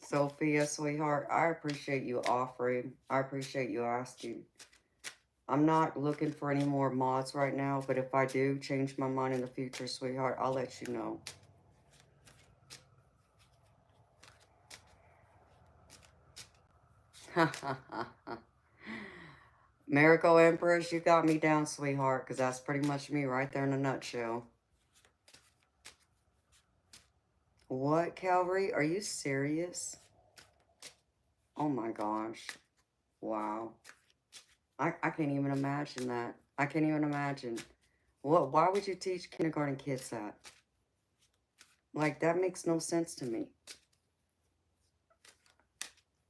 Sophia, sweetheart, I appreciate you offering. I appreciate you asking. I'm not looking for any more mods right now, but if I do change my mind in the future, sweetheart, I'll let you know. Miracle Empress, you got me down, sweetheart, because that's pretty much me right there in a nutshell. What, Calvary? Are you serious? Oh my gosh. Wow. I can't even imagine that. I can't even imagine. What? Why would you teach kindergarten kids that? Like, that makes no sense to me.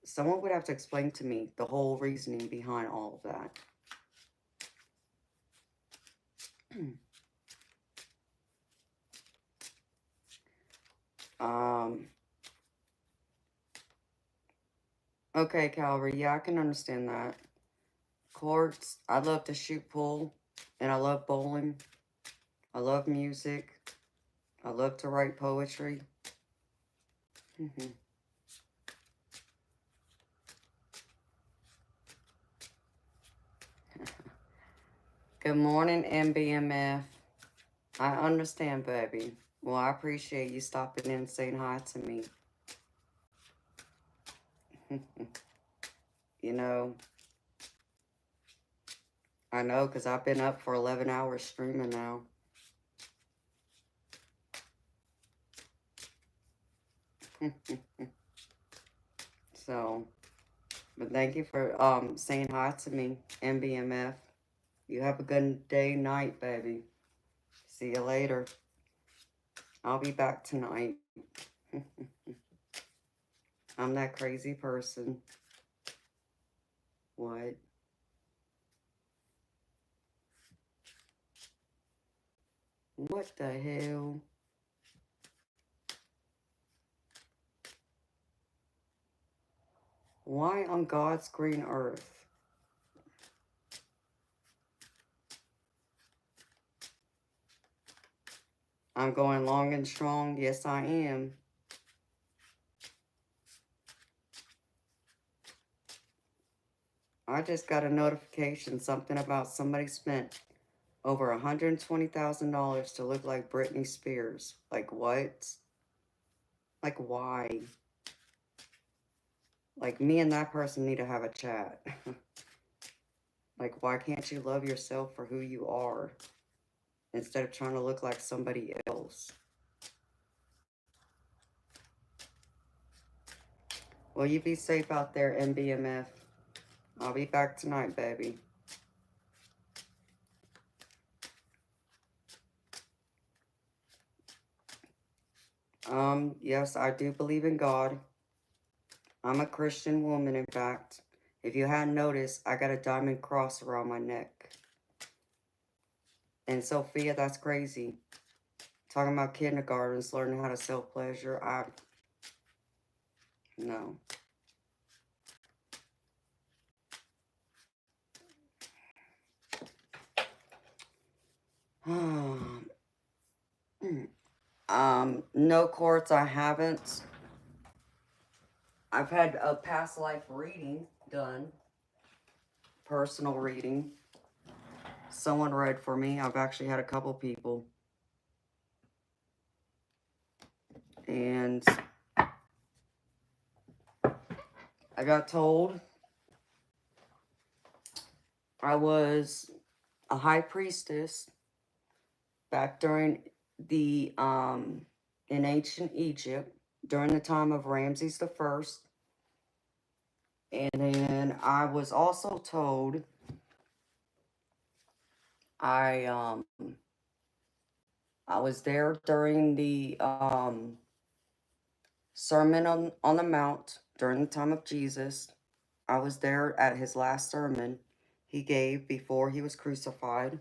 Someone would have to explain to me the whole reasoning behind all of that. Okay, Calvary, yeah, I can understand that. Courts, I love to shoot pool, and I love bowling. I love music. I love to write poetry. Good morning, MBMF. I understand, baby. Well, I appreciate you stopping in and saying hi to me. You know, I know because I've been up for 11 hours streaming now. So, but thank you for saying hi to me, MBMF. You have a good day, night, baby. See you later. I'll be back tonight. I'm that crazy person. What? What the hell? Why on God's green earth? I'm going long and strong. Yes, I am. I just got a notification, something about somebody spent over $120,000 to look like Britney Spears. Like, what? Like, why? Like, me and that person need to have a chat. Like, why can't you love yourself for who you are instead of trying to look like somebody else? Well, you be safe out there, MBMF. I'll be back tonight, baby. Yes, I do believe in God. I'm a Christian woman, in fact. If you hadn't noticed, I got a diamond cross around my neck. And Sophia, that's crazy. Talking about kindergartens, learning how to self-pleasure. No. No courts, I haven't. I've had a past life reading done. Personal reading. Someone read for me. I've actually had a couple people. And I got told I was a high priestess back during the, in ancient Egypt, during the time of Ramses the First. And then I was also told I was there during the Sermon on the Mount during the time of Jesus. I was there at his last sermon he gave before he was crucified.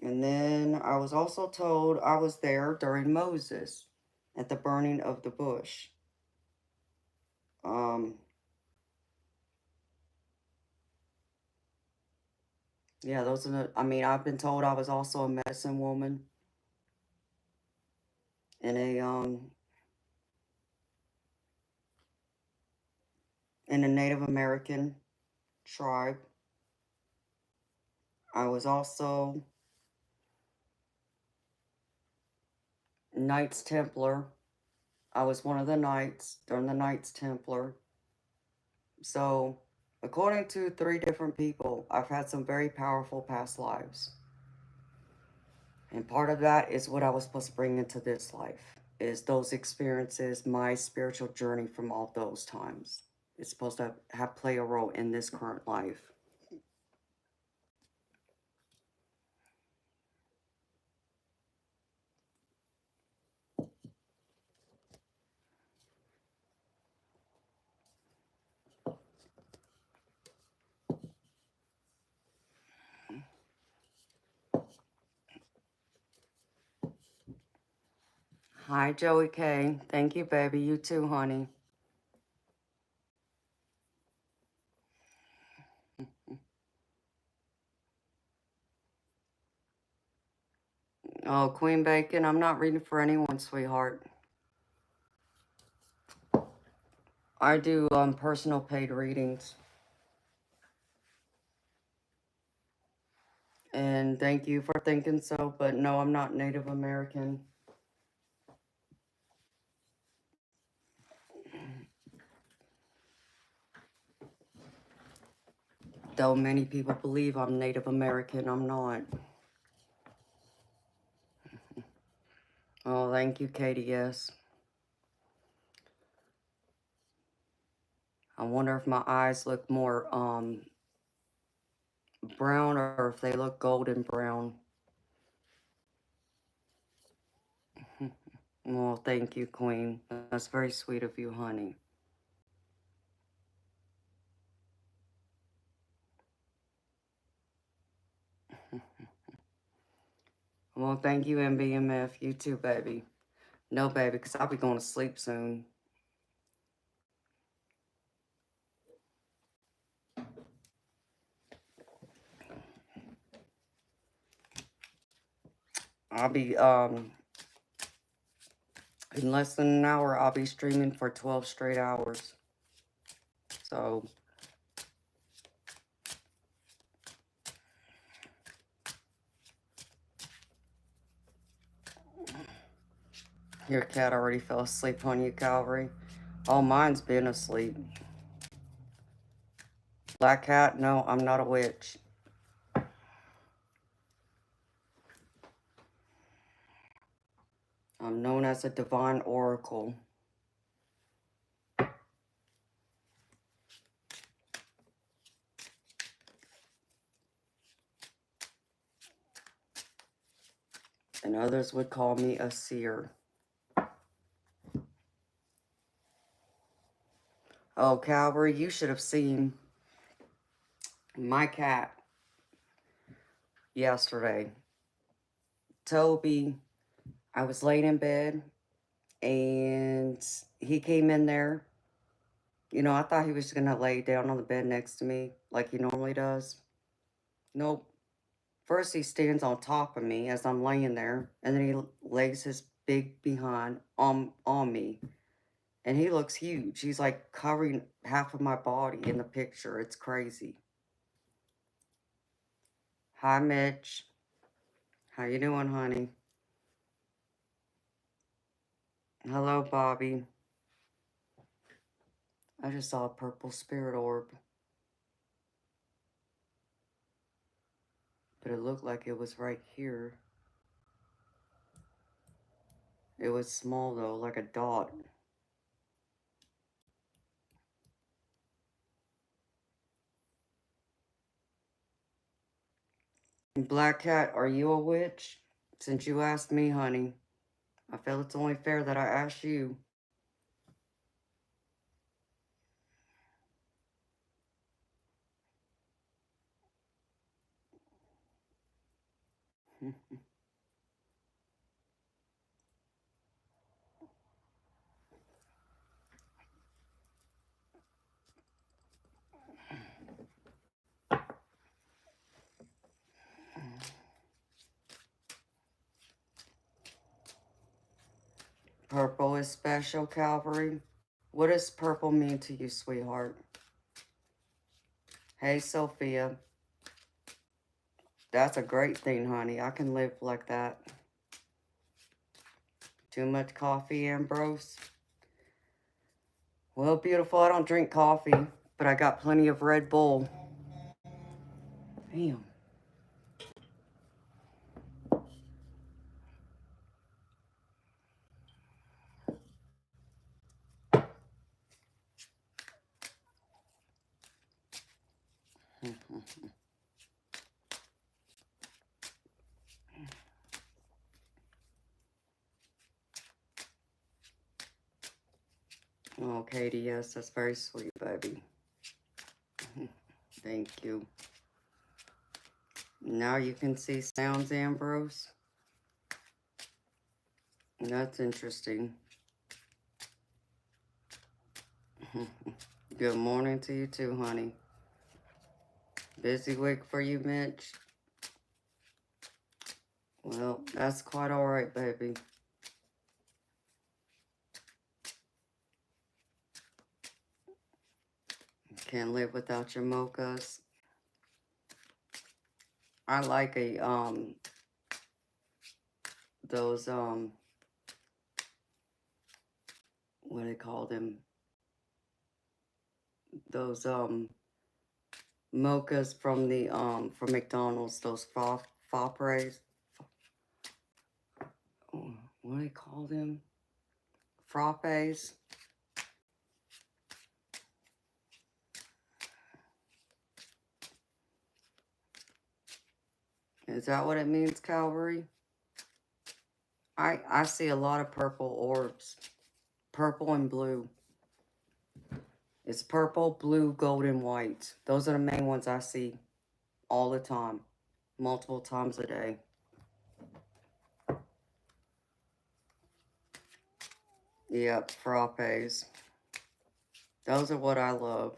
And then I was also told I was there during Moses at the burning of the bush. Yeah, those are the, I mean, I've been told I was also a medicine woman in a Native American tribe. I was also Knights Templar. I was one of the knights during the Knights Templar. So, according to 3 different people, I've had some very powerful past lives. And part of that is what I was supposed to bring into this life, is those experiences, my spiritual journey from all those times. It's supposed to play a role in this current life. Hi, Joey K. Thank you, baby. You too, honey. Oh, Queen Bacon, I'm not reading for anyone, sweetheart. I do personal paid readings. And thank you for thinking so, but no, I'm not Native American. Though many people believe I'm Native American, I'm not. Oh, thank you, Katie, yes. I wonder if my eyes look more brown or if they look golden brown. Well, thank you, Queen. That's very sweet of you, honey. Well, thank you, MBMF. You too, baby. No, baby, because I'll be going to sleep soon. I'll be, in less than an hour, I'll be streaming for 12 straight hours. So, Your cat already fell asleep on you, Calvary. Oh, mine's been asleep. Black cat, no, I'm not a witch. I'm known as a divine oracle. And others would call me a seer. Oh, Calvary, you should have seen my cat yesterday. Toby, I was laying in bed and he came in there. You know, I thought he was just going to lay down on the bed next to me like he normally does. Nope. First, he stands on top of me as I'm laying there, and then he lays his big behind on me. And he looks huge. He's like covering half of my body in the picture. It's crazy. Hi, Mitch. How you doing, honey? Hello, Bobby. I just saw a purple spirit orb. But it looked like it was right here. It was small, though, like a dot. Black Cat, are you a witch? Since you asked me, honey, I feel it's only fair that I ask you. Purple is special, Calvary. What does purple mean to you, sweetheart? Hey, Sophia. That's a great thing, honey. I can live like that. Too much coffee, Ambrose? Well, beautiful, I don't drink coffee, but I got plenty of Red Bull. Damn. Oh, Katie, yes, that's very sweet, baby. Thank you. Now you can see sounds, Ambrose. That's interesting. Good morning to you too, honey. Busy week for you, Mitch? Well, that's quite all right, baby. Can't live without your mochas. I like those, what do they call them? Those, mochas from the, from McDonald's, those frappes. Oh, what do they call them? Frappes. Is that what it means, Calvary? I see a lot of purple orbs. Purple and blue. It's purple, blue, gold, and white. Those are the main ones I see all the time. Multiple times a day. Yep, frappes. Those are what I love.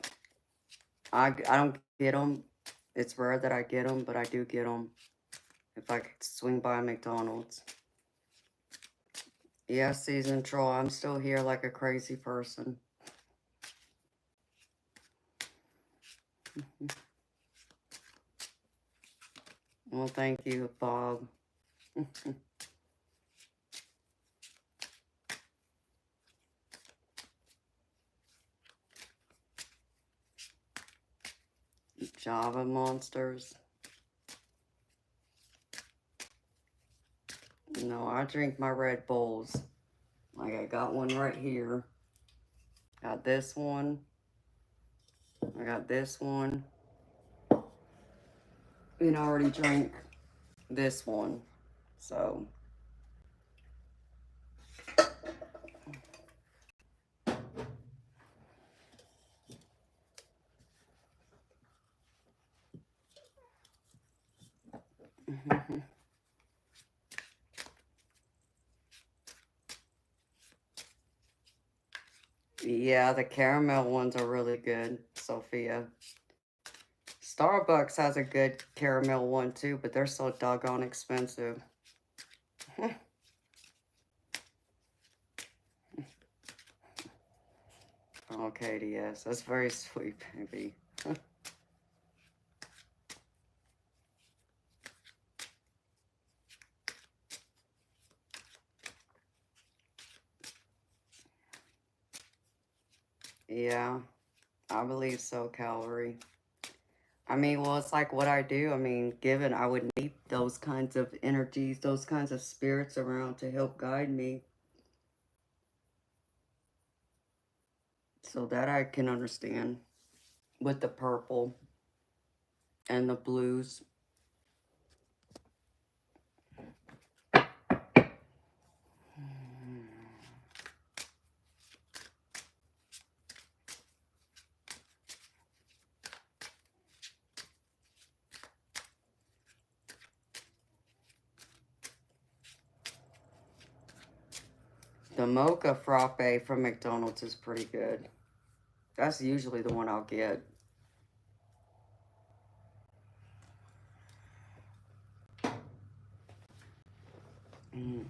I don't get them. It's rare that I get them, but I do get them if I could swing by McDonald's. Yeah, Season Troll, I'm still here like a crazy person. Well, thank you, Bob. Java monsters. No, I drink my Red Bulls. Like, I got one right here. Got this one. I got this one. And I already drank this one. So. Yeah, the caramel ones are really good, Sophia. Starbucks has a good caramel one too, but they're so doggone expensive. Oh, Katie, yes, that's very sweet, baby. Yeah, I believe so, Calvary. I mean, well, it's like what I do. I mean, given I would need those kinds of energies, those kinds of spirits around to help guide me. So that I can understand with the purple and the blues. The mocha frappe from McDonald's is pretty good. That's usually the one I'll get. Mm.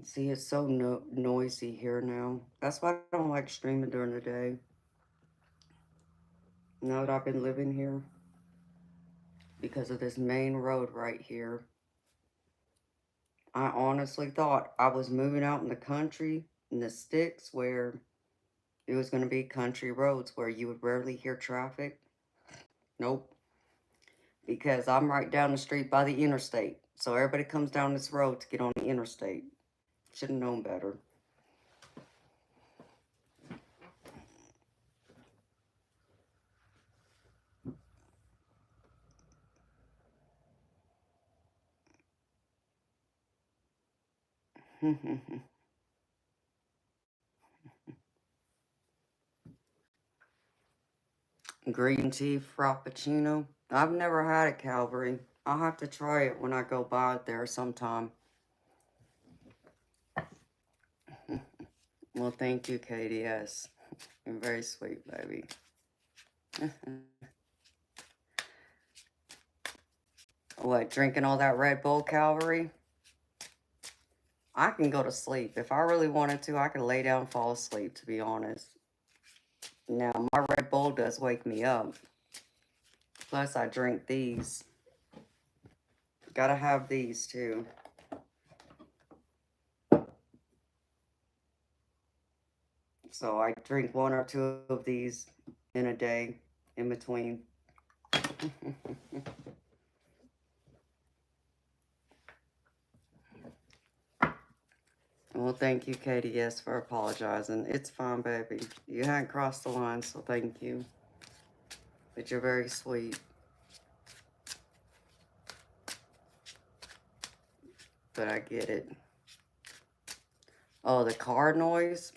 See, it's so noisy here now. That's why I don't like streaming during the day. Now that I've been living here. Because of this main road right here. I honestly thought I was moving out in the country, in the sticks, where it was going to be country roads where you would rarely hear traffic. Nope. Because I'm right down the street by the interstate. So everybody comes down this road to get on the interstate. Should have known better. Green tea frappuccino. I've never had it, Calvary. I'll have to try it when I go by it there sometime. Well, thank you, Katie. Yes. You're very sweet, baby. What, drinking all that Red Bull, Calvary? I can go to sleep. If I really wanted to, I could lay down and fall asleep, to be honest. Now, my Red Bull does wake me up. Plus, I drink these. Gotta have these, too. So, I drink one or two of these in a day, in between. Well, thank you, Katie, yes, for apologizing. It's fine, baby. You hadn't crossed the line, so thank you. But you're very sweet. But I get it. Oh, the car noise?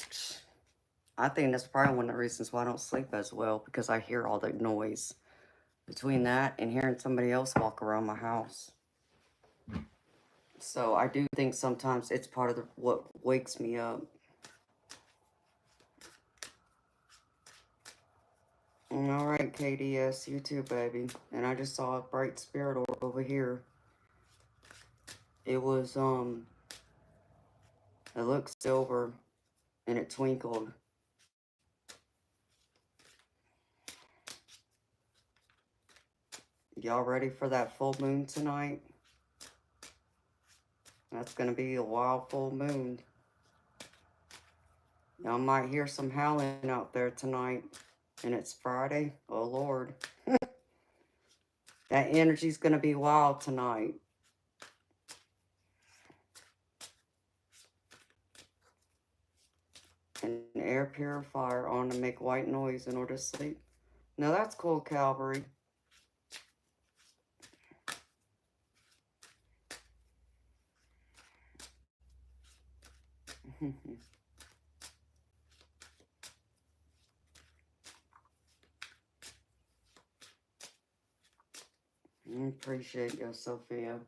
I think that's probably one of the reasons why I don't sleep as well, because I hear all the noise. Between that and hearing somebody else walk around my house. So I do think sometimes it's part of what wakes me up. All right, Katie, yes, you too, baby. And I just saw a bright spirit orb over here. It was, it looked silver and it twinkled. Y'all ready for that full moon tonight? That's going to be a wild full moon. Y'all might hear some howling out there tonight. And it's Friday. Oh, Lord. That energy's going to be wild tonight. An air purifier on to make white noise in order to sleep. Now that's cool, Calvary. I appreciate you, Sophia.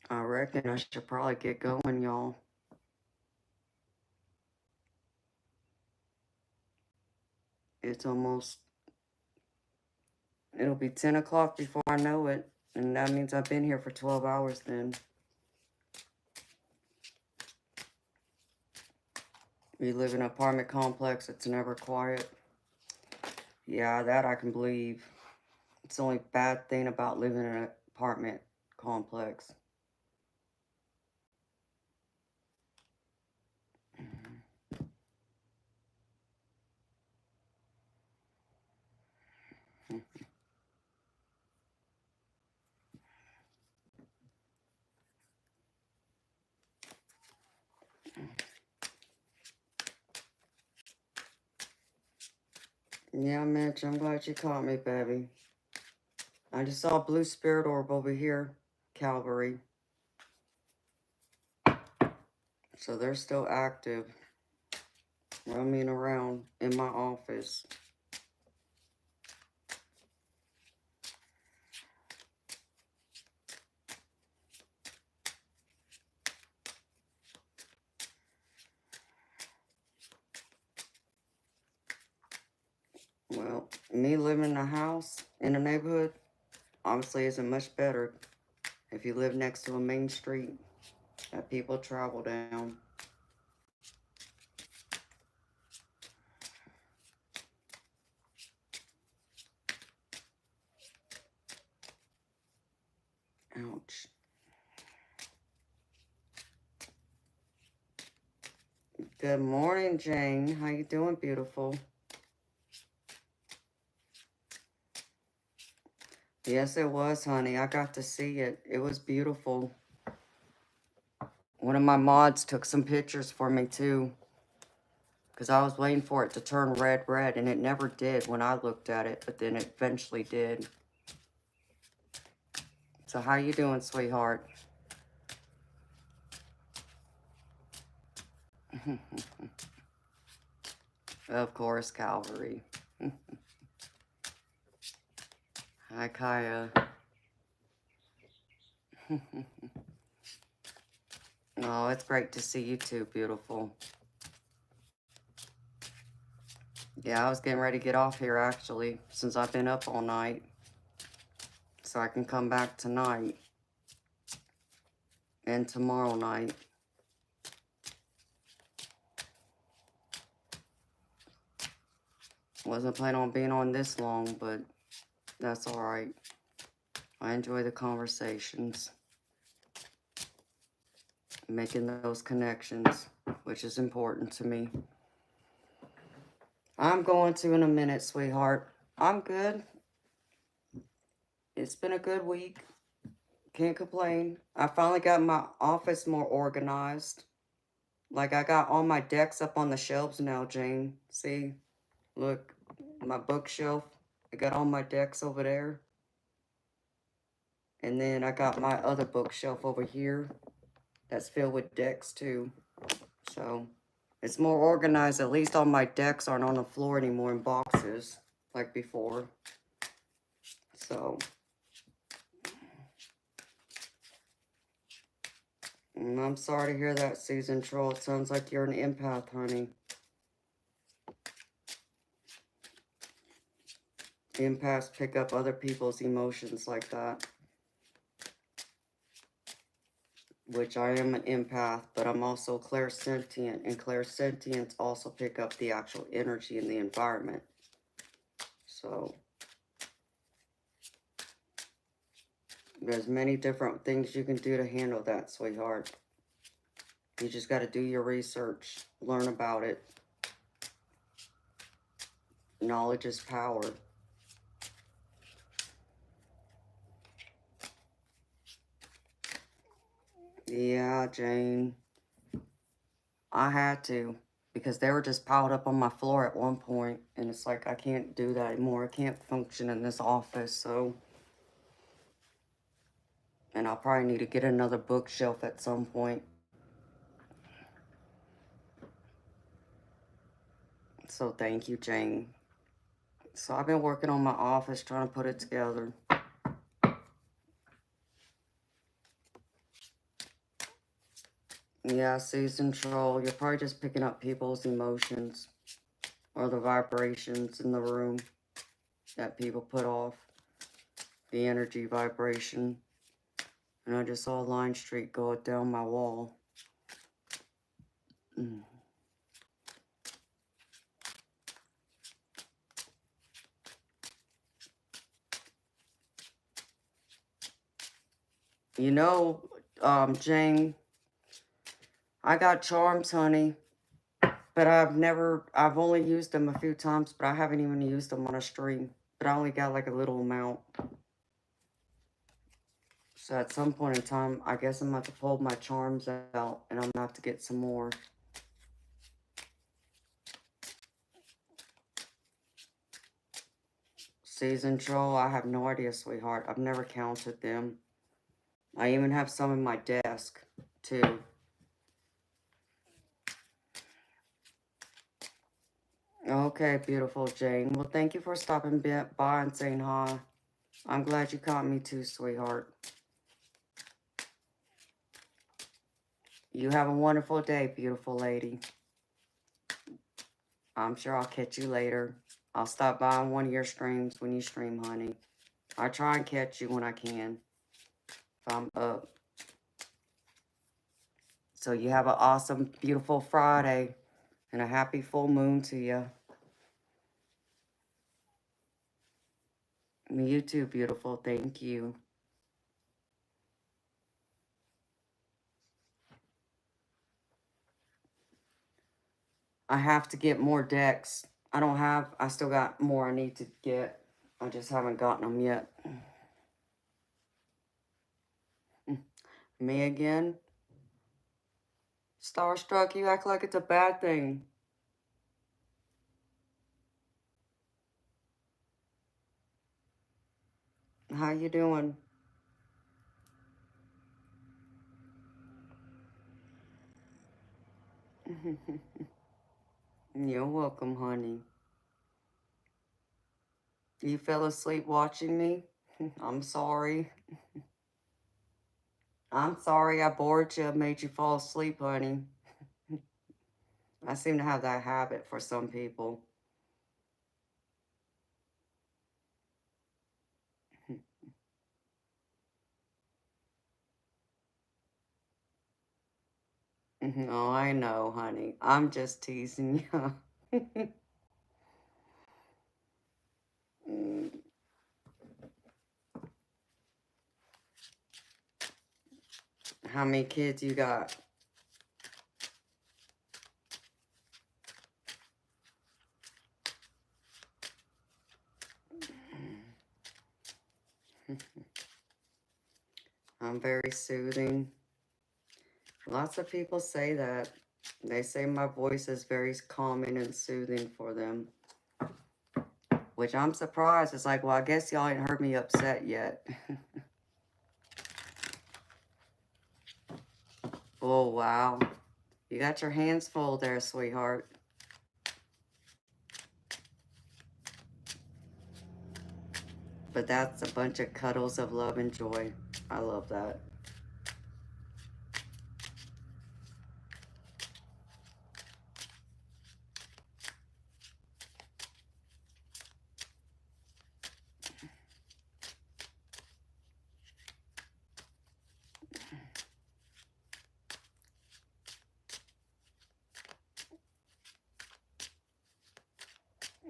I reckon I should probably get going, y'all. It's almost, it'll be 10 o'clock before I know it. And that means I've been here for 12 hours then. We live in an apartment complex. It's never quiet. Yeah, that I can believe. It's the only bad thing about living in an apartment complex. Yeah, Mitch, I'm glad you caught me, baby. I just saw a blue spirit orb over here, Calvary. So they're still active, roaming around in my office. Well, me living in a house in a neighborhood obviously isn't much better if you live next to a main street that people travel down. Ouch. Good morning, Jane. How you doing, beautiful? Yes, it was, honey. I got to see it. It was beautiful. One of my mods took some pictures for me, too. Because I was waiting for it to turn red, and it never did when I looked at it. But then it eventually did. So how you doing, sweetheart? Of course, Calvary. Hi, Kaya. Oh, it's great to see you too, beautiful. Yeah, I was getting ready to get off here, actually, since I've been up all night. So I can come back tonight. And tomorrow night. Wasn't planning on being on this long, but that's alright. I enjoy the conversations. Making those connections, which is important to me. I'm going to in a minute, sweetheart. I'm good. It's been a good week. Can't complain. I finally got my office more organized. Like, I got all my decks up on the shelves now, Jane. See? Look, my bookshelf. I got all my decks over there. And then I got my other bookshelf over here. That's filled with decks, too. So, it's more organized. At least all my decks aren't on the floor anymore in boxes, like before. So, I'm sorry to hear that, Susan Troll. It sounds like you're an empath, honey. Empaths pick up other people's emotions like that. Which I am an empath, but I'm also clairsentient. And clairsentients also pick up the actual energy in the environment. So, There's many different things you can do to handle that, sweetheart. You just got to do your research, learn about it. Knowledge is power. Yeah, Jane. I had to, because they were just piled up on my floor at one point, and it's like I can't do that anymore. I can't function in this office, so. And I'll probably need to get another bookshelf at some point. So thank you, Jane. So I've been working on my office, trying to put it together. Yeah, season troll. You're probably just picking up people's emotions or the vibrations in the room that people put off. The energy vibration. And I just saw a line streak go down my wall. You know, Jane, I got charms, honey. But I've only used them a few times, but I haven't even used them on a stream. But I only got like a little amount. So at some point in time, I guess I'm going to have to pull my charms out and I'm going to have to get some more. Season troll, I have no idea, sweetheart. I've never counted them. I even have some in my desk, too. Okay, beautiful Jane. Well, thank you for stopping by and saying hi. I'm glad you caught me too, sweetheart. You have a wonderful day, beautiful lady. I'm sure I'll catch you later. I'll stop by on one of your streams when you stream, honey. I try and catch you when I can, if I'm up. So you have an awesome, beautiful Friday and a happy full moon to you. You too, beautiful. Thank you. I have to get more decks. I still got more I need to get. I just haven't gotten them yet. Me again? Starstruck, you act like it's a bad thing. How you doing? You're welcome, honey. You fell asleep watching me? I'm sorry. I'm sorry I bored you, made you fall asleep, honey. I seem to have that habit for some people. Oh, I know, honey. I'm just teasing you. How many kids you got? I'm very soothing. Lots of people say that. They say my voice is very calming and soothing for them. Which I'm surprised. It's like, well, I guess y'all ain't heard me upset yet. Oh, wow. You got your hands full there, sweetheart. But that's a bunch of cuddles of love and joy. I love that.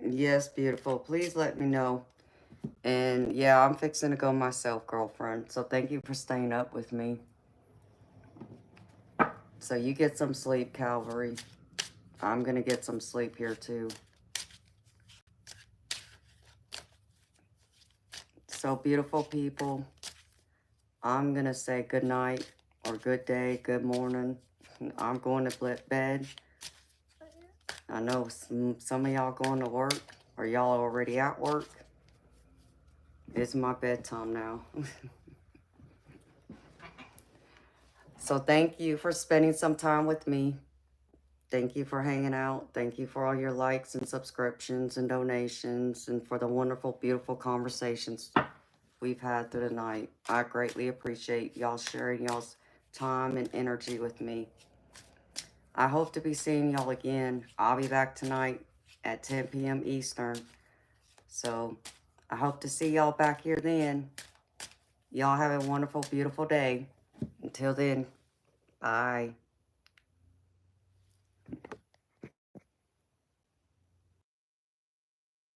Yes, beautiful. Please let me know. And yeah, I'm fixing to go myself, girlfriend. So thank you for staying up with me. So you get some sleep, Calvary. I'm going to get some sleep here too. So beautiful people, I'm going to say good night or good day, good morning. I'm going to bed. I know some of y'all going to work or y'all already at work. It's my bedtime now. So thank you for spending some time with me. Thank you for hanging out. Thank you for all your likes and subscriptions and donations and for the wonderful, beautiful conversations we've had through the night. I greatly appreciate y'all sharing y'all's time and energy with me. I hope to be seeing y'all again. I'll be back tonight at 10 p.m. Eastern. So I hope to see y'all back here then. Y'all have a wonderful, beautiful day. Until then, bye.